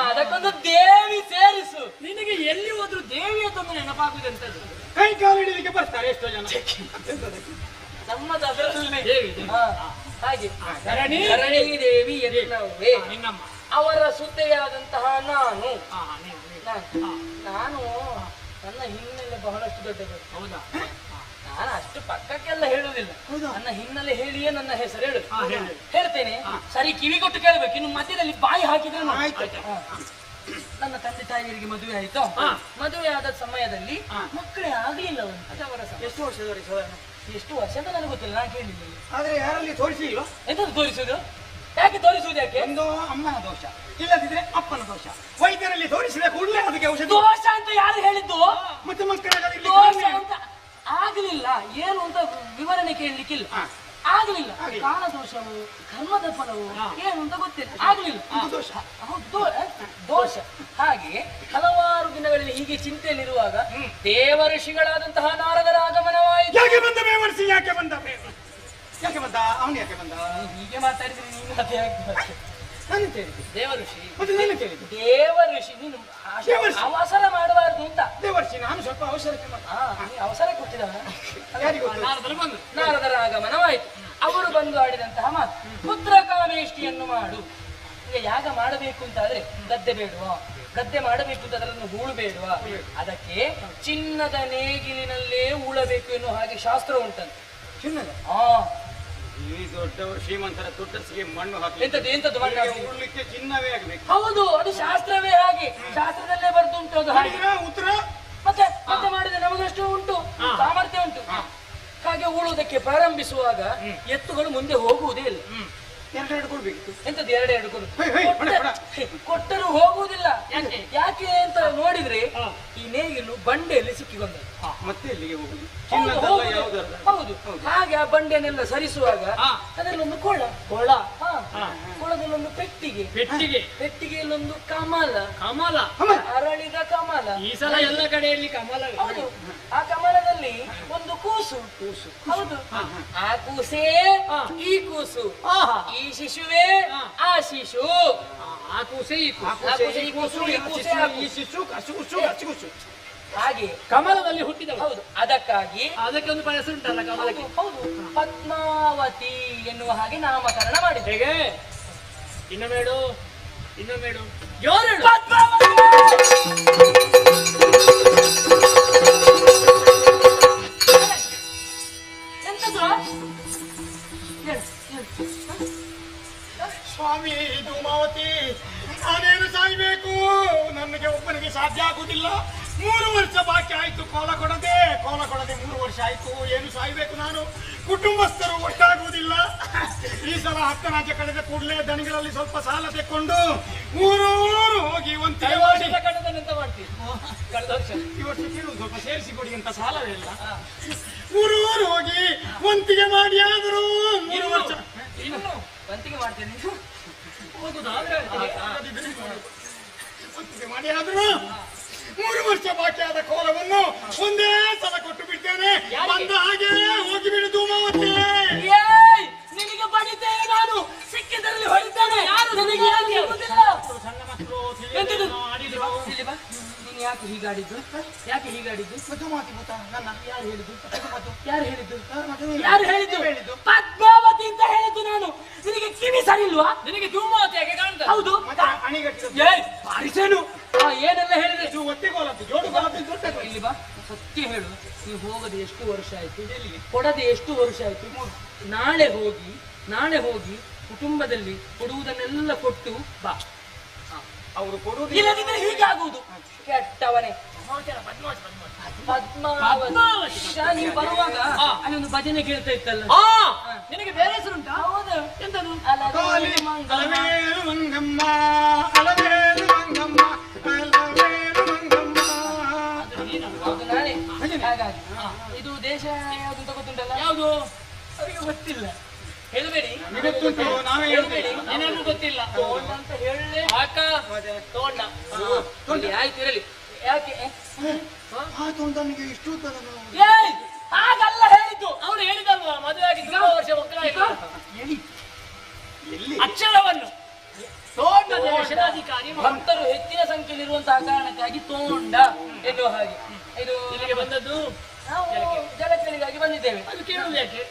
ಅದಕ್ಕೊಂದು ದೇವಿ ಸೇರಿಸು. ನಿನಗೆ ಎಲ್ಲಿ ಹೋದ್ರು ದೇವಿ ಅಂತೊಂದು ನೆನಪಾಗುದಂತದ್ದು. ಕೈ ಕಾಲು ಹಿಡಿಲಿಕ್ಕೆ ಬರ್ತಾರೆ ಎಷ್ಟೋ ಜನ. ನಮ್ಮದು ಅದರಲ್ಲೇ ಹಾಗೆ ಧರಣಿ ದೇವಿ ಎನ್ನವೇ ನಿನ್ನಮ್ಮ. ಅವರ ಸುದ್ದಿಯಾದಂತಹ ನಾವು ನಾನು ನಾನು ನನ್ನ ಹಿನ್ನೆಲೆ ಬಹಳಷ್ಟು ದೊಡ್ಡದು. ಹೌದಾ? ನಾನು ಅಷ್ಟು ಪಕ್ಕಕ್ಕೆಲ್ಲ ಹೇಳುವುದಿಲ್ಲ. ನನ್ನ ಹಿನ್ನೆಲೆ ಹೇಳಿಯೇ ನನ್ನ ಹೆಸರು ಹೇಳು. ಹೇಳ್ತೇನೆ, ಸರಿ ಕಿವಿಗೊಟ್ಟು ಕೇಳಬೇಕು. ಇನ್ನು ಮಧ್ಯದಲ್ಲಿ ಬಾಯಿ ಹಾಕಿದ್ರೆ ನನ್ನ ತಂದೆ ತಾಯಿಯರಿಗೆ ಮದುವೆ ಆಯ್ತು. ಮದುವೆ ಆದ ಸಮಯದಲ್ಲಿ ಮಕ್ಕಳೇ ಆಗ್ಲಿಲ್ಲ. ಎಷ್ಟು ವರ್ಷ ಅಂತ ನನಗೆ ಗೊತ್ತಿಲ್ಲ, ನಾನು ಕೇಳಿಲ್ಲ. ಆದ್ರೆ ಯಾರಲ್ಲಿ ತೋರಿಸಿಲ್ವ? ಎಂತದ್ದು ತೋರಿಸುದು? ಯಾಕೆ ತೋರಿಸುವುದು? ಯಾಕೆ? ಒಂದು ಅಮ್ಮನ ದೋಷ, ಇಲ್ಲದಿದ್ರೆ ಅಪ್ಪನ ದೋಷ. ವೈದ್ಯರಲ್ಲಿ ತೋರಿಸಿದ ಕೂಡಲೇ ಅದಕ್ಕೆ ಔಷಧ. ದೋಷ ಅಂತ ಯಾರು ಹೇಳಿದ್ದು? ಮತ್ತೆ ಮಕ್ಕಳಾಗಲಿ ದೋಷ ಅಂತ ಆಗ್ಲಿಲ್ಲ ಏನು ಅಂತ ವಿವರಣೆ ಕೇಳಲಿಕ್ಕಿಲ್ಲ. ಆಗ್ಲಿಲ್ಲ, ಕಾಲ ದೋಷವು ಕರ್ಮದ ಫಲವು ಏನು ಅಂತ ಗೊತ್ತಿಲ್ಲ. ಆಗ್ಲಿಲ್ಲ, ದೋಷ. ಹಾಗೆ ಹಲವಾರು ದಿನಗಳಲ್ಲಿ ಹೀಗೆ ಚಿಂತೆಯಲ್ಲಿರುವಾಗ ದೇವ ಋಷಿಗಳಾದಂತಹ ನಾರದರ ಆಗಮನವಾಯಿತು. ಯಾಕೆ ಬಂದ ಬೇವರ್ಸಿ? ಯಾಕೆ ಬಂದ ಅವನು? ಯಾಕೆ ಬಂದ? ಹೀಗೆ ಮಾತಾಡಿದ್ರೆ ನೀನು ಮತ್ತೆ ಯಾಕೆ ನಾನು ಕೇಳಿದ್ದೆ ದೇವ ಋಷಿ. ಮತ್ತೆ ನೀನು ಕೇಳಿದ್ದೆ ದೇವ ಋಷಿ. ನೀನು ಅವಸರ ಮಾಡಬಾರ್ದು ಅಂತ. ದೇವರ್ಷಿ ನಾನು ಸ್ವಲ್ಪ ಅವಸರಕ್ಕೆ ಅವಸರ ಕೊಟ್ಟಿದ್ದಾನ. ಯಾರಿಗೂ ನಾರದರ ಆಗಮನವಾಯಿತು. ಅವರು ಬಂದು ಆಡಿದಂತಹ ಮಾತು, ಪುತ್ರ ಕಾಮೇಷ್ಟಿಯನ್ನು ಮಾಡು. ಈಗ ಯಾಗ ಮಾಡಬೇಕು ಅಂತಾದ್ರೆ ಗದ್ದೆ ಬೇಡುವ, ಗದ್ದೆ ಮಾಡಬೇಕು ಅಂತ ಅದನ್ನು ಹೂಳು ಬೇಡುವ, ಅದಕ್ಕೆ ಚಿನ್ನದ ನೇಗಿಲಿನಲ್ಲೇ ಹೂಳಬೇಕು ಎನ್ನುವ ಹಾಗೆ ಶಾಸ್ತ್ರ ಉಂಟಂತೆ. ಚಿನ್ನದ? ಈ ದೊಡ್ಡವರು ಶ್ರೀಮಂತರ ತುಟ್ಟಸಿಗೆ ಮಣ್ಣು ಹಾಕಿ ಎಂತದ್ದು ಮಣ್ಣು ಉಳ್ಳಿಕ್ಕೆ ಚಿನ್ನವೇ ಆಗಬೇಕು. ಹೌದು, ಅದು ಶಾಸ್ತ್ರವೇ ಹಾಗೆ, ಶಾಸ್ತ್ರದಲ್ಲೇ ಬರ್ದುಂಟು ಅದು ಹಾಗೆ. ಉತ್ತರ ಮತ್ತೆ ಮಾಡಿದ್ರೆ ನಮಗಷ್ಟು ಉಂಟು, ಸಾಮರ್ಥ್ಯ ಉಂಟು. ಹಾಗೆ ಉಳುವುದಕ್ಕೆ ಪ್ರಾರಂಭಿಸುವಾಗ ಎತ್ತುಗಳು ಮುಂದೆ ಹೋಗುವುದೇ ಇಲ್ಲ. ಎರಡೆರಡು ಕೊಡ್ಬೇಕಿತ್ತು. ಎಂತದ್ದು ಎರಡೆರಡು ಕೊಟ್ಟರು ಹೋಗುವುದಿಲ್ಲ. ಯಾಕೆ ಅಂತ ನೋಡಿದ್ರೆ ಈ ನೇಗಿಲು ಬಂಡೆಯಲ್ಲಿ ಸಿಕ್ಕಿಕೊಂಡದ್ದು. ಮತ್ತೆ ಎಲ್ಲಿಗೆ ಹೋಗುದು? ಹೌದು. ಹಾಗೆ ಆ ಬಂಡೆನೆಲ್ಲ ಸರಿಸುವಾಗ ಅದರಲ್ಲೊಂದು ಕೊಳದಲ್ಲೊಂದು ಪೆಟ್ಟಿಗೆಯಲ್ಲೊಂದು ಕಮಲ, ಅರಳಿದ ಕಮಲ. ಈ ಸಲ ಎಲ್ಲ ಕಡೆಯಲ್ಲಿ ಕಮಲ. ಹೌದು, ಆ ಕಮಲದಲ್ಲಿ ಒಂದು ಕೂಸು. ಹೌದು, ಆ ಕೂಸೇ ಈ ಕೂಸು, ಈ ಶಿಶುವೇ ಆ ಶಿಶು. ಆ ಕೂಸೆ ಈ ಕೂಸು ಹಾಗೆ ಕಮಲದಲ್ಲಿ ಹುಟ್ಟಿದವ. ಹೌದು, ಅದಕ್ಕಾಗಿ ಅದಕ್ಕೆ ಒಂದು ಹೆಸರು ಉಂಟಲ್ಲ ಕಮಲಕ್ಕೆ. ಹೌದು, ಪದ್ಮಾವತಿ ಎನ್ನುವ ಹಾಗೆ ನಾಮಕರಣ ಮಾಡಿದೆ. ಹೇಗೆ? ಇನ್ನೊಮ್ಮೇಡು ಜೋರು ಸ್ವಾಮಿ ಧೂಮಾವತಿ, ನಾನೇನು ಸಾಯ್ಬೇಕು? ನನಗೆ ಒಬ್ಬನಿಗೆ ಸಾಧ್ಯ ಆಗುವುದಿಲ್ಲ. 3 ವರ್ಷ ಬಾಕಿ ಆಯ್ತು ಕೋಲ ಕೊಡದೆ 3 ವರ್ಷ ಆಯ್ತು. ಏನು ಸಾಯ್ಬೇಕು ನಾನು? ಕುಟುಂಬಸ್ಥರು ಒಟ್ಟಾಗುವುದಿಲ್ಲ. ಈ ಸಲ 10 ರಾಜ್ಯ ಕಳೆದ ಕೂಡಲೇ ದಣಿಗಳಲ್ಲಿ ಸ್ವಲ್ಪ ಸಾಲ ತೆಕ್ಕೊಂಡು ಊರು ಹೋಗಿ ಒಂತಿಗೆ ಮಾಡಿ ಎಂತ ಮಾಡ್ತೀವಿ? ಕಳೆದ ವರ್ಷ ಈ ವರ್ಷ ಕೇಳುವುದು ಸ್ವಲ್ಪ ಸೇರಿಸಿ ಕೊಡಿ ಅಂತ ಸಾಲವೇ ಇಲ್ಲ. ಊರು ಹೋಗಿ ಒಂತಿಗೆ ಮಾಡಿ ಆದರೂ 3 ವರ್ಷ ವಂತಿಗೆ ಮಾಡ್ತೇನೆ. ಒಂತಿಗೆ ಮಾಡಿ ಆದರೂ 3 ವರ್ಷ ಬಾಕಿ ಆದ ಕೋಲವನ್ನು ಒಂದೇ ಸಲ ಕೊಟ್ಟು ಬಿಡ್ತೇನೆ. ಬಂದ ಹಾಗೆ ಹೋಗಿ ಬಿಡು ಧೂಮಾವತಿ. ನಿನಗೆ ಬಡಿತೇನೆ ನಾನು, ಸಿಕ್ಕಿದ್ರಲ್ಲಿ ಹೊಡಿತಾನೆ. ನನಗೆ ಸಣ್ಣ ಮಕ್ಕಳು ನೀನು ಯಾಕೆ ಹೀಗಾಡಿದ್ದು? ಯಾರು ಹೇಳಿದ್ದು? ಪದ್ಮಾವತಿ ಅಂತ ಹೇಳಿದ್ದು ನಾನು. ನಿನಗೆ ಕಿವಿ ಸರಿ ಇಲ್ವಾ? ನಿನಗೆ ಧೂಮಾವತಿ ಯಾಕೆ ಕಾಣ್ತದೆ? ಹೌದು, ಬಾರಿಸೇನು ಏನೆಲ್ಲ ಹೇಳಿದ್ರೆ ಇಲ್ಲಿ ಬಾ. ಸತ್ಯ ಹೇಳು, ನೀವು ಹೋಗದೆ ಎಷ್ಟು ವರ್ಷ ಆಯ್ತು? ಕೊಡದೆ ಎಷ್ಟು ವರ್ಷ ಆಯ್ತು? ನಾಳೆ ಹೋಗಿ ಕುಟುಂಬದಲ್ಲಿ ಕೊಡುವುದನ್ನೆಲ್ಲ ಕೊಟ್ಟು ಬಾ. ಅವರು ಕೊಡುವುದು ಇಲ್ಲದಿದ್ರೆ ಹೀಗಾಗುವುದು. ಕೆಟ್ಟವನೇ ಪದ್ಮಾವತಿ. ನೀವು ಬರುವಾಗ ಅಲ್ಲಿ ಒಂದು ಭಜನೆ ಕೇಳ್ತಾ ಇತ್ತಲ್ಲ, ನಿನಗೆ ಬೇರೆ ಹೆಸರುಂಟಾ? ಹೌದು, ಎಂತದು? ಅಲವೇಲು ಮಂಗಮ್ಮ, ಅಲವೇಲು ಮಂಗಮ್ಮ, ಅಲವೇಲು ಮಂಗಮ್ಮ. ಹೌದು, ನಾಳೆ. ಹಾಗಾಗಿ ಇದು ದೇಶ ಯಾವುದು ಅಂತ ಗೊತ್ತುಂಟಲ್ಲ? ಯಾವುದು? ಅವರಿಗೆ ಗೊತ್ತಿಲ್ಲ. ಹೇಳಬೇಡಿ, ಹೇಳಬೇಡಿ. ಏನಾದ್ರು ಗೊತ್ತಿಲ್ಲ. ತೋಂಡ ಅಂತ ಹೇಳಲೇ ಅಕ್ಕ. ತೋಂಡ ಆಯ್ತು, ಇರಲಿ. ಯಾಕೆ ಇಷ್ಟು ಹಾಗಲ್ಲ ಹೇಳಿದ್ದು. ಅವನು ಹೇಳಿದಲ್ವಾ, ಮದುವೆ ಆಗಿ 3 ವರ್ಷ ಮಕ್ಕಳಾಯಿತು. ಅಕ್ಷರವನ್ನು ತೋಂಡ ದೇಶಾಧಿಕಾರಿ ಭಕ್ತರು ಹೆಚ್ಚಿನ ಸಂಖ್ಯೆಯಲ್ಲಿರುವಂತಹ ಕಾರಣಕ್ಕಾಗಿ ತೋಂಡ ಎನ್ನುವ ಹಾಗೆ ಇದು ಇಲ್ಲಿಗೆ ಬಂದದ್ದು. ನಾವು ಜಲಕ್ರಿಗಾಗಿ ಬಂದಿದ್ದೇವೆ. ಅದು ಕೇಳುವುದು ಯಾಕೆ?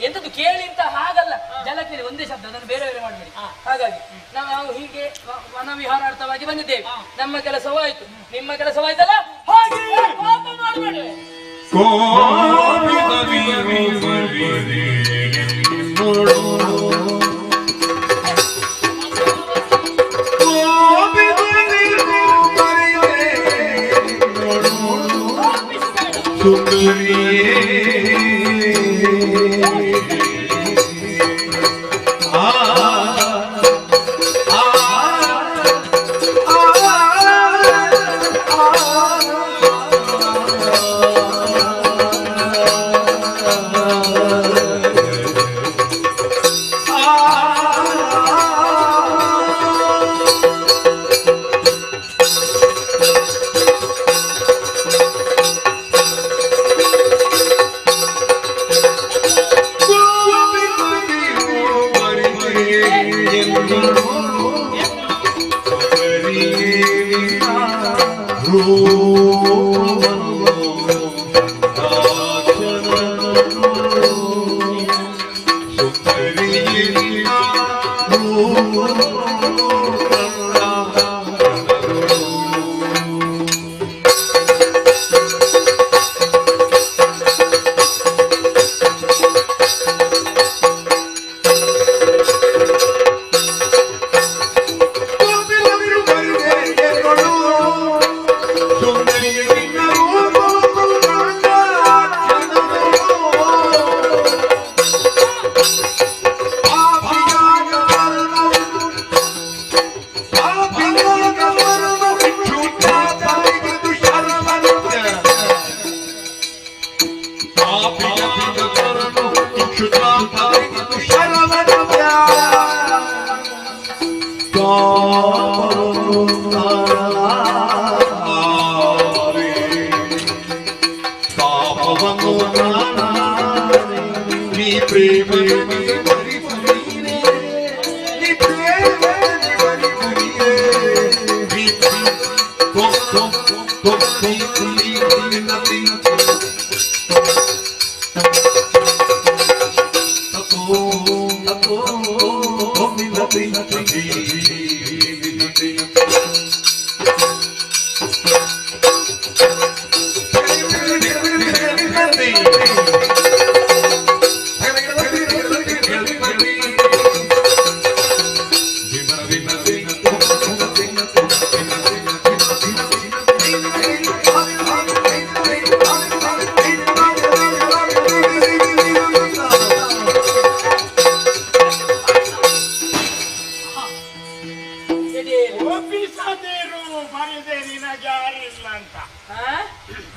ಎಂತದ್ದು ಕೇಳಿ ಅಂತ ಹಾಗಲ್ಲ, ಜಲ ಕೇಳಿ ಒಂದೇ ಶಬ್ದ, ಅದನ್ನು ಬೇರೆ ಬೇರೆ ಮಾಡಬೇಡಿ. ಹಾಗಾಗಿ ನಾವು ಹೀಗೆ ವನವಿಹಾರಾರ್ಥವಾಗಿ ಬಂದಿದ್ದೇವೆ. ನಮ್ಮ ಕೆಲಸವಾಯ್ತು, ನಿಮ್ಮ ಕೆಲಸವಾಯ್ತಲ್ಲ, ಹಾಗೆ ಮಾಡಬೇಡಿ.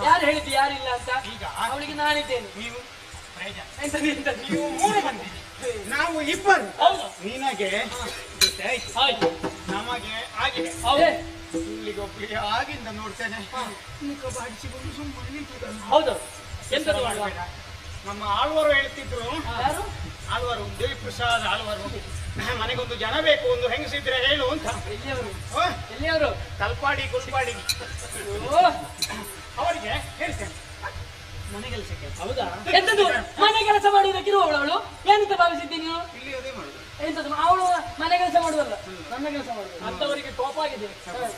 ಯಾರು ಹೇಳಿದ್ದು ಯಾರಿಲ್ಲ ಅಂತ? ಈಗ ಅವಳಿಗೆ ನಾನಿದ್ದೇನೆ. ನೀವು ನೀವು 3 ಮಂದಿ, ನಾವು 2. ನಿನಗೆ ಆಯ್ತು, ನಮಗೆ ಆಗಿದೆ. ಇಲ್ಲಿಗೊಬ್ಬರಿಗೆ ಆಗಿಂದ ನೋಡ್ತೇನೆ, ಮುಖ ಬಾಡಿಸಿಕೊಂಡು ಸುಮ್ಮನೆ ನಿಂತಿದ್ದಾನೆ. ಹೌದು, ಎಂತದ್ದು ಮಾಡಬೇಡ. ನಮ್ಮ ಆಳ್ವರು ಹೇಳ್ತಿದ್ರು, ಯಾರು ಆಳ್ವರು? ದೇವಿಪ್ರಸಾದ್ ಆಳ್ವರು. ಮನೆಗೊಂದು ಜನ ಬೇಕು, ಒಂದು ಹೆಂಗಸಿದ್ರೆ ಹೇಳು ಅಂತ. ಎಲ್ಲಿಯವರು? ಕಲ್ಪಾಡಿ ಗುಲ್ಪಾಡಿ. ಅವರಿಗೆ ಹೇಳ್ತೇನೆ ಮನೆ ಕೆಲಸಕ್ಕೆ. ಹೌದಾ? ಎಂತದ್ದು ಮನೆ ಕೆಲಸ ಮಾಡುವುದಕ್ಕಿರುವವಳು ಅವಳು? ಏನಂತ ಭಾವಿಸಿದ್ದೀನಿ ನೀವು? ಇಲ್ಲಿ ಅದೇ ಮಾಡುದು. ಎಂತದ್ದು ಅವಳು ಮನೆ ಕೆಲಸ ಮಾಡುದಲ್ಲ, ನನ್ನ ಕೆಲಸ ಮಾಡುದು. ಅಂತವರಿಗೆ ಕೋಪ ಆಗಿದೆ.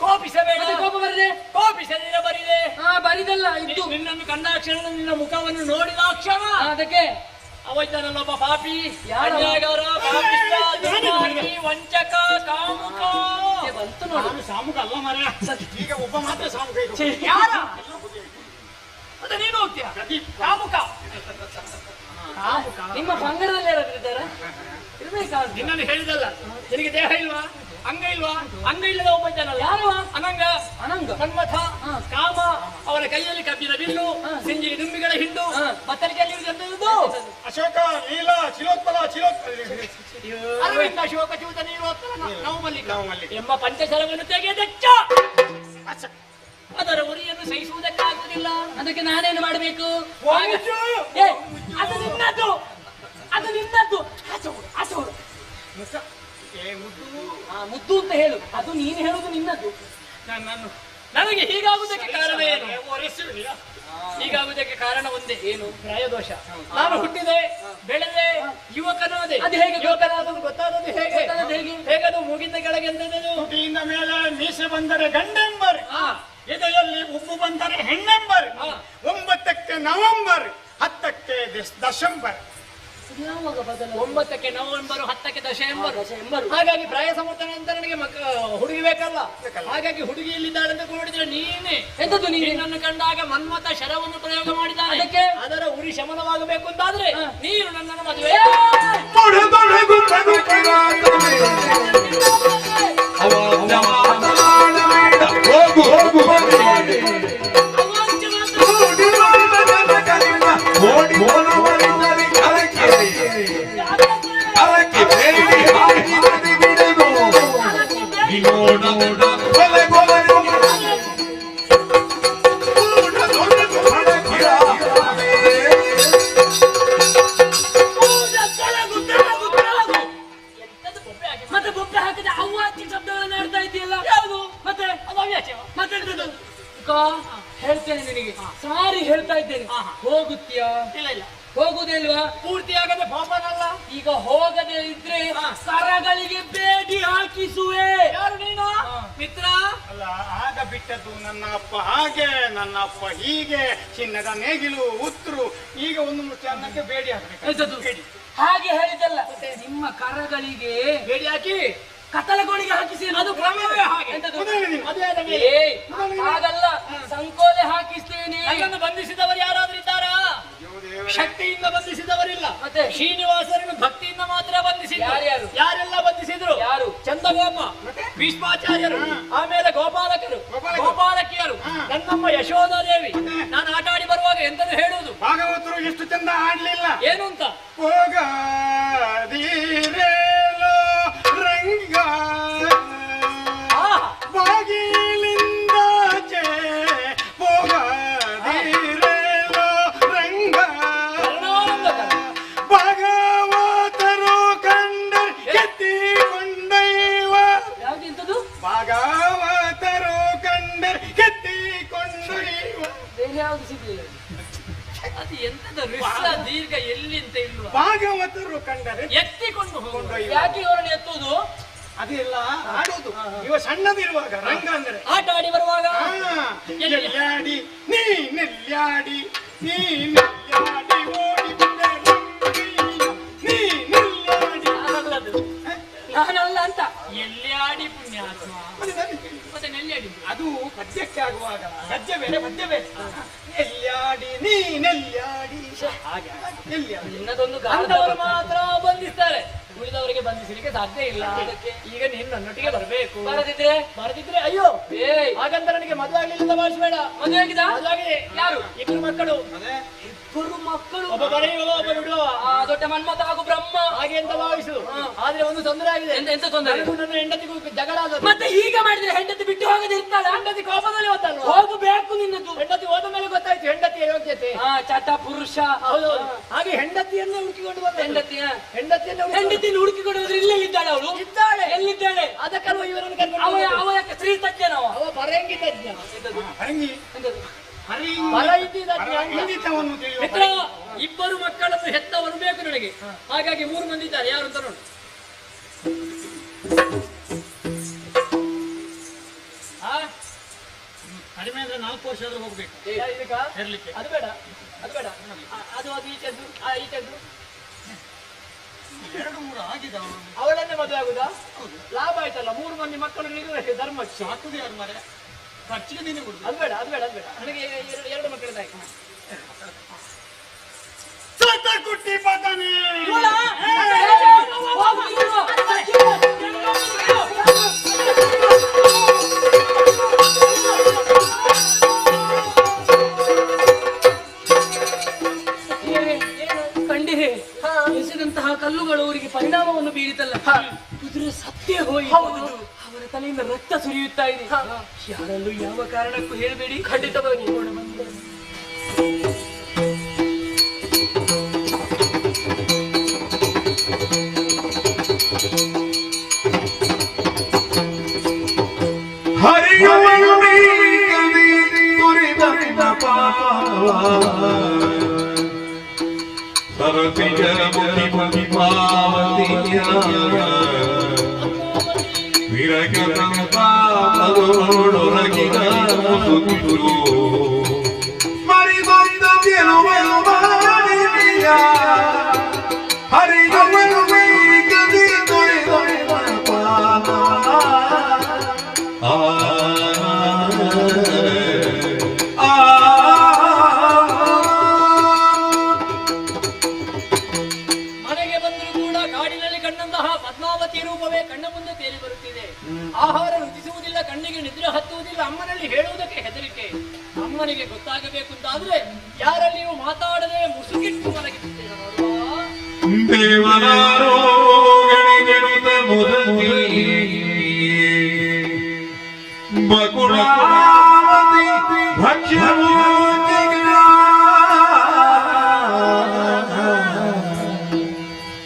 ಕೋಪಿಸಬೇಡ. ಕೋಪ ಬರಿದೆ, ಕೋಪಿಸದಿರ ಬರಿದೆ. ಬರಿದಲ್ಲ, ಇದ್ದು ನಿನ್ನನ್ನು ಕಂಡ ಕ್ಷಣ, ನಿನ್ನ ಮುಖವನ್ನು ನೋಡಿದ ಕ್ಷಣ ಅದಕ್ಕೆ ಅವೈತನಲ್ಲೊಬ್ಬ ಪಾಪಿ, ಅನ್ಯಾಯಗಾರ, ಪಾಪಿಷ್ಟ, ದುರ್ಮಾರ್ಗಿ, ವಂಚಕ, ಕಾಮುಕ. ಬಂತು ನೋಡು. ಸಾಮುಕ ಅಲ್ಲ ಮರ, ಈಗ ಒಬ್ಬ ಮಾತ್ರ ಸಾಮುಕ. ಯಾರ? ಅದ ನೀನು ಹೋಗ್ತೀಯ? ಕಾಮುಕ. ನಿಮ್ಮ ಪಂಗಡದಲ್ಲಿ ಯಾರಾದ್ರೂ ಇದ್ದಾರ? ಇರ್ಬೇಕಾದ್ರೆ ನಿನ್ನನ್ನು ಹೇಳಿದಲ್ಲ, ನಿನಗೆ ದೇಹ ಇಲ್ವಾ, ಅಂಗ ಇಲ್ವಾ? ಅಂಗ ಇಲ್ಲದ ಒಬ್ಬ ಇದ್ದಾನಲ್ಲ, ಯಾರು? ಅನಂಗ. ಅನಂಗ, ಮನ್ಮಥ, ಕಾಮ. ಅವನ ಕೈಯಲ್ಲಿ ಕಬ್ಬಿನ ಬಿಲ್ಲು, ಸಿಂಜಿಗೆ ದುಂಬಿಗಳ ಹಿಂಡು, ಬತ್ತಲಿಕೆಯಲ್ಲಿ ಅಶೋಕ, ನೀಲ, ಚಿಲೋತ್ಪಲ, ಅರವಿಂದ, ಅಶೋಕ, ಚ್ಯೂತ, ನೀಲೋತ್ಪಲ, ನವಮಲ್ಲಿಕ ಎಂಬ ಪಂಚಶರವನ್ನು ತೆಗೆದಚ್ಚ. ಅದರ ಉರಿಯನ್ನು ಸಹಿಸುವುದಕ್ಕಾಗುವುದಿಲ್ಲ. ಅದಕ್ಕೆ ನಾನೇನು ಮಾಡಬೇಕು? ಅದು ನಿನ್ನದು, ಅದು ನಿನ್ನದು. ಮುದ್ದು ಅಂತ ಹೇಳು, ಅದು ನೀನು ಹೇಳುದು ನಿನ್ನದು. ನನಗೆ ಹೀಗಾಗುವುದಕ್ಕೆ ಕಾರಣ ಏನು? ಹೀಗಾಗುವುದಕ್ಕೆ ಕಾರಣ ಒಂದೇ, ಏನು? ಪ್ರಾಯದೋಷ. ನಾನು ಹುಟ್ಟಿದೆ, ಬೆಳೆದೆ, ಯುವಕನಾದೆ. ಅದು ಹೇಗೆ ಯುವಕನಾದದ್ದು ಗೊತ್ತಾದದ್ದು ಹೇಗೆ? ಹೇಗದು ಮೂಗಿಂದ ಕೆಳಗೆ ಎಂದದ್ದು? ಹುಟ್ಟಿಯಿಂದ ಮೇಲೆ ಮೀಸೆ ಬಂದರೆ ಗಂಡೆಂಬರ್, ಎದೆಯಲ್ಲಿ ಉಬ್ಬು ಬಂದರೆ ಹೆಣ್ಣೆಂಬರ್, 9ಕ್ಕೆ ನವೆಂಬರ್, 10ಕ್ಕೆ ದಶಂಬರ್. 9ಕ್ಕೆ ನವೆಂಬರ್, 10ಕ್ಕೆ ದಶೆಂಬರ್. ಹಾಗಾಗಿ ಪ್ರಾಯ ಸಮರ್ಥನ ಅಂತ ನನಗೆ ಹುಡುಗಿ ಬೇಕಲ್ಲ. ಹಾಗಾಗಿ ಹುಡುಗಿ ಇಲ್ಲಿದ್ದಾಳೆ ಅಂತ ನೋಡಿದ್ರೆ ನೀನೇ ಎಂತದ್ದು ನೀನನ್ನು ಕಂಡಾಗ ಮನ್ಮಥ ಶರವನ್ನು ಪ್ರಯೋಗ ಮಾಡಿದ್ದಾನೆ. ಅದಕ್ಕೆ ಅದರ ಉರಿ ಶಮನವಾಗಬೇಕು ಅಂತಾದ್ರೆ ನೀನು ನನ್ನನ್ನು ಮದುವೆ ಮತ್ತೆ ಬೊಬ್ಬೆ ಹಾಕಿದ ಅವ್ವಾಚಿ ಶಬ್ದಗಳನ್ನು ಆಡ್ತಾ ಇದೆಯಲ್ಲ. ಯಾವುದು ಮತ್ತೆ ಅದು ಅವ್ಯಾಚ ಮತ್ತೆ ಹೇಳ್ತೇನೆ ನಿನಗೆ, ಸಾರಿ ಹೇಳ್ತಾ ಇದ್ದೇನೆ. ಹೋಗುತ್ತೀಯಾ? ಇಲ್ಲ ಇಲ್ಲ, ಹೋಗುದೇ ಇಲ್ವಾ? ಪೂರ್ತಿ ಆಗದೆ ಪಾಪನಲ್ಲ. ಈಗ ಹೋಗದೆ ಇದ್ರೆ ಸರಗಳಿಗೆ ಬೇಡಿ ಹಾಕಿಸುವೆ. ಯಾರು ನೀನು? ಮಿತ್ರ ಅಲ್ಲ, ಆಗ ಬಿಟ್ಟದ್ದು ನನ್ನ ಅಪ್ಪ ಹಾಗೆ, ನನ್ನ ಅಪ್ಪ ಹೀಗೆ, ಚಿನ್ನದ ನೇಗಿಲು ಉತ್ರು. ಈಗ ಒಂದು ಮುಚ್ಚೆ ಅನ್ನಕ್ಕೆ ಬೇಡಿ ಹಾಕಬೇಕು. ಹಾಗೆ ಹೇಳಿದಲ್ಲ, ನಿಮ್ಮ ಕರಗಳಿಗೆ ಬೇಡಿ ಹಾಕಿ ಕತ್ತಲಗೋಳಿಗೆ ಹಾಕಿಸಿ. ಅದು ಕ್ರಮವೇ ಹಾಗೆ. ಹಾಗಲ್ಲ, ಸಂಕೋಲೆ ಹಾಕಿಸ್ತೇನೆ. ನನ್ನನ್ನು ಬಂಧಿಸಿದವರು ಯಾರಾದ್ರೂ ಇದ್ದಾರಾ? ಶಕ್ತಿಯಿಂದ ಬಂಧಿಸಿದವರಿಲ್ಲ. ಮತ್ತೆ ಶ್ರೀನಿವಾಸರನ್ನು ಭಕ್ತಿಯಿಂದ ಮಾತ್ರ ಬಂಧಿಸಿದ್ರು. ಯಾರೆಲ್ಲ ಬಂಧಿಸಿದ್ರು? ಯಾರು? ಚಂದಗೋಪ, ಭೀಷ್ಮಾಚಾರ್ಯರು, ಆಮೇಲೆ ಗೋಪಾಲಕರು, ಗೋಪಾಲಕಿಯರು, ನನ್ನಮ್ಮ ಯಶೋಧಾದೇವಿ. ನಾನು ಆಟ ಆಡಿ ಬರುವಾಗ ಎಂತದ್ದು ಹೇಳುವುದು? ಭಾಗವತರು ಎಷ್ಟು ಚಂದ ಆಡ್ಲಿಲ್ಲ. ಏನು ಅಂತ? ರಂಗ ಬಾಗಿಲಿಂದಾಚೆ ಹೋಗದಿರೇಲೋ ರಂಗ, ಭಾಗವತರು ಕಂಡ ಕೆತ್ತಿಕೊಂಡೈವ. ಯಾವ್ದಿಂತದ್ದು? ಭಾಗವತರು ಕಂಡ ಕೆತ್ತಿಕೊಂಡೈವ. ಬೇರೆ ಯಾವ್ದು ಸಿಗ್ಲಿಲ್ಲ. ಅದು ಎಂತದ ದೀರ್ಘ ಎಲ್ಲಿಂತ ಇಲ್ವಾ? ಭಾಗವತರು ಕಂಡರೆ ಎತ್ತಿಕೊಂಡು ಹೋಗುದು. ಯಾಕೆ ಇವರನ್ನು ಎತ್ತುವುದು? ಅದೆಲ್ಲ ಆಡುವುದು. ಇವ ಸಣ್ಣದಿರುವಾಗ ರಂಗ ಅಂದ್ರೆ ಆಟ ಆಡಿ ಬರುವಾಗ ನೆಲ್ಯಾಡಿ ನೀ ನೆಲ್ಯಾಡಿ ನೀ ನೆಲ್ಯಾಡಿ ಓಡಿ ಬಂದೆ ನೀ ನೆಲ್ಯಾಡಿ. ನಾನಲ್ಲ ಅಂತ ಎಲ್ಲಿ ಆಡಿ ಪುಣ್ಯಾತ್ಮ. ಮತ್ತೆ ನೆಲ್ಯಾಡಿ ಅದು ಪದ್ಯಕ್ಕೆ ಆಗುವಾಗ ಗದ್ಯ ಬೇರೆ ಪದ್ಯ ಬೇರೆ. ನೆಲ್ಯಾಡಿ ನೀ ನೆಲ್ಯಾಡಿ ಹಾಗೆ ನಿನ್ನದೊಂದು ಗಾನದವರು ಮಾತ್ರ ಬಂಧಿಸ್ತಾರೆ, ಉಳಿದವರಿಗೆ ಬಂಧಿಸಲಿಕ್ಕೆ ಸಾಧ್ಯ ಇಲ್ಲ. ಅದಕ್ಕೆ ಈಗ ನೀನು ನನ್ನೊಟ್ಟಿಗೆ ಬರಬೇಕು. ಬರದಿದ್ರೆ ಅಯ್ಯೋ ಹಾಗಂತ ನನಗೆ ಮದುವೆ ಆಗ್ಲಿಲ್ಲ ಭಾವಿಸಬೇಡ. ಮದುವೆ ಆಗಿದ? ಮದುವೆ ಯಾರು? ಇಬ್ಬರು ಮಕ್ಕಳು. ಇಬ್ಬರು ಮಕ್ಕಳು, ಒಬ್ಬ ಬರೆಯುವ ಒಬ್ಬ ಬಿಡುವ. ದೊಡ್ಡ ಮನ್ಮಥ ಹಾಗೂ ಬ್ರಹ್ಮ ಹಾಗೆ ಅಂತ ಭಾವಿಸು. ಆದ್ರೆ ಒಂದು ತೊಂದರೆ ಆಗಿದೆ. ಎಂತ ತೊಂದರೆ? ನನ್ನ ಹೆಂಡತಿಗೂ ಜಗಳ ಆದ. ಮತ್ತೆ ಹೀಗೆ ಮಾಡಿದ್ರೆ ಹೆಂಡತಿ ಬಿಟ್ಟು ಹೋಗದೆ ಇರ್ತಾಳ? ಹೆಂಡತಿ ಕೋಪದಲ್ಲಿ ಹೋದಲ್ಲ. ಹೋಗಬೇಕು ನಿನ್ನದು. ಹೆಂಡತಿ ಹೋದ ಮೇಲೆ ಗೊತ್ತಾಯ್ತು ಹೆಂಡತಿಯ ಯೋಗ್ಯತೆ. ಚಟ ಪುರುಷ. ಹೌದು. ಹಾಗೆ ಹೆಂಡತಿಯನ್ನು ಹುಡುಕಿಕೊಂಡು ಬಂದ. ಹೆಂಡತಿಯನ್ನು ಹುಡುಕಿಕೊಂಡು ಹೋದ್ರೆ ಇಲ್ಲಿದ್ದಾಳೆ ಅವಳು. ಇದ್ದಾಳೆ. ಎಲ್ಲಿದ್ದಾಳೆ? ಅದಕ್ಕಲ್ವ ಇವರನ್ನು ಕರ್ಕೊಂಡು. ಅವ ಯಾಕೆ ಸ್ತ್ರೀ ತಜ್ಞ? ಅವ ಪರಂಗಿ ತಜ್ಞ. ಮಿತ್ರ, ಇಬ್ಬರು ಮಕ್ಕಳನ್ನು ಹೆತ್ತವರು ಬೇಕು ನನಗೆ. ಹಾಗಾಗಿ 3 ಮಂದಿ ಇದ್ದಾರೆ. ಯಾರು ಅಂತ ನೋಡು. ಕಡಿಮೆ ಅಂದ್ರೆ 4 ವರ್ಷ ಆದ್ರೂ ಹೋಗ್ಬೇಕು. ಇರ್ಲಿಕ್ಕೆ ಅದು ಬೇಡ, ಅದು ಬೇಡ. ಅದು ಈಚೆದ್ದು ಈಚೆದ್ದು 2-3 ಆಗಿದೆ. ಅವಳನ್ನೇ ಮದುವೆ ಆಗುದಾ? ಲಾಭ ಆಯ್ತಲ್ಲ. 3 ಮಂದಿ ಮಕ್ಕಳು ನೀಡುವ ಧರ್ಮ ಸಾಕುದು ಯಾರು ಮಾರೆ? ಖರ್ಚಿಗೆ ನೀನು ಕೊಡುದು. ಅದು ಬೇಡ, ಅದು ಬೇಡ, ಅದು ಬೇಡ. ನನಗೆ 2 ಮಕ್ಕಳಿದ್ದಾಯ್ತು. ಕುಟ್ಟಿ ಪತನೆ ಕಂಡಿರೆ ಎಸೆದಂತಹ ಕಲ್ಲುಗಳು ಅವರಿಗೆ ಪರಿಣಾಮವನ್ನು ಬೀರಿತಲ್ಲ. ಕುದುರೆ ಸತ್ತೇ ಹೋಯಿತು. ಅವರ ತಲೆಯಿಂದ ರಕ್ತ ಸುರಿಯುತ್ತಾ ಇದೆ. ಯಾರಲ್ಲೂ ಯಾವ ಕಾರಣಕ್ಕೂ ಹೇಳಬೇಡಿ. ಖಂಡಿತವಾಗಿ ಹರಿಯುವ ಸರಸಿಜ ಮುನಿ ಮುನಿ ಪಾವತಿಯ ವಿರಗದಂತ ಮರುಳೊರಗಿನ ಮುಸುಕಿತು ಮರಿದೊಂದ ತಿರುವಲು ಮಾಡಿದೆಯ ಹರಿಗಮನು ಮೇಗದಿ ತೊರೆದೊರೆದ ಪಾದ ಮನೆಗೆ ಬಂದರೂ ಕೂಡ ಕಾಡಿನಲ್ಲಿ ಕಂಡಂತಹ ಪದ್ಮಾವತಿ ರೂಪವೇ ಕಣ್ಣ ಮುಂದೆ ತೇಲಿ ಬರುತ್ತಿದೆ. ಆಹಾರ ರುಚಿಸುವುದಿಲ್ಲ, ಕಣ್ಣಿಗೆ ನಿದ್ರೆ ಹತ್ತುವುದಿಲ್ಲ. ಅಮ್ಮನಲ್ಲಿ ಹೇಳುವುದಕ್ಕೆ ಹೆದರಿಕೆ. ಅಮ್ಮನಿಗೆ ಗೊತ್ತಾಗಬೇಕು ಅಂತಾದ್ರೆ ಯಾರಲ್ಲಿಯೂ ಮಾತಾಡದೆ ಮುಸುಗಿಟ್ಟು ಮಲಗಿಸುತ್ತೇನೆ. ದೇವನಾರೋ ಗಣಿಗೆಡುತ್ತ ಮುದತಿ ಬಕುಳಾವತಿ ಭಕ್ಷ್ಯಮೂರ್ತಿಗಳ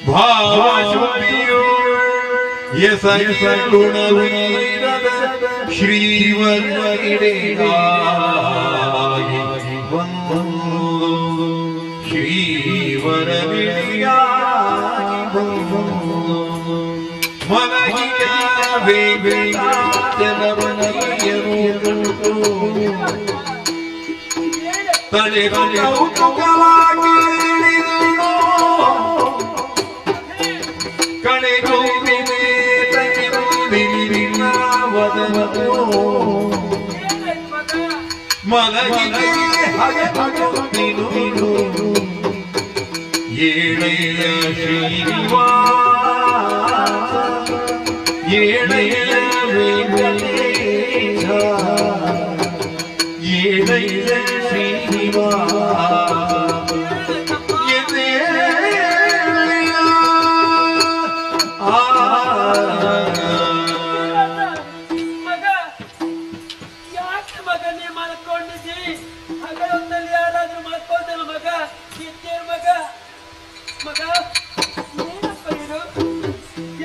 ಭಾವಶುದ್ಧಿಯೋ ಎಸೆಯ ಗುಣವೀರದ ಶ್ರೀವರನಿಡೆಯಾಗಿ ಬಂದು ಶ್ರೀವರನಿಡೆಯಾಗಿ ಬಂದು ಮಲಗಿಯ ವೇಗವನಗಿಯರು ತಲೆ ಕೌತುಕವಾಗಿ ಕಣೆಗೂ ಮಲಗಿಗೆ ಹಗೆನು ಏಳೆಯ ಶ್ರೀನಿವಾಸ ಏಳೆಯ ವೆಂಕಟೇಶ ಏಳೆಯ ಶ್ರೀನಿವಾಸ ಎದೆಯ ಮಗ ಯಾಕೆ ಮಗ ನೀ ಮಲ್ಕೊಂಡಿದ್ದಿ? ಹಗಲೊತ್ತಲ್ಲಿ ಯಾರಾದ್ರೂ ಮಲ್ಕೊಂಡಲ್ಲ ಮಗ? ಇದ್ದೇ ಮಗ ಮಗ ಏನಪ್ಪ ಇದು?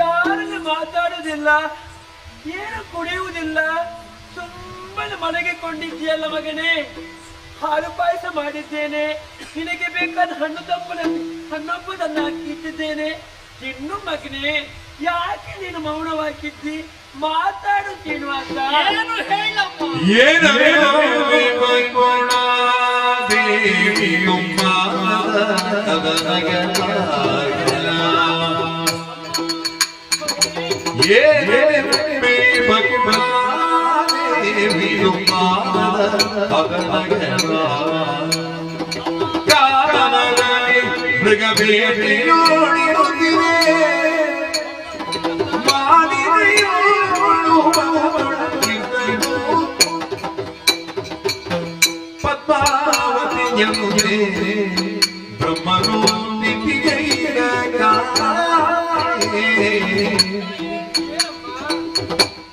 ಯಾರನ್ನು ಮಾತಾಡುವುದಿಲ್ಲ, ಏನು ಕುಡಿಯುವುದಿಲ್ಲ, ಸುಮ್ಮನೆ ಮಲಗಿಕೊಂಡಿದ್ದೀಯಲ್ಲ ಮಗನೇ. ಹಾಲು ಪಾಯಸ ಮಾಡಿದ್ದೇನೆ, ನಿನಗೆ ಬೇಕಾದ ಹಣ್ಣೊಬ್ಬದನ್ನ ಇಟ್ಟಿದ್ದೇನೆ, ತಿನ್ನು ಮಗನೇ. ಯಾಕೆ ನೀನು ಮೌನವಾಗಿದ್ದಿ? ಮಾತಾಡುತ್ತೇನು ಅಂತ ಏನು ಹೇಳಮ್ಮ? ಪದ್ಮಾವತಿ ಬ್ರಹ್ಮನು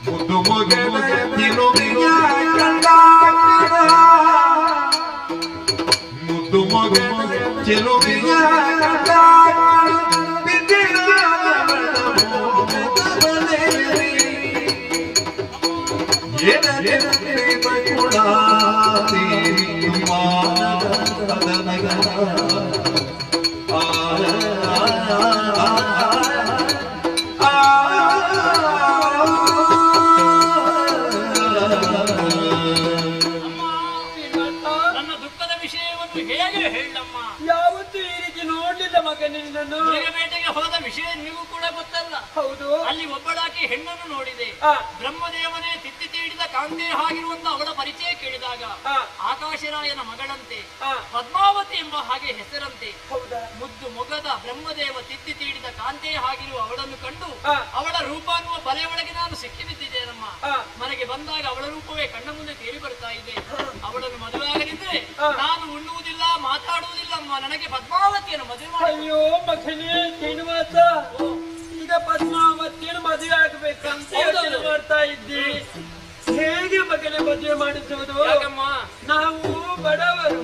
ಮುದ್ದು ಮೊಗಲ ತಿರುವಿಯ ಕಂಡಾಗ ಮುದ್ದು ಮೊಗಲ ಚೆಲುವಿಯ ಕಂಡಾಗ ನನ್ನ ದುಃಖದ ವಿಷಯವನ್ನು ಹೇಗೆ ಹೇಳಮ್ಮ? ಯಾವತ್ತೂ ಈ ರೀತಿ ನೋಡ್ಲಿಲ್ಲ ಮಗನೇ ನಿನ್ನನ್ನು. ಬೇಟೆಗೆ ಹೋದ ವಿಷಯ ನಿಮಗೂ ಕೂಡ ಗೊತ್ತಲ್ಲ? ಹೌದು. ಅಲ್ಲಿ ಒಬ್ಬಳಾಕೆ ಹೆಣ್ಣನ್ನು ನೋಡಿದೆ. ಬ್ರಹ್ಮದೇವನೇ ತಿತ್ತಿ ತೀಡಿದ ಕಾಂತೆ ಆಗಿರುವಂತ ಅವಳ ಪರಿಚಯ ಕೇಳಿದಾಗ ಆಕಾಶರಾಯನ ಮಗಳಂತೆ, ಪದ್ಮಾವತಿ ಎಂಬ ಹಾಗೆ ಹೆಸರಂತೆ, ಮುದ್ದು ಮೊಗದ ಬ್ರಹ್ಮದೇವ ತಿತ್ತಿ ತೀಡಿದ ಕಾಂತೆ ಆಗಿರುವ ಅವಳನ್ನು ಕಂಡು ಅವಳ ರೂಪ ಅನ್ನುವ ಬಲೆ ಒಳಗೆ ನಾನು ಸಿಕ್ಕಿ ಬಿದ್ದಿದ್ದೇನಮ್ಮ. ಮನೆಗೆ ಬಂದಾಗ ಅವಳ ರೂಪವೇ ಕಣ್ಣ ಮುಂದೆ ತೇಲಿ ಬರ್ತಾ ಇದೆ. ಅವಳನ್ನು ಮದುವೆ ಆಗದಿದ್ರೆ ನಾನು ಉಣ್ಣುವುದಿಲ್ಲ, ಮಾತಾಡುವುದಿಲ್ಲ ಅಮ್ಮ. ನನಗೆ ಪದ್ಮಾವತಿಯನ್ನು ಮದುವೆ ಮಾಡಿ. ಅಯ್ಯೋ ಮಗನೇ ಶ್ರೀನಿವಾಸ, ಈಗ ಪದ್ಮಾವತಿಯನ್ನು ಮದುವೆ ಆಗ್ಬೇಕಂತ ಯೋಚನೆ ಮಾಡ್ತಾ ಇದ್ದಿ. ಹೇಗೆ ಮಗನೇ ಮದುವೆ ಮಾಡಿಸುವುದು? ನಾವು ಬಡವರು,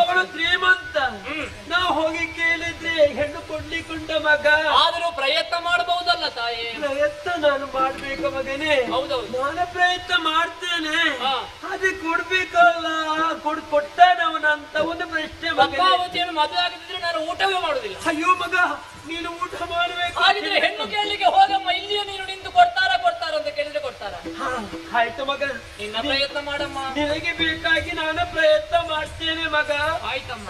ಅವಳು ಶ್ರೀಮಂತ. ನಾವು ಹೋಗಿ ಕೇಳಿದ್ರೆ ಹೆಣ್ಣು ಕೊಡ್ಲಿಕ್ಕುಂಟ ಮಗ. ಆದರೂ ಪ್ರಯತ್ನ ಮಾಡಬಹುದಲ್ಲ ತಾಯಿ? ಪ್ರಯತ್ನ ನಾನು ಮಾಡ್ಬೇಕು ಮಗನೇ. ಹೌದೌದು, ನಾನು ಪ್ರಯತ್ನ ಮಾಡ್ತೇನೆ. ಅದೇ ಕೊಡ್ಬೇಕಲ್ಲ, ಕೊಟ್ಟಾನವನಂತ ಒಂದು ಮದುವೆ ಆಗದಿದ್ರೆ ನಾನು ಊಟವೇ ಮಾಡುದಿಲ್ಲ. ಅಯ್ಯೋ ಮಗ, ನೀನು ಊಟ ಮಾಡಬೇಕು. ಹಾಗಿದ್ರೆ ಹೆಣ್ಣು ಕೇಳಲಿಕ್ಕೆ ಹೋಗಮ್ಮ, ಇಲ್ಲಿಯೇ ನೀನು ನಿಂತು ಕೊಡ್ತಾರ ಅಂತ ಕೇಳಿದ್ರೆ ಕೊಡ್ತಾರ. ಆಯ್ತು ಮಗ, ನಿನ್ನ ಪ್ರಯತ್ನ ಮಾಡಮ್ಮ. ನಿನಗೆ ಬೇಕಾಗಿ ನಾನು ಪ್ರಯತ್ನ ಮಾಡ್ತೇನೆ ಮಗ. ಆಯ್ತಮ್ಮ.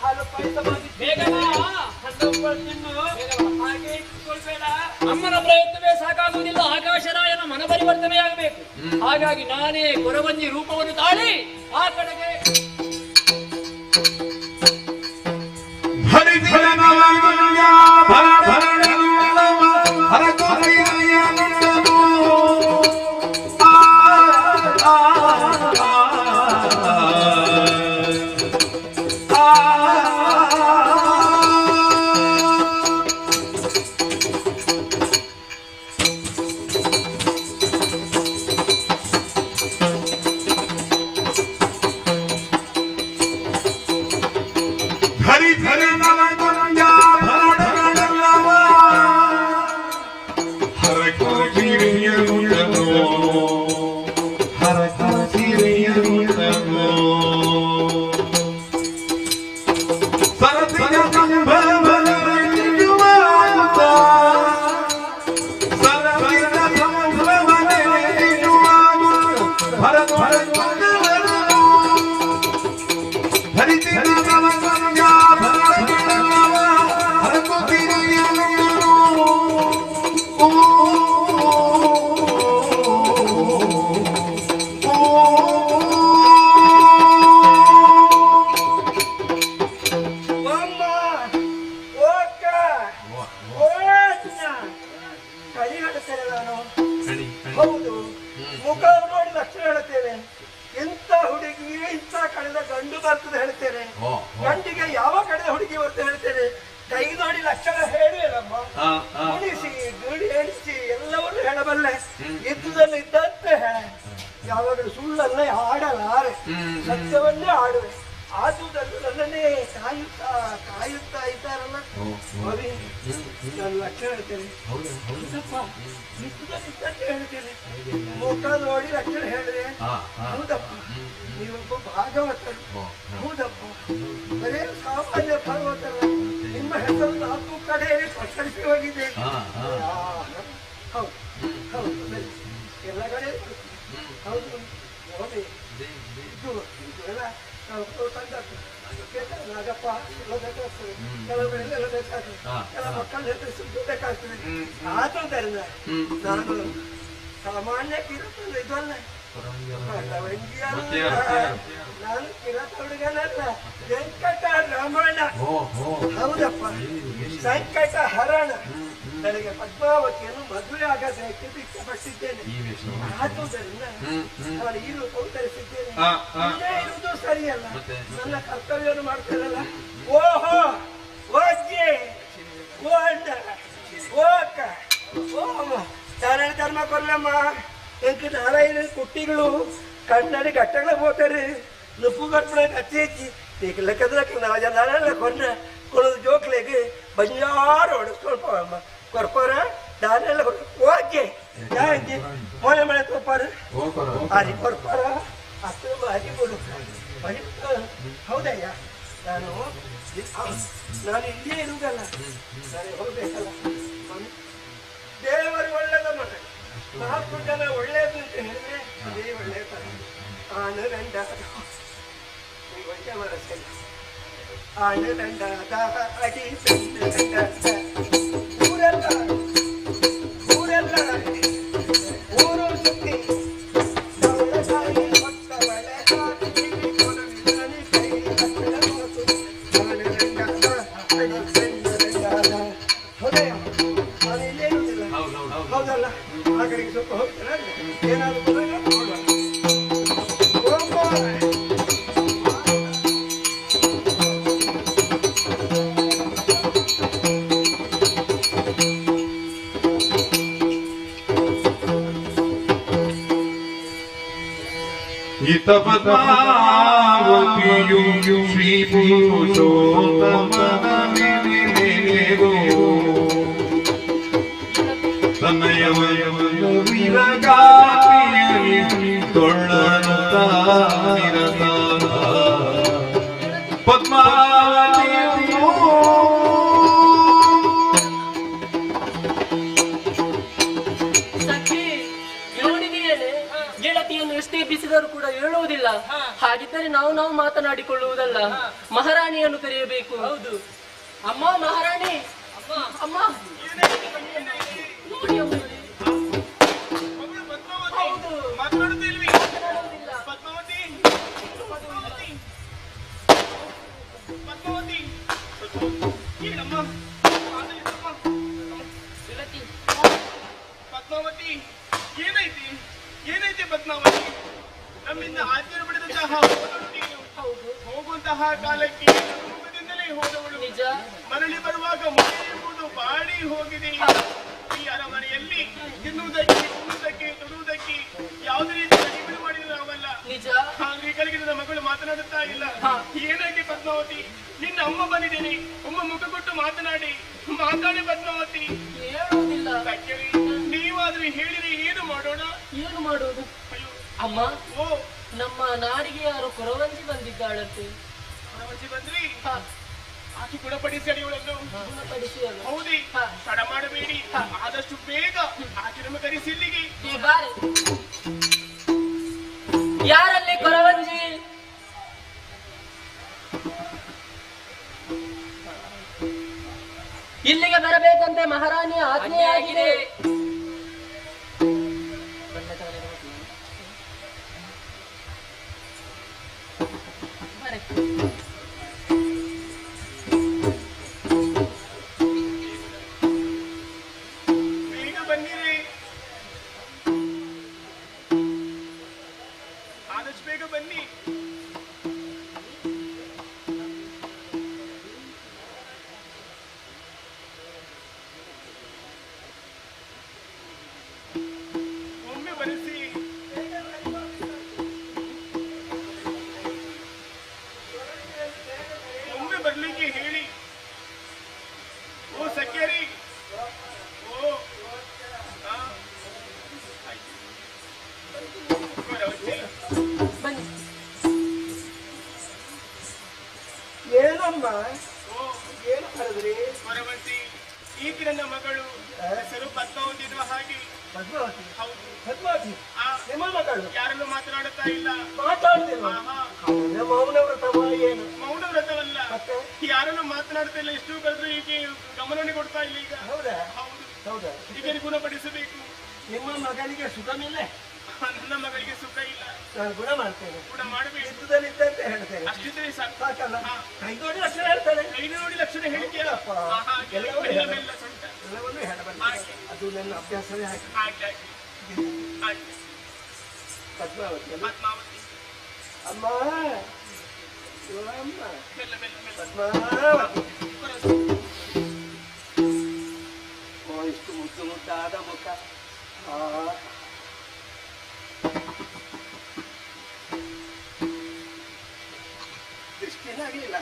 ಹಾಲು ಪಾಯಸ ಮಾಡಿ ಬೇಗ ಬಾ. ತಿನ್ನು, ಹಾಗೆ ಇಟ್ಕೊಳ್ಬೇಡ. ಅಮ್ಮನ ಪ್ರಯತ್ನವೇ ಸಾಕಾಗುವುದಿಲ್ಲ, ಆಕಾಶರಾಯನ ಮನ ಪರಿವರ್ತನೆಯಾಗಬೇಕು. ಹಾಗಾಗಿ ನಾನೇ ಕೊರವಂಜಿ ರೂಪವನ್ನು ತಾಳಿ ಆ ಕಡೆಗೆ ಹೌದು, ಮುಖ ನೋಡಿ ಲಕ್ಷಣ ಹೇಳ್ತೇನೆ. ಇಂಥ ಹುಡುಗಿಗೆ ಇಂಥ ಕಡೆದ ಗಂಡು ಬರ್ತದೆ ಹೇಳ್ತೇನೆ. ಗಂಡಿಗೆ ಯಾವ ಕಡೆದ ಹುಡುಗಿ ಬರ್ತದೆ ಹೇಳ್ತೇನೆ. ಕೈ ನೋಡಿ ಲಕ್ಷಣ ಹೇಳುವೇನಮ್ಮ. ಗುಣಿಸಿ ಗುಡಿ ಎಣಿಸಿ ಎಲ್ಲವನ್ನೂ ಹೇಳಬಲ್ಲೆ. ಇದ್ದುದನ್ನು ಇದ್ದಂತೆ ಹೇಳ. ಯಾವಾಗಲೂ ಸುಳ್ಳನ್ನೇ ಆಡಲಾರೆ, ಸತ್ಯವನ್ನೇ ಆಡುವೆ. ಆದುದನ್ನು ನನ್ನನ್ನೇ ಕಾಯುತ್ತಾ ಇದ್ದಾರಲ್ಲ. ನಾನು ಲಕ್ಷಣ ಹೇಳ್ತೇನೆ, ಹೇಳ್ತೇನೆ. ಮುಖ ನೋಡಿ ಲಕ್ಷಣ ಹೇಳಿದೆ. ಹೌದಪ್ಪ, ನೀವೊಬ್ಬ ಭಾಗವತರು. ಹೌದಪ್ಪ, ಬರೇ ಸಾಮಾನ್ಯ ಭಾಗವತರು. ನಿಮ್ಮ ಹೆಸರು 4 ಕಡೆ ಪ್ರಕಟಿಸಿ ಹೋಗಿದೆ. ಹೌದು ಹೌದು, ಎಲ್ಲ ಕಡೆ ಹೌದು. ನೋಡಿ, ಇದು ಎಲ್ಲ ನಾಗಪ್ಪ ಬೇಕಾಗ್ತದೆ, ಕೆಲ ಮಕ್ಕಳ ಹೆಸರು ಬೇಕಾಗ್ತದೆ. ಆದ್ರಿಂದ ನಾನು ಸಾಮಾನ್ಯ ಕಿರತ ಇದಲ್ಲ, ನಾನು ಕಿರತ ಹುಡುಗನಲ್ಲ, ವೆಂಕಟ ರಮಣ. ಹೌದಪ್ಪ, ಸಂಕಟ ಹರಣ. ನನಗೆ ಪದ್ಮಾವತಿಯನ್ನು ಮದುವೆ ಆಗಬೇಕು ಇಷ್ಟಪಟ್ಟಿದ್ದೇನೆ. ಆದುದರಿಂದ ನಾನು ಈ ರೂಪವು ಧರಿಸಿದ್ದೇನೆ. ಇರುವುದು ಸರಿಯಲ್ಲ, ನನ್ನ ಕರ್ತವ್ಯವನ್ನು ಮಾಡ್ತೇನಲ್ಲ. ಓಹೋ, ಓಜ್ಜೆ, ಓ ಅಣ್ಣ, ಓಕ, ಓಮ ನಾರಾಯಣ ಧರ್ಮ ಕೊಲ್ಲಮ್ಮ. ಎಂಕ ನಾರಾಯಣ ಕುಟ್ಟಿಗಳು ಕಣ್ಣಡಿ ಗಟ್ಟಗಳ ಹೋಗ್ತಾರೆ. ನುಪ್ಪು ಕಟ್ಬಿಡ ಕಚ್ಚಿ ಹೆಚ್ಚಿ ಈಗ ಲೆಕ್ಕದ ನಾರಾಯಣ ಕೊನ್ನ ಕೊಡೋದು ಜೋಕ್ಲೆಗೆ ಬಂಜಾರು ಹೊಡೆಸ್ಕೊಳ್ಪಮ್ಮ ಕೊರ್ಪಾರ ನಾನೆಲ್ಲ ಓಕೆ ಯಾಕೆ ಮೊಳೆ ಮಳೆ ಕೊಪ್ಪಾರ ಅರಿ ಕೊರ್ಪಾರ ಅಷ್ಟು ಅರಿ ಕೊಡು. ಹೌದಯ್ಯ, ನಾನು ಇಲ್ಲೇ ಇರುವುದಲ್ಲ, ನಾನು ಹೋಗ್ಬೇಕಲ್ಲ. ದೇವರು ಒಳ್ಳೆದ ಮಗ, 4 ಜನ ಒಳ್ಳೆಯದು ಅಂತ ಹೇಳಿದ್ರೆ ಅದೇ ಒಳ್ಳೆಯ ಆನರಂಡಾದ ಒಳ್ಳೆ ಮನಸ್ಸಲ್ಲ. ಆನರಂಡಾದ ಅಡಿ ಊರೆಲ್ಲ ಊರು ಸುತ್ತಿ ಹೌದಲ್ಲ. ಆ ಕಡೆಗೆ ಸ್ವಲ್ಪ ಹೋಗ್ತಾರೆ, ಏನಾದ್ರು ಪದ್ಮಾವತಿಯು ಶ್ರೀ ಪುರುಷೋತ್ತಮನ ತನ್ನಯವಯವನ್ನು ವಿರಗಾತ್ರಿಯರಿ ತೊಳ್ಳನುತ್ತ ನಿರತ ಪದ್ಮಾವತಿಯ ಕೂಡ ಹೇಳುವುದಿಲ್ಲ. ಹಾಗಿದ್ದರೆ ನಾವು ಮಾತನಾಡಿಕೊಳ್ಳುವುದಲ್ಲ, ಮಹಾರಾಣಿಯನ್ನು ಕರೆಯಬೇಕು. ಹೌದು. ಅಮ್ಮ ಮಹಾರಾಣಿ, ಅಮ್ಮ ಮಾತನಾಡುತ್ತಿಲ್ವಿ? ಪದ್ಮಾವತಿ, ಪದ್ಮಾವತಿ, ಏನಮ್ಮ? ಪದ್ಮಾವತಿ, ಏನೈತಿ? ಏನೈತಿ ಪದ್ಮಾವತಿ? ನಮ್ಮಿಂದ ಆಜ್ಞೆ ಪಡೆದಂತಹ ಹೋಗುವಂತಹ ಕಾಲಕ್ಕೆ ರೂಪದಿಂದಲೇ ಹೋದವಳು ನಿಜ. ಮರಳಿ ಬರುವಾಗ ಮುಖ ಎಂಬುದು ಬಾಡಿ ಹೋಗಿದೆ. ಈ ಅರಮನೆಯಲ್ಲಿ ತಿನ್ನುವುದಕ್ಕೆ, ಉಣ್ಣುವುದಕ್ಕೆ, ತೊಡುವುದಕ್ಕೆ ಯಾವುದೇ ರೀತಿ ಅಡಿಬಿಡಿ ಮಾಡಿದ್ರು ನಾವಲ್ಲ. ನಿಜ. ಹಾಗೆ ಕಲಿಗೆ ನನ್ನ ಮಗಳು ಮಾತನಾಡುತ್ತಾ ಇಲ್ಲ. ಏನಾಗಿ ಪದ್ಮಾವತಿ? ನಿನ್ನ ಅಮ್ಮ ಬಂದಿದ್ದೇನೆ, ಒಮ್ಮ ಮುಖ ಕೊಟ್ಟು ಮಾತನಾಡಿ ಪದ್ಮಾವತಿ. ಹೇಳುವುದಿಲ್ಲ. ನೀವಾದ್ರೂ ಹೇಳಿದ್ರೆ ಏನು ಮಾಡೋಣ? ಏನು ಮಾಡುವುದು? ಅಮ್ಮ, ನಮ್ಮ ನಾಡಿಗೆ ಯಾರು ಕೊರವಂಜಿ ಬಂದಿದ್ದಾಳಂತೆ. ಕೊರವಂಜಿ ಬಂದ್ರಿ? ಆಕೆ ಗುಣಪಡಿಸಿ ಅಡಿಗಳನ್ನು ಗುಣಪಡಿಸಿ. ಹೌದಿ, ತಡ ಮಾಡಬೇಡಿ, ಆದಷ್ಟು ಬೇಗ ಆಕೆ ನಮ್ಮ ಕರೆಸಿ ಇಲ್ಲಿಗೆ. ಯಾರಲ್ಲಿ ಕೊರವಂಜಿ? ಇಲ್ಲಿಗೆ ಬರಬೇಕಂತೆ ಮಹಾರಾಣಿಯ ಆಜ್ಞೆಯಾಗಿದೆ. ಬೇಗ ಬನ್ನಿರಿ, ಆದಷ್ಟು ಬೇಗ ಬನ್ನಿ. ಒಮ್ಮೆ ಬರೆಸಿ. ಒಮ್ಮೆ ಬರ್ಲಿಕ್ಕೆ ಹೇಳಿ. ಓ ಸಖ್ಯರಿ, ಓ ಏನಮ್ಮ? ಏನು ಕರೆದ್ರಿ? ವರವಂತಿ, ಈಕೆ ನನ್ನ ಮಗಳು, ಹೆಸರು ಪದ್ಮಾವತಿ ಇರುವ ಹಾಗೆ. ಪದ್ಮಾವತಿ? ಹೌದು. ಪದ್ಮಾವತಿ ನಿಮ್ಮ ಮಗಳು? ಯಾರಲ್ಲೂ ಮಾತನಾಡುತ್ತಾ ಇಲ್ಲ. ಮಾತಾಡ್ತಿಲ್ಲ? ಮೌನ ವ್ರತವ ಏನು? ಮೌನ ವ್ರತವಲ್ಲ, ಯಾರಲ್ಲೂ ಮಾತನಾಡ್ತಾ ಇಲ್ಲ. ಎಷ್ಟು ಕರೆದ್ರು ಈಕೆ ಗಮನವನ್ನೇ ಕೊಡ್ತಾ ಇಲ್ಲ ಈಗ. ಹೌದಾ? ಹೌದು. ಹೌದಾ? ಈಕೆ ಗುಣಪಡಿಸಬೇಕು. ನಿಮ್ಮ ಮಗನಿಗೆ ಸುಖಮಿಲ್ಲ? ನನ್ನ ಮಗಳಿಗೆ ಸುಖ ಇಲ್ಲ. ನಾನು ಗುಣ ಮಾಡ್ತೇನೆ. ಗುಣ ಮಾಡಬೇಕು. ಯುದ್ಧದಲ್ಲಿ ಇದ್ದಂತೆ ಹೇಳ್ತೇನೆ. ಅಷ್ಟಿದ್ರೆ ಸಾಕಲ್ಲ? ಕೈ ನೋಡಿ ಲಕ್ಷಣ ಹೇಳ್ತಾನೆ. ಕೈ ನೋಡಿ ಲಕ್ಷಣ ಹೇಳಿಕೆ ಎಲ್ಲವನ್ನೂ ಹೇಳಬಲ್ಲ. ಅದು ನನ್ನ ಅಭ್ಯಾಸವೇ ಹಾಕಿ. ಪದ್ಮಾವತಿ ಪದ್ಮಾವತಿ, ಅಮ್ಮ, ಅಮ್ಮ ಪದ್ಮಾವತಿ. ಓ, ಇಷ್ಟು ಮುದ್ದು ಮುದ್ದಾದ ಮುಖ. ದೃಷ್ಟಿನಾಗ್ಲಿಲ್ಲ.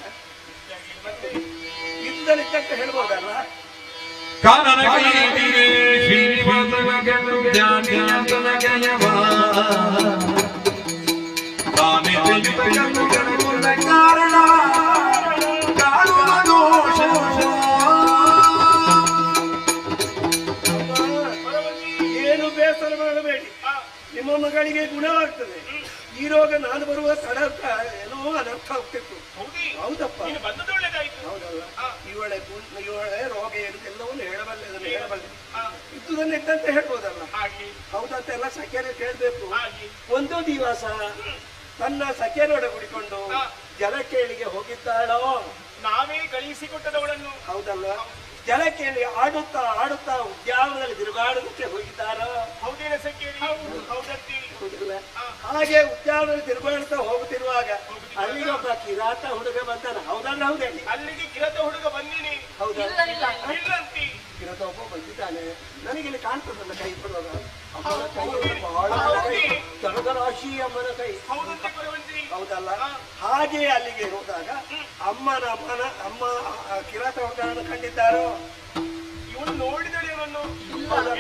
ಯುದ್ಧದಲ್ಲಿದ್ದಂತ ಹೇಳ್ಬೋದಲ್ಲ? ಏನು ಬೇಸರ ಮಾಡಬೇಡಿ, ನಿಮ್ಮ ಮಗಳಿಗೆ ಗುಣವಾಗ್ತದೆ. ಈ ರೋಗ ನಾನು ಬರುವ ತಡ ಏನೋ ಅನರ್ಥ ಆಗ್ತಿತ್ತು. ಹೌದಪ್ಪ, ಹೌದಲ್ಲ? ಇವಳೆ ರೋಗ ಏನು ಎಲ್ಲವನ್ನೂ ಹೇಳಬಲ್ಲೆ, ಅದನ್ನು ಹೇಳಬಲ್ಲೆ. ಇದ್ದುದನ್ನ ಇದ್ದಂತೆ ಹೇಳ್ಬೋದಲ್ಲ? ಹೌದಂತೆ ಎಲ್ಲ ಸಖ್ಯನೇ ಕೇಳ್ಬೇಕು. ಒಂದು ದಿವಸ ತನ್ನ ಸಖ್ಯನೊಡ ಕುಡಿಕೊಂಡು ಜಲಕೇಳಿಗೆ ಹೋಗಿದ್ದಾಳೋ? ನಾವೇ ಕಳುಹಿಸಿಕೊಟ್ಟದವಳನ್ನು. ಹೌದಲ್ಲ? ಜಲಕೇಳಿ ಆಡುತ್ತಾ ಆಡುತ್ತಾ ಉದ್ಯಾನದಲ್ಲಿ ತಿರುಗಾಡೋದಕ್ಕೆ ಹೋಗಿದ್ದಾರೋ? ಹೌದೇನ ಸಖ್ಯರಿ? ಹೌದತ್ತಿ. ಹಾಗೆ ಉದ್ಯಾನದಲ್ಲಿ ತಿರುಗಾಡ್ತಾ ಹೋಗುತ್ತಿರುವಾಗ ಅಲ್ಲಿಗೆ ಒಬ್ಬ ಕಿರಾತ ಹುಡುಗ ಬಂದಾನ. ಹೌದಲ್ಲ? ಹೌದೇ? ಅಲ್ಲಿಗೆ ಕಿರಾತ ಹುಡುಗ ಬಂದೀನಿ. ಹೌದಲ್ಲ? ಇಲ್ಲಂತಿ. ಕಿರಾತ ಒಬ್ಬ ಬಂದಿದ್ದಾನೆ. ನನಗೆ ಇಲ್ಲಿ ಕಾಣ್ತದಲ್ಲ ಕೈ ಕೊಡೋದು. ಅಮ್ಮನ ಕೈ ಬಹಳ ಕರದ ರಾಶಿ ಅಮ್ಮನ ಕೈ. ಹೌದಲ್ಲ? ಹಾಗೆ ಅಲ್ಲಿಗೆ ಹೋದಾಗ ಅಮ್ಮ ಕಿರಾತ ಹುಡುಗನನ್ನು ಕಂಡಿದ್ದಾರೋ? ಇವನು ನೋಡಿದಳು ಇವನನ್ನು.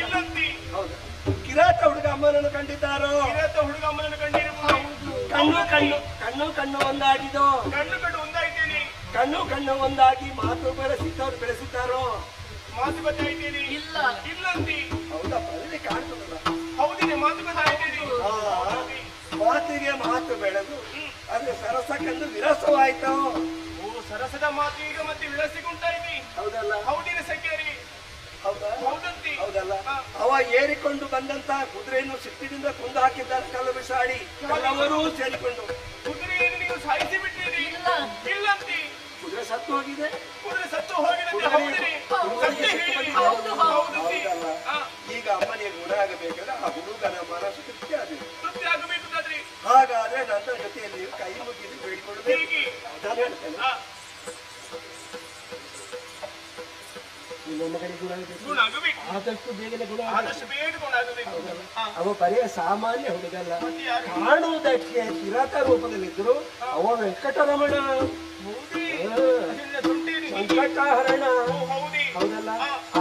ಇಲ್ಲಂತಿ. ಹೌದಾ? ಕಿರಾತ ಹುಡುಗ ಅಮ್ಮನನ್ನು ಕಂಡಿದ್ದಾರೋ? ಕಿರಾತ ಹುಡುಗ ಅಮ್ಮನನ್ನು ಕಂಡಿರಬಹುದು. ಕಣ್ಣು ಒಂದಾಗಿದೋ? ಕಣ್ಣು ಒಂದಾಯ್ತೇನೆ. ಕಣ್ಣು ಒಂದಾಗಿ ಮಾತು ಬೆಳೆಸಿದ್ದಾರೋ? ಮಾತು ಗೊತ್ತಾಯ್ತೇನೆ. ಇಲ್ಲಂತಿ. ಹೌದಪ್ಪ, ಅಲ್ಲಿ ಕಾಣ್ತದಲ್ಲ? ಹೌದಿನ ಮಾತು ಗೊತ್ತಾಯ್ತೇನೆ. ಮಾತಿಗೆ ಮಾತು ಬೆಳೆದು ಅಲ್ಲಿ ಸರಸಕ್ಕೆಂದು ವಿರಸವಾಯ್ತು. ಓ ಸರಸದ ಮಾತು ಈಗ ಮತ್ತೆ ವಿಳಸಿಗುಂಟಾಯ್ತಿ. ಹೌದಲ್ಲ? ಹೌದಿನ ಸೆಕೆರಿ. ಹೌದಾ? ಹೌದಂತಿ. ಹೌದಲ್ಲ? ಅವ ಏರಿಕೊಂಡು ಬಂದಂತ ಕುದುರೆಯನ್ನು ಸಿಟ್ಟಿನಿಂದ ಕೊಂದು ಹಾಕಿದ್ದಾರೆ ಕಲ್ಲು ಬಿಸಾಡಿ ಎಲ್ಲವರೂ ಸೇರಿಕೊಂಡು. ಕುದುರೆಯನ್ನು ನೀವು ಸಾಯಿಸಿ ಬಿಟ್ಟಿರಿ. ಇಲ್ಲಂತಿ. ಕುದುರೆ ಸತ್ತು ಹೋಗಿದೆ. ಕುದುರೆ ಸತ್ತು ಹೋಗಿದೆ. ಹೌದಂತಿ. ಈಗ ಅಮ್ಮನಿಗೆ ಗುಣ ಆಗಬೇಕಾದ್ರೆ ಆ ಹುಡುಗನ ಮನಸ್ಸು ತೃಪ್ತಿ ಆಗಬೇಕು. ತೃಪ್ತಿ ಆಗಬೇಕು ತಾದ್ರಿ. ಹಾಗಾದ್ರೆ ನನ್ನ ಜೊತೆಯಲ್ಲಿ ಕೈ ಮುಗಿದು ಬೇಡಿಕೊಳ್ಳಬೇಕು. ನಾನು ಹೇಳ್ತೇನೆ ನಿನ್ನ ಕಡೆ ಗುಣ ಆಗಬೇಕು. ಆದಷ್ಟು ಬೇಗನೆ ಗುಣ ಆಗಬೇಕು. ಅವ ಬರೆಯ ಸಾಮಾನ್ಯ ಹುಡುಗಲ್ಲ, ಕಾಣುವುದಕ್ಕೆ ಕಿರಾತ ರೂಪದಲ್ಲಿದ್ದರು. ಅವ ವೆಂಕಟರಮಣ, ಸಂಕಟಹರಣ. ಹೌದಲ್ಲ?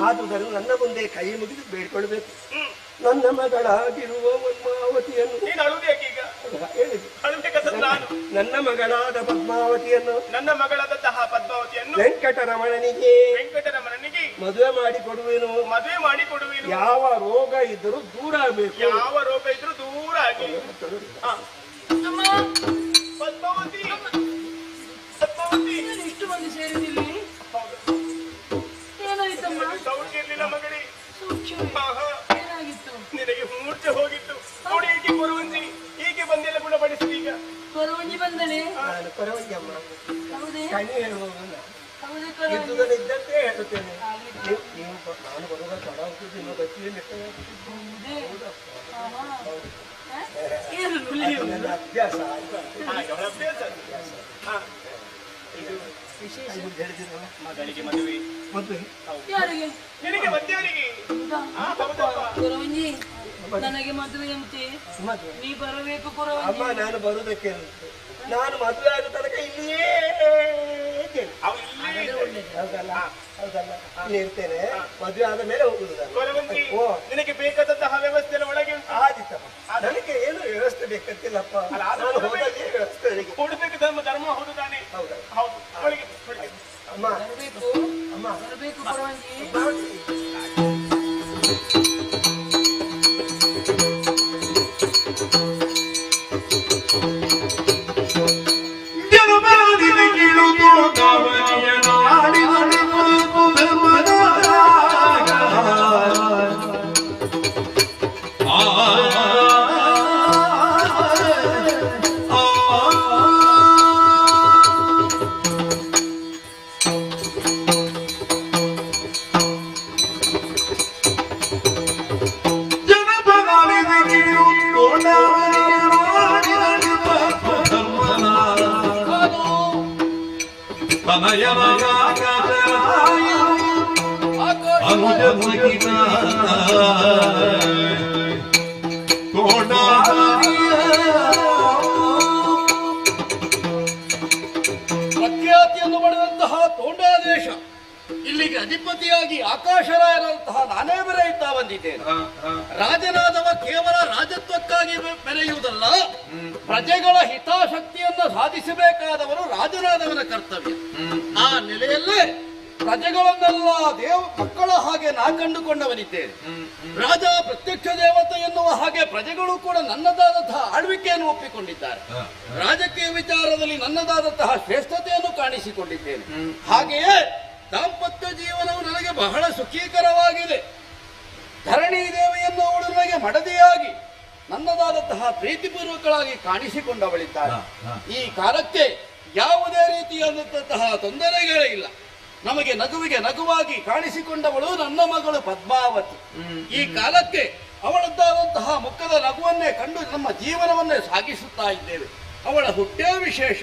ಆದುದನ್ನು ನನ್ನ ಮುಂದೆ ಕೈ ಮುಗಿದು ಬೇಡ್ಕೊಳ್ಬೇಕು. ನನ್ನ ಮಗಳಾಗಿರುವ ಪದ್ಮಾವತಿಯನ್ನು ನನ್ನ ಮಗಳಾದ ಪದ್ಮಾವತಿಯನ್ನು ನನ್ನ ಮಗಳಾದಂತಹ ಪದ್ಮಾವತಿಯನ್ನು ವೆಂಕಟರಮಣನಿಗೆ ಮದುವೆ ಮಾಡಿಕೊಡುವೆನು. ಯಾವ ರೋಗ ಇದ್ದರೂ ದೂರ ಆಗಬೇಕು. ಯಾವ ರೋಗ ಇದ್ರೂ ದೂರ ಆಗಿ. ಪದ್ಮಾವತಿ ಇಷ್ಟು ಮಂದಿ ಸೇರಿದಿಲ್ಲಿ ಏನಾಯ್ತಮ್ಮ? ಸೌಖ್ಯ ಇರ್ಲಿಲ್ಲ ಮಗಳೇ. ಏನಾಗಿತ್ತು? ನಿನಗೆ ಮೂರ್ಛೆ ಹೋಗಿತ್ತು ನೋಡಿ. ಈಕೆ ಕೊರವಂಜಿ ಈಕೆ ಬಂದೆಲ್ಲ ಗುಣಪಡಿಸಿ. ಈಗ ಕೊರವಂಜಿ ಬಂದನೆ. ನಾನು ಕೊರವಂಜಿ ಅಮ್ಮ. ಹೌದೇ? ಕಣ್ಣಿ ಹೇಳುವವಲ್ಲ, ಹೌದೇ ಕೊರವಂಜಿ? ಇದ್ದಂತೆ ಹೇಳುತ್ತೇನೆ. ನೀವು ನಾನು ಬರುವಾಗ ತಡ ಹೋಗ್ತಿದ್ದು ನಿಮ್ಮ ಗಟ್ಟಿಯಲ್ಲಿ ಅಭ್ಯಾಸ ಮಗಳಿಗೆ ಮದುವೆ. ಯಾರಿಗೆ? ನಿನಗೆ ಮಧ್ಯಾಹ್ನಿಗೆ. ಕೊರವಂಜಿ ನನಗೆ ಮದುವೆ ಅಂತೆ. ನೀ ಬರಬೇಕು ಕೊರವಂಜಿ. ಅಮ್ಮ ನಾನು ಬರುವುದಕ್ಕೆ ನಾನು ಮದುವೆ ಆದ ತನಕ ಇಲ್ಲಿಯೇ ಹೌದಲ್ಲ? ಹೌದಲ್ಲ? ಇರ್ತೇನೆ. ಮದುವೆ ಆದ ಮೇಲೆ ಹೋಗುದು. ನಿನಗೆ ಬೇಕಾದಂತಹ ವ್ಯವಸ್ಥೆ ಒಳಗೆ ಆದಿತ್ತಮ್ಮ. ನನಗೆ ಏನು ವ್ಯವಸ್ಥೆ ಬೇಕಂತಿಲ್ಲಪ್ಪ. ನಾನು ಹೋದಲ್ಲಿ ವ್ಯವಸ್ಥೆ ಕೊಡ್ಬೇಕು. ಧರ್ಮ ಹೌದು ತಾನೆ? ಹೌದಾ? ಹೌದು. ಅಮ್ಮ ಬರಬೇಕು. ಅಮ್ಮ ಬರಬೇಕು ಕೊರವಂಜಿ. ಪ್ರಖ್ಯಾತಿಯನ್ನು ಪಡೆದಂತಹ ತೋಂಡಾದೇಶ ಇಲ್ಲಿಗೆ ಅಧಿಪತಿಯಾಗಿ ಆಕಾಶರಾಯರಂತಹ ನಾನೇ ಮೆರೆಯುತ್ತಾ ಬಂದಿದ್ದೇನೆ. ರಾಜನಾದವ ಕೇವಲ ರಾಜತ್ವಕ್ಕಾಗಿ ಮೆರೆಯುವುದಲ್ಲ, ಪ್ರಜೆಗಳ ಹಿತಾಸಕ್ತಿಯನ್ನು ಸಾಧಿಸಬೇಕಾದವರು ರಾಜನಾದವನ ಕರ್ತವ್ಯ. ಆ ನೆಲೆಯಲ್ಲೇ ಪ್ರಜೆಗಳನ್ನೆಲ್ಲ ಮಕ್ಕಳ ಹಾಗೆ ನಾ ಕಂಡುಕೊಂಡವನಿದ್ದೇನೆ. ರಾಜ ಪ್ರತ್ಯಕ್ಷ ದೇವತೆ ಎನ್ನುವ ಹಾಗೆ ಪ್ರಜೆಗಳು ಕೂಡ ನನ್ನದಾದಂತಹ ಆಳ್ವಿಕೆಯನ್ನು ಒಪ್ಪಿಕೊಂಡಿದ್ದಾರೆ. ರಾಜಕೀಯ ವಿಚಾರದಲ್ಲಿ ನನ್ನದಾದಂತಹ ಶ್ರೇಷ್ಠತೆಯನ್ನು ಕಾಣಿಸಿಕೊಂಡಿದ್ದೇನೆ. ಹಾಗೆಯೇ ದಾಂಪತ್ಯ ಜೀವನವು ನನಗೆ ಬಹಳ ಸುಖೀಕರವಾಗಿದೆ. ಧರಣಿ ದೇವಿಯನ್ನು ಅವಳು ನನಗೆ ಮಡದಿಯಾಗಿ ನನ್ನದಾದಂತಹ ಪ್ರೀತಿಪೂರ್ವಕಳಾಗಿ ಕಾಣಿಸಿಕೊಂಡವಳಿದ್ದಾರೆ. ಈ ಕಾಲಕ್ಕೆ ಯಾವುದೇ ರೀತಿಯಾದಂತಹ ತೊಂದರೆಗಳೇ ಇಲ್ಲ. ನಮಗೆ ನಗುವಿಗೆ ನಗುವಾಗಿ ಕಾಣಿಸಿಕೊಂಡವಳು ನನ್ನ ಮಗಳು ಪದ್ಮಾವತಿ. ಈ ಕಾಲಕ್ಕೆ ಅವಳದ್ದಾದಂತಹ ಮುಖದ ನಗುವನ್ನೇ ಕಂಡು ನಮ್ಮ ಜೀವನವನ್ನೇ ಸಾಗಿಸುತ್ತಾ ಇದ್ದೇವೆ. ಅವಳ ಹುಟ್ಟೇ ವಿಶೇಷ.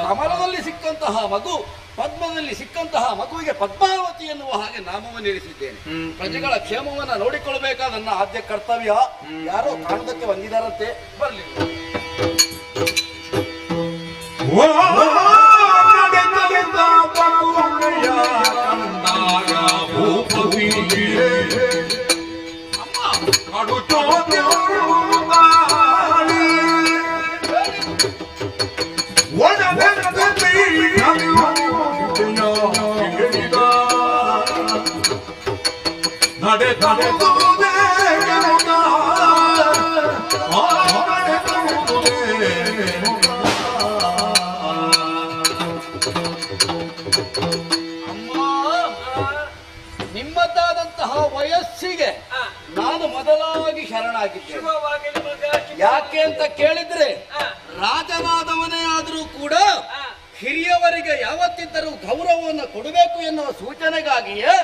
ಕಮಲದಲ್ಲಿ ಸಿಕ್ಕಂತಹ ಮಗು, ಪದ್ಮದಲ್ಲಿ ಸಿಕ್ಕಂತಹ ಮಗುವಿಗೆ ಪದ್ಮಾವತಿ ಎನ್ನುವ ಹಾಗೆ ನಾಮವನ್ನಿರಿಸಿದ್ದೇನೆ. ಪ್ರಜೆಗಳ ಕ್ಷೇಮವನ್ನ ನೋಡಿಕೊಳ್ಳಬೇಕಾದ ನನ್ನ ಆದ್ಯ ಕರ್ತವ್ಯ. ಯಾರೋ ಕಾಣದಕ್ಕೆ ಬಂದಿದ್ದಾರಂತೆ, ಬರಲಿ. ನಡೆ ಆಗಿದ್ದೇನೆ. ಶುಭವಾಗಲಿ ಮಗ. ಯಾಕೆ ಅಂತ ಕೇಳಿದ್ರೆ ರಾಜನಾದವನೇ ಆದರೂ ಕೂಡ ಹಿರಿಯವರಿಗೆ ಯಾವತ್ತಿದ್ದರೂ ಗೌರವವನ್ನು ಕೊಡಬೇಕು ಎನ್ನುವ ಸೂಚನೆಗಾಗಿಯೇ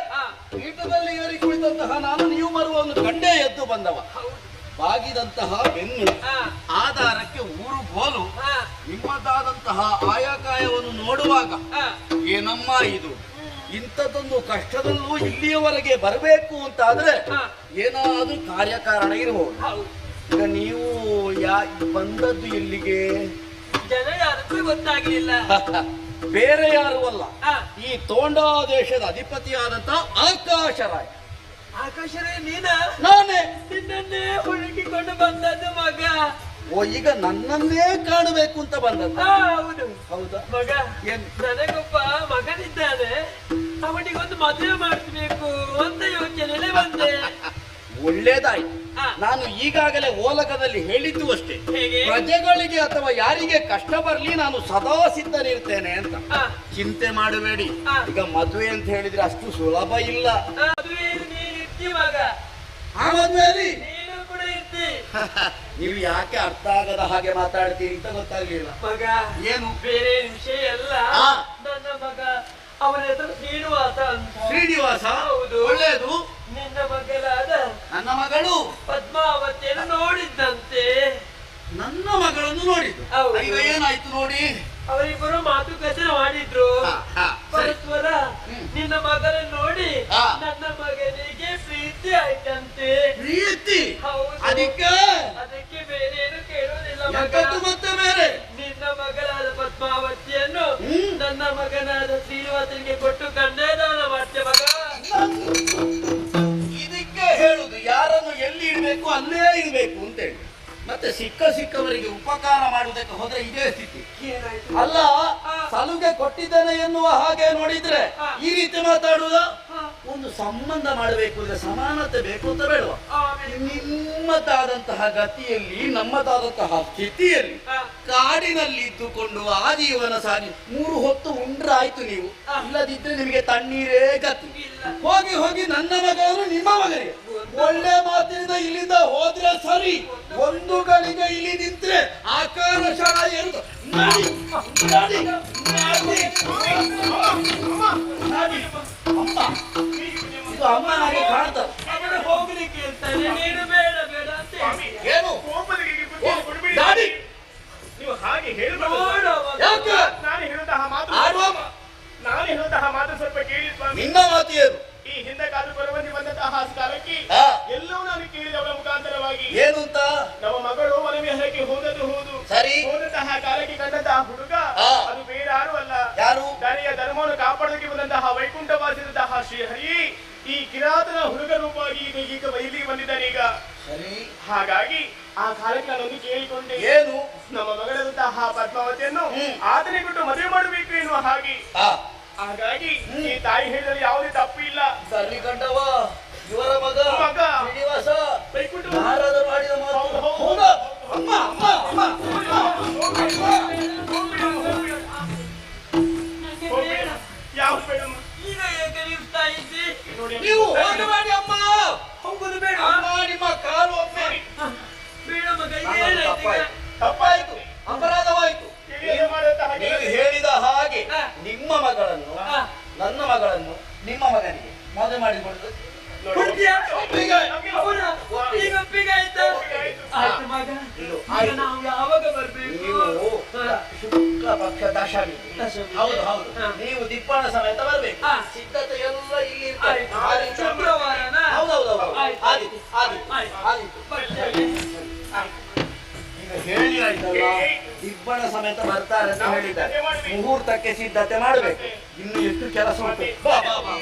ಪೀಠದಲ್ಲಿ ಏರಿ ಕುಳಿತಂತಹ ನಾನು ನೀವು ಬರುವವನ್ನು ಕಂಡೇ ಎದ್ದು ಬಂದವ. ಬಾಗಿದಂತಹ ಬೆನ್ನು ಆಧಾರಕ್ಕೆ ಊರು ಗೋಲು ನಿಮ್ಮದಾದಂತಹ ಆಯಾಕಾಯವನ್ನು ನೋಡುವಾಗ ಏನಮ್ಮ ಇದು, ಇಂಥದ್ದೊಂದು ಕಷ್ಟದಲ್ಲೂ ಇಲ್ಲಿಯವರೆಗೆ ಬರಬೇಕು ಅಂತಾದ್ರೆ ಏನಾದ್ರೂ ಕಾರ್ಯಕಾರಣ ಇರಬಹುದು. ಈಗ ನೀವು ಬಂದದ್ದು ಎಲ್ಲಿಗೆ? ಜನ ಯಾರಂತ ಗೊತ್ತಾಗಲಿಲ್ಲ. ಬೇರೆ ಯಾರು ಅಲ್ಲ, ಈ ತೋಂಡಾ ದೇಶದ ಅಧಿಪತಿಯಾದಂತ ಆಕಾಶರಾಯ. ಆಕಾಶರೇ ನೀನ? ನಾನೇ. ನಿನ್ನನ್ನೇ ಹುಡುಕಿಕೊಂಡು ಬಂದದ್ದು ಮಗ. ಓ, ಈಗ ನನ್ನನ್ನೇ ಕಾಣಬೇಕು ಅಂತ ಬಂದದ್ದು? ಹೌದು. ಹೌದಾ ಮಗ, ನನಗೊಬ್ಬ ಮಗನಿದ್ದಾನೆ, ಅವನಿಗೊಂದು ಮದುವೆ ಮಾಡಿಸ್ಬೇಕು ಅಂತ ಯೋಚನೆಯಲ್ಲಿ ಬಂದೆ. ಒಳ್ಳೇದಾಯ್ತು. ನಾನು ಈಗಾಗಲೇ ಓಲಗದಲ್ಲಿ ಹೇಳಿದ್ದು ಅಷ್ಟೇ, ಪ್ರಜೆಗಳಿಗೆ ಅಥವಾ ಯಾರಿಗೆ ಕಷ್ಟ ಬರ್ಲಿ ನಾನು ಸದಾ ಸಿದ್ಧನಿರ್ತೇನೆ ಅಂತ. ಚಿಂತೆ ಮಾಡಬೇಡಿ. ಈಗ ಮದುವೆ ಅಂತ ಹೇಳಿದ್ರೆ ಅಷ್ಟು ಸುಲಭ ಇಲ್ಲ. ಆ ಮದುವೆಯಲ್ಲಿ ನೀವು ಯಾಕೆ ಅರ್ಥ ಆಗದ ಹಾಗೆ ಮಾತಾಡ್ತೀರಿ ಅಂತ ಗೊತ್ತಾಗ್ಲಿಲ್ಲ. ಮಗ, ಏನು ಬೇರೆ ವಿಷಯ ಎಲ್ಲ. ನನ್ನ ಮಗ, ಅವನ ಹೆಸರು ಶ್ರೀನಿವಾಸ ಅಂತ. ಶ್ರೀನಿವಾಸ? ಹೌದು. ಒಳ್ಳೇದು. ನಿನ್ನ ಮಗಳಾದ ನನ್ನ ಮಗಳು ಪದ್ಮಾವತಿಯನ್ನು ನೋಡಿದ್ದಂತೆ. ನನ್ನ ಮಗಳನ್ನು ನೋಡಿದ್ದು? ಈಗ ಏನಾಯ್ತು ನೋಡಿ? ಅವರಿಬ್ಬರು ಮಾತುಕತೆ ಮಾಡಿದ್ರು. ಪರಸ್ಪರ ನಿನ್ನ ಮಗನನ್ನು ನೋಡಿ ನನ್ನ ಮಗನಿಗೆ ಪ್ರೀತಿ ಆಯ್ತಂತೆ. ಪ್ರೀತಿ? ಅದಕ್ಕೆ ಬೇರೆ ಏನು ಕೇಳುವುದಿಲ್ಲ ಮಗ. ಮತ್ತೆ ಬೇರೆ ನಿನ್ನ ಮಗಳಾದ ಪದ್ಮಾವತಿಯನ್ನು ನನ್ನ ಮಗನಾದ ಶ್ರೀನಿವಾಸನಿಗೆ ಕೊಟ್ಟು ಕನ್ಯಾದಾನ ಮಾಡ್ತೆ ಮಗ. ಇದಕ್ಕೆ ಹೇಳುದು ಯಾರನ್ನು ಎಲ್ಲಿ ಇಡಬೇಕು ಅಲ್ಲೇ ಇರಬೇಕು ಅಂತೇಳಿ. ಮತ್ತೆ ಸಿಕ್ಕವರಿಗೆ ಉಪಕಾರ ಮಾಡುವುದಕ್ಕೆ ಹೋದ್ರೆ ಇದೇ ಸ್ಥಿತಿ ಅಲ್ಲ. ಸಲುಗೆ ಕೊಟ್ಟಿದ್ದೇನೆ ಎನ್ನುವ ಹಾಗೆ ನೋಡಿದ್ರೆ ಈ ರೀತಿ ಮಾತಾಡುವುದ? ಒಂದು ಸಂಬಂಧ ಮಾಡಬೇಕು ಅಂದ್ರೆ ಸಮಾನತೆ ಬೇಕು ಅಂತ ಬೇಡವಾ? ನಿಮ್ಮದಾದಂತಹ ಗತಿಯಲ್ಲಿ ನಮ್ಮದಾದಂತಹ ಸ್ಥಿತಿಯಲ್ಲಿ ಕಾಡಿನಲ್ಲಿ ಇದ್ದುಕೊಂಡು ಆಜೀವನ ಸಾಗಿ 3 ಹೊತ್ತು ಉಂಡ್ರಾಯ್ತು ನೀವು. ಇಲ್ಲದಿದ್ರೆ ನಿಮಗೆ ತಣ್ಣೀರೇ ಗತಿ. ಹೋಗಿ ಹೋಗಿ ನನ್ನ ಮಗನು ನಿಮ್ಮ ಮಗನಿಗೆ ಒಳ್ಳೆ ಮಾತಿನಿಂದ ಇಲ್ಲಿಂದ ಹೋದ್ರೆ ಸರಿ. ಒಂದು ಗಳಿಗೆ ಇಲ್ಲಿ ನಿಂತ್ರೆ ಆಕಾರ ಶಾಳ ಏರುದು. ಇದು ಅಮ್ಮನಾಗೆ ಕಾಣ್ತದೆ. ಹೋಗ್ಲಿಕ್ಕೆ ಇರ್ತಾನೆ, ನೀನು ಬೇಡ ಬೇಡ ಅಂತ ಏನು ನೀವು ಹಾಗೆ ಹೇಳಬಹುದು. ನಾನು ಹೇಳುವಂತಹ ಮಾತು ಸ್ವಲ್ಪ ಕೇಳಿ ಸ್ವಾಮಿ. ನಿನ್ನ ಮಾತು ಏನು? ಈ ಹಿಂದೆ ಕಾದು ಬರುವಂತೆ ಬಂದಂತಹ ಕಾಲಕ್ಕೆ ಎಲ್ಲವೂ ನಾನು ಕೇಳಿದವರ ಮುಖಾಂತರವಾಗಿ ಏನು ಅಂತ? ನಮ್ಮ ಮಗಳು ಮನವಿಹಾರಕ್ಕೆ ಹೋದದ್ದು ಹೌದು. ಸರಿ. ಹೋದಂತಹ ಕಾಲಕ್ಕೆ ಕಂಡಂತಹ ಹುಡುಗ ಅದು ಬೇರೆ ಯಾರು ಅಲ್ಲ, ಯಾರು? ದನಿಯ ಧರ್ಮವನ್ನು ಕಾಪಾಡೋದಕ್ಕೆ ಬಂದಂತಹ ವೈಕುಂಠವಾಸಿದಂತಹ ಶ್ರೀಹರಿ ಈ ಕಿರಾತನ ಹುಡುಗ ರೂಪವಾಗಿ ಈಗ ಇಲ್ಲಿಗೆ ಬಂದಿದ್ದಾನೆ ಈಗ. ಸರಿ. ಹಾಗಾಗಿ ಆ ಕಾಲಕ್ಕೆ ನಾನೊಂದು ಕೇಳಿಕೊಂಡೆ. ಏನು? ನಮ್ಮ ಮಗಳಂತಹ ಪದ್ಮಾವತಿಯನ್ನು ಆತನೇ ಬಿಟ್ಟು ಮದುವೆ ಮಾಡಬೇಕು ಎನ್ನುವ ಹಾಗೆ. ಹಾಗಾಗಿ ಈ ತಾಯಿ ಹೇಳಿದಲ್ಲಿ ಯಾವುದೇ ತಪ್ಪು ಇಲ್ಲ. ಸರಿ ಕಂಡವ, ಇವರ ಮಗ ಶ್ರೀನಿವಾಸ ವೈಕುಂಠ ನಾರದರು ಮಾಡಿದ ಮಾತು ಹೌದಾ? ಅಮ್ಮ ಅಮ್ಮ ಅಮ್ಮ ಯಾವ ಬೇಡಮ್ಮ, ಈಗ ಏಕೆ ನಿಲ್ತಾ ಇದ್ದಿ? ನೀವು ಹೋಗಬೇಡಿ ಅಮ್ಮ. ಹೋಗುದು ಬೇಡ. ಅಮ್ಮ ನಿಮ್ಮ ಕಾಲು ಒಮ್ಮೆ ಬೇಡ ಮಗ, ಏನಾಯ್ತು? ತಪ್ಪಾಯ್ತು, ಅಪರಾಧವಾಯ್ತು. ನೀವು ಹೇಳಿದ ಹಾಗೆ ನಿಮ್ಮ ಮಗಳನ್ನು ನನ್ನ ಮಗಳನ್ನು ನಿಮ್ಮ ಮಗನಿಗೆ ಮದುವೆ ಮಾಡಿಕೊಳ್ಳುದು ಈಗ ಒಪ್ಪಿಗೆ ಆಯ್ತಾ? ಆಯ್ತು ಮಗ, ಈಗ ನಾವು ಯಾವಾಗ ಬರ್ಬೇಕು? ನೀವು ಶುಕ್ಲ ಪಕ್ಷ ದಶಮಿ. ಹೌದು ಹೌದು, ನೀವು ದಿಪ್ಪಣ ಸಮೇತ ಬರ್ಬೇಕು. ಸಿದ್ಧತೆ ಎಲ್ಲ ಇಲ್ಲಿ ಶುಕ್ರವಾರನ? ಹೌದೌದು, ಆದಿತ್ತು ಆದಿತ್ತು ಆದಿತ್ತು. ಈಗ ಹೇಳಿ ಆಯ್ತಲ್ಲ, ದಿಬ್ಬಣ ಸಮೇತ ಬರ್ತಾರೆ ಅಂತ ಹೇಳಿದ್ದಾರೆ. ಮುಹೂರ್ತಕ್ಕೆ ಸಿದ್ಧತೆ ಮಾಡಬೇಕು. ಇನ್ನು ಎಷ್ಟು ಕೆಲಸ ಉಂಟು. ಬಾ ಬಾ ಬಾ.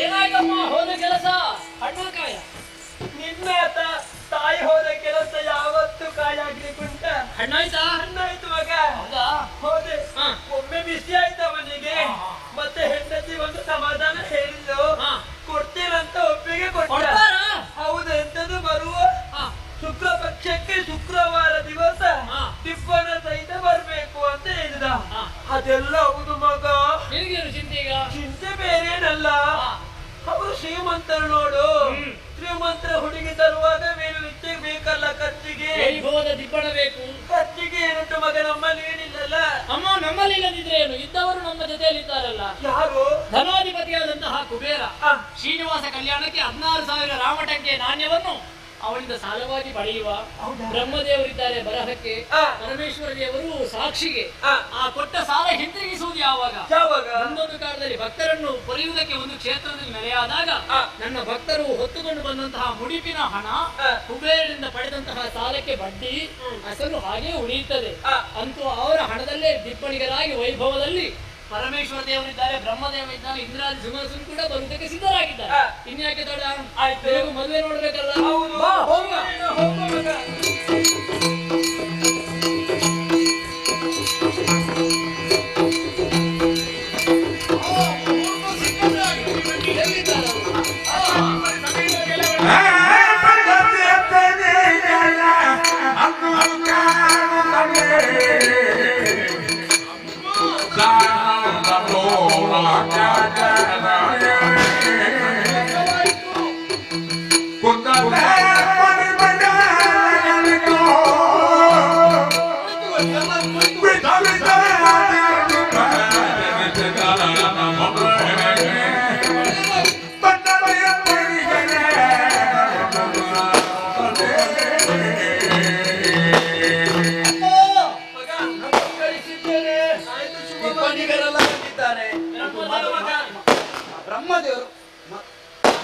ಏನಾಯ್ತಮ್ಮ ಹೋದ ಕೆಲಸ? ಹಣ್ಣುಕಾಯ ನಿನ್ನ ತಾಯಿ ಹೋದ ಕೆಲಸ ಯಾವತ್ತು ಕಾಯಾಗ್ಲಿಕ್ಕುಂಟ? ಹಣ್ಣಾಯ್ತಾ? ಹಣ್ಣಾಯ್ತು ಮಗ. ಹೋದೆ, ಒಮ್ಮೆ ಬಿಸಿ ಆಯ್ತು ಅವನಿಗೆ. ಮತ್ತೆ ಹೆಂಡತಿ ಒಂದು ಸಮಾಧಾನ ಹೇಳಿದ್ದು. ಅದೆಲ್ಲ ಹೌದು ಮಗ. ನಿನಗೇನು ಚಿಂತೆ ಈಗ? ಚಿಂತೆ ಬೇರೇನಲ್ಲ, ಅವರು ಶ್ರೀಮಂತರು ನೋಡು. ಶ್ರೀಮಂತರ ಹುಡುಗಿ ತರುವಾಗ ಮೇಲೆ ನಿತ್ಯ ಬೇಕಲ್ಲ ಖರ್ಚಿಗೆ. ವೈಭವದ ದಿಬ್ಬಣ ಬೇಕು. ಖರ್ಚಿಗೆ ಏನುಂಟು ಮಗ, ನಮ್ಮಲ್ಲಿ ಏನಿಲ್ಲಲ್ಲ. ಅಮ್ಮ ನಮ್ಮಲ್ಲಿ ಇಲ್ಲದಿದ್ರೆ ಏನು, ಇದ್ದವರು ನಮ್ಮ ಜೊತೆಯಲ್ಲಿ ಇದ್ದಾರಲ್ಲ. ಯಾರು? ಧನಾಧಿಪತಿಯಾದಂತಹ ಕುಬೇರ ಶ್ರೀನಿವಾಸ ಕಲ್ಯಾಣಕ್ಕೆ 16,000 ರಾಮಟಂಕೆ ನಾಣ್ಯವನ್ನು ಅವನಿಂದ ಸಾಲವಾಗಿ ಪಡೆಯುವ. ಬ್ರಹ್ಮದೇವರಿದ್ದಾರೆ ಬರಹಕ್ಕೆ, ಪರಮೇಶ್ವರ ದೇವರು ಸಾಕ್ಷಿಗೆ. ಆ ಕೊಟ್ಟ ಸಾಲ ಹಿಂದಿರುಗಿಸುವುದು ಯಾವಾಗ? ಒಂದೊಂದು ಕಾಲದಲ್ಲಿ ಭಕ್ತರನ್ನು ಪೊರೆಯುವುದಕ್ಕೆ ಒಂದು ಕ್ಷೇತ್ರದಲ್ಲಿ ನೆಲೆಯಾದಾಗ ನನ್ನ ಭಕ್ತರು ಹೊತ್ತುಕೊಂಡು ಬಂದಂತಹ ಮುಡಿಪಿನ ಹಣ, ಕುಬೇರನಿಂದ ಪಡೆದಂತಹ ಸಾಲಕ್ಕೆ ಬಡ್ಡಿ ಅಸಲು ಹಾಗೆ ಉಳಿಯುತ್ತದೆ. ಅಂತೂ ಅವರ ಹಣದಲ್ಲೇ ದಿಬ್ಬಣಿಗರಾಗಿ ವೈಭವದಲ್ಲಿ ಪರಮೇಶ್ವರ ದೇವರಿದ್ದಾರೆ, ಬ್ರಹ್ಮದೇವ ಇದ್ದಾರೆ, ಇಂದ್ರಾದಿ ಸುಮರಸನ್ ಕೂಡ ಬರುವುದಕ್ಕೆ ಸಿದ್ಧರಾಗಿದ್ದಾರೆ. ಇನ್ಯಾಕೆ ತಡ? ಆಯ್ತು, ಮದುವೆ ನೋಡ್ಬೇಕಲ್ಲ. ಬ್ರಹ್ಮದೇವರು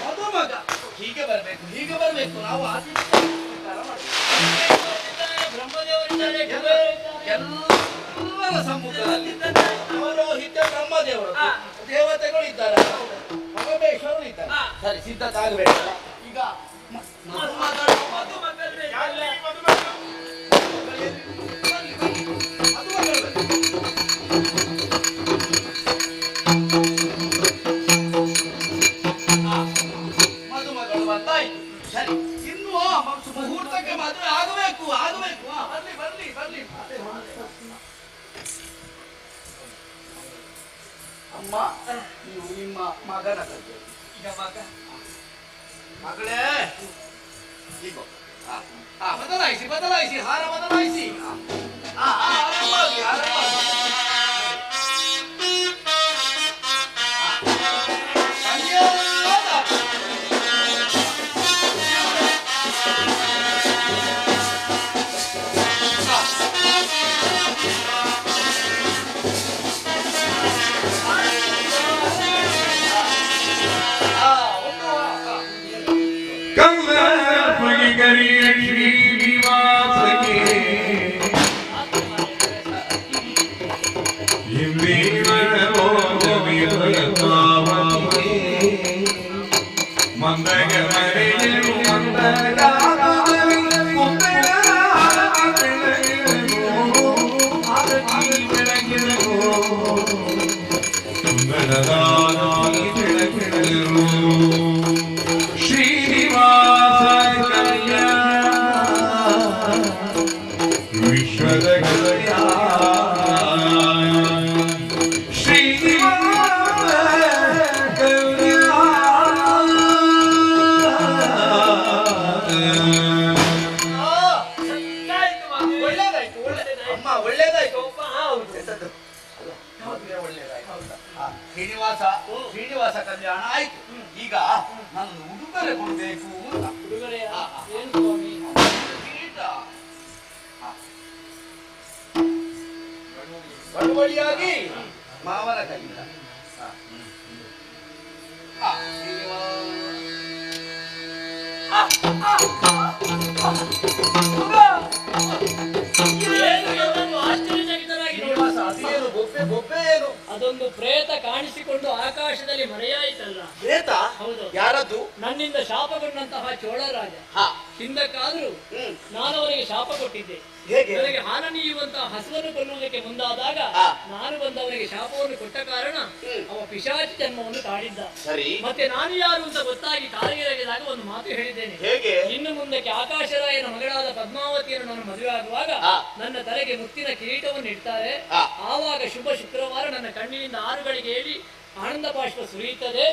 ಮದುಮಗ ಹೀಗೆ ಬರಬೇಕು, ಹೀಗೆ ಬರಬೇಕು. ನಾವು ಎಲ್ಲರ ಸಮ್ಮುಖದಲ್ಲಿ ಪೌರೋಹಿತ್ಯ ಬ್ರಹ್ಮದೇವರು, ದೇವತೆಗಳು ಇದ್ದಾರೆ, ಪರಮೇಶ್ವರರು ಇದ್ದಾರೆ. ಸರಿ, ಸಿದ್ಧತೆ ಆಗಬೇಕು. ಈಗ ಮದುಮಗಳು ಬಂದಾಯ್ತು. ಸರಿ, ಇನ್ನು ಮುಹೂರ್ತಕ್ಕೆ ಮದುವೆ ಆಗಬೇಕು. ಬರ್ಲಿ ಬರ್ಲಿ ಬರ್ಲಿ. ಅಮ್ಮ, ನೀವು ನಿಮ್ಮ ಮಗನ ಕರ್ತೇವೆ. ಈಗ ಮಗಳೇ, ಈಗ ಬದಲಾಯಿಸಿ ಹಾರ ಬದಲಾಯಿಸಿ. ಶ್ರೀನಿವಾಸ ಕಲ್ಯಾಣ ಆಯ್ತು. ಈಗ ನಾನು ಉಡುಗೊರೆ ಕೊಡಬೇಕು. ಬಳುವಳಿಯಾಗಿ ಮಾವನ ಕೈಯಿಂದ ಅದೊಂದು ಪ್ರೇತ ಕಾಣಿಸಿಕೊಂಡು ಆಕಾಶದಲ್ಲಿ ಮರೆಯಾಯಿತಲ್ಲ. ಪ್ರೇತ? ಹೌದು. ಯಾರದು? ನನ್ನಿಂದ ಶಾಪಗೊಂಡಂತಹ ಚೋಳರಾಜ. ಹಿಂದಕ್ಕಾದ್ರೂ ನಾನು ಅವರಿಗೆ ಶಾಪ ಕೊಟ್ಟಿದ್ದೆ. ಹೇಗೆ? ನನಗೆ ಹಾನ ನೀಯುವಂತಹ ಹಸುವನ್ನು ಕೊಲ್ಲುವುದಕ್ಕೆ ಮುಂದಾದಾಗ ನಾನು ಬಂದು ಅವರಿಗೆ ಶಾಪವನ್ನು ಕೊಟ್ಟ ಕಾರಣ ಅವ ಪಿಶಾಚಿ ಜನ್ಮವನ್ನು ತಾಳಿದ್ದ. ಸರಿ. ಮತ್ತೆ ನಾನು ಯಾರು ಅಂತ ಗೊತ್ತಾಗಿ ಕಾಲಿಗೆರಗಿದಾಗ ಒಂದು ಮಾತು ಹೇಳಿದ್ದೇನೆ. ಹೇಗೆ? ಇನ್ನು ಮುಂದಕ್ಕೆ ಆಕಾಶರಾಯನ ಮಗಳಾದ ಪದ್ಮಾವತಿಯನ್ನು ನಾನು ಮದುವೆ ಆಗುವಾಗ ನನ್ನ ತಲೆಗೆ ಮುತ್ತಿನ ಕಿರೀಟವನ್ನು ಇಡ್ತಾರೆ. ಆವಾಗ ಶುಭ ಶುಕ್ರವಾರ ನನ್ನ ಕಣ್ಣಿನಿಂದ 6 ಗಳಿಗೆ ಹೇಳಿ ಆನಂದ ಬಾಷ್ಪ ಸುರಿಯುತ್ತದೆ.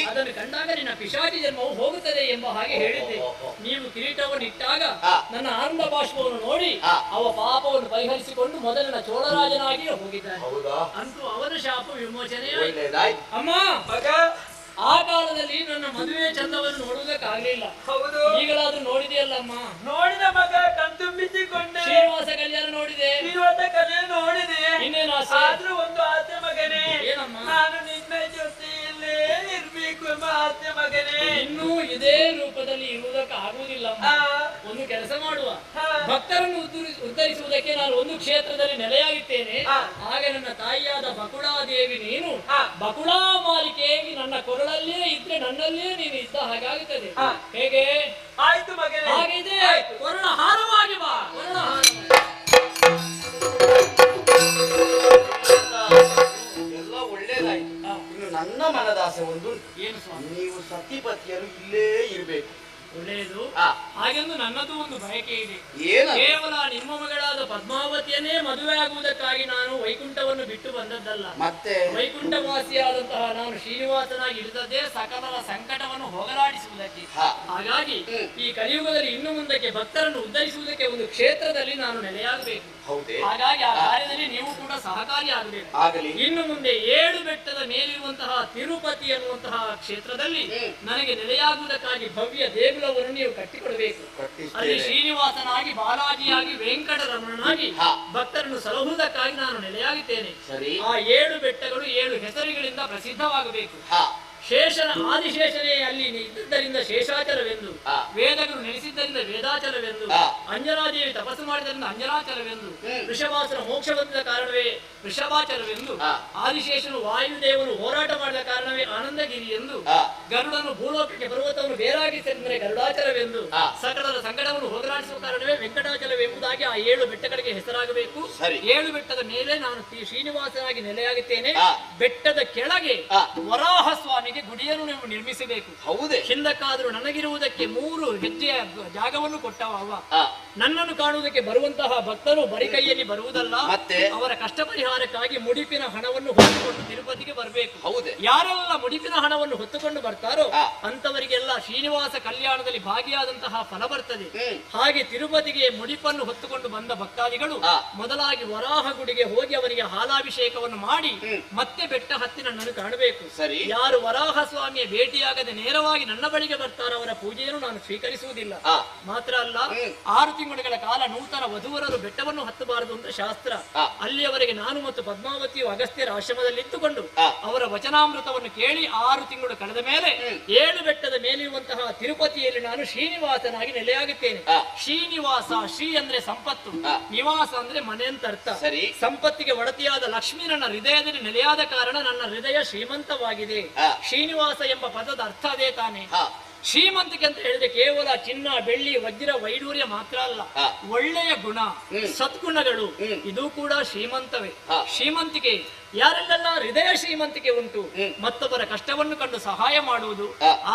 ಅದನ್ನು ಕಂಡಾಗ ನಿನ್ನ ಪಿಶಾಚಿ ಜನ್ಮವು ಹೋಗುತ್ತದೆ ಎಂಬ ಹಾಗೆ ಹೇಳಿದ್ದೆ. ನೀವು ಕಿರೀಟವನ್ನು ಇಟ್ಟಾಗ ನನ್ನ ಆನಂದ ಬಾಷ್ಪವನ್ನು ನೋಡಿ ಅವ ಪಾಪವನ್ನು ಪರಿಹರಿಸಿಕೊಂಡು ಮೊದಲಿನ ಚೋಳರಾಜನಾಗಿ ಹೋಗಿದ್ದಾನೆ. ಅಂತೂ ಅವನ ಶಾಪ ವಿಮೋಚನೆ. ಅಮ್ಮ, ಆ ಕಾಲದಲ್ಲಿ ನನ್ನ ಮದುವೆ ಚಂದವನ್ನು ನೋಡುವುದಕ್ಕಾಗಲಿಲ್ಲ. ಹೌದು. ಈಗಲಾದ್ರೂ ನೋಡಿದೆಯಲ್ಲಮ್ಮ? ನೋಡಿದ ಮಗ ಕಣ್ತುಂಬಿಸಿಕೊಂಡೆ. ಶ್ರೀನಿವಾಸ ಕಲ್ಯಾಣ ನೋಡಿದೆ. ಶ್ರೀನಿವಾಸ ಕಲ್ಯಾಣ ನೋಡಿದೆ. ಇನ್ನೇನು ಆಸೆ? ಆದ್ರೂ ಒಂದು ಆಸೆ ಮಗನೇ. ಏನಮ್ಮ? ನಾನು ನಿನ್ನ ಜೊತೆಯಲ್ಲೇ ಇರ್ಬೇಕು ಎಂಬ ಆಸೆ ಮಗನೇ. ಇನ್ನೂ ಇದೇ ರೂಪದಲ್ಲಿ ಇರುವುದಕ್ಕೆ ಆಗುವುದಿಲ್ಲ. ಒಂದು ಕೆಲಸ ಮಾಡುವ, ಭಕ್ತರನ್ನು ಉದ್ಧರಿಸುವುದಕ್ಕೆ ನಾನು ಒಂದು ಕ್ಷೇತ್ರದಲ್ಲಿ ನೆಲೆಯಾಗಿದ್ದೇನೆ. ಆಗ ನನ್ನ ತಾಯಿಯಾದ ಬಕುಳಾದೇವಿ ನೀನು ಬಕುಳಾ ಮಾಲಿಕೆಯಾಗಿ ನನ್ನ ಕೊರಳಲ್ಲೇ ಇದ್ರೆ ನನ್ನಲ್ಲೇ ನೀನು ಇದ್ದ ಹಾಗಾಗುತ್ತದೆ. ಹೇಗೆ? ಆಯ್ತು ಮಗನೇ. ಹಾಗಿದೆ. ಕೊರಳ ಹಾರವಾಗಿ ಬಾ. ಕೊರಳ ಎಲ್ಲ ಒಳ್ಳೇದಾಯ್ತು. ಇನ್ನು ನನ್ನ ಮನದಾಸೆ ಒಂದು, ಏನು ಸ್ವಾಮಿ? ನೀವು ಸತಿಪತಿಯರು ಇಲ್ಲೇ ಇರ್ಬೇಕು. ಒಳ್ಳೆಯದು. ಹಾಗೆಂದು ನನ್ನದು ಒಂದು ಬಯಕೆ ಇದೆ. ಕೇವಲ ನಿಮ್ಮ ಮಗಳಾದ ಪದ್ಮಾವತಿಯನ್ನೇ ಮದುವೆ ಆಗುವುದಕ್ಕಾಗಿ ನಾನು ವೈಕುಂಠವನ್ನು ಬಿಟ್ಟು ಬಂದದ್ದಲ್ಲ. ಮತ್ತೆ ವೈಕುಂಠವಾಸಿಯಾದಂತಹ ನಾನು ಶ್ರೀನಿವಾಸನಾಗಿ ಇಳಿದದ್ದೇ ಸಕಲರ ಸಂಕಟವನ್ನು ಹೋಗಲಾಡಿಸುವುದಕ್ಕೆ. ಹಾಗಾಗಿ ಈ ಕಲಿಯುಗದಲ್ಲಿ ಇನ್ನು ಮುಂದಕ್ಕೆ ಭಕ್ತರನ್ನು ಉದ್ಧರಿಸುವುದಕ್ಕೆ ಒಂದು ಕ್ಷೇತ್ರದಲ್ಲಿ ನಾನು ನೆಲೆಯಾಗಬೇಕು. ಹಾಗಾಗಿ ಆ ಕಾರ್ಯದಲ್ಲಿ ನೀವು ಕೂಡ ಸಹಕಾರಿಯಾಗಬೇಕು. ಇನ್ನು ಮುಂದೆ 7 ಬೆಟ್ಟದ ಮೇಲಿರುವಂತಹ ತಿರುಪತಿ ಎನ್ನುವಂತಹ ಕ್ಷೇತ್ರದಲ್ಲಿ ನನಗೆ ನೆಲೆಯಾಗುವುದಕ್ಕಾಗಿ ಭವ್ಯ ದೇಗುಲವನ್ನು ನೀವು ಕಟ್ಟಿಕೊಡಬೇಕು. ಅಲ್ಲಿ ಶ್ರೀನಿವಾಸನಾಗಿ, ಬಾಲಾಜಿಯಾಗಿ, ವೆಂಕಟರಮಣನಾಗಿ ಭಕ್ತರನ್ನು ಸಲಹುವುದಕ್ಕಾಗಿ ನಾನು ನೆಲೆಯಾಗಿದ್ದೇನೆ. ಆ 7 ಬೆಟ್ಟಗಳು 7 ಹೆಸರುಗಳಿಂದ ಪ್ರಸಿದ್ಧವಾಗಬೇಕು. ಶೇಷನ ಆದಿಶೇಷನೇ ಅಲ್ಲಿ ಇದ್ದದ್ದರಿಂದ ಶೇಷಾಚಲವೆಂದು, ವೇದಗಳು ನೆಲೆಸಿದ್ದರಿಂದ ವೇದಾಚಲವೆಂದು, ಅಂಜನಾದೇವಿ ತಪಸ್ಸು ಮಾಡಿದ್ದರಿಂದ ಅಂಜನಾಚಲವೆಂದು, ವೃಷಭಾಸುರ ಮೋಕ್ಷ ಬಂದ ಕಾರಣವೇ ವೃಷಭಾಚಲವೆಂದು, ಆದಿಶೇಷನು ವಾಯುದೇವನು ಹೋರಾಟ ಮಾಡಿದ ಕಾರಣವೇ ಆನಂದಗಿರಿ ಎಂದು, ಗರುಡನು ಭೂಲೋಕಕ್ಕೆ ಪರ್ವತವನ್ನು ಬೇರಾಗಿದ್ದರಿಂದ ಗರುಡಾಚಲವೆಂದು, ಸಕಲರ ಸಂಕಟವನ್ನು ಹೋಗಲಾಡಿಸುವ ಕಾರಣವೇ ವೆಂಕಟಾಚಲವೆಂಬುದಾಗಿ ಆ 7 ಬೆಟ್ಟಗಳಿಗೆ ಹೆಸರಾಗಬೇಕು. 7 ಬೆಟ್ಟದ ಮೇಲೆ ನಾನು ಶ್ರೀನಿವಾಸನಾಗಿ ನೆಲೆಯಾಗುತ್ತೇನೆ. ಬೆಟ್ಟದ ಕೆಳಗೆ ವರಾಹ ಸ್ವಾಮಿಗೆ ಗುಡಿಯನ್ನು ನೀವು ನಿರ್ಮಿಸಬೇಕು. ಹಿಂದಕ್ಕಾದ್ರೂ ನನಗಿರುವುದಕ್ಕೆ 3 ಹೆಜ್ಜೆಯ ಜಾಗವನ್ನು ಕೊಟ್ಟವ. ನನ್ನನ್ನು ಕಾಣುವುದಕ್ಕೆ ಬರುವಂತಹ ಭಕ್ತರು ಬರಿ ಕೈಯಲ್ಲಿ ಬರುವುದಲ್ಲ, ಅವರ ಕಷ್ಟ ಪರಿಹಾರಕ್ಕಾಗಿ ಮುಡಿಪಿನ ಹಣವನ್ನು ಹೊತ್ತುಕೊಂಡು ತಿರುಪತಿಗೆ ಬರಬೇಕು. ಯಾರೆಲ್ಲ ಮುಡಿಪಿನ ಹಣವನ್ನು ಹೊತ್ತುಕೊಂಡು ಬರ್ತಾರೋ ಅಂತವರಿಗೆಲ್ಲ ಶ್ರೀನಿವಾಸ ಕಲ್ಯಾಣದಲ್ಲಿ ಭಾಗಿಯಾದಂತಹ ಫಲ ಬರ್ತದೆ. ಹಾಗೆ ತಿರುಪತಿಗೆ ಮುಡಿಪನ್ನು ಹೊತ್ತುಕೊಂಡು ಬಂದ ಭಕ್ತಾದಿಗಳು ಮೊದಲಾಗಿ ವರಾಹ ಗುಡಿಗೆ ಹೋಗಿ ಅವರಿಗೆ ಹಾಲಾಭಿಷೇಕವನ್ನು ಮಾಡಿ ಮತ್ತೆ ಬೆಟ್ಟ ಹತ್ತಿ ನನ್ನನ್ನು ಕಾಣಬೇಕು. ಯಾರು ವರಾಹ ಸ್ವಾಮಿಯ ಭೇಟಿಯಾಗದೆ ನೇರವಾಗಿ ನನ್ನ ಬಳಿಗೆ ಬರ್ತಾರೋ ಅವರ ಪೂಜೆಯನ್ನು ನಾನು ಸ್ವೀಕರಿಸುವುದಿಲ್ಲ. ಮಾತ್ರ ಅಲ್ಲ, 6 ತಿಂಗಳುಗಳ ಕಾಲ ನೂತನ ವಧುವರರು ಬೆಟ್ಟವನ್ನು ಹತ್ತಬಾರದು ಅಂತ ಶಾಸ್ತ್ರ. ಅಲ್ಲಿಯವರೆಗೆ ನಾನು ಮತ್ತು ಪದ್ಮಾವತಿಯು ಅಗಸ್ತ್ಯರ ಆಶ್ರಮದಲ್ಲಿ ಇಟ್ಟುಕೊಂಡು ಅವರ ವಚನಾಮೃತವನ್ನು ಕೇಳಿ 6 ತಿಂಗಳು ಕಳೆದ ಮೇಲೆ 7 ಬೆಟ್ಟದ ಮೇಲಿರುವಂತಹ ತಿರುಪತಿಯಲ್ಲಿ ನಾನು ಶ್ರೀನಿವಾಸನಾಗಿ ನೆಲೆಯಾಗುತ್ತೇನೆ. ಶ್ರೀನಿವಾಸ, ಶ್ರೀ ಅಂದ್ರೆ ಸಂಪತ್ತು, ನಿವಾಸ ಅಂದ್ರೆ ಮನೆ ಅಂತ ಅರ್ಥ. ಸಂಪತ್ತಿಗೆ ಒಡತಿಯಾದ ಲಕ್ಷ್ಮಿ ನನ್ನ ಹೃದಯದಲ್ಲಿ ನೆಲೆಯಾದ ಕಾರಣ ನನ್ನ ಹೃದಯ ಶ್ರೀಮಂತವಾಗಿದೆ. ಶ್ರೀನಿವಾಸ ಎಂಬ ಪದದ ಅರ್ಥ ಅದೇ ತಾನೆ. ಶ್ರೀಮಂತಿಕೆ ಅಂತ ಹೇಳಿದ್ರೆ ಕೇವಲ ಚಿನ್ನ, ಬೆಳ್ಳಿ, ವಜ್ರ, ವೈಡೂರ್ಯ ಮಾತ್ರ ಅಲ್ಲ, ಒಳ್ಳೆಯ ಗುಣ, ಸದ್ಗುಣಗಳು ಇದು ಕೂಡ ಶ್ರೀಮಂತವೇ. ಶ್ರೀಮಂತಿಕೆ ಯಾರೆಲ್ಲ ಹೃದಯ ಶ್ರೀಮಂತಿಕೆ ಉಂಟು, ಮತ್ತೊಬ್ಬರ ಕಷ್ಟವನ್ನು ಕಂಡು ಸಹಾಯ ಮಾಡುವುದು,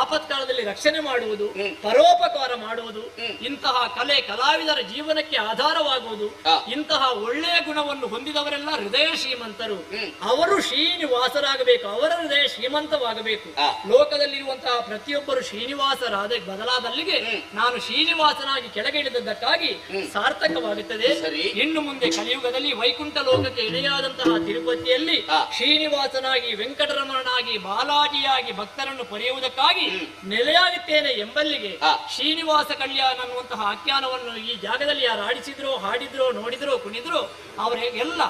ಆಪತ್ಕಾಲದಲ್ಲಿ ರಕ್ಷಣೆ ಮಾಡುವುದು, ಪರೋಪಕಾರ ಮಾಡುವುದು, ಇಂತಹ ಕಲೆ ಕಲಾವಿದರ ಜೀವನಕ್ಕೆ ಆಧಾರವಾಗುವುದು, ಇಂತಹ ಒಳ್ಳೆಯ ಗುಣವನ್ನು ಹೊಂದಿದವರೆಲ್ಲ ಹೃದಯ ಶ್ರೀಮಂತರು. ಅವರು ಶ್ರೀನಿವಾಸರಾಗಬೇಕು, ಅವರ ಹೃದಯ ಶ್ರೀಮಂತವಾಗಬೇಕು. ಲೋಕದಲ್ಲಿರುವಂತಹ ಪ್ರತಿಯೊಬ್ಬರು ಶ್ರೀನಿವಾಸರಾದ ಬದಲಾದಲ್ಲಿಗೆ ನಾನು ಶ್ರೀನಿವಾಸನಾಗಿ ಕೆಳಗೆ ಇಳಿದದ್ದಕ್ಕಾಗಿ ಸಾರ್ಥಕವಾಗುತ್ತದೆ. ಇನ್ನು ಮುಂದೆ ಕಲಿಯುಗದಲ್ಲಿ ವೈಕುಂಠ ಲೋಕಕ್ಕೆ ಇಳಿಯಾದಂತಹ ತಿರುಪತಿಯಲ್ಲಿ ಶ್ರೀನಿವಾಸನಾಗಿ, ವೆಂಕಟರಮಣನಾಗಿ, ಬಾಲಾಜಿಯಾಗಿ ಭಕ್ತರನ್ನು ಪಡೆಯುವುದಕ್ಕಾಗಿ ನೆಲೆಯಾಗುತ್ತೇನೆ ಎಂಬಲ್ಲಿಗೆ ಶ್ರೀನಿವಾಸ ಕಲ್ಯಾಣ ಅನ್ನುವಂತಹ ಆಖ್ಯಾನವನ್ನು ಈ ಜಾಗದಲ್ಲಿ ಯಾರು ಆಡಿಸಿದ್ರೋ, ಹಾಡಿದ್ರೋ, ನೋಡಿದ್ರೋ, ಕುಣಿದ್ರೋ ಅವರಿಗೆಲ್ಲ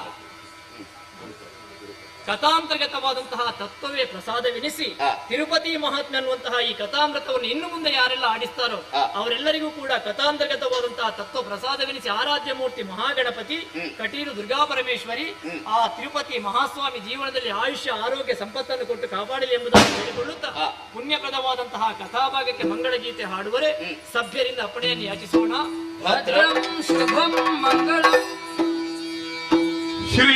ಕಥಾಂತರ್ಗತವಾದಂತಹ ತತ್ವವೇ ಪ್ರಸಾದವೆನಿಸಿ ತಿರುಪತಿ ಮಹಾತ್ಮೆ ಅನ್ನುವಂತಹ ಈ ಕಥಾಮೃತವನ್ನು ಇನ್ನು ಮುಂದೆ ಯಾರೆಲ್ಲ ಆಡಿಸ್ತಾರೋ ಅವರೆಲ್ಲರಿಗೂ ಕೂಡ ಕಥಾಂತರ್ಗತವಾದಂತಹ ತತ್ವ ಪ್ರಸಾದವೆನಿಸಿ ಆರಾಧ್ಯ ಮೂರ್ತಿ ಮಹಾಗಣಪತಿ ಕಟೀಲು ದುರ್ಗಾ ಪರಮೇಶ್ವರಿ ಆ ತಿರುಪತಿ ಮಹಾಸ್ವಾಮಿ ಜೀವನದಲ್ಲಿ ಆಯುಷ್ಯ ಆರೋಗ್ಯ ಸಂಪತ್ತನ್ನು ಕೊಟ್ಟು ಕಾಪಾಡಲಿ ಎಂಬುದನ್ನು ಹೇಳಿಕೊಳ್ಳುತ್ತಾ ಪುಣ್ಯಪ್ರದವಾದಂತಹ ಕಥಾಭಾಗಕ್ಕೆ ಮಂಗಳ ಗೀತೆ ಹಾಡುವರೆ ಸಭ್ಯರಿಂದ ಅಪ್ಪಣೆಯನ್ನು ಯಾಚಿಸೋಣ. ಭದ್ರಂ ಶುಭಂ ಮಂಗಳಂ ಶ್ರೀ